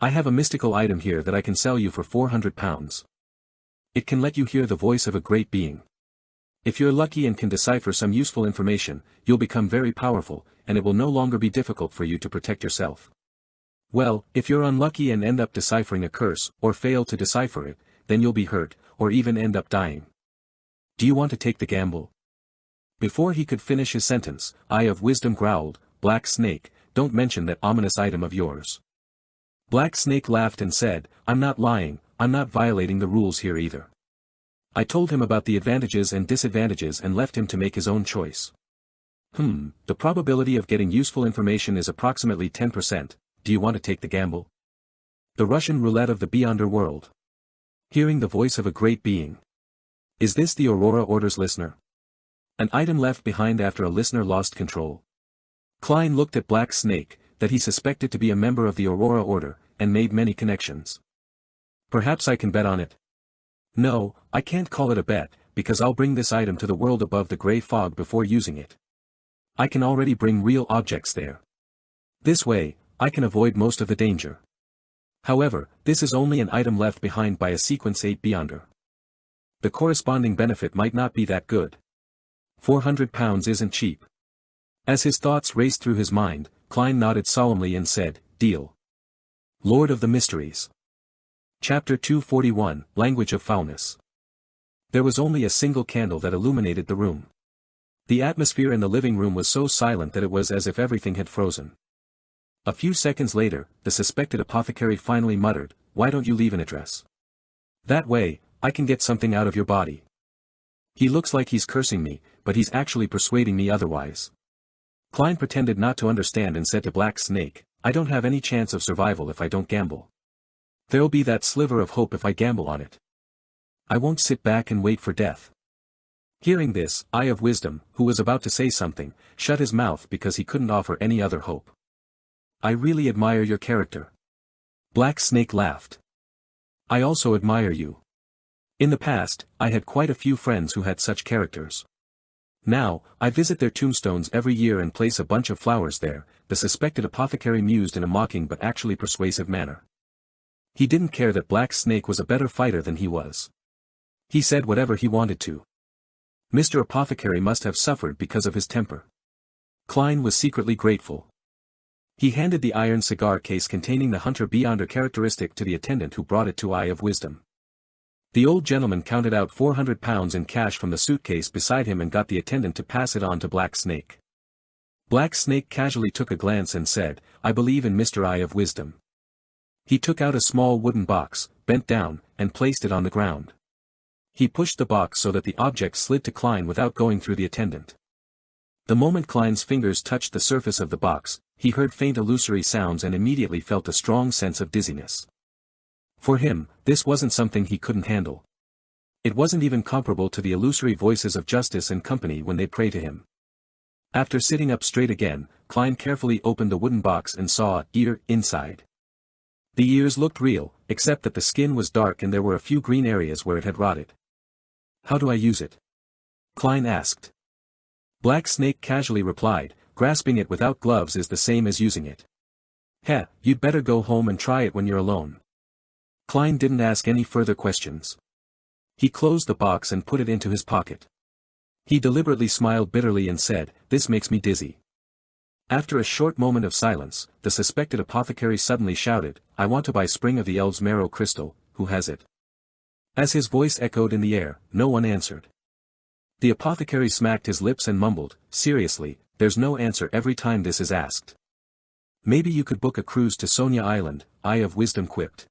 I have a mystical item here that I can sell you for 400 pounds. It can let you hear the voice of a great being. If you're lucky and can decipher some useful information, you'll become very powerful, and it will no longer be difficult for you to protect yourself. Well, if you're unlucky and end up deciphering a curse, or fail to decipher it, then you'll be hurt, or even end up dying. Do you want to take the gamble? Before he could finish his sentence, Eye of Wisdom growled, Black Snake, don't mention that ominous item of yours. Black Snake laughed and said, I'm not lying, I'm not violating the rules here either. I told him about the advantages and disadvantages and left him to make his own choice. The probability of getting useful information is approximately 10%, do you want to take the gamble? The Russian roulette of the Beyonder world. Hearing the voice of a great being. Is this the Aurora Order's listener? An item left behind after a listener lost control. Klein looked at Black Snake, that he suspected to be a member of the Aurora Order, and made many connections. Perhaps I can bet on it. No, I can't call it a bet, because I'll bring this item to the world above the gray fog before using it. I can already bring real objects there. This way, I can avoid most of the danger. However, this is only an item left behind by a sequence 8 beyonder. The corresponding benefit might not be that good. 400 pounds isn't cheap. As his thoughts raced through his mind, Klein nodded solemnly and said, Deal. Lord of the Mysteries. Chapter 241, Language of Foulness. There was only a single candle that illuminated the room. The atmosphere in the living room was so silent that it was as if everything had frozen. A few seconds later, the suspected apothecary finally muttered, Why don't you leave an address? That way, I can get something out of your body. He looks like he's cursing me, but he's actually persuading me otherwise. Klein pretended not to understand and said to Black Snake, I don't have any chance of survival if I don't gamble. There'll be that sliver of hope if I gamble on it. I won't sit back and wait for death. Hearing this, Eye of Wisdom, who was about to say something, shut his mouth because he couldn't offer any other hope. I really admire your character. Black Snake laughed. I also admire you. In the past, I had quite a few friends who had such characters. Now, I visit their tombstones every year and place a bunch of flowers there, the suspected apothecary mused in a mocking but actually persuasive manner. He didn't care that Black Snake was a better fighter than he was. He said whatever he wanted to. Mr. Apothecary must have suffered because of his temper. Klein was secretly grateful. He handed the iron cigar case containing the Hunter Beyonder characteristic to the attendant who brought it to Eye of Wisdom. The old gentleman counted out 400 pounds in cash from the suitcase beside him and got the attendant to pass it on to Black Snake. Black Snake casually took a glance and said, I believe in Mr. Eye of Wisdom. He took out a small wooden box, bent down, and placed it on the ground. He pushed the box so that the object slid to Klein without going through the attendant. The moment Klein's fingers touched the surface of the box, he heard faint illusory sounds and immediately felt a strong sense of dizziness. For him, this wasn't something he couldn't handle. It wasn't even comparable to the illusory voices of Justice and company when they pray to him. After sitting up straight again, Klein carefully opened the wooden box and saw an ear inside. The ears looked real, except that the skin was dark and there were a few green areas where it had rotted. "How do I use it?" Klein asked. Black Snake casually replied, "Grasping it without gloves is the same as using it. Heh, you'd better go home and try it when you're alone." Klein didn't ask any further questions. He closed the box and put it into his pocket. He deliberately smiled bitterly and said, "This makes me dizzy." After a short moment of silence, the suspected apothecary suddenly shouted, "I want to buy Spring of the Elves marrow crystal, who has it?" As his voice echoed in the air, no one answered. The apothecary smacked his lips and mumbled, "Seriously, there's no answer every time this is asked." "Maybe you could book a cruise to Sonia Island," Eye of Wisdom quipped.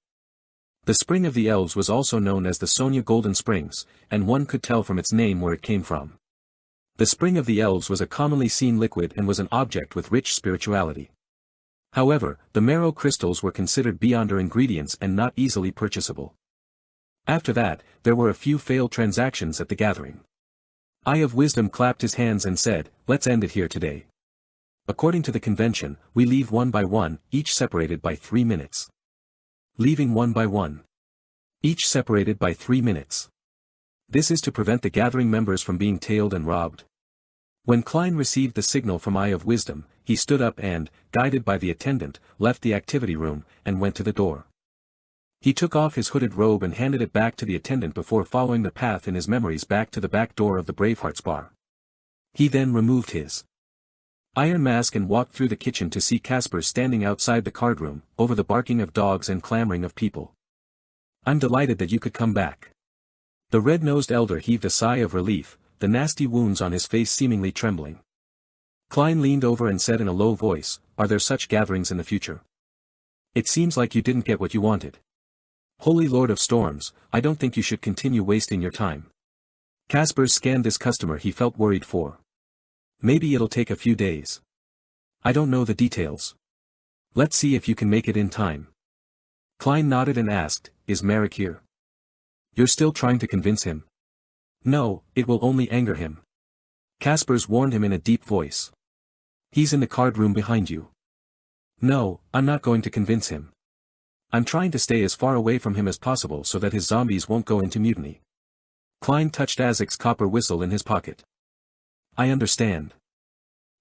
The Spring of the Elves was also known as the Sonia Golden Springs, and one could tell from its name where it came from. The Spring of the Elves was a commonly seen liquid and was an object with rich spirituality. However, the marrow crystals were considered beyond their ingredients and not easily purchasable. After that, there were a few failed transactions at the gathering. Eye of Wisdom clapped his hands and said, "Let's end it here today. According to the convention, we leave one by one, each separated by 3 minutes. Leaving one by one. Each separated by 3 minutes. This is to prevent the gathering members from being tailed and robbed." When Klein received the signal from Eye of Wisdom, he stood up and, guided by the attendant, left the activity room, and went to the door. He took off his hooded robe and handed it back to the attendant before following the path in his memories back to the back door of the Bravehearts bar. He then removed his iron mask and walked through the kitchen to see Casper standing outside the card room, over the barking of dogs and clamoring of people. "I'm delighted that you could come back." The red-nosed elder heaved a sigh of relief, the nasty wounds on his face seemingly trembling. Klein leaned over and said in a low voice, "Are there such gatherings in the future? It seems like you didn't get what you wanted. Holy Lord of Storms, I don't think you should continue wasting your time." Casper scanned this customer he felt worried for. "Maybe it'll take a few days. I don't know the details. Let's see if you can make it in time." Klein nodded and asked, "Is Merrick here?" "You're still trying to convince him?" "No, it will only anger him." Caspers warned him in a deep voice. "He's in the card room behind you." "No, I'm not going to convince him. I'm trying to stay as far away from him as possible so that his zombies won't go into mutiny." Klein touched Azek's copper whistle in his pocket. "I understand."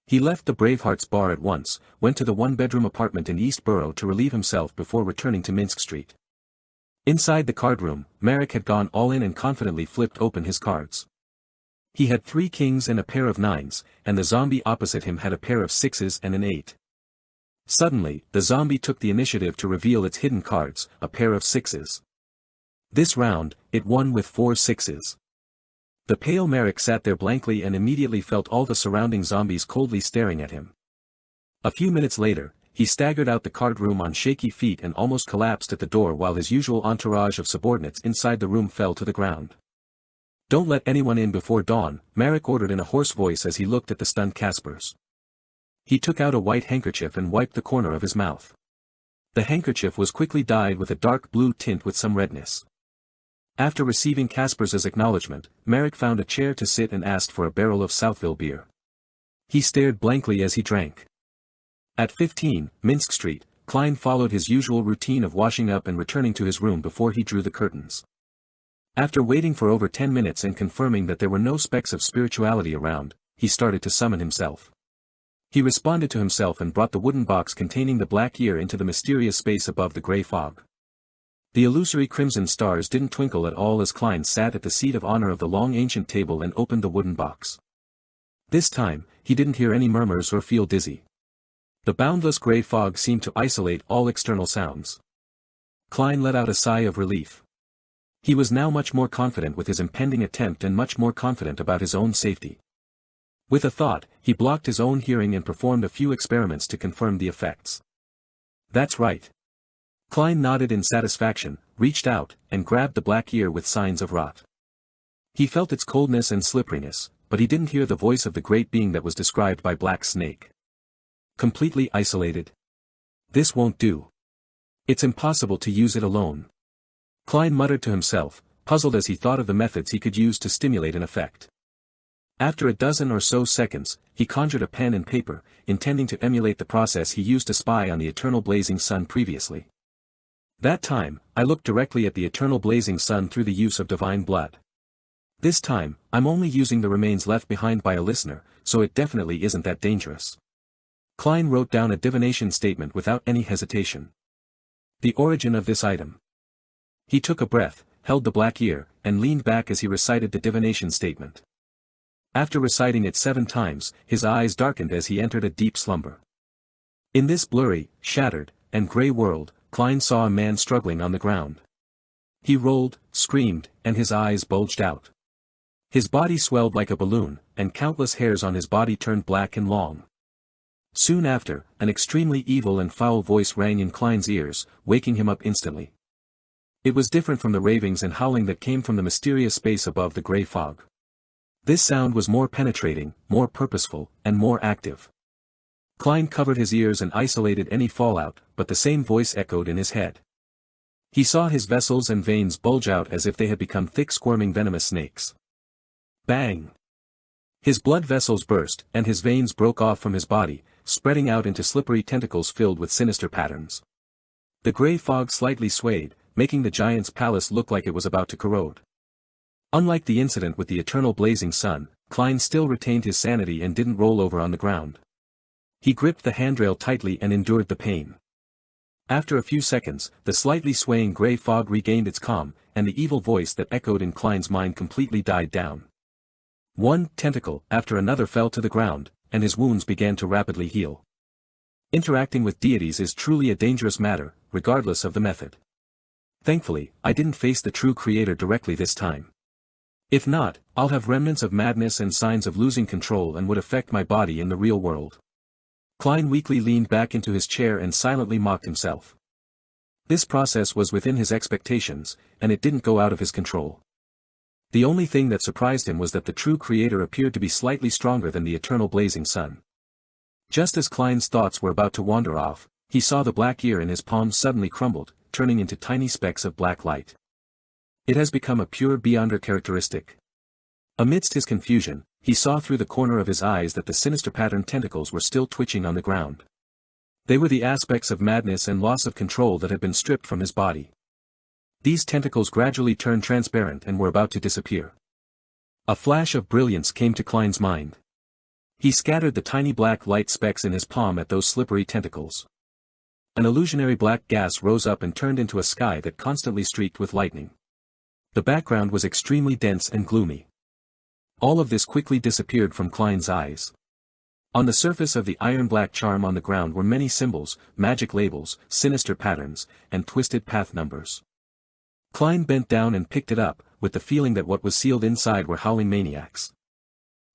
He left the Bravehearts bar at once, went to the one-bedroom apartment in East Borough to relieve himself before returning to Minsk Street. Inside the card room, Merrick had gone all in and confidently flipped open his cards. He had 3 kings and a pair of 9s, and the zombie opposite him had a pair of 6s and an 8. Suddenly, the zombie took the initiative to reveal its hidden cards, a pair of 6s. This round, it won with 4 6s. The pale Merrick sat there blankly and immediately felt all the surrounding zombies coldly staring at him. A few minutes later, he staggered out the card room on shaky feet and almost collapsed at the door while his usual entourage of subordinates inside the room fell to the ground. "Don't let anyone in before dawn," Merrick ordered in a hoarse voice as he looked at the stunned Caspers. He took out a white handkerchief and wiped the corner of his mouth. The handkerchief was quickly dyed with a dark blue tint with some redness. After receiving Caspers's acknowledgement, Merrick found a chair to sit and asked for a barrel of Southville beer. He stared blankly as he drank. At 15, Minsk Street, Klein followed his usual routine of washing up and returning to his room before he drew the curtains. After waiting for over 10 minutes and confirming that there were no specks of spirituality around, he started to summon himself. He responded to himself and brought the wooden box containing the black ear into the mysterious space above the grey fog. The illusory crimson stars didn't twinkle at all as Klein sat at the seat of honor of the long ancient table and opened the wooden box. This time, he didn't hear any murmurs or feel dizzy. The boundless grey fog seemed to isolate all external sounds. Klein let out a sigh of relief. He was now much more confident with his impending attempt and much more confident about his own safety. With a thought, he blocked his own hearing and performed a few experiments to confirm the effects. "That's right." Klein nodded in satisfaction, reached out, and grabbed the black ear with signs of rot. He felt its coldness and slipperiness, but he didn't hear the voice of the great being that was described by Black Snake. Completely isolated. This won't do. It's impossible to use it alone. Klein muttered to himself, puzzled as he thought of the methods he could use to stimulate an effect. After a dozen or so seconds, he conjured a pen and paper, intending to emulate the process he used to spy on the eternal blazing sun previously. That time, I looked directly at the eternal blazing sun through the use of divine blood. This time, I'm only using the remains left behind by a listener, so it definitely isn't that dangerous. Klein wrote down a divination statement without any hesitation. The origin of this item. He took a breath, held the black ear, and leaned back as he recited the divination statement. After reciting it 7 times, his eyes darkened as he entered a deep slumber. In this blurry, shattered, and gray world, Klein saw a man struggling on the ground. He rolled, screamed, and his eyes bulged out. His body swelled like a balloon, and countless hairs on his body turned black and long. Soon after, an extremely evil and foul voice rang in Klein's ears, waking him up instantly. It was different from the ravings and howling that came from the mysterious space above the gray fog. This sound was more penetrating, more purposeful, and more active. Klein covered his ears and isolated any fallout, but the same voice echoed in his head. He saw his vessels and veins bulge out as if they had become thick squirming venomous snakes. Bang! His blood vessels burst, and his veins broke off from his body, spreading out into slippery tentacles filled with sinister patterns. The gray fog slightly swayed, making the giant's palace look like it was about to corrode. Unlike the incident with the eternal blazing sun, Klein still retained his sanity and didn't roll over on the ground. He gripped the handrail tightly and endured the pain. After a few seconds, the slightly swaying gray fog regained its calm, and the evil voice that echoed in Klein's mind completely died down. One tentacle after another fell to the ground, and his wounds began to rapidly heal. Interacting with deities is truly a dangerous matter, regardless of the method. Thankfully, I didn't face the true creator directly this time. If not, I'll have remnants of madness and signs of losing control and would affect my body in the real world. Klein weakly leaned back into his chair and silently mocked himself. This process was within his expectations, and it didn't go out of his control. The only thing that surprised him was that the true creator appeared to be slightly stronger than the eternal blazing sun. Just as Klein's thoughts were about to wander off, he saw the black ear in his palm suddenly crumbled, turning into tiny specks of black light. It has become a pure beyonder characteristic. Amidst his confusion, he saw through the corner of his eyes that the sinister patterned tentacles were still twitching on the ground. They were the aspects of madness and loss of control that had been stripped from his body. These tentacles gradually turned transparent and were about to disappear. A flash of brilliance came to Klein's mind. He scattered the tiny black light specks in his palm at those slippery tentacles. An illusionary black gas rose up and turned into a sky that constantly streaked with lightning. The background was extremely dense and gloomy. All of this quickly disappeared from Klein's eyes. On the surface of the iron-black charm on the ground were many symbols, magic labels, sinister patterns, and twisted path numbers. Klein bent down and picked it up, with the feeling that what was sealed inside were howling maniacs.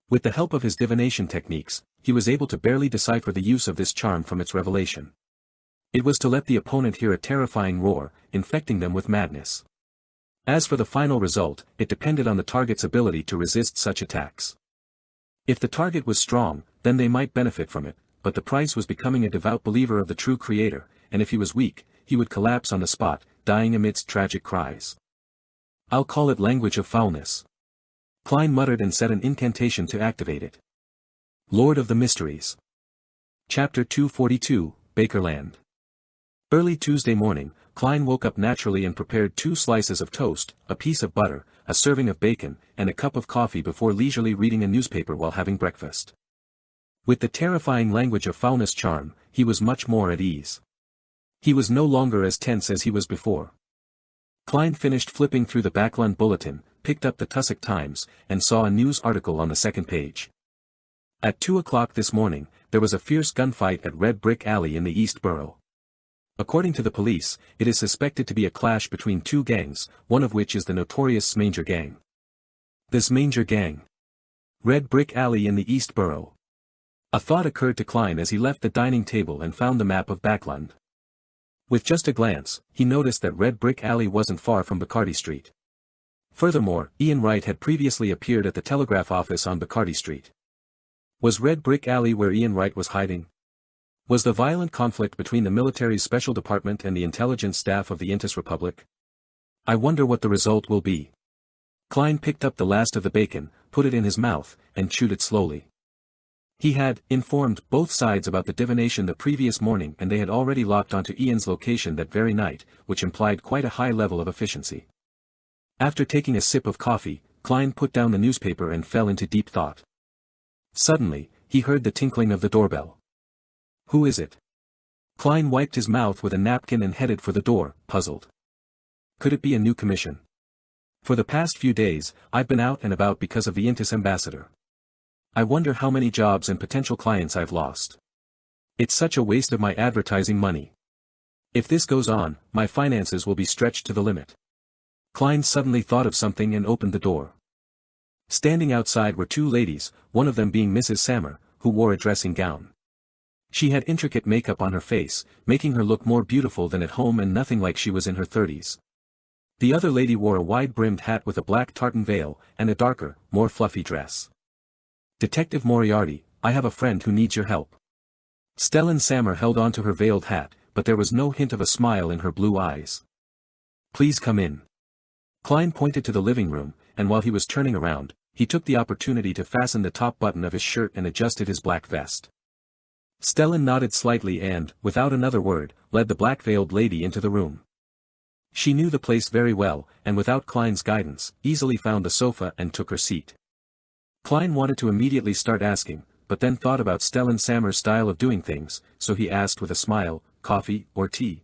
With the help of his divination techniques, he was able to barely decipher the use of this charm from its revelation. It was to let the opponent hear a terrifying roar, infecting them with madness. As for the final result, it depended on the target's ability to resist such attacks. If the target was strong, then they might benefit from it, but the price was becoming a devout believer of the true creator, and if he was weak, he would collapse on the spot, dying amidst tragic cries. I'll call it language of foulness. Klein muttered and said an incantation to activate it. Lord of the Mysteries. Chapter 242, Bakerland. Early Tuesday morning, Klein woke up naturally and prepared 2 slices of toast, a piece of butter, a serving of bacon, and a cup of coffee before leisurely reading a newspaper while having breakfast. With the terrifying language of foulness charm, he was much more at ease. He was no longer as tense as he was before. Klein finished flipping through the Backland Bulletin, picked up the Tussock Times, and saw a news article on the second page. At 2 o'clock this morning, there was a fierce gunfight at Red Brick Alley in the East Borough. According to the police, it is suspected to be a clash between 2 gangs, one of which is the notorious Smanger Gang. The Smanger Gang. Red Brick Alley in the East Borough. A thought occurred to Klein as he left the dining table and found the map of Backland. With just a glance, he noticed that Red Brick Alley wasn't far from Bacardi Street. Furthermore, Ian Wright had previously appeared at the telegraph office on Bacardi Street. Was Red Brick Alley where Ian Wright was hiding? Was the violent conflict between the military's special department and the intelligence staff of the Intis Republic? I wonder what the result will be. Klein picked up the last of the bacon, put it in his mouth, and chewed it slowly. He had informed both sides about the divination the previous morning, and they had already locked onto Ian's location that very night, which implied quite a high level of efficiency. After taking a sip of coffee, Klein put down the newspaper and fell into deep thought. Suddenly, he heard the tinkling of the doorbell. Who is it? Klein wiped his mouth with a napkin and headed for the door, puzzled. Could it be a new commission? For the past few days, I've been out and about because of the Intis ambassador. I wonder how many jobs and potential clients I've lost. It's such a waste of my advertising money. If this goes on, my finances will be stretched to the limit. Klein suddenly thought of something and opened the door. Standing outside were two ladies, one of them being Mrs. Sammer, who wore a dressing gown. She had intricate makeup on her face, making her look more beautiful than at home and nothing like she was in her 30s. The other lady wore a wide-brimmed hat with a black tartan veil, and a darker, more fluffy dress. Detective Moriarty, I have a friend who needs your help. Stellan Sammer held on to her veiled hat, but there was no hint of a smile in her blue eyes. Please come in. Klein pointed to the living room, and while he was turning around, he took the opportunity to fasten the top button of his shirt and adjusted his black vest. Stellan nodded slightly and, without another word, led the black-veiled lady into the room. She knew the place very well, and without Klein's guidance, easily found the sofa and took her seat. Klein wanted to immediately start asking, but then thought about Stellan Sammer's style of doing things, so he asked with a smile, coffee or tea?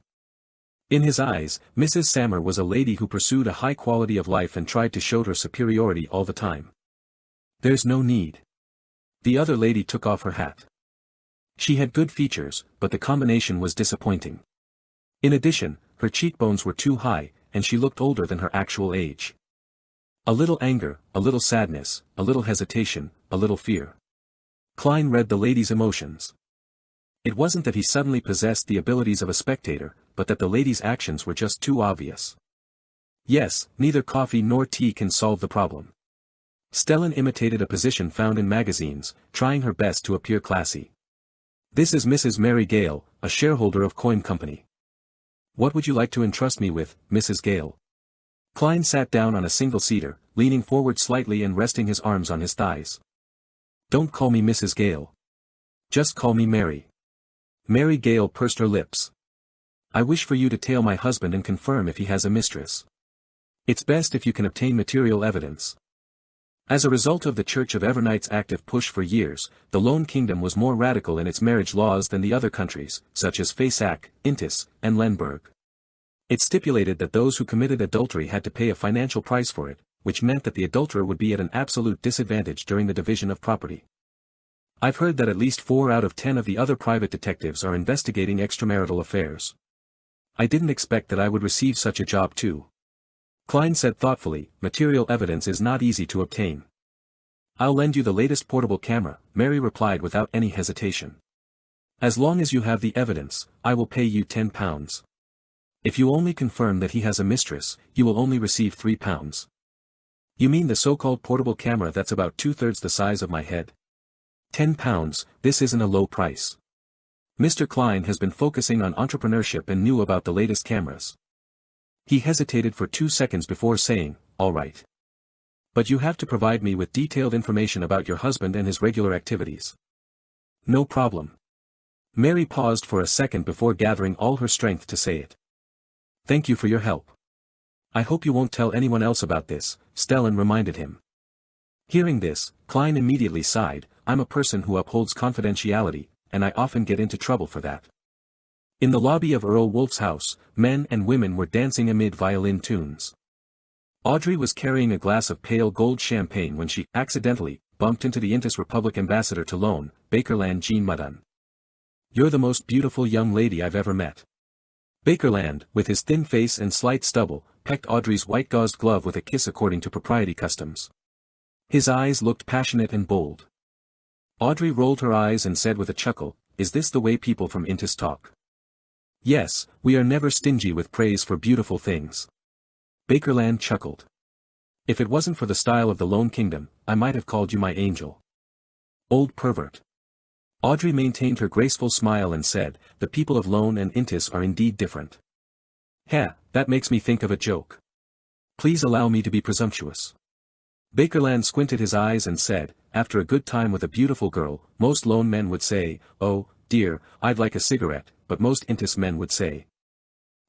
In his eyes, Mrs. Sammer was a lady who pursued a high quality of life and tried to show her superiority all the time. There's no need. The other lady took off her hat. She had good features, but the combination was disappointing. In addition, her cheekbones were too high, and she looked older than her actual age. A little anger, a little sadness, a little hesitation, a little fear. Klein read the lady's emotions. It wasn't that he suddenly possessed the abilities of a spectator, but that the lady's actions were just too obvious. Yes, neither coffee nor tea can solve the problem. Stellan imitated a position found in magazines, trying her best to appear classy. This is Mrs. Mary Gale, a shareholder of Coin Company. What would you like to entrust me with, Mrs. Gale? Klein sat down on a single-seater, leaning forward slightly and resting his arms on his thighs. Don't call me Mrs. Gale. Just call me Mary. Mary Gale pursed her lips. I wish for you to tail my husband and confirm if he has a mistress. It's best if you can obtain material evidence. As a result of the Church of Evernight's active push for years, the Lone Kingdom was more radical in its marriage laws than the other countries, such as Fasak, Intis, and Lenberg. It stipulated that those who committed adultery had to pay a financial price for it, which meant that the adulterer would be at an absolute disadvantage during the division of property. I've heard that at least 4 out of 10 of the other private detectives are investigating extramarital affairs. I didn't expect that I would receive such a job too. Klein said thoughtfully, material evidence is not easy to obtain. I'll lend you the latest portable camera, Mary replied without any hesitation. As long as you have the evidence, I will pay you £10. If you only confirm that he has a mistress, you will only receive £3. You mean the so-called portable camera that's about 2/3 the size of my head? £10, this isn't a low price. Mr. Klein has been focusing on entrepreneurship and knew about the latest cameras. He hesitated for 2 seconds before saying, all right. But you have to provide me with detailed information about your husband and his regular activities. No problem. Mary paused for a second before gathering all her strength to say it. Thank you for your help. I hope you won't tell anyone else about this, Stellan reminded him. Hearing this, Klein immediately sighed. I'm a person who upholds confidentiality, and I often get into trouble for that. In the lobby of Earl Wolf's house, men and women were dancing amid violin tunes. Audrey was carrying a glass of pale gold champagne when she, accidentally, bumped into the Intis Republic ambassador to Lone, Bakerland Jean Mudun. You're the most beautiful young lady I've ever met. Bakerland, with his thin face and slight stubble, pecked Audrey's white-gauzed glove with a kiss according to propriety customs. His eyes looked passionate and bold. Audrey rolled her eyes and said with a chuckle, is this the way people from Intis talk? Yes, we are never stingy with praise for beautiful things. Bakerland chuckled. If it wasn't for the style of the Lone Kingdom, I might have called you my angel. Old pervert. Audrey maintained her graceful smile and said, the people of Lone and Intis are indeed different. Heh, that makes me think of a joke. Please allow me to be presumptuous. Bakerland squinted his eyes and said, after a good time with a beautiful girl, most lone men would say, "Oh, dear, I'd like a cigarette," but most intis men would say.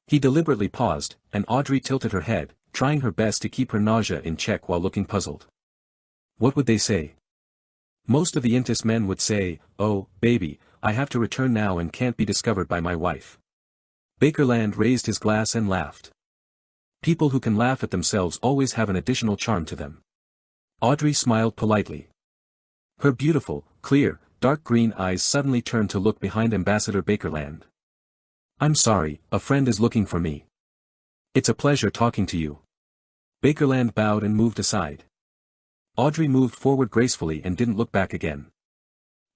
He deliberately paused, and Audrey tilted her head, trying her best to keep her nausea in check while looking puzzled. What would they say? Most of the intis men would say, "Oh, baby, I have to return now and can't be discovered by my wife." Bakerland raised his glass and laughed. People who can laugh at themselves always have an additional charm to them. Audrey smiled politely. Her beautiful, clear, dark green eyes suddenly turned to look behind Ambassador Bakerland. "I'm sorry, a friend is looking for me." "It's a pleasure talking to you." Bakerland bowed and moved aside. Audrey moved forward gracefully and didn't look back again.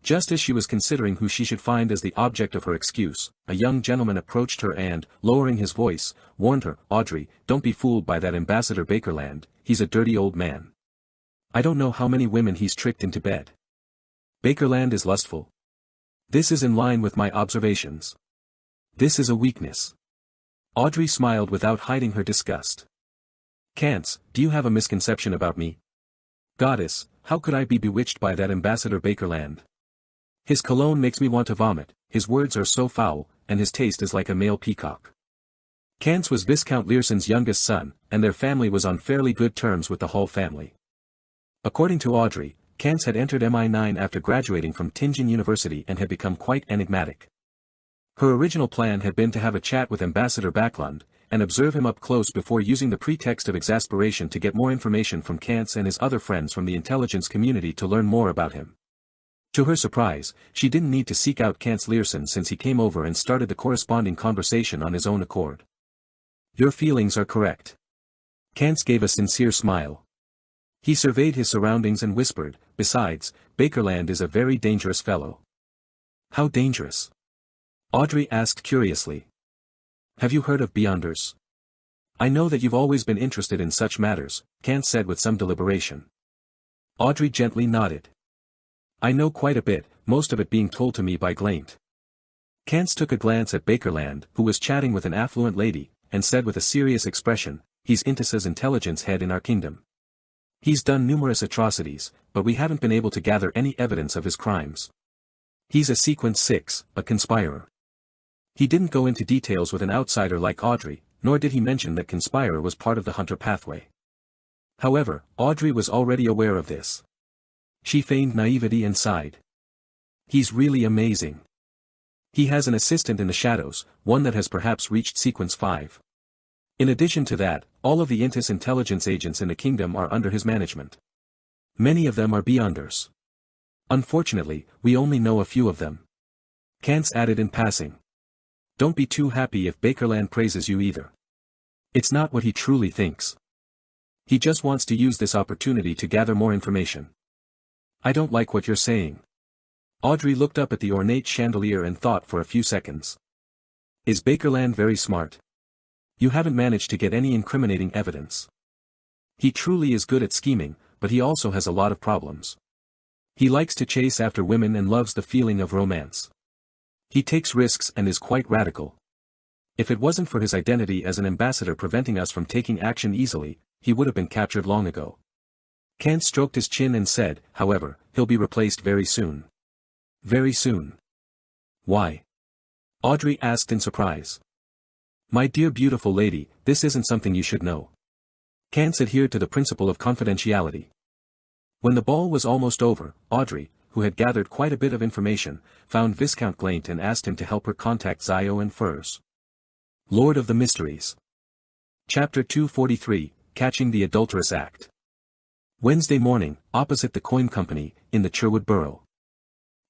Just as she was considering who she should find as the object of her excuse, a young gentleman approached her and, lowering his voice, warned her, "Audrey, don't be fooled by that Ambassador Bakerland, he's a dirty old man. I don't know how many women he's tricked into bed. Bakerland is lustful. This is in line with my observations. This is a weakness." Audrey smiled without hiding her disgust. "Cance, do you have a misconception about me? Goddess, how could I be bewitched by that Ambassador Bakerland? His cologne makes me want to vomit, his words are so foul, and his taste is like a male peacock." Cance was Viscount Learson's youngest son, and their family was on fairly good terms with the Hull family. According to Audrey, Cance had entered MI9 after graduating from Tingen University and had become quite enigmatic. Her original plan had been to have a chat with Ambassador Backlund, and observe him up close before using the pretext of exasperation to get more information from Cance and his other friends from the intelligence community to learn more about him. To her surprise, she didn't need to seek out Cance Learson since he came over and started the corresponding conversation on his own accord. "Your feelings are correct." Cance gave a sincere smile. He surveyed his surroundings and whispered, "Besides, Bakerland is a very dangerous fellow." "How dangerous?" Audrey asked curiously. "Have you heard of Beyonders?" "I know that you've always been interested in such matters," Cance said with some deliberation. Audrey gently nodded. "I know quite a bit, most of it being told to me by Glaint." Cance took a glance at Bakerland, who was chatting with an affluent lady, and said with a serious expression, "He's Intis's intelligence head in our kingdom. He's done numerous atrocities, but we haven't been able to gather any evidence of his crimes. He's a Sequence 6, a conspirer." He didn't go into details with an outsider like Audrey, nor did he mention that conspirer was part of the Hunter pathway. However, Audrey was already aware of this. She feigned naivety and sighed. "He's really amazing. He has an assistant in the shadows, one that has perhaps reached Sequence 5. In addition to that, all of the Intis intelligence agents in the kingdom are under his management. Many of them are Beyonders. Unfortunately, we only know a few of them." Cance added in passing. "Don't be too happy if Bakerland praises you either. It's not what he truly thinks. He just wants to use this opportunity to gather more information." "I don't like what you're saying." Audrey looked up at the ornate chandelier and thought for a few seconds. "Is Bakerland very smart? You haven't managed to get any incriminating evidence." "He truly is good at scheming, but he also has a lot of problems. He likes to chase after women and loves the feeling of romance. He takes risks and is quite radical. If it wasn't for his identity as an ambassador preventing us from taking action easily, he would have been captured long ago." Cance stroked his chin and said, "However, he'll be replaced very soon." "Very soon? Why?" Audrey asked in surprise. "My dear beautiful lady, this isn't something you should know." Cance adhered to the principle of confidentiality. When the ball was almost over, Audrey, who had gathered quite a bit of information, found Viscount Glaint and asked him to help her contact Zio and Furs. Lord of the Mysteries. Chapter 243, Catching the Adulterous Act. Wednesday morning, opposite the Coin Company, in the Sherwood Borough.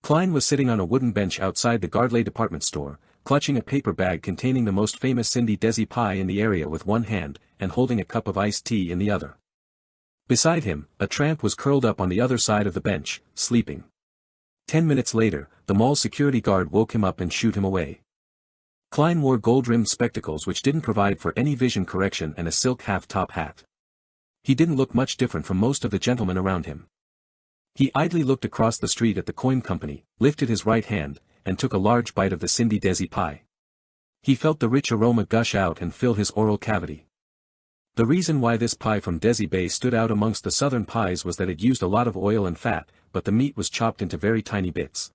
Klein was sitting on a wooden bench outside the Gardley department store, clutching a paper bag containing the most famous Cindy Desi pie in the area with one hand, and holding a cup of iced tea in the other. Beside him, a tramp was curled up on the other side of the bench, sleeping. 10 minutes later, the mall security guard woke him up and shooed him away. Klein wore gold-rimmed spectacles which didn't provide for any vision correction and a silk half-top hat. He didn't look much different from most of the gentlemen around him. He idly looked across the street at the Coin Company, lifted his right hand, and took a large bite of the Cindy Desi pie. He felt the rich aroma gush out and fill his oral cavity. The reason why this pie from Desi Bay stood out amongst the southern pies was that it used a lot of oil and fat, but the meat was chopped into very tiny bits.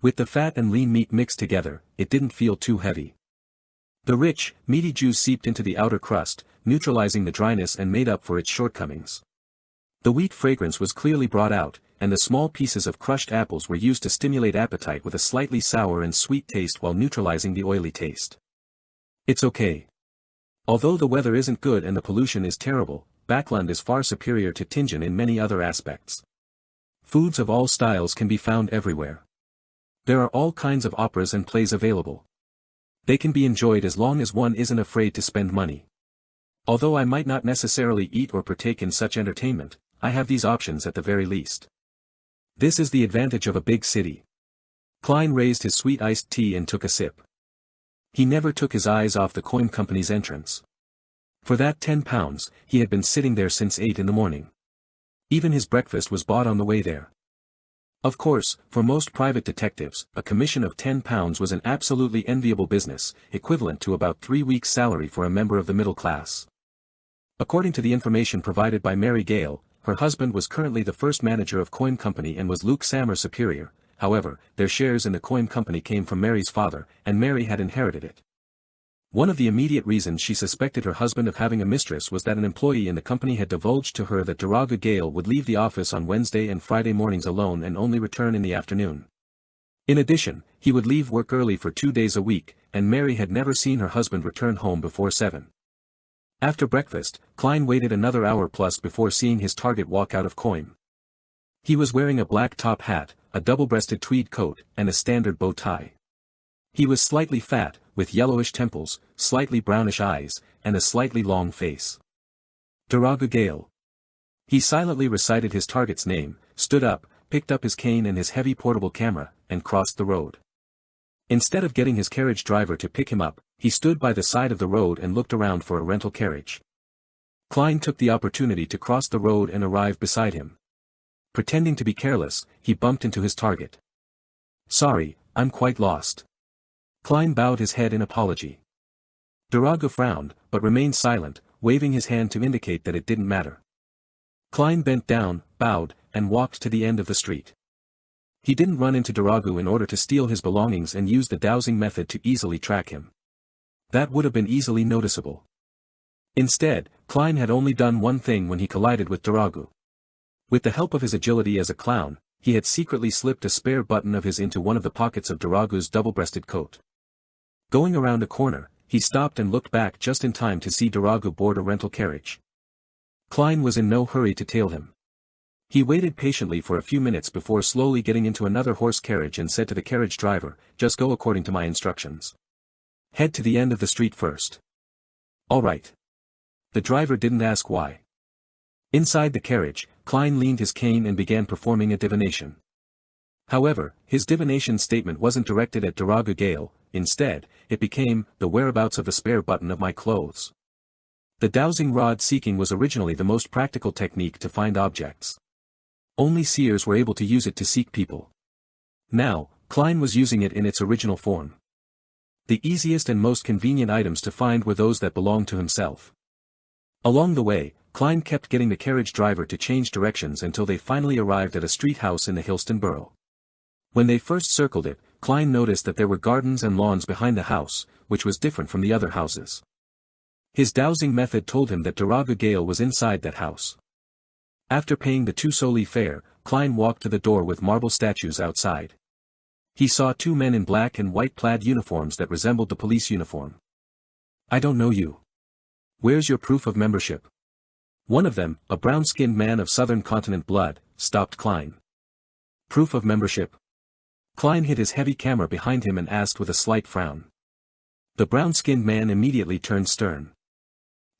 With the fat and lean meat mixed together, it didn't feel too heavy. The rich, meaty juice seeped into the outer crust, neutralizing the dryness and made up for its shortcomings. The wheat fragrance was clearly brought out, and the small pieces of crushed apples were used to stimulate appetite with a slightly sour and sweet taste while neutralizing the oily taste. It's okay. Although the weather isn't good and the pollution is terrible, Backland is far superior to Tingen in many other aspects. Foods of all styles can be found everywhere. There are all kinds of operas and plays available. They can be enjoyed as long as one isn't afraid to spend money. Although I might not necessarily eat or partake in such entertainment, I have these options at the very least. This is the advantage of a big city. Klein raised his sweet iced tea and took a sip. He never took his eyes off the coin company's entrance. For that £10, he had been sitting there since 8 in the morning. Even his breakfast was bought on the way there. Of course, for most private detectives, a commission of £10 was an absolutely enviable business, equivalent to about 3 weeks' salary for a member of the middle class. According to the information provided by Mary Gale, her husband was currently the first manager of Coin Company and was Luke Sammer's superior. However, their shares in the Coin Company came from Mary's father, and Mary had inherited it. One of the immediate reasons she suspected her husband of having a mistress was that an employee in the company had divulged to her that Daraga Gale would leave the office on Wednesday and Friday mornings alone and only return in the afternoon. In addition, he would leave work early for 2 days a week, and Mary had never seen her husband return home before 7. After breakfast, Klein waited another hour plus before seeing his target walk out of Coin. He was wearing a black top hat, a double-breasted tweed coat, and a standard bow tie. He was slightly fat, with yellowish temples, slightly brownish eyes, and a slightly long face. Daraga Gale. He silently recited his target's name, stood up, picked up his cane and his heavy portable camera, and crossed the road. Instead of getting his carriage driver to pick him up, he stood by the side of the road and looked around for a rental carriage. Klein took the opportunity to cross the road and arrive beside him. Pretending to be careless, he bumped into his target. "Sorry, I'm quite lost." Klein bowed his head in apology. Daraga frowned, but remained silent, waving his hand to indicate that it didn't matter. Klein bent down, bowed, and walked to the end of the street. He didn't run into Daraga in order to steal his belongings and use the dowsing method to easily track him. That would have been easily noticeable. Instead, Klein had only done one thing when he collided with Daraga. With the help of his agility as a clown, he had secretly slipped a spare button of his into one of the pockets of Daraga's double-breasted coat. Going around a corner, he stopped and looked back just in time to see Daraga board a rental carriage. Klein was in no hurry to tail him. He waited patiently for a few minutes before slowly getting into another horse carriage and said to the carriage driver, "Just go according to my instructions. Head to the end of the street first." "All right." The driver didn't ask why. Inside the carriage, Klein leaned his cane and began performing a divination. However, his divination statement wasn't directed at Daraga Gale. Instead, it became, "The whereabouts of the spare button of my clothes." The dowsing rod seeking was originally the most practical technique to find objects. Only seers were able to use it to seek people. Now, Klein was using it in its original form. The easiest and most convenient items to find were those that belonged to himself. Along the way, Klein kept getting the carriage driver to change directions until they finally arrived at a street house in the Hillston borough. When they first circled it, Klein noticed that there were gardens and lawns behind the house, which was different from the other houses. His dowsing method told him that Daraga Gale was inside that house. After paying the 2 soldi fare, Klein walked to the door with marble statues outside. He saw 2 men in black and white plaid uniforms that resembled the police uniform. "I don't know you. Where's your proof of membership?" One of them, a brown-skinned man of Southern Continent blood, stopped Klein. "Proof of membership?" Klein hid his heavy camera behind him and asked with a slight frown. The brown-skinned man immediately turned stern.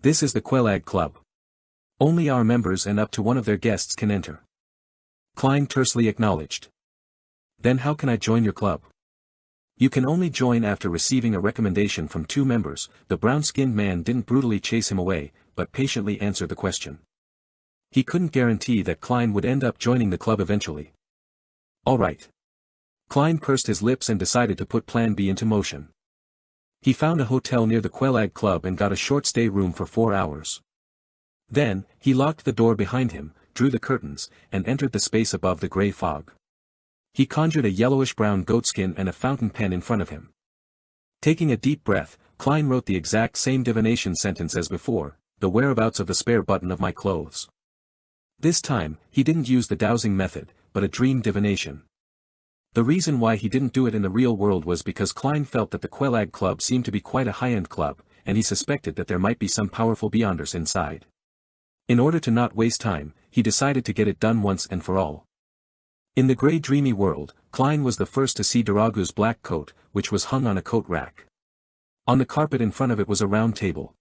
"This is the Quelag Club. Only our members and up to one of their guests can enter." Klein tersely acknowledged. "Then how can I join your club?" "You can only join after receiving a recommendation from 2 members." The brown-skinned man didn't brutally chase him away, but patiently answered the question. He couldn't guarantee that Klein would end up joining the club eventually. "All right." Klein pursed his lips and decided to put Plan B into motion. He found a hotel near the Quelag Club and got a short-stay room for 4 hours. Then, he locked the door behind him, drew the curtains, and entered the space above the grey fog. He conjured a yellowish-brown goatskin and a fountain pen in front of him. Taking a deep breath, Klein wrote the exact same divination sentence as before, the whereabouts of the spare button of my clothes. This time, he didn't use the dowsing method, but a dream divination. The reason why he didn't do it in the real world was because Klein felt that the Quelag Club seemed to be quite a high-end club, and he suspected that there might be some powerful beyonders inside. In order to not waste time, he decided to get it done once and for all. In the grey dreamy world, Klein was the first to see Daragu's black coat, which was hung on a coat rack. On the carpet in front of it was a round table.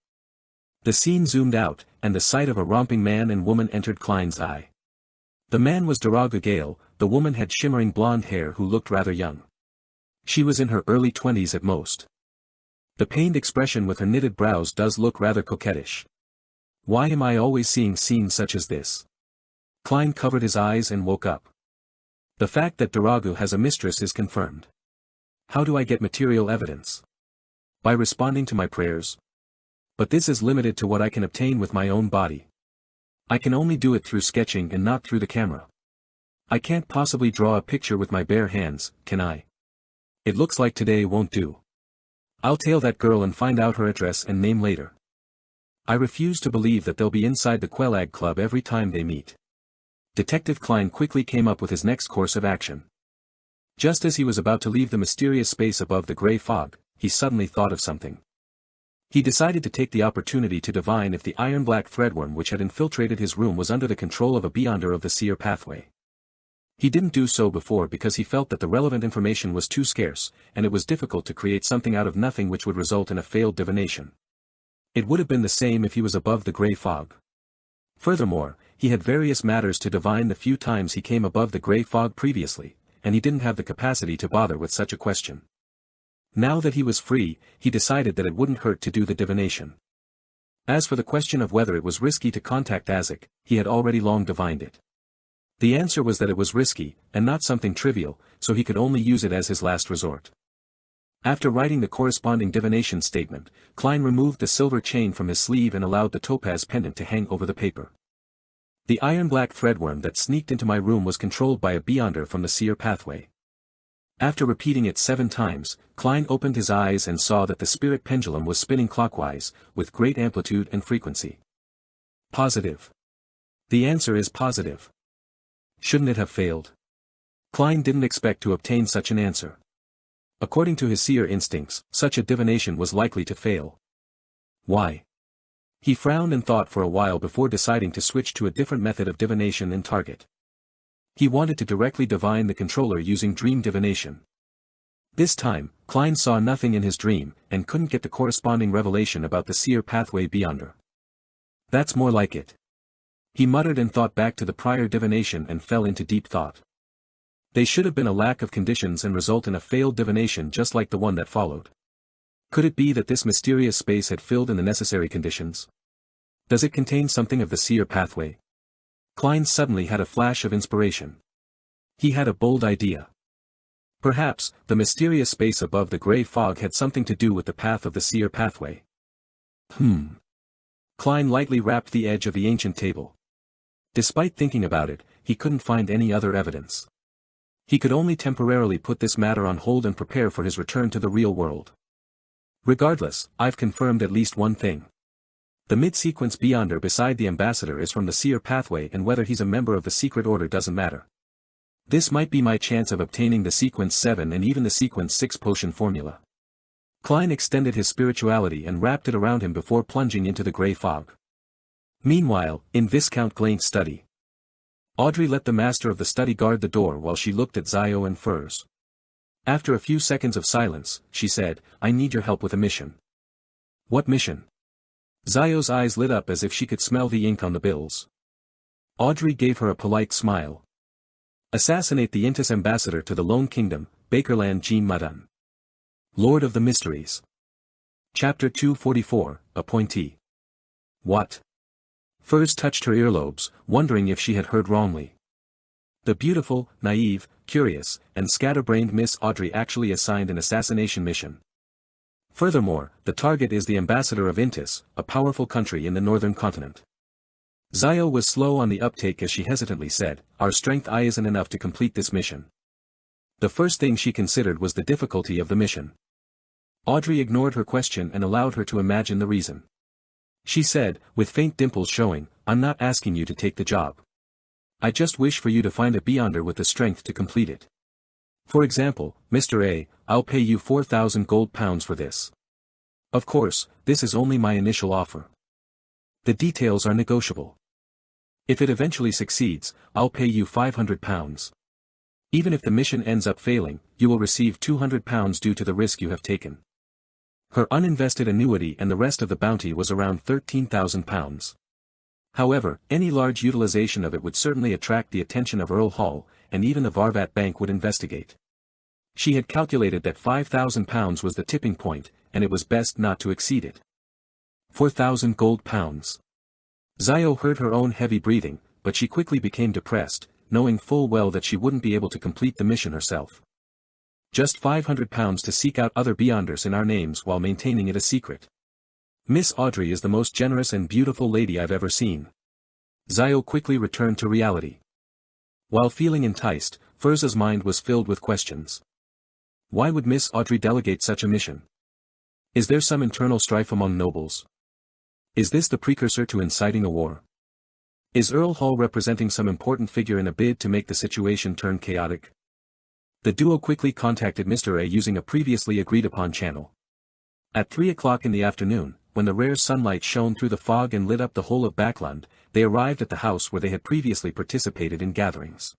The scene zoomed out, and the sight of a romping man and woman entered Klein's eye. The man was Daragu Gale, the woman had shimmering blonde hair who looked rather young. She was in her early 20s at most. The pained expression with her knitted brows does look rather coquettish. Why am I always seeing scenes such as this? Klein covered his eyes and woke up. The fact that Daragu has a mistress is confirmed. How do I get material evidence? By responding to my prayers. But this is limited to what I can obtain with my own body. I can only do it through sketching and not through the camera. I can't possibly draw a picture with my bare hands, can I? It looks like today won't do. I'll tail that girl and find out her address and name later. I refuse to believe that they'll be inside the Quelag Club every time they meet. Detective Klein quickly came up with his next course of action. Just as he was about to leave the mysterious space above the grey fog, he suddenly thought of something. He decided to take the opportunity to divine if the iron-black threadworm which had infiltrated his room was under the control of a beyonder of the seer pathway. He didn't do so before because he felt that the relevant information was too scarce, and it was difficult to create something out of nothing which would result in a failed divination. It would have been the same if he was above the grey fog. Furthermore, he had various matters to divine the few times he came above the grey fog previously, and he didn't have the capacity to bother with such a question. Now that he was free, he decided that it wouldn't hurt to do the divination. As for the question of whether it was risky to contact Azek, he had already long divined it. The answer was that it was risky, and not something trivial, so he could only use it as his last resort. After writing the corresponding divination statement, Klein removed the silver chain from his sleeve and allowed the topaz pendant to hang over the paper. The iron-black threadworm that sneaked into my room was controlled by a beyonder from the seer pathway. After repeating it 7 times, Klein opened his eyes and saw that the spirit pendulum was spinning clockwise, with great amplitude and frequency. Positive. The answer is positive. Shouldn't it have failed? Klein didn't expect to obtain such an answer. According to his seer instincts, such a divination was likely to fail. Why? He frowned and thought for a while before deciding to switch to a different method of divination and target. He wanted to directly divine the controller using dream divination. This time, Klein saw nothing in his dream, and couldn't get the corresponding revelation about the seer pathway beyonder. That's more like it. He muttered and thought back to the prior divination and fell into deep thought. They should have been a lack of conditions and result in a failed divination just like the one that followed. Could it be that this mysterious space had filled in the necessary conditions? Does it contain something of the seer pathway? Klein suddenly had a flash of inspiration. He had a bold idea. Perhaps, the mysterious space above the grey fog had something to do with the path of the seer pathway. Klein lightly rapped the edge of the ancient table. Despite thinking about it, he couldn't find any other evidence. He could only temporarily put this matter on hold and prepare for his return to the real world. Regardless, I've confirmed at least one thing. The mid-sequence beyonder beside the ambassador is from the seer pathway, and whether he's a member of the secret order doesn't matter. This might be my chance of obtaining the sequence 7 and even the sequence 6 potion formula. Klein extended his spirituality and wrapped it around him before plunging into the grey fog. Meanwhile, in Viscount Glaint's study, Audrey let the master of the study guard the door while she looked at Zio and Furs. After a few seconds of silence, she said, "I need your help with a mission." "What mission?" Zio's eyes lit up as if she could smell the ink on the bills. Audrey gave her a polite smile. "Assassinate the Intis ambassador to the Lone Kingdom, Bakerland Jean Madan. Lord of the Mysteries." Chapter 244, Appointee. What? Furs touched her earlobes, wondering if she had heard wrongly. The beautiful, naive, curious, and scatterbrained Miss Audrey actually assigned an assassination mission. Furthermore, the target is the ambassador of Intis, a powerful country in the northern continent. Zio was slow on the uptake as she hesitantly said, "Our strength isn't enough to complete this mission." The first thing she considered was the difficulty of the mission. Audrey ignored her question and allowed her to imagine the reason. She said, with faint dimples showing, "I'm not asking you to take the job. I just wish for you to find a beyonder with the strength to complete it. For example, Mr. A, I'll pay you 4,000 gold pounds for this. Of course, this is only my initial offer. The details are negotiable. If it eventually succeeds, I'll pay you 500 pounds. Even if the mission ends up failing, you will receive 200 pounds due to the risk you have taken." Her uninvested annuity and the rest of the bounty was around 13,000 pounds. However, any large utilization of it would certainly attract the attention of Earl Hall, and even the Varvat Bank would investigate. She had calculated that 5,000 pounds was the tipping point, and it was best not to exceed it. 4,000 gold pounds. Zio heard her own heavy breathing, but she quickly became depressed, knowing full well that she wouldn't be able to complete the mission herself. Just 500 pounds to seek out other beyonders in our names while maintaining it a secret. Miss Audrey is the most generous and beautiful lady I've ever seen. Zio quickly returned to reality. While feeling enticed, Furza's mind was filled with questions. Why would Miss Audrey delegate such a mission? Is there some internal strife among nobles? Is this the precursor to inciting a war? Is Earl Hall representing some important figure in a bid to make the situation turn chaotic? The duo quickly contacted Mr. A using a previously agreed-upon channel. At 3 o'clock in the afternoon, when the rare sunlight shone through the fog and lit up the whole of Backland, they arrived at the house where they had previously participated in gatherings.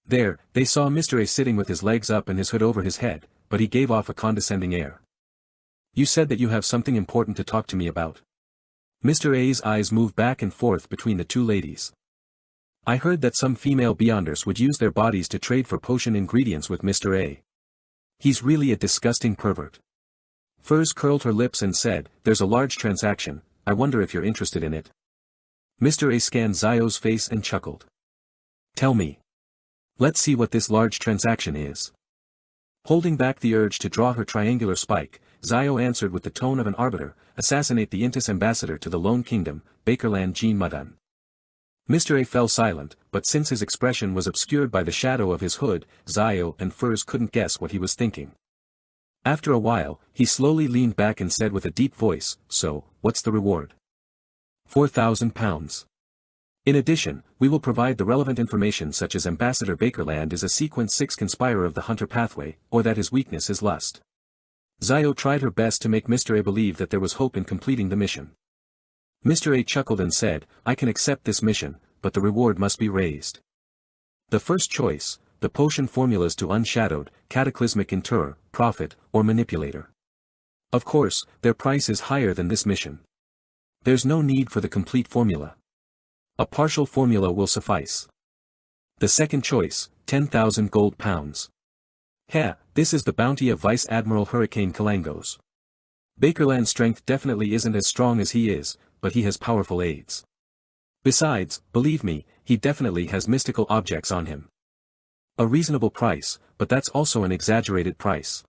There, they saw Mr. A sitting with his legs up and his hood over his head, but he gave off a condescending air. "You said that you have something important to talk to me about." Mr. A's eyes moved back and forth between the two ladies. "I heard that some female beyonders would use their bodies to trade for potion ingredients with Mr. A. He's really a disgusting pervert." Furs curled her lips and said, "There's a large transaction, I wonder if you're interested in it." Mr. A scanned Zio's face and chuckled. "Tell me. Let's see what this large transaction is." Holding back the urge to draw her triangular spike, Zio answered with the tone of an arbiter, "Assassinate the Intis ambassador to the Lone Kingdom, Bakerland Jean Mudan." Mr. A fell silent, but since his expression was obscured by the shadow of his hood, Zio and Furs couldn't guess what he was thinking. After a while, he slowly leaned back and said with a deep voice, "So, what's the reward?" 4,000 pounds. In addition, we will provide the relevant information such as Ambassador Bakerland is a Sequence 6 conspirer of the Hunter pathway, or that his weakness is lust. Zio tried her best to make Mr. A believe that there was hope in completing the mission. Mr. A chuckled and said, "I can accept this mission, but the reward must be raised. The first choice, the potion formulas to Unshadowed, Cataclysmic Interrer, Prophet, or Manipulator. Of course, their price is higher than this mission. There's no need for the complete formula. A partial formula will suffice. The second choice, 10,000 gold pounds. This is the bounty of Vice Admiral Hurricane Kalangos. Bakerland's strength definitely isn't as strong as he is, but he has powerful aides. Besides, believe me, he definitely has mystical objects on him. A reasonable price, but that's also an exaggerated price."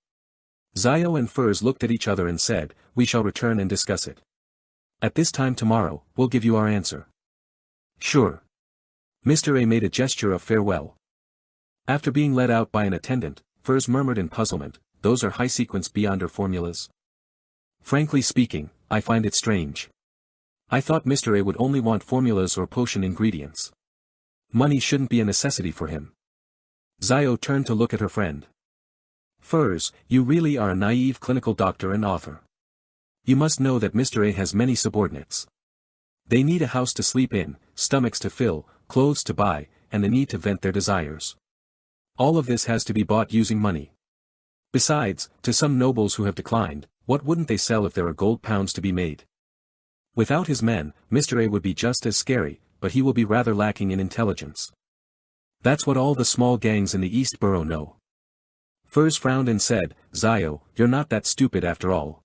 Zio and Furs looked at each other and said, "We shall return and discuss it. At this time tomorrow, we'll give you our answer." "Sure." Mr. A made a gesture of farewell. After being led out by an attendant, Furs murmured in puzzlement, "Those are high-sequence beyonder formulas. Frankly speaking, I find it strange. I thought Mr. A would only want formulas or potion ingredients. Money shouldn't be a necessity for him." Zio turned to look at her friend. "Furs, you really are a naive clinical doctor and author. You must know that Mr. A has many subordinates. They need a house to sleep in, stomachs to fill, clothes to buy, and the need to vent their desires. All of this has to be bought using money. Besides, to some nobles who have declined, what wouldn't they sell if there are gold pounds to be made? Without his men, Mr. A would be just as scary, but he will be rather lacking in intelligence. That's what all the small gangs in the East Borough know." Furs frowned and said, "Zio, you're not that stupid after all."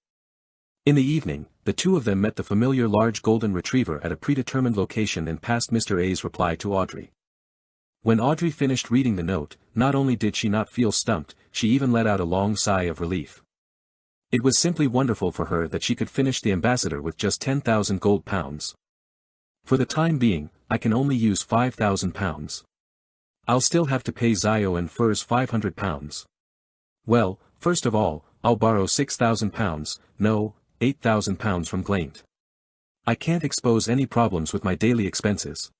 In the evening, the two of them met the familiar large golden retriever at a predetermined location and passed Mr. A's reply to Audrey. When Audrey finished reading the note, not only did she not feel stumped, she even let out a long sigh of relief. It was simply wonderful for her that she could finish the ambassador with just 10,000 gold pounds. For the time being, I can only use £5,000. I'll still have to pay Zio and Furs £500. Well, first of all, I'll borrow £6,000, no, £8,000 from Glaint. I can't expose any problems with my daily expenses.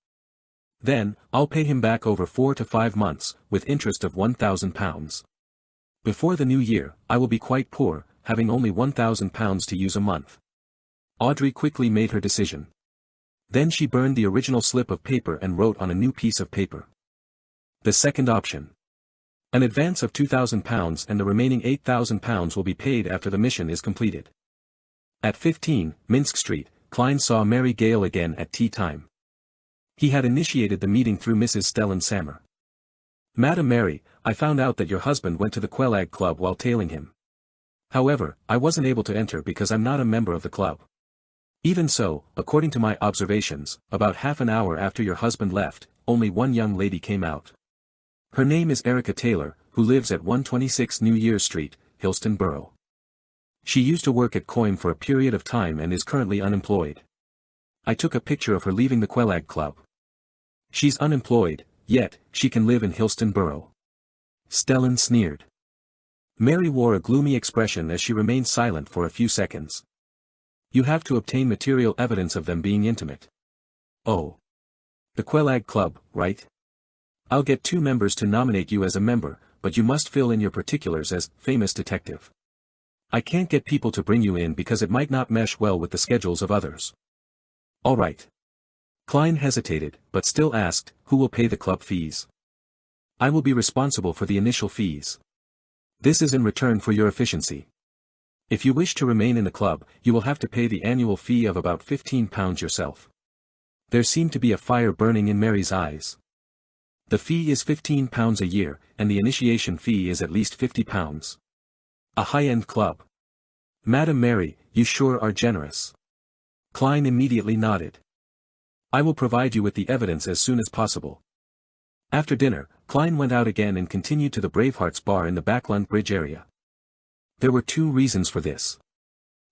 Then, I'll pay him back over 4 to 5 months, with interest of £1,000. Before the new year, I will be quite poor, having only £1,000 to use a month. Audrey quickly made her decision. Then she burned the original slip of paper and wrote on a new piece of paper. The second option. An advance of £2,000 and the remaining £8,000 will be paid after the mission is completed. At 15, Minsk Street, Klein saw Mary Gale again at tea time. He had initiated the meeting through Mrs. Stellan Sammer. Madam Mary, I found out that your husband went to the Quelag Club while tailing him. However, I wasn't able to enter because I'm not a member of the club. Even so, according to my observations, about half an hour after your husband left, only one young lady came out. Her name is Erica Taylor, who lives at 126 New Year's Street, Hillston Borough. She used to work at Coim for a period of time and is currently unemployed. I took a picture of her leaving the Quelag Club. She's unemployed, yet, she can live in Hillston Borough. Stellan sneered. Mary wore a gloomy expression as she remained silent for a few seconds. You have to obtain material evidence of them being intimate. Oh. The Quelag Club, right? I'll get 2 members to nominate you as a member, but you must fill in your particulars as famous detective. I can't get people to bring you in because it might not mesh well with the schedules of others. All right. Klein hesitated, but still asked, who will pay the club fees? I will be responsible for the initial fees. This is in return for your efficiency. If you wish to remain in the club, you will have to pay the annual fee of about £15 yourself. There seemed to be a fire burning in Mary's eyes. The fee is £15 a year, and the initiation fee is at least £50. A high-end club. Madam Mary, you sure are generous. Klein immediately nodded. I will provide you with the evidence as soon as possible. After dinner, Klein went out again and continued to the Bravehearts bar in the Backlund Bridge area. There were 2 reasons for this.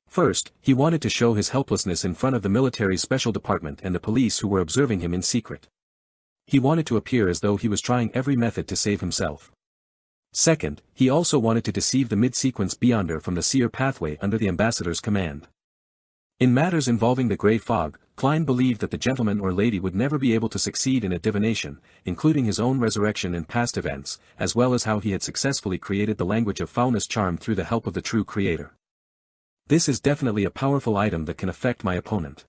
First, he wanted to show his helplessness in front of the military special department and the police who were observing him in secret. He wanted to appear as though he was trying every method to save himself. Second, he also wanted to deceive the mid-sequence Beyonder from the seer pathway under the ambassador's command. In matters involving the grey fog, Klein believed that the gentleman or lady would never be able to succeed in a divination, including his own resurrection and past events, as well as how he had successfully created the language of foulness charm through the help of the true creator. This is definitely a powerful item that can affect my opponent.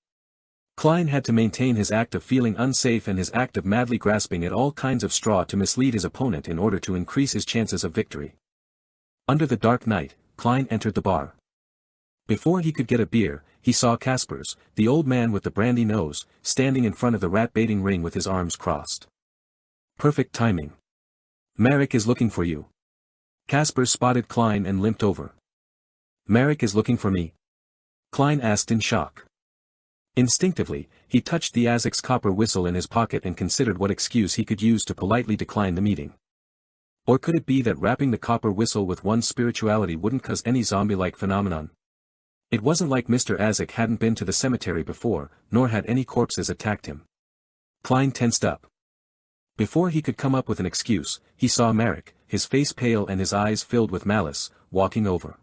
Klein had to maintain his act of feeling unsafe and his act of madly grasping at all kinds of straw to mislead his opponent in order to increase his chances of victory. Under the dark night, Klein entered the bar. Before he could get a beer, he saw Kaspers, the old man with the brandy nose, standing in front of the rat-baiting ring with his arms crossed. Perfect timing. Marek is looking for you. Kaspers spotted Klein and limped over. Marek is looking for me? Klein asked in shock. Instinctively, he touched the Azek's copper whistle in his pocket and considered what excuse he could use to politely decline the meeting. Or could it be that wrapping the copper whistle with one's spirituality wouldn't cause any zombie-like phenomenon? It wasn't like Mr. Azek hadn't been to the cemetery before, nor had any corpses attacked him. Klein tensed up. Before he could come up with an excuse, he saw Marek, his face pale and his eyes filled with malice, walking over.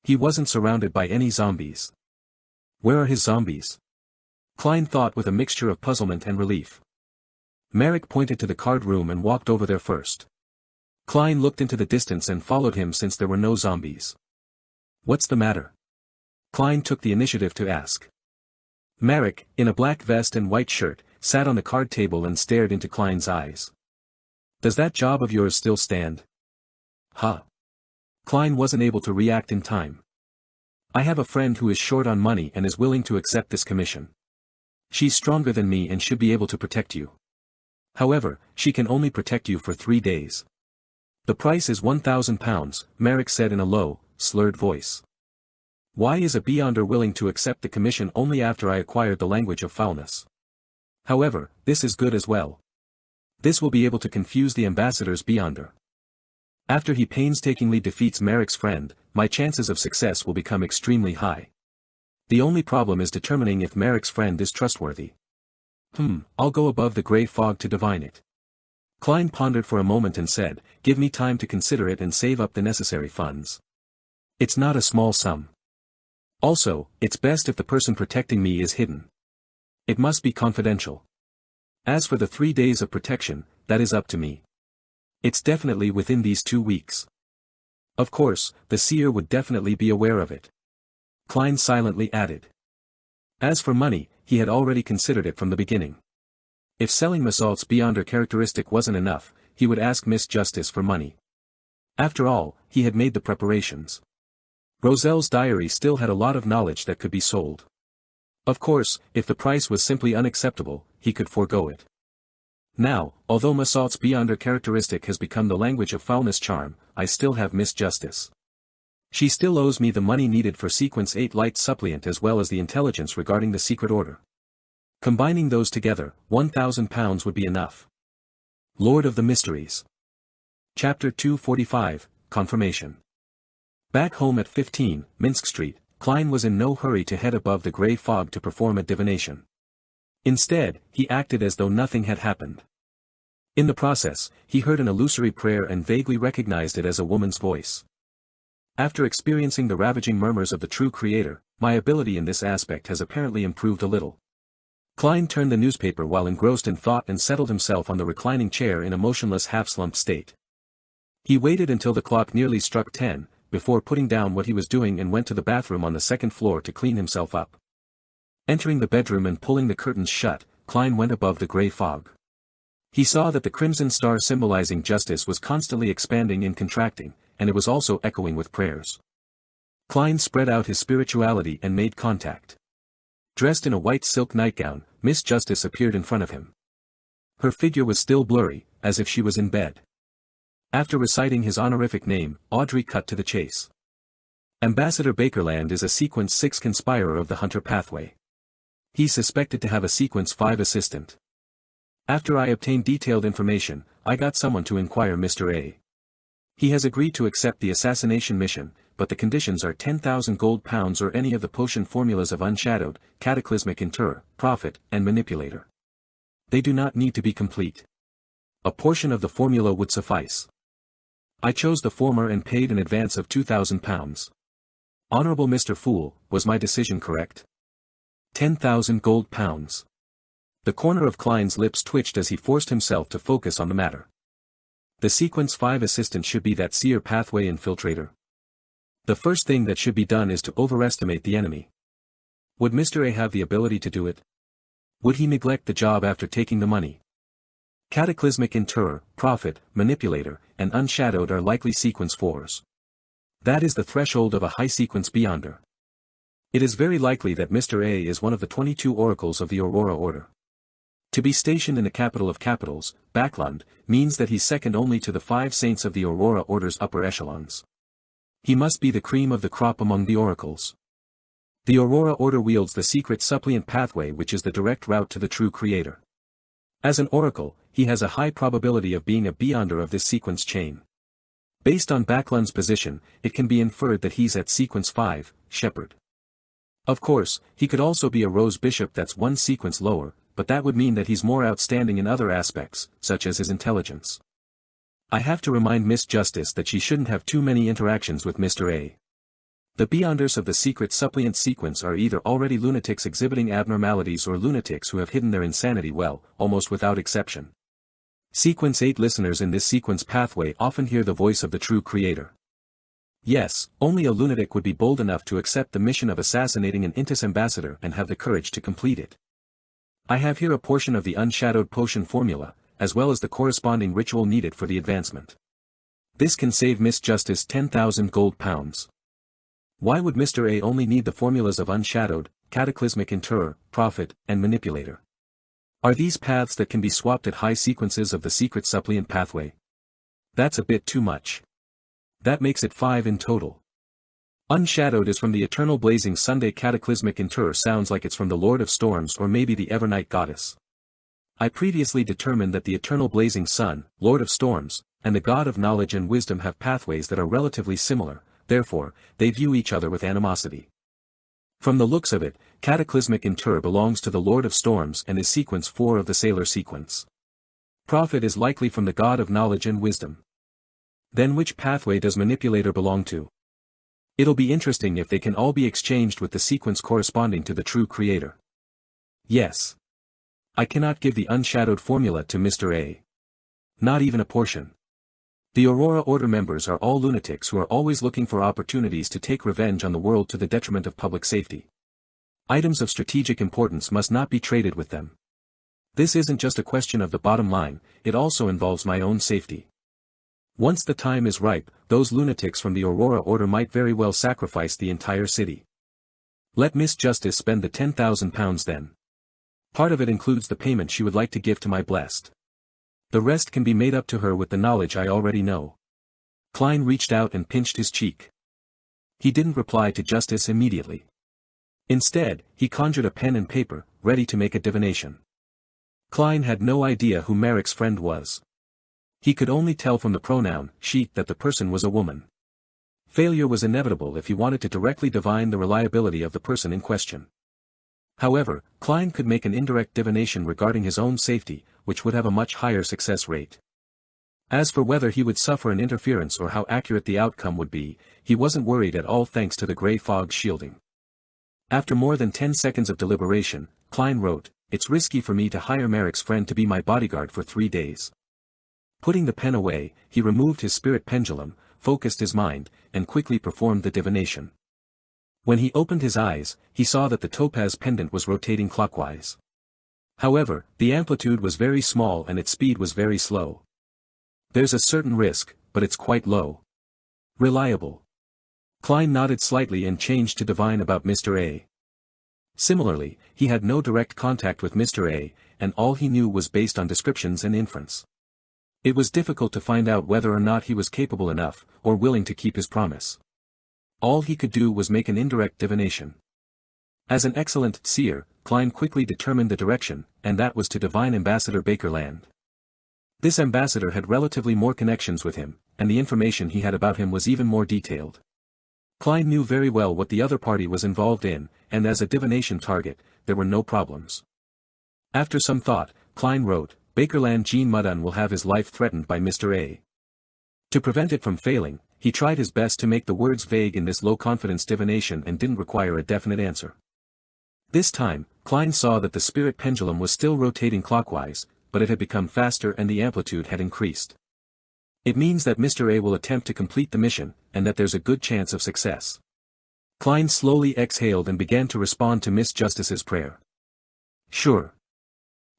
He wasn't surrounded by any zombies. Where are his zombies? Klein thought with a mixture of puzzlement and relief. Marek pointed to the card room and walked over there first. Klein looked into the distance and followed him since there were no zombies. What's the matter? Klein took the initiative to ask. Marek, in a black vest and white shirt, sat on the card table and stared into Klein's eyes. Does that job of yours still stand? Huh. Klein wasn't able to react in time. I have a friend who is short on money and is willing to accept this commission. She's stronger than me and should be able to protect you. However, she can only protect you for 3 days. The price is £1,000, Marek said in a low, slurred voice. Why is a Beyonder willing to accept the commission only after I acquired the language of foulness? However, this is good as well. This will be able to confuse the ambassador's Beyonder. After he painstakingly defeats Marek's friend, my chances of success will become extremely high. The only problem is determining if Marek's friend is trustworthy. I'll go above the grey fog to divine it. Klein pondered for a moment and said, give me time to consider it and save up the necessary funds. It's not a small sum. Also, it's best if the person protecting me is hidden. It must be confidential. As for the 3 days of protection, that is up to me. It's definitely within these 2 weeks. Of course, the seer would definitely be aware of it. Klein silently added. As for money, he had already considered it from the beginning. If selling Massault's beyonder characteristic wasn't enough, he would ask Miss Justice for money. After all, he had made the preparations. Roselle's diary still had a lot of knowledge that could be sold. Of course, if the price was simply unacceptable, he could forego it. Now, although Massault's beyonder characteristic has become the language of foulness charm, I still have Miss Justice. She still owes me the money needed for Sequence 8 Light Suppliant as well as the intelligence regarding the secret order. Combining those together, £1,000 would be enough. Lord of the Mysteries. Chapter 245, Confirmation. Back home at 15, Minsk Street, Klein was in no hurry to head above the grey fog to perform a divination. Instead, he acted as though nothing had happened. In the process, he heard an illusory prayer and vaguely recognized it as a woman's voice. After experiencing the ravaging murmurs of the true Creator, my ability in this aspect has apparently improved a little. Klein turned the newspaper while engrossed in thought and settled himself on the reclining chair in a motionless half-slumped state. He waited until the clock nearly struck 10, before putting down what he was doing and went to the bathroom on the second floor to clean himself up. Entering the bedroom and pulling the curtains shut, Klein went above the grey fog. He saw that the crimson star symbolizing justice was constantly expanding and contracting, and it was also echoing with prayers. Klein spread out his spirituality and made contact. Dressed in a white silk nightgown, Miss Justice appeared in front of him. Her figure was still blurry, as if she was in bed. After reciting his honorific name, Audrey cut to the chase. Ambassador Bakerland is a Sequence 6 conspirer of the Hunter Pathway. He's suspected to have a Sequence 5 assistant. After I obtained detailed information, I got someone to inquire Mr. A. He has agreed to accept the assassination mission, but the conditions are 10,000 gold pounds or any of the potion formulas of Unshadowed, Cataclysmic Interror, Prophet, and Manipulator. They do not need to be complete. A portion of the formula would suffice. I chose the former and paid an advance of £2,000. Honorable Mr. Fool, was my decision correct? 10,000 gold pounds. The corner of Klein's lips twitched as he forced himself to focus on the matter. The Sequence 5 assistant should be that seer pathway infiltrator. The first thing that should be done is to overestimate the enemy. Would Mr. A have the ability to do it? Would he neglect the job after taking the money? Cataclysmic Interror, Prophet, Manipulator, and Unshadowed are likely Sequence 4s. That is the threshold of a high Sequence Beyonder. It is very likely that Mr. A is one of the 22 oracles of the Aurora Order. To be stationed in the capital of capitals, Backland, means that he's second only to the 5 saints of the Aurora Order's upper echelons. He must be the cream of the crop among the oracles. The Aurora Order wields the secret suppliant pathway which is the direct route to the true Creator. As an oracle, he has a high probability of being a beyonder of this sequence chain. Based on Backland's position, it can be inferred that he's at Sequence 5, Shepherd. Of course, he could also be a Rose Bishop that's one sequence lower, but that would mean that he's more outstanding in other aspects, such as his intelligence. I have to remind Miss Justice that she shouldn't have too many interactions with Mr. A. The Beyonders of the secret suppliant sequence are either already lunatics exhibiting abnormalities or lunatics who have hidden their insanity well, almost without exception. Sequence 8 listeners in this sequence pathway often hear the voice of the true Creator. Yes, only a lunatic would be bold enough to accept the mission of assassinating an Intis ambassador and have the courage to complete it. I have here a portion of the Unshadowed potion formula, as well as the corresponding ritual needed for the advancement. This can save Miss Justice 10,000 gold pounds. Why would Mr. A only need the formulas of Unshadowed, Cataclysmic Interror, Prophet, and Manipulator? Are these paths that can be swapped at high sequences of the secret suppliant pathway? That's a bit too much. That makes it 5 in total. Unshadowed is from the Eternal Blazing Sunday. Cataclysmic Interror sounds like it's from the Lord of Storms or maybe the Evernight Goddess. I previously determined that the Eternal Blazing Sun, Lord of Storms, and the God of Knowledge and Wisdom have pathways that are relatively similar, therefore, they view each other with animosity. From the looks of it, cataclysmic inter belongs to the Lord of Storms and is sequence 4 of the Sailor sequence. Prophet is likely from the God of Knowledge and Wisdom. Then which pathway does Manipulator belong to? It'll be interesting if they can all be exchanged with the sequence corresponding to the true Creator. Yes. I cannot give the unshadowed formula to Mr. A. Not even a portion. The Aurora Order members are all lunatics who are always looking for opportunities to take revenge on the world to the detriment of public safety. Items of strategic importance must not be traded with them. This isn't just a question of the bottom line, it also involves my own safety. Once the time is ripe, those lunatics from the Aurora Order might very well sacrifice the entire city. Let Miss Justice spend the £10,000 then. Part of it includes the payment she would like to give to my blessed. The rest can be made up to her with the knowledge I already know. Klein reached out and pinched his cheek. He didn't reply to Justice immediately. Instead, he conjured a pen and paper, ready to make a divination. Klein had no idea who Merrick's friend was. He could only tell from the pronoun, she, that the person was a woman. Failure was inevitable if he wanted to directly divine the reliability of the person in question. However, Klein could make an indirect divination regarding his own safety, which would have a much higher success rate. As for whether he would suffer an interference or how accurate the outcome would be, he wasn't worried at all thanks to the gray fog shielding. After more than 10 seconds of deliberation, Klein wrote, "It's risky for me to hire Merrick's friend to be my bodyguard for 3 days." Putting the pen away, he removed his spirit pendulum, focused his mind, and quickly performed the divination. When he opened his eyes, he saw that the topaz pendant was rotating clockwise. However, the amplitude was very small and its speed was very slow. There's a certain risk, but it's quite low. Reliable. Klein nodded slightly and changed to divine about Mr. A. Similarly, he had no direct contact with Mr. A, and all he knew was based on descriptions and inference. It was difficult to find out whether or not he was capable enough, or willing to keep his promise. All he could do was make an indirect divination. As an excellent seer, Klein quickly determined the direction, and that was to divine Ambassador Bakerland. This ambassador had relatively more connections with him, and the information he had about him was even more detailed. Klein knew very well what the other party was involved in, and as a divination target, there were no problems. After some thought, Klein wrote, "Bakerland Jean Mudun will have his life threatened by Mr. A." To prevent it from failing, he tried his best to make the words vague in this low-confidence divination and didn't require a definite answer. This time, Klein saw that the spirit pendulum was still rotating clockwise, but it had become faster and the amplitude had increased. It means that Mr. A will attempt to complete the mission, and that there's a good chance of success. Klein slowly exhaled and began to respond to Miss Justice's prayer. "Sure.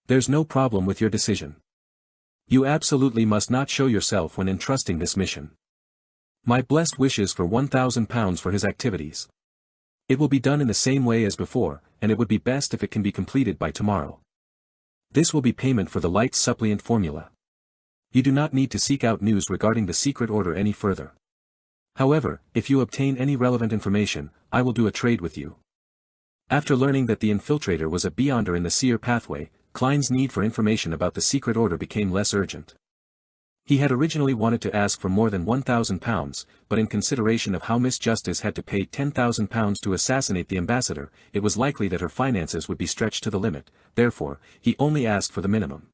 There's no problem with your decision. You absolutely must not show yourself when entrusting this mission. My blessed wishes for £1,000 for his activities. It will be done in the same way as before, and it would be best if it can be completed by tomorrow. This will be payment for the light suppliant formula. You do not need to seek out news regarding the secret order any further. However, if you obtain any relevant information, I will do a trade with you." After learning that the infiltrator was a beyonder in the seer pathway, Klein's need for information about the secret order became less urgent. He had originally wanted to ask for more than £1,000, but in consideration of how Miss Justice had to pay £10,000 to assassinate the ambassador, it was likely that her finances would be stretched to the limit, therefore, he only asked for the minimum.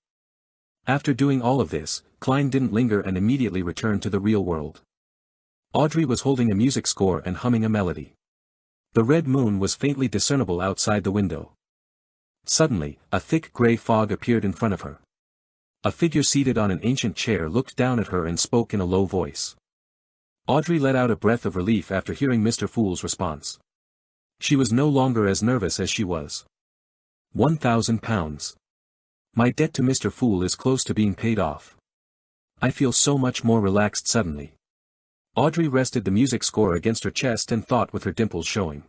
After doing all of this, Klein didn't linger and immediately returned to the real world. Audrey was holding a music score and humming a melody. The red moon was faintly discernible outside the window. Suddenly, a thick grey fog appeared in front of her. A figure seated on an ancient chair looked down at her and spoke in a low voice. Audrey let out a breath of relief after hearing Mr. Fool's response. She was no longer as nervous as she was. £1,000. My debt to Mr. Fool is close to being paid off. I feel so much more relaxed suddenly. Audrey rested the music score against her chest and thought with her dimples showing.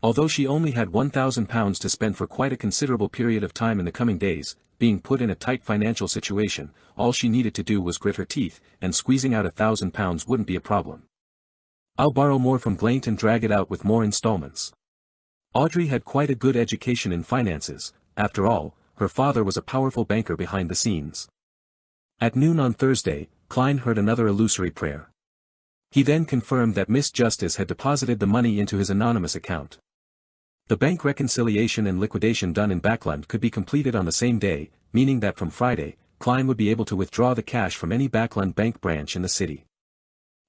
Although she only had £1,000 to spend for quite a considerable period of time in the coming days, being put in a tight financial situation, all she needed to do was grit her teeth, and squeezing out £1,000 wouldn't be a problem. I'll borrow more from Glaint and drag it out with more installments. Audrey had quite a good education in finances, after all, her father was a powerful banker behind the scenes. At noon on Thursday, Klein heard another illusory prayer. He then confirmed that Miss Justice had deposited the money into his anonymous account. The bank reconciliation and liquidation done in Backland could be completed on the same day, meaning that from Friday, Klein would be able to withdraw the cash from any Backland bank branch in the city.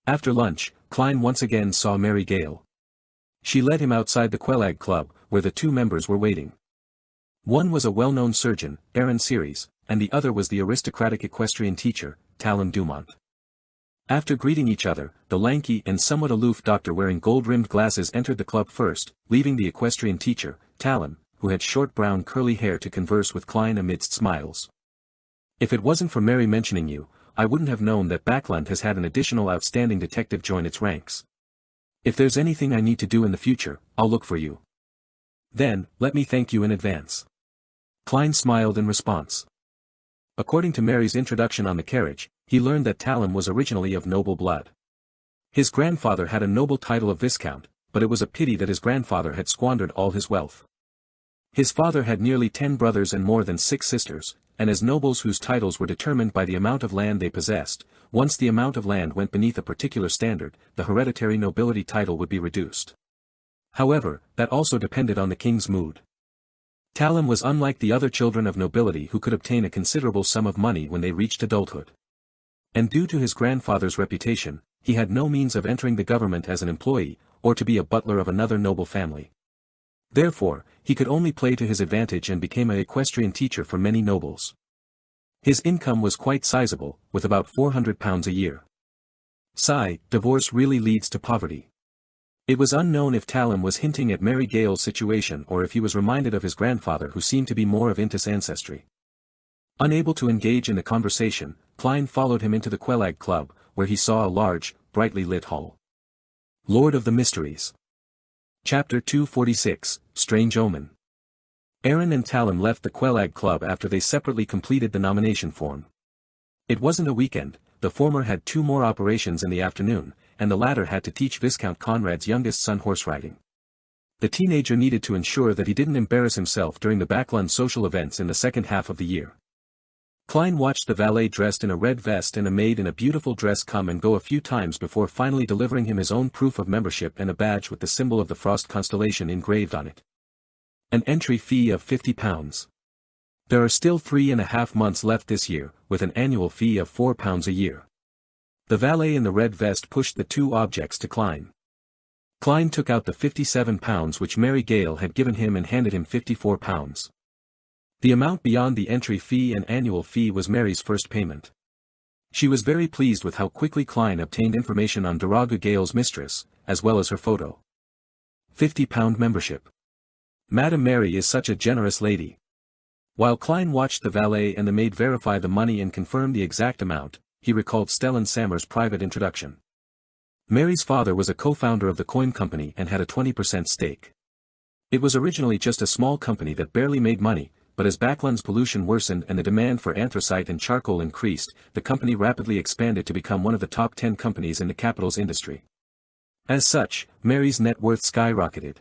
After lunch, Klein once again saw Mary Gale. She led him outside the Quelag Club, where the two members were waiting. One was a well-known surgeon, Aaron Series, and the other was the aristocratic equestrian teacher, Talon Dumont. After greeting each other, the lanky and somewhat aloof doctor wearing gold-rimmed glasses entered the club first, leaving the equestrian teacher, Talon, who had short brown curly hair, to converse with Klein amidst smiles. "If it wasn't for Mary mentioning you, I wouldn't have known that Backland has had an additional outstanding detective join its ranks. If there's anything I need to do in the future, I'll look for you. Then, let me thank you in advance." Klein smiled in response. According to Mary's introduction on the carriage, he learned that Talon was originally of noble blood. His grandfather had a noble title of Viscount, but it was a pity that his grandfather had squandered all his wealth. His father had nearly 10 brothers and more than 6 sisters, and as nobles whose titles were determined by the amount of land they possessed, once the amount of land went beneath a particular standard, the hereditary nobility title would be reduced. However, that also depended on the king's mood. Talon was unlike the other children of nobility who could obtain a considerable sum of money when they reached adulthood. And due to his grandfather's reputation, he had no means of entering the government as an employee, or to be a butler of another noble family. Therefore, he could only play to his advantage and became an equestrian teacher for many nobles. His income was quite sizable, with about £400 a year. Sigh, divorce really leads to poverty. It was unknown if Talon was hinting at Mary Gale's situation or if he was reminded of his grandfather, who seemed to be more of Intis ancestry. Unable to engage in the conversation, Klein followed him into the Quelag Club, where he saw a large, brightly lit hall. Lord of the Mysteries. Chapter 246, Strange Omen. Aaron and Talon left the Quelag Club after they separately completed the nomination form. It wasn't a weekend, the former had 2 more operations in the afternoon, and the latter had to teach Viscount Conrad's youngest son horse-riding. The teenager needed to ensure that he didn't embarrass himself during the Backland social events in the second half of the year. Klein watched the valet dressed in a red vest and a maid in a beautiful dress come and go a few times before finally delivering him his own proof of membership and a badge with the symbol of the Frost constellation engraved on it. An entry fee of £50. There are still 3.5 months left this year, with an annual fee of £4 a year. The valet in the red vest pushed the 2 objects to Klein. Klein took out the £57 which Mary Gale had given him and handed him £54. The amount beyond the entry fee and annual fee was Mary's first payment. She was very pleased with how quickly Klein obtained information on Daraga Gale's mistress, as well as her photo. £50 membership. Madame Mary is such a generous lady. While Klein watched the valet and the maid verify the money and confirm the exact amount, he recalled Stellan Sammer's private introduction. Mary's father was a co-founder of the coin company and had a 20% stake. It was originally just a small company that barely made money, but as Backland's pollution worsened and the demand for anthracite and charcoal increased, the company rapidly expanded to become one of the top 10 companies in the capital's industry. As such, Mary's net worth skyrocketed.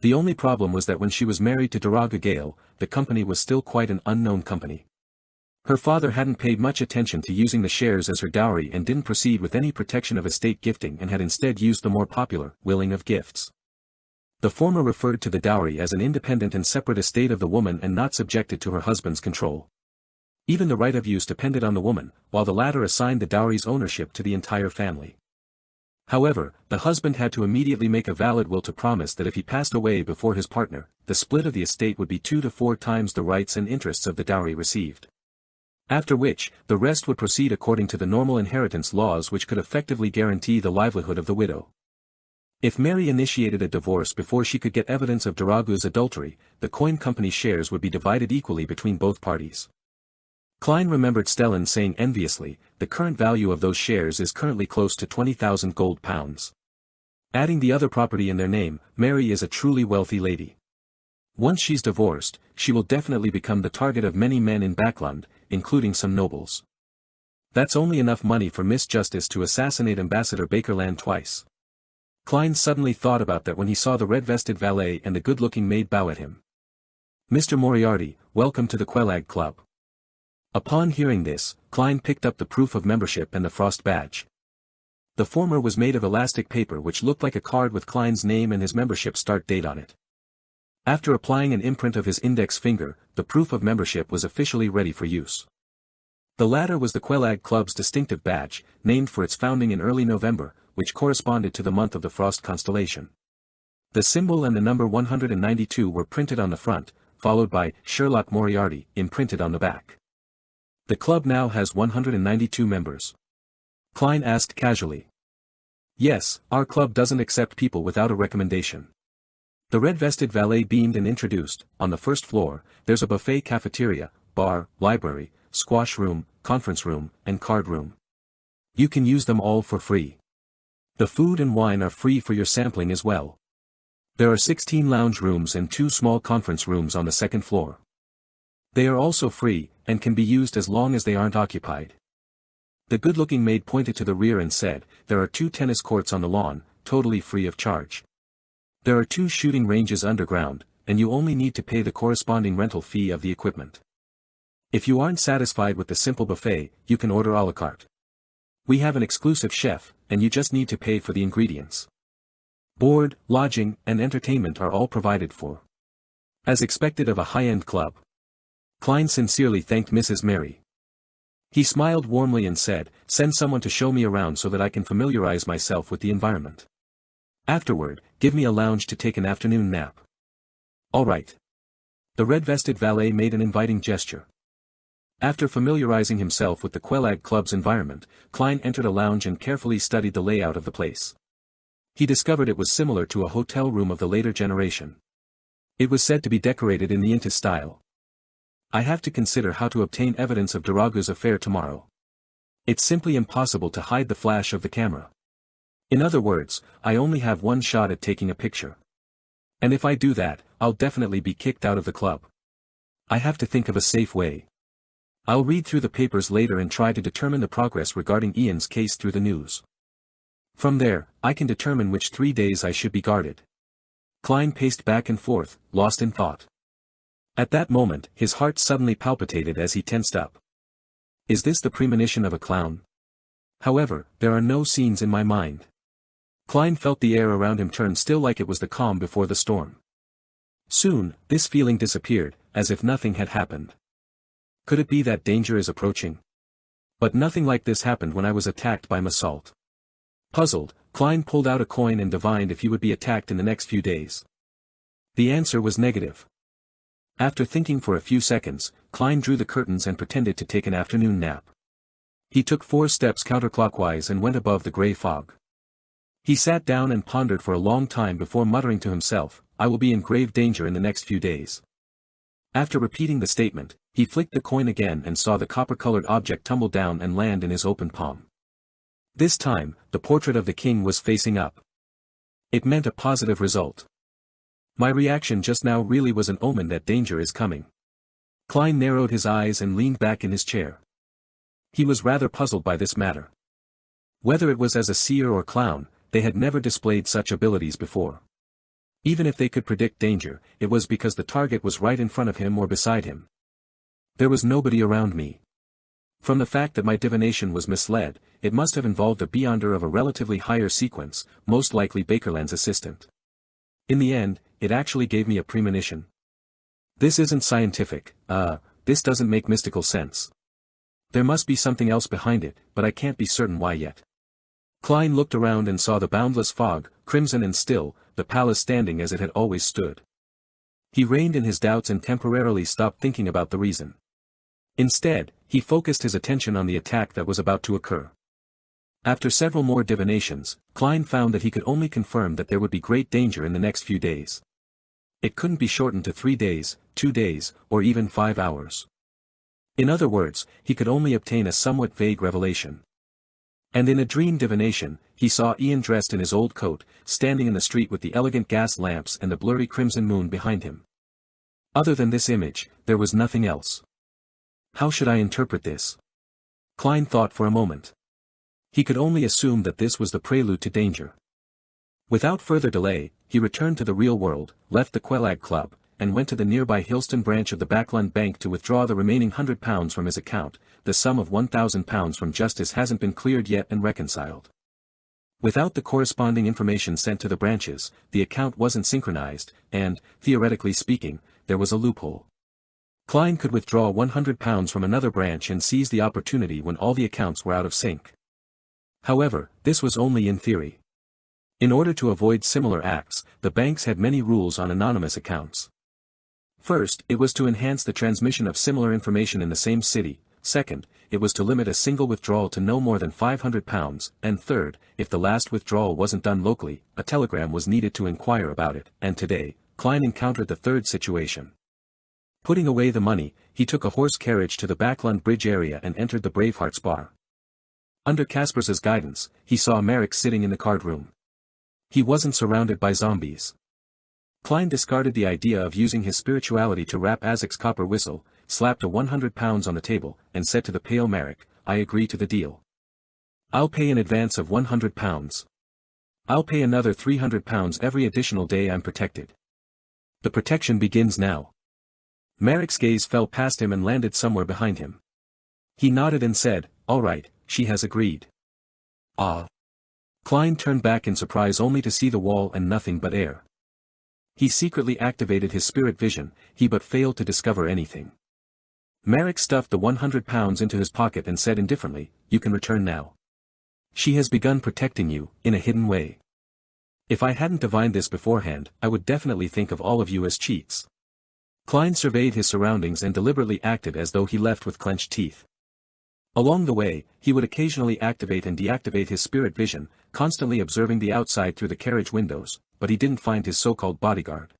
The only problem was that when she was married to Daraga Gale, the company was still quite an unknown company. Her father hadn't paid much attention to using the shares as her dowry and didn't proceed with any protection of estate gifting and had instead used the more popular willing of gifts. The former referred to the dowry as an independent and separate estate of the woman and not subjected to her husband's control. Even the right of use depended on the woman, while the latter assigned the dowry's ownership to the entire family. However, the husband had to immediately make a valid will to promise that if he passed away before his partner, the split of the estate would be 2 to 4 times the rights and interests of the dowry received. After which, the rest would proceed according to the normal inheritance laws which could effectively guarantee the livelihood of the widow. If Mary initiated a divorce before she could get evidence of Daraga's adultery, the coin company's shares would be divided equally between both parties. Klein remembered Stellan saying enviously, the current value of those shares is currently close to 20,000 gold pounds. Adding the other property in their name, Mary is a truly wealthy lady. Once she's divorced, she will definitely become the target of many men in Backland, including some nobles. That's only enough money for Miss Justice to assassinate Ambassador Bakerland twice. Klein suddenly thought about that when he saw the red-vested valet and the good-looking maid bow at him. "Mr. Moriarty, welcome to the Quelag Club." Upon hearing this, Klein picked up the proof of membership and the Frost badge. The former was made of elastic paper which looked like a card with Klein's name and his membership start date on it. After applying an imprint of his index finger, the proof of membership was officially ready for use. The latter was the Quelag Club's distinctive badge, named for its founding in early November, which corresponded to the month of the Frost constellation. The symbol and the number 192 were printed on the front, followed by Sherlock Moriarty imprinted on the back. The club now has 192 members. Klein asked casually. Yes, our club doesn't accept people without a recommendation. The red-vested valet beamed and introduced, on the first floor, there's a buffet cafeteria, bar, library, squash room, conference room, and card room. You can use them all for free. The food and wine are free for your sampling as well. There are 16 lounge rooms and 2 small conference rooms on the second floor. They are also free, and can be used as long as they aren't occupied. The good-looking maid pointed to the rear and said, there are 2 tennis courts on the lawn, totally free of charge. There are 2 shooting ranges underground, and you only need to pay the corresponding rental fee of the equipment. If you aren't satisfied with the simple buffet, you can order à la carte. We have an exclusive chef, and you just need to pay for the ingredients. Board, lodging, and entertainment are all provided for. As expected of a high-end club. Klein sincerely thanked Mrs. Mary. He smiled warmly and said, send someone to show me around so that I can familiarize myself with the environment. Afterward, give me a lounge to take an afternoon nap. All right. The red-vested valet made an inviting gesture. After familiarizing himself with the Quelag Club's environment, Klein entered a lounge and carefully studied the layout of the place. He discovered it was similar to a hotel room of the later generation. It was said to be decorated in the Inta style. I have to consider how to obtain evidence of Daragu's affair tomorrow. It's simply impossible to hide the flash of the camera. In other words, I only have one shot at taking a picture. And if I do that, I'll definitely be kicked out of the club. I have to think of a safe way. I'll read through the papers later and try to determine the progress regarding Ian's case through the news. From there, I can determine which 3 days I should be guarded. Klein paced back and forth, lost in thought. At that moment, his heart suddenly palpitated as he tensed up. Is this the premonition of a clown? However, there are no scenes in my mind. Klein felt the air around him turn still like it was the calm before the storm. Soon, this feeling disappeared, as if nothing had happened. Could it be that danger is approaching? But nothing like this happened when I was attacked by Massault. Puzzled, Klein pulled out a coin and divined if he would be attacked in the next few days. The answer was negative. After thinking for a few seconds, Klein drew the curtains and pretended to take an afternoon nap. He took 4 steps counterclockwise and went above the grey fog. He sat down and pondered for a long time before muttering to himself, I will be in grave danger in the next few days. After repeating the statement, he flicked the coin again and saw the copper-colored object tumble down and land in his open palm. This time, the portrait of the king was facing up. It meant a positive result. My reaction just now really was an omen that danger is coming. Klein narrowed his eyes and leaned back in his chair. He was rather puzzled by this matter. Whether it was as a seer or clown, they had never displayed such abilities before. Even if they could predict danger, it was because the target was right in front of him or beside him. There was nobody around me. From the fact that my divination was misled, it must have involved a beyonder of a relatively higher sequence, most likely Bakerland's assistant. In the end, it actually gave me a premonition. This isn't scientific, this doesn't make mystical sense. There must be something else behind it, but I can't be certain why yet. Klein looked around and saw the boundless fog, crimson and still, the palace standing as it had always stood. He reined in his doubts and temporarily stopped thinking about the reason. Instead, he focused his attention on the attack that was about to occur. After several more divinations, Klein found that he could only confirm that there would be great danger in the next few days. It couldn't be shortened to 3 days, 2 days, or even 5 hours. In other words, he could only obtain a somewhat vague revelation. And in a dream divination, he saw Ian dressed in his old coat, standing in the street with the elegant gas lamps and the blurry crimson moon behind him. Other than this image, there was nothing else. How should I interpret this? Klein thought for a moment. He could only assume that this was the prelude to danger. Without further delay, he returned to the real world, left the Quelag Club, and went to the nearby Hillston branch of the Backland Bank to withdraw the remaining £100 from his account. The sum of £1,000 from Justice hasn't been cleared yet and reconciled. Without the corresponding information sent to the branches, the account wasn't synchronized, and, theoretically speaking, there was a loophole. Klein could withdraw £100 from another branch and seize the opportunity when all the accounts were out of sync. However, this was only in theory. In order to avoid similar acts, the banks had many rules on anonymous accounts. First, it was to enhance the transmission of similar information in the same city. Second, it was to limit a single withdrawal to no more than £500, and third, if the last withdrawal wasn't done locally, a telegram was needed to inquire about it, and today, Klein encountered the third situation. Putting away the money, he took a horse carriage to the Backlund Bridge area and entered the Bravehearts bar. Under Kaspers's guidance, he saw Merrick sitting in the card room. He wasn't surrounded by zombies. Klein discarded the idea of using his spirituality to wrap Isaac's copper whistle, slapped a £100 on the table, and said to the pale Merrick, "I agree to the deal. I'll pay an advance of £100. I'll pay another £300 every additional day I'm protected. The protection begins now." Merrick's gaze fell past him and landed somewhere behind him. He nodded and said, "All right, she has agreed." Ah. Klein turned back in surprise only to see the wall and nothing but air. He secretly activated his spirit vision, but failed to discover anything. Merrick stuffed the £100 into his pocket and said indifferently, "You can return now. She has begun protecting you, in a hidden way. If I hadn't divined this beforehand, I would definitely think of all of you as cheats." Klein surveyed his surroundings and deliberately acted as though he left with clenched teeth. Along the way, he would occasionally activate and deactivate his spirit vision, constantly observing the outside through the carriage windows, but he didn't find his so-called bodyguard.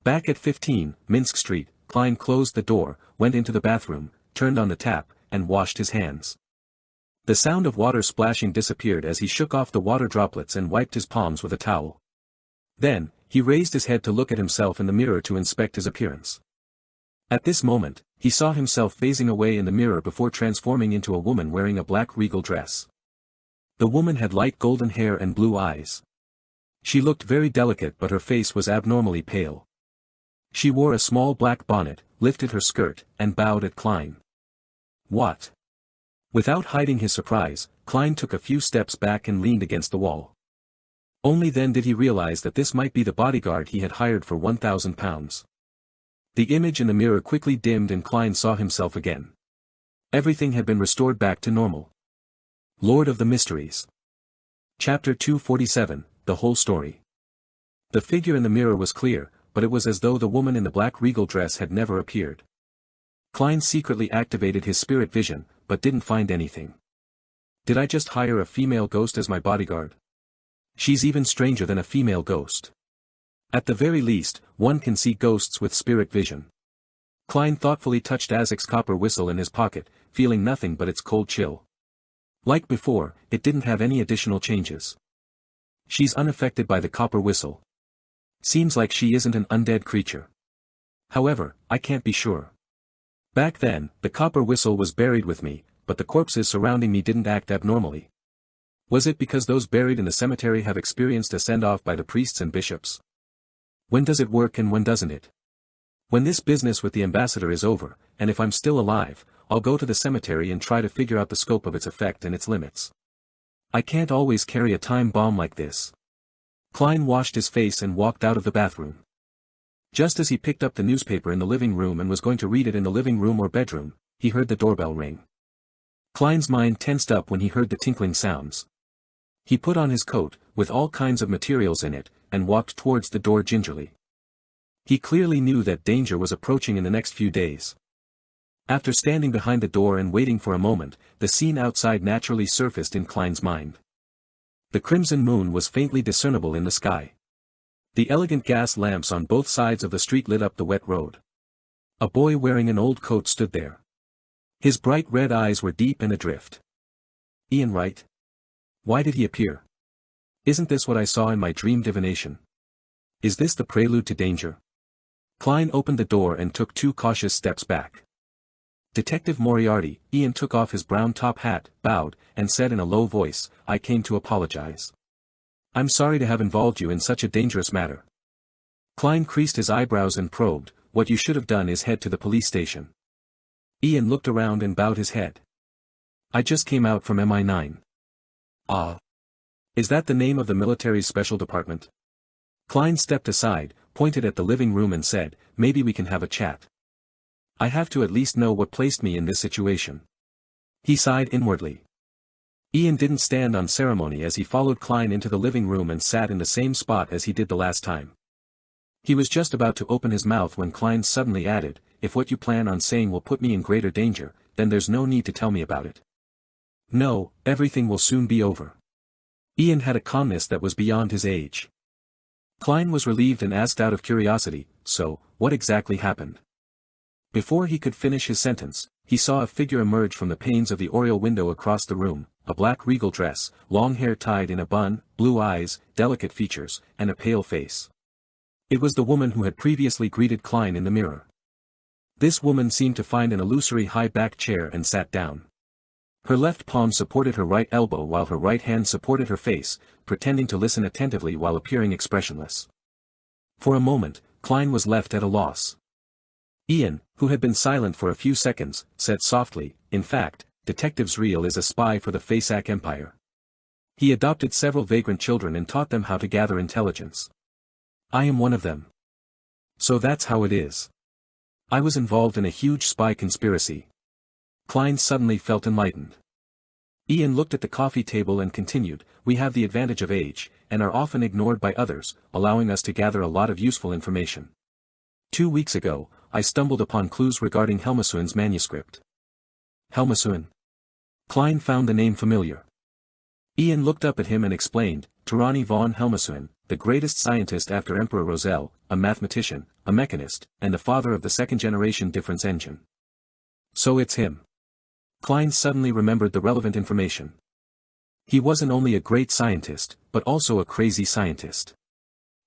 Back at 15, Minsk Street, Klein closed the door, went into the bathroom, turned on the tap, and washed his hands. The sound of water splashing disappeared as he shook off the water droplets and wiped his palms with a towel. Then, he raised his head to look at himself in the mirror to inspect his appearance. At this moment, he saw himself phasing away in the mirror before transforming into a woman wearing a black regal dress. The woman had light golden hair and blue eyes. She looked very delicate, but her face was abnormally pale. She wore a small black bonnet, lifted her skirt, and bowed at Klein. "What?" Without hiding his surprise, Klein took a few steps back and leaned against the wall. Only then did he realize that this might be the bodyguard he had hired for £1,000. The image in the mirror quickly dimmed and Klein saw himself again. Everything had been restored back to normal. Lord of the Mysteries. Chapter 247, The Whole Story. The figure in the mirror was clear, but it was as though the woman in the black regal dress had never appeared. Klein secretly activated his spirit vision, but didn't find anything. Did I just hire a female ghost as my bodyguard? She's even stranger than a female ghost. At the very least, one can see ghosts with spirit vision. Klein thoughtfully touched Isaac's copper whistle in his pocket, feeling nothing but its cold chill. Like before, it didn't have any additional changes. She's unaffected by the copper whistle. Seems like she isn't an undead creature. However, I can't be sure. Back then, the copper whistle was buried with me, but the corpses surrounding me didn't act abnormally. Was it because those buried in the cemetery have experienced a send-off by the priests and bishops? When does it work and when doesn't it? When this business with the ambassador is over, and if I'm still alive, I'll go to the cemetery and try to figure out the scope of its effect and its limits. I can't always carry a time bomb like this. Klein washed his face and walked out of the bathroom. Just as he picked up the newspaper in the living room and was going to read it in the living room or bedroom, he heard the doorbell ring. Klein's mind tensed up when he heard the tinkling sounds. He put on his coat, with all kinds of materials in it, and walked towards the door gingerly. He clearly knew that danger was approaching in the next few days. After standing behind the door and waiting for a moment, the scene outside naturally surfaced in Klein's mind. The crimson moon was faintly discernible in the sky. The elegant gas lamps on both sides of the street lit up the wet road. A boy wearing an old coat stood there. His bright red eyes were deep and adrift. Ian Wright? Why did he appear? Isn't this what I saw in my dream divination? Is this the prelude to danger? Klein opened the door and took 2 cautious steps back. Detective Moriarty. Ian took off his brown top hat, bowed, and said in a low voice, "I came to apologize. I'm sorry to have involved you in such a dangerous matter." Klein creased his eyebrows and probed, "What you should have done is head to the police station." Ian looked around and bowed his head. "I just came out from MI9. Ah. Is that the name of the military's special department? Klein stepped aside, pointed at the living room and said, maybe we can have a chat. I have to at least know what placed me in this situation. He sighed inwardly. Ian didn't stand on ceremony as he followed Klein into the living room and sat in the same spot as he did the last time. He was just about to open his mouth when Klein suddenly added, if what you plan on saying will put me in greater danger, then there's no need to tell me about it. No, everything will soon be over. Ian had a calmness that was beyond his age. Klein was relieved and asked out of curiosity, so, what exactly happened? Before he could finish his sentence, he saw a figure emerge from the panes of the oriel window across the room, a black regal dress, long hair tied in a bun, blue eyes, delicate features, and a pale face. It was the woman who had previously greeted Klein in the mirror. This woman seemed to find an illusory high-backed chair and sat down. Her left palm supported her right elbow while her right hand supported her face, pretending to listen attentively while appearing expressionless. For a moment, Klein was left at a loss. Ian, who had been silent for a few seconds, said softly, in fact, Detective Zriel is a spy for the Fasak Empire. He adopted several vagrant children and taught them how to gather intelligence. I am one of them. So that's how it is. I was involved in a huge spy conspiracy. Klein suddenly felt enlightened. Ian looked at the coffee table and continued, we have the advantage of age, and are often ignored by others, allowing us to gather a lot of useful information. 2 weeks ago, I stumbled upon clues regarding Helmasuin's manuscript. Helmasuin? Klein found the name familiar. Ian looked up at him and explained, Tirani von Helmasuin, the greatest scientist after Emperor Roselle, a mathematician, a mechanist, and the father of the second-generation difference engine. So it's him. Klein suddenly remembered the relevant information. He wasn't only a great scientist, but also a crazy scientist.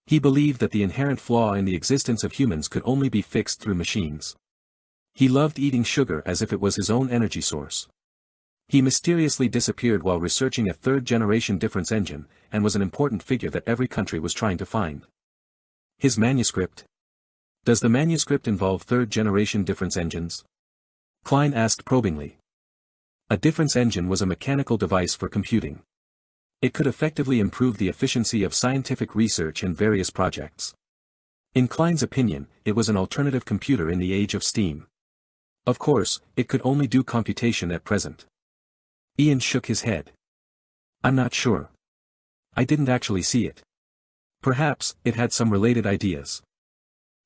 He believed that the inherent flaw in the existence of humans could only be fixed through machines. He loved eating sugar as if it was his own energy source. He mysteriously disappeared while researching a third-generation difference engine, and was an important figure that every country was trying to find. His manuscript? Does the manuscript involve third-generation difference engines? Klein asked probingly. A difference engine was a mechanical device for computing. It could effectively improve the efficiency of scientific research and various projects. In Klein's opinion, it was an alternative computer in the age of steam. Of course, it could only do computation at present. Ian shook his head. I'm not sure. I didn't actually see it. Perhaps, it had some related ideas.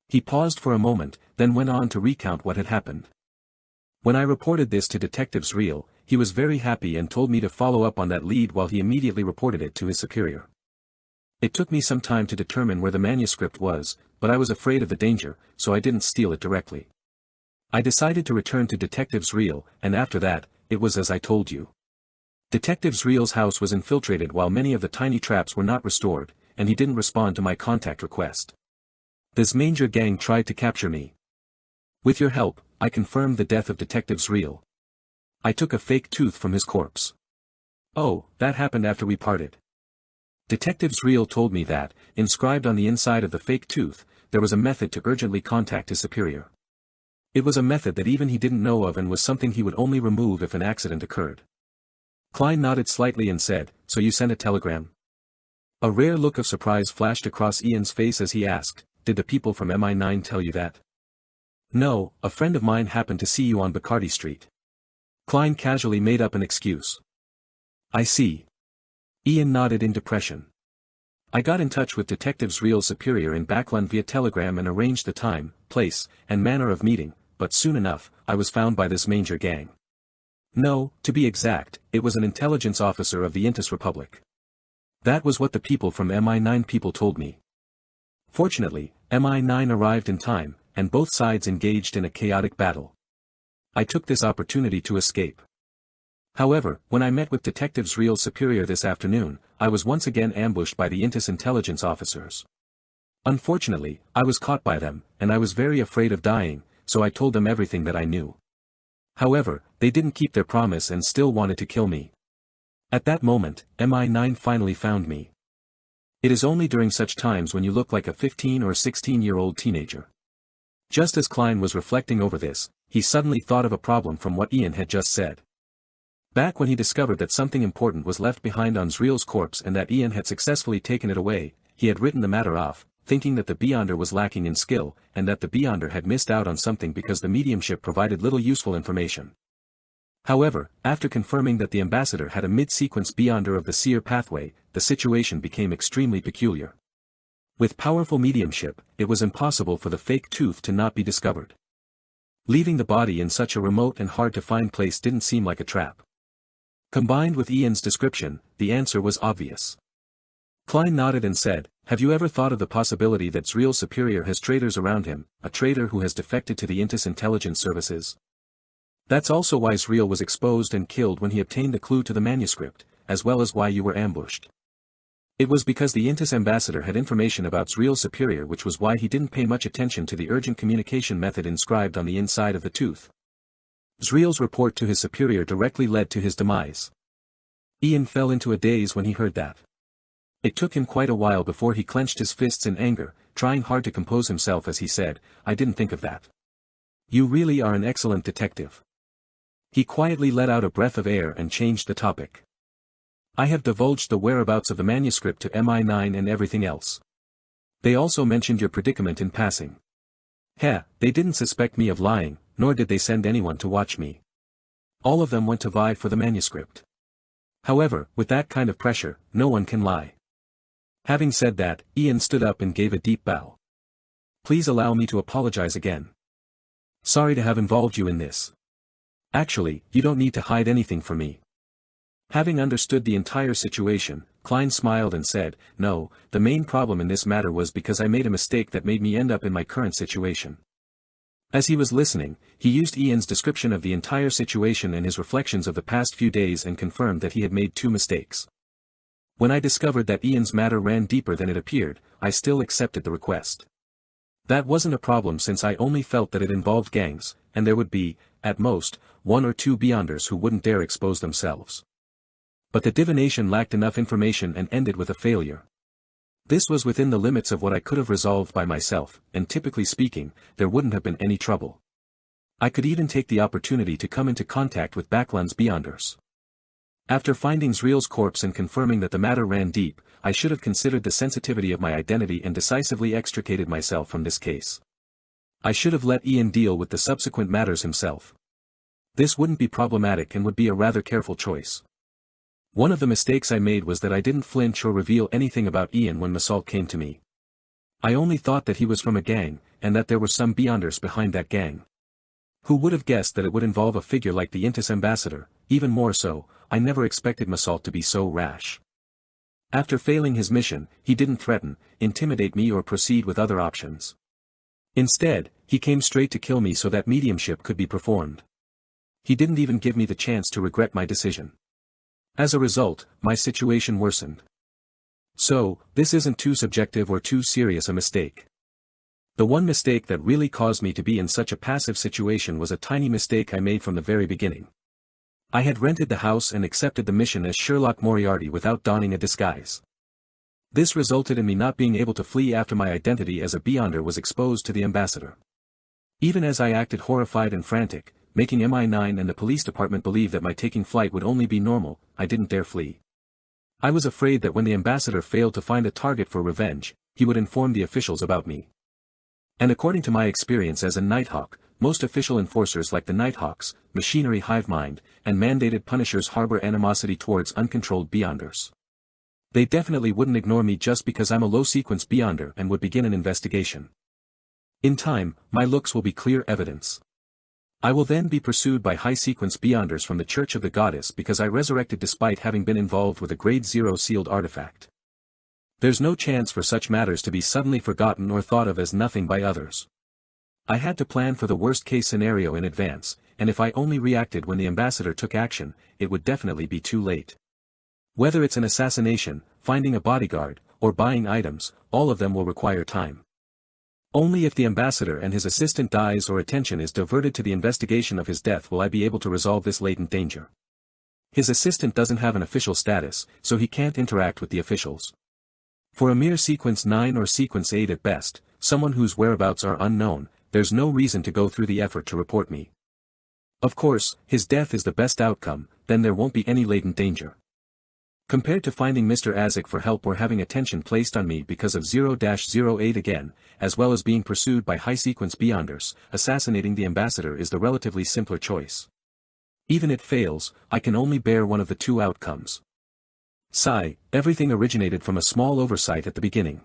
He paused for a moment, then went on to recount what had happened. When I reported this to Detective Zriel, he was very happy and told me to follow up on that lead while he immediately reported it to his superior. It took me some time to determine where the manuscript was, but I was afraid of the danger, so I didn't steal it directly. I decided to return to Detective Zriel, and after that, it was as I told you. Detective Zriel's house was infiltrated while many of the tiny traps were not restored, and he didn't respond to my contact request. This Manger gang tried to capture me. With your help, I confirmed the death of Detective Zriel. I took a fake tooth from his corpse. Oh, that happened after we parted. Detective Zriel told me that, inscribed on the inside of the fake tooth, there was a method to urgently contact his superior. It was a method that even he didn't know of and was something he would only remove if an accident occurred. Klein nodded slightly and said, so you sent a telegram? A rare look of surprise flashed across Ian's face as he asked, did the people from MI9 tell you that? No, a friend of mine happened to see you on Bacardi Street. Klein casually made up an excuse. I see. Ian nodded in depression. I got in touch with Detective Zriel's superior in Backlund via telegram and arranged the time, place, and manner of meeting, but soon enough, I was found by this Manger gang. No, to be exact, it was an intelligence officer of the Intis Republic. That was what the people from MI9 people told me. Fortunately, MI9 arrived in time, and both sides engaged in a chaotic battle. I took this opportunity to escape. However, when I met with Detective Zriel's superior this afternoon, I was once again ambushed by the Intis intelligence officers. Unfortunately, I was caught by them, and I was very afraid of dying, so I told them everything that I knew. However, they didn't keep their promise and still wanted to kill me. At that moment, MI9 finally found me. It is only during such times when you look like a 15 or 16-year-old teenager. Just as Klein was reflecting over this, he suddenly thought of a problem from what Ian had just said. Back when he discovered that something important was left behind on Zreel's corpse and that Ian had successfully taken it away, he had written the matter off, thinking that the Beyonder was lacking in skill, and that the Beyonder had missed out on something because the mediumship provided little useful information. However, after confirming that the ambassador had a mid-sequence Beyonder of the seer pathway, the situation became extremely peculiar. With powerful mediumship, it was impossible for the fake tooth to not be discovered. Leaving the body in such a remote and hard-to-find place didn't seem like a trap. Combined with Ian's description, the answer was obvious. Klein nodded and said, "Have you ever thought of the possibility that Zreel's superior has traitors around him, a traitor who has defected to the Intis intelligence services? That's also why Zreel was exposed and killed when he obtained the clue to the manuscript, as well as why you were ambushed. It was because the Intis ambassador had information about Zreel's superior, which was why he didn't pay much attention to the urgent communication method inscribed on the inside of the tooth. Zreel's report to his superior directly led to his demise." Ian fell into a daze when he heard that. It took him quite a while before he clenched his fists in anger, trying hard to compose himself as he said, "I didn't think of that. You really are an excellent detective." He quietly let out a breath of air and changed the topic. "I have divulged the whereabouts of the manuscript to MI9 and everything else. They also mentioned your predicament in passing. They didn't suspect me of lying, nor did they send anyone to watch me. All of them went to vie for the manuscript. However, with that kind of pressure, no one can lie." Having said that, Ian stood up and gave a deep bow. "Please allow me to apologize again. Sorry to have involved you in this. Actually, you don't need to hide anything from me." Having understood the entire situation, Klein smiled and said, "No, the main problem in this matter was because I made a mistake that made me end up in my current situation." As he was listening, he used Ian's description of the entire situation and his reflections of the past few days and confirmed that he had made 2 mistakes. "When I discovered that Ian's matter ran deeper than it appeared, I still accepted the request. That wasn't a problem since I only felt that it involved gangs, and there would be, at most, 1 or 2 Beyonders who wouldn't dare expose themselves. But the divination lacked enough information and ended with a failure. This was within the limits of what I could have resolved by myself, and typically speaking, there wouldn't have been any trouble. I could even take the opportunity to come into contact with Baklan's Beyonders. After finding Zreel's corpse and confirming that the matter ran deep, I should have considered the sensitivity of my identity and decisively extricated myself from this case. I should have let Ian deal with the subsequent matters himself. This wouldn't be problematic and would be a rather careful choice. One of the mistakes I made was that I didn't flinch or reveal anything about Ian when Massault came to me. I only thought that he was from a gang, and that there were some Beyonders behind that gang. Who would have guessed that it would involve a figure like the Intis ambassador? Even more so, I never expected Massault to be so rash. After failing his mission, he didn't threaten, intimidate me or proceed with other options. Instead, he came straight to kill me so that mediumship could be performed. He didn't even give me the chance to regret my decision. As a result, my situation worsened. So, this isn't too subjective or too serious a mistake. The one mistake that really caused me to be in such a passive situation was a tiny mistake I made from the very beginning. I had rented the house and accepted the mission as Sherlock Moriarty without donning a disguise. This resulted in me not being able to flee after my identity as a Beyonder was exposed to the ambassador. Even as I acted horrified and frantic, making MI9 and the police department believe that my taking flight would only be normal, I didn't dare flee. I was afraid that when the ambassador failed to find a target for revenge, he would inform the officials about me. And according to my experience as a Nighthawk, most official enforcers like the Nighthawks, machinery hive mind, and mandated punishers harbor animosity towards uncontrolled Beyonders. They definitely wouldn't ignore me just because I'm a low-sequence Beyonder and would begin an investigation. In time, my looks will be clear evidence. I will then be pursued by high-sequence Beyonders from the Church of the Goddess because I resurrected despite having been involved with a Grade 0 sealed artifact. There's no chance for such matters to be suddenly forgotten or thought of as nothing by others. I had to plan for the worst-case scenario in advance, and if I only reacted when the ambassador took action, it would definitely be too late. Whether it's an assassination, finding a bodyguard, or buying items, all of them will require time. Only if the ambassador and his assistant dies or attention is diverted to the investigation of his death will I be able to resolve this latent danger. His assistant doesn't have an official status, so he can't interact with the officials. For a mere Sequence 9 or Sequence 8 at best, someone whose whereabouts are unknown, there's no reason to go through the effort to report me. Of course, his death is the best outcome, then there won't be any latent danger. Compared to finding Mr. Azek for help or having attention placed on me because of 0-08 again, as well as being pursued by high-sequence beyonders, assassinating the ambassador is the relatively simpler choice. Even if it fails, I can only bear one of the two outcomes. Sigh, everything originated from a small oversight at the beginning.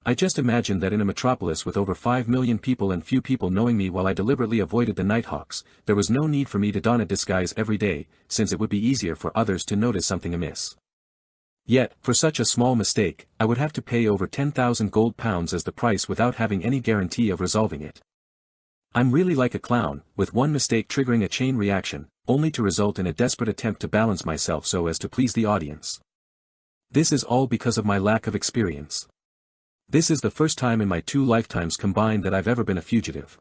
I just imagined that in a metropolis with over 5 million people and few people knowing me while I deliberately avoided the Nighthawks, there was no need for me to don a disguise every day, since it would be easier for others to notice something amiss. Yet, for such a small mistake, I would have to pay over 10,000 gold pounds as the price without having any guarantee of resolving it. I'm really like a clown, with one mistake triggering a chain reaction, only to result in a desperate attempt to balance myself so as to please the audience. This is all because of my lack of experience. This is the first time in my 2 lifetimes combined that I've ever been a fugitive.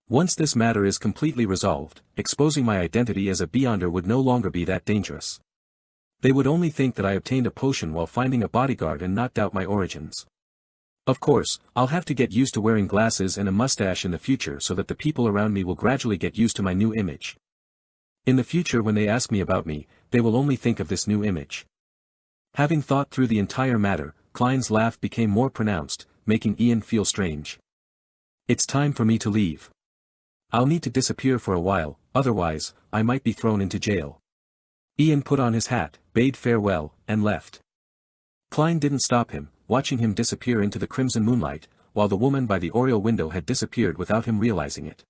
Once this matter is completely resolved, exposing my identity as a beyonder would no longer be that dangerous. They would only think that I obtained a potion while finding a bodyguard and not doubt my origins. Of course, I'll have to get used to wearing glasses and a mustache in the future so that the people around me will gradually get used to my new image. In the future when they ask me about me, they will only think of this new image. Having thought through the entire matter, Klein's laugh became more pronounced, making Ian feel strange. It's time for me to leave. I'll need to disappear for a while, otherwise, I might be thrown into jail. Ian put on his hat, bade farewell, and left. Klein didn't stop him, watching him disappear into the crimson moonlight, while the woman by the oriel window had disappeared without him realizing it.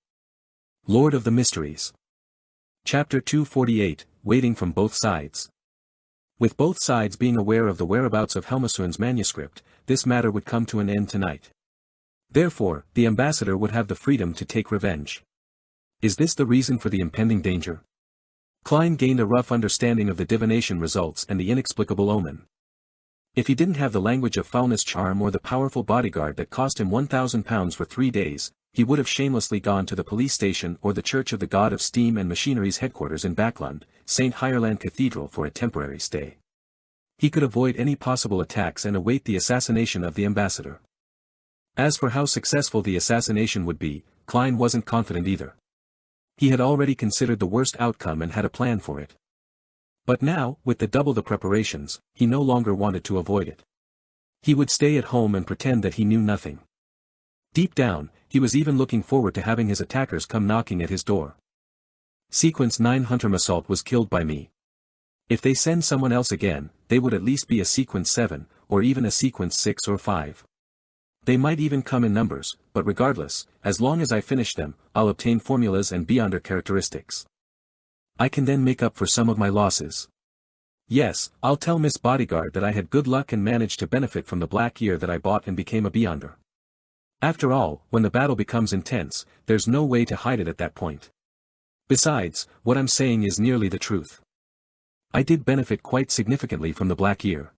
Lord of the Mysteries. Chapter 248, Waiting from Both Sides. With both sides being aware of the whereabouts of Helmasun's manuscript, this matter would come to an end tonight. Therefore, the ambassador would have the freedom to take revenge. Is this the reason for the impending danger? Klein gained a rough understanding of the divination results and the inexplicable omen. If he didn't have the language of foulness charm or the powerful bodyguard that cost him 1,000 pounds for 3 days, he would have shamelessly gone to the police station or the Church of the God of Steam and Machinery's headquarters in Backlund, St. Hireland Cathedral for a temporary stay. He could avoid any possible attacks and await the assassination of the ambassador. As for how successful the assassination would be, Klein wasn't confident either. He had already considered the worst outcome and had a plan for it. But now, with double the preparations, he no longer wanted to avoid it. He would stay at home and pretend that he knew nothing. Deep down, he was even looking forward to having his attackers come knocking at his door. Sequence 9 Hunter Massault was killed by me. If they send someone else again, they would at least be a Sequence 7, or even a Sequence 6 or 5. They might even come in numbers, but regardless, as long as I finish them, I'll obtain formulas and beyonder characteristics. I can then make up for some of my losses. Yes, I'll tell Miss Bodyguard that I had good luck and managed to benefit from the black year that I bought and became a beyonder. After all, when the battle becomes intense, there's no way to hide it at that point. Besides, what I'm saying is nearly the truth. I did benefit quite significantly from the black year.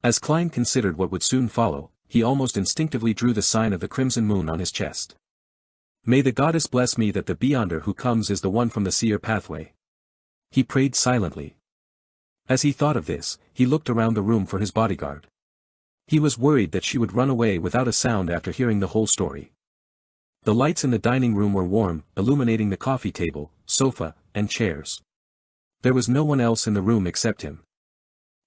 As Klein considered what would soon follow, he almost instinctively drew the sign of the crimson moon on his chest. May the goddess bless me that the beyonder who comes is the one from the seer pathway. He prayed silently. As he thought of this, he looked around the room for his bodyguard. He was worried that she would run away without a sound after hearing the whole story. The lights in the dining room were warm, illuminating the coffee table, sofa, and chairs. There was no one else in the room except him.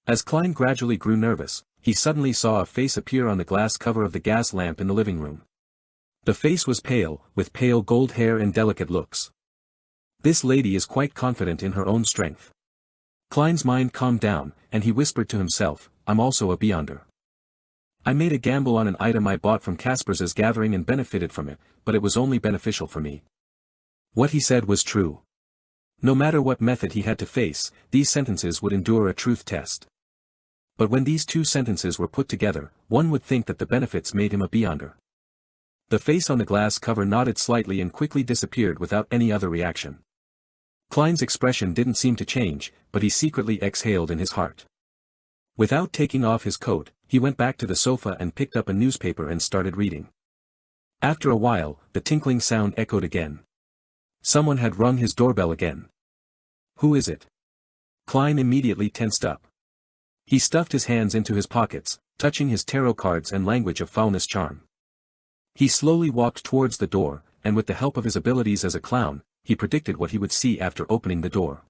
As Klein gradually grew nervous, he suddenly saw a face appear on the glass cover of the gas lamp in the living room. The face was pale, with pale gold hair and delicate looks. This lady is quite confident in her own strength. Klein's mind calmed down, and he whispered to himself, I'm also a beyonder. I made a gamble on an item I bought from Kaspers's gathering and benefited from it, but it was only beneficial for me. What he said was true. No matter what method he had to face, these sentences would endure a truth test. But when these two sentences were put together, one would think that the benefits made him a beyonder. The face on the glass cover nodded slightly and quickly disappeared without any other reaction. Klein's expression didn't seem to change, but he secretly exhaled in his heart. Without taking off his coat, he went back to the sofa and picked up a newspaper and started reading. After a while, the tinkling sound echoed again. Someone had rung his doorbell again. Who is it? Klein immediately tensed up. He stuffed his hands into his pockets, touching his tarot cards and language of foulness charm. He slowly walked towards the door, and with the help of his abilities as a clown, he predicted what he would see after opening the door.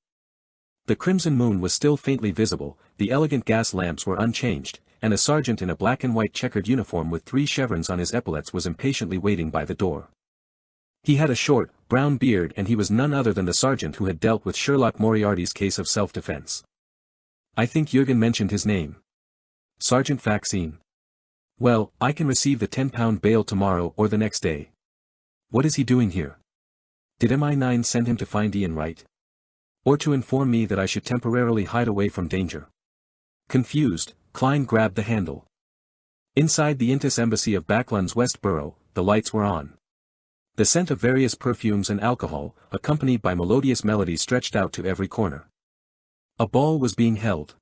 The crimson moon was still faintly visible, the elegant gas lamps were unchanged, and a sergeant in a black and white checkered uniform with 3 chevrons on his epaulets was impatiently waiting by the door. He had a short, brown beard and he was none other than the sergeant who had dealt with Sherlock Moriarty's case of self-defense. I think Jurgen mentioned his name. Sergeant Faxine. Well, I can receive the £10 bail tomorrow or the next day. What is he doing here? Did MI9 send him to find Ian Wright? Or to inform me that I should temporarily hide away from danger? Confused, Klein grabbed the handle. Inside the Intis embassy of Backlund's West Borough, the lights were on. The scent of various perfumes and alcohol, accompanied by melodious melodies, stretched out to every corner. A ball was being held.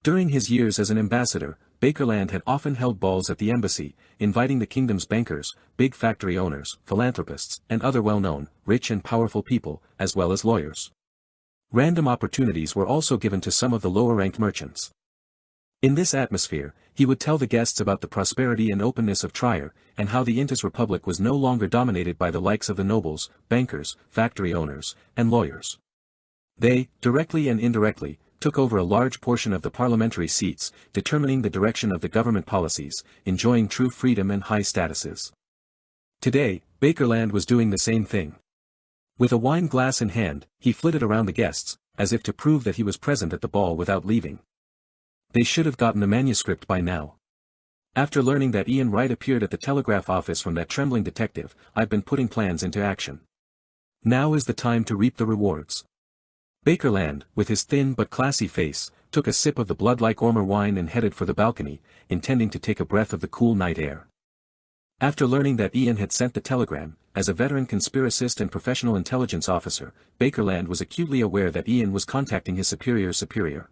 During his years as an ambassador, Bakerland had often held balls at the embassy, inviting the kingdom's bankers, big factory owners, philanthropists, and other well-known, rich and powerful people, as well as lawyers. Random opportunities were also given to some of the lower-ranked merchants. In this atmosphere, he would tell the guests about the prosperity and openness of Trier, and how the Intis Republic was no longer dominated by the likes of the nobles, bankers, factory owners, and lawyers. They, directly and indirectly, took over a large portion of the parliamentary seats, determining the direction of the government policies, enjoying true freedom and high statuses. Today, Bakerland was doing the same thing. With a wine glass in hand, he flitted around the guests, as if to prove that he was present at the ball without leaving. They should have gotten the manuscript by now. After learning that Ian Wright appeared at the telegraph office from that trembling detective, I've been putting plans into action. Now is the time to reap the rewards. Bakerland, with his thin but classy face, took a sip of the blood-like Ormer wine and headed for the balcony, intending to take a breath of the cool night air. After learning that Ian had sent the telegram, as a veteran conspiracist and professional intelligence officer, Bakerland was acutely aware that Ian was contacting his superior's superior.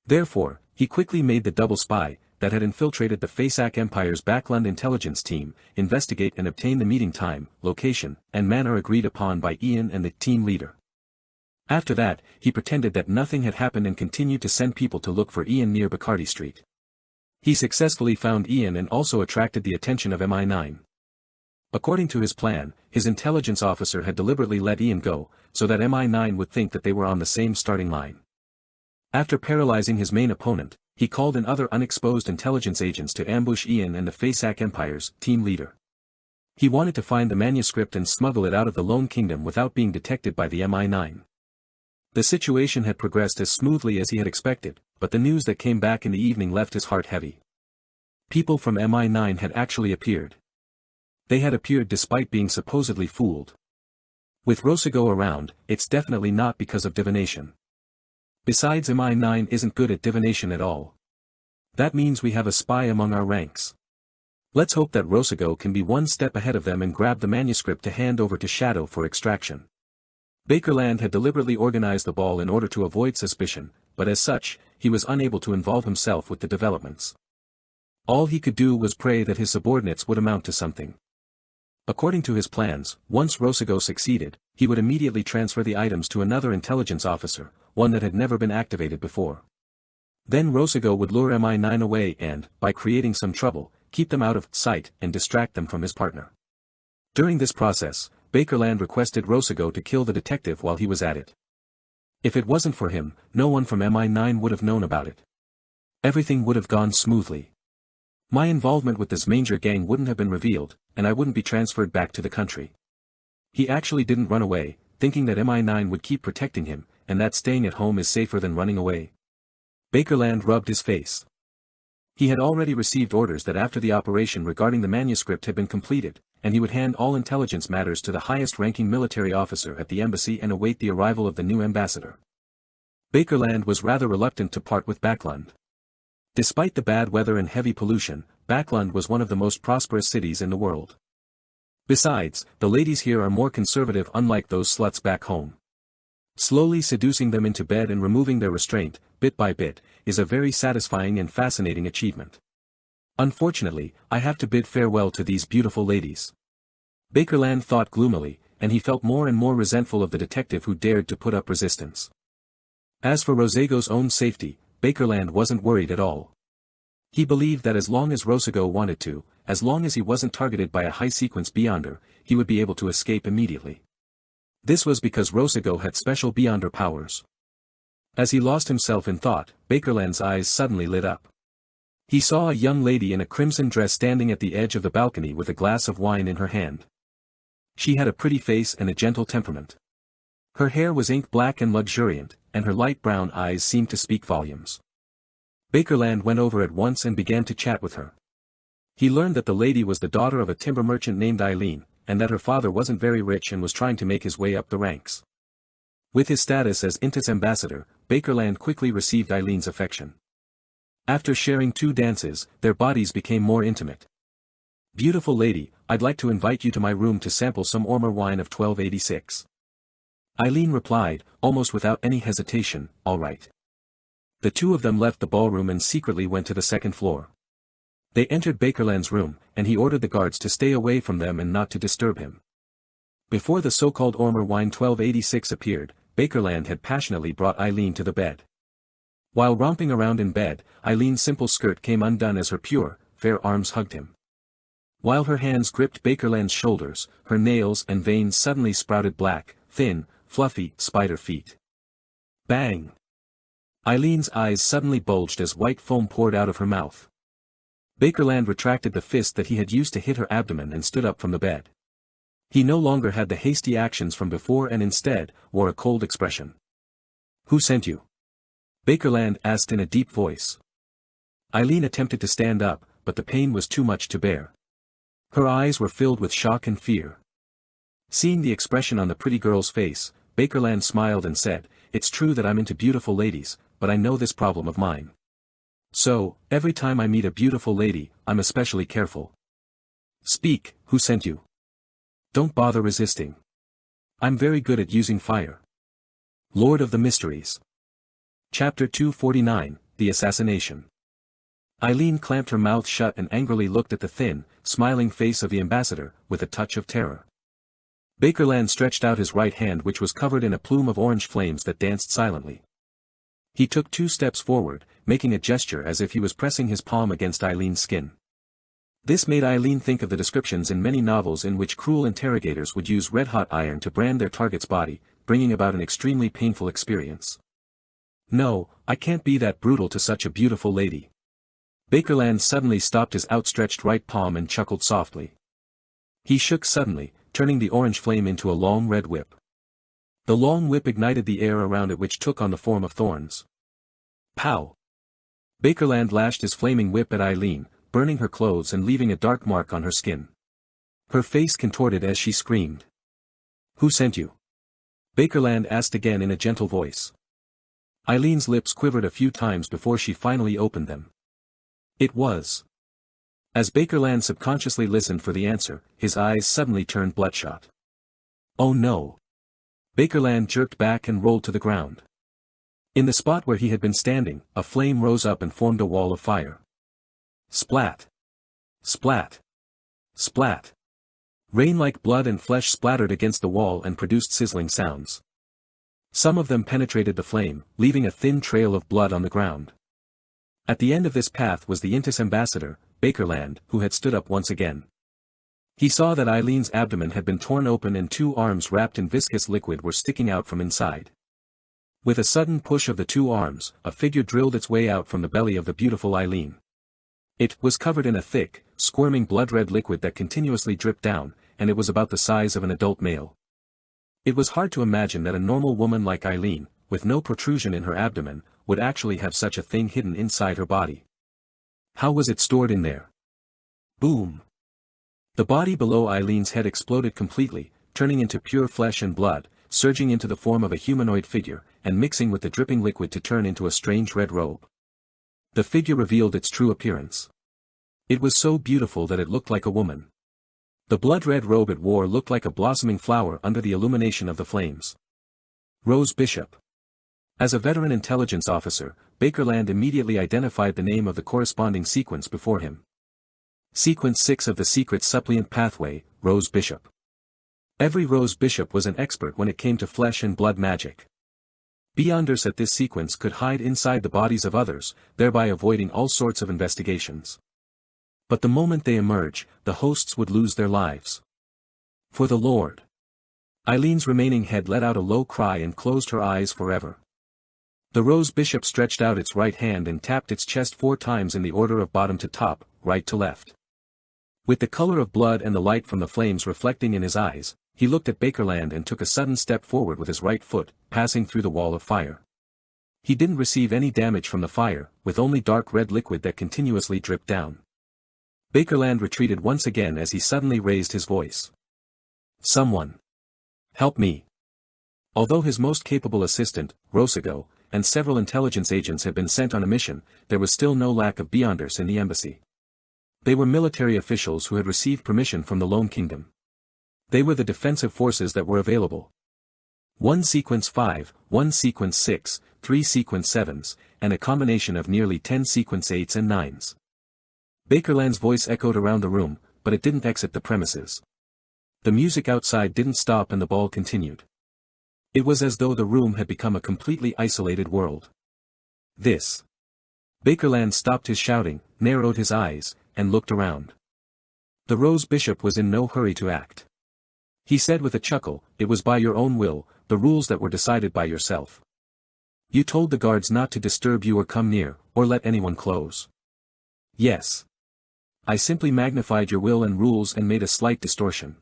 Therefore, he quickly made the double spy, that had infiltrated the Fasak Empire's Backlund intelligence team, investigate and obtain the meeting time, location, and manner agreed upon by Ian and the team leader. After that, he pretended that nothing had happened and continued to send people to look for Ian near Bacardi Street. He successfully found Ian and also attracted the attention of MI9. According to his plan, his intelligence officer had deliberately let Ian go, so that MI9 would think that they were on the same starting line. After paralyzing his main opponent, he called in other unexposed intelligence agents to ambush Ian and the Fasak Empire's team leader. He wanted to find the manuscript and smuggle it out of the Lone Kingdom without being detected by the MI9. The situation had progressed as smoothly as he had expected, but the news that came back in the evening left his heart heavy. People from MI9 had actually appeared. They had appeared despite being supposedly fooled. With Rossigo around, it's definitely not because of divination. Besides, MI9 isn't good at divination at all. That means we have a spy among our ranks. Let's hope that Rossigo can be one step ahead of them and grab the manuscript to hand over to Shadow for extraction. Bakerland had deliberately organized the ball in order to avoid suspicion, but as such, he was unable to involve himself with the developments. All he could do was pray that his subordinates would amount to something. According to his plans, once Rossigo succeeded, he would immediately transfer the items to another intelligence officer, one that had never been activated before. Then Rossigo would lure MI9 away and, by creating some trouble, keep them out of sight and distract them from his partner. During this process, Bakerland requested Rossigo to kill the detective while he was at it. If it wasn't for him, no one from MI9 would have known about it. Everything would have gone smoothly. My involvement with this Manger gang wouldn't have been revealed, and I wouldn't be transferred back to the country. He actually didn't run away, thinking that MI9 would keep protecting him, and that staying at home is safer than running away. Bakerland rubbed his face. He had already received orders that after the operation regarding the manuscript had been completed, and he would hand all intelligence matters to the highest-ranking military officer at the embassy and await the arrival of the new ambassador. Bakerland was rather reluctant to part with Backlund. Despite the bad weather and heavy pollution, Backlund was one of the most prosperous cities in the world. Besides, the ladies here are more conservative, unlike those sluts back home. Slowly seducing them into bed and removing their restraint, bit by bit, is a very satisfying and fascinating achievement. Unfortunately, I have to bid farewell to these beautiful ladies. Bakerland thought gloomily, and he felt more and more resentful of the detective who dared to put up resistance. As for Rossigo's own safety, Bakerland wasn't worried at all. He believed that as long as Rossigo wanted to, as long as he wasn't targeted by a high-sequence beyonder, he would be able to escape immediately. This was because Rosago had special Beyonder powers. As he lost himself in thought, Bakerland's eyes suddenly lit up. He saw a young lady in a crimson dress standing at the edge of the balcony with a glass of wine in her hand. She had a pretty face and a gentle temperament. Her hair was ink black and luxuriant, and her light brown eyes seemed to speak volumes. Bakerland went over at once and began to chat with her. He learned that the lady was the daughter of a timber merchant named Eileen, and that her father wasn't very rich and was trying to make his way up the ranks. With his status as Intis ambassador, Bakerland quickly received Eileen's affection. After sharing 2 dances, their bodies became more intimate. "Beautiful lady, I'd like to invite you to my room to sample some Ormer wine of 1286. Eileen replied, almost without any hesitation, "All right." The 2 of them left the ballroom and secretly went to the 2nd floor. They entered Bakerland's room, and he ordered the guards to stay away from them and not to disturb him. Before the so-called Ormer wine 1286 appeared, Bakerland had passionately brought Eileen to the bed. While romping around in bed, Eileen's simple skirt came undone as her pure, fair arms hugged him. While her hands gripped Bakerland's shoulders, her nails and veins suddenly sprouted black, thin, fluffy, spider feet. Bang! Eileen's eyes suddenly bulged as white foam poured out of her mouth. Bakerland retracted the fist that he had used to hit her abdomen and stood up from the bed. He no longer had the hasty actions from before and instead, wore a cold expression. "Who sent you?" Bakerland asked in a deep voice. Eileen attempted to stand up, but the pain was too much to bear. Her eyes were filled with shock and fear. Seeing the expression on the pretty girl's face, Bakerland smiled and said, "It's true that I'm into beautiful ladies, but I know this problem of mine. So, every time I meet a beautiful lady, I'm especially careful. Speak, who sent you? Don't bother resisting. I'm very good at using fire." Lord of the Mysteries. Chapter 249, The Assassination. Eileen clamped her mouth shut and angrily looked at the thin, smiling face of the ambassador, with a touch of terror. Bakerland stretched out his right hand which was covered in a plume of orange flames that danced silently. He took 2 steps forward, making a gesture as if he was pressing his palm against Eileen's skin. This made Eileen think of the descriptions in many novels in which cruel interrogators would use red-hot iron to brand their target's body, bringing about an extremely painful experience. "No, I can't be that brutal to such a beautiful lady." Bakerland suddenly stopped his outstretched right palm and chuckled softly. He shook suddenly, turning the orange flame into a long red whip. The long whip ignited the air around it which took on the form of thorns. Pow! Bakerland lashed his flaming whip at Eileen, burning her clothes and leaving a dark mark on her skin. Her face contorted as she screamed. "Who sent you?" Bakerland asked again in a gentle voice. Eileen's lips quivered a few times before she finally opened them. It was. As Bakerland subconsciously listened for the answer, his eyes suddenly turned bloodshot. "Oh no!" Bakerland jerked back and rolled to the ground. In the spot where he had been standing, a flame rose up and formed a wall of fire. Splat! Splat! Splat! Rain like blood and flesh splattered against the wall and produced sizzling sounds. Some of them penetrated the flame, leaving a thin trail of blood on the ground. At the end of this path was the Intis ambassador, Bakerland, who had stood up once again. He saw that Eileen's abdomen had been torn open and 2 arms wrapped in viscous liquid were sticking out from inside. With a sudden push of the 2 arms, a figure drilled its way out from the belly of the beautiful Eileen. It was covered in a thick, squirming blood-red liquid that continuously dripped down, and it was about the size of an adult male. It was hard to imagine that a normal woman like Eileen, with no protrusion in her abdomen, would actually have such a thing hidden inside her body. How was it stored in there? Boom! The body below Eileen's head exploded completely, turning into pure flesh and blood, surging into the form of a humanoid figure, and mixing with the dripping liquid to turn into a strange red robe. The figure revealed its true appearance. It was so beautiful that it looked like a woman. The blood-red robe it wore looked like a blossoming flower under the illumination of the flames. Rose Bishop. As a veteran intelligence officer, Bakerland immediately identified the name of the corresponding sequence before him. Sequence 6 of the secret suppliant pathway, Rose Bishop. Every Rose Bishop was an expert when it came to flesh and blood magic. Beyonders at this sequence could hide inside the bodies of others, thereby avoiding all sorts of investigations. But the moment they emerge, the hosts would lose their lives. For the Lord. Eileen's remaining head let out a low cry and closed her eyes forever. The rose bishop stretched out its right hand and tapped its chest 4 times in the order of bottom to top, right to left. With the color of blood and the light from the flames reflecting in his eyes, he looked at Bakerland and took a sudden step forward with his right foot, passing through the wall of fire. He didn't receive any damage from the fire, with only dark red liquid that continuously dripped down. Bakerland retreated once again as he suddenly raised his voice. "Someone! Help me!" Although his most capable assistant, Rosago, and several intelligence agents had been sent on a mission, there was still no lack of Beyonders in the embassy. They were military officials who had received permission from the Lone Kingdom. They were the defensive forces that were available. 1 sequence 5, 1 sequence 6, 3 sequence 7s, and a combination of nearly 10 sequence 8s and 9s. Bakerland's voice echoed around the room, but it didn't exit the premises. The music outside didn't stop and the ball continued. It was as though the room had become a completely isolated world. This. Bakerland stopped his shouting, narrowed his eyes, and looked around. The Rose Bishop was in no hurry to act. He said with a chuckle, "It was by your own will, the rules that were decided by yourself. You told the guards not to disturb you or come near, or let anyone close. Yes. I simply magnified your will and rules and made a slight distortion.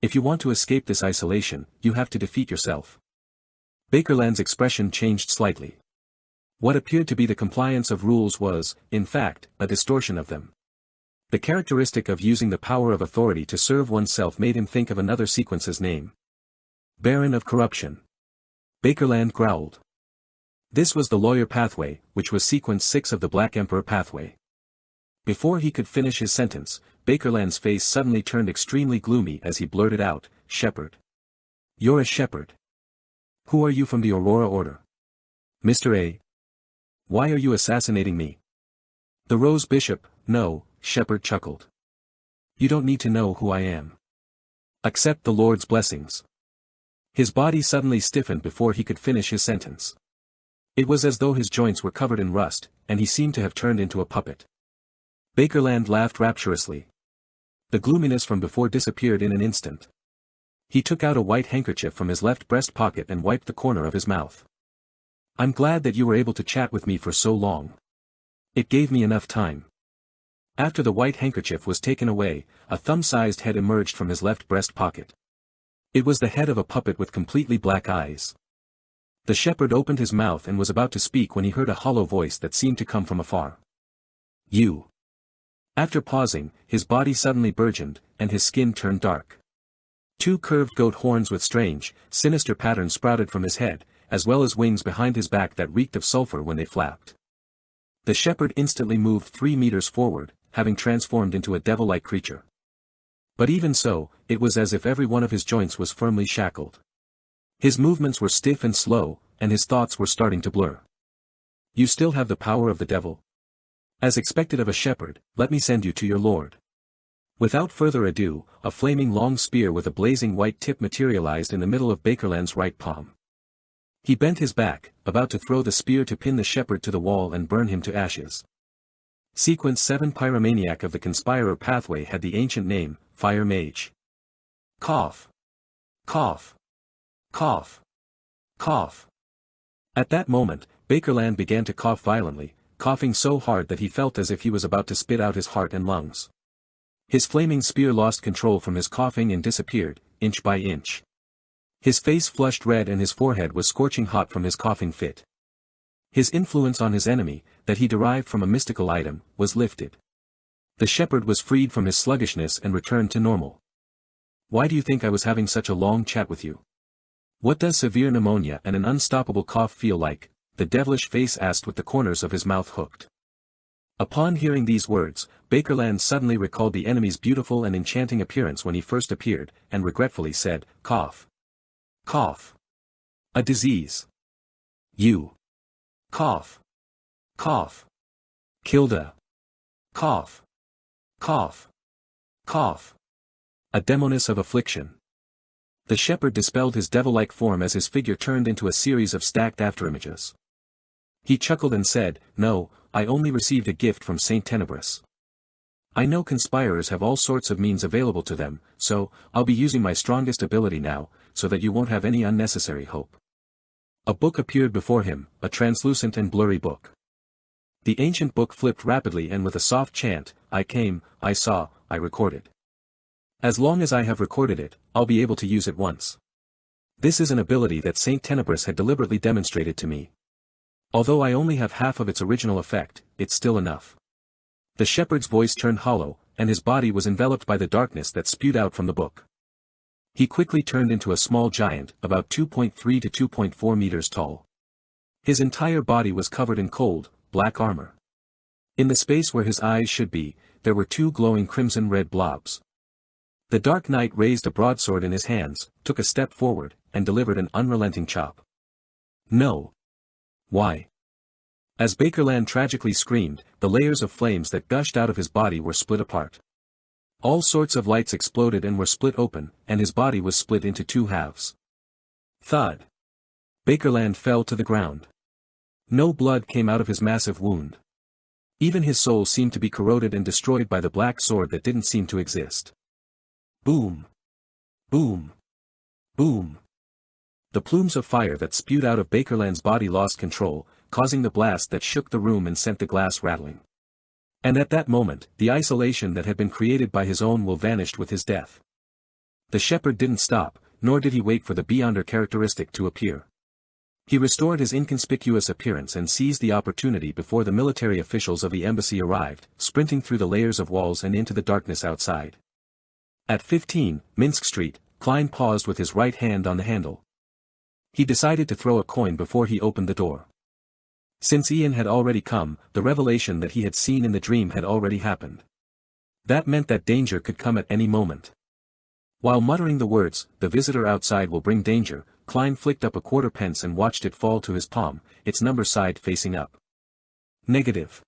If you want to escape this isolation, you have to defeat yourself." Bakerland's expression changed slightly. What appeared to be the compliance of rules was, in fact, a distortion of them. The characteristic of using the power of authority to serve oneself made him think of another sequence's name. Baron of Corruption. Bakerland growled. This was the lawyer pathway, which was sequence 6 of the Black Emperor pathway. Before he could finish his sentence, Bakerland's face suddenly turned extremely gloomy as he blurted out, "Shepherd. You're a shepherd. Who are you from the Aurora Order? Mr. A. Why are you assassinating me?" The Rose Bishop, "No," Shepherd chuckled. "You don't need to know who I am. Accept the Lord's blessings." His body suddenly stiffened before he could finish his sentence. It was as though his joints were covered in rust, and he seemed to have turned into a puppet. Bakerland laughed rapturously. The gloominess from before disappeared in an instant. He took out a white handkerchief from his left breast pocket and wiped the corner of his mouth. "I'm glad that you were able to chat with me for so long. It gave me enough time." After the white handkerchief was taken away, a thumb-sized head emerged from his left breast pocket. It was the head of a puppet with completely black eyes. The shepherd opened his mouth and was about to speak when he heard a hollow voice that seemed to come from afar. "You." After pausing, his body suddenly burgeoned, and his skin turned dark. 2 curved goat horns with strange, sinister patterns sprouted from his head, as well as wings behind his back that reeked of sulfur when they flapped. The shepherd instantly moved 3 meters forward, having transformed into a devil-like creature. But even so, it was as if every one of his joints was firmly shackled. His movements were stiff and slow, and his thoughts were starting to blur. "You still have the power of the devil? As expected of a shepherd, let me send you to your lord." Without further ado, a flaming long spear with a blazing white tip materialized in the middle of Bakerland's right palm. He bent his back, about to throw the spear to pin the shepherd to the wall and burn him to ashes. Sequence 7 Pyromaniac of the Conspirer pathway had the ancient name, Fire Mage. Cough. Cough. Cough. Cough. At that moment, Bakerland began to cough violently, coughing so hard that he felt as if he was about to spit out his heart and lungs. His flaming spear lost control from his coughing and disappeared, inch by inch. His face flushed red and his forehead was scorching hot from his coughing fit. His influence on his enemy, that he derived from a mystical item, was lifted. The shepherd was freed from his sluggishness and returned to normal. "Why do you think I was having such a long chat with you? What does severe pneumonia and an unstoppable cough feel like?" the devilish face asked with the corners of his mouth hooked. Upon hearing these words, Bakerland suddenly recalled the enemy's beautiful and enchanting appearance when he first appeared, and regretfully said, "Cough. Cough. A disease. You. Cough. Cough. Kilda. Cough. Cough. Cough. A demoness of affliction." The shepherd dispelled his devil-like form as his figure turned into a series of stacked afterimages. He chuckled and said, "No, I only received a gift from Saint Tenebris. I know conspirers have all sorts of means available to them, so, I'll be using my strongest ability now, so that you won't have any unnecessary hope. A book appeared before him, a translucent and blurry book. The ancient book flipped rapidly and with a soft chant, I came, I saw, I recorded. As long as I have recorded it, I'll be able to use it once. This is an ability that Saint Tenebris had deliberately demonstrated to me. Although I only have half of its original effect, it's still enough. The shepherd's voice turned hollow, and his body was enveloped by the darkness that spewed out from the book. He quickly turned into a small giant, about 2.3 to 2.4 meters tall. His entire body was covered in cold, black armor. In the space where his eyes should be, there were two glowing crimson-red blobs. The Dark Knight raised a broadsword in his hands, took a step forward, and delivered an unrelenting chop. No. Why? As Bakerland tragically screamed, the layers of flames that gushed out of his body were split apart. All sorts of lights exploded and were split open, and his body was split into two halves. Thud. Bakerland fell to the ground. No blood came out of his massive wound. Even his soul seemed to be corroded and destroyed by the black sword that didn't seem to exist. Boom. Boom. Boom. The plumes of fire that spewed out of Bakerland's body lost control, causing the blast that shook the room and sent the glass rattling. And at that moment, the isolation that had been created by his own will vanished with his death. The shepherd didn't stop, nor did he wait for the Beyonder characteristic to appear. He restored his inconspicuous appearance and seized the opportunity before the military officials of the embassy arrived, sprinting through the layers of walls and into the darkness outside. At 15, Minsk Street, Klein paused with his right hand on the handle. He decided to throw a coin before he opened the door. Since Ian had already come, the revelation that he had seen in the dream had already happened. That meant that danger could come at any moment. While muttering the words, "The visitor outside will bring danger," Klein flicked up a quarter pence and watched it fall to his palm, its number side facing up. Negative.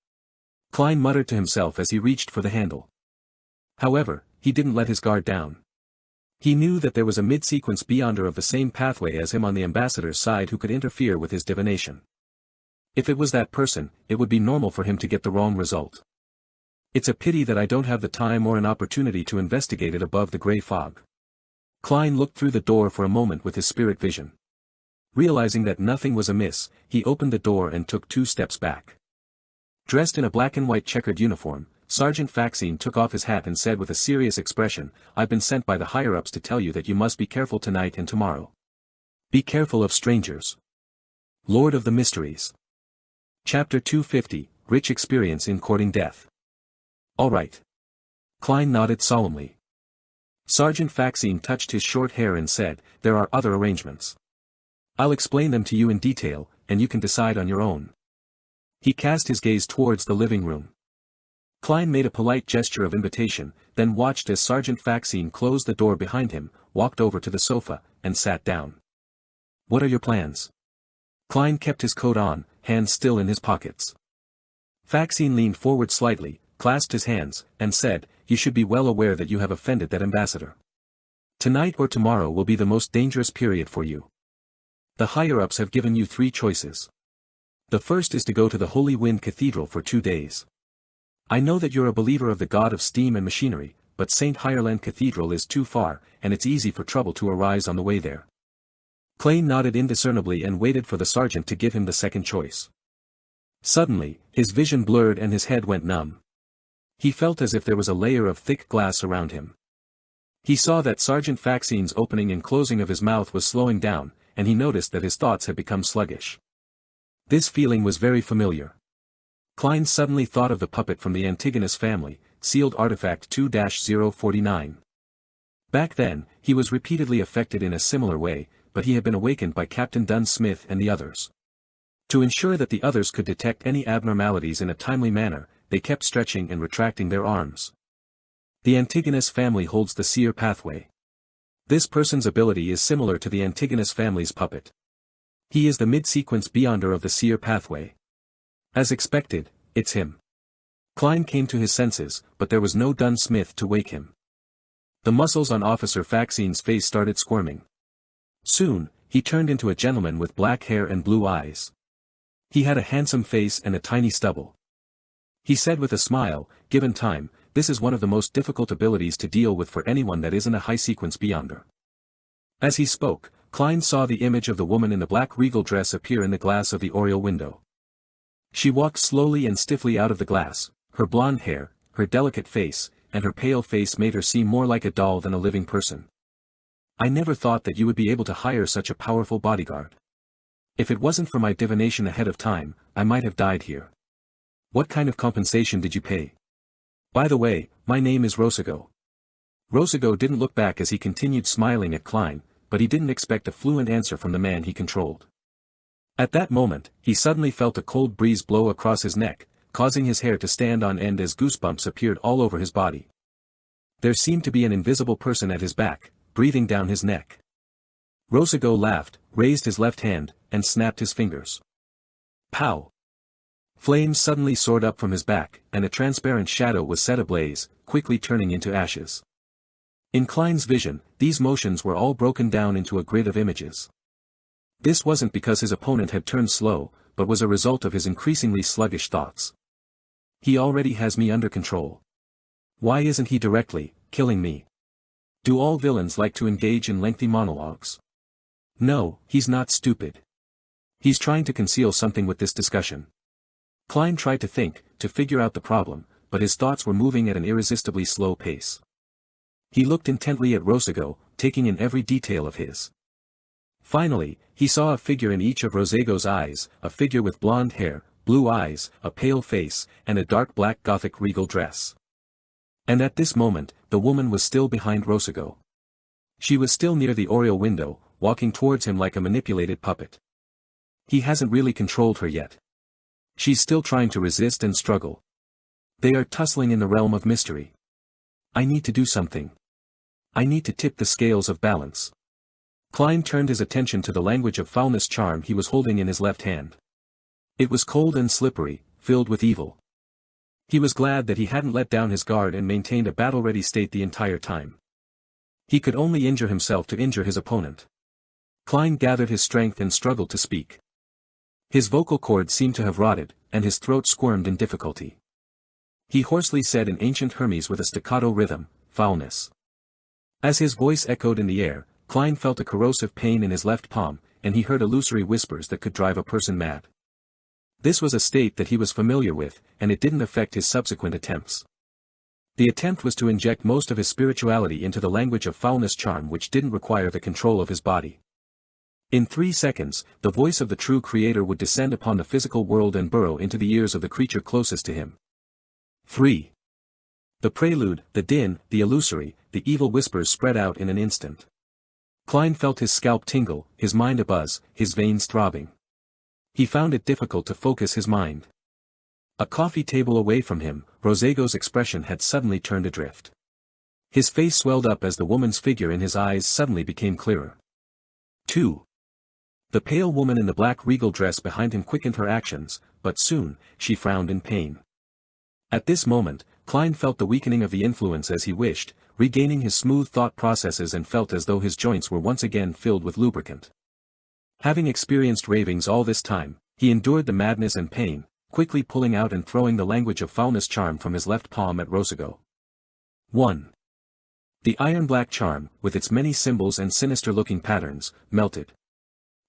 Klein muttered to himself as he reached for the handle. However, he didn't let his guard down. He knew that there was a mid-sequence Beyonder of the same pathway as him on the ambassador's side who could interfere with his divination. If it was that person, it would be normal for him to get the wrong result. It's a pity that I don't have the time or an opportunity to investigate it above the gray fog. Klein looked through the door for a moment with his spirit vision. Realizing that nothing was amiss, he opened the door and took 2 steps back. Dressed in a black and white checkered uniform, Sergeant Faxine took off his hat and said with a serious expression, "I've been sent by the higher-ups to tell you that you must be careful tonight and tomorrow. Be careful of strangers. Lord of the Mysteries." Chapter 250, Rich Experience in Courting Death. All right. Klein nodded solemnly. Sergeant Faxine touched his short hair and said, "There are other arrangements. I'll explain them to you in detail, and you can decide on your own." He cast his gaze towards the living room. Klein made a polite gesture of invitation, then watched as Sergeant Faxine closed the door behind him, walked over to the sofa, and sat down. "What are your plans?" Klein kept his coat on, hands still in his pockets. Faxine leaned forward slightly, clasped his hands, and said, "You should be well aware that you have offended that ambassador. Tonight or tomorrow will be the most dangerous period for you. The higher-ups have given you 3 choices. The first is to go to the Holy Wind Cathedral for 2 days. I know that you're a believer of the god of steam and machinery, but St. Hireland Cathedral is too far, and it's easy for trouble to arise on the way there." Klein nodded indiscernibly and waited for the sergeant to give him the second choice. Suddenly, his vision blurred and his head went numb. He felt as if there was a layer of thick glass around him. He saw that Sergeant Faxine's opening and closing of his mouth was slowing down, and he noticed that his thoughts had become sluggish. This feeling was very familiar. Klein suddenly thought of the puppet from the Antigonus family, sealed artifact 2-049. Back then, he was repeatedly affected in a similar way, but he had been awakened by Captain Dunn Smith and the others. To ensure that the others could detect any abnormalities in a timely manner, they kept stretching and retracting their arms. The Antigonus family holds the seer pathway. This person's ability is similar to the Antigonus family's puppet. He is the mid-sequence Beyonder of the seer pathway. As expected, it's him. Klein came to his senses, but there was no Dunn Smith to wake him. The muscles on Officer Faxine's face started squirming. Soon, he turned into a gentleman with black hair and blue eyes. He had a handsome face and a tiny stubble. He said with a smile, "Given time, this is one of the most difficult abilities to deal with for anyone that isn't a high-sequence Beyonder. As he spoke, Klein saw the image of the woman in the black regal dress appear in the glass of the oriel window. She walked slowly and stiffly out of the glass, her blonde hair, her delicate face, and her pale face made her seem more like a doll than a living person. I never thought that you would be able to hire such a powerful bodyguard. If it wasn't for my divination ahead of time, I might have died here. What kind of compensation did you pay? By the way, my name is Rosago. Rosago didn't look back as he continued smiling at Klein, but he didn't expect a fluent answer from the man he controlled. At that moment, he suddenly felt a cold breeze blow across his neck, causing his hair to stand on end as goosebumps appeared all over his body. There seemed to be an invisible person at his back, breathing down his neck. Rosago laughed, raised his left hand, and snapped his fingers. Pow! Flames suddenly soared up from his back, and a transparent shadow was set ablaze, quickly turning into ashes. In Klein's vision, these motions were all broken down into a grid of images. This wasn't because his opponent had turned slow, but was a result of his increasingly sluggish thoughts. He already has me under control. Why isn't he directly killing me? Do all villains like to engage in lengthy monologues? No, he's not stupid. He's trying to conceal something with this discussion. Klein tried to think, to figure out the problem, but his thoughts were moving at an irresistibly slow pace. He looked intently at Rosago, taking in every detail of his. Finally, he saw a figure in each of Rosago's eyes, a figure with blonde hair, blue eyes, a pale face, and a dark black Gothic regal dress. And at this moment, the woman was still behind Rosago. She was still near the oriel window, walking towards him like a manipulated puppet. He hasn't really controlled her yet. She's still trying to resist and struggle. They are tussling in the realm of mystery. I need to do something. I need to tip the scales of balance. Klein turned his attention to the language of foulness charm he was holding in his left hand. It was cold and slippery, filled with evil. He was glad that he hadn't let down his guard and maintained a battle-ready state the entire time. He could only injure himself to injure his opponent. Klein gathered his strength and struggled to speak. His vocal cords seemed to have rotted, and his throat squirmed in difficulty. He hoarsely said in ancient Hermes with a staccato rhythm, "Foulness." As his voice echoed in the air, Klein felt a corrosive pain in his left palm, and he heard illusory whispers that could drive a person mad. This was a state that he was familiar with, and it didn't affect his subsequent attempts. The attempt was to inject most of his spirituality into the language of foulness charm, which didn't require the control of his body. In 3 seconds, the voice of the true creator would descend upon the physical world and burrow into the ears of the creature closest to him. 3. The prelude, the din, the illusory, the evil whispers spread out in an instant. Klein felt his scalp tingle, his mind abuzz, his veins throbbing. He found it difficult to focus his mind. A coffee table away from him, Rosago's expression had suddenly turned adrift. His face swelled up as the woman's figure in his eyes suddenly became clearer. 2. The pale woman in the black regal dress behind him quickened her actions, but soon, she frowned in pain. At this moment, Klein felt the weakening of the influence as he wished, regaining his smooth thought processes, and felt as though his joints were once again filled with lubricant. Having experienced ravings all this time, he endured the madness and pain, quickly pulling out and throwing the language of foulness charm from his left palm at Rosago. 1. The iron-black charm, with its many symbols and sinister-looking patterns, melted.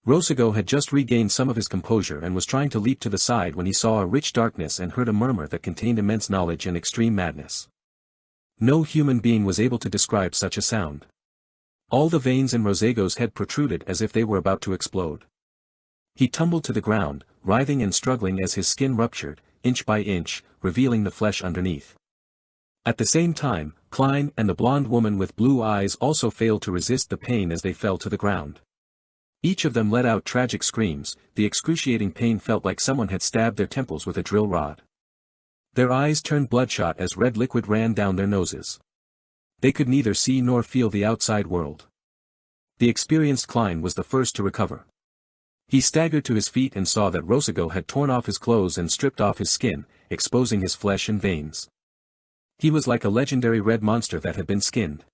Rosago had just regained some of his composure and was trying to leap to the side when he saw a rich darkness and heard a murmur that contained immense knowledge and extreme madness. No human being was able to describe such a sound. All the veins in Rosago's head protruded as if they were about to explode. He tumbled to the ground, writhing and struggling as his skin ruptured, inch by inch, revealing the flesh underneath. At the same time, Klein and the blonde woman with blue eyes also failed to resist the pain as they fell to the ground. Each of them let out tragic screams. The excruciating pain felt like someone had stabbed their temples with a drill rod. Their eyes turned bloodshot as red liquid ran down their noses. They could neither see nor feel the outside world. The experienced Klein was the first to recover. He staggered to his feet and saw that Rosago had torn off his clothes and stripped off his skin, exposing his flesh and veins. He was like a legendary red monster that had been skinned.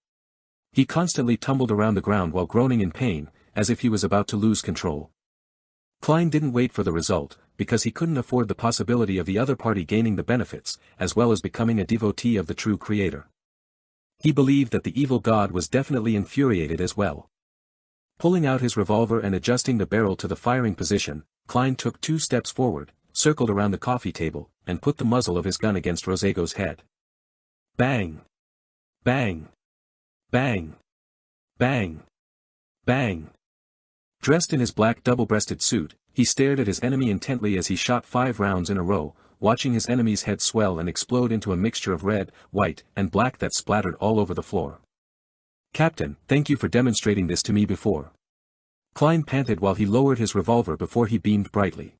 He constantly tumbled around the ground while groaning in pain, as if he was about to lose control. Klein didn't wait for the result, because he couldn't afford the possibility of the other party gaining the benefits, as well as becoming a devotee of the true creator. He believed that the evil god was definitely infuriated as well. Pulling out his revolver and adjusting the barrel to the firing position, Klein took 2 steps forward, circled around the coffee table, and put the muzzle of his gun against Rosego's head. Bang! Bang! Bang! Bang! Bang! Dressed in his black double-breasted suit, he stared at his enemy intently as he shot 5 rounds in a row, watching his enemy's head swell and explode into a mixture of red, white, and black that splattered all over the floor. "Captain, thank you for demonstrating this to me before." Klein panted while he lowered his revolver before he beamed brightly.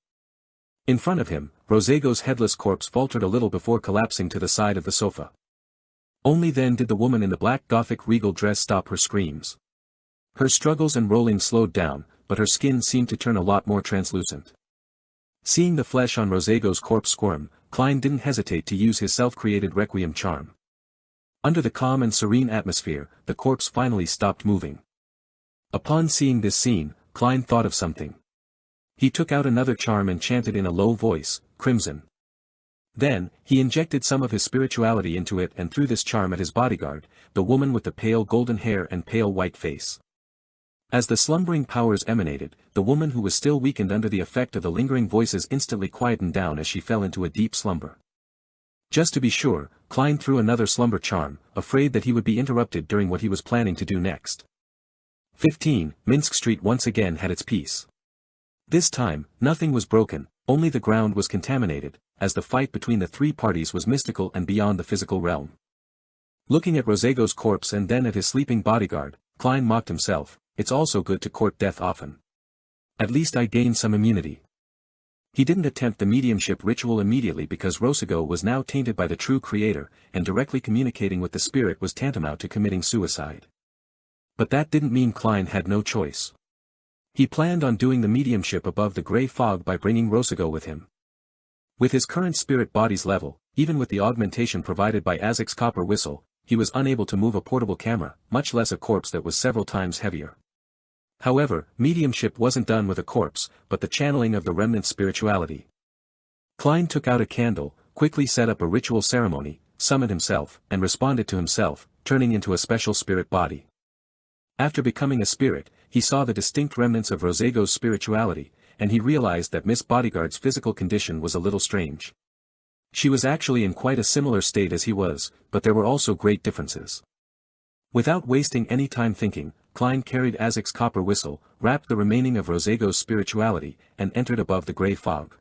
In front of him, Rosego's headless corpse faltered a little before collapsing to the side of the sofa. Only then did the woman in the black Gothic regal dress stop her screams. Her struggles and rolling slowed down, but her skin seemed to turn a lot more translucent. Seeing the flesh on Rosego's corpse squirm, Klein didn't hesitate to use his self-created requiem charm. Under the calm and serene atmosphere, the corpse finally stopped moving. Upon seeing this scene, Klein thought of something. He took out another charm and chanted in a low voice, "Crimson." Then, he injected some of his spirituality into it and threw this charm at his bodyguard, the woman with the pale golden hair and pale white face. As the slumbering powers emanated, the woman who was still weakened under the effect of the lingering voices instantly quietened down as she fell into a deep slumber. Just to be sure, Klein threw another slumber charm, afraid that he would be interrupted during what he was planning to do next. 15, Minsk Street once again had its peace. This time, nothing was broken, only the ground was contaminated, as the fight between the 3 parties was mystical and beyond the physical realm. Looking at Rosego's corpse and then at his sleeping bodyguard, Klein mocked himself, "It's also good to court death often. At least I gained some immunity." He didn't attempt the mediumship ritual immediately because Rosego was now tainted by the true creator, and directly communicating with the spirit was tantamount to committing suicide. But that didn't mean Klein had no choice. He planned on doing the mediumship above the grey fog by bringing Rosego with him. With his current spirit body's level, even with the augmentation provided by Azek's copper whistle, he was unable to move a portable camera, much less a corpse that was several times heavier. However, mediumship wasn't done with a corpse, but the channeling of the remnant spirituality. Klein took out a candle, quickly set up a ritual ceremony, summoned himself, and responded to himself, turning into a special spirit body. After becoming a spirit, he saw the distinct remnants of Rosego's spirituality, and he realized that Miss Bodyguard's physical condition was a little strange. She was actually in quite a similar state as he was, but there were also great differences. Without wasting any time thinking, Klein carried Azek's copper whistle, wrapped the remaining of Rosego's spirituality, and entered above the grey fog.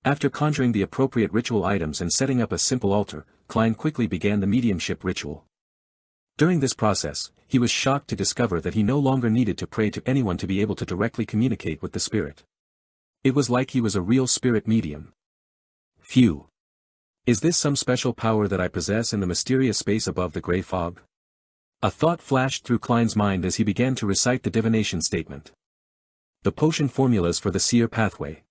After conjuring the appropriate ritual items and setting up a simple altar, Klein quickly began the mediumship ritual. During this process, he was shocked to discover that he no longer needed to pray to anyone to be able to directly communicate with the spirit. It was like he was a real spirit medium. Phew! Is this some special power that I possess in the mysterious space above the grey fog? A thought flashed through Klein's mind as he began to recite the divination statement. The potion formulas for the seer pathway.